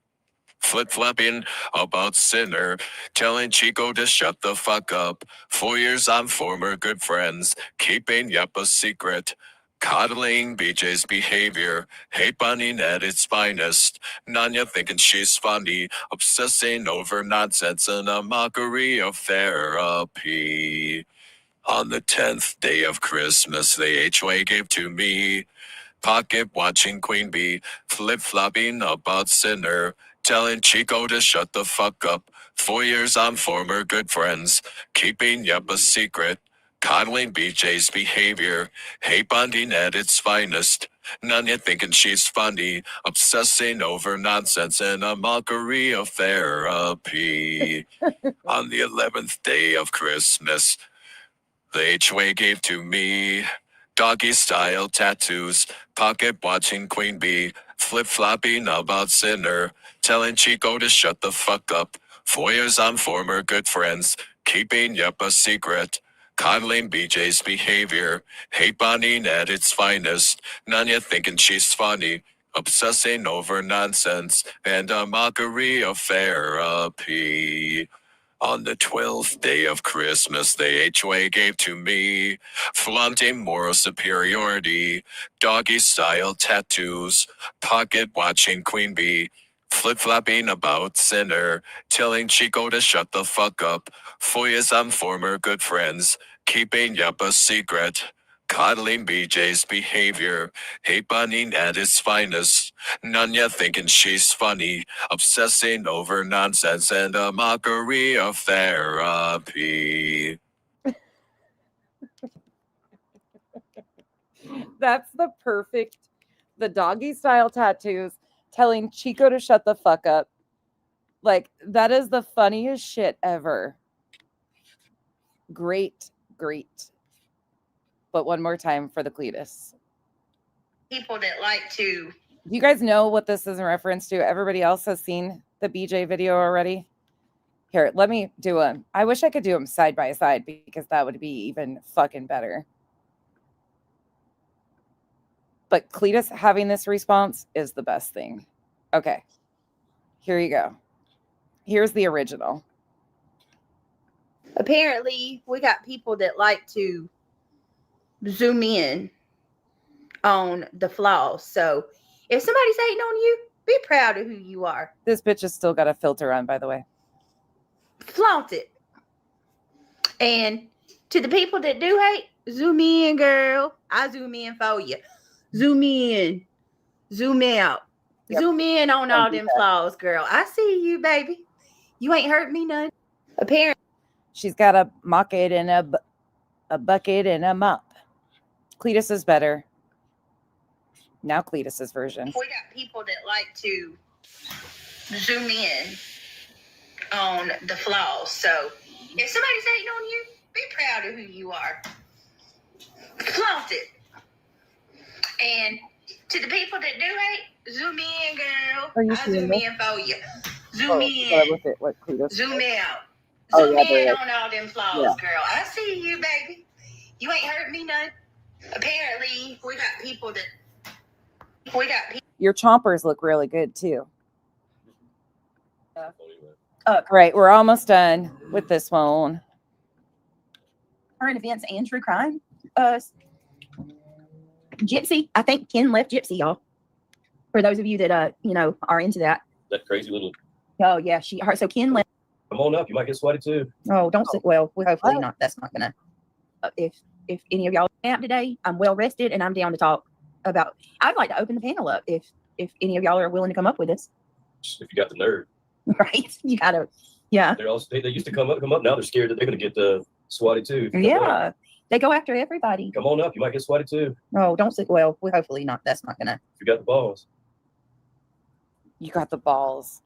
[SPEAKER 19] flip-flopping about Sinner, telling Chico to shut the fuck up. 4 years I'm former good friends, keeping yep a secret, coddling BJ's behavior, hate bonding at its finest. Nanya thinking she's funny, obsessing over nonsense and a mockery of therapy. On the 10th day of Christmas, the HOA gave to me pocket watching Queen Bee, flip-flopping about Sinner, telling Chico to shut the fuck up. 4 years I'm former good friends, keeping yep a secret, coddling BJ's behavior, hate bonding at its finest. Nanya thinking she's funny, obsessing over nonsense and a mockery of therapy. On the 11th day of Christmas, the HOA gave to me doggy style tattoos, pocket watching Queen Bee, flip flopping about Sinner, telling Chico to shut the fuck up. 4 years I'm former good friends, keeping yep a secret, coddling BJ's behavior, hate bonding at its finest. Nanya thinking she's funny, obsessing over nonsense and a mockery of therapy. On the 12th day of Christmas, the HOA gave to me flaunting moral superiority, doggy style tattoos, pocket watching Queen Bee, flip flopping about Sinner, telling Chico to shut the fuck up. 4 years I'm former good friends, keeping yep a secret, coddling BJ's behavior, hate bonding at its finest. Nanya thinking she's funny, obsessing over nonsense and a mockery of therapy.
[SPEAKER 1] That's the doggy style tattoos telling Chico to shut the fuck up. Like, that is the funniest shit ever. Great. But one more time for the Cletus.
[SPEAKER 2] People that like to.
[SPEAKER 1] Do you guys know what this is in reference to? Everybody else has seen the BJ video already. Here, let me do them. I wish I could do them side by side because that would be even fucking better. But Cletus having this response is the best thing. Okay. Here you go. Here's the original.
[SPEAKER 2] Apparently, we got people that like to zoom in on the flaws. So if somebody's hating on you, be proud of who you are.
[SPEAKER 1] This bitch has still got a filter on, by the way.
[SPEAKER 2] Flaunt it. And to the people that do hate, zoom in, girl. I zoom in for you. Zoom in. Zoom out. Yep. Zoom in on all them flaws, girl. I see you, baby. You ain't hurt me none. Apparently.
[SPEAKER 1] She's got a bucket and a bucket and a mop. Cletus is better. Now Cletus's version.
[SPEAKER 2] We got people that like to zoom in on the flaws. So if somebody's hating on you, be proud of who you are. Flaunt it. And to the people that do hate, zoom in, girl. I zoom in for you. Zoom in. Zoom out. Zoom in on all them flaws, girl. I see you, baby. You ain't hurt me none. Apparently, we got people that.
[SPEAKER 1] Your chompers look really good too. Right, we're almost done with this one.
[SPEAKER 3] Current events and true crime. Gypsy. I think Ken left Gypsy, y'all. For those of you that are into that.
[SPEAKER 5] That crazy little.
[SPEAKER 3] Oh yeah, so Ken left.
[SPEAKER 5] Come on up, you might get swatted too.
[SPEAKER 3] Oh, don't sit well. We hopefully not. That's not gonna. If any of y'all nap today, I'm well rested and I'm down to talk about. I'd like to open the panel up if any of y'all are willing to come up with us.
[SPEAKER 5] If you got the nerve.
[SPEAKER 3] Right, you gotta. Yeah.
[SPEAKER 5] They used to come up. Now they're scared that they're gonna get swatted too.
[SPEAKER 3] Yeah, they go after everybody.
[SPEAKER 5] Come on up, you might get swatted too.
[SPEAKER 3] Oh, don't sit well. We hopefully not. That's not gonna.
[SPEAKER 5] If you got the balls.
[SPEAKER 1] You got the balls.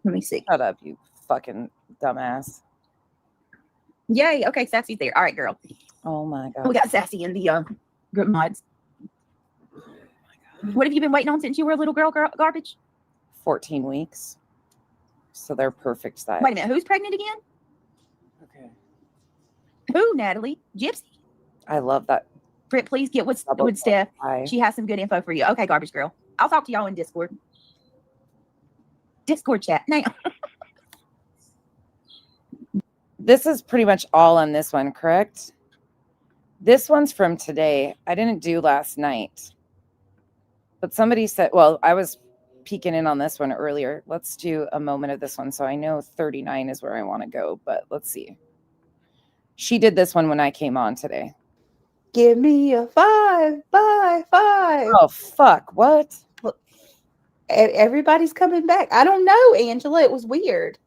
[SPEAKER 3] Let me see.
[SPEAKER 1] Shut up, you fucking dumbass.
[SPEAKER 3] Yay. Okay, Sassy's there. All right, girl.
[SPEAKER 1] Oh my god.
[SPEAKER 3] We got Sassy in the group mods. Oh my god. What have you been waiting on since you were a little girl, garbage?
[SPEAKER 1] 14 weeks. So they're perfect size.
[SPEAKER 3] Wait a minute. Who's pregnant again?
[SPEAKER 1] Okay.
[SPEAKER 3] Who, Natalie? Gypsy.
[SPEAKER 1] I love that.
[SPEAKER 3] Britt, please get with Steph. She has some good info for you. Okay, garbage girl. I'll talk to y'all in Discord. Discord chat now.
[SPEAKER 1] This is pretty much all on this one, correct? This one's from today. I didn't do last night. But somebody said, well, I was peeking in on this one earlier. Let's do a moment of this one. So I know 39 is where I want to go, but let's see. She did this one when I came on today.
[SPEAKER 2] Give me a 5, 5, 5.
[SPEAKER 1] Oh, fuck. What?
[SPEAKER 2] Everybody's coming back. I don't know, Angela. It was weird.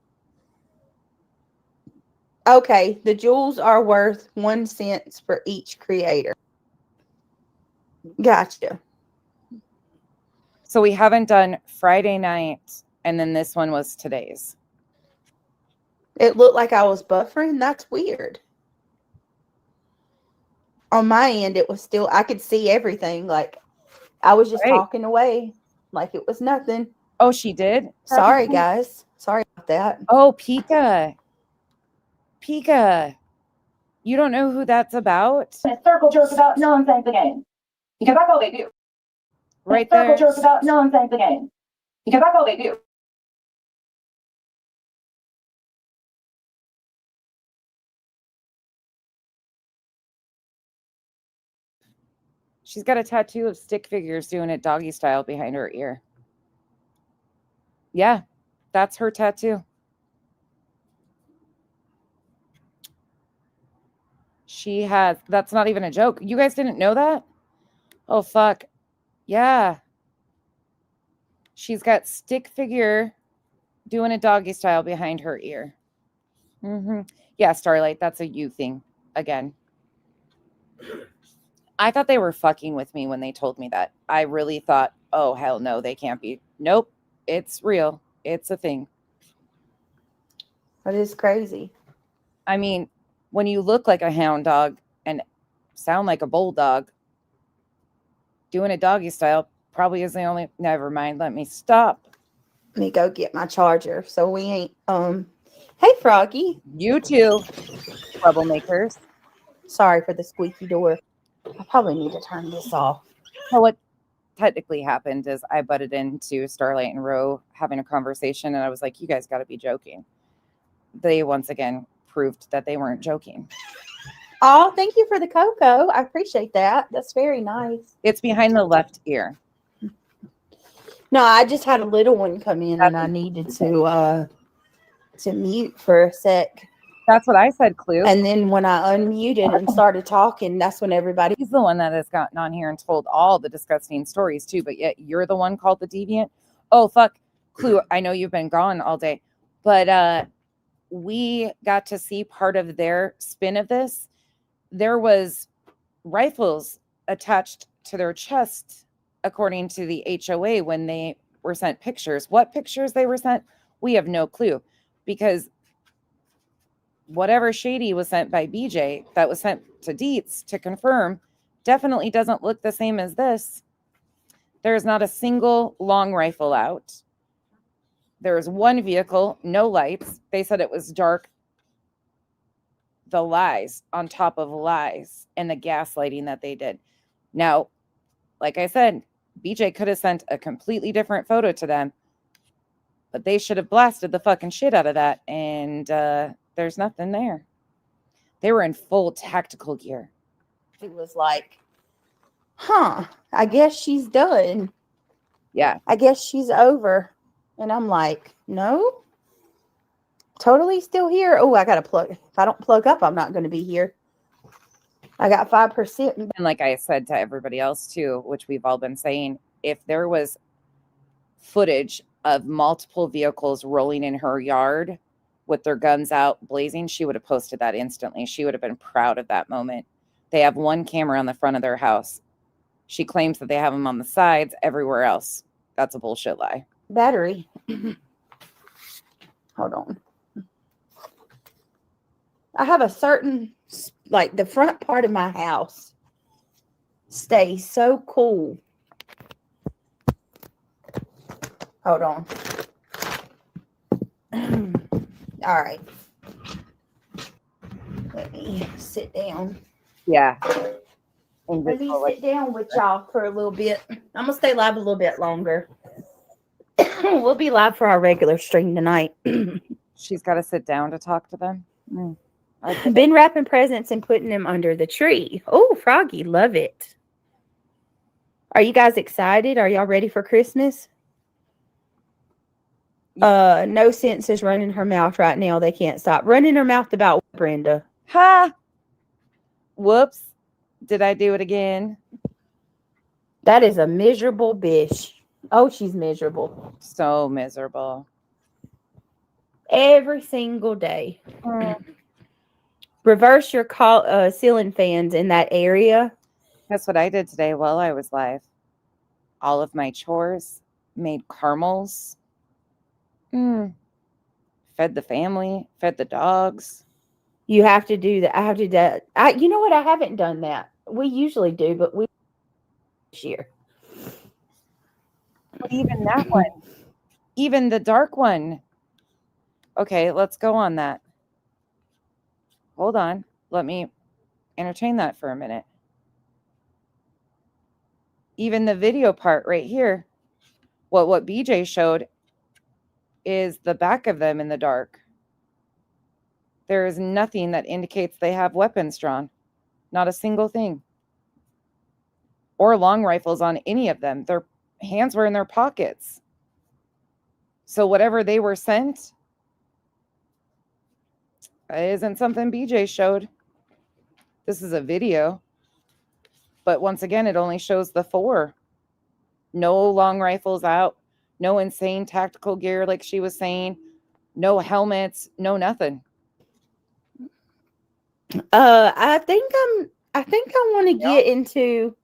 [SPEAKER 2] Okay, the jewels are worth 1 cent for each creator. Gotcha.
[SPEAKER 1] So we haven't done Friday night, and then this one was today's.
[SPEAKER 2] It looked like I was buffering. That's weird. On my end, it was still, I could see everything. Like, I was just talking away like it was nothing.
[SPEAKER 1] Oh, she did?
[SPEAKER 2] Sorry, guys. Sorry about that.
[SPEAKER 1] Oh, Pika. Pika. You don't know who that's about?
[SPEAKER 8] A circle jerk about nonsense again. Because that's all they do.
[SPEAKER 1] Right
[SPEAKER 8] there.
[SPEAKER 1] there.
[SPEAKER 8] Circle jerk about nonsense again. Because that's all they do.
[SPEAKER 1] She's got a tattoo of stick figures doing it doggy style behind her ear. Yeah, that's her tattoo. She has, that's not even a joke. You guys didn't know that? Oh, fuck. Yeah. She's got stick figure doing a doggy style behind her ear. Yeah, Starlight, that's a you thing again. I thought they were fucking with me when they told me that. I really thought, oh, hell no, they can't be. Nope, it's real. It's a thing.
[SPEAKER 2] That is crazy.
[SPEAKER 1] I mean, when you look like a hound dog and sound like a bulldog, doing a doggy style probably is the only. Never mind. Let me stop.
[SPEAKER 2] Let me go get my charger. So we ain't. Hey, Froggy.
[SPEAKER 1] You two, troublemakers.
[SPEAKER 2] Sorry for the squeaky door. I probably need to turn this off.
[SPEAKER 1] So what technically happened is I butted into Starlight and Roe having a conversation, and I was like, "You guys got to be joking." They once again proved that they weren't joking.
[SPEAKER 2] Oh, thank you for the cocoa. I appreciate that. That's very nice.
[SPEAKER 1] It's behind the left ear.
[SPEAKER 2] No, I just had a little one come in and I needed to mute for a sec.
[SPEAKER 1] That's what I said, Clue.
[SPEAKER 2] And then when I unmuted and started talking, that's when everybody.
[SPEAKER 1] He's the one that has gotten on here and told all the disgusting stories too, but yet you're the one called the deviant. Oh, fuck. Clue, I know you've been gone all day, but we got to see part of their spin of this. There was rifles attached to their chest, according to the HOA, when they were sent pictures. What pictures they were sent, we have no clue, because whatever shady was sent by BJ that was sent to Dietz to confirm definitely doesn't look the same as this. There's not a single long rifle out. There is one vehicle, no lights. They said it was dark. The lies on top of lies and the gaslighting that they did. Now, like I said, BJ could have sent a completely different photo to them, but they should have blasted the fucking shit out of that. And there's nothing there. They were in full tactical gear.
[SPEAKER 2] It was like, I guess she's done.
[SPEAKER 1] Yeah.
[SPEAKER 2] I guess she's over. And I'm like, no, totally still here. Oh, I got to plug. If I don't plug up, I'm not going to be here. I got 5%.
[SPEAKER 1] And like I said to everybody else too, which we've all been saying, if there was footage of multiple vehicles rolling in her yard with their guns out blazing, she would have posted that instantly. She would have been proud of that moment. They have one camera on the front of their house. She claims that they have them on the sides everywhere else. That's a bullshit lie.
[SPEAKER 2] Battery. Hold on. I have a certain, like the front part of my house stays so cool. Hold on. All right. Let me sit down.
[SPEAKER 1] Yeah.
[SPEAKER 2] Let me sit down with y'all for a little bit. I'm going to stay live a little bit longer. We'll be live for our regular stream tonight.
[SPEAKER 1] She's got to sit down to talk to them.
[SPEAKER 2] Been wrapping presents and putting them under the tree. Oh, Froggy, love it. Are you guys excited? Are y'all ready for Christmas? No sense is running her mouth right now. They can't stop running her mouth about what, Brenda.
[SPEAKER 1] Ha! Whoops. Did I do it again?
[SPEAKER 2] That is a miserable bitch. Oh, she's miserable.
[SPEAKER 1] So miserable.
[SPEAKER 2] Every single day. Reverse your ceiling fans in that area.
[SPEAKER 1] That's what I did today while I was live. All of my chores, made caramels, fed the family, fed the dogs.
[SPEAKER 2] You have to do that. I have to do that. You know what? I haven't done that. We usually do, but we this year.
[SPEAKER 1] But even that one, even the dark one. Okay, let's go on that. Hold on. Let me entertain that for a minute. Even the video part right here, what BJ showed is the back of them in the dark. There is nothing that indicates they have weapons drawn. Not a single thing. Or long rifles on any of them. Their hands were in their pockets. So whatever they were sent isn't something BJ showed. This is a video. But once again, it only shows the 4. No long rifles out. No insane tactical gear like she was saying. No helmets. No nothing.
[SPEAKER 2] I I think I want to get into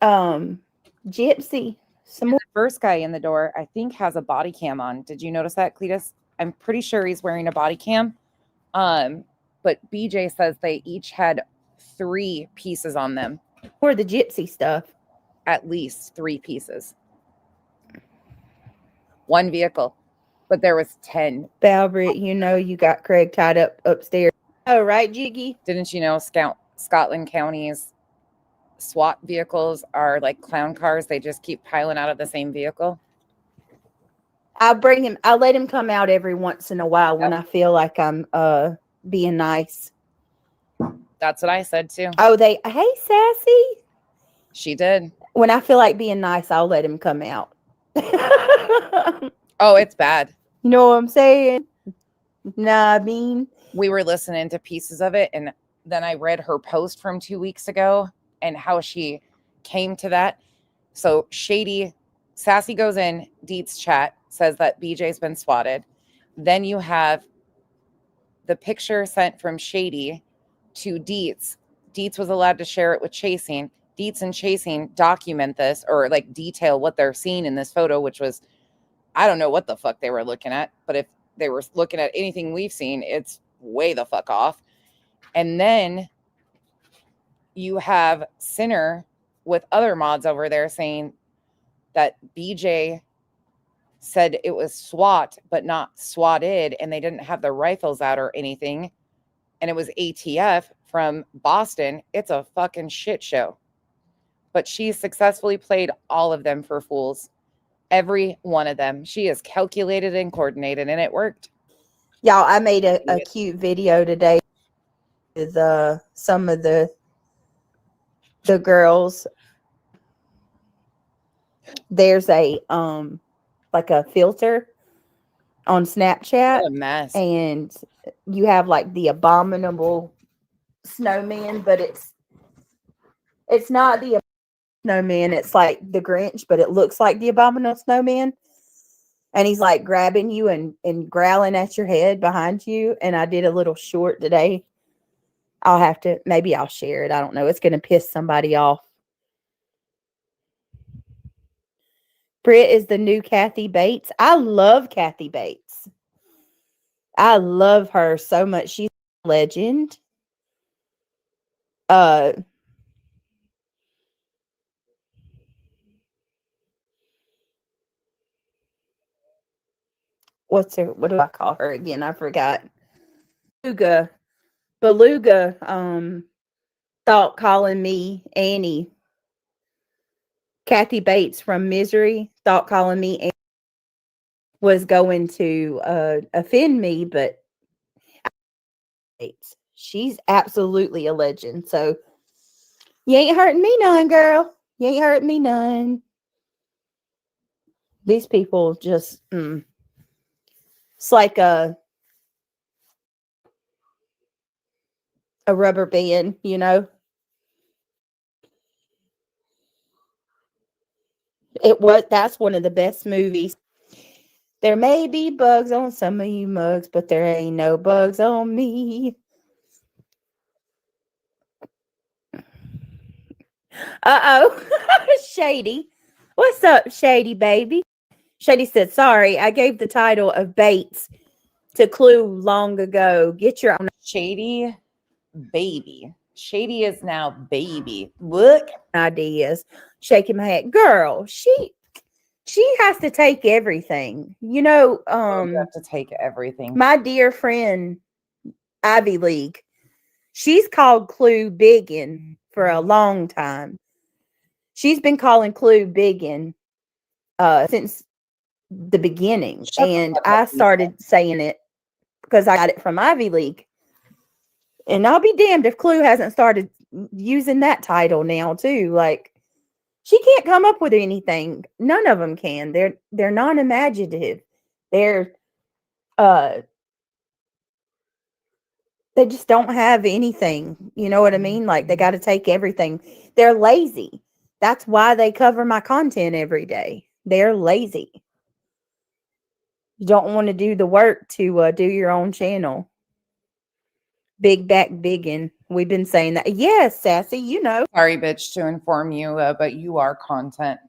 [SPEAKER 2] Gypsy some more.
[SPEAKER 1] The first guy in the door, I think, has a body cam on. Did you notice that, Cletus? I'm pretty sure he's wearing a body cam. But BJ says they each had 3 pieces on them.
[SPEAKER 2] For the Gypsy stuff.
[SPEAKER 1] At least 3 pieces. 1 vehicle. But there was 10.
[SPEAKER 2] Balbert, you know you got Craig tied up upstairs. Oh, right, Jiggy?
[SPEAKER 1] Didn't you know Scotland County's SWAT vehicles are like clown cars? They just keep piling out of the same vehicle.
[SPEAKER 2] I'll let him come out every once in a while when I feel like I'm being nice.
[SPEAKER 1] That's what I said too.
[SPEAKER 2] Oh, hey, Sassy.
[SPEAKER 1] She did.
[SPEAKER 2] When I feel like being nice, I'll let him come out.
[SPEAKER 1] Oh, it's bad.
[SPEAKER 2] You know what I'm saying? Nah, I mean,
[SPEAKER 1] we were listening to pieces of it, and then I read her post from 2 weeks ago and how she came to that. So Sassy goes in, Deet's chat, says that BJ's been swatted. Then you have the picture sent from Shady to Deet's. Deet's was allowed to share it with Chasing. Deet's and Chasing document this, or like detail what they're seeing in this photo, which was, I don't know what the fuck they were looking at, but if they were looking at anything we've seen, it's way the fuck off. And then you have Sinner with other mods over there saying that BJ said it was SWAT, but not swatted, and they didn't have the rifles out or anything. And it was ATF from Boston. It's a fucking shit show. But she successfully played all of them for fools. Every one of them. She is calculated and coordinated, and it worked.
[SPEAKER 2] Y'all, I made a cute video today with some of the girls. There's a like a filter on Snapchat.
[SPEAKER 1] What a mess.
[SPEAKER 2] And you have like the abominable snowman, but it's not the snowman, it's like the Grinch, but it looks like the abominable snowman. And he's like grabbing you and growling at your head behind you. And I did a little short today. Maybe I'll share it. I don't know. It's going to piss somebody off. Britt is the new Kathy Bates. I love Kathy Bates. I love her so much. She's a legend. What do I call her again? I forgot. Beluga thought calling me Annie. Kathy Bates from Misery thought calling me Annie was going to offend me, but she's absolutely a legend. So you ain't hurting me none, girl. You ain't hurting me none. These people just it's like a rubber band, you know. That's one of the best movies. There may be bugs on some of you mugs, but there ain't no bugs on me. Uh-oh. Shady. What's up, Shady baby? Shady said, sorry, I gave the title of Bates to Clue long ago. Get your own.
[SPEAKER 1] Shady baby. Shady is now baby. Look.
[SPEAKER 2] Ideas. Shaking my head. Girl, she has to take everything. You know,
[SPEAKER 1] you have to take everything.
[SPEAKER 2] My dear friend, Ivy League, she's called Clue Biggin for a long time. She's been calling Clue Biggin since the beginning. And I started saying it because I got it from Ivy League. And I'll be damned if Clue hasn't started using that title now too. Like, she can't come up with anything. None of them can. They're non-imaginative. They just don't have anything. You know what I mean? Like, they got to take everything. They're lazy. That's why they cover my content every day. They're lazy. You don't want to do the work to do your own channel. Big back biggin. We've been saying that. Yes, Sassy, you know.
[SPEAKER 1] Sorry, bitch, to inform you, but you are content.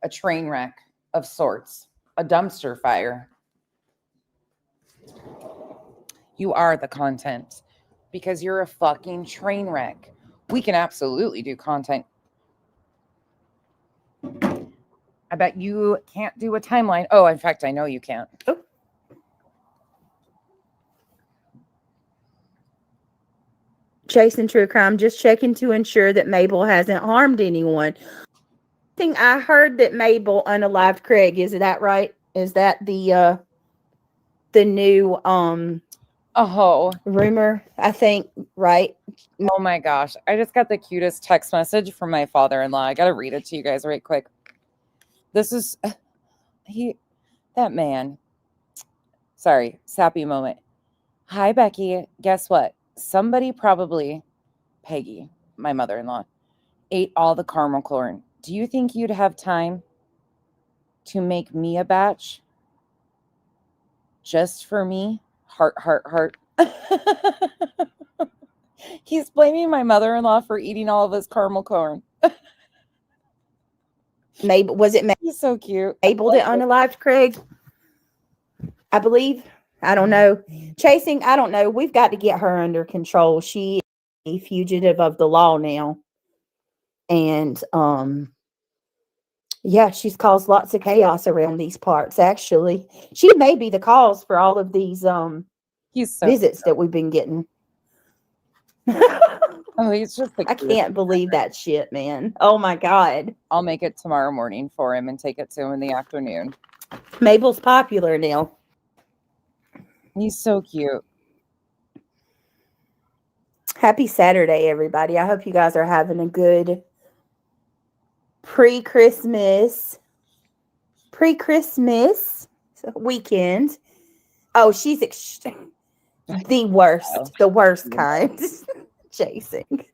[SPEAKER 1] A train wreck of sorts. A dumpster fire. You are the content because you're a fucking train wreck. We can absolutely do content. I bet you can't do a timeline. Oh, in fact, I know you can't.
[SPEAKER 2] Oh. Chasing true crime, just checking to ensure that Mabel hasn't harmed anyone. I think I heard that Mabel unalived Craig. Is that right? Is that the new rumor? I think, right?
[SPEAKER 1] Oh my gosh. I just got the cutest text message from my father-in-law. I gotta read it to you guys right quick. This is that man. Sorry, sappy moment. Hi, Becky. Guess what? Somebody, probably Peggy, my mother-in-law, ate all the caramel corn. Do you think you'd have time to make me a batch just for me? Heart, heart, heart. He's blaming my mother-in-law for eating all of his caramel corn.
[SPEAKER 2] Mabel, was it Mabel?
[SPEAKER 1] He's so cute.
[SPEAKER 2] Mabel that unalived Craig, I believe. I don't know. Chasing, I don't know. We've got to get her under control. She is a fugitive of the law now. And yeah, she's caused lots of chaos around these parts, actually. She may be the cause for all of these visits that we've been getting.
[SPEAKER 1] Oh, he's just
[SPEAKER 2] I can't believe that shit, man. Oh my God.
[SPEAKER 1] I'll make it tomorrow morning for him and take it to him in the afternoon.
[SPEAKER 2] Mabel's popular now.
[SPEAKER 1] He's so cute.
[SPEAKER 2] Happy Saturday, everybody. I hope you guys are having a good pre-Christmas weekend. Oh, she's the worst kind. Chasing.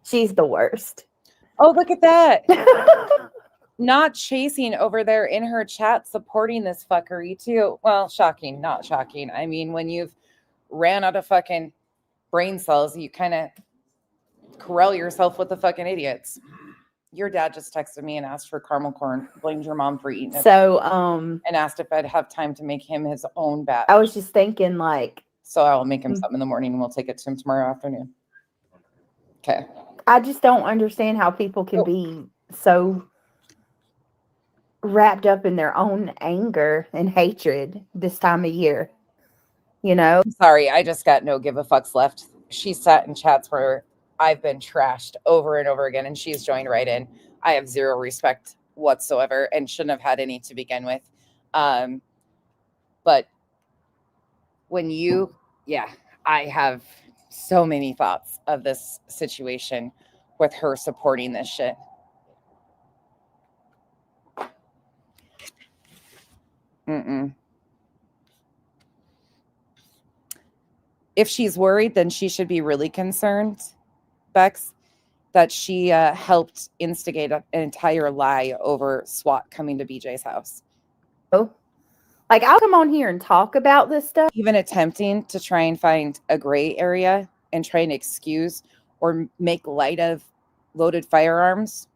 [SPEAKER 2] She's the worst.
[SPEAKER 1] Oh, look at that. Not chasing over there in her chat supporting this fuckery too. Well, shocking, not shocking. I mean, when you've ran out of fucking brain cells, you kind of corral yourself with the fucking idiots. Your dad just texted me and asked for caramel corn, blamed your mom for eating it.
[SPEAKER 2] So,
[SPEAKER 1] and asked if I'd have time to make him his own batch.
[SPEAKER 2] I was just thinking, like,
[SPEAKER 1] so I'll make him something in the morning and we'll take it to him tomorrow afternoon. Okay.
[SPEAKER 2] I just don't understand how people can be so wrapped up in their own anger and hatred this time of year. You know?
[SPEAKER 1] Sorry, I just got no give a fucks left. She sat in chats where I've been trashed over and over again, and she's joined right in. I have zero respect whatsoever and shouldn't have had any to begin with. But when I have so many thoughts of this situation with her supporting this shit. If she's worried, then she should be really concerned, Bex, that she helped instigate an entire lie over SWAT coming to BJ's house.
[SPEAKER 2] Oh, like, I'll come on here and talk about this stuff.
[SPEAKER 1] Even attempting to try and find a gray area and try and excuse or make light of loaded firearms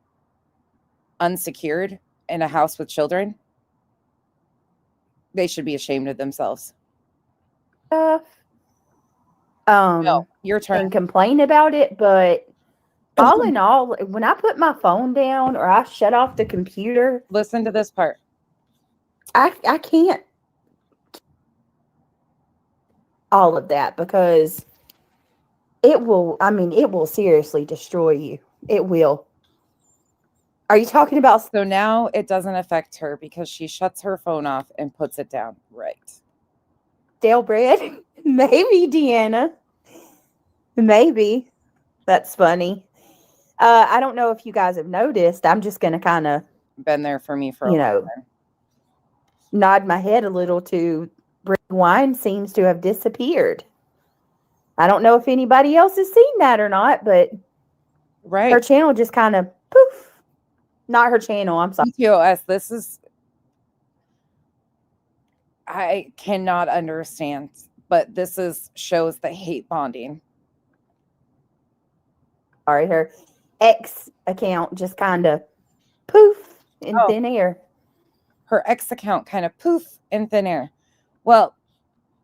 [SPEAKER 1] unsecured in a house with children. They should be ashamed of themselves.
[SPEAKER 2] No,
[SPEAKER 1] your turn.
[SPEAKER 2] And complain about it, but all in all, when I put my phone down or I shut off the computer,
[SPEAKER 1] listen to this part.
[SPEAKER 2] I can't all of that because it will seriously destroy you. It will. Are you talking about?
[SPEAKER 1] So now it doesn't affect her because she shuts her phone off and puts it down. Right.
[SPEAKER 2] Stale bread? Maybe, Deanna. Maybe. That's funny. I don't know if you guys have noticed. I'm just going to kind of
[SPEAKER 1] been there for me for a long time.
[SPEAKER 2] Nod my head a little to Brick Wine seems to have disappeared. I don't know if anybody else has seen that or not, but her channel just kind of poof. Not her channel. I'm sorry.
[SPEAKER 1] PTOS. This is. I cannot understand, but this shows the hate bonding
[SPEAKER 2] sorry, her ex account just kind of poof in thin air.
[SPEAKER 1] Her ex account kind of poof in thin air. Well,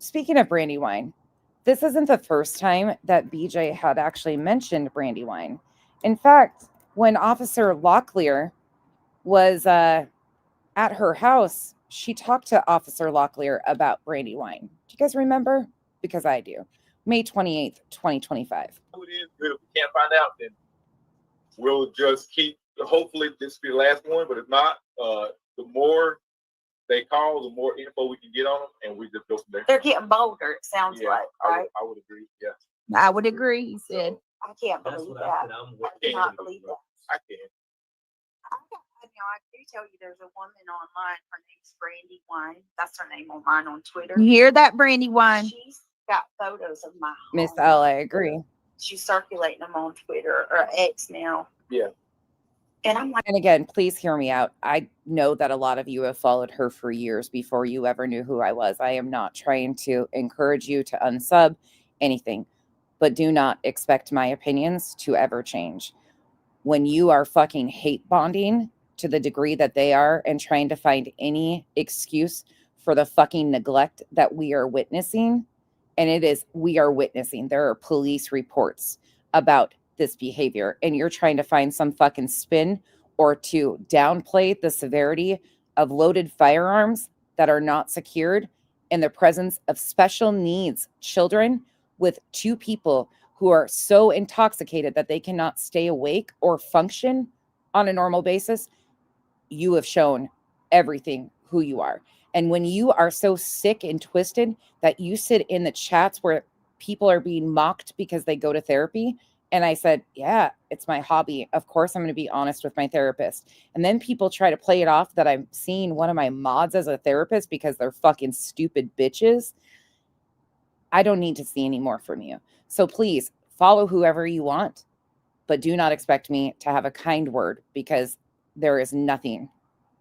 [SPEAKER 1] speaking of Brandywine, this isn't the first time that BJ had actually mentioned Brandywine. In fact, when Officer Locklear was at her house, she talked to Officer Locklear about Brandywine. Do you guys remember? Because I do. May 28th, 2025.
[SPEAKER 21] Who it is, good. If we can't find out, then we'll just keep, hopefully this will be the last one, but if not, the more they call, the more info we can get on them, and we just go from there.
[SPEAKER 2] They're getting bolder, it sounds like, right?
[SPEAKER 21] I would agree, yeah.
[SPEAKER 3] I would agree, he said.
[SPEAKER 2] I can't believe that. I cannot believe that.
[SPEAKER 21] I can.
[SPEAKER 2] I do tell you there's a woman online, her name's Brandywine. That's her name on mine on Twitter.
[SPEAKER 3] You hear that, Brandywine?
[SPEAKER 2] She's got photos of my home.
[SPEAKER 1] Miss L, I agree.
[SPEAKER 2] She's circulating them on Twitter, or X now.
[SPEAKER 21] Yeah.
[SPEAKER 2] And I'm like,
[SPEAKER 1] and again, please hear me out. I know that a lot of you have followed her for years before you ever knew who I was. I am not trying to encourage you to unsub anything, but do not expect my opinions to ever change. When you are fucking hate bonding to the degree that they are and trying to find any excuse for the fucking neglect that we are witnessing, and it is, we are witnessing, there are police reports about this behavior, and you're trying to find some fucking spin or to downplay the severity of loaded firearms that are not secured in the presence of special needs children with two people who are so intoxicated that they cannot stay awake or function on a normal basis. You have shown everything who you are. And when you are so sick and twisted that you sit in the chats where people are being mocked because they go to therapy, and I said, yeah, it's my hobby. Of course, I'm going to be honest with my therapist. And then people try to play it off that I'm seeing one of my mods as a therapist because they're fucking stupid bitches. I don't need to see any more from you. So please follow whoever you want, but do not expect me to have a kind word, because there is nothing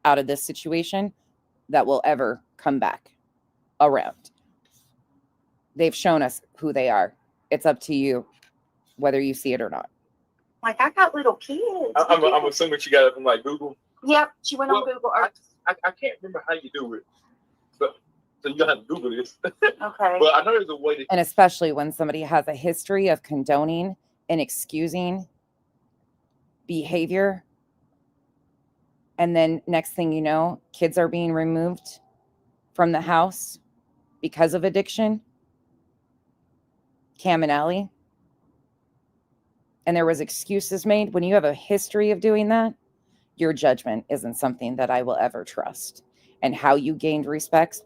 [SPEAKER 1] out of this situation that will ever come back around. They've shown us who they are. It's up to you whether you see it or not.
[SPEAKER 2] like, I got little kids.
[SPEAKER 21] I'm assuming she got it from like Google.
[SPEAKER 2] Yep, she went on Google Earth.
[SPEAKER 21] I can't remember how you do it, but so you have to Google this.
[SPEAKER 2] Okay.
[SPEAKER 21] But I know there's a way to.
[SPEAKER 1] And especially when somebody has a history of condoning and excusing behavior, and then next thing you know, kids are being removed from the house because of addiction. Cam and Allie. And there was excuses made. When you have a history of doing that, your judgment isn't something that I will ever trust. And how you gained respect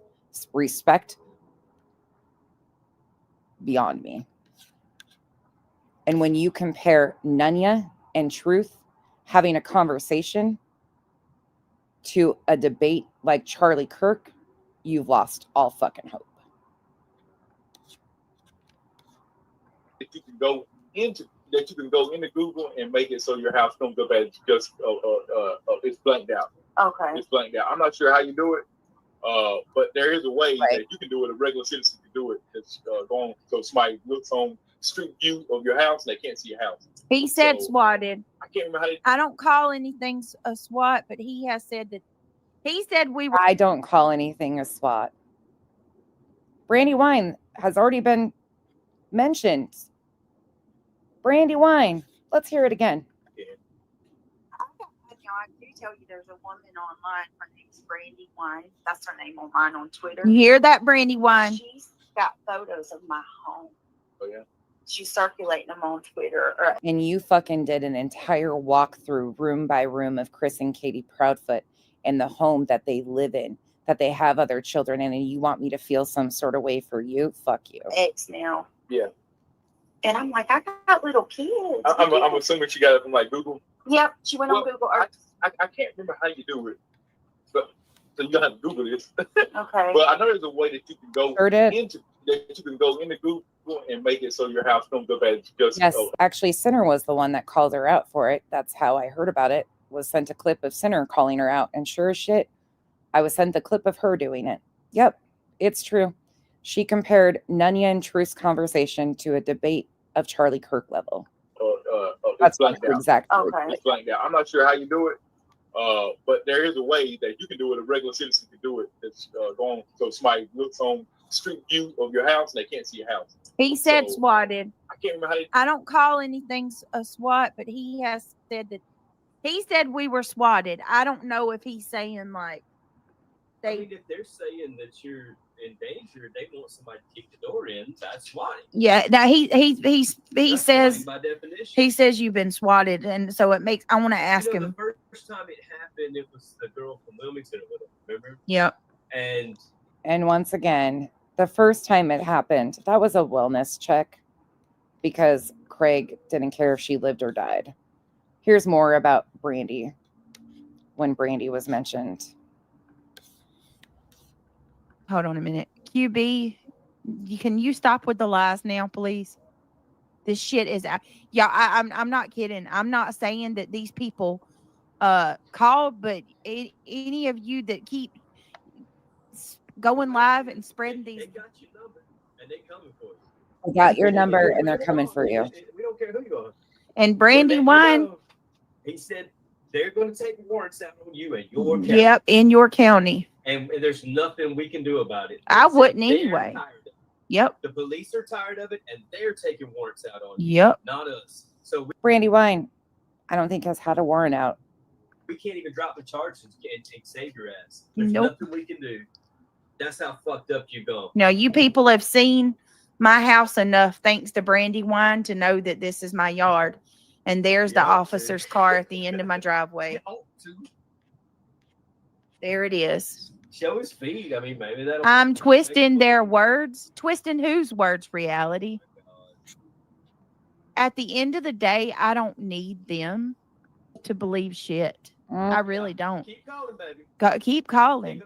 [SPEAKER 1] beyond me. And when you compare Nunya and Truth having a conversation to a debate like Charlie Kirk, you've lost all fucking hope.
[SPEAKER 21] That you can go into Google and make it so your house comes up as just it's blanked out.
[SPEAKER 2] Okay.
[SPEAKER 21] It's blanked out. I'm not sure how you do it, but there is a way that you can do it. A regular citizen can do it. It's going so somebody looks on street view of your house and they can't see your house.
[SPEAKER 3] He said swatted.
[SPEAKER 21] I can't remember how they.
[SPEAKER 3] I don't call anything a SWAT, but he has said that. He said we were.
[SPEAKER 1] I don't call anything a SWAT. Brandywine has already been mentioned. Brandywine. Let's hear it again.
[SPEAKER 2] I do tell you there's a woman online. Her name's Brandywine. That's her name on mine on Twitter.
[SPEAKER 3] You hear that, Brandywine?
[SPEAKER 2] She's got photos of my home.
[SPEAKER 21] Oh, yeah.
[SPEAKER 2] She's circulating them on Twitter.
[SPEAKER 1] And you fucking did an entire walkthrough room by room of Chris and Katie Proudfoot in the home that they live in, that they have other children in, and you want me to feel some sort of way for you? Fuck you.
[SPEAKER 2] Ex now.
[SPEAKER 21] Yeah.
[SPEAKER 2] And I'm like, I got little kids.
[SPEAKER 21] I'm assuming she got it from like Google.
[SPEAKER 2] Yep, she went on Google Earth.
[SPEAKER 21] I can't remember how you do it, but so you have to Google this.
[SPEAKER 2] Okay.
[SPEAKER 21] But I know there's a way that you can go into Google and make it so your house comes up as just.
[SPEAKER 1] Yes, actually, Sinner was the one that called her out for it. That's how I heard about it. Was sent a clip of Sinner calling her out, and sure as shit, I was sent the clip of her doing it. Yep, it's true. She compared Nunya and Truth's conversation to a debate of Charlie Kirk level. That's
[SPEAKER 21] blanked
[SPEAKER 1] the
[SPEAKER 21] out.
[SPEAKER 1] exact word.
[SPEAKER 2] Okay.
[SPEAKER 21] It's blanked out. I'm not sure how you do it, but there is a way that you can do it. A regular citizen can do it. It's going so somebody looks on street view of your house and they can't see your house.
[SPEAKER 3] He said
[SPEAKER 21] So,
[SPEAKER 3] swatted.
[SPEAKER 21] I can't remember how they.
[SPEAKER 3] I don't call anything a SWAT, but he has said that he said we were swatted. I don't know if he's saying like
[SPEAKER 5] I mean, if they're saying that you're in danger, they want somebody to kick the door in. That's swatting.
[SPEAKER 3] Yeah, now he
[SPEAKER 5] That's
[SPEAKER 3] says
[SPEAKER 5] swatting by definition.
[SPEAKER 3] he says you've been swatted, and so it makes. I want to ask him.
[SPEAKER 5] The first time it happened, it was the girl from Wilmington, remember?
[SPEAKER 3] Yep.
[SPEAKER 1] And once again, the first time it happened, that was a wellness check because Craig didn't care if she lived or died. Here's more about Brandy when Brandy was mentioned.
[SPEAKER 3] Hold on a minute. QB, can you stop with the lies now, please? This shit is out. Yeah, I'm not kidding. I'm not saying that these people called, but any of you that keep going live and spreading these.
[SPEAKER 5] They got your number and they coming for you.
[SPEAKER 1] I got your number and they're coming for you.
[SPEAKER 5] We don't care who you are.
[SPEAKER 3] And Brandy Wine.
[SPEAKER 5] He said they're going to take warrants out on you in your county.
[SPEAKER 3] Yep, in your county.
[SPEAKER 5] And there's nothing we can do about it.
[SPEAKER 3] I wouldn't anyway. Yep.
[SPEAKER 5] The police are tired of it and they're taking warrants out on you.
[SPEAKER 3] Yep.
[SPEAKER 5] Not us. So
[SPEAKER 1] Brandy Wine, I don't think has had a warrant out.
[SPEAKER 5] we can't even drop the charges and save your ass. There's
[SPEAKER 3] Nope.
[SPEAKER 5] nothing we can do. That's how fucked up you go.
[SPEAKER 3] No, you people have seen my house enough, thanks to Brandy Wine, to know that this is my yard. And there's the officer's car at the end of my driveway. There it is.
[SPEAKER 5] Show his feet. I mean, maybe that'll.
[SPEAKER 3] I'm twisting their words. Twisting whose words? Reality. At the end of the day, I don't need them to believe shit. I really don't.
[SPEAKER 5] Keep calling, baby.
[SPEAKER 3] Keep calling.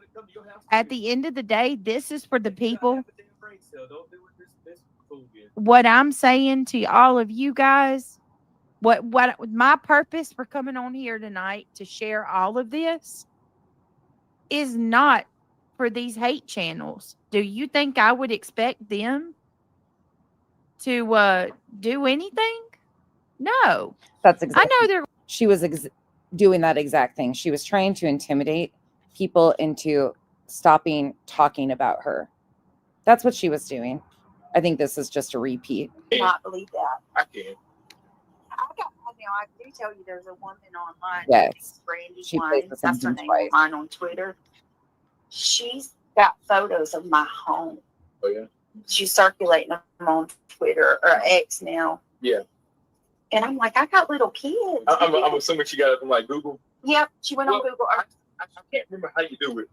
[SPEAKER 3] At the end of the day, this is for the people. What I'm saying to all of you guys, what my purpose for coming on here tonight to share all of this is not for these hate channels. Do you think I would expect them to do anything? No.
[SPEAKER 1] That's exactly.
[SPEAKER 3] I know they're.
[SPEAKER 1] She was doing that exact thing. She was trying to intimidate people into stopping talking about her. That's what she was doing. I think this is just a repeat.
[SPEAKER 2] Not believe that.
[SPEAKER 21] I can't.
[SPEAKER 2] I do tell you there's a woman online.
[SPEAKER 1] Yes.
[SPEAKER 2] Brandy
[SPEAKER 1] She
[SPEAKER 2] Wine.
[SPEAKER 1] plays the same
[SPEAKER 2] That's her
[SPEAKER 1] thing
[SPEAKER 2] name
[SPEAKER 1] twice.
[SPEAKER 2] online on Twitter. She's got photos of my home.
[SPEAKER 21] Oh yeah.
[SPEAKER 2] She's circulating them on Twitter or X now.
[SPEAKER 21] Yeah.
[SPEAKER 2] And I'm like, I got little kids.
[SPEAKER 21] I'm assuming she got it from like Google.
[SPEAKER 2] Yep, she went on Google Earth.
[SPEAKER 21] I can't remember how you do it,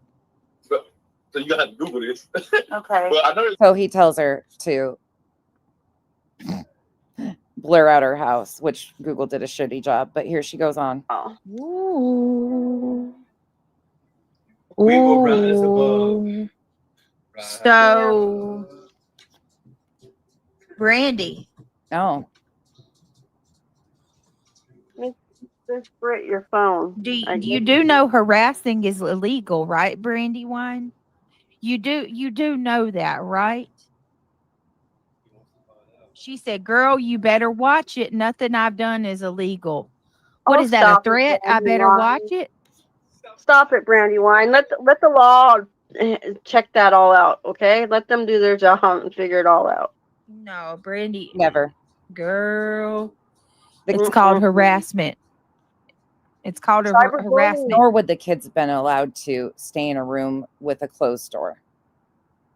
[SPEAKER 21] but so you gotta have to Google this.
[SPEAKER 2] Okay.
[SPEAKER 21] Well, I know.
[SPEAKER 1] So he tells her to blur out her house, which Google did a shitty job. But here she goes on.
[SPEAKER 3] Ooh.
[SPEAKER 5] We will rise above.
[SPEAKER 3] So, Brandy.
[SPEAKER 1] No.
[SPEAKER 7] Just break your phone.
[SPEAKER 3] You do know harassing is illegal, right, Brandy Wine? You do know that, right? She said, "Girl, you better watch it. Nothing I've done is illegal." What is that, a
[SPEAKER 7] stop it,
[SPEAKER 3] threat? I
[SPEAKER 7] Brandy
[SPEAKER 3] better
[SPEAKER 7] Wine.
[SPEAKER 3] watch it.
[SPEAKER 7] Stop it, Brandy Wine. Let the law check that all out, okay? Let them do their job and figure it all out.
[SPEAKER 3] No, Brandy.
[SPEAKER 1] Never.
[SPEAKER 3] Girl. It's called harassment. It's called harassment.
[SPEAKER 1] Nor would the kids have been allowed to stay in a room with a closed door.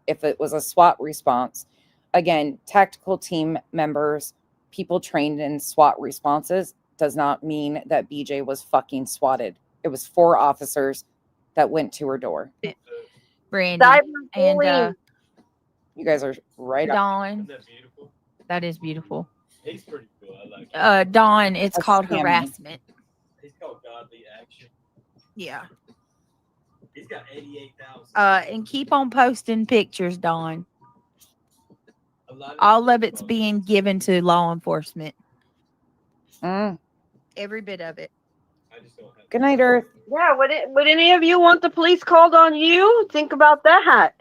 [SPEAKER 1] If it was a SWAT response, again, tactical team members, people trained in SWAT responses, does not mean that BJ was fucking swatted. It was 4 officers that went to her door.
[SPEAKER 3] Brandy. And
[SPEAKER 1] you guys are right on.
[SPEAKER 3] Dawn. That is beautiful.
[SPEAKER 5] He's pretty cool. I like it.
[SPEAKER 3] Dawn, it's
[SPEAKER 1] That's
[SPEAKER 3] called
[SPEAKER 1] scamming.
[SPEAKER 3] harassment.
[SPEAKER 5] He's called Godly Action.
[SPEAKER 3] Yeah.
[SPEAKER 5] He's got 88,000.
[SPEAKER 3] And keep on posting pictures, Dawn. All of it's being given to law enforcement. Every bit of it.
[SPEAKER 1] Good night, Earth.
[SPEAKER 7] Yeah, would any of you want the police called on you? Think about that.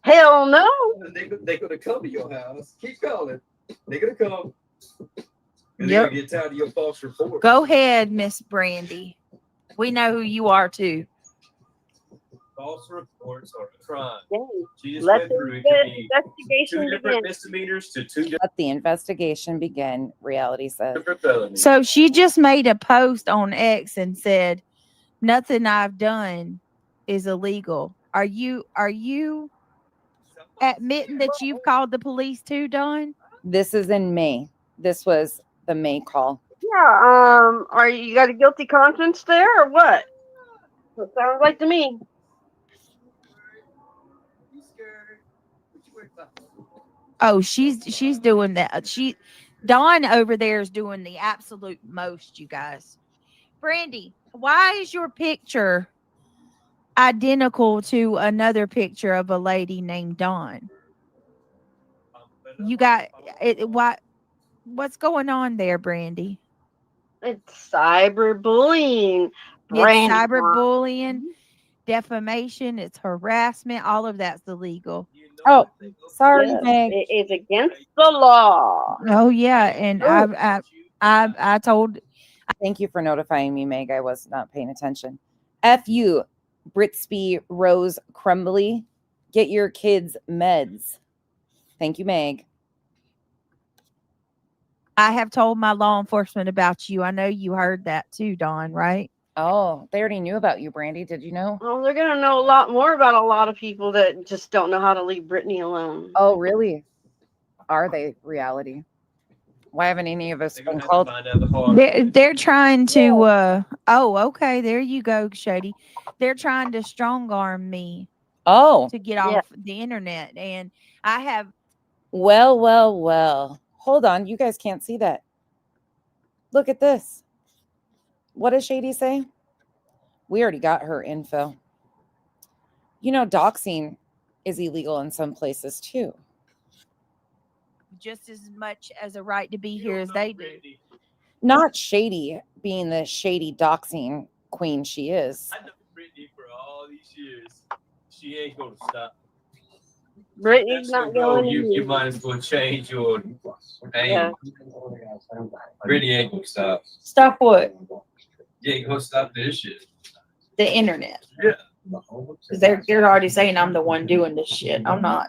[SPEAKER 7] Hell no.
[SPEAKER 5] They're going to come to your house. Keep calling. They're going to come. And they're gonna get tired of your false report.
[SPEAKER 3] Go ahead, Miss Brandy. We know who you are too.
[SPEAKER 5] False reports are a crime. She just
[SPEAKER 7] Let
[SPEAKER 5] went
[SPEAKER 7] the
[SPEAKER 5] through. It could be
[SPEAKER 7] investigation
[SPEAKER 5] two different
[SPEAKER 7] begin.
[SPEAKER 5] misdemeanors to two
[SPEAKER 1] Let the investigation begin, reality says.
[SPEAKER 5] different felonies.
[SPEAKER 3] So she just made a post on X and said, "Nothing I've done is illegal." Are you admitting that you've called the police too, Dawn?
[SPEAKER 1] This is in May. This was the May call.
[SPEAKER 7] Yeah. Are you got a guilty conscience there or what? It sounds like to me.
[SPEAKER 3] Oh, she's doing that. Dawn over there is doing the absolute most, you guys. Brandy, why is your picture identical to another picture of a lady named Dawn? You got it. What's going on there, Brandy?
[SPEAKER 7] It's cyberbullying.
[SPEAKER 3] It's cyberbullying, defamation, it's harassment. All of that's illegal.
[SPEAKER 1] Oh, sorry,
[SPEAKER 7] Yes,
[SPEAKER 1] Meg.
[SPEAKER 7] it is against the law.
[SPEAKER 3] Oh yeah, and I told.
[SPEAKER 1] Thank you for notifying me, Meg. I was not paying attention. F you, Britsby Rose Crumbly. Get your kids meds. Thank you, Meg.
[SPEAKER 3] I have told my law enforcement about you. I know you heard that too, Dawn, right?
[SPEAKER 1] Oh, they already knew about you, Brandy. Did you know?
[SPEAKER 7] Well, they're gonna know a lot more about a lot of people that just don't know how to leave Brittany alone.
[SPEAKER 1] Oh, really? Are they reality? Why haven't any of us been called?
[SPEAKER 3] They're trying to oh, okay, there you go, Shady. They're trying to strong arm me to get off the internet. And I have
[SPEAKER 1] Well. Hold on. You guys can't see that. Look at this. What does Shady say? We already got her info. You know, doxing is illegal in some places too.
[SPEAKER 3] just as much as a right to be here as they do.
[SPEAKER 1] Not Shady being the shady doxing queen she is.
[SPEAKER 5] I know Brittany for all these years. She ain't gonna stop.
[SPEAKER 7] Brittany's not going
[SPEAKER 5] You might as well change your name. Brittany ain't gonna stop.
[SPEAKER 3] Stop what?
[SPEAKER 5] You ain't gonna stop this shit.
[SPEAKER 3] The internet.
[SPEAKER 5] Yeah.
[SPEAKER 3] Because they're already saying I'm the one doing this shit. I'm not.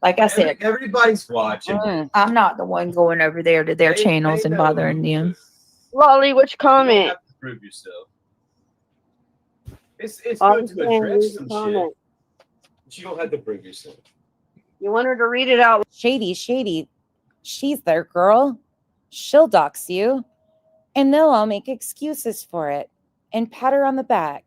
[SPEAKER 3] Like I said,
[SPEAKER 5] everybody's watching.
[SPEAKER 3] I'm not the one going over there to their channels and bothering them.
[SPEAKER 7] Lolly, which comment?
[SPEAKER 5] You don't have to prove yourself. It's good to address some shit. But you don't have to prove yourself.
[SPEAKER 7] You want her to read it out?
[SPEAKER 1] Shady. She's their girl. She'll dox you. And they'll all make excuses for it and pat her on the back.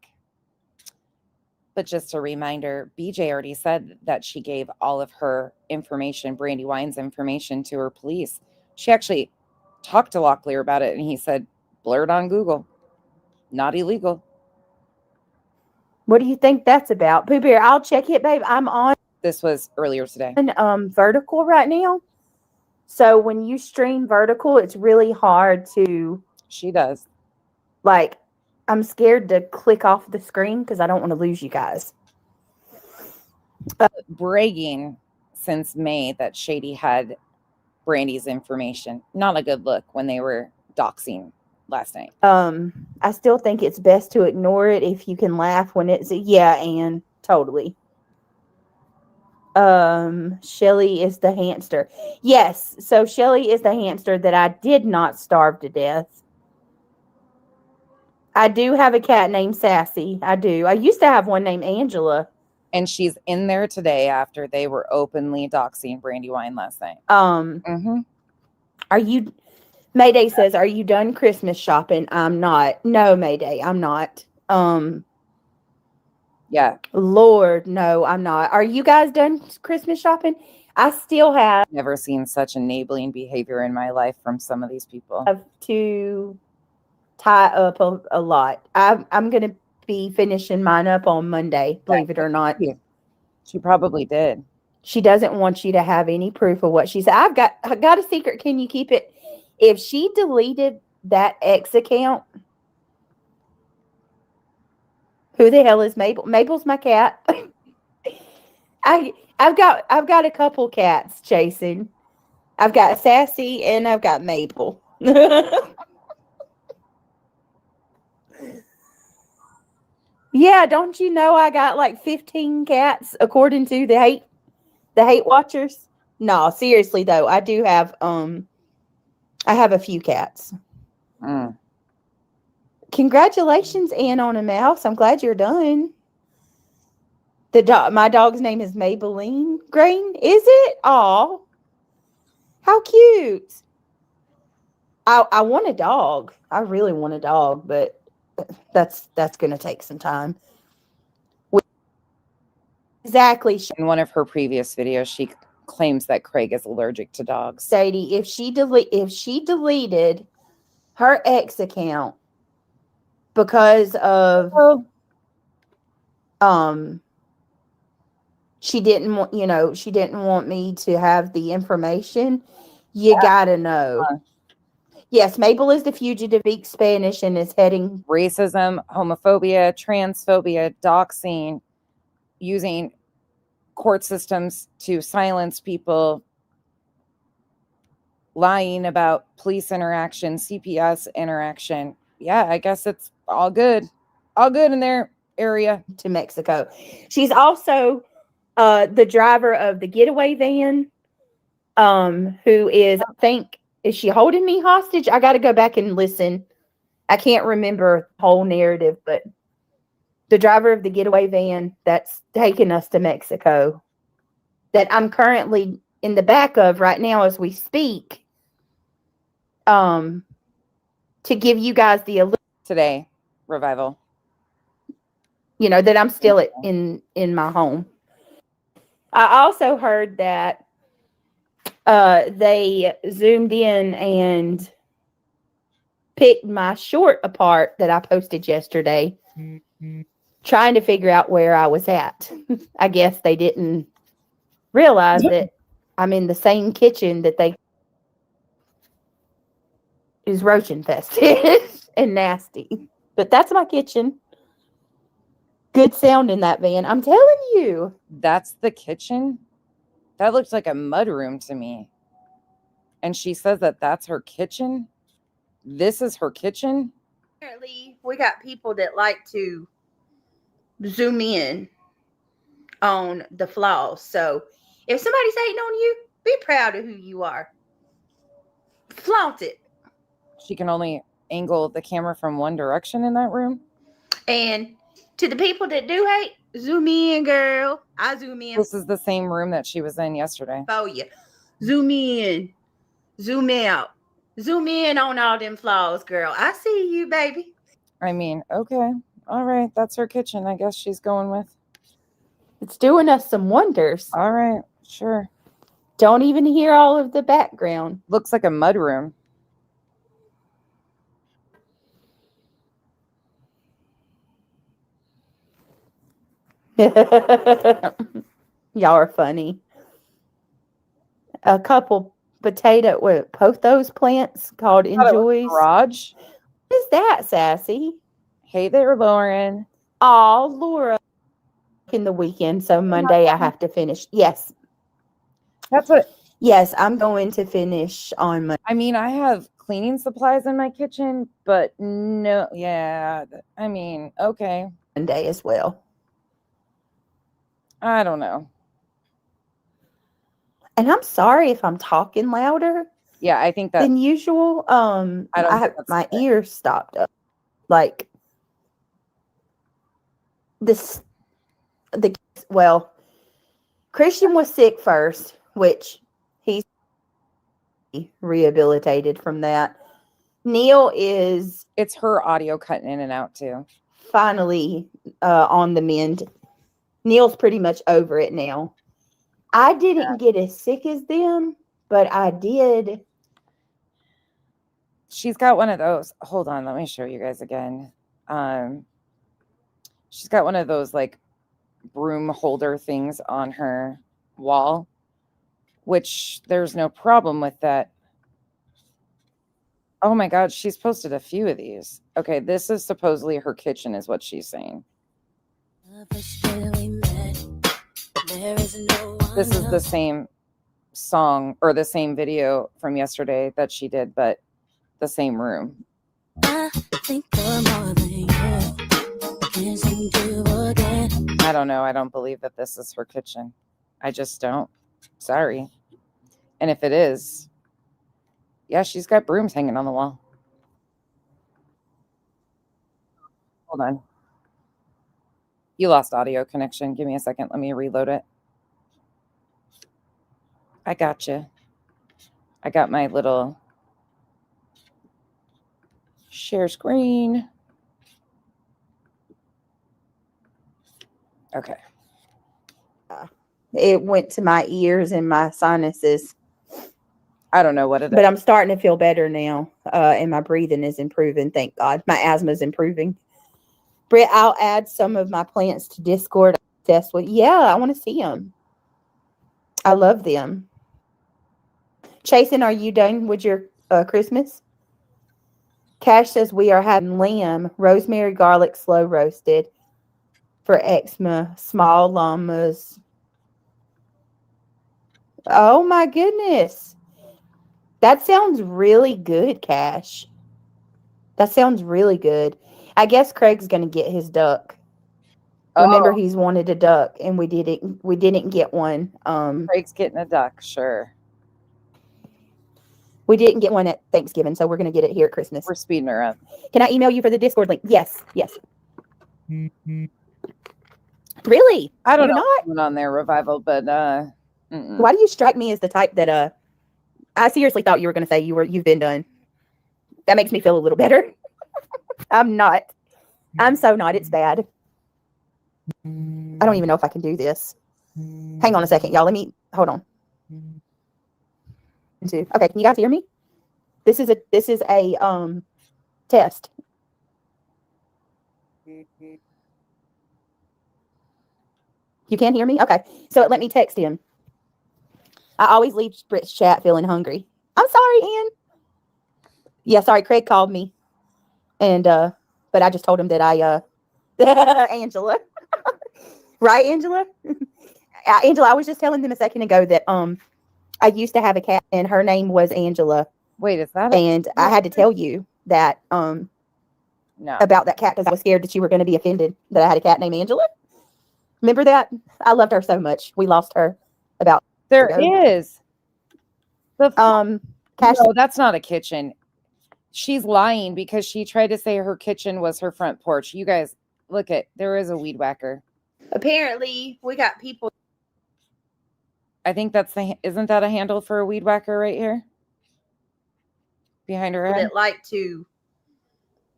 [SPEAKER 1] But just a reminder, BJ already said that she gave all of her information, Brandy Wine's information, to her police. She actually talked to Locklear about it, and he said, blurred on Google. Not illegal.
[SPEAKER 10] What do you think that's about? Pooh Bear, I'll check it, babe. I'm on
[SPEAKER 1] This was earlier today.
[SPEAKER 10] vertical right now. So when you stream vertical, it's really hard to.
[SPEAKER 1] She does.
[SPEAKER 10] Like, I'm scared to click off the screen because I don't want to lose you guys.
[SPEAKER 1] Bragging since May that Shady had Brandy's information. Not a good look when they were doxing last night.
[SPEAKER 10] I still think it's best to ignore it if you can laugh when it's and totally. Shelly is the hamster. Yes, so Shelly is the hamster that I did not starve to death. I do have a cat named Sassy. I do. I used to have one named Angela.
[SPEAKER 1] And she's in there today after they were openly doxing Brandy Wine last night.
[SPEAKER 10] Are you Mayday says, are you done Christmas shopping? I'm not. No, Mayday, I'm not.
[SPEAKER 1] Yeah.
[SPEAKER 10] Lord, no, I'm not. Are you guys done Christmas shopping? I still have
[SPEAKER 1] never seen such enabling behavior in my life from some of these people.
[SPEAKER 10] To tie up a lot. I'm going to be finishing mine up on Monday, believe it or not.
[SPEAKER 1] She probably did.
[SPEAKER 10] She doesn't want you to have any proof of what she said. I got a secret. Can you keep it? If she deleted that X account, who the hell is Mabel? Mabel's my cat. I've got a couple cats chasing. I've got Sassy and I've got Maple. Yeah, don't you know I got like 15 cats according to the hate watchers? No, seriously though, I do have I have a few cats. Congratulations, Ann, on a mouse. I'm glad you're done. My dog's name is Maybelline Grain. Is it? Aw. How cute. I want a dog. I really want a dog, but that's going to take some time. Exactly.
[SPEAKER 1] In one of her previous videos, she claims that Craig is allergic to dogs.
[SPEAKER 10] Sadie, if she deleted her ex account because of she didn't want me to have the information, you gotta know. Yes, Mabel is the fugitive, speaks Spanish, and is heading
[SPEAKER 1] racism, homophobia, transphobia, doxing, using court systems to silence people, lying about police interaction, CPS interaction. Yeah, I guess it's all good in their area.
[SPEAKER 10] To Mexico. She's also the driver of the getaway van, who is, I think, is she holding me hostage? I got to go back and listen. I can't remember the whole narrative, but the driver of the getaway van that's taking us to Mexico, that I'm currently in the back of right now as we speak, to give you guys the alert
[SPEAKER 1] today, Revival.
[SPEAKER 10] You know, that I'm still in my home. I also heard that they zoomed in and picked my short apart that I posted yesterday, trying to figure out where I was at. I guess they didn't realize that I'm in the same kitchen that they is roach infested and nasty. But that's my kitchen. Good sound in that van. I'm telling you.
[SPEAKER 1] That's the kitchen? That looks like a mudroom to me. And she says that that's her kitchen? This is her kitchen?
[SPEAKER 2] Apparently, we got people that like to zoom in on the flaws. So if somebody's hating on you, be proud of who you are. Flaunt it.
[SPEAKER 1] She can only angle the camera from one direction in that room.
[SPEAKER 2] And to the people that do hate, zoom in, girl. I zoom in.
[SPEAKER 1] This is the same room that she was in yesterday.
[SPEAKER 2] Oh, yeah. Zoom in. Zoom out. Zoom in on all them flaws, girl. I see you, baby.
[SPEAKER 1] I mean, okay. All right. That's her kitchen, I guess she's going with.
[SPEAKER 10] It's doing us some wonders.
[SPEAKER 1] All right. Sure.
[SPEAKER 10] Don't even hear all of the background.
[SPEAKER 1] Looks like a mudroom.
[SPEAKER 10] Y'all are funny. A couple pothos plants called Enjoys.
[SPEAKER 1] Garage.
[SPEAKER 10] What is that, Sassy?
[SPEAKER 1] Hey there, Lauren.
[SPEAKER 10] Oh, Laura. In the weekend, so Monday I have to finish. Yes.
[SPEAKER 1] That's what.
[SPEAKER 10] Yes, I'm going to finish on Monday.
[SPEAKER 1] I mean, I have cleaning supplies in my kitchen, but no, yeah. I mean, okay.
[SPEAKER 10] Monday as well.
[SPEAKER 1] I don't know.
[SPEAKER 10] And I'm sorry if I'm talking louder.
[SPEAKER 1] Yeah, I think that
[SPEAKER 10] than usual. I have my ears stopped up. Like this. Christian was sick first, which he's rehabilitated from that. Neil is.
[SPEAKER 1] It's her audio cutting in and out too.
[SPEAKER 10] Finally, on the mend. Neil's pretty much over it now. I didn't get as sick as them, but I did.
[SPEAKER 1] She's got one of those. Hold on, let me show you guys again. She's got one of those like broom holder things on her wall, which there's no problem with that. Oh my God, she's posted a few of these. Okay, this is supposedly her kitchen is what she's saying. This is the same song or the same video from yesterday that she did, but the same room.
[SPEAKER 6] I think you're more than you. Kissing you again.
[SPEAKER 1] I don't know. I don't believe that this is her kitchen. I just don't. Sorry. And if it is, yeah, she's got brooms hanging on the wall. Hold on. You lost audio connection. Give me a second. Let me reload it. I got you. I got my little share screen. Okay.
[SPEAKER 10] It went to my ears and my sinuses.
[SPEAKER 1] I don't know what it is.
[SPEAKER 10] But I'm starting to feel better now. And my breathing is improving. Thank God. My asthma is improving. Britt, I'll add some of my plants to Discord. Test with. Yeah, I want to see them. I love them. Chasen, are you done with your Christmas? Cash says we are having lamb, rosemary, garlic, slow roasted for eczema, small llamas. Oh my goodness. That sounds really good, Cash. That sounds really good. I guess Craig's going to get his duck. Remember, he's wanted a duck, and we didn't get one.
[SPEAKER 1] Craig's getting a duck, sure.
[SPEAKER 10] We didn't get one at Thanksgiving, so we're going to get it here at Christmas.
[SPEAKER 1] We're speeding her up.
[SPEAKER 10] Can I email you for the Discord link? Yes, yes. Really?
[SPEAKER 1] I don't
[SPEAKER 10] You're
[SPEAKER 1] know
[SPEAKER 10] not?
[SPEAKER 1] what's on there, Revival, but
[SPEAKER 10] Why do you strike me as the type that I seriously thought you were going to say you've been done. That makes me feel a little better. I'm not. I'm so not. It's bad. I don't even know if I can do this. Hang on a second, y'all. Hold on. Okay, can you guys hear me? This is a test. You can't hear me? Okay. So let me text him. I always leave Britt's chat feeling hungry. I'm sorry, Ann. Yeah, sorry, Craig called me. And but I just told him that Angela. Right, Angela? Angela, I was just telling them a second ago that I used to have a cat and her name was Angela.
[SPEAKER 1] Wait, is that
[SPEAKER 10] and I had to tell you that
[SPEAKER 1] no.
[SPEAKER 10] about that cat because I was scared that you were going to be offended that I had a cat named Angela. Remember that? I loved her so much. We lost her about
[SPEAKER 1] there is.
[SPEAKER 10] Cash.
[SPEAKER 1] No, that's not a kitchen. She's lying because she tried to say her kitchen was her front porch. You guys, look there is a weed whacker.
[SPEAKER 2] Apparently, we got people.
[SPEAKER 1] I think isn't that a handle for a weed whacker right here? Behind her head?
[SPEAKER 2] That like to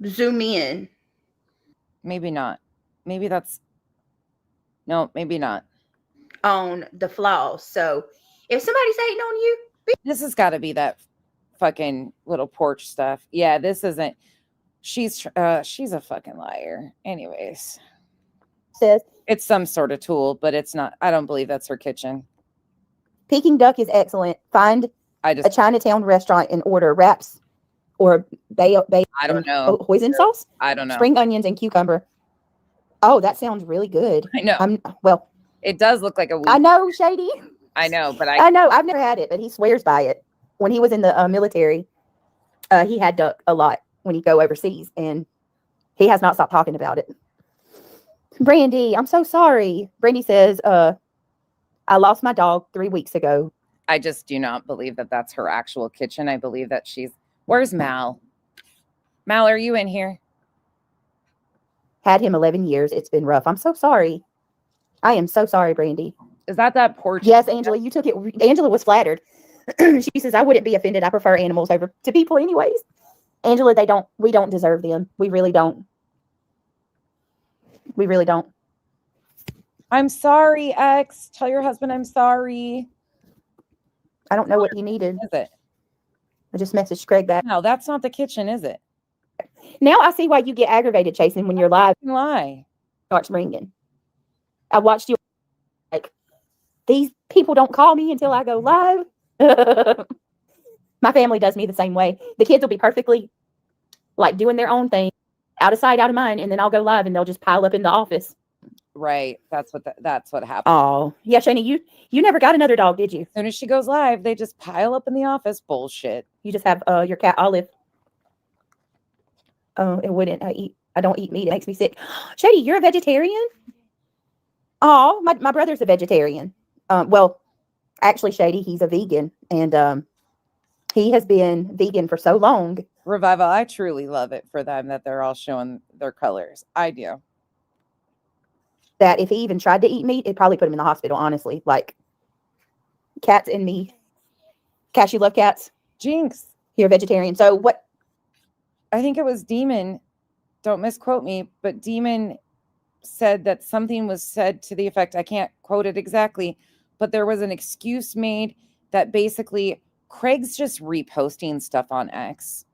[SPEAKER 2] zoom in.
[SPEAKER 1] Maybe not. Maybe that's. No, maybe not.
[SPEAKER 2] On the flaws. So if somebody's hating on you,
[SPEAKER 1] this has got to be that fucking little porch stuff. Yeah, this isn't. She's a fucking liar. Anyways,
[SPEAKER 10] says
[SPEAKER 1] it's some sort of tool, but it's not. I don't believe that's her kitchen.
[SPEAKER 10] Peking duck is excellent. Find a Chinatown restaurant and order wraps or bay
[SPEAKER 1] I don't know.
[SPEAKER 10] hoisin sauce.
[SPEAKER 1] I don't know.
[SPEAKER 10] Spring onions and cucumber. Oh, that sounds really good.
[SPEAKER 1] I know.
[SPEAKER 10] Well,
[SPEAKER 1] it does look like a weed.
[SPEAKER 10] I know, Shady.
[SPEAKER 1] I know, but
[SPEAKER 10] I know. I've never had it, but he swears by it. When he was in the military, he had duck a lot when he'd go overseas, and he has not stopped talking about it. Brandy, I'm so sorry. Brandy says, I lost my dog 3 weeks ago.
[SPEAKER 1] I just do not believe that that's her actual kitchen. I believe that where's Mal? Mal, are you in here?
[SPEAKER 10] Had him 11 years. It's been rough. I'm so sorry. I am so sorry, Brandy.
[SPEAKER 1] Is that porch?
[SPEAKER 10] Yes, Angela, you took it. Angela was flattered. She says, I wouldn't be offended. I prefer animals over to people anyways. Angela, we don't deserve them. We really don't. We really don't.
[SPEAKER 1] I'm sorry, X. Tell your husband I'm sorry.
[SPEAKER 10] I don't know what he needed.
[SPEAKER 1] Is it?
[SPEAKER 10] I just messaged Craig back.
[SPEAKER 1] No, that's not the kitchen, is it?
[SPEAKER 10] Now I see why you get aggravated, Chasen, when you're live.
[SPEAKER 1] Why?
[SPEAKER 10] Starts ringing. I watched you like, these people don't call me until I go live. My family does me the same way. The kids will be perfectly like doing their own thing, out of sight, out of mind, and then I'll go live and they'll just pile up in the office.
[SPEAKER 1] Right. That's what happened.
[SPEAKER 10] Oh, yeah, Shani, you never got another dog, did you?
[SPEAKER 1] As soon as she goes live, they just pile up in the office. Bullshit.
[SPEAKER 10] You just have your cat Olive. Oh, it wouldn't. I don't eat meat. It makes me sick. Shady, you're a vegetarian? Oh, my brother's a vegetarian. Well, actually, Shady, he's a vegan, and he has been vegan for so long.
[SPEAKER 1] Revival, I truly love it for them that they're all showing their colors. I do.
[SPEAKER 10] That if he even tried to eat meat, it'd probably put him in the hospital, honestly. Like, cats and me. Cash, you love cats?
[SPEAKER 1] Jinx.
[SPEAKER 10] You're a vegetarian. So what?
[SPEAKER 1] I think it was Demon. Don't misquote me, but Demon said that something was said to the effect, I can't quote it exactly, but there was an excuse made that basically Craig's just reposting stuff on X.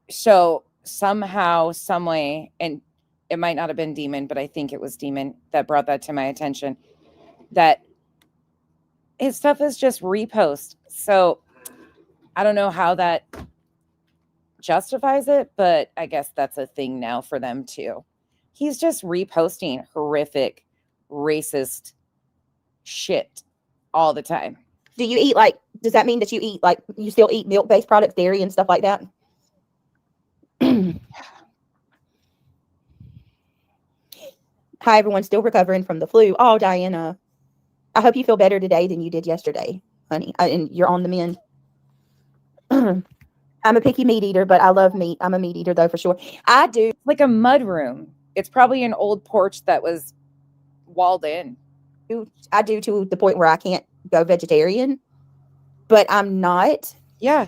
[SPEAKER 1] So somehow, some way, and it might not have been Demon, but I think it was Demon that brought that to my attention, that his stuff is just repost. So I don't know how that justifies it, but I guess that's a thing now for them too. He's just reposting horrific, racist shit all the time.
[SPEAKER 10] Do you eat does that mean that you still eat milk-based products, dairy and stuff like that? Hi, everyone, still recovering from the flu. Oh, Diana, I hope you feel better today than you did yesterday, honey. And you're on the mend. I'm a picky meat eater, but I love meat. I'm a meat eater, though, for sure. I do.
[SPEAKER 1] Like a mud room. It's probably an old porch that was walled in.
[SPEAKER 10] I do to the point where I can't go vegetarian, but I'm not.
[SPEAKER 1] Yeah.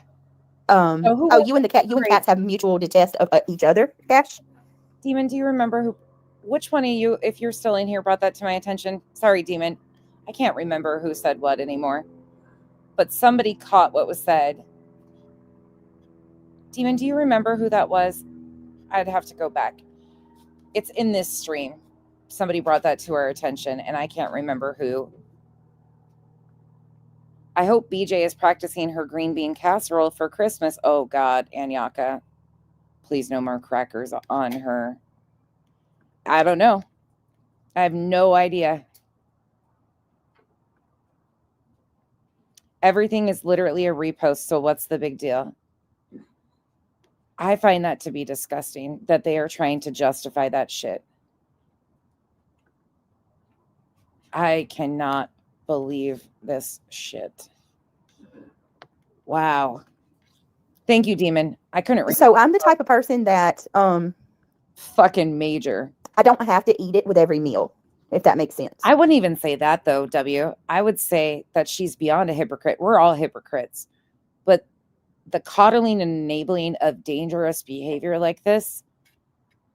[SPEAKER 10] You and cats have mutual detest of each other, Cash?
[SPEAKER 1] Demon, do you remember which one of you, if you're still in here, brought that to my attention? Sorry, Demon. I can't remember who said what anymore. But somebody caught what was said. Demon, do you remember who that was? I'd have to go back. It's in this stream. Somebody brought that to our attention, and I can't remember who. I hope BJ is practicing her green bean casserole for Christmas. Oh, God, Anyaka. Please, no more crackers on her. I don't know. I have no idea. Everything is literally a repost, so what's the big deal? I find that to be disgusting, that they are trying to justify that shit. I cannot believe this shit. Wow. Thank you, Demon. I couldn't remember.
[SPEAKER 10] So I'm the type of person that
[SPEAKER 1] fucking major.
[SPEAKER 10] I don't have to eat it with every meal, if that makes sense.
[SPEAKER 1] I wouldn't even say that, though, W. I would say that she's beyond a hypocrite. We're all hypocrites. But the coddling and enabling of dangerous behavior like this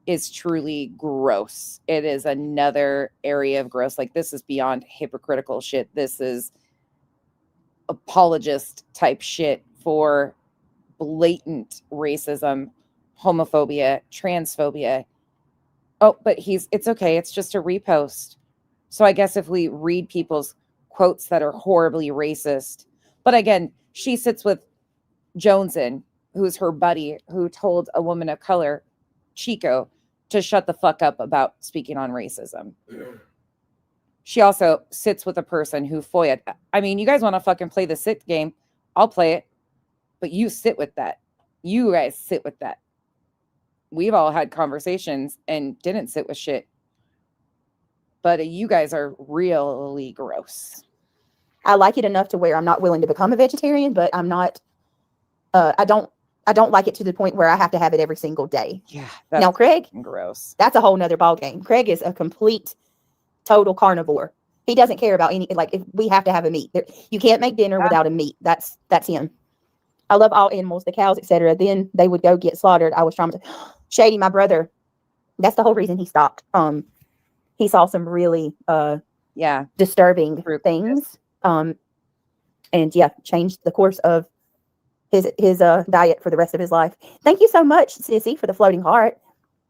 [SPEAKER 1] is truly gross. It is another area of gross. Like, this is beyond hypocritical shit. This is apologist type shit for blatant racism, homophobia, transphobia. Oh, but it's okay. It's just a repost. So I guess if we read people's quotes that are horribly racist, but again, she sits with Joneson, who's her buddy, who told a woman of color, Chico, to shut the fuck up about speaking on racism. She also sits with a person who FOIA'd. I mean, you guys want to fucking play the sit game? I'll play it. But you sit with that. You guys sit with that. We've all had conversations and didn't sit with shit. But you guys are really gross.
[SPEAKER 10] I like it enough to where I'm not willing to become a vegetarian, but I'm not. I don't like it to the point where I have to have it every single day.
[SPEAKER 1] Yeah.
[SPEAKER 10] Now, Craig,
[SPEAKER 1] gross.
[SPEAKER 10] That's a whole nother ball game. Craig is a complete, total carnivore. He doesn't care about any. Like, if we have to have a meat, you can't make dinner without a meat. That's him. I love all animals, the cows, etc. Then they would go get slaughtered. I was traumatized. Shady, my brother. That's the whole reason he stopped. He saw some really disturbing things. And changed the course of his diet for the rest of his life. Thank you so much, Sissy, for the floating heart.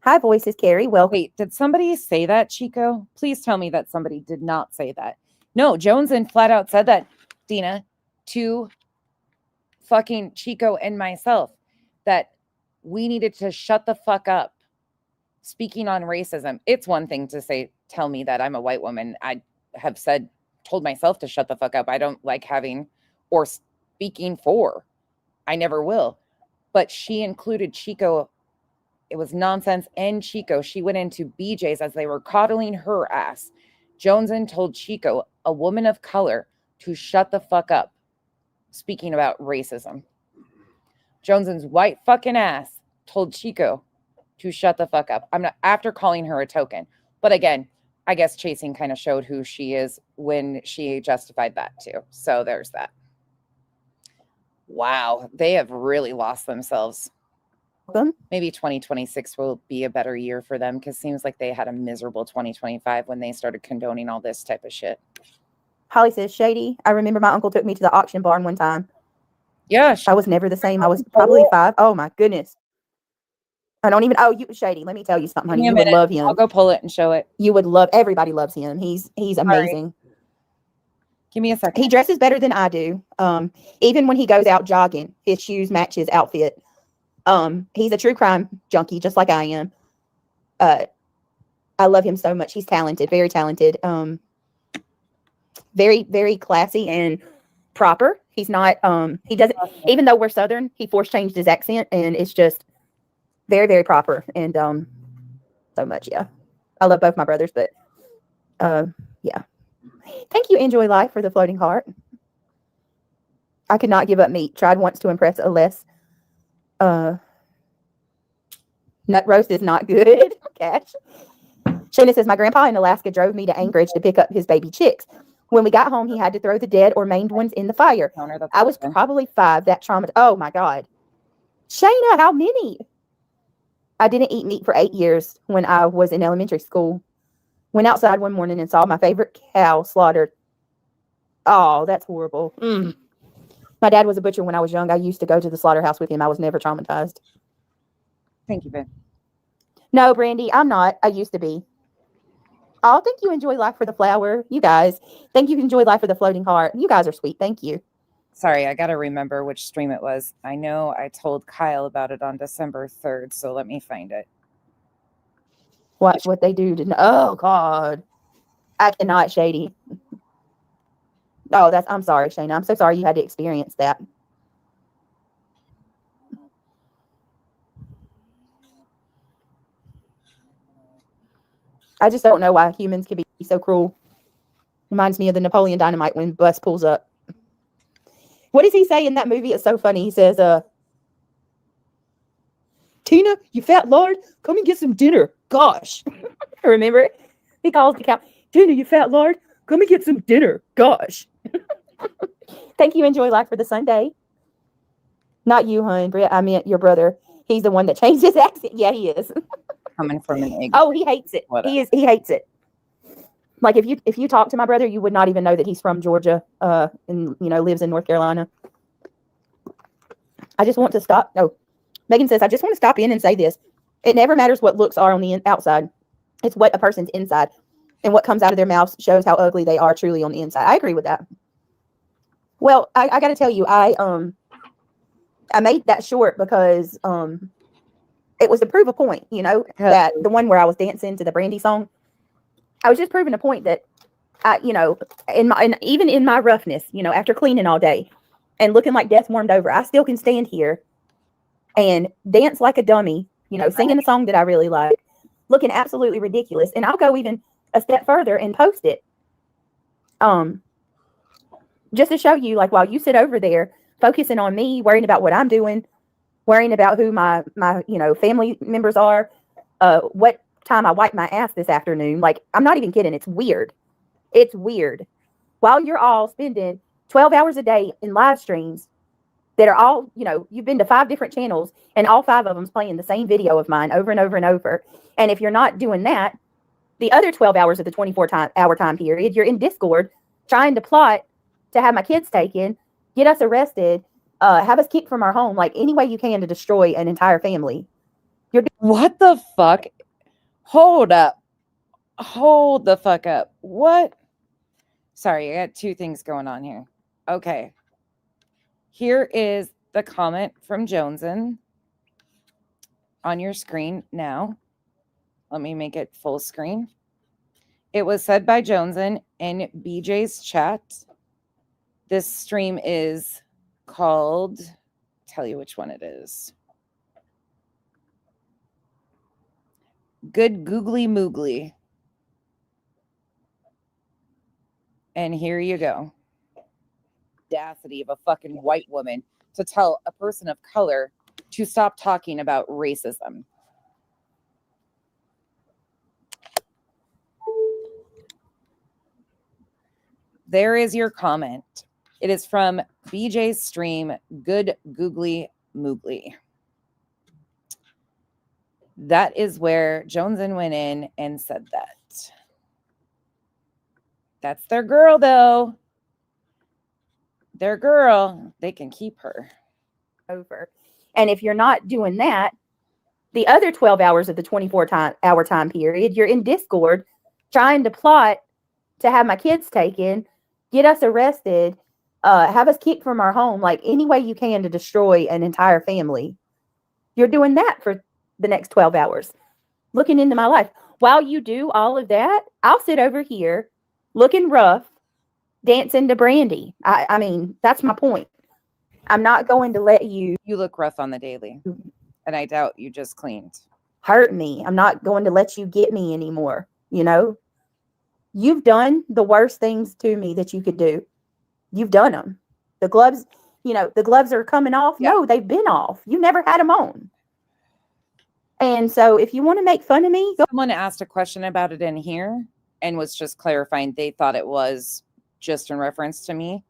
[SPEAKER 10] Hi, Voices, Carrie. Well,
[SPEAKER 1] wait, did somebody say that, Chico? Please tell me that somebody did not say that. No, Joneson flat out said that, Dina, to fucking Chico and myself, that we needed to shut the fuck up speaking on racism. It's one thing to say, tell me that I'm a white woman. I have told myself to shut the fuck up. I don't like having or speaking for. I never will. But she included Chico. It was Nonsense and Chico. She went into BJ's as they were coddling her ass. Joneson told Chico, a woman of color, to shut the fuck up, speaking about racism. Joneson's white fucking ass told Chico to shut the fuck up. I'm not, after calling her a token. But again, I guess Chasing kind of showed who she is when she justified that too. So there's that. Wow, they have really lost themselves. Maybe 2026 will be a better year for them, because it seems like they had a miserable 2025 when they started condoning all this type of shit.
[SPEAKER 10] Holly says, Shady, I remember my uncle took me to the auction barn one time.
[SPEAKER 1] Yeah.
[SPEAKER 10] I was never the same. I was probably 5. Oh my goodness. I don't even, you Shady, let me tell you something, honey. You would love him.
[SPEAKER 1] I'll go pull it and show it.
[SPEAKER 10] You would love, everybody loves him. He's amazing.
[SPEAKER 1] Give me a second.
[SPEAKER 10] He dresses better than I do. Even when he goes out jogging, his shoes match his outfit. He's a true crime junkie, just like I am. I love him so much. He's talented, very talented. Very, very classy and proper. He's not, he doesn't, even though we're Southern, he force changed his accent, and it's just very, very proper. And so much, yeah. I love both my brothers, but yeah. Thank you, Enjoy Life, for the floating heart. I could not give up meat. Tried once to impress a less. Nut roast is not good. Cash. Shayna says, my grandpa in Alaska drove me to Anchorage to pick up his baby chicks. When we got home, he had to throw the dead or maimed ones in the fire. I was probably 5. That trauma. Oh my God. Shayna, how many? I didn't eat meat for 8 years when I was in elementary school. Went outside one morning and saw my favorite cow slaughtered. Oh, that's horrible. My dad was a butcher when I was young. I used to go to the slaughterhouse with him. I was never traumatized.
[SPEAKER 1] Thank you, babe.
[SPEAKER 10] No, Brandy, I'm not. I used to be. Oh, thank you, Enjoy Life, for the flower. You guys. Thank you, Enjoy Life, for the floating heart. You guys are sweet. Thank you.
[SPEAKER 1] Sorry, I got to remember which stream it was. I know I told Kyle about it on December 3rd, so let me find it.
[SPEAKER 10] Watch what they do to. Oh, God. I cannot, Shady. Oh, I'm sorry, Shayna. I'm so sorry you had to experience that. I just don't know why humans can be so cruel. Reminds me of the Napoleon Dynamite when bus pulls up. What does he say in that movie? It's so funny. He says, Tina, you fat lard, come and get some dinner. Gosh. Remember? He calls the cow, Tina, you fat lard, come and get some dinner. Gosh. Thank you, Enjoy Life, for the Sunday. Not you, hun. Britt, I meant your brother. He's the one that changed his accent. Yeah, he is.
[SPEAKER 1] Coming from an egg.
[SPEAKER 10] Oh, he hates it. Whatever. He hates it. Like if you talk to my brother, you would not even know that he's from Georgia, and lives in North Carolina. I just want to stop. No, Megan says, I just want to stop in and say this. It never matters what looks are on the outside. It's what a person's inside, and what comes out of their mouth shows how ugly they are truly on the inside. I agree with that. Well, I got to tell you, I made that short because it was to prove a point, that the one where I was dancing to the Brandy song. I was just proving a point that even in my roughness, after cleaning all day and looking like death warmed over, I still can stand here and dance like a dummy, singing a song that I really like, looking absolutely ridiculous. And I'll go even a step further and post it. Just to show you, like, while you sit over there focusing on me, worrying about what I'm doing, worrying about who my family members are, what time I wipe my ass this afternoon. Like, I'm not even kidding. It's weird. It's weird. While you're all spending 12 hours a day in live streams that are all, you've been to 5 different channels and all 5 of them's playing the same video of mine over and over and over. And if you're not doing that, the other 12 hours of the 24-hour time period, you're in Discord trying to plot to have my kids taken, get us arrested, have us kicked from our home, like any way you can to destroy an entire family.
[SPEAKER 1] What the fuck? Hold up. Hold the fuck up. What? Sorry, I got 2 things going on here. Okay. Here is the comment from Joneson on your screen now. Let me make it full screen. It was said by Joneson in BJ's chat. This stream is called, tell you which one it is. Good Googly Moogly. And here you go. Audacity of a fucking white woman to tell a person of color to stop talking about racism. There is your comment. It is from BJ's stream, Good Googly Moogly. That is where Joneson went in and said that. That's their girl, though. Their girl. They can keep her.
[SPEAKER 10] Over. And if you're not doing that, the other 12 hours of the 24-hour time period, you're in Discord trying to plot to have my kids taken, get us arrested, have us kicked from our home, like any way you can to destroy an entire family. You're doing that for the next 12 hours, looking into my life. While you do all of that, I'll sit over here looking rough, dancing to Brandy. I mean, that's my point. I'm not going to let you.
[SPEAKER 1] You look rough on the daily, and I doubt you just cleaned.
[SPEAKER 10] Hurt me. I'm not going to let you get me anymore. You know, you've done the worst things to me that you could do. You've done them. The gloves, you know, the gloves are coming off. Yeah. No, they've been off. You never had them on. And so if you want to make fun of me, go.
[SPEAKER 1] Someone asked a question about it in here and was just clarifying. They thought it was just in reference to me.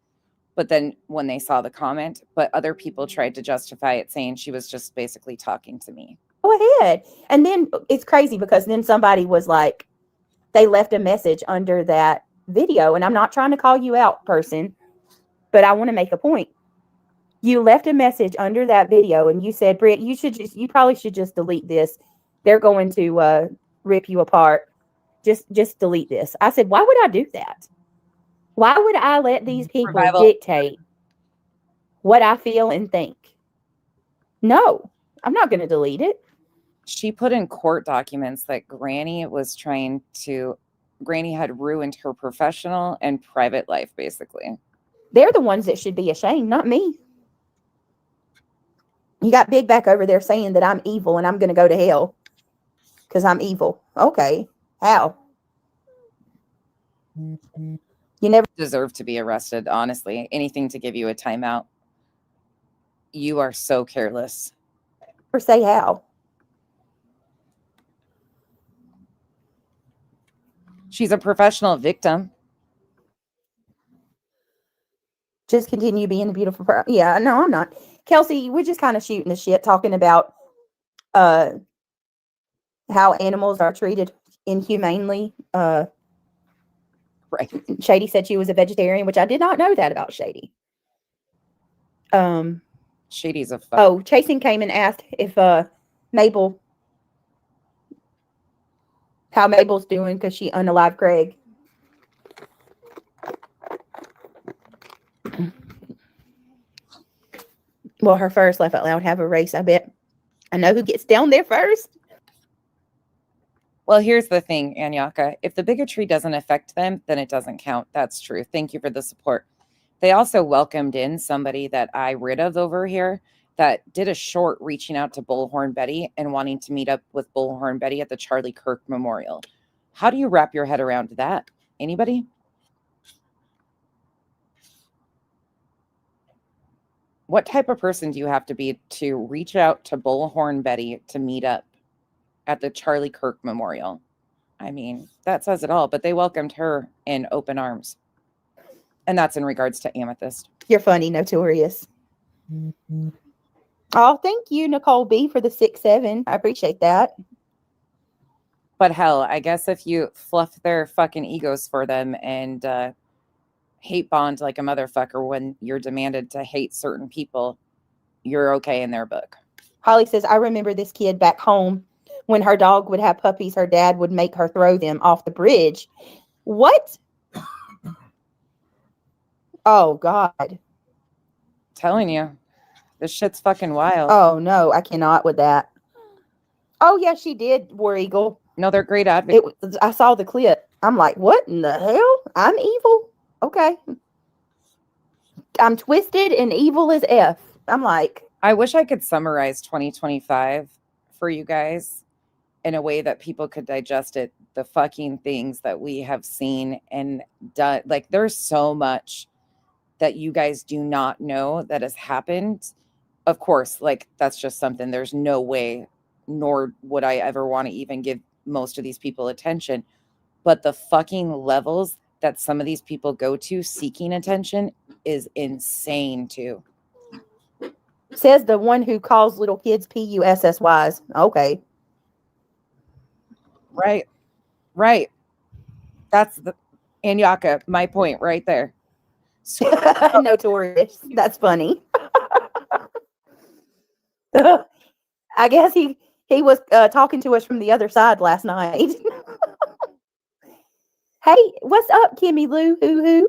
[SPEAKER 1] But then when they saw the comment, but other people tried to justify it, saying she was just basically talking to me.
[SPEAKER 10] Go ahead. And then it's crazy because then somebody was like, they left a message under that video. And I'm not trying to call you out, person, but I want to make a point. You left a message under that video and you said, Britt, you probably should just delete this. They're going to rip you apart. Just delete this. I said, why would I do that? Why would I let these people dictate what I feel and think? No, I'm not going to delete it.
[SPEAKER 1] She put in court documents that Granny had ruined her professional and private life, basically.
[SPEAKER 10] They're the ones that should be ashamed, not me. You got Big Back over there saying that I'm evil and I'm going to go to hell because I'm evil. Okay, how?
[SPEAKER 1] You never deserve to be arrested, honestly. Anything to give you a timeout. You are so careless.
[SPEAKER 10] Or say how.
[SPEAKER 1] She's a professional victim.
[SPEAKER 10] Just continue being a beautiful person. Yeah, no, I'm not. Kelsey, we're just kind of shooting the shit, talking about how animals are treated inhumanely.
[SPEAKER 1] Right.
[SPEAKER 10] Shady said she was a vegetarian, which I did not know that about Shady.
[SPEAKER 1] Shady's a fuck.
[SPEAKER 10] Oh, Chasing came and asked if Mabel, how Mabel's doing because she unalived Greg. Well, her first laugh out loud have a race, I bet. I know who gets down there first.
[SPEAKER 1] Well, here's the thing, Anyaka. If the bigotry doesn't affect them, then it doesn't count. That's true. Thank you for the support. They also welcomed in somebody that I rid of over here that did a short reaching out to Bullhorn Betty and wanting to meet up with Bullhorn Betty at the Charlie Kirk Memorial. How do you wrap your head around that? Anybody? What type of person do you have to be to reach out to Bullhorn Betty to meet up at the Charlie Kirk Memorial? I mean, that says it all, but they welcomed her in open arms. And that's in regards to Amethyst.
[SPEAKER 10] You're funny, Notorious. Oh, thank you, Nicole B, for the 6-7. I appreciate that.
[SPEAKER 1] But hell, I guess if you fluff their fucking egos for them and hate bond like a motherfucker when you're demanded to hate certain people, you're okay in their book.
[SPEAKER 10] Holly says, I remember this kid back home when her dog would have puppies, her dad would make her throw them off the bridge. What? Oh, God.
[SPEAKER 1] Telling you, this shit's fucking wild.
[SPEAKER 10] Oh, no, I cannot with that. Oh, yeah, she did, War Eagle.
[SPEAKER 1] No, they're great advocates.
[SPEAKER 10] I saw the clip. I'm like, what in the hell? I'm evil? Okay. I'm twisted and evil as F. I'm like,
[SPEAKER 1] I wish I could summarize 2025 for you guys in a way that people could digest it. The fucking things that we have seen and done. Like, there's so much that you guys do not know that has happened. Of course, like, that's just something, there's no way, nor would I ever want to even give most of these people attention. But the fucking levels that some of these people go to seeking attention is insane too.
[SPEAKER 10] says the one who calls little kids PUSSYs. Okay.
[SPEAKER 1] Right. That's the Anyaka, my point right there.
[SPEAKER 10] Notorious. That's funny. I guess he was talking to us from the other side last night. Hey, what's up, Kimmy Lou? Hoo.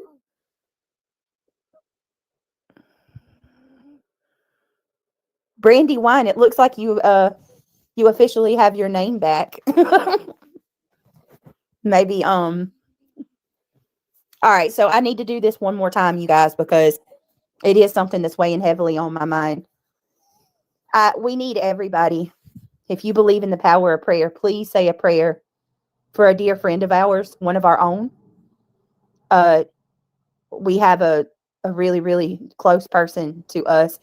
[SPEAKER 10] Brandy Wine, it looks like you officially have your name back. Maybe all right, so I need to do this one more time, you guys, because it is something that's weighing heavily on my mind. We need everybody. If you believe in the power of prayer, please say a prayer for a dear friend of ours, one of our own. We have a really, really close person to us.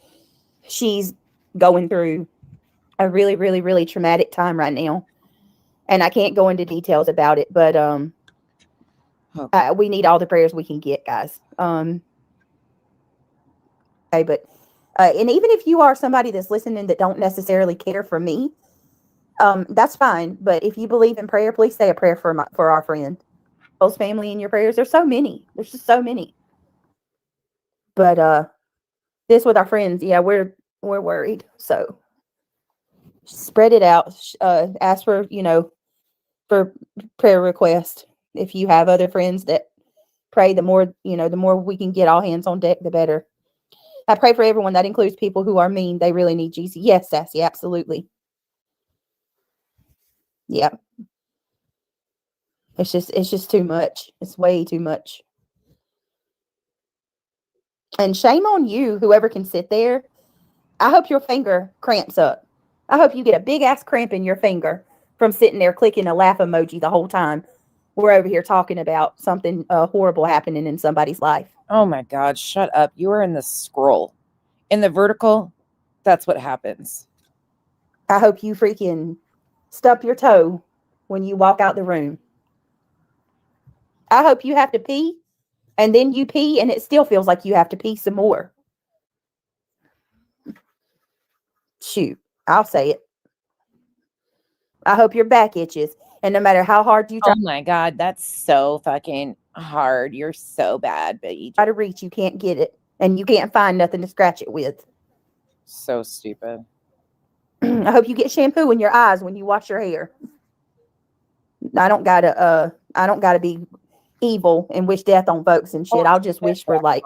[SPEAKER 10] She's going through a really, really, really traumatic time right now. And I can't go into details about it, but we need all the prayers we can get, guys. Okay, but and even if you are somebody that's listening that don't necessarily care for me, that's fine. But if you believe in prayer, please say a prayer for our friend, Bill's family in your prayers. There's so many. There's just so many. But this with our friends, yeah, we're worried. So spread it out. Ask for for prayer request. If you have other friends that pray, the more we can get all hands on deck, the better. I pray for everyone. That includes people who are mean. They really need Jesus. Yes, Sassy, absolutely. Yeah. It's just too much. It's way too much. And shame on you, whoever can sit there. I hope your finger cramps up. I hope you get a big ass cramp in your finger from sitting there clicking a laugh emoji the whole time. We're over here talking about something horrible happening in somebody's life.
[SPEAKER 1] Oh my God, shut up. You are in the scroll. In the vertical, that's what happens.
[SPEAKER 10] I hope you freaking stub your toe when you walk out the room. I hope you have to pee and then you pee and it still feels like you have to pee some more. Shoot, I'll say it. I hope your back itches. And no matter how hard you try.
[SPEAKER 1] Oh my God, that's so fucking hard. You're so bad, but you
[SPEAKER 10] try to reach, you can't get it. And you can't find nothing to scratch it with.
[SPEAKER 1] So stupid.
[SPEAKER 10] I hope you get shampoo in your eyes when you wash your hair. I don't gotta be evil and wish death on folks and shit. I'll just wish for like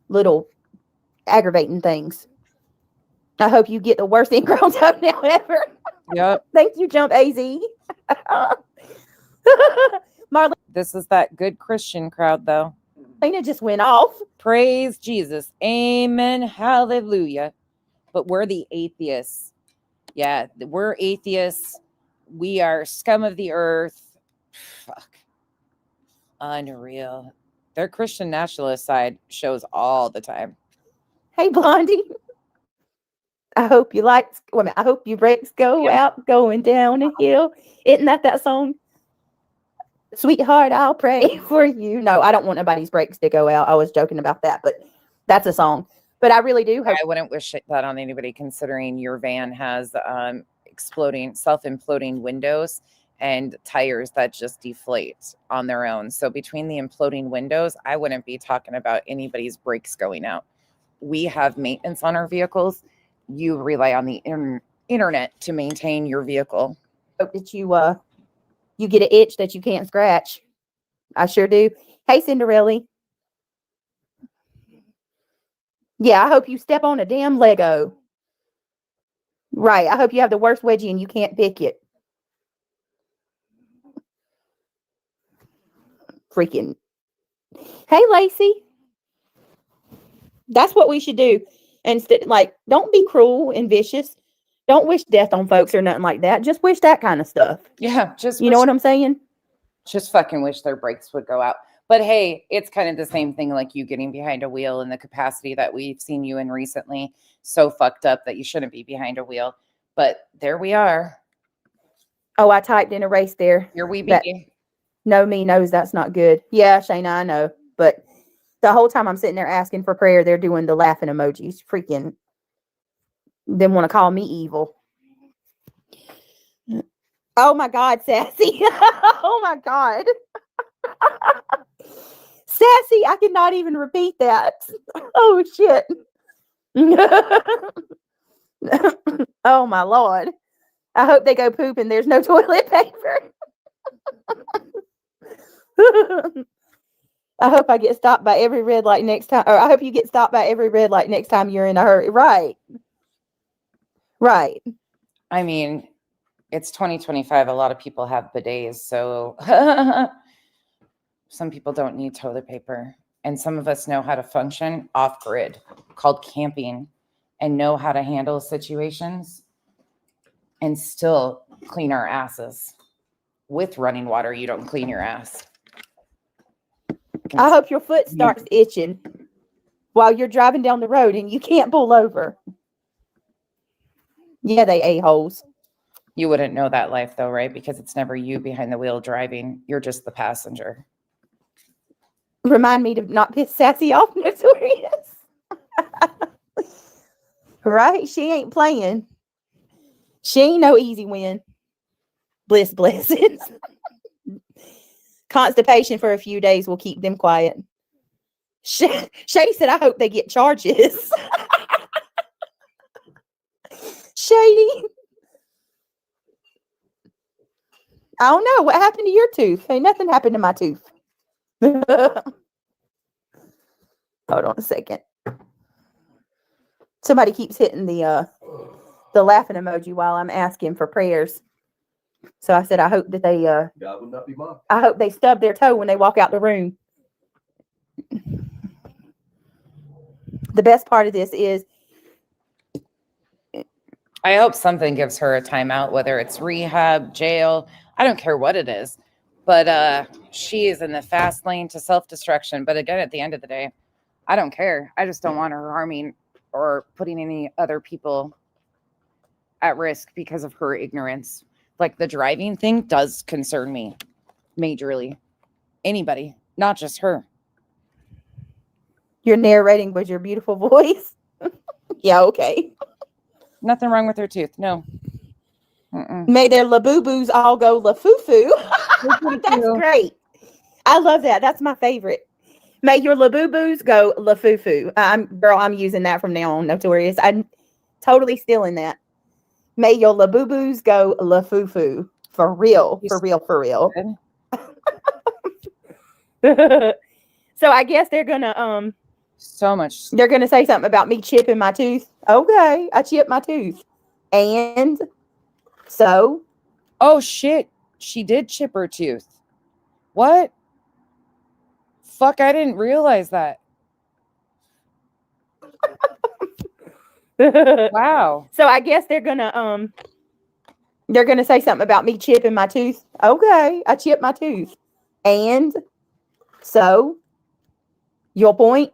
[SPEAKER 10] little aggravating things. I hope you get the worst ingrown toenail ever.
[SPEAKER 1] Yep.
[SPEAKER 10] Thank you, Jump AZ. Marlene.
[SPEAKER 1] This is that good Christian crowd, though.
[SPEAKER 10] Lena just went off.
[SPEAKER 1] Praise Jesus. Amen. Hallelujah. But we're the atheists. Yeah, we're atheists. We are scum of the earth. Fuck. Unreal. Their Christian nationalist side shows all the time.
[SPEAKER 10] Hey, Blondie. I hope you like women. I hope your brakes go out going down a hill. Isn't that song? Sweetheart, I'll pray for you. No, I don't want nobody's brakes to go out. I was joking about that, but that's a song. But I really do hope.
[SPEAKER 1] I wouldn't wish that on anybody, considering your van has self-imploding windows and tires that just deflate on their own. So between the imploding windows, I wouldn't be talking about anybody's brakes going out. We have maintenance on our vehicles. You rely on the internet to maintain your vehicle.
[SPEAKER 10] Hope that you get an itch that you can't scratch. I sure do. Hey, Cinderella. Yeah, I hope you step on a damn Lego. Right. I hope you have the worst wedgie and you can't pick it. freaking. Hey, Lacey. That's what we should do. Instead, like, don't be cruel and vicious. Don't wish death on folks or nothing like that. Just wish that kind of stuff.
[SPEAKER 1] Yeah, just
[SPEAKER 10] you know what I'm saying?
[SPEAKER 1] Just fucking wish their brakes would go out. But hey, it's kind of the same thing like you getting behind a wheel in the capacity that we've seen you in recently. So fucked up that you shouldn't be behind a wheel. But there we are.
[SPEAKER 10] Oh, I typed in a race there.
[SPEAKER 1] Your wee
[SPEAKER 10] That
[SPEAKER 1] baby.
[SPEAKER 10] know me knows that's not good. Yeah, Shayna, I know. But the whole time I'm sitting there asking for prayer, they're doing the laughing emojis. Freaking them want to call me evil. Oh my God, Sassy. Oh my God. Sassy, I cannot even repeat that. Oh shit. Oh my Lord. I hope they go poop and there's no toilet paper. I hope I get stopped by every red light next time. Or I hope you get stopped by every red light next time you're in a hurry. Right. Right.
[SPEAKER 1] I mean, it's 2025. A lot of people have bidets. So some people don't need toilet paper. And some of us know how to function off grid, called camping, and know how to handle situations and still clean our asses. With running water, you don't clean your ass.
[SPEAKER 10] I hope your foot starts itching while you're driving down the road and you can't pull over. Yeah, they a-holes.
[SPEAKER 1] You wouldn't know that life though, right? Because it's never you behind the wheel driving. You're just the passenger.
[SPEAKER 10] Remind me to not piss Sassy off, Notorious. Right? She ain't playing. She ain't no easy win. Blessings. Constipation for a few days will keep them quiet. Shay said, I hope they get charges. Shady. I don't know. What happened to your tooth? Ain't nothing happened to my tooth. Hold on a second. Somebody keeps hitting the laughing emoji while I'm asking for prayers. So I said, I hope that they
[SPEAKER 5] God would not be mocked.
[SPEAKER 10] I hope they stub their toe when they walk out the room. The best part of this is
[SPEAKER 1] I hope something gives her a timeout, whether it's rehab, jail. I don't care what it is. But she is in the fast lane to self-destruction. But again, at the end of the day, I don't care. I just don't want her harming or putting any other people at risk because of her ignorance. Like the driving thing does concern me majorly. Anybody, not just her.
[SPEAKER 10] You're narrating with your beautiful voice. Yeah, okay.
[SPEAKER 1] Nothing wrong with her tooth. No.
[SPEAKER 10] May their laboo-boos all go la-foo-foo. That's great. I love that. That's my favorite. May your laboo-boos go la-foo-foo. I'm using that from now on, Notorious. I'm totally stealing that. May your laboo-boos go la-foo-foo. For real. For real. For real. So I guess they're gonna
[SPEAKER 1] so much.
[SPEAKER 10] They're gonna say something about me chipping my tooth. Okay, I chipped my tooth. And so
[SPEAKER 1] oh shit, she did chip her tooth. What? Fuck, I didn't realize that. Wow.
[SPEAKER 10] So I guess they're gonna say something about me chipping my tooth. Okay, I chipped my tooth. And so your point?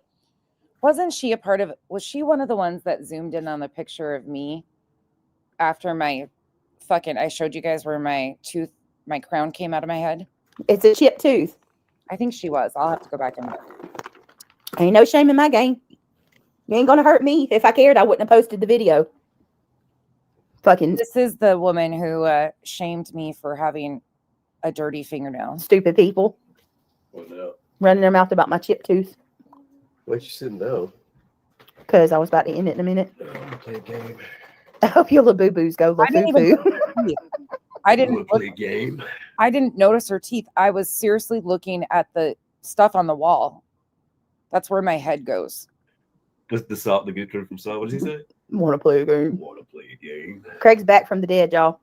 [SPEAKER 1] Wasn't she a part of was she one of the ones that zoomed in on the picture of me after my fucking I showed you guys where my crown came out of my head?
[SPEAKER 10] It's a chipped tooth.
[SPEAKER 1] I think she was. I'll have to go back and look.
[SPEAKER 10] Ain't no shame in my game. You ain't gonna hurt me. If I cared, I wouldn't have posted the video. Fucking
[SPEAKER 1] this is the woman who shamed me for having a dirty fingernail.
[SPEAKER 10] Stupid people.
[SPEAKER 5] Oh, no.
[SPEAKER 10] Running their mouth about my chipped tooth.
[SPEAKER 5] Why'd you sit down?
[SPEAKER 10] Because I was about to end it in a minute.
[SPEAKER 5] Play a game.
[SPEAKER 10] I hope your little boo-boos go la-foo-foo.
[SPEAKER 1] I didn't
[SPEAKER 5] play a game.
[SPEAKER 1] I didn't notice her teeth. I was seriously looking at the stuff on the wall. That's where my head goes.
[SPEAKER 5] What's the salt, the good from salt? What did he say?
[SPEAKER 10] Want to play a game.
[SPEAKER 5] Want to play a game.
[SPEAKER 10] Craig's back from the dead, y'all.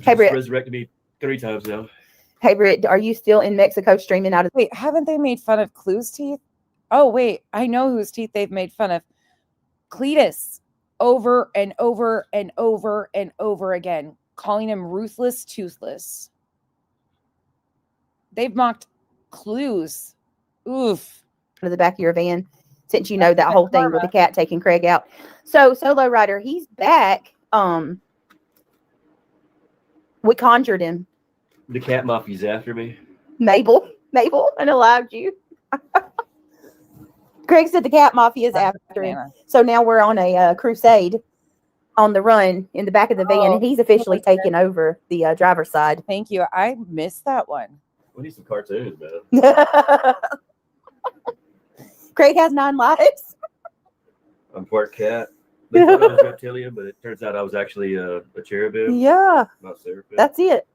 [SPEAKER 10] Hey, Britt.
[SPEAKER 5] Resurrected me 3 times now.
[SPEAKER 10] Hey, Britt, are you still in Mexico streaming out of?
[SPEAKER 1] Wait, haven't they made fun of Clue's teeth? Oh, wait, I know whose teeth they've made fun of. Cletus, over and over and over and over again, calling him ruthless, toothless. They've mocked Clues. Oof.
[SPEAKER 10] To the back of your van, since you know that whole thing with the cat taking Craig out. So Solo Rider, he's back. We conjured him.
[SPEAKER 13] The cat mafia's after me.
[SPEAKER 10] Mabel, unalived you. Craig said the cat mafia is after him. So now we're on a crusade on the run in the back of the van, and he's officially taken over the driver's side.
[SPEAKER 1] Thank you. I missed that one.
[SPEAKER 13] We need some cartoons, man.
[SPEAKER 10] Craig has 9 lives.
[SPEAKER 13] I'm part cat. They thought I was reptilian, but it turns out I was actually a cherubim.
[SPEAKER 10] Yeah.
[SPEAKER 13] Not seraphim.
[SPEAKER 10] That's it.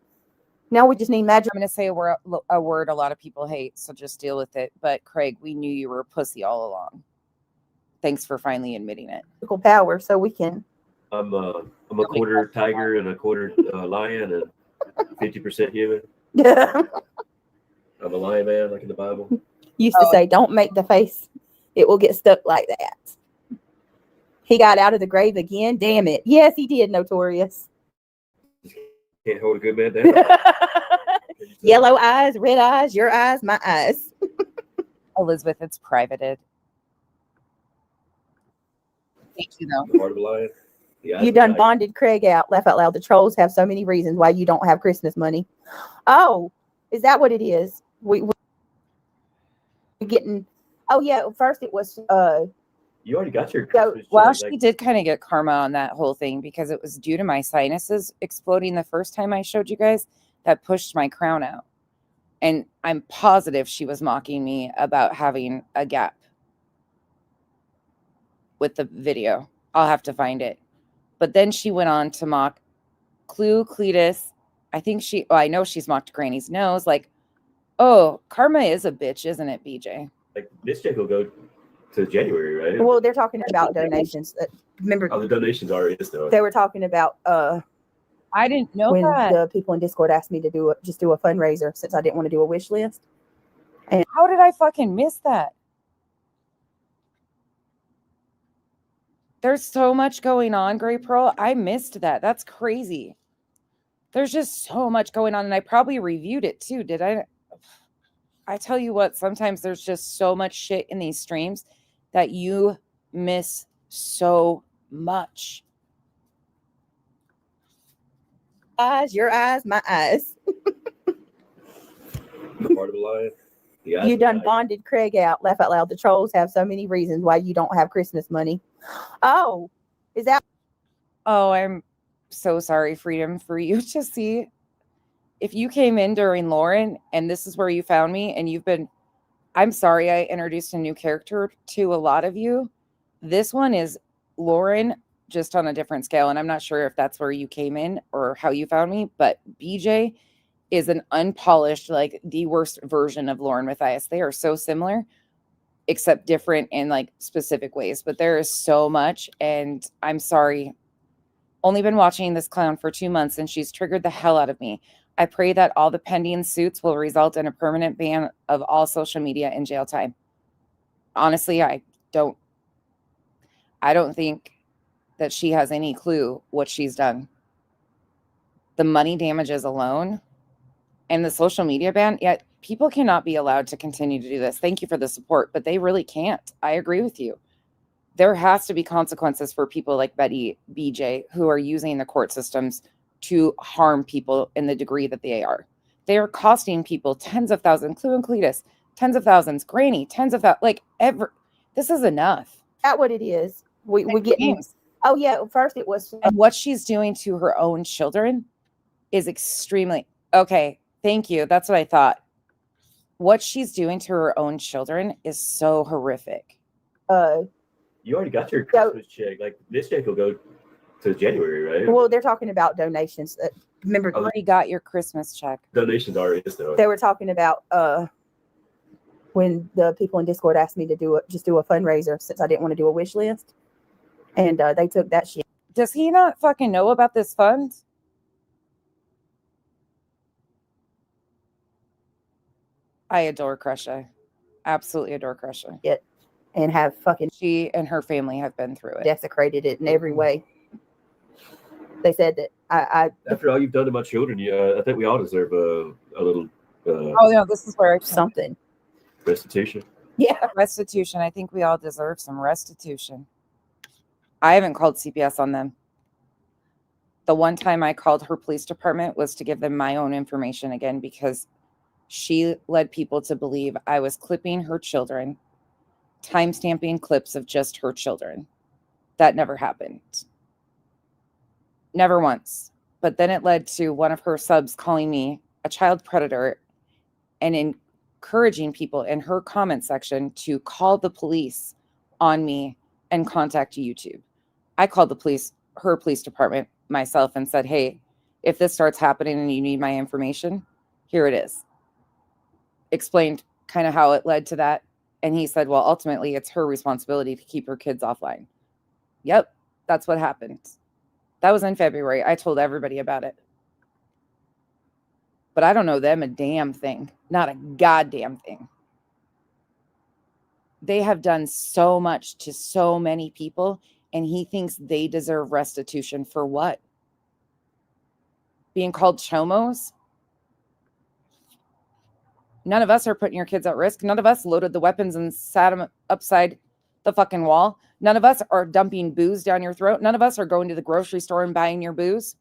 [SPEAKER 10] Now we just need magic.
[SPEAKER 1] I'm going to say a word a lot of people hate, so just deal with it. But Craig, we knew you were a pussy all along. Thanks for finally admitting it.
[SPEAKER 10] Power, so we can.
[SPEAKER 13] I'm a quarter tiger and a quarter lion and 50% human.
[SPEAKER 10] Yeah.
[SPEAKER 13] I'm a lion man, like in the Bible.
[SPEAKER 10] Used to say, "Don't make the face; it will get stuck like that." He got out of the grave again. Damn it! Yes, he did. Notorious.
[SPEAKER 13] Can't hold a good man down.
[SPEAKER 10] Yellow eyes, red eyes, your eyes, my eyes.
[SPEAKER 1] Elizabeth, it's privated. Thank you, though.
[SPEAKER 13] The heart of a lion.
[SPEAKER 10] You done bonded Craig out. Laugh out loud. The trolls have so many reasons why you don't have Christmas money. Oh, is that what it is? We're getting. Oh yeah. First it was.
[SPEAKER 13] You already got your Christmas.
[SPEAKER 1] Well, she did kind of get karma on that whole thing because it was due to my sinuses exploding the first time I showed you guys that pushed my crown out. And I'm positive she was mocking me about having a gap with the video. I'll have to find it. But then she went on to mock Clue, Cletus. I know she's mocked Granny's nose. Like, oh, karma is a bitch, isn't it, BJ?
[SPEAKER 13] Like, this check will go to January, right?
[SPEAKER 10] Well, they're talking about donations. Remember,
[SPEAKER 13] the donations are in though.
[SPEAKER 10] They were talking about.
[SPEAKER 1] I didn't know
[SPEAKER 10] when
[SPEAKER 1] that.
[SPEAKER 10] The people in Discord asked me to do a fundraiser since I didn't want to do a wish list.
[SPEAKER 1] And how did I fucking miss that? There's so much going on, Gray Pearl. I missed that. That's crazy. There's just so much going on, and I probably reviewed it too. Did I? I tell you what, sometimes there's just so much shit in these streams that you miss so much.
[SPEAKER 10] Eyes, your eyes, my eyes.
[SPEAKER 13] The heart of a lion.
[SPEAKER 10] You done bonded Craig out. Laugh out loud. The trolls have so many reasons why you don't have Christmas money. Oh, is that?
[SPEAKER 1] Oh, I'm so sorry, Freedom, for you to see. If you came in during Lauren and this is where you found me and you've been, I'm sorry, I introduced a new character to a lot of you. This one is Lauren, just on a different scale. And I'm not sure if that's where you came in or how you found me, but BJ is an unpolished, like the worst version of Lauren Mathias. They are so similar, except different in like specific ways. But there is so much. And I'm sorry. Only been watching this clown for 2 months and she's triggered the hell out of me. I pray that all the pending suits will result in a permanent ban of all social media and jail time. Honestly, I don't think that she has any clue what she's done. The money damages alone and the social media ban, yet people cannot be allowed to continue to do this. Thank you for the support, but they really can't. I agree with you. There has to be consequences for people like Betty, BJ, who are using the court systems to harm people in the degree that they are. They are costing people tens of thousands, Clue and Cletus, tens of thousands, Granny, tens of thousands, like this is enough.
[SPEAKER 10] That's what it is. We get names. Oh yeah, first it was.
[SPEAKER 1] And what she's doing to her own children is extremely, okay, thank you. That's what I thought. What she's doing to her own children is so horrific.
[SPEAKER 13] You already got your Christmas check. Like, this check will go to January, right?
[SPEAKER 10] Well, they're talking about donations. Remember,
[SPEAKER 1] you already got your Christmas check.
[SPEAKER 13] Donations are in though.
[SPEAKER 10] They were talking about when the people in Discord asked me to do a fundraiser since I didn't want to do a wish list, and they took that shit.
[SPEAKER 1] Does he not fucking know about this fund? I adore Crusha. Absolutely adore Crusha.
[SPEAKER 10] It and have fucking
[SPEAKER 1] she and her family have been through it.
[SPEAKER 10] Desecrated it in every way. They said that I
[SPEAKER 13] After all you've done to my children, I think we all deserve a little
[SPEAKER 1] oh no, this is where
[SPEAKER 10] something.
[SPEAKER 13] restitution.
[SPEAKER 1] Yeah, restitution. I think we all deserve some restitution. I haven't called CPS on them. The one time I called her police department was to give them my own information again, because she led people to believe I was clipping her children, time-stamping clips of just her children. That never happened. Never once. But then it led to one of her subs calling me a child predator and encouraging people in her comment section to call the police on me and contact YouTube. I called her police department myself and said, hey, if this starts happening and you need my information, here it is. Explained kind of how it led to that. And he said, well, ultimately it's her responsibility to keep her kids offline. Yep, that's what happened. That was in February. I told everybody about it. But I don't know them a damn thing. Not a goddamn thing. They have done so much to so many people, and he thinks they deserve restitution for what? Being called chomos? None of us are putting your kids at risk. None of us loaded the weapons and sat them upside the fucking wall. None of us are dumping booze down your throat. None of us are going to the grocery store and buying your booze.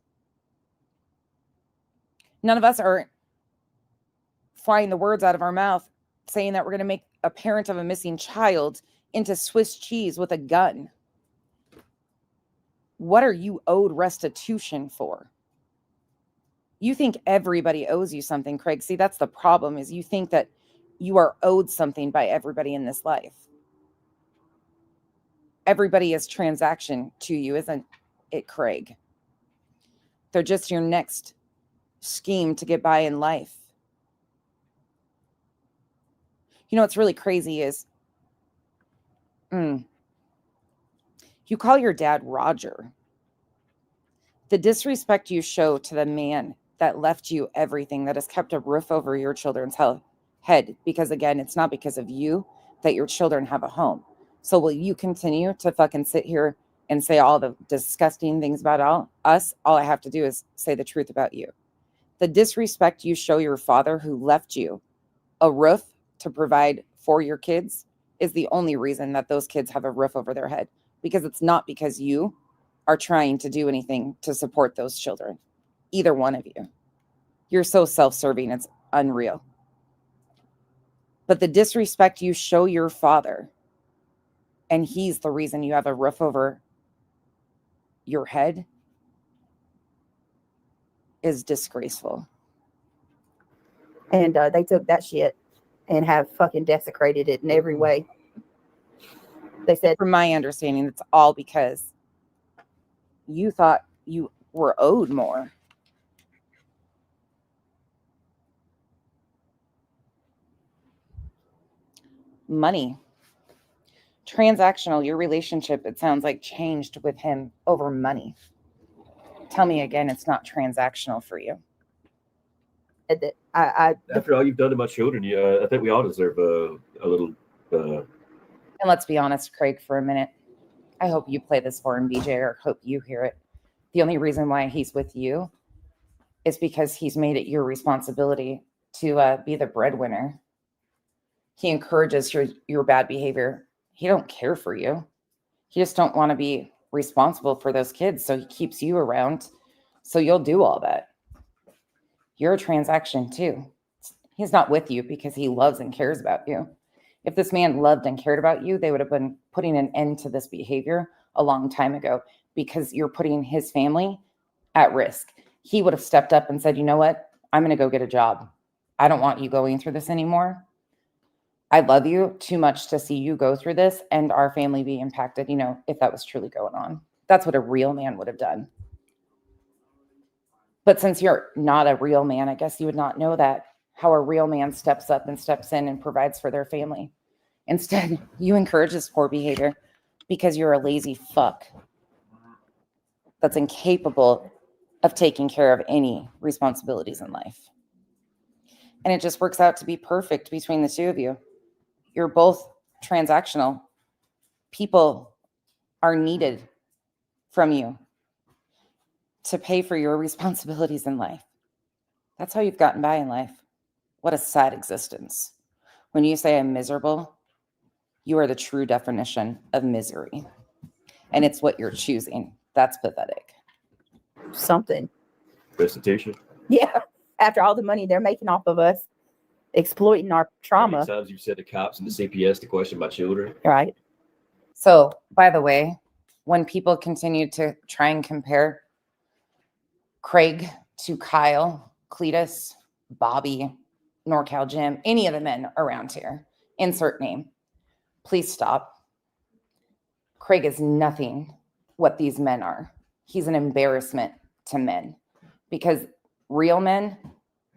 [SPEAKER 1] None of us are flying the words out of our mouth saying that we're going to make a parent of a missing child into Swiss cheese with a gun. What are you owed restitution for? You think everybody owes you something, Craig. See, that's the problem, is you think that you are owed something by everybody in this life. Everybody is transaction to you, isn't it, Craig? They're just your next scheme to get by in life. You know what's really crazy is you call your dad Roger. The disrespect you show to the man that left you everything, that has kept a roof over your children's head, because again, it's not because of you that your children have a home. So will you continue to fucking sit here and say all the disgusting things about us? All I have to do is say the truth about you. The disrespect you show your father, who left you a roof to provide for your kids, is the only reason that those kids have a roof over their head, because it's not because you are trying to do anything to support those children. Either one of you. You're so self-serving, it's unreal. But the disrespect you show your father, and he's the reason you have a roof over your head, is disgraceful.
[SPEAKER 10] And they took that shit and have fucking desecrated it in every way. They said,
[SPEAKER 1] from my understanding, it's all because you thought you were owed more. Money. Transactional. Your relationship, it sounds like, changed with him over money. Tell me again, it's not transactional for you.
[SPEAKER 13] After all you've done to my children, I think we all deserve a little.
[SPEAKER 1] And let's be honest, Craig, for a minute. I hope you play this for him, BJ, or hope you hear it. The only reason why he's with you is because he's made it your responsibility to be the breadwinner. He encourages your bad behavior. He don't care for you. He just don't want to be responsible for those kids. So he keeps you around. So you'll do all that. You're a transaction too. He's not with you because he loves and cares about you. If this man loved and cared about you, they would have been putting an end to this behavior a long time ago, because you're putting his family at risk. He would have stepped up and said, you know what? I'm going to go get a job. I don't want you going through this anymore. I love you too much to see you go through this and our family be impacted, if that was truly going on. That's what a real man would have done. But since you're not a real man, I guess you would not know that, how a real man steps up and steps in and provides for their family. Instead, you encourage this poor behavior because you're a lazy fuck that's incapable of taking care of any responsibilities in life. And it just works out to be perfect between the two of you. You're both transactional. People are needed from you to pay for your responsibilities in life. That's how you've gotten by in life. What a sad existence. When you say I'm miserable, you are the true definition of misery. And it's what you're choosing. That's pathetic.
[SPEAKER 10] Something.
[SPEAKER 13] Restitution.
[SPEAKER 10] Yeah. After all the money they're making off of us, exploiting our
[SPEAKER 13] How
[SPEAKER 10] trauma.
[SPEAKER 13] many times you sent the cops and the CPS to question my children?
[SPEAKER 10] Right.
[SPEAKER 1] So, by the way, when people continue to try and compare Craig to Kyle, Cletus, Bobby, NorCal Jim, any of the men around here, insert name, please stop. Craig is nothing what these men are. He's an embarrassment to men because real men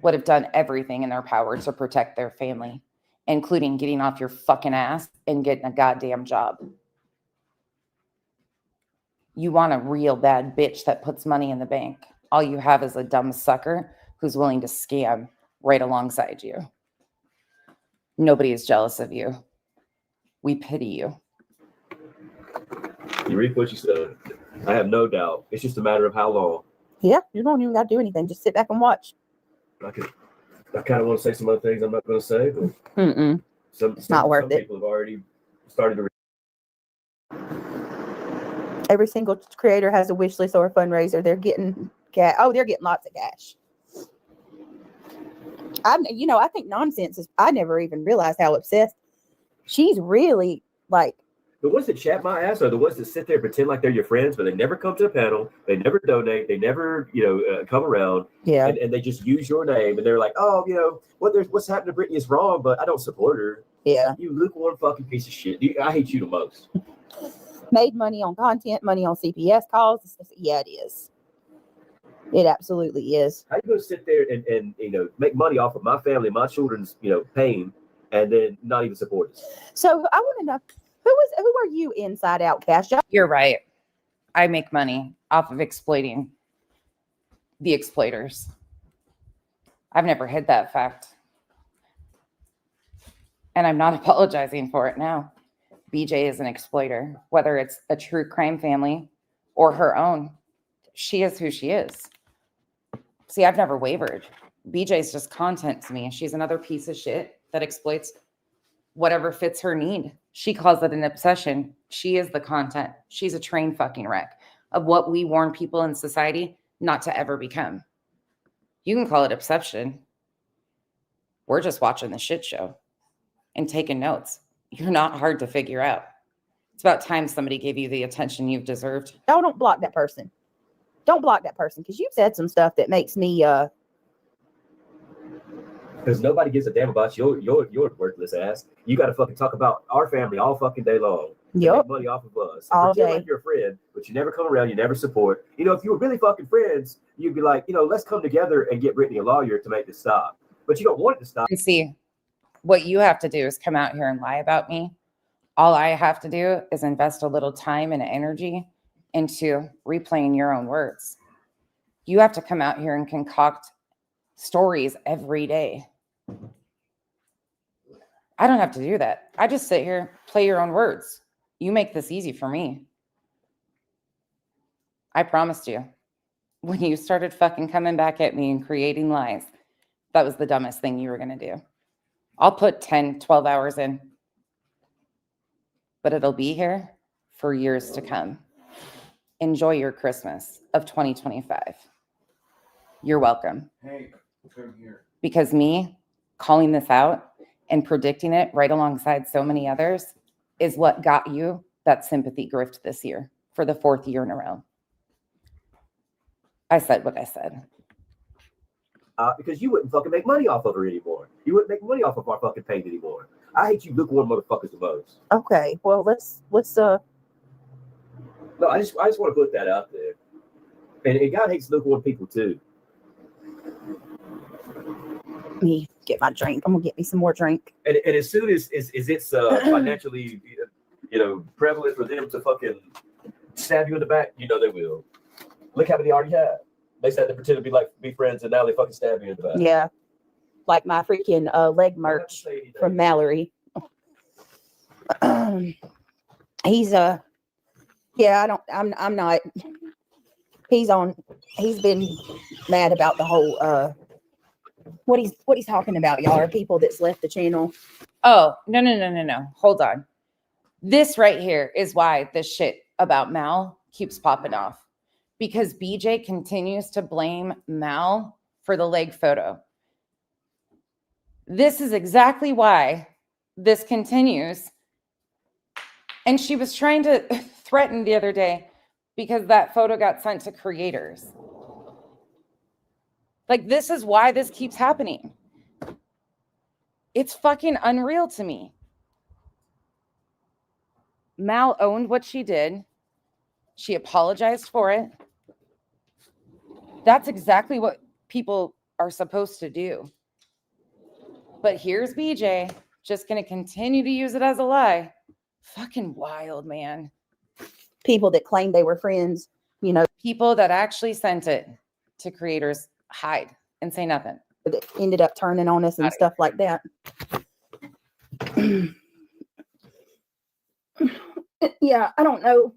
[SPEAKER 1] would have done everything in their power to protect their family, including getting off your fucking ass and getting a goddamn job. You want a real bad bitch that puts money in the bank. All you have is a dumb sucker who's willing to scam right alongside you. Nobody is jealous of you. We pity you.
[SPEAKER 13] You reap what you sow. I have no doubt. It's just a matter of how long.
[SPEAKER 10] Yeah, you don't even got to do anything. Just sit back and watch.
[SPEAKER 13] I kind of want to say some other things I'm not going to say, but
[SPEAKER 10] It's not worth it.
[SPEAKER 13] People have already started to.
[SPEAKER 10] Every single creator has a wish list or a fundraiser. They're getting cash. Oh, they're getting lots of cash. I think nonsense is. I never even realized how obsessed. She's really like.
[SPEAKER 13] The ones that chat my ass are the ones that sit there and pretend like they're your friends, but they never come to a panel. They never donate. They never, come around.
[SPEAKER 10] Yeah.
[SPEAKER 13] And they just use your name, and they're like, oh, what's happened to Brittany is wrong, but I don't support her.
[SPEAKER 10] Yeah.
[SPEAKER 13] You lukewarm fucking piece of shit. I hate you the most.
[SPEAKER 10] Made money on content, money on CPS calls. Yeah, it is. It absolutely is.
[SPEAKER 13] How you gonna sit there and make money off of my family, my children's pain, and then not even support us?
[SPEAKER 10] So I want to know who are you inside out, Cash?
[SPEAKER 1] You're right. I make money off of exploiting the exploiters. I've never hid that fact. And I'm not apologizing for it now. BJ is an exploiter, whether it's a true crime family or her own. She is who she is. See, I've never wavered. BJ's just content to me. She's another piece of shit that exploits whatever fits her need. She calls it an obsession. She is the content. She's a train fucking wreck of what we warn people in society not to ever become. You can call it obsession. We're just watching the shit show and taking notes. You're not hard to figure out. It's about time somebody gave you the attention you've deserved.
[SPEAKER 10] No, don't block that person. Don't block that person because you've said some stuff that makes me
[SPEAKER 13] Because nobody gives a damn about your worthless ass. You got to fucking talk about our family all fucking day long.
[SPEAKER 10] Yep.
[SPEAKER 13] Make money off of us.
[SPEAKER 10] All
[SPEAKER 13] Pretend
[SPEAKER 10] day.
[SPEAKER 13] like you're a friend, but you never come around. You never support. If you were really fucking friends, you'd be like, let's come together and get Brittany a lawyer to make this stop. But you don't want it to stop.
[SPEAKER 1] And see, what you have to do is come out here and lie about me. All I have to do is invest a little time and energy into replaying your own words. You have to come out here and concoct stories every day. I don't have to do that. I just sit here, play your own words. You make this easy for me. I promised you. When you started fucking coming back at me and creating lies, that was the dumbest thing you were going to do. I'll put 10, 12 hours in, but it'll be here for years to come. Enjoy your Christmas of 2025. You're welcome.
[SPEAKER 21] Hey, come here.
[SPEAKER 1] Because me calling this out and predicting it right alongside so many others is what got you that sympathy grift this year for the 4th year in a row. I said what I said.
[SPEAKER 13] Because you wouldn't fucking make money off of her anymore. You wouldn't make money off of our fucking pain anymore. I hate you lukewarm motherfuckers the most.
[SPEAKER 10] Okay. Well, let's
[SPEAKER 13] No, I just want to put that out there. And God hates lukewarm people too.
[SPEAKER 10] me get my drink. I'm gonna get me some more drink.
[SPEAKER 13] And as soon as it's financially prevalent for them to fucking stab you in the back, they will. Look how many already have. They said they pretend to be friends, and now they fucking stab you in the back.
[SPEAKER 10] Yeah. like my freaking leg merch from Mallory. He's yeah, I'm not. He's been mad about the whole what he's talking about, y'all, are people that's left the channel.
[SPEAKER 1] Oh, no. Hold on. This right here is why this shit about Mal keeps popping off. Because BJ continues to blame Mal for the leg photo. This is exactly why this continues. And she was trying to threaten the other day because that photo got sent to creators. Like, this is why this keeps happening. It's fucking unreal to me. Mal owned what she did. She apologized for it. That's exactly what people are supposed to do. But here's BJ just going to continue to use it as a lie. Fucking wild, man.
[SPEAKER 10] People that claim they were friends, you know.
[SPEAKER 1] People that actually sent it to creators hide and say nothing.
[SPEAKER 10] That ended up turning on us and stuff like that. Yeah, I don't know.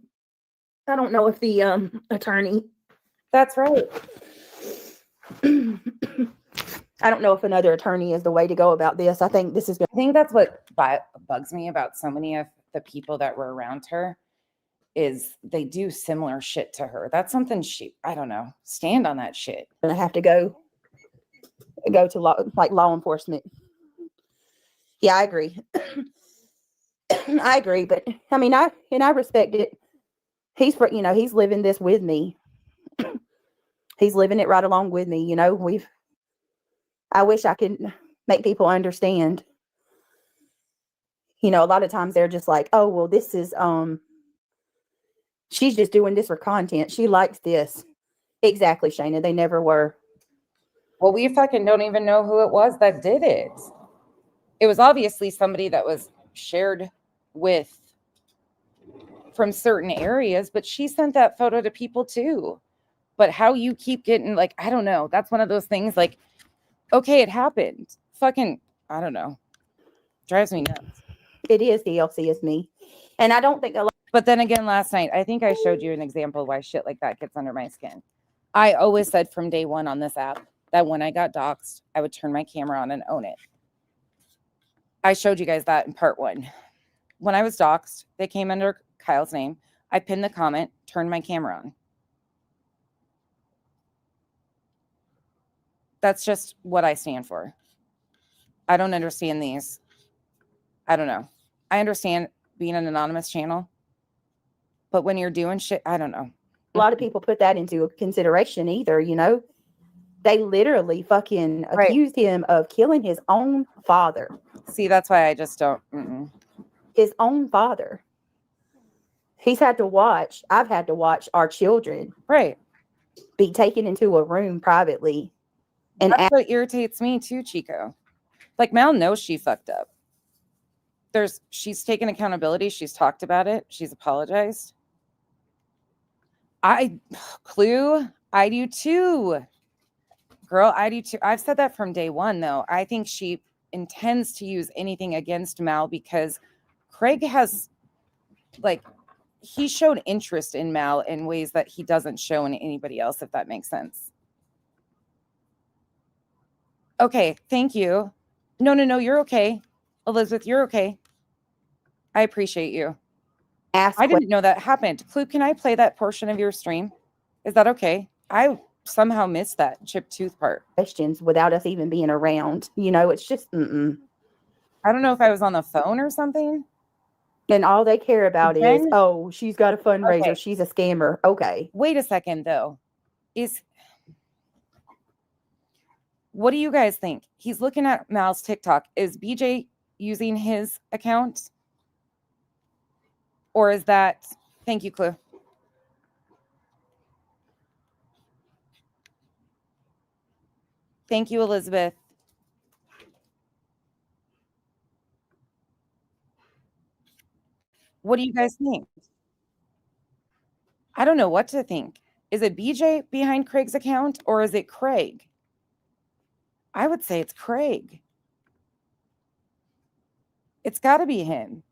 [SPEAKER 10] I don't know if the attorney.
[SPEAKER 1] That's right.
[SPEAKER 10] I don't know if another attorney is the way to go about this. I think this is.
[SPEAKER 1] I think that's what bugs me about so many of the people that were around her is they do similar shit to her. That's something I don't know, stand on that shit.
[SPEAKER 10] Gonna have to go to law enforcement. Yeah, I agree. I agree, but I mean, I respect it. He's living this with me. He's living it right along with me. You know, I wish I could make people understand. You know, a lot of times they're just like, oh, well, this is, she's just doing this for content. She likes this. Exactly, Shayna. They never were.
[SPEAKER 1] Well, we fucking don't even know who it was that did it. It was obviously somebody that was shared with from certain areas, but she sent that photo to people too. But how you keep getting, like, I don't know. That's one of those things, like, okay, it happened. Fucking, I don't know. Drives me nuts.
[SPEAKER 10] It is DLC is me. And I don't think a lot.
[SPEAKER 1] But then again, last night, I think I showed you an example of why shit like that gets under my skin. I always said from day one on this app that when I got doxxed, I would turn my camera on and own it. I showed you guys that in part 1. When I was doxxed, they came under Kyle's name. I pinned the comment, turned my camera on. That's just what I stand for. I don't understand these. I don't know. I understand being an anonymous channel, but when you're doing shit, I don't know.
[SPEAKER 10] A lot of people put that into consideration either, you know. They literally fucking accused him of killing his own father.
[SPEAKER 1] See, that's why I just don't.
[SPEAKER 10] His own father. I've had to watch our children be taken into a room privately. And
[SPEAKER 1] that's what irritates me too, Chico. Like, Mal knows she fucked up. She's taken accountability. She's talked about it. She's apologized. Clue, I do too. Girl, I do too. I've said that from day one, though. I think she intends to use anything against Mal because Craig has, like, he showed interest in Mal in ways that he doesn't show in anybody else, if that makes sense. Okay, thank you. No, you're okay. Elizabeth, you're okay. I appreciate you. I didn't know that happened. Clue, can I play that portion of your stream? Is that okay? I somehow missed that chip tooth part.
[SPEAKER 10] Questions without us even being around. You know, it's just,
[SPEAKER 1] I don't know if I was on the phone or something.
[SPEAKER 10] And all they care about is, oh, she's got a fundraiser. Okay. She's a scammer. Okay.
[SPEAKER 1] Wait a second, though. What do you guys think? He's looking at Mal's TikTok. Is BJ using his account? Or is that... Thank you, Clue. Thank you, Elizabeth. What do you guys think? I don't know what to think. Is it BJ behind Craig's account or is it Craig? I would say it's Craig. It's got to be him.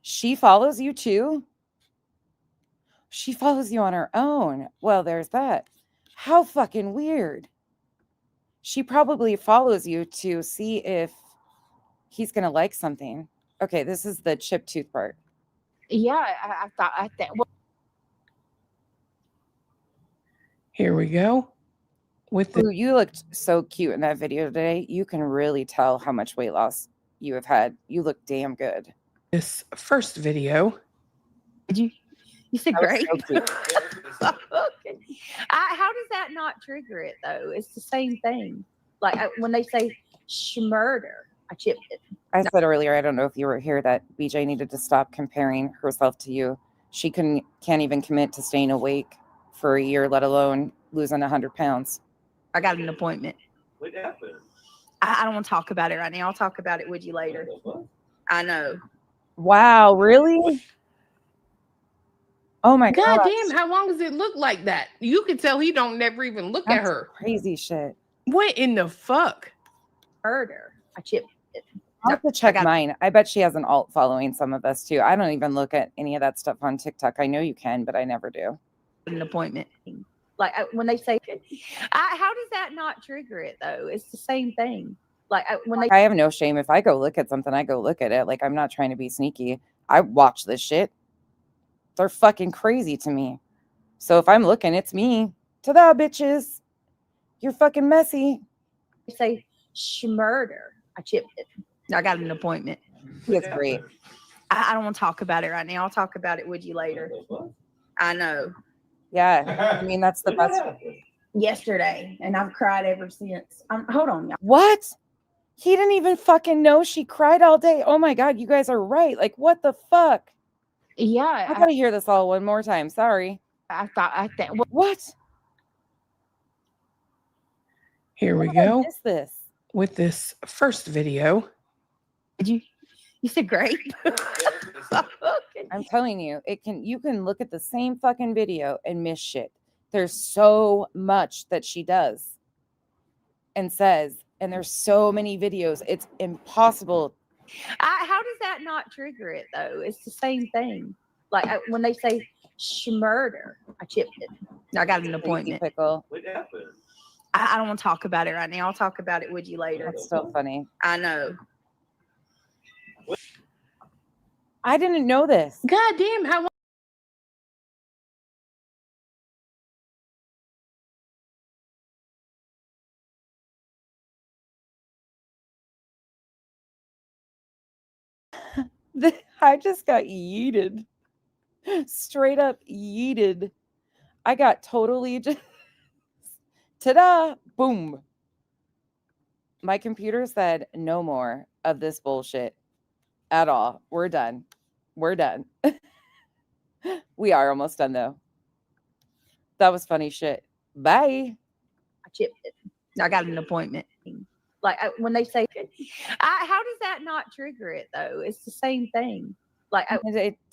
[SPEAKER 1] She follows you too? She follows you on her own. Well, there's that. How fucking weird. She probably follows you to see if he's going to like something. Okay, this is the chip tooth part.
[SPEAKER 3] Yeah, I think. Well,
[SPEAKER 11] Here we go. With the
[SPEAKER 1] Ooh, you looked so cute in that video today. You can really tell how much weight loss you have had. You look damn good.
[SPEAKER 11] this first video.
[SPEAKER 3] Did you said
[SPEAKER 1] That was
[SPEAKER 3] great.
[SPEAKER 1] so cute.
[SPEAKER 3] How does that not trigger it though? It's the same thing. Like when they say schmurder, I chipped it.
[SPEAKER 1] I said earlier, I don't know if you were here, that BJ needed to stop comparing herself to you. She can't even commit to staying awake for a year, let alone losing 100 pounds.
[SPEAKER 3] I got an appointment.
[SPEAKER 5] What happened?
[SPEAKER 3] I don't want to talk about it right now. I'll talk about it with you later. I know.
[SPEAKER 1] Wow, really? Oh my
[SPEAKER 11] God
[SPEAKER 1] gosh.
[SPEAKER 11] damn, how long does it look like that? You can tell he don't never even look at
[SPEAKER 1] That's
[SPEAKER 11] her.
[SPEAKER 1] crazy shit.
[SPEAKER 11] What in the fuck?
[SPEAKER 3] Murder. I chipped it.
[SPEAKER 1] I'll have to check mine. I bet she has an alt following some of us too. I don't even look at any of that stuff on TikTok. I know you can, but I never do.
[SPEAKER 3] An appointment. Like when they say, how does that not trigger it though? It's the same thing. Like when they.
[SPEAKER 1] I have no shame. If I go look at something, I go look at it. Like, I'm not trying to be sneaky. I watch this shit. They're fucking crazy to me. So if I'm looking, it's me. Ta-da, bitches. You're fucking messy.
[SPEAKER 3] They say schmurder. I chipped it. I got an appointment.
[SPEAKER 1] It's great.
[SPEAKER 3] I don't want to talk about it right now. I'll talk about it with you later. I know.
[SPEAKER 1] Yeah. I mean, that's the best.
[SPEAKER 3] Yesterday, and I've cried ever since. Hold on, y'all.
[SPEAKER 1] What? He didn't even fucking know she cried all day. Oh my God, you guys are right. Like, what the fuck?
[SPEAKER 3] Yeah.
[SPEAKER 1] I gotta hear this all one more time. Sorry.
[SPEAKER 3] I think.
[SPEAKER 1] What?
[SPEAKER 11] Here we
[SPEAKER 1] How did I
[SPEAKER 11] go.
[SPEAKER 1] miss this?
[SPEAKER 11] With this first video.
[SPEAKER 3] Did you said great.
[SPEAKER 1] I'm telling you, you can look at the same fucking video and miss shit. There's so much that she does and says, and there's so many videos. It's impossible.
[SPEAKER 3] How does that not trigger it though? It's the same thing. Like when they say schmurder, I chipped it. I got an appointment.
[SPEAKER 1] Pickle.
[SPEAKER 5] What happened?
[SPEAKER 3] I don't want to talk about it right now. I'll talk about it with you later.
[SPEAKER 1] That's so funny.
[SPEAKER 3] I know.
[SPEAKER 1] I didn't know this.
[SPEAKER 11] God damn, how long?
[SPEAKER 1] I just got yeeted. Straight up yeeted. I got totally just ta-da, boom. My computer said no more of this bullshit at all. We're done. We're done. We are almost done though. That was funny shit. Bye.
[SPEAKER 3] I chipped it. I got an appointment. Like when they say, how does that not trigger it though? It's the same thing. Like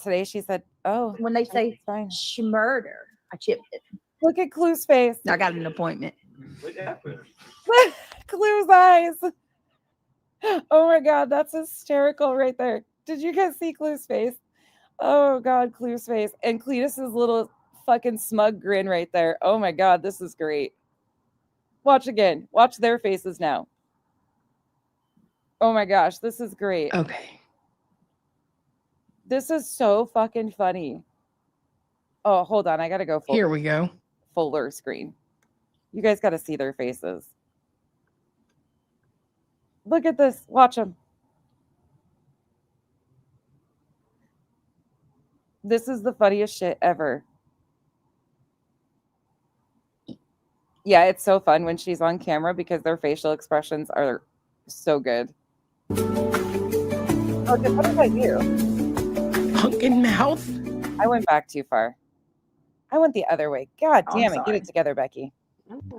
[SPEAKER 1] today she said, oh,
[SPEAKER 3] when they say
[SPEAKER 1] fine.
[SPEAKER 3] Schmurder, I chipped it.
[SPEAKER 1] Look at Clue's face.
[SPEAKER 3] I got an appointment.
[SPEAKER 5] What happened?
[SPEAKER 1] Clue's eyes. Oh my God, that's hysterical right there. Did you guys see Clue's face? Oh God, Clue's face. And Cletus's little fucking smug grin right there. Oh my God, this is great. Watch again. Watch their faces now. Oh my gosh, this is great.
[SPEAKER 11] Okay.
[SPEAKER 1] This is so fucking funny. Oh, hold on. I got to go
[SPEAKER 11] Here we go.
[SPEAKER 1] Fuller screen. You guys got to see their faces. Look at this. Watch them. This is the funniest shit ever. Yeah, it's so fun when she's on camera because their facial expressions are so good. Okay, what did I do?
[SPEAKER 11] Pumpkin mouth?
[SPEAKER 1] I went back too far. I went the other way. God
[SPEAKER 3] Oh,
[SPEAKER 1] damn
[SPEAKER 3] I'm
[SPEAKER 1] it. Get
[SPEAKER 3] sorry.
[SPEAKER 1] it together, Becky.
[SPEAKER 7] Okay.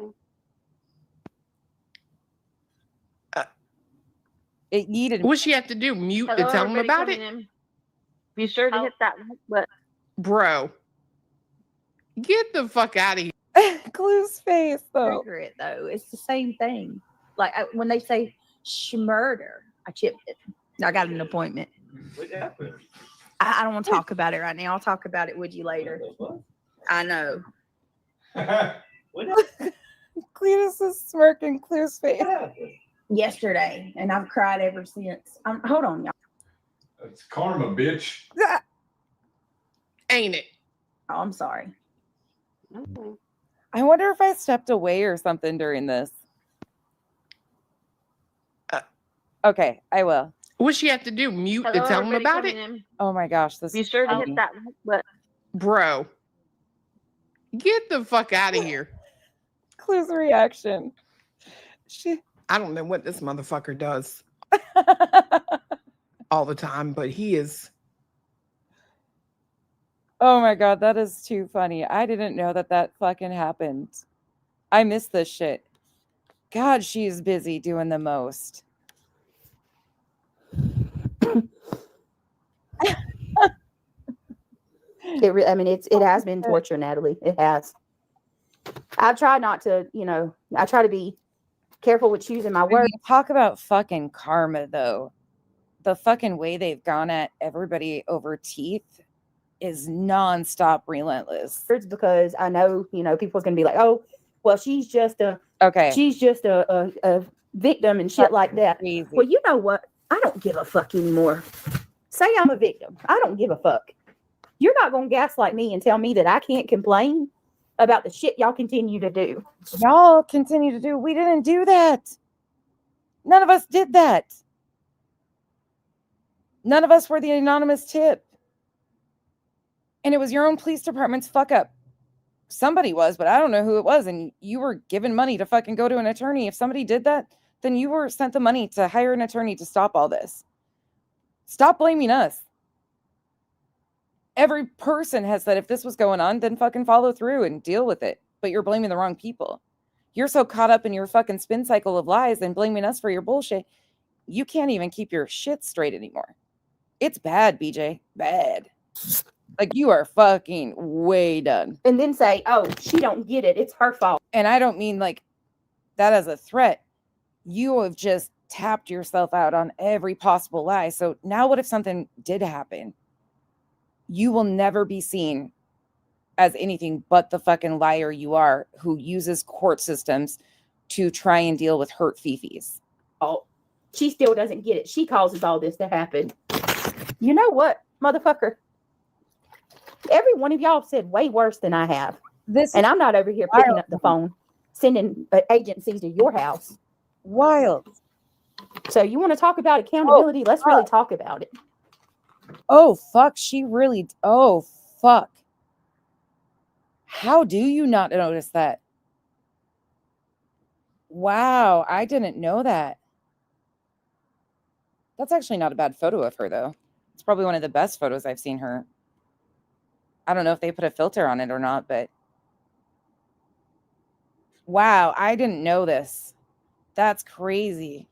[SPEAKER 1] It yeeted.
[SPEAKER 11] What she have to do? Mute
[SPEAKER 7] Hello,
[SPEAKER 11] to tell him
[SPEAKER 7] everybody
[SPEAKER 11] about
[SPEAKER 7] coming
[SPEAKER 11] it?
[SPEAKER 7] in. Be sure to hit that like button.
[SPEAKER 11] Bro. Get the fuck out of here.
[SPEAKER 1] Clue's face though.
[SPEAKER 10] Trigger it though. It's the same thing. Like when they say schmurder, I chipped it. I got an appointment.
[SPEAKER 5] What happened?
[SPEAKER 10] I don't want to talk about it right now. I'll talk about it with you later. I know.
[SPEAKER 5] What happened?
[SPEAKER 1] Cletus is smirking Clue's face.
[SPEAKER 10] Yesterday, and I've cried ever since. Hold on, y'all.
[SPEAKER 14] It's karma, bitch.
[SPEAKER 11] Ain't it?
[SPEAKER 10] Oh, I'm sorry.
[SPEAKER 1] I wonder if I stepped away or something during this. Okay, I will.
[SPEAKER 11] What she have to do? Mute to tell them about it?
[SPEAKER 1] Oh my gosh, this
[SPEAKER 7] Be sure to hit that button.
[SPEAKER 11] Bro, get the fuck out of here.
[SPEAKER 1] Clue's reaction.
[SPEAKER 11] I don't know what this motherfucker does all the time, but he is.
[SPEAKER 1] Oh my god, that is too funny. I didn't know that fucking happened. I missed this shit. God, she's busy doing the most.
[SPEAKER 10] It has been torture, Natalie. It has. I try not to, I try to be careful with choosing my words.
[SPEAKER 1] Talk about fucking karma, though. The fucking way they've gone at everybody over teeth is nonstop relentless.
[SPEAKER 10] Because I know, people's gonna be like, "Oh, well, she's just a victim and shit like that."
[SPEAKER 1] Crazy.
[SPEAKER 10] Well, you know what? I don't give a fuck anymore. Say I'm a victim. I don't give a fuck. You're not gonna gaslight me and tell me that I can't complain about the shit y'all continue to do.
[SPEAKER 1] Y'all continue to do. We didn't do that. None of us did that. None of us were the anonymous tip. And it was your own police department's fuck up. Somebody was, but I don't know who it was. And you were given money to fucking go to an attorney. If somebody did that, then you were sent the money to hire an attorney to stop all this. Stop blaming us. Every person has said if this was going on, then fucking follow through and deal with it. But you're blaming the wrong people. You're so caught up in your fucking spin cycle of lies and blaming us for your bullshit. You can't even keep your shit straight anymore. It's bad, BJ. Bad. Like, you are fucking way done.
[SPEAKER 10] And then say, "Oh, she don't get it. It's her fault."
[SPEAKER 1] And I don't mean like that as a threat. You have just tapped yourself out on every possible lie. So now what if something did happen? You will never be seen as anything but the fucking liar you are, who uses court systems to try and deal with hurt fifis.
[SPEAKER 10] Oh, she still doesn't get it. She causes all this to happen. You know what, motherfucker? Every one of y'all have said way worse than I have. And I'm not over here picking up the phone, sending agencies to your house.
[SPEAKER 1] Wild.
[SPEAKER 10] So you want to talk about accountability? Let's really talk about it.
[SPEAKER 1] Oh, fuck. Oh, fuck. How do you not notice that? Wow. I didn't know that. That's actually not a bad photo of her, though. It's probably one of the best photos I've seen her. I don't know if they put a filter on it or not, but wow, I didn't know this. That's crazy.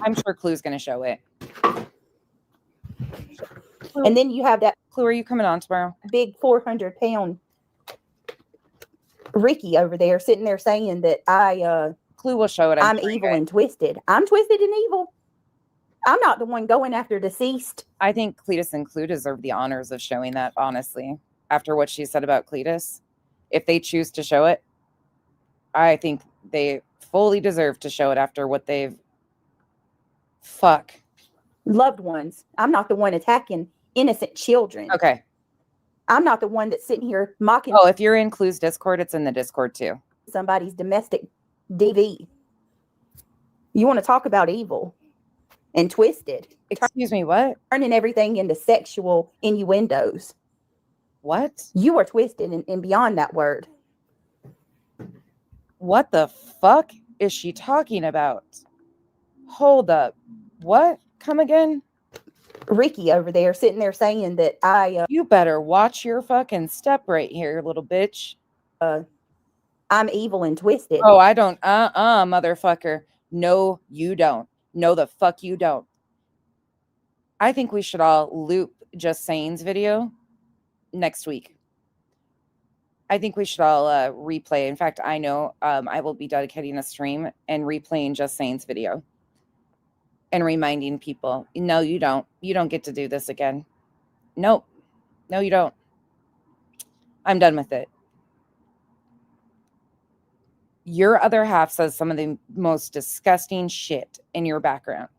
[SPEAKER 1] I'm sure Clue's going to show it.
[SPEAKER 10] And then you have that.
[SPEAKER 1] Clue, are you coming on tomorrow?
[SPEAKER 10] Big 400-pound Ricky over there sitting there saying that
[SPEAKER 1] Clue will show it.
[SPEAKER 10] I'm evil and twisted. I'm twisted and evil. I'm not the one going after deceased.
[SPEAKER 1] I think Cletus and Clue deserve the honors of showing that, honestly. After what she said about Cletus, if they choose to show it, I think they fully deserve to show it after what they've... Fuck.
[SPEAKER 10] Loved ones. I'm not the one attacking innocent children.
[SPEAKER 1] Okay.
[SPEAKER 10] I'm not the one that's sitting here mocking.
[SPEAKER 1] Oh, if you're in Clue's Discord, it's in the Discord too.
[SPEAKER 10] Somebody's domestic DV. You want to talk about evil and twisted.
[SPEAKER 1] Excuse me, what?
[SPEAKER 10] Turning everything into sexual innuendos.
[SPEAKER 1] What?
[SPEAKER 10] You are twisted and beyond that word.
[SPEAKER 1] What the fuck is she talking about? Hold up. What? Come again?
[SPEAKER 10] Ricky over there sitting there saying that
[SPEAKER 1] you better watch your fucking step right here, little bitch.
[SPEAKER 10] I'm evil and twisted.
[SPEAKER 1] Oh, I don't. Motherfucker. No, you don't. No, the fuck you don't. I think we should all loop Just Saying's video next week. I think we should all replay. In fact, I know I will be dedicating a stream and replaying Just Saying's video and reminding people, no, you don't. You don't get to do this again. Nope. No, you don't. I'm done with it. Your other half says some of the most disgusting shit in your background.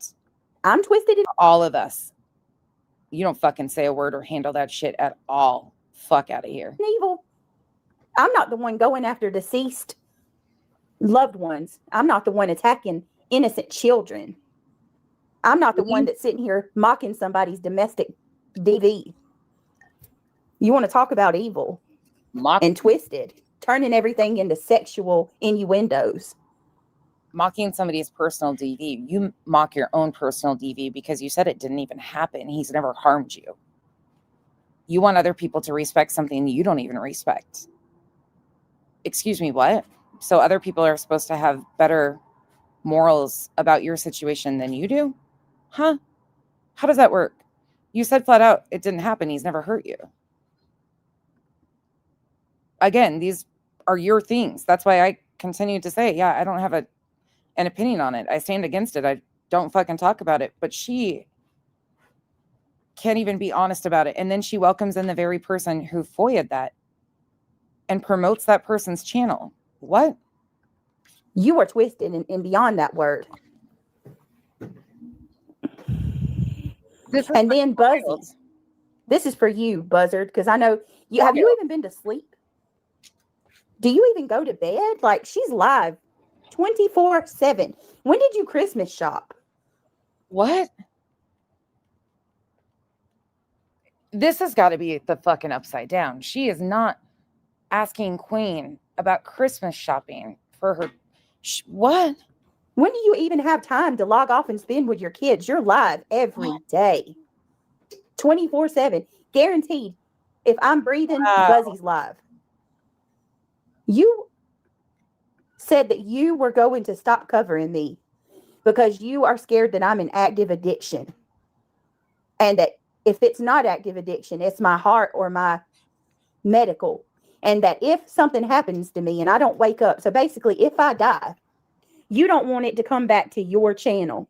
[SPEAKER 10] I'm twisted in
[SPEAKER 1] all of us. You don't fucking say a word or handle that shit at all. Fuck out of here.
[SPEAKER 10] evil. I'm not the one going after deceased loved ones. I'm not the one attacking innocent children. I'm not the one that's sitting here mocking somebody's domestic DV. You want to talk about evil and twisted, turning everything into sexual innuendos.
[SPEAKER 1] Mocking somebody's personal DV. You mock your own personal DV because you said it didn't even happen. He's never harmed you. You want other people to respect something you don't even respect. Excuse me, what? So other people are supposed to have better morals about your situation than you do? Huh? How does that work? You said flat out it didn't happen. He's never hurt you. Again, these are your things. That's why I continue to say, yeah, I don't have an opinion on it. I stand against it. I don't fucking talk about it. But she can't even be honest about it. And then she welcomes in the very person who FOIA'd that and promotes that person's channel. What?
[SPEAKER 10] You are twisted and beyond that word. And then Buzzy. This is for you, Buzzard, because I know you have you even been to sleep? Do you even go to bed? Like, she's live 24/7. When did you Christmas shop?
[SPEAKER 1] What? This has got to be the fucking upside down. She is not asking Queen about Christmas shopping for her. What?
[SPEAKER 10] When do you even have time to log off and spend with your kids? You're live every day. 24/7. Guaranteed. If I'm breathing, Buzzy's live. You said that you were going to stop covering me because you are scared that I'm in active addiction. And that if it's not active addiction, it's my heart or my medical. And that if something happens to me and I don't wake up, so basically if I die, you don't want it to come back to your channel.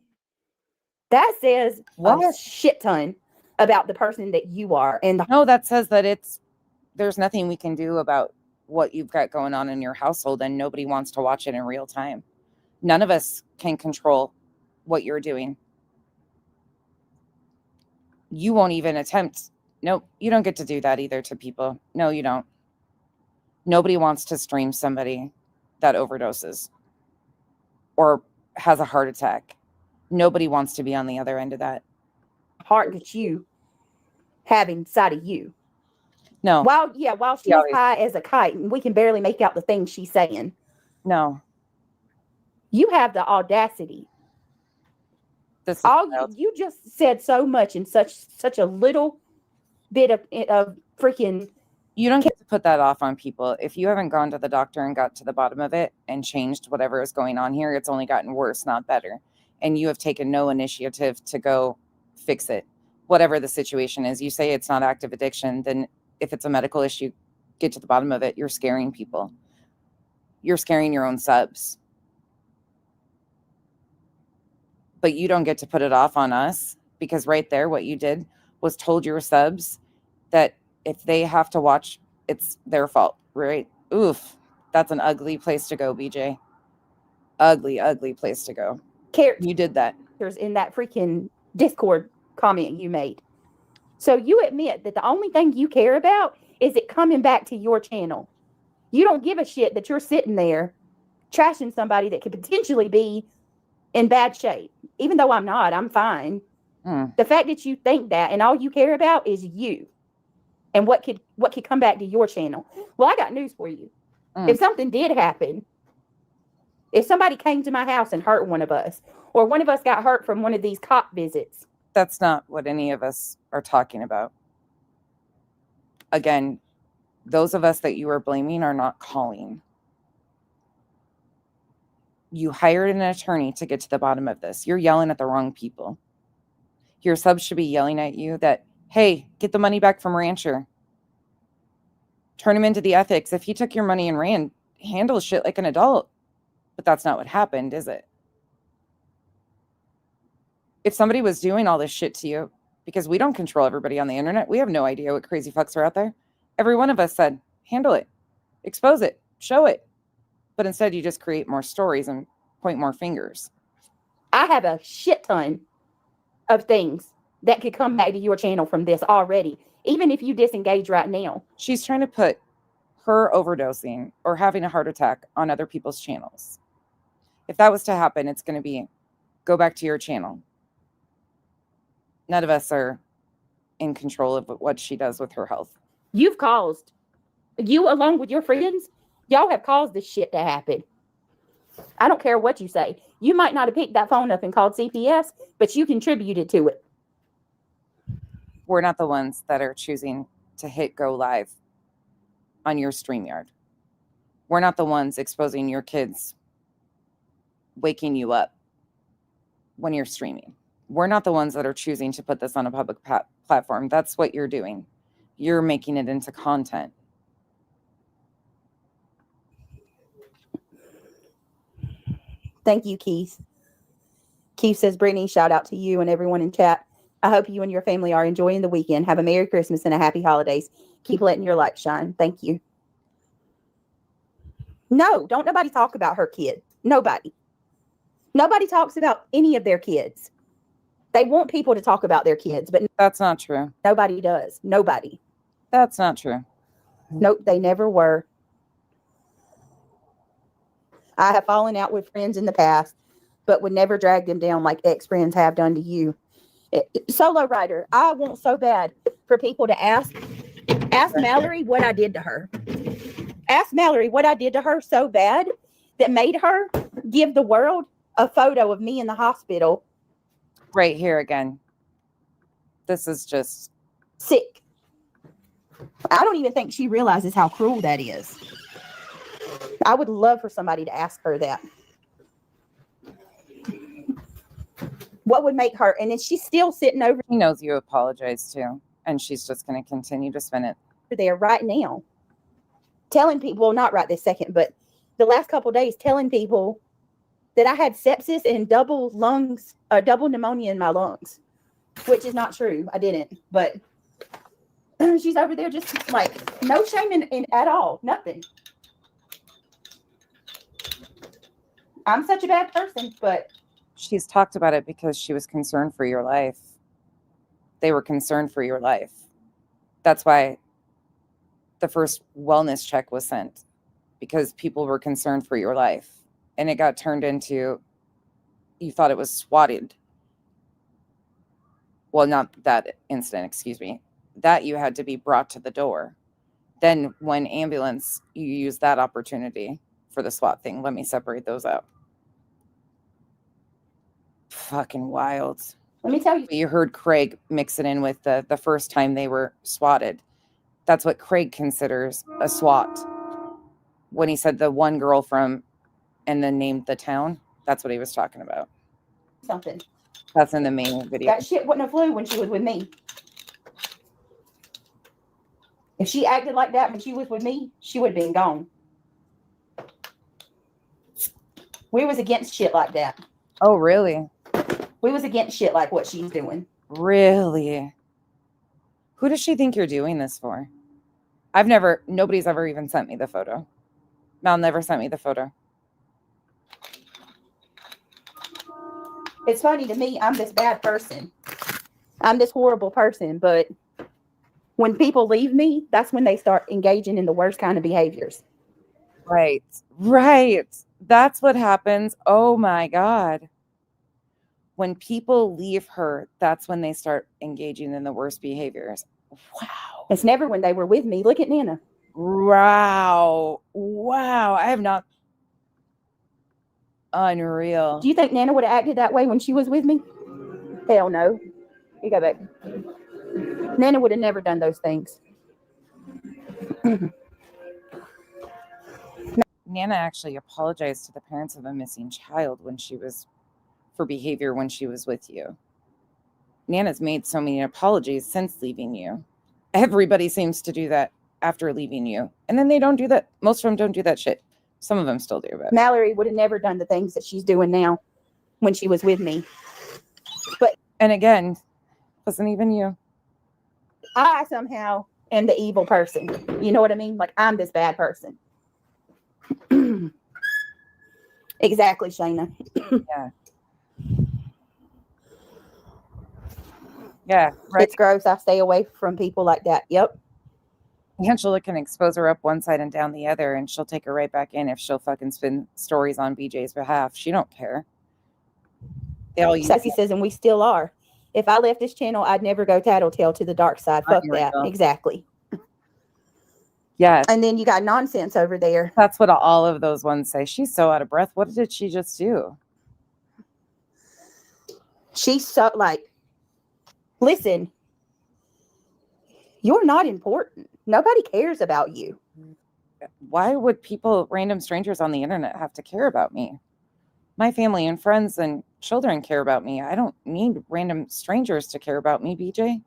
[SPEAKER 10] That says a shit ton about the person that you are. And
[SPEAKER 1] no, that says that there's nothing we can do about what you've got going on in your household, and nobody wants to watch it in real time. None of us can control what you're doing. You won't even attempt. Nope, you don't get to do that either to people. No, you don't. Nobody wants to stream somebody that overdoses or has a heart attack. Nobody wants to be on the other end of that.
[SPEAKER 10] Heart that you have inside of you.
[SPEAKER 1] No.
[SPEAKER 10] While she's high as a kite and we can barely make out the things she's saying.
[SPEAKER 1] No.
[SPEAKER 10] You have the audacity. You just said so much in such a little bit of freaking.
[SPEAKER 1] You don't get to put that off on people. If you haven't gone to the doctor and got to the bottom of it and changed whatever is going on here, it's only gotten worse, not better. And you have taken no initiative to go fix it. Whatever the situation is, you say it's not active addiction, then if it's a medical issue, get to the bottom of it. You're scaring people. You're scaring your own subs. But you don't get to put it off on us, because right there, what you did was told your subs that if they have to watch, it's their fault, right? Oof. That's an ugly place to go, BJ. Ugly, ugly place to go. You did that.
[SPEAKER 10] There's in that freaking Discord comment you made. So you admit that the only thing you care about is it coming back to your channel. You don't give a shit that you're sitting there trashing somebody that could potentially be in bad shape. Even though I'm not, I'm fine. The fact that you think that and all you care about is you and what could come back to your channel. Well, I got news for you. If something did happen, if somebody came to my house and hurt one of us, or one of us got hurt from one of these cop visits.
[SPEAKER 1] That's not what any of us are talking about. Again, those of us that you are blaming are not calling. You hired an attorney to get to the bottom of this. You're yelling at the wrong people. Your subs should be yelling at you that Hey, get the money back from Rancher. Turn him into the ethics. If he took your money and ran, handle shit like an adult. But that's not what happened, is it? If somebody was doing all this shit to you, because we don't control everybody on the internet, we have no idea what crazy fucks are out there. Every one of us said, handle it, expose it, show it. But instead, you just create more stories and point more fingers.
[SPEAKER 10] I have a shit ton of things that could come back to your channel from this already, even if you disengage right now.
[SPEAKER 1] She's trying to put her overdosing or having a heart attack on other people's channels. If that was to happen, it's going to be, go back to your channel. None of us are in control of what she does with her health.
[SPEAKER 10] You've caused, you along with your friends, y'all have caused this shit to happen. I don't care what you say. You might not have picked that phone up and called CPS, but you contributed to it.
[SPEAKER 1] We're not the ones that are choosing to hit go live on your StreamYard. We're not the ones exposing your kids, waking you up when you're streaming. We're not the ones that are choosing to put this on a public platform. That's what you're doing. You're making it into content.
[SPEAKER 10] Thank you, Keith. Keith says, Brittany, shout out to you and everyone in chat. I hope you and your family are enjoying the weekend. Have a Merry Christmas and a Happy Holidays. Keep letting your light shine. Thank you. No, don't nobody talk about her kid. Nobody. Nobody talks about any of their kids. They want people to talk about their kids, but
[SPEAKER 1] that's not true.
[SPEAKER 10] Nobody does. Nobody.
[SPEAKER 1] That's not true.
[SPEAKER 10] Nope, they never were. I have fallen out with friends in the past, but would never drag them down like ex-friends have done to you. Solo Rider, I want so bad for people to ask Mallory what I did to her. Ask Mallory what I did to her so bad that made her give the world a photo of me in the hospital.
[SPEAKER 1] Right here again. This is just
[SPEAKER 10] sick. I don't even think she realizes how cruel that is. I would love for somebody to ask her that. What would make her, and then she's still sitting over.
[SPEAKER 1] He knows you apologize too, and she's just going to continue to spin it
[SPEAKER 10] there right now. Telling people, well, not right this second, but the last couple of days, telling people that I had sepsis and double pneumonia in my lungs, which is not true. I didn't, but she's over there just like no shame in at all, nothing. I'm such a bad person, but
[SPEAKER 1] she's talked about it because she was concerned for your life. They were concerned for your life. That's why the first wellness check was sent, because people were concerned for your life. And it got turned into, you thought it was swatted. Well, not that incident, excuse me. That you had to be brought to the door. Then when ambulance, you use that opportunity for the SWAT thing. Let me separate those out. Fucking wild.
[SPEAKER 10] Let me tell you.
[SPEAKER 1] You heard Craig mix it in with the first time they were swatted. That's what Craig considers a SWAT. When he said the one girl from, and then named the town, that's what he was talking about.
[SPEAKER 10] Something.
[SPEAKER 1] That's in the main video.
[SPEAKER 10] That shit wouldn't have flew when she was with me. If she acted like that when she was with me, she would have been gone. We was against shit like that.
[SPEAKER 1] Oh, really?
[SPEAKER 10] We was against shit like what she's doing.
[SPEAKER 1] Really? Who does she think you're doing this for? Nobody's ever even sent me the photo. Mal never sent me the photo.
[SPEAKER 10] It's funny to me, I'm this bad person. I'm this horrible person, but when people leave me, that's when they start engaging in the worst kind of behaviors.
[SPEAKER 1] Right. That's what happens. Oh my God. When people leave her, that's when they start engaging in the worst behaviors. Wow.
[SPEAKER 10] It's never when they were with me. Look at Nana.
[SPEAKER 1] Wow. I have not. Unreal.
[SPEAKER 10] Do you think Nana would have acted that way when she was with me? Hell no. You go back. Nana would have never done those things.
[SPEAKER 1] Nana actually apologized to the parents of a missing child for behavior when she was with you. Nana's made so many apologies since leaving you. Everybody seems to do that after leaving you. And then they don't do that. Most of them don't do that shit. Some of them still do. But
[SPEAKER 10] Mallory would have never done the things that she's doing now when she was with me. But
[SPEAKER 1] and again, wasn't even you.
[SPEAKER 10] I somehow am the evil person. You know what I mean? Like, I'm this bad person. Exactly, Shayna.
[SPEAKER 1] Yeah. Yeah, right.
[SPEAKER 10] It's gross. I stay away from people like that. Yep.
[SPEAKER 1] Angela can expose her up one side and down the other, and she'll take her right back in if she'll fucking spin stories on BJ's behalf. She don't care. They all use
[SPEAKER 10] Sassy says, and we still are. If I left this channel, I'd never go tattletale to the dark side. Fuck that. Exactly.
[SPEAKER 1] Yeah.
[SPEAKER 10] And then you got nonsense over there.
[SPEAKER 1] That's what all of those ones say. She's so out of breath. What did she just do?
[SPEAKER 10] She's so like, listen, you're not important. Nobody cares about you.
[SPEAKER 1] Why would people, random strangers on the internet, have to care about me? My family and friends and children care about me. I don't need random strangers to care about me, BJ.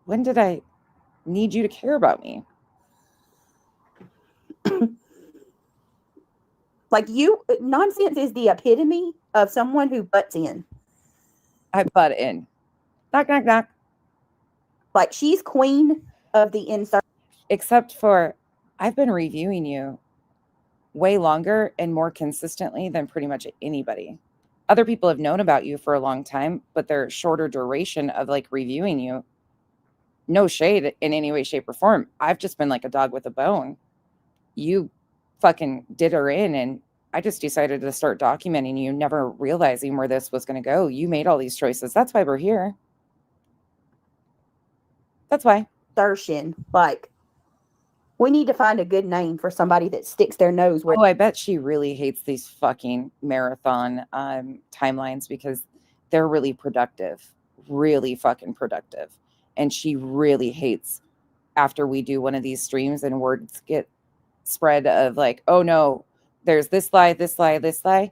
[SPEAKER 1] When did I need you to care about me?
[SPEAKER 10] Like, you, nonsense is the epitome of someone who butts in.
[SPEAKER 1] I butt in. Knock, knock, knock.
[SPEAKER 10] Like, she's queen of the insert.
[SPEAKER 1] Except for, I've been reviewing you way longer and more consistently than pretty much anybody. Other people have known about you for a long time, but their shorter duration of like reviewing you, no shade in any way, shape, or form. I've just been like a dog with a bone. You fucking did her in, and I just decided to start documenting you, never realizing where this was going to go. You made all these choices. That's why we're here. That's why.
[SPEAKER 10] Assertion. Like, we need to find a good name for somebody that sticks their nose where.
[SPEAKER 1] Oh, I bet she really hates these fucking marathon timelines because they're really productive, really fucking productive. And she really hates after we do one of these streams and words get spread of like, oh no, there's this lie, this lie, this lie.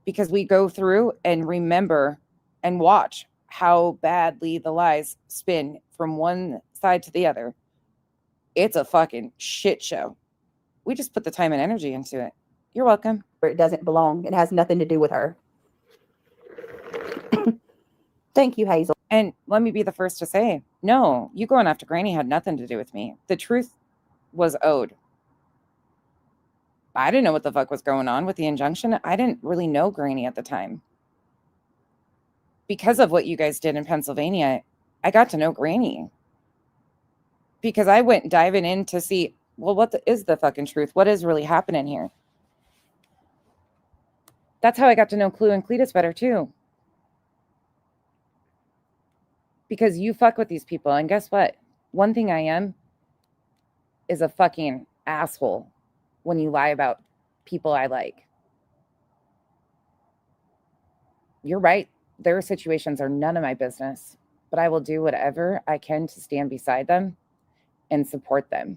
[SPEAKER 1] Because we go through and remember and watch how badly the lies spin from one side to the other. It's a fucking shit show. We just put the time and energy into it. You're welcome.
[SPEAKER 10] Where it doesn't belong. It has nothing to do with her. Thank you, Hazel.
[SPEAKER 1] And let me be the first to say, no, you going after Granny had nothing to do with me. The truth was owed. I didn't know what the fuck was going on with the injunction. I didn't really know Granny at the time. Because of what you guys did in Pennsylvania, I got to know Granny. Because I went diving in to see, well, what is the fucking truth? What is really happening here? That's how I got to know Clue and Cletus better too. Because you fuck with these people. And guess what? One thing I am is a fucking asshole when you lie about people I like. You're right. Their situations are none of my business. But I will do whatever I can to stand beside them and support them.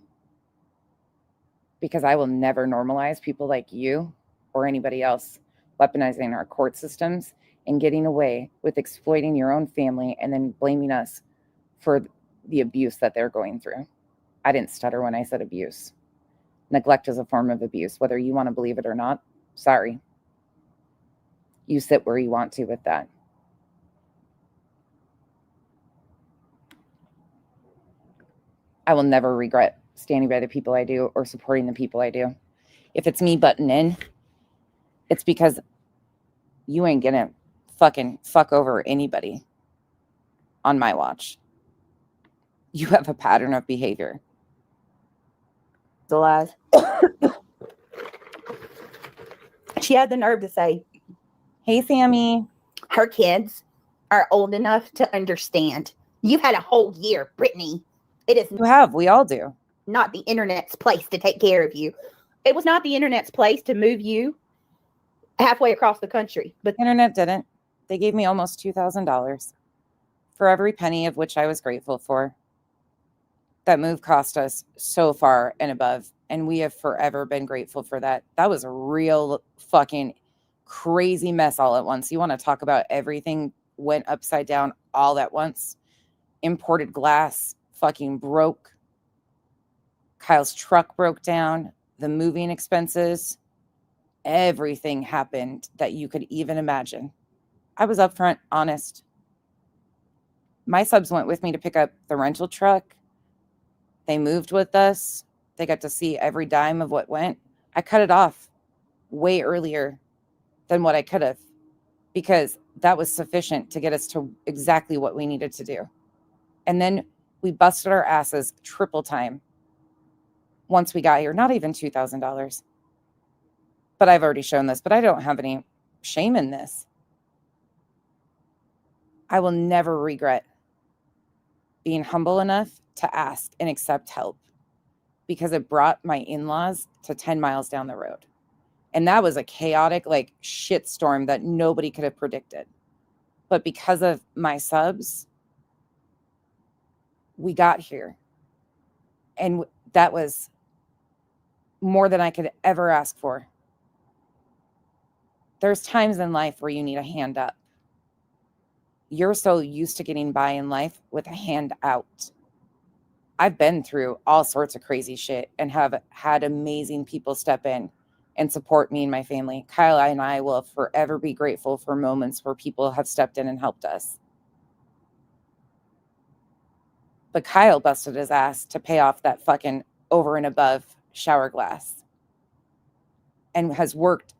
[SPEAKER 1] Because I will never normalize people like you or anybody else weaponizing our court systems and getting away with exploiting your own family and then blaming us for the abuse that they're going through. I didn't stutter when I said abuse. Neglect is a form of abuse, whether you want to believe it or not. Sorry. You sit where you want to with that. I will never regret standing by the people I do or supporting the people I do. If it's me butting in, it's because you ain't gonna fucking fuck over anybody on my watch. You have a pattern of behavior.
[SPEAKER 10] The lies. She had the nerve to say,
[SPEAKER 1] hey, Sammy,
[SPEAKER 10] her kids are old enough to understand. You've had a whole year, Brittany. It is.
[SPEAKER 1] You have. We all do.
[SPEAKER 10] Not the internet's place to take care of you. It was not the internet's place to move you halfway across the country. But
[SPEAKER 1] the internet didn't. They gave me almost $2,000 for every penny of which I was grateful for. That move cost us so far and above, and we have forever been grateful for that. That was a real fucking crazy mess all at once. You want to talk about everything went upside down all at once. Imported glass fucking broke. Kyle's truck broke down. The moving expenses. Everything happened that you could even imagine. I was upfront, honest. My subs went with me to pick up the rental truck. They moved with us. They got to see every dime of what went. I cut it off way earlier than what I could have, because that was sufficient to get us to exactly what we needed to do. And then we busted our asses triple time once we got here. Not even $2,000. But I've already shown this, but I don't have any shame in this. I will never regret being humble enough to ask and accept help, because it brought my in-laws to 10 miles down the road. And that was a chaotic, like, shitstorm that nobody could have predicted. But because of my subs, we got here. And that was more than I could ever ask for. There's times in life where you need a hand up. You're so used to getting by in life with a hand out. I've been through all sorts of crazy shit and have had amazing people step in and support me and my family. Kyle and I will forever be grateful for moments where people have stepped in and helped us. But Kyle busted his ass to pay off that fucking over and above shower glass and has worked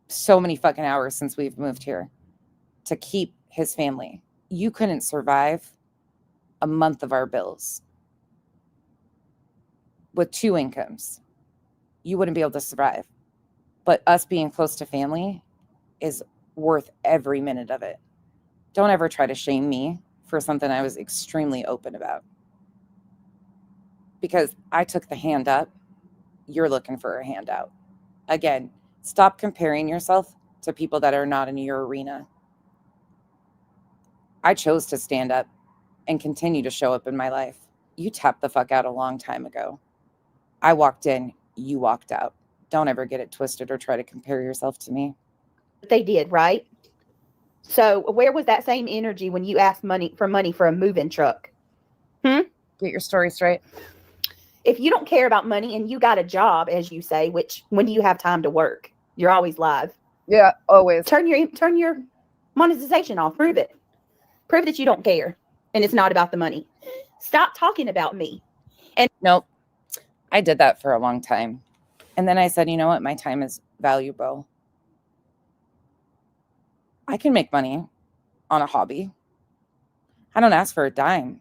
[SPEAKER 1] so many fucking hours since we've moved here to keep his family. You couldn't survive a month of our bills with 2 incomes. You wouldn't be able to survive. But us being close to family is worth every minute of it. Don't ever try to shame me for something I was extremely open about. Because I took the hand up, you're looking for a handout. Again, stop comparing yourself to people that are not in your arena. I chose to stand up and continue to show up in my life. You tapped the fuck out a long time ago. I walked in, you walked out. Don't ever get it twisted or try to compare yourself to me.
[SPEAKER 10] They did, right? So where was that same energy when you asked money for a moving truck?
[SPEAKER 1] Get your story straight.
[SPEAKER 10] If you don't care about money and you got a job, as you say, which when do you have time to work? You're always live.
[SPEAKER 1] Yeah, always.
[SPEAKER 10] Turn your monetization off. Prove it. Prove that you don't care and it's not about the money. Stop talking about me. And
[SPEAKER 1] nope. I did that for a long time. And then I said, you know what? My time is valuable. I can make money on a hobby. I don't ask for a dime.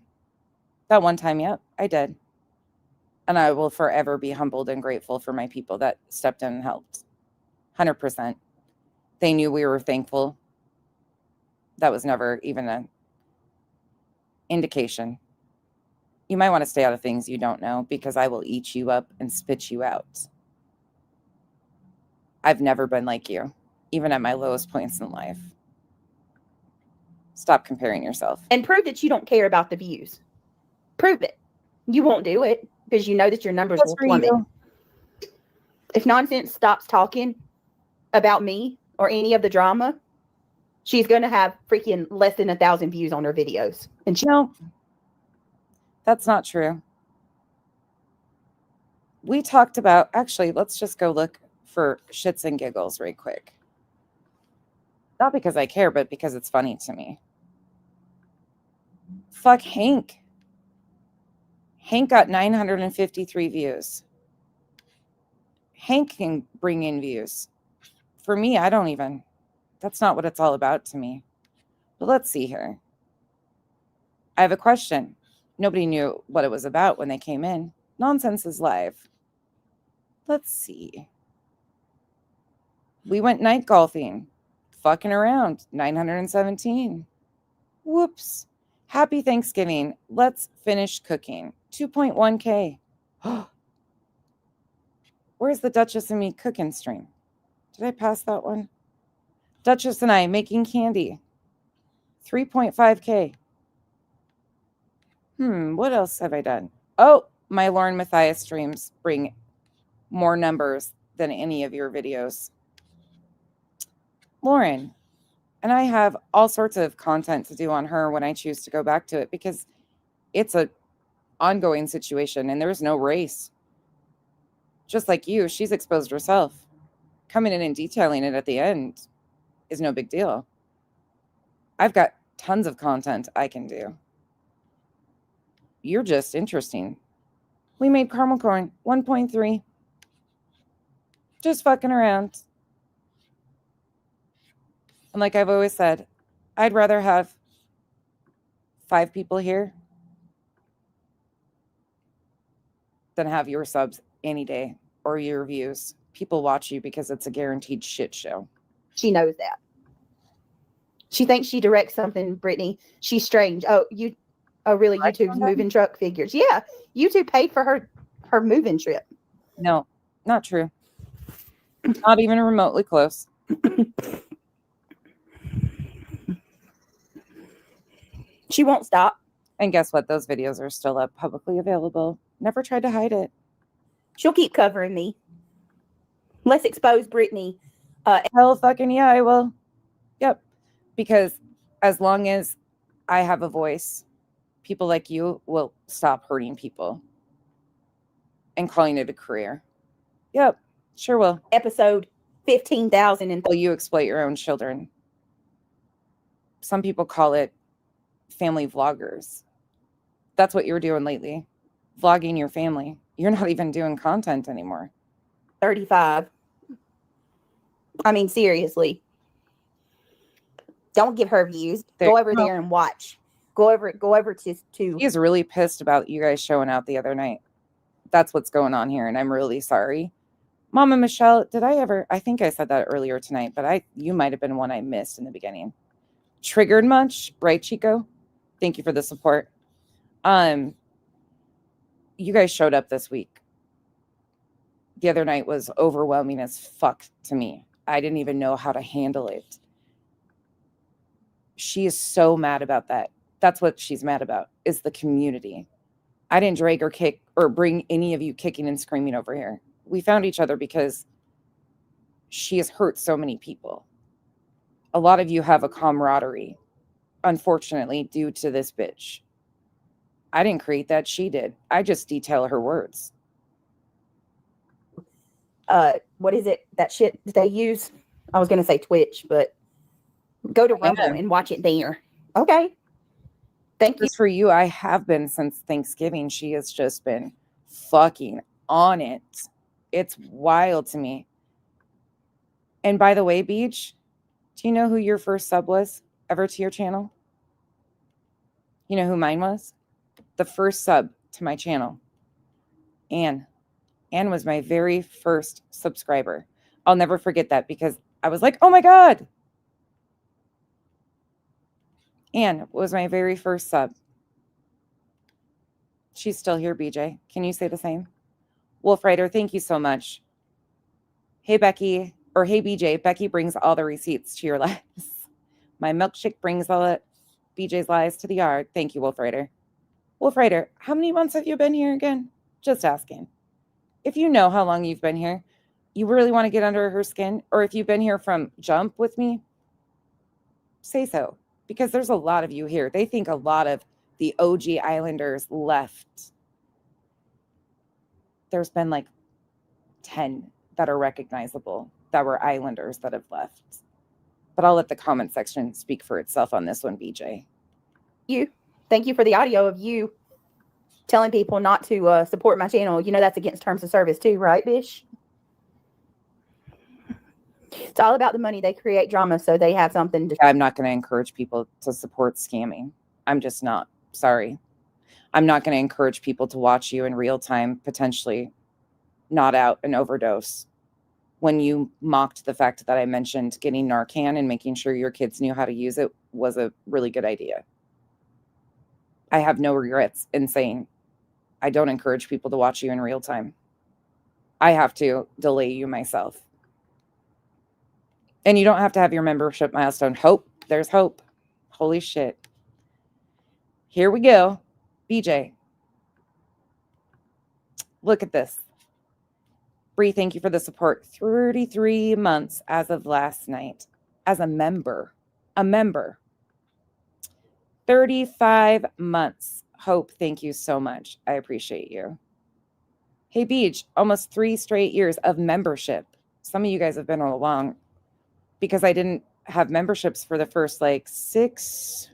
[SPEAKER 1] That one time, yep, I did. And I will forever be humbled and grateful for my people that stepped in and helped. 100%. They knew we were thankful. That was never even an indication. You might want to stay out of things you don't know, because I will eat you up and spit you out. I've never been like you, even at my lowest points in life. Stop comparing yourself.
[SPEAKER 10] And prove that you don't care about the views. Prove it. You won't do it because you know that your numbers will plummet. If Nonsense stops talking about me or any of the drama, she's going to have freaking less than 1,000 views on her videos. And
[SPEAKER 1] no, that's not true. We talked about, actually, let's just go look for shits and giggles right quick. Not because I care, but because it's funny to me. Fuck Hank. Hank got 953 views. Hank can bring in views. For me, I don't even. That's not what it's all about to me. But let's see here. I have a question. Nobody knew what it was about when they came in. Nonsense is live. Let's see. We went night golfing. Fucking around. 917. Whoops. Happy Thanksgiving. Let's finish cooking. 2.1K. Where's the Duchess and me cooking stream? Did I pass that one? Duchess and I making candy. 3.5K. What else have I done? Oh, my Lauren Matthias streams bring more numbers than any of your videos. Lauren. And I have all sorts of content to do on her when I choose to go back to it because it's a ongoing situation and there's no race. Just like you, she's exposed herself. Coming in and detailing it at the end is no big deal. I've got tons of content I can do. You're just interesting. We made caramel corn 1.3. Just fucking around. And like I've always said, I'd rather have 5 people here than have your subs any day or your views. People watch you because it's a guaranteed shit show.
[SPEAKER 10] She knows that. She thinks she directs something, Brittany. She's strange. Oh, really? YouTube's moving truck figures. Yeah, YouTube paid for her moving trip.
[SPEAKER 1] No, not true. Not even remotely close.
[SPEAKER 10] She won't stop.
[SPEAKER 1] And guess what? Those videos are still up, publicly available. Never tried to hide it.
[SPEAKER 10] She'll keep covering me. Let's expose Brittany.
[SPEAKER 1] Hell fucking yeah, I will. Yep. Because as long as I have a voice, people like you will stop hurting people and calling it a career. Yep, sure will.
[SPEAKER 10] Episode 15,000 and
[SPEAKER 1] you exploit your own children. Some people call it family vloggers. That's what you're doing lately. Vlogging your family. You're not even doing content anymore.
[SPEAKER 10] 35. I mean, seriously. Don't give her views. Go over there and watch. Go over to.
[SPEAKER 1] He's really pissed about you guys showing out the other night. That's what's going on here, and I'm really sorry. Mama Michelle, I think I said that earlier tonight, but you might have been one I missed in the beginning. Triggered much, right, Chico? Thank you for the support. You guys showed up this week. The other night was overwhelming as fuck to me. I didn't even know how to handle it. She is so mad about that. That's what she's mad about, is the community. I didn't drag or kick or bring any of you kicking and screaming over here. We found each other because she has hurt so many people. A lot of you have a camaraderie, unfortunately, due to this bitch. I didn't create that. She did. I just detail her words.
[SPEAKER 10] What is it? That shit that they use? I was going to say Twitch, but go to Rumble and watch it there. Okay. Thank you.
[SPEAKER 1] For you, I have been since Thanksgiving. She has just been fucking on it. It's wild to me. And by the way, Beach, do you know who your first sub was ever to your channel? You know who mine was? The first sub to my channel. Anne. Anne was my very first subscriber. I'll never forget that because I was like, oh my God. Anne was my very first sub. She's still here, BJ. Can you say the same? Wolf Rider, thank you so much. Hey, Becky, or hey, BJ. Becky brings all the receipts to your lies. My milkshake brings all the BJ's lies to the yard. Thank you, Wolf Rider. Wolf Rider, how many months have you been here again? Just asking. If you know how long you've been here, you really want to get under her skin, or if you've been here from jump with me, say so. Because there's a lot of you here. They think a lot of the OG Islanders left. There's been like 10 that are recognizable that were Islanders that have left. But I'll let the comment section speak for itself on this one, BJ.
[SPEAKER 10] Thank you for the audio of you telling people not to support my channel. You know that's against terms of service too, right, Bish? It's all about the money. They create drama so they have something to...
[SPEAKER 1] I'm not going to encourage people to support scamming. I'm just not. Sorry. I'm not going to encourage people to watch you in real time, potentially not out an overdose. When you mocked the fact that I mentioned getting Narcan and making sure your kids knew how to use it was a really good idea. I have no regrets in saying I don't encourage people to watch you in real time. I have to delay you myself. And you don't have to have your membership milestone. Hope. There's hope. Holy shit. Here we go. BJ. Look at this. Bree, thank you for the support. 33 months as of last night. as a member. A member. 35 months. Hope, thank you so much. I appreciate you. Hey, Beach, almost 3 straight years of membership. Some of you guys have been all along because I didn't have memberships for the first like 6.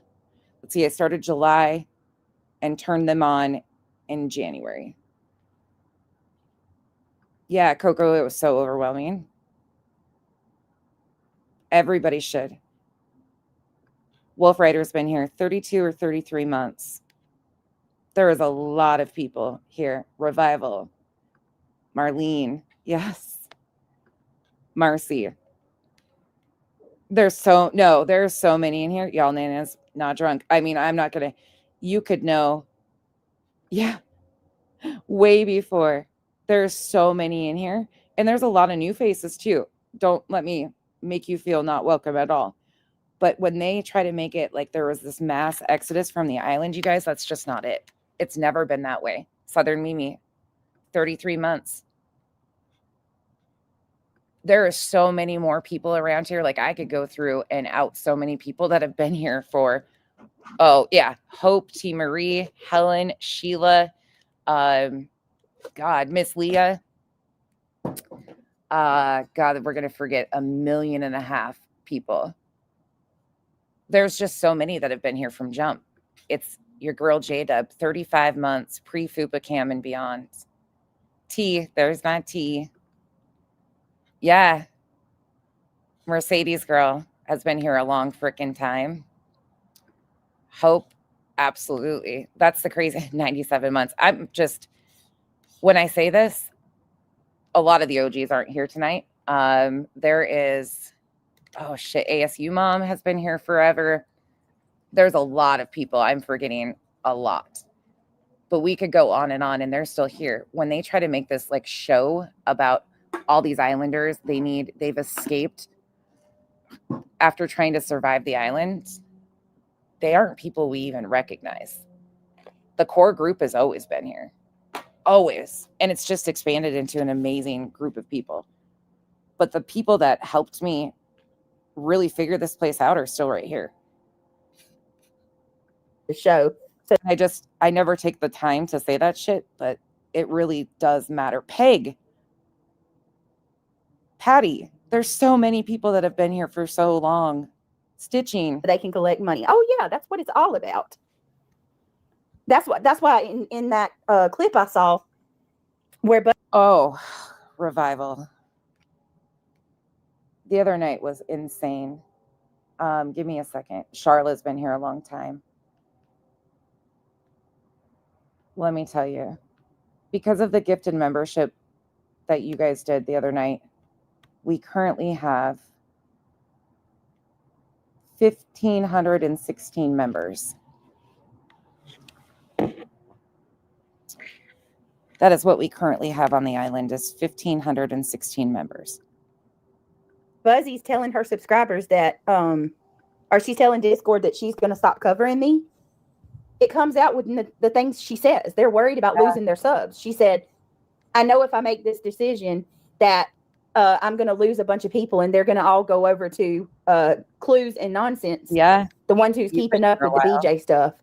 [SPEAKER 1] Let's see, I started July and turned them on in January. Yeah, Coco, it was so overwhelming. Everybody should. Wolf Rider's been here 32 or 33 months. There is a lot of people here. Revival. Marlene. Yes. Marcy. There's so many in here. Y'all Nana's not drunk. I mean, I'm not going to, you could know. Yeah. Way before. There's so many in here. And there's a lot of new faces too. Don't let me make you feel not welcome at all. But when they try to make it like there was this mass exodus from the island, you guys, that's just not it. It's never been that way. Southern Mimi, 33 months. There are so many more people around here. Like I could go through and out so many people that have been here for, oh yeah, Hope, T. Marie, Helen, Sheila, God, Miss Leah. God, we're going to forget 1.5 million people. There's just so many that have been here from jump. It's your girl J-Dub, 35 months, pre-Fupa Cam and beyond. T, there's my T. Yeah. Mercedes girl has been here a long freaking time. Hope, absolutely. That's the crazy 97 months. I'm just, when I say this, a lot of the OGs aren't here tonight. There is, oh shit, ASU mom has been here forever. There's a lot of people. I'm forgetting a lot. But we could go on and they're still here. When they try to make this like show about all these islanders, they've escaped after trying to survive the island. They aren't people we even recognize. The core group has always been here. Always. And it's just expanded into an amazing group of people. But the people that helped me really figure this place out are still right here. The show. So I never take the time to say that shit, but it really does matter. Peg. Patty. There's so many people that have been here for so long. Stitching.
[SPEAKER 10] They can collect money. Oh yeah, that's what it's all about. That's why in that clip I saw where
[SPEAKER 1] Revival. The other night was insane. Give me a second. Charlotte's been here a long time. Let me tell you, because of the gifted membership that you guys did the other night, we currently have 1,516 members. That is what we currently have on the island, is 1,516 members.
[SPEAKER 10] Buzzy's telling her subscribers that, or she's telling Discord that she's going to stop covering me. It comes out with the things she says. They're worried about losing their subs. She said, I know if I make this decision that I'm going to lose a bunch of people and they're going to all go over to Clues and Nonsense.
[SPEAKER 1] Yeah.
[SPEAKER 10] The ones who's keeping up with the BJ stuff.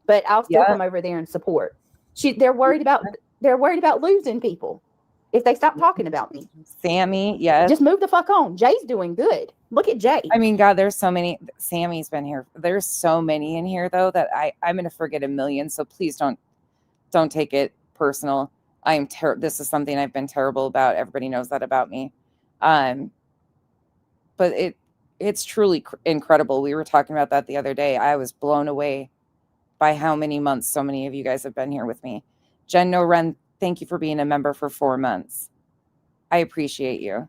[SPEAKER 10] But I'll still come over there and support. They're worried about losing people if they stop talking about me.
[SPEAKER 1] Sammy, yes.
[SPEAKER 10] Just move the fuck on. Jay's doing good. Look at Jay.
[SPEAKER 1] I mean, God, there's so many. Sammy's been here. There's so many in here though that I'm gonna forget 1 million. So please don't take it personal. This is something I've been terrible about. Everybody knows that about me. But it's truly incredible. We were talking about that the other day. I was blown away by how many months so many of you guys have been here with me. Jen No Run, thank you for being a member for 4 months. I appreciate you.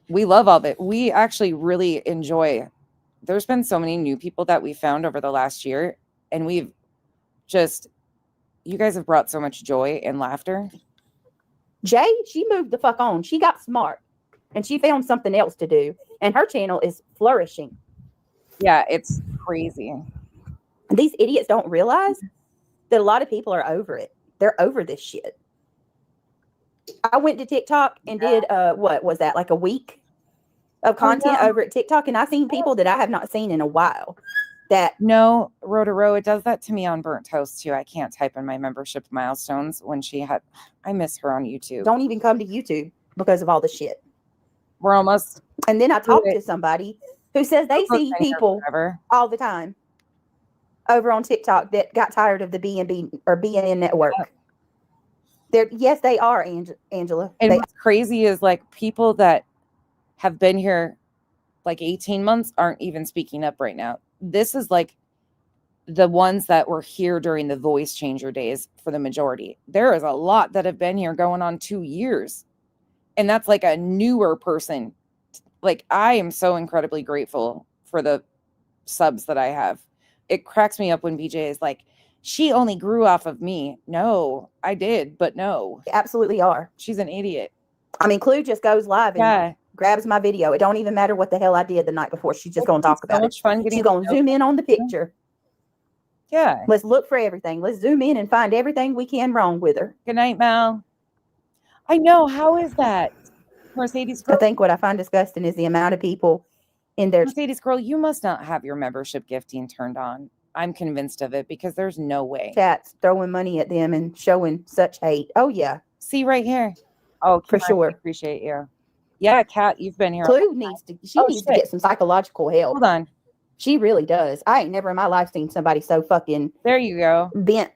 [SPEAKER 1] We love all of it. We actually really enjoy. There's been so many new people that we found over the last year, and you guys have brought so much joy and laughter.
[SPEAKER 10] Jay, she moved the fuck on. She got smart and she found something else to do, and her channel is flourishing.
[SPEAKER 1] Yeah, it's crazy.
[SPEAKER 10] These idiots don't realize that a lot of people are over it. They're over this shit. I went to TikTok and did what was that, like a week? of content over at TikTok, and I've seen people that I have not seen in a while. That
[SPEAKER 1] No, Row, it does that to me on Burnt Toast too. I can't type in my membership milestones when she had. I miss her on YouTube.
[SPEAKER 10] don't even come to YouTube because of all the shit.
[SPEAKER 1] We're almost.
[SPEAKER 10] And then I talked to somebody who says they
[SPEAKER 1] We're
[SPEAKER 10] see
[SPEAKER 1] staying here
[SPEAKER 10] people
[SPEAKER 1] forever.
[SPEAKER 10] all the time over on TikTok that got tired of the B&B or BNN network. Yes, they are, Angela.
[SPEAKER 1] And what's crazy is like people that have been here like 18 months aren't even speaking up right now. This is like the ones that were here during the voice changer days for the majority. There is a lot that have been here going on 2 years. And that's like a newer person. Like I am so incredibly grateful for the subs that I have. It cracks me up when BJ is like, she only grew off of me. No, I did, but no.
[SPEAKER 10] They absolutely are.
[SPEAKER 1] She's an idiot.
[SPEAKER 10] I mean, Clue just goes live and grabs my video. It don't even matter what the hell I did the night before. She's just going to talk about it. She's going to zoom in on the picture.
[SPEAKER 1] Yeah.
[SPEAKER 10] Let's look for everything. Let's zoom in and find everything we can wrong with her.
[SPEAKER 1] Good night, Mel. I know. How is that? Mercedes Girl?
[SPEAKER 10] I think what I find disgusting is the amount of people in their
[SPEAKER 1] Mercedes Girl, you must not have your membership gifting turned on. I'm convinced of it because there's no way.
[SPEAKER 10] chats throwing money at them and showing such hate. Oh, yeah.
[SPEAKER 1] See right here. Oh,
[SPEAKER 10] for
[SPEAKER 1] Kim, I
[SPEAKER 10] sure.
[SPEAKER 1] appreciate you. Yeah, Kat, you've been here.
[SPEAKER 10] Clue needs to needs to get some psychological help.
[SPEAKER 1] Hold on.
[SPEAKER 10] She really does. I ain't never in my life seen somebody so fucking
[SPEAKER 1] there you go.
[SPEAKER 10] Bent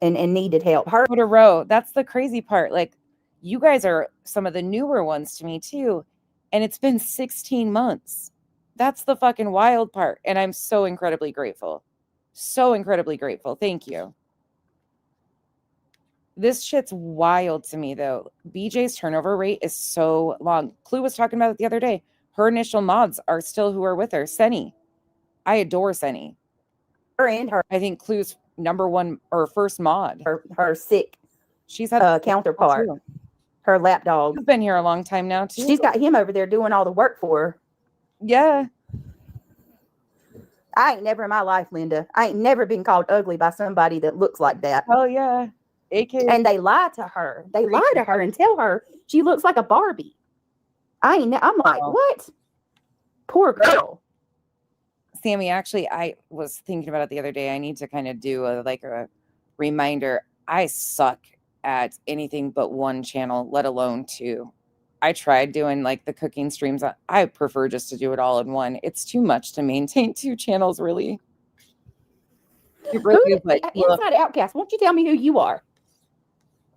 [SPEAKER 10] and needed help. Her
[SPEAKER 1] to row. That's the crazy part. Like you guys are some of the newer ones to me too. And it's been 16 months. That's the fucking wild part. And I'm so incredibly grateful. So incredibly grateful. Thank you. This shit's wild to me though. BJ's turnover rate is so long. Clue was talking about it the other day. Her initial mods are still who are with her. Senny. I adore Senny.
[SPEAKER 10] Her and her.
[SPEAKER 1] I think Clue's number one or first mod.
[SPEAKER 10] Her sick
[SPEAKER 1] she's had
[SPEAKER 10] counterpart. Her lapdog.
[SPEAKER 1] She's been here a long time now too.
[SPEAKER 10] She's got him over there doing all the work for her.
[SPEAKER 1] Yeah.
[SPEAKER 10] I ain't never in my life, Linda. I ain't never been called ugly by somebody that looks like that.
[SPEAKER 1] Oh yeah.
[SPEAKER 10] And they lie to her. They lie to her and tell her she looks like a Barbie. I'm like, what? Poor girl.
[SPEAKER 1] Sammy, actually, I was thinking about it the other day. I need to kind of do a reminder. I suck at anything but one channel, let alone two. I tried doing like the cooking streams. I prefer just to do it all in one. It's too much to maintain two channels, really.
[SPEAKER 10] Inside Outcast, won't you tell me who you are?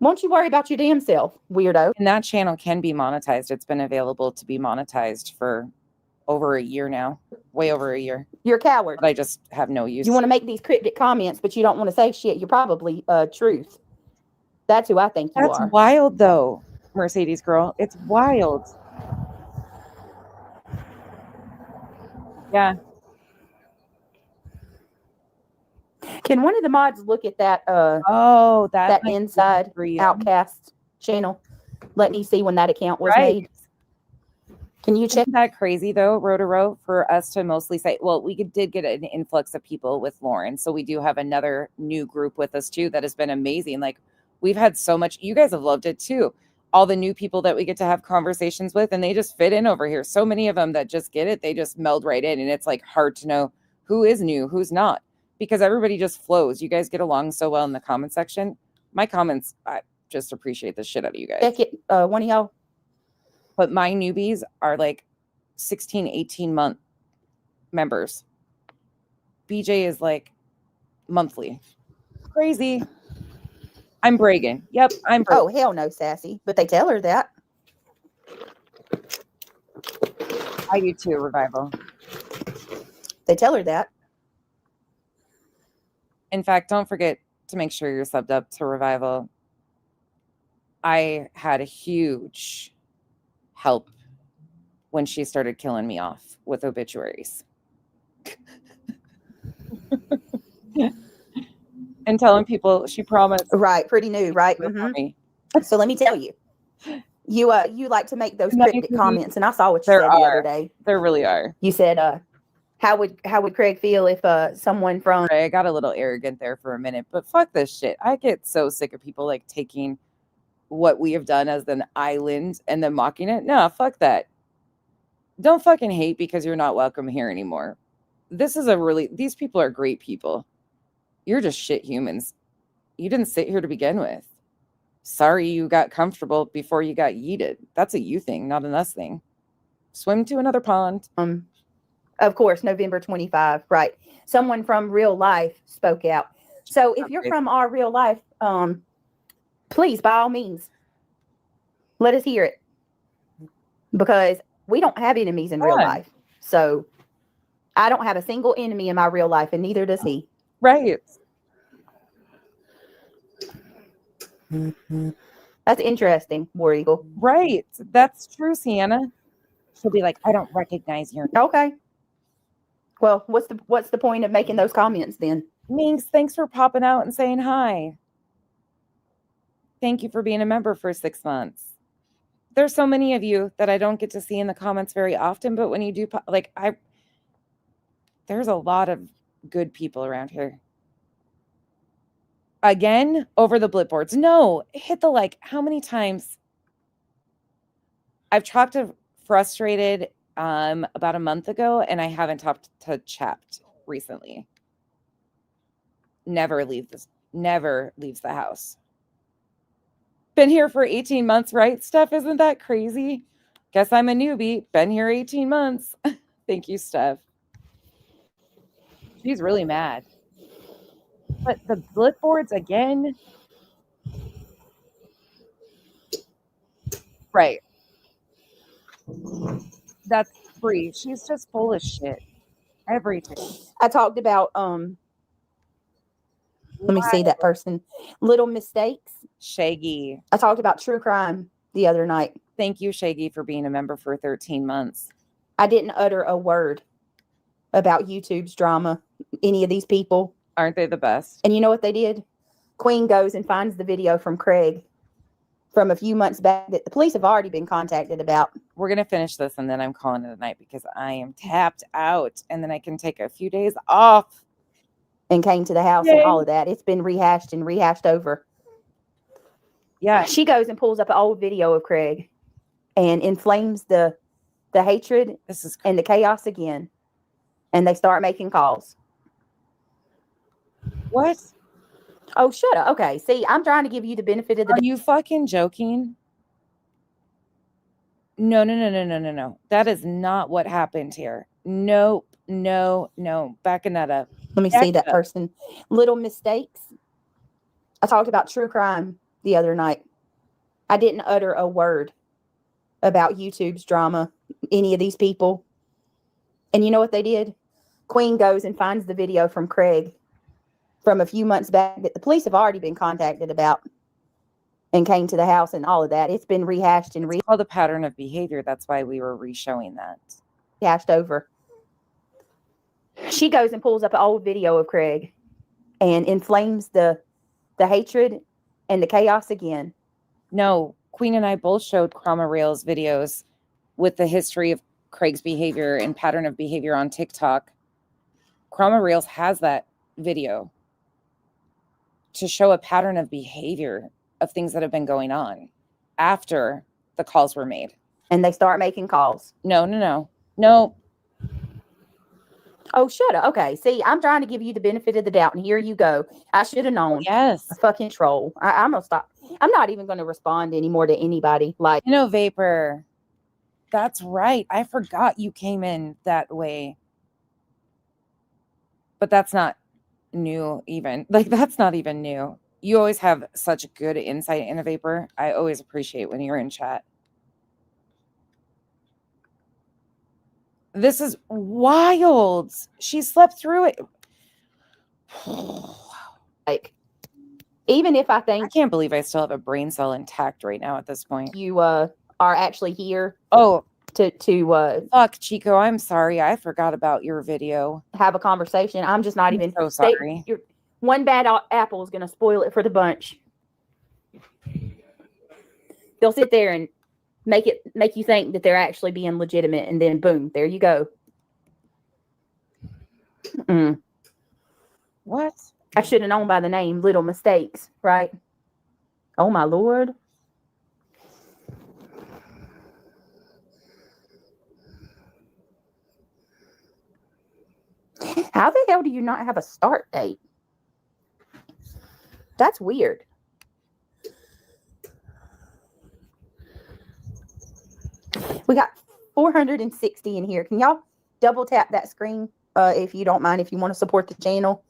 [SPEAKER 10] Won't you worry about your damn self, weirdo?
[SPEAKER 1] And that channel can be monetized. It's been available to be monetized for over a year now. Way over a year.
[SPEAKER 10] You're a coward.
[SPEAKER 1] But I just have no use.
[SPEAKER 10] You want to make these cryptic comments, but you don't want to say shit. You're probably truth. That's who I think you are.
[SPEAKER 1] That's wild, though, Mercedes Girl. It's wild. Yeah.
[SPEAKER 10] Can one of the mods look at that?
[SPEAKER 1] That
[SPEAKER 10] inside Outcast channel. Let me see when that account was made. Can you check?
[SPEAKER 1] Isn't that crazy though, row to row, for us to mostly say, well, we did get an influx of people with Lauren. So we do have another new group with us too. That has been amazing. Like we've had so much, you guys have loved it too. All the new people that we get to have conversations with, and they just fit in over here. So many of them that just get it, they just meld right in. And it's like hard to know who is new, who's not, because everybody just flows. You guys get along so well in the comment section. My comments, I just appreciate the shit out of you guys.
[SPEAKER 10] Check it, one of y'all.
[SPEAKER 1] But my newbies are like 16, 18 month members. BJ is like monthly. Crazy. I'm bragging. Yep, I'm bragging.
[SPEAKER 10] Oh, hell no, Sassy. But they tell her that.
[SPEAKER 1] I do too, Revival.
[SPEAKER 10] They tell her that.
[SPEAKER 1] In fact, don't forget to make sure you're subbed up to Revival. I had a huge help when she started killing me off with obituaries. And telling people she promised.
[SPEAKER 10] Right, pretty new, right? Mm-hmm. So let me tell you. You like to make those cryptic comments, and I saw what you said the other day.
[SPEAKER 1] There really are.
[SPEAKER 10] You said, how would Craig feel if someone from
[SPEAKER 1] I got a little arrogant there for a minute, but fuck this shit. I get so sick of people like taking what we have done as an island and then mocking it. No, fuck that. Don't fucking hate because you're not welcome here anymore. These people are great people. You're just shit humans. You didn't sit here to begin with. Sorry you got comfortable before you got yeeted. That's a you thing, not an us thing. Swim to another pond.
[SPEAKER 10] Of course, November 25, right. Someone from real life spoke out. So if you're from our real life, please, by all means, let us hear it. Because we don't have enemies in real life. So I don't have a single enemy in my real life, and neither does he.
[SPEAKER 1] Right.
[SPEAKER 10] That's interesting, War Eagle.
[SPEAKER 1] Right. That's true, Sienna. She'll be like, I don't recognize your name.
[SPEAKER 10] Okay. Well, what's the point of making those comments then?
[SPEAKER 1] Minx, thanks for popping out and saying hi. Thank you for being a member for 6 months. There's so many of you that I don't get to see in the comments very often, but when you do, there's a lot of good people around here. Again, over the blipboards. No, hit the like. How many times? I've talked to Frustrated about a month ago, and I haven't talked to Chapped recently. Never leaves the house. Been here for 18 months, right, Steph? Isn't that crazy? Guess I'm a newbie. Been here 18 months. Thank you, Steph. She's really mad. But the blipboards again. Right. That's free. She's just full of shit. Everything.
[SPEAKER 10] I talked about let me see that person. Little Mistakes.
[SPEAKER 1] Shaggy.
[SPEAKER 10] I talked about true crime the other night.
[SPEAKER 1] Thank you, Shaggy, for being a member for 13 months.
[SPEAKER 10] I didn't utter a word about YouTube's drama. Any of these people.
[SPEAKER 1] Aren't they the best?
[SPEAKER 10] And you know what they did? Queen goes and finds the video from Craig from a few months back that the police have already been contacted about.
[SPEAKER 1] We're going to finish this and then I'm calling it a night because I am tapped out and then I can take a few days off.
[SPEAKER 10] And came to the house and all of that. It's been rehashed and rehashed over.
[SPEAKER 1] Yeah.
[SPEAKER 10] She goes and pulls up an old video of Craig and inflames the hatred and the chaos again. And they start making calls.
[SPEAKER 1] What?
[SPEAKER 10] Oh, shut up. Okay. See, I'm trying to give you the benefit of the
[SPEAKER 1] Are you fucking joking? No. That is not what happened here. Nope. No. Backing that up.
[SPEAKER 10] Let me see that person. Little Mistakes. I talked about true crime the other night. I didn't utter a word about YouTube's drama. Any of these people. And you know what they did? Queen goes and finds the video from Craig from a few months back that the police have already been contacted about and came to the house and all of that. It's been rehashed and
[SPEAKER 1] called a pattern of behavior. That's why we were re-showing that.
[SPEAKER 10] Rehashed over. She goes and pulls up an old video of Craig and inflames the hatred and the chaos again.
[SPEAKER 1] No, Queen and I both showed Chroma Rails videos with the history of Craig's behavior and pattern of behavior on TikTok. Chroma Rails has that video to show a pattern of behavior of things that have been going on after the calls were made.
[SPEAKER 10] And they start making calls.
[SPEAKER 1] No.
[SPEAKER 10] Oh, shut up. Okay. See, I'm trying to give you the benefit of the doubt, and here you go. I should have known.
[SPEAKER 1] Yes.
[SPEAKER 10] A fucking troll. I'm going to stop. I'm not even going to respond anymore to anybody. Like,
[SPEAKER 1] Vapor. That's right. I forgot you came in that way. But that's not new even. Like, that's not even new. You always have such good insight in a Vapor. I always appreciate when you're in chat. This is wild. She slept through it.
[SPEAKER 10] Like, even if I think...
[SPEAKER 1] I can't believe I still have a brain cell intact right now at this point.
[SPEAKER 10] You are actually here.
[SPEAKER 1] Oh.
[SPEAKER 10] To
[SPEAKER 1] fuck, Chico, I'm sorry. I forgot about your video.
[SPEAKER 10] Have a conversation. I'm just not even...
[SPEAKER 1] so sorry.
[SPEAKER 10] One bad apple is going to spoil it for the bunch. They'll sit there and make you think that they're actually being legitimate, and then boom, there you go.
[SPEAKER 1] What?
[SPEAKER 10] I should have known by the name Little Mistakes, right? Oh my Lord. How the hell do you not have a start date? That's weird. We got 460 in here. Can y'all double tap that screen if you don't mind, if you want to support the channel?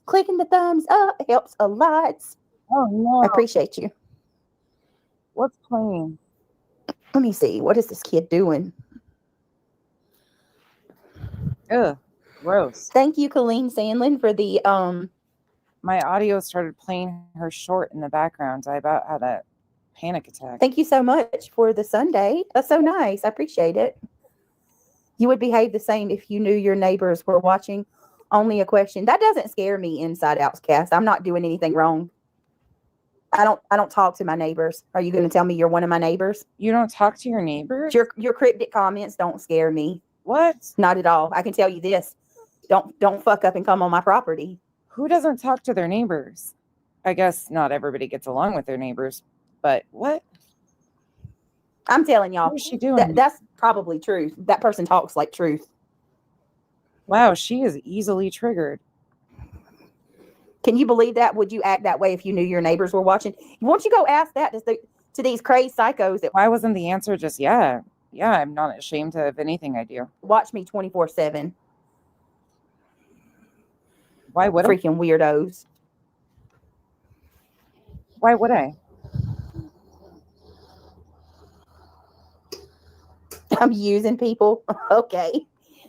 [SPEAKER 10] Clicking the thumbs up helps a lot.
[SPEAKER 1] Oh no.
[SPEAKER 10] I appreciate you.
[SPEAKER 1] What's playing?
[SPEAKER 10] Let me see. What is this kid doing?
[SPEAKER 1] Ugh, gross.
[SPEAKER 10] Thank you, Colleen Sandlin, for the
[SPEAKER 1] My audio started playing her short in the background. I about had a panic attack.
[SPEAKER 10] Thank you so much for the Sunday. That's so nice. I appreciate it. You would behave the same if you knew your neighbors were watching. Only a question. That doesn't scare me, Inside Outcast. I'm not doing anything wrong. I don't talk to my neighbors. Are you going to tell me you're one of my neighbors?
[SPEAKER 1] You don't talk to your neighbors?
[SPEAKER 10] Your cryptic comments don't scare me.
[SPEAKER 1] What?
[SPEAKER 10] Not at all. I can tell you this. Don't fuck up and come on my property.
[SPEAKER 1] Who doesn't talk to their neighbors? I guess not everybody gets along with their neighbors, but what?
[SPEAKER 10] I'm telling y'all.
[SPEAKER 1] What is she doing?
[SPEAKER 10] That's probably truth. That person talks like truth.
[SPEAKER 1] Wow, she is easily triggered.
[SPEAKER 10] Can you believe that? Would you act that way if you knew your neighbors were watching? Won't you go ask that to these crazy psychos?
[SPEAKER 1] Why wasn't the answer just yeah? Yeah, I'm not ashamed of anything I do.
[SPEAKER 10] Watch me 24/7.
[SPEAKER 1] Why would
[SPEAKER 10] freaking weirdos?
[SPEAKER 1] Why would I?
[SPEAKER 10] I'm using people. Okay.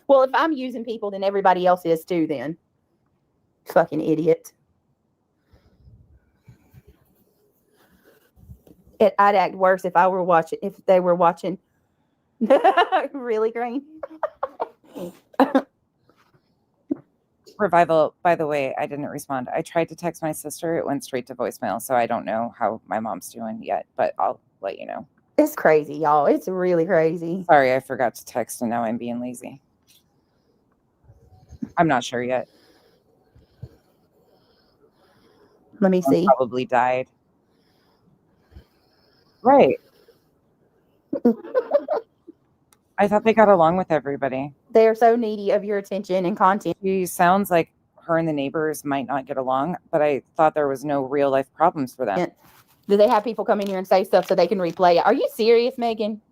[SPEAKER 10] Well, if I'm using people, then everybody else is too. Then, fucking idiot. I'd act worse if I were watching. If they were watching. Really, Green?
[SPEAKER 1] Revival, by the way, I didn't respond. I tried to text my sister. It went straight to voicemail. So I don't know how my mom's doing yet, but I'll let you know.
[SPEAKER 10] It's crazy, y'all. It's really crazy.
[SPEAKER 1] Sorry, I forgot to text and now I'm being lazy. I'm not sure yet.
[SPEAKER 10] Let me see.
[SPEAKER 1] Probably died. Right. I thought they got along with everybody.
[SPEAKER 10] They are so needy of your attention and content.
[SPEAKER 1] She sounds like her and the neighbors might not get along, but I thought there was no real life problems for them.
[SPEAKER 10] Do they have people come in here and say stuff so they can replay it? Are you serious, Megan?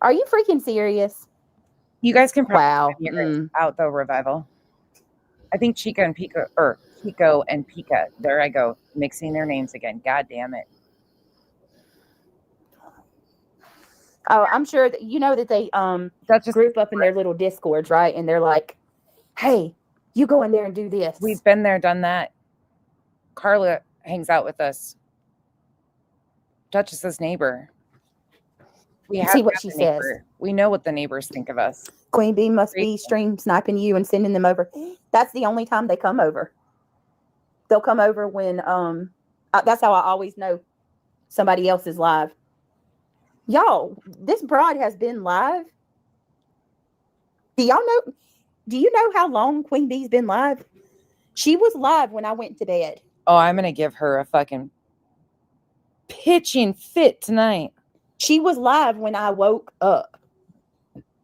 [SPEAKER 10] Are you freaking serious?
[SPEAKER 1] You guys can
[SPEAKER 10] wow
[SPEAKER 1] out though, Revival. I think Chico and Pika. There I go, mixing their names again. God damn it.
[SPEAKER 10] Oh, I'm sure that you know that they group up in their little discords, right? And they're like, "Hey, you go in there and do this."
[SPEAKER 1] We've been there, done that. Carla hangs out with us. Duchess's neighbor. We
[SPEAKER 10] see what she says.
[SPEAKER 1] We know what the neighbors think of us.
[SPEAKER 10] Queen Bee must be stream sniping you and sending them over. That's the only time they come over. They'll come over when that's how I always know somebody else is live. Y'all, this broad has been live. Do you know how long Queen Bee's been live? She was live when I went to bed.
[SPEAKER 1] Oh, I'm gonna give her a fucking pitching fit tonight.
[SPEAKER 10] She was live when I woke up.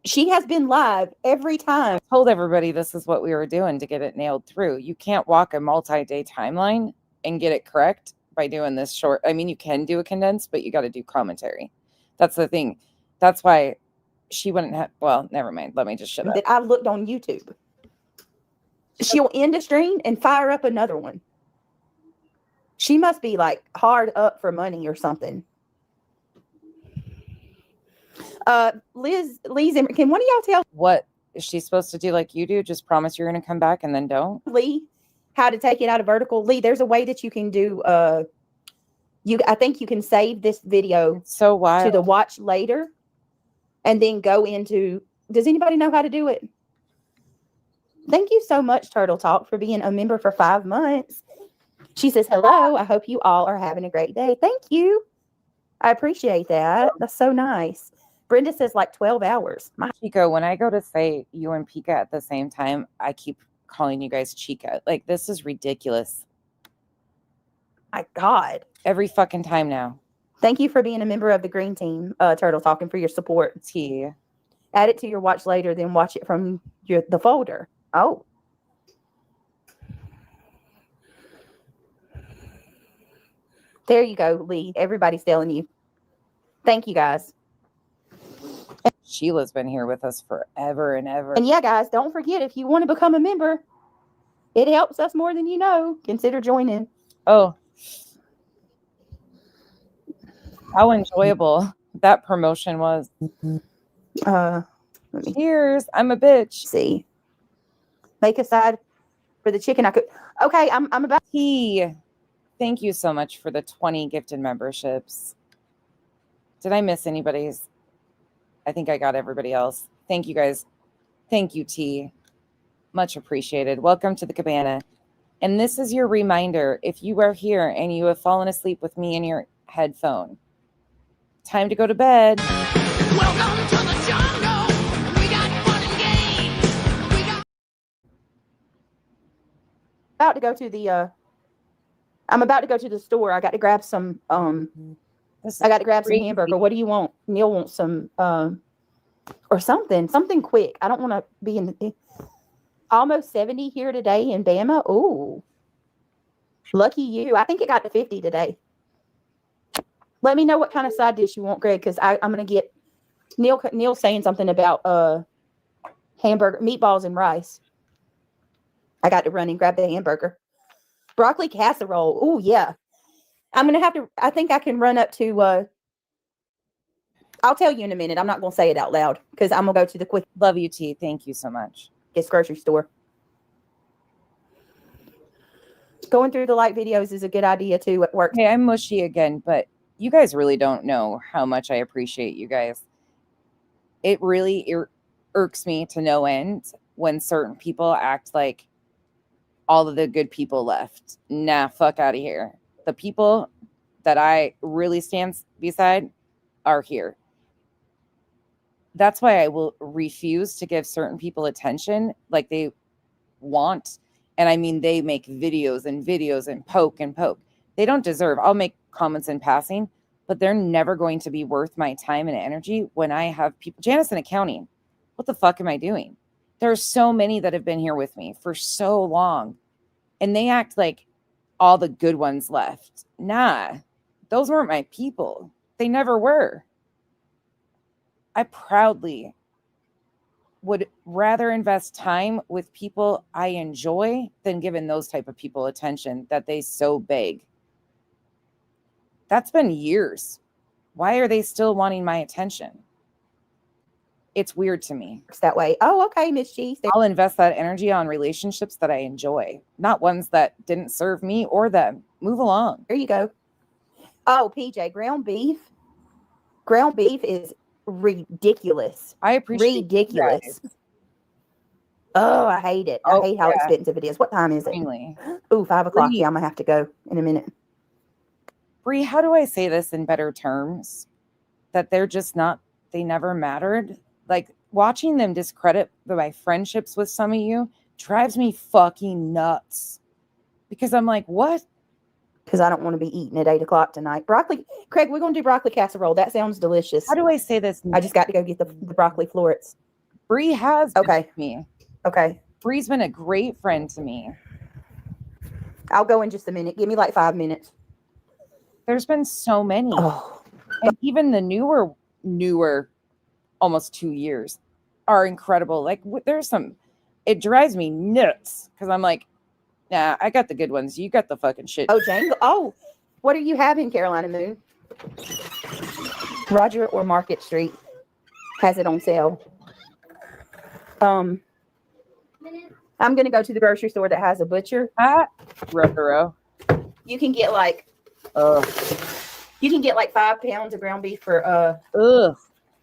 [SPEAKER 10] She has been live every time.
[SPEAKER 1] I told everybody this is what we were doing to get it nailed through. You can't walk a multi-day timeline and get it correct by doing this short. I mean, you can do a condensed, but you got to do commentary. That's the thing. That's why she wouldn't have. Well, never mind. Let me just shut up.
[SPEAKER 10] That I looked on YouTube. She'll end a stream and fire up another one. She must be like hard up for money or something. Liz, can one of y'all tell
[SPEAKER 1] what is she supposed to do like you do? Just promise you're going to come back and then don't?
[SPEAKER 10] Lee, how to take it out of vertical? Lee, there's a way that you can do I think you can save this video to the watch later and then go into. Does anybody know how to do it? Thank you so much, Turtle Talk, for being a member for 5 months. She says, hello, I hope you all are having a great day. Thank you. I appreciate that. That's so nice. Brenda says like 12 hours.
[SPEAKER 1] Chico, when I go to say you and Pika at the same time, I keep calling you guys Chica. Like, this is ridiculous.
[SPEAKER 10] My God.
[SPEAKER 1] Every fucking time now.
[SPEAKER 10] Thank you for being a member of the Green Team, Turtle Talk, and for your support.
[SPEAKER 1] T.
[SPEAKER 10] Add it to your watch later, then watch it from the folder. Oh. There you go, Lee. Everybody's telling you. Thank you, guys.
[SPEAKER 1] Sheila's been here with us forever and ever.
[SPEAKER 10] And yeah, guys, don't forget, if you want to become a member, it helps us more than you know. Consider joining.
[SPEAKER 1] Oh, how enjoyable that promotion was. Cheers. I'm a bitch.
[SPEAKER 10] See. Make a side for the chicken. I could. Okay, I'm about.
[SPEAKER 1] Thank you so much for the 20 gifted memberships. Did I miss anybody's? I think I got everybody else. Thank you guys. Thank you, T. Much appreciated. Welcome to the cabana. And this is your reminder. If you are here and you have fallen asleep with me in your headphone, time to go to bed.
[SPEAKER 6] Welcome to the jungle. We got fun and games. We got
[SPEAKER 10] About to go to the. I'm about to go to the store. I got to grab some. I got to grab some hamburger. What do you want? Neil wants some. Or something quick. I don't want to be in the. Almost 70 here today in Bama. Ooh. Lucky you. I think it got to 50 today. Let me know what kind of side dish you want, Greg, because I'm going to get Neil's saying something about hamburger, meatballs and rice. I got to run and grab the hamburger. Broccoli casserole. Oh, yeah. I'm going to have to, I think I can run up to, I'll tell you in a minute. I'm not going to say it out loud because I'm going to go to the quick.
[SPEAKER 1] Love you, T. Thank you so much.
[SPEAKER 10] It's grocery store. Going through the light videos is a good idea too at work.
[SPEAKER 1] Hey, I'm mushy again, but you guys really don't know how much I appreciate you guys. It really irks me to no end when certain people act like all of the good people left. Nah, fuck out of here. The people that I really stand beside are here. That's why I will refuse to give certain people attention like they want. And I mean, they make videos and poke. They don't deserve. I'll make comments in passing, but they're never going to be worth my time and energy when I have people. Janice in accounting, what the fuck am I doing? There are so many that have been here with me for so long, and they act like all the good ones left. Nah, those weren't my people. They never were. I proudly would rather invest time with people I enjoy than giving those type of people attention that they so beg. That's been years. Why are they still wanting my attention? It's weird to me.
[SPEAKER 10] It's that way. Oh, okay, Miss Cheese.
[SPEAKER 1] I'll invest that energy on relationships that I enjoy, not ones that didn't serve me or them. Move along.
[SPEAKER 10] There you go. Oh, PJ, ground beef. Ground beef is ridiculous.
[SPEAKER 1] I appreciate
[SPEAKER 10] ridiculous. Oh, I hate it. I hate how expensive it is. What time is it? Ooh, 5 o'clock. Yeah, I'm gonna have to go in a minute.
[SPEAKER 1] Bree, how do I say this in better terms? That they're just not, they never mattered. Like watching them discredit my friendships with some of you drives me fucking nuts. Because I'm like, what?
[SPEAKER 10] Because I don't want to be eating at 8 o'clock tonight. Broccoli, Craig, we're going to do broccoli casserole. That sounds delicious.
[SPEAKER 1] How do I say this?
[SPEAKER 10] I just got to go get the broccoli florets.
[SPEAKER 1] Bree has been
[SPEAKER 10] okay.
[SPEAKER 1] With me.
[SPEAKER 10] Okay.
[SPEAKER 1] Bree's been a great friend to me.
[SPEAKER 10] I'll go in just a minute. Give me like 5 minutes.
[SPEAKER 1] There's been so many. Oh. And even the newer, almost 2 years are incredible. Like there's some, it drives me nuts because I'm like, nah, I got the good ones. You got the fucking shit.
[SPEAKER 10] Oh, Jangle. Oh, what are you having, Carolina Moon? Roger or Market Street has it on sale. I'm going to go to the grocery store that has a butcher.
[SPEAKER 1] Rotaro.
[SPEAKER 10] You can get like, you can get like 5 pounds of ground beef for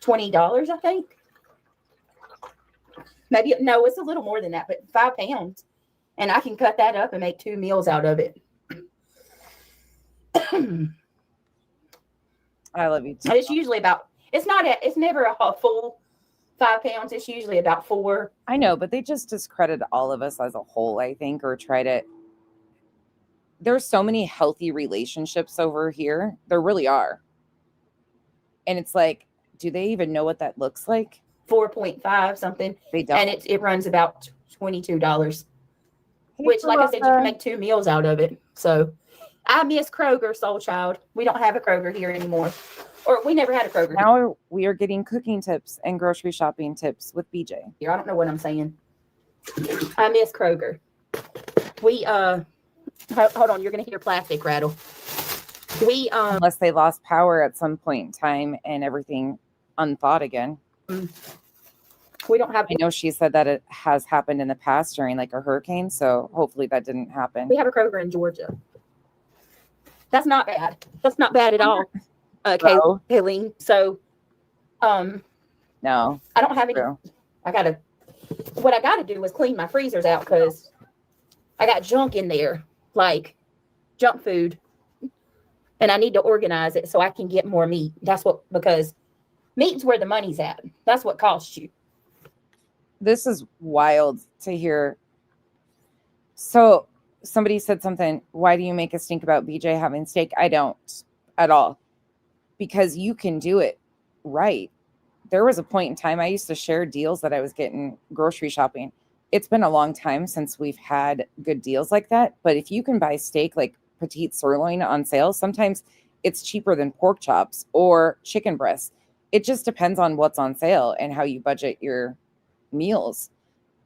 [SPEAKER 10] $20, I think. Maybe, no, it's a little more than that, but 5 pounds. And I can cut that up and make 2 meals out of it.
[SPEAKER 1] I love you too.
[SPEAKER 10] It's usually about, it's never a full 5 pounds. It's usually about 4.
[SPEAKER 1] I know, but they just discredit all of us as a whole, I think, or try to. There's so many healthy relationships over here. There really are. And it's like, do they even know what that looks like?
[SPEAKER 10] 4.5 something.
[SPEAKER 1] They don't.
[SPEAKER 10] And it runs about $22. Which, like I said, you can make 2 meals out of it. So, I miss Kroger, Soul Child. We don't have a Kroger here anymore. Or we never had a Kroger.
[SPEAKER 1] Now we are getting cooking tips and grocery shopping tips with BJ.
[SPEAKER 10] Here, I don't know what I'm saying. I miss Kroger. We hold on, you're gonna hear plastic rattle. We
[SPEAKER 1] Unless they lost power at some point in time and everything unthawed again.
[SPEAKER 10] We don't have.
[SPEAKER 1] I know she said that it has happened in the past during like a hurricane, so hopefully that didn't happen.
[SPEAKER 10] We have a Kroger in Georgia. That's not bad. That's not bad at all.
[SPEAKER 1] No.
[SPEAKER 10] Kayleen. So,
[SPEAKER 1] No,
[SPEAKER 10] I don't have any.
[SPEAKER 1] true.
[SPEAKER 10] What I gotta do is clean my freezers out because I got junk in there, like junk food, and I need to organize it so I can get more meat. Because meat's where the money's at. That's what costs you.
[SPEAKER 1] This is wild to hear. So somebody said something. Why do you make a stink about BJ having steak? I don't at all, because you can do it right. There was a point in time I used to share deals that I was getting grocery shopping. It's been a long time since we've had good deals like that. But if you can buy steak like petite sirloin on sale, sometimes it's cheaper than pork chops or chicken breasts. It just depends on what's on sale and how you budget your meals.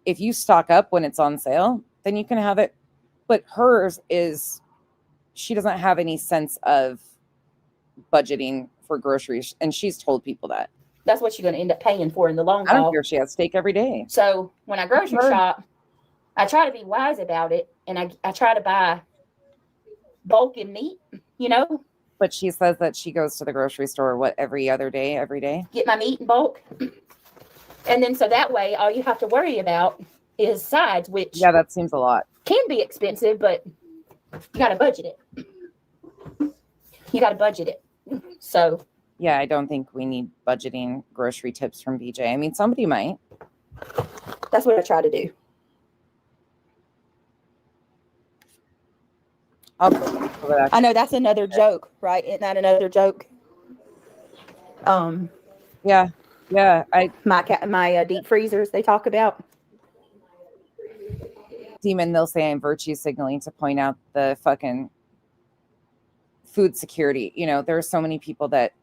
[SPEAKER 1] If you stock up when it's on sale, then you can have it. But hers is, she doesn't have any sense of budgeting for groceries. And she's told people that.
[SPEAKER 10] That's what you're going to end up paying for in the long
[SPEAKER 1] I don't
[SPEAKER 10] haul.
[SPEAKER 1] care if she has steak every day.
[SPEAKER 10] So when I grocery shop, I try to be wise about it, and I try to buy bulk in meat,
[SPEAKER 1] But she says that she goes to the grocery store, every day?
[SPEAKER 10] Get my meat in bulk. And then so that way, all you have to worry about is sides, which
[SPEAKER 1] Yeah, that seems a lot.
[SPEAKER 10] can be expensive, but you got to budget it. So
[SPEAKER 1] Yeah, I don't think we need budgeting grocery tips from BJ. I mean, somebody might.
[SPEAKER 10] that's what I try to do. I know that's another joke, right? Isn't that another joke?
[SPEAKER 1] Yeah.
[SPEAKER 10] My deep freezers they talk about.
[SPEAKER 1] Demon, they'll say I'm virtue signaling to point out the fucking food security. There are so many people that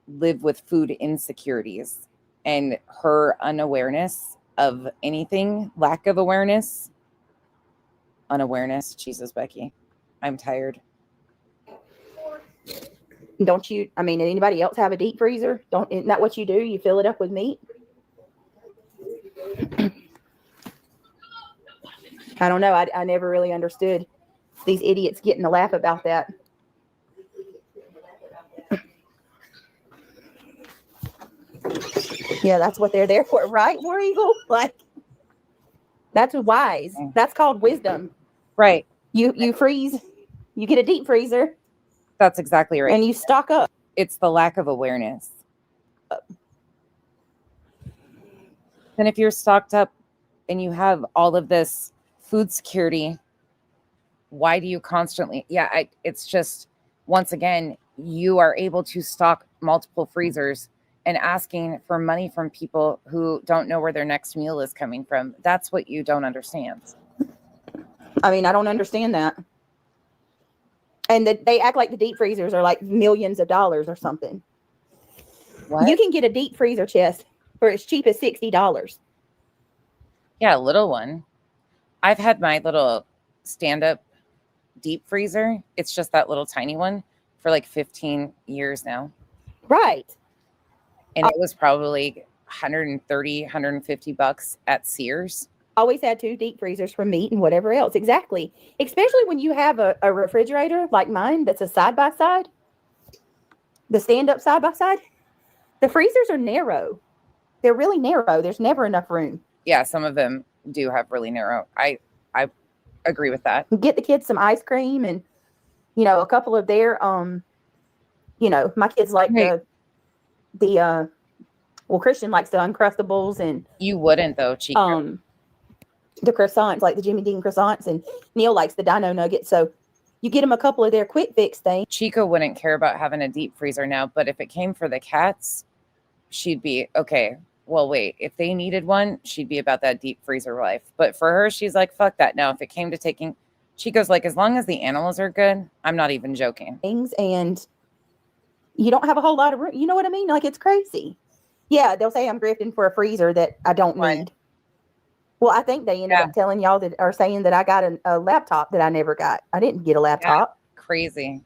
[SPEAKER 1] live with food insecurities, and her unawareness of anything, lack of unawareness. Jesus, Becky, I'm tired.
[SPEAKER 10] Don't you? I mean, anybody else have a deep freezer? Isn't that what you do? You fill it up with meat? I don't know. I never really understood these idiots getting a laugh about that. Yeah, that's what they're there for, right, War Eagle? Like, that's wise. That's called wisdom.
[SPEAKER 1] Right.
[SPEAKER 10] You freeze. You get a deep freezer.
[SPEAKER 1] That's exactly right.
[SPEAKER 10] And you stock up.
[SPEAKER 1] It's the lack of awareness. Then if you're stocked up and you have all of this food security, why do you constantly? Yeah, it's just, once again, you are able to stock multiple freezers and asking for money from people who don't know where their next meal is coming from. That's what you don't understand.
[SPEAKER 10] I mean, I don't understand that. And they act like the deep freezers are like millions of dollars or something.
[SPEAKER 1] What?
[SPEAKER 10] You can get a deep freezer chest for as cheap as $60.
[SPEAKER 1] Yeah, a little one. I've had my little stand-up deep freezer. It's just that little tiny one for like 15 years now.
[SPEAKER 10] Right.
[SPEAKER 1] And it was probably $130, $150 at Sears.
[SPEAKER 10] Always had 2 deep freezers for meat and whatever else. Exactly. Especially when you have a refrigerator like mine that's a side-by-side. The stand-up side-by-side. The freezers are narrow. They're really narrow. There's never enough room.
[SPEAKER 1] Yeah, some of them do have really narrow. I agree with that.
[SPEAKER 10] Get the kids some ice cream and, a couple of their, my kids like Christian likes the Uncrustables, and
[SPEAKER 1] you wouldn't though, Chica.
[SPEAKER 10] The croissants, like the Jimmy Dean croissants, and Neil likes the Dino Nuggets. So you get them a couple of their quick fix things.
[SPEAKER 1] Chica wouldn't care about having a deep freezer now, but if it came for the cats, she'd be okay. Well, wait, if they needed one, she'd be about that deep freezer life. But for her, she's like, fuck that. Now, if it came to taking She goes like, as long as the animals are good, I'm not even joking.
[SPEAKER 10] Things, and you don't have a whole lot of room. You know what I mean? Like, it's crazy. Yeah, they'll say I'm grifting for a freezer that I don't need. Well, I think they ended up telling y'all that, or saying that I got a laptop that I never got. I didn't get a laptop.
[SPEAKER 1] Crazy.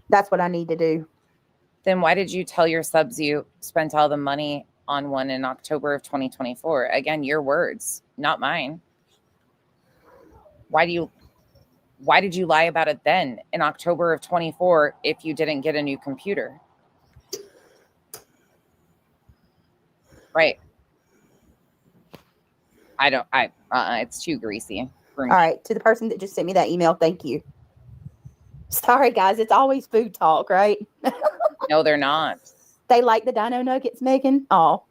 [SPEAKER 10] That's what I need to do.
[SPEAKER 1] Then why did you tell your subs you spent all the money on one in October of 2024? Again, your words, not mine. Why did you lie about it then in October of 24 if you didn't get a new computer? Right. It's too greasy for me.
[SPEAKER 10] All right. To the person that just sent me that email, thank you. Sorry, guys. It's always food talk, right?
[SPEAKER 1] No, they're not.
[SPEAKER 10] They like the dino nuggets, Megan. Oh.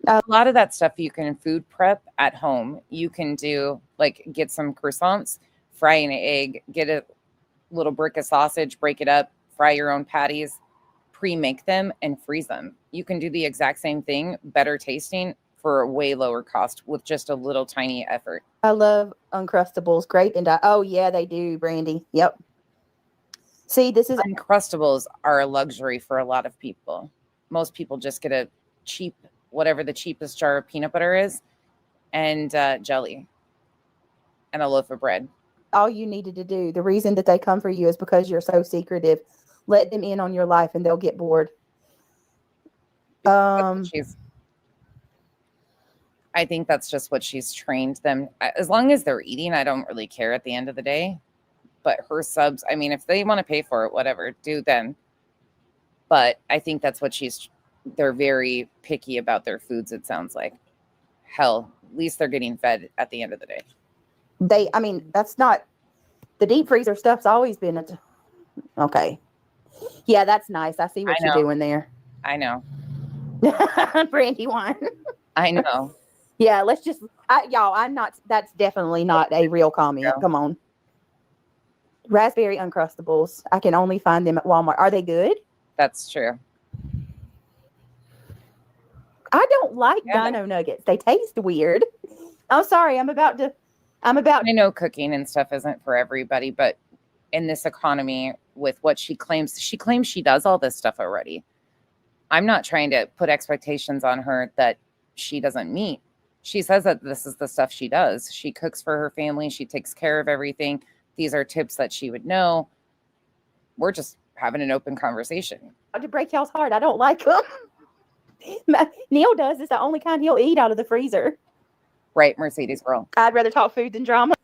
[SPEAKER 1] A lot of that stuff you can food prep at home. You can do, like, get some croissants, fry an egg, get a little brick of sausage, break it up, fry your own patties, pre-make them, and freeze them. You can do the exact same thing, better tasting, for a way lower cost with just a little tiny effort.
[SPEAKER 10] I love Uncrustables. Grape and oh yeah, they do, Brandy. Yep. See, this is
[SPEAKER 1] Uncrustables are a luxury for a lot of people. Most people just get a cheap, whatever the cheapest jar of peanut butter is, and jelly, and a loaf of bread.
[SPEAKER 10] All you needed to do. The reason that they come for you is because you're so secretive. Let them in on your life, and they'll get bored.
[SPEAKER 1] I think that's just what she's trained them. As long as they're eating, I don't really care at the end of the day. But her subs, I mean, if they want to pay for it, whatever, do then. But I think that's what they're very picky about their foods, it sounds like. Hell, at least they're getting fed at the end of the day.
[SPEAKER 10] That's not, the deep freezer stuff's always been, okay. Yeah, that's nice. I see what you're doing there.
[SPEAKER 1] I know.
[SPEAKER 10] Brandy wine.
[SPEAKER 1] I know.
[SPEAKER 10] Yeah, let's just, that's definitely not a real comment. Come on. Raspberry Uncrustables. I can only find them at Walmart. Are they good?
[SPEAKER 1] That's true.
[SPEAKER 10] I don't like dino nuggets. They taste weird. I'm sorry. I
[SPEAKER 1] know cooking and stuff isn't for everybody, but in this economy with what she claims she does all this stuff already. I'm not trying to put expectations on her that she doesn't meet. She says that this is the stuff she does. She cooks for her family. She takes care of everything. These are tips that she would know. We're just having an open conversation.
[SPEAKER 10] To break y'all's heart, I don't like them. Neil does. It's the only kind he'll eat out of the freezer.
[SPEAKER 1] Right, Mercedes girl.
[SPEAKER 10] I'd rather talk food than drama.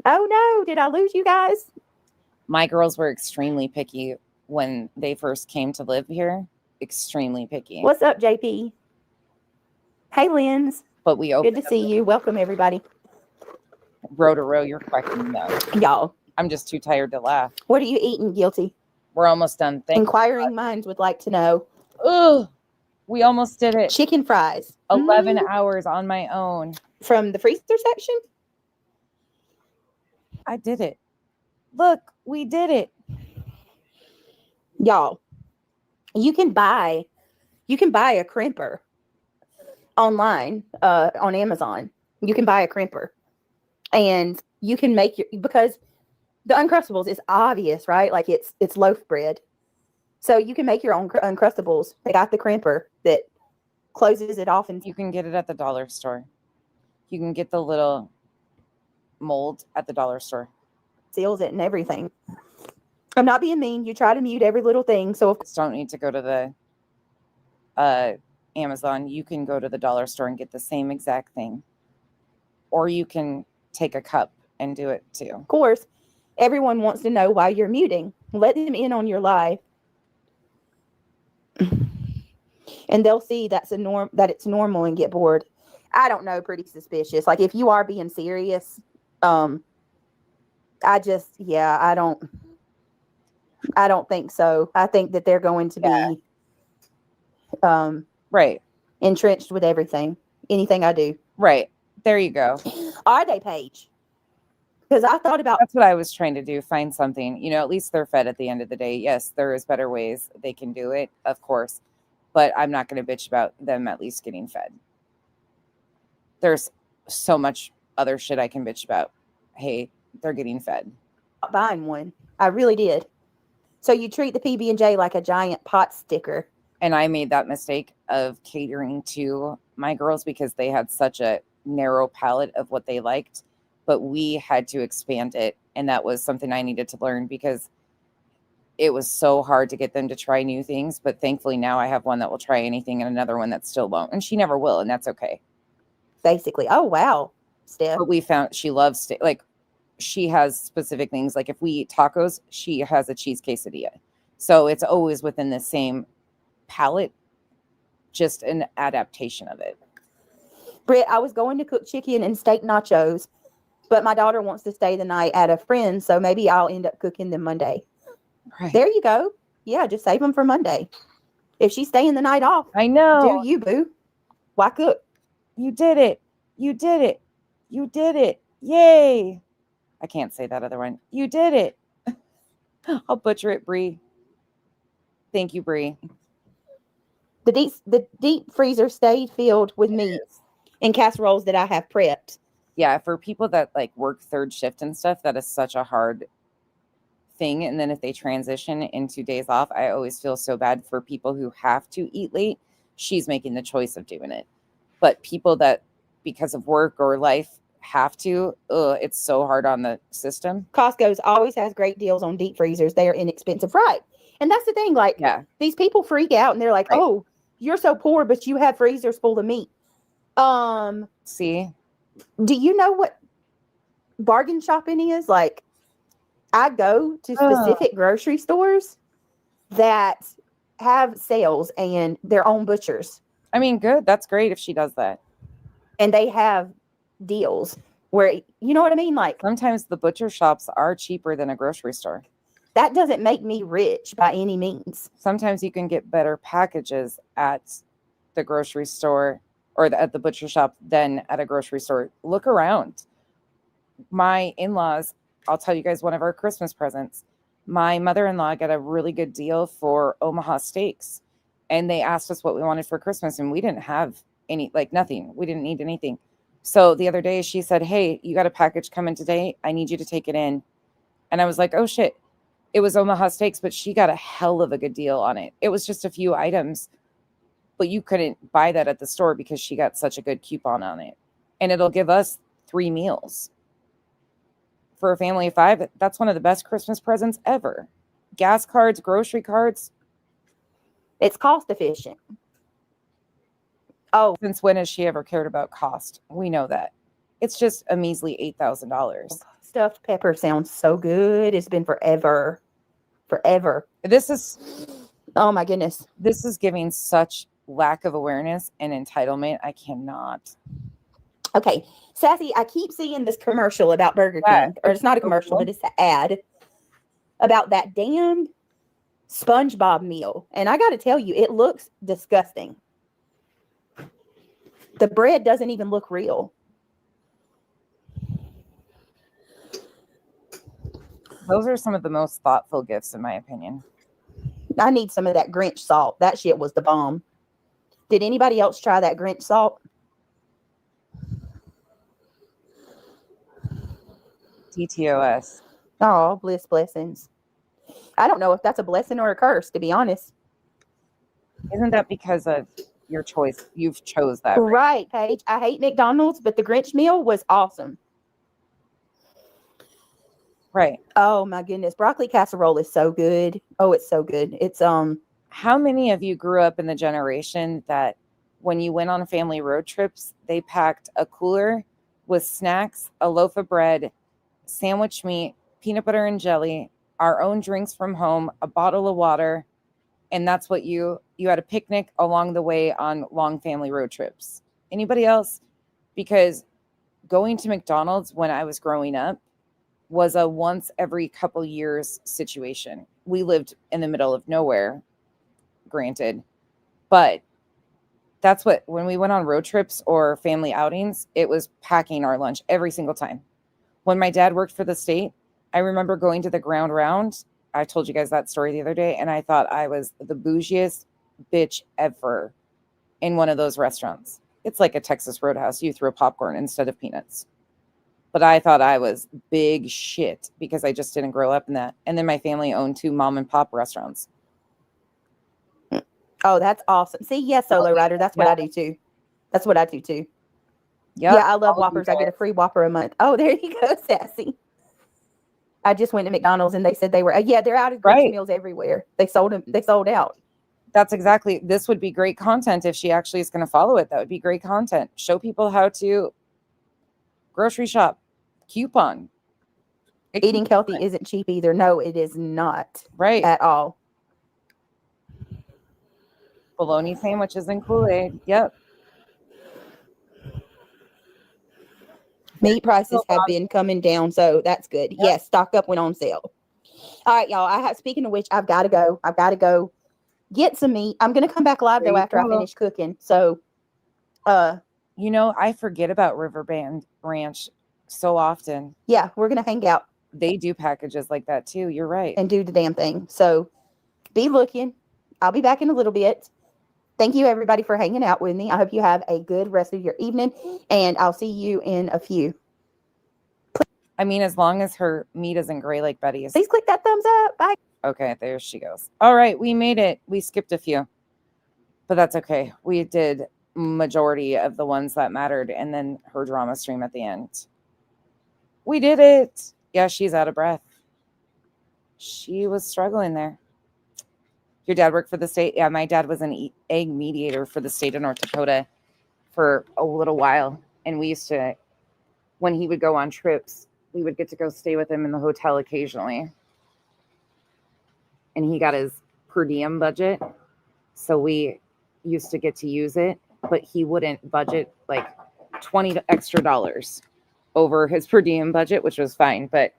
[SPEAKER 10] Oh no, did I lose you guys?
[SPEAKER 1] My girls were extremely picky when they first came to live here. Extremely picky.
[SPEAKER 10] What's up, JP? Hey, Linz.
[SPEAKER 1] But we
[SPEAKER 10] good to see you. Welcome, everybody.
[SPEAKER 1] Row to row, you're cracking up.
[SPEAKER 10] Y'all.
[SPEAKER 1] I'm just too tired to laugh.
[SPEAKER 10] What are you eating, Guilty?
[SPEAKER 1] We're almost done.
[SPEAKER 10] Inquiring minds would like to know.
[SPEAKER 1] Ugh. We almost did it.
[SPEAKER 10] Chicken fries.
[SPEAKER 1] 11 hours on my own.
[SPEAKER 10] From the freezer section?
[SPEAKER 1] I did it. Look, we did it.
[SPEAKER 10] Y'all, you can buy a crimper online on Amazon. You can buy a crimper. And you can make because the Uncrustables is obvious, right? Like it's loaf bread. So you can make your own Uncrustables. They got the crimper that closes it off. And
[SPEAKER 1] you can get it at the dollar store. You can get the little mold at the dollar store.
[SPEAKER 10] Seals it and everything. I'm not being mean. You try to mute every little thing. So
[SPEAKER 1] don't need to go to the Amazon. You can go to the dollar store and get the same exact thing. Or you can take a cup and do it too.
[SPEAKER 10] Of course, everyone wants to know why you're muting. Let them in on your live. And they'll see that it's normal and get bored. I don't know, pretty suspicious. Like if you are being serious, I don't think so. I think that they're going to be
[SPEAKER 1] right
[SPEAKER 10] entrenched with everything. Anything I do.
[SPEAKER 1] Right. There you go.
[SPEAKER 10] Are they, Paige? Because I thought about
[SPEAKER 1] that's what I was trying to do. Find something, at least they're fed at the end of the day. Yes, there is better ways they can do it, of course. But I'm not going to bitch about them at least getting fed. There's so much other shit I can bitch about. Hey, they're getting fed.
[SPEAKER 10] Buying one. I really did. So you treat the PB&J like a giant pot sticker.
[SPEAKER 1] And I made that mistake of catering to my girls because they had such a narrow palette of what they liked, but we had to expand it. And that was something I needed to learn because it was so hard to get them to try new things. But thankfully now I have one that will try anything and another one that still won't. And she never will. And that's okay.
[SPEAKER 10] Basically. Oh, wow. Steph.
[SPEAKER 1] But we found she loves steak. Like she has specific things. Like if we eat tacos, she has a cheese quesadilla. So it's always within the same palette, just an adaptation of it.
[SPEAKER 10] Britt, I was going to cook chicken and steak nachos, but my daughter wants to stay the night at a friend, so maybe I'll end up cooking them Monday.
[SPEAKER 1] Right.
[SPEAKER 10] There you go. Yeah, just save them for Monday. If she's staying the night off,
[SPEAKER 1] I know.
[SPEAKER 10] Do you, boo? Why cook?
[SPEAKER 1] You did it. You did it. You did it. Yay. I can't say that other one. You did it. I'll butcher it, Bree. Thank you, Bree.
[SPEAKER 10] The deep freezer stayed filled with meats and casseroles that I have prepped.
[SPEAKER 1] Yeah, for people that like work third shift and stuff, that is such a hard thing. And then if they transition into days off, I always feel so bad for people who have to eat late. She's making the choice of doing it. But people that, because of work or life, have to, it's so hard on the system.
[SPEAKER 10] Costco's always has great deals on deep freezers. They are inexpensive. Right. And that's the thing. Like,
[SPEAKER 1] yeah,
[SPEAKER 10] these people freak out and they're like,
[SPEAKER 1] right.
[SPEAKER 10] Oh, you're so poor, but you have freezers full of meat.
[SPEAKER 1] See,
[SPEAKER 10] do you know what bargain shopping is? Like, I go to specific grocery stores that have sales and their own butchers.
[SPEAKER 1] I mean, good. That's great if she does that.
[SPEAKER 10] And they have deals where, you know what I mean? Like,
[SPEAKER 1] sometimes the butcher shops are cheaper than a grocery store.
[SPEAKER 10] That doesn't make me rich by any means.
[SPEAKER 1] Sometimes you can get better packages at the grocery store or at the butcher shop than at a grocery store. Look around. My in-laws, I'll tell you guys one of our Christmas presents. My mother-in-law got a really good deal for Omaha steaks. And they asked us what we wanted for Christmas. And we didn't have any, like nothing. We didn't need anything. So the other day she said, hey, you got a package coming today. I need you to take it in. And I was like, oh shit. It was Omaha steaks, but she got a hell of a good deal on it. It was just a few items, but you couldn't buy that at the store because she got such a good coupon on it. And it'll give us 3 meals. For a family of 5, that's one of the best Christmas presents ever. Gas cards, grocery cards.
[SPEAKER 10] It's cost efficient. Oh.
[SPEAKER 1] Since when has she ever cared about cost? We know that. It's just a measly $8,000.
[SPEAKER 10] Stuffed pepper sounds so good. It's been forever. Forever.
[SPEAKER 1] This is,
[SPEAKER 10] oh my goodness.
[SPEAKER 1] This is giving such lack of awareness and entitlement. I cannot.
[SPEAKER 10] Okay. Sassy, I keep seeing this commercial about Burger King. Or it's not a commercial, but it's an ad about that damn SpongeBob meal. And I got to tell you, it looks disgusting. The bread doesn't even look real.
[SPEAKER 1] Those are some of the most thoughtful gifts, in my opinion.
[SPEAKER 10] I need some of that Grinch salt. That shit was the bomb. Did anybody else try that Grinch salt?
[SPEAKER 1] DTOS.
[SPEAKER 10] Oh, bliss blessings. I don't know if that's a blessing or a curse, to be honest.
[SPEAKER 1] Isn't that because of your choice? You've chose that.
[SPEAKER 10] Right, Paige. I hate McDonald's, but the Grinch meal was awesome.
[SPEAKER 1] Right.
[SPEAKER 10] Oh my goodness. Broccoli casserole is so good. Oh, it's so good. It's
[SPEAKER 1] how many of you grew up in the generation that when you went on family road trips, they packed a cooler with snacks, a loaf of bread, sandwich meat, peanut butter and jelly, our own drinks from home, a bottle of water, and that's what you had a picnic along the way on long family road trips. Anybody else? Because going to McDonald's when I was growing up was a once every couple years situation. We lived in the middle of nowhere, granted, but that's what, when we went on road trips or family outings, it was packing our lunch every single time. When my dad worked for the state, I remember going to the Ground Round. I told you guys that story the other day, and I thought I was the bougiest bitch ever in one of those restaurants. It's like a Texas Roadhouse. You throw popcorn instead of peanuts. But I thought I was big shit because I just didn't grow up in that. And then my family owned 2 mom and pop restaurants.
[SPEAKER 10] Oh, that's awesome. See, yes, Solo Rider. That's what I do too. That's what I do too.
[SPEAKER 1] Yep,
[SPEAKER 10] Yeah, I love Whoppers. I get a free Whopper a month. Oh, there you go, Sassy. I just went to McDonald's and they said they were, yeah, they're out of Grinch meals everywhere. They sold them. They sold out.
[SPEAKER 1] That's exactly, this would be great content if she actually is going to follow it. That would be great content. Show people how to grocery shop, coupon.
[SPEAKER 10] Eating healthy isn't cheap either. No, it is not.
[SPEAKER 1] Right.
[SPEAKER 10] At all.
[SPEAKER 1] Bologna sandwiches and Kool-Aid. Yep.
[SPEAKER 10] Meat prices have been coming down, so that's good.
[SPEAKER 1] Yep.
[SPEAKER 10] Yes, stock up went on sale. All right, y'all. Speaking of which, I've got to go. I've got to go get some meat. I'm gonna come back live though after I finish cooking. So,
[SPEAKER 1] you know, I forget about Riverbend Ranch so often.
[SPEAKER 10] Yeah, we're gonna hang out.
[SPEAKER 1] They do packages like that too. You're right.
[SPEAKER 10] And do the damn thing. So, be looking. I'll be back in a little bit. Thank you, everybody, for hanging out with me. I hope you have a good rest of your evening, and I'll see you in a few.
[SPEAKER 1] I mean, as long as her meat isn't gray like Betty's.
[SPEAKER 10] Please click that thumbs up. Bye.
[SPEAKER 1] Okay, there she goes. All right, we made it. We skipped a few, but that's okay. We did majority of the ones that mattered, and then her drama stream at the end. We did it. Yeah, she's out of breath. She was struggling there. Your dad worked for the state? Yeah, my dad was an egg mediator for the state of North Dakota for a little while. And we used to, when he would go on trips, we would get to go stay with him in the hotel occasionally. And he got his per diem budget. So we used to get to use it, but he wouldn't budget like $20 extra over his per diem budget, which was fine. But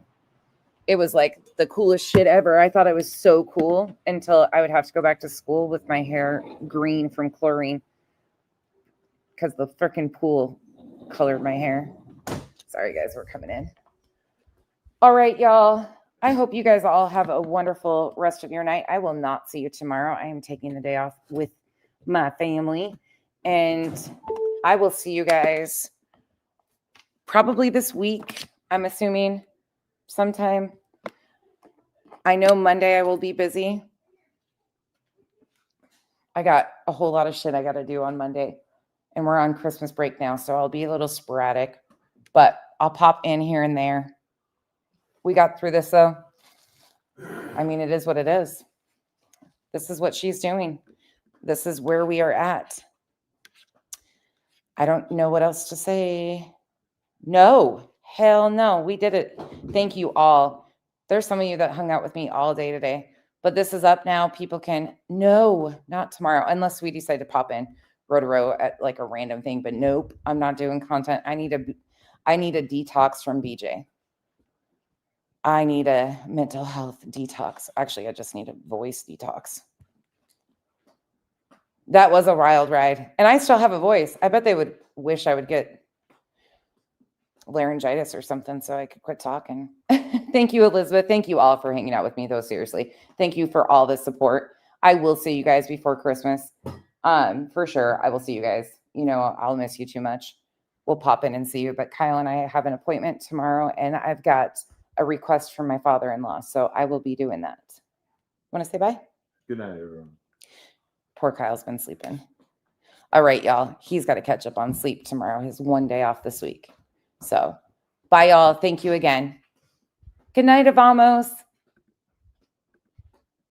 [SPEAKER 1] it was like the coolest shit ever. I thought it was so cool until I would have to go back to school with my hair green from chlorine because the freaking pool colored my hair. Sorry, guys, we're coming in. All right, y'all. I hope you guys all have a wonderful rest of your night. I will not see you tomorrow. I am taking the day off with my family, and I will see you guys probably this week, I'm assuming. Sometime. I know Monday I will be busy. I got a whole lot of shit I got to do on Monday. And we're on Christmas break now, so I'll be a little sporadic. But I'll pop in here and there. We got through this, though. I mean, it is what it is. This is what she's doing. This is where we are at. I don't know what else to say. No. Hell no. We did it. Thank you all. There's some of you that hung out with me all day today, but this is up now. People can, no, not tomorrow, unless we decide to pop in row at like a random thing, but nope, I'm not doing content. I need a detox from BJ. I need a mental health detox. Actually, I just need a voice detox. That was a wild ride. And I still have a voice. I bet they would wish I would get laryngitis or something so I could quit talking. Thank you, Elizabeth. Thank you all for hanging out with me, though. Seriously. Thank you for all the support. I will see you guys before Christmas. For sure. I will see you guys. You know, I'll miss you too much. We'll pop in and see you. But Kyle and I have an appointment tomorrow, and I've got a request from my father-in-law. So I will be doing that. Want to say bye?
[SPEAKER 14] Good night, everyone.
[SPEAKER 1] Poor Kyle's been sleeping. All right, y'all. He's got to catch up on sleep tomorrow. His one day off this week. So bye, y'all. Thank you again. Good night, Avamos.